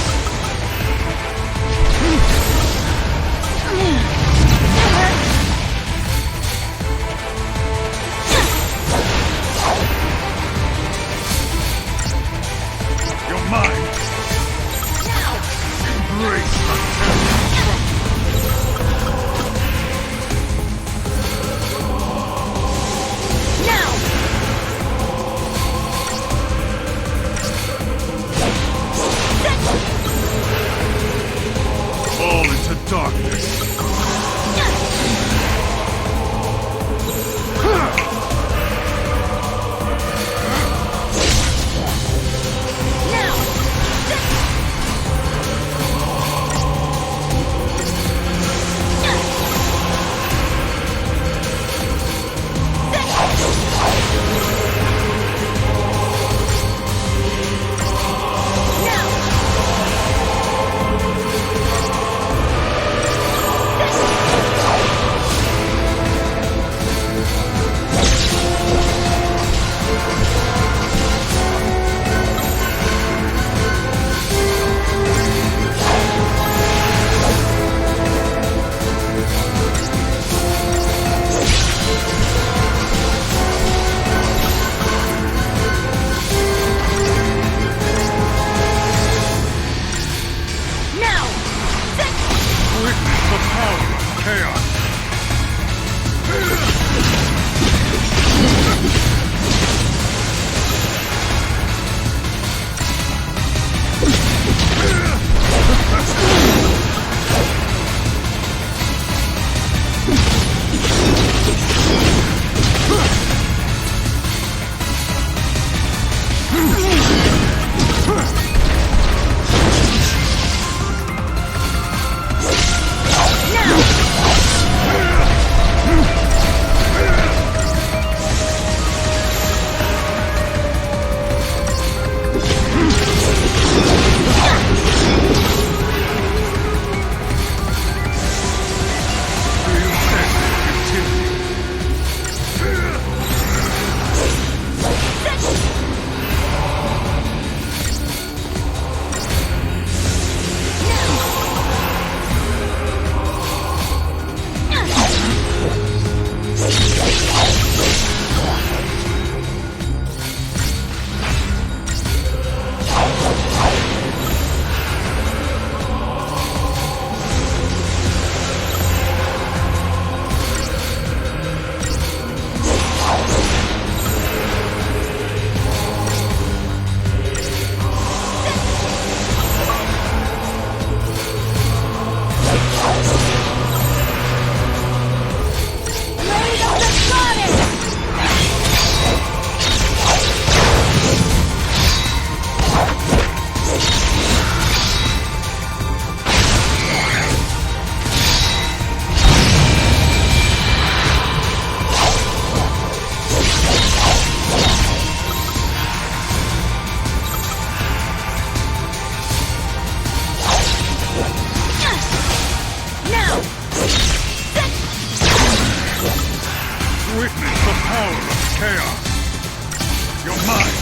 chaos. You're mine.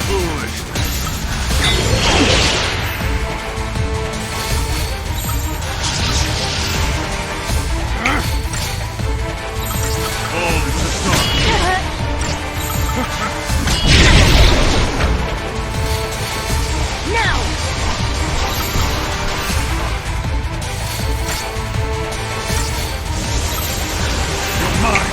Foolishness. All is a start. Now! You're mine.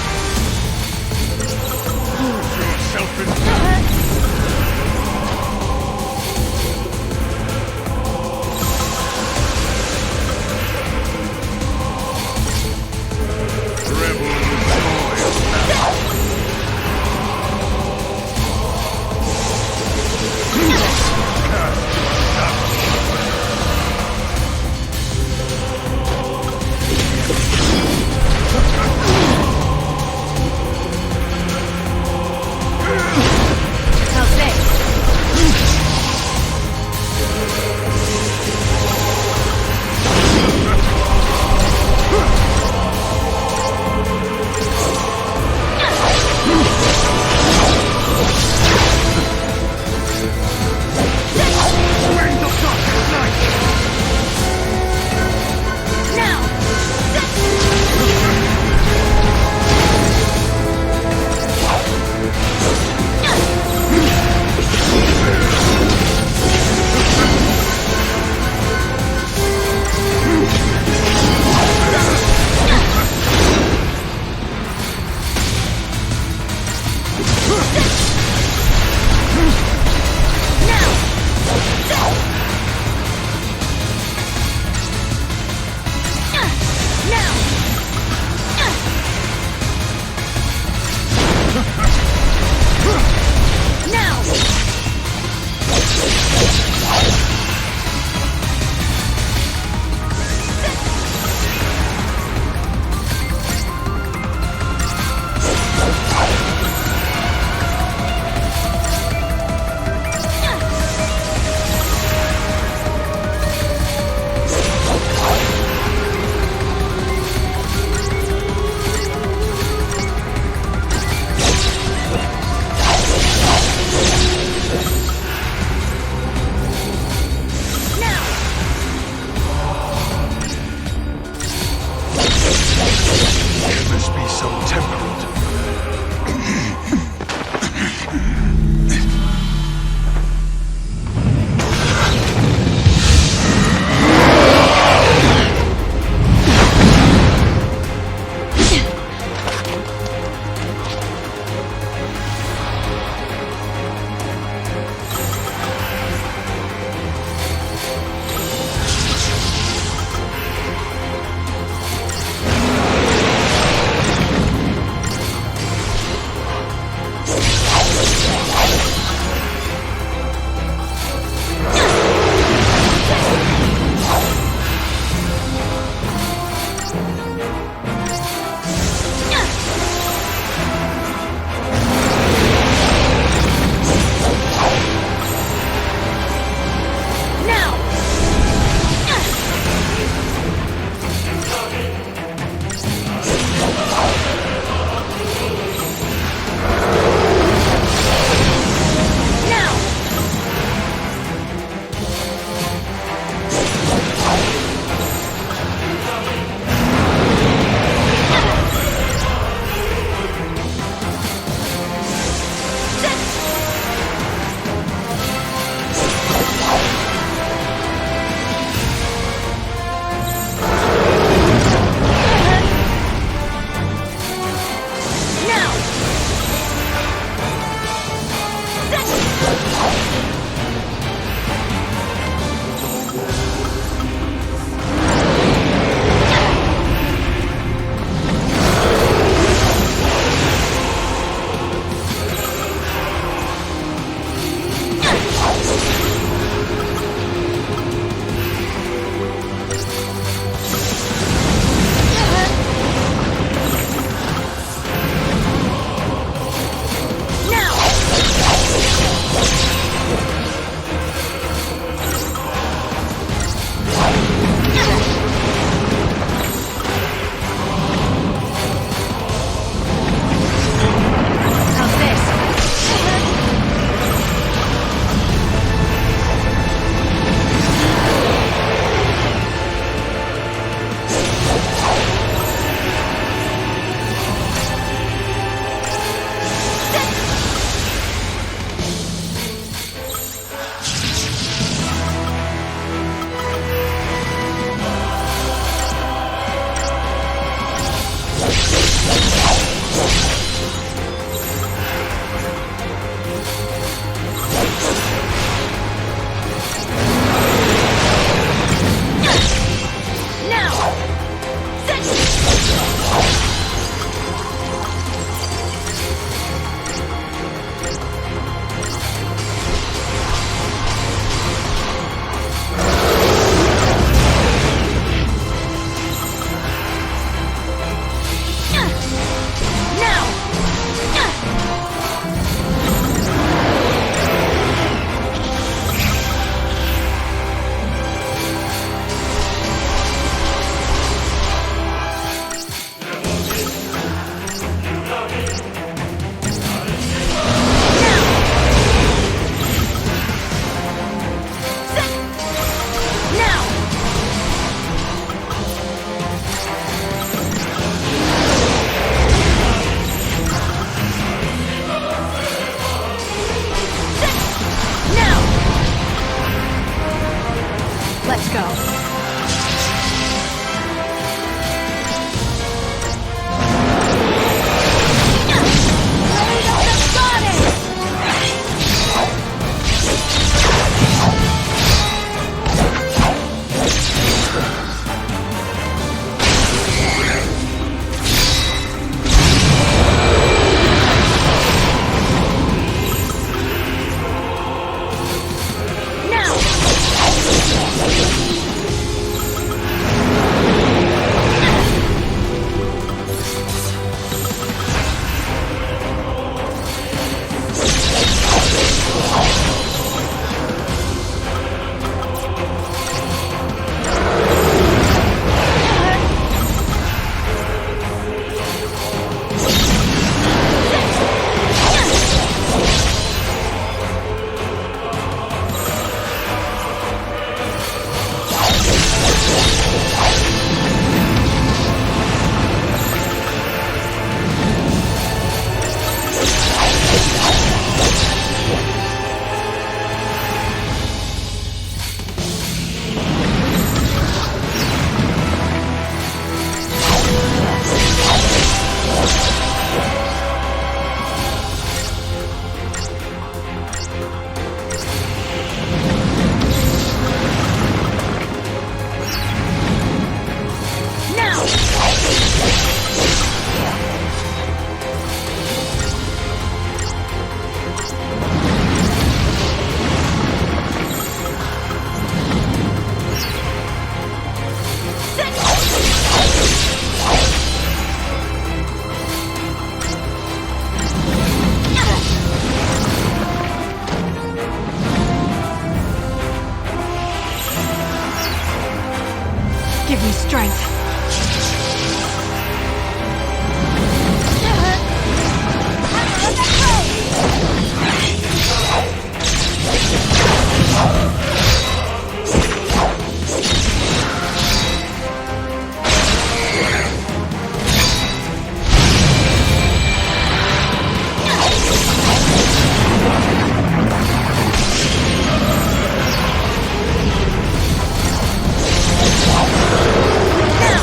go. Give me strength. Now!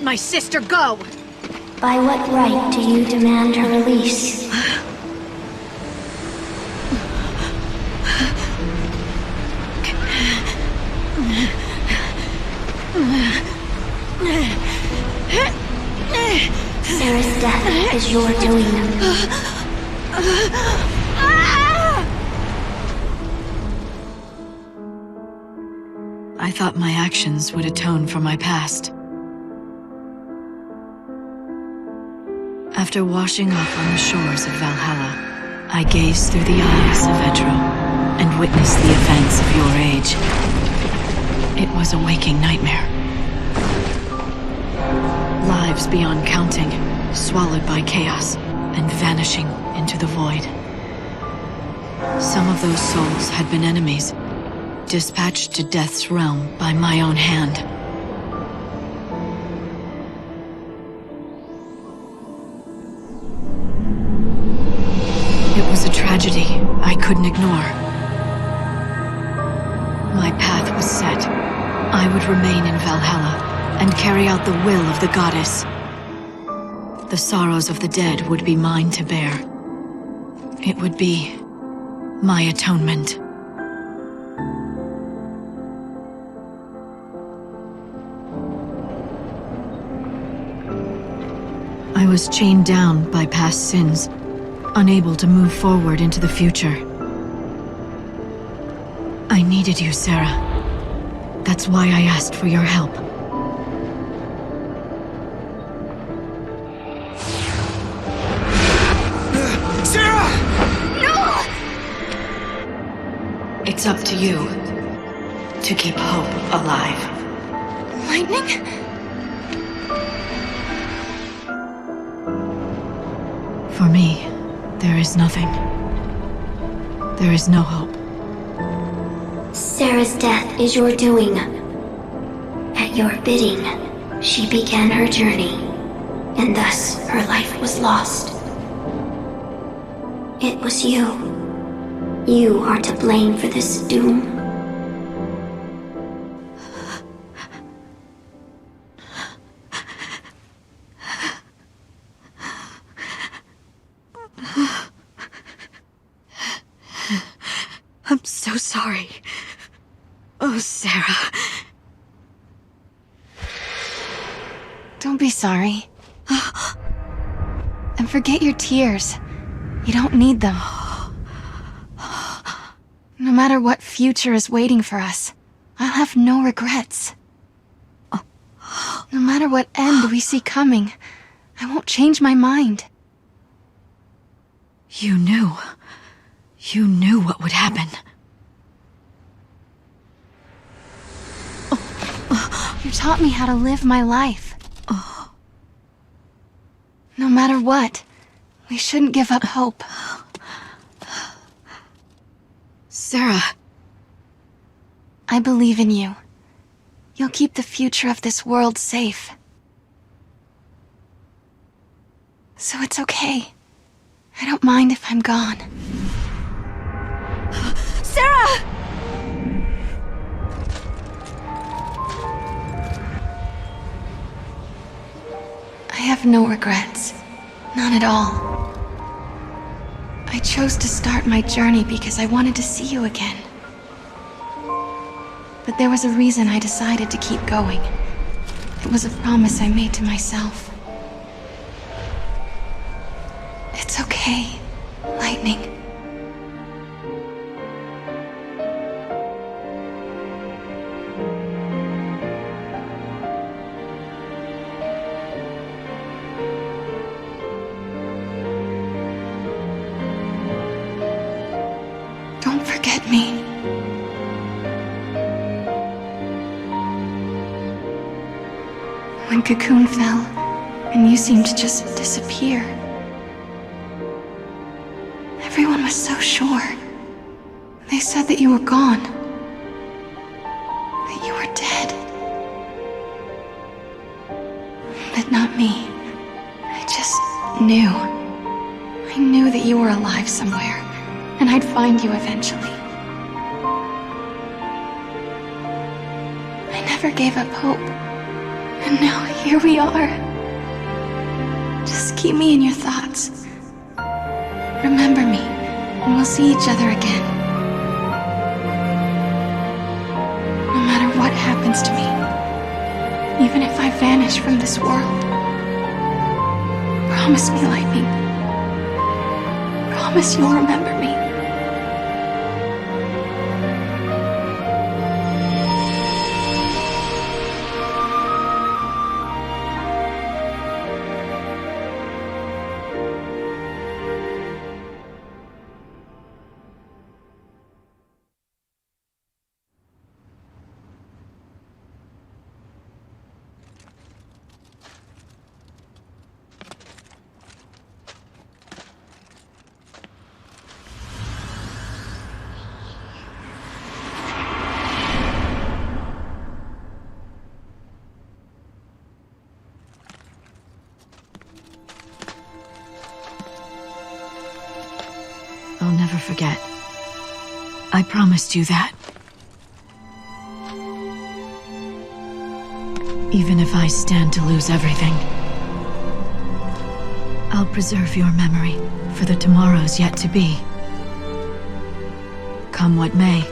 let my sister go! By what right do you demand her release? Seeress' death is your doing. I thought my actions would atone for my past. After washing off on the shores of Valhalla, I gazed through the eyes of Edro and witnessed the events of your age. It was a waking nightmare. Lives beyond counting, swallowed by chaos and vanishing into the void. Some of those souls had been enemies, dispatched to death's realm by my own hand. It was a tragedy I couldn't ignore. My path was set. I would remain in Valhalla and carry out the will of the goddess. The sorrows of the dead would be mine to bear. It would be my atonement. I was chained down by past sins, unable to move forward into the future. I needed you, Sarah. That's why I asked for your help. Sarah! No! It's up to you to keep hope alive. Lightning? For me, there is nothing. There is no hope. Sarah's death is your doing. At your bidding, she began her journey, and thus her life was lost. It was you. You are to blame for this doom. I'm so sorry. Oh, Sarah. Don't be sorry. And forget your tears. You don't need them. No matter what future is waiting for us, I'll have no regrets. No matter what end we see coming, I won't change my mind. You knew. You knew what would happen. You taught me how to live my life. No matter what, we shouldn't give up hope. Sarah. I believe in you. You'll keep the future of this world safe. So it's okay. I don't mind if I'm gone. Sarah! I have no regrets. None at all. I chose to start my journey because I wanted to see you again. But there was a reason I decided to keep going. It was a promise I made to myself. It's okay, Lightning. Don't forget me. When Cocoon fell, and you seemed to just disappear. Everyone was so sure. They said that you were gone. That you were dead. But not me. I just knew. I knew that you were alive somewhere, and I'd find you eventually. I never gave up hope. And And now here we are. Just keep me in your thoughts. Remember me, and we'll see each other again. No matter what happens to me, even if I vanish from this world. Promise me, Lightning. Promise you'll remember me. I'll never forget. I promised you that. Even if I stand to lose everything, I'll preserve your memory for the tomorrows yet to be. Come what may,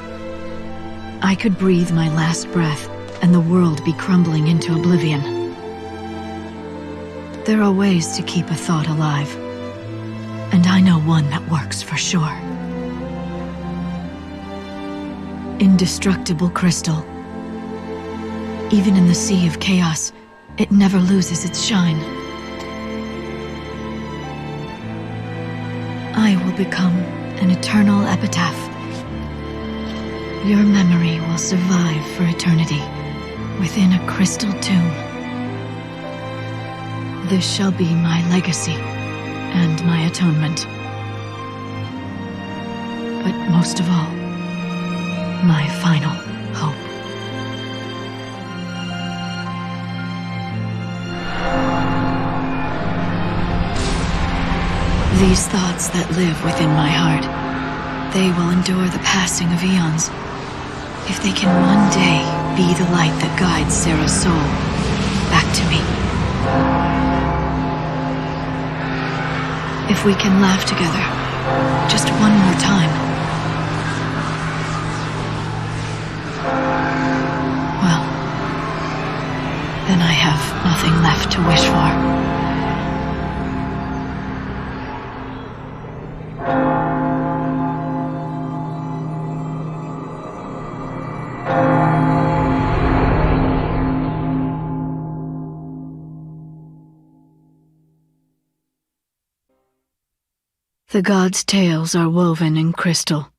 I could breathe my last breath and the world be crumbling into oblivion. There are ways to keep a thought alive. And I know one that works for sure. Indestructible crystal. Even in the sea of chaos, it never loses its shine. I will become an eternal epitaph. Your memory will survive for eternity within a crystal tomb. This shall be my legacy. And my atonement. But most of all, my final hope. These thoughts that live within my heart, they will endure the passing of eons. If they can one day be the light that guides Sarah's soul back to me. If we can laugh together, just one more time. Well, then I have nothing left to wish for. The gods' tales are woven in crystal.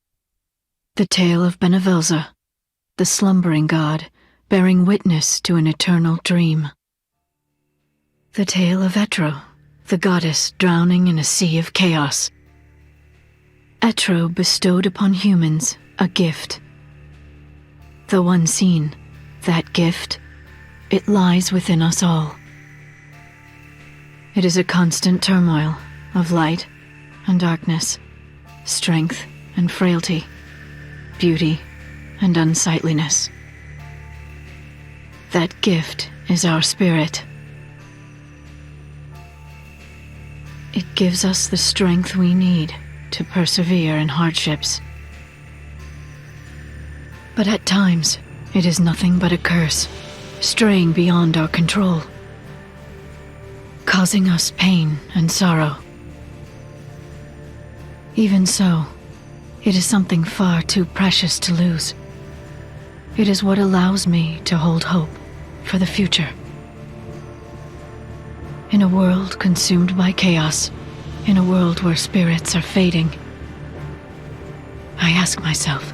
The tale of Benevelza, the slumbering god, bearing witness to an eternal dream. The tale of Etro, the goddess drowning in a sea of chaos. Etro bestowed upon humans a gift. Though unseen, that gift, it lies within us all. It is a constant turmoil of light and darkness, strength and frailty, beauty and unsightliness. That gift is our spirit. It gives us the strength we need to persevere in hardships. But at times, it is nothing but a curse, straying beyond our control, causing us pain and sorrow. Even so, it is something far too precious to lose. It is what allows me to hold hope for the future. In a world consumed by chaos, in a world where spirits are fading, I ask myself,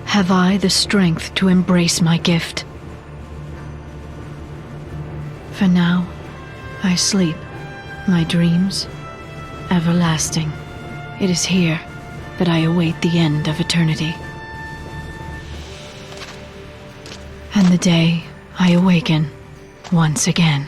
have I the strength to embrace my gift? For now, I sleep, my dreams, everlasting. It is here that I await the end of eternity. And the day I awaken once again.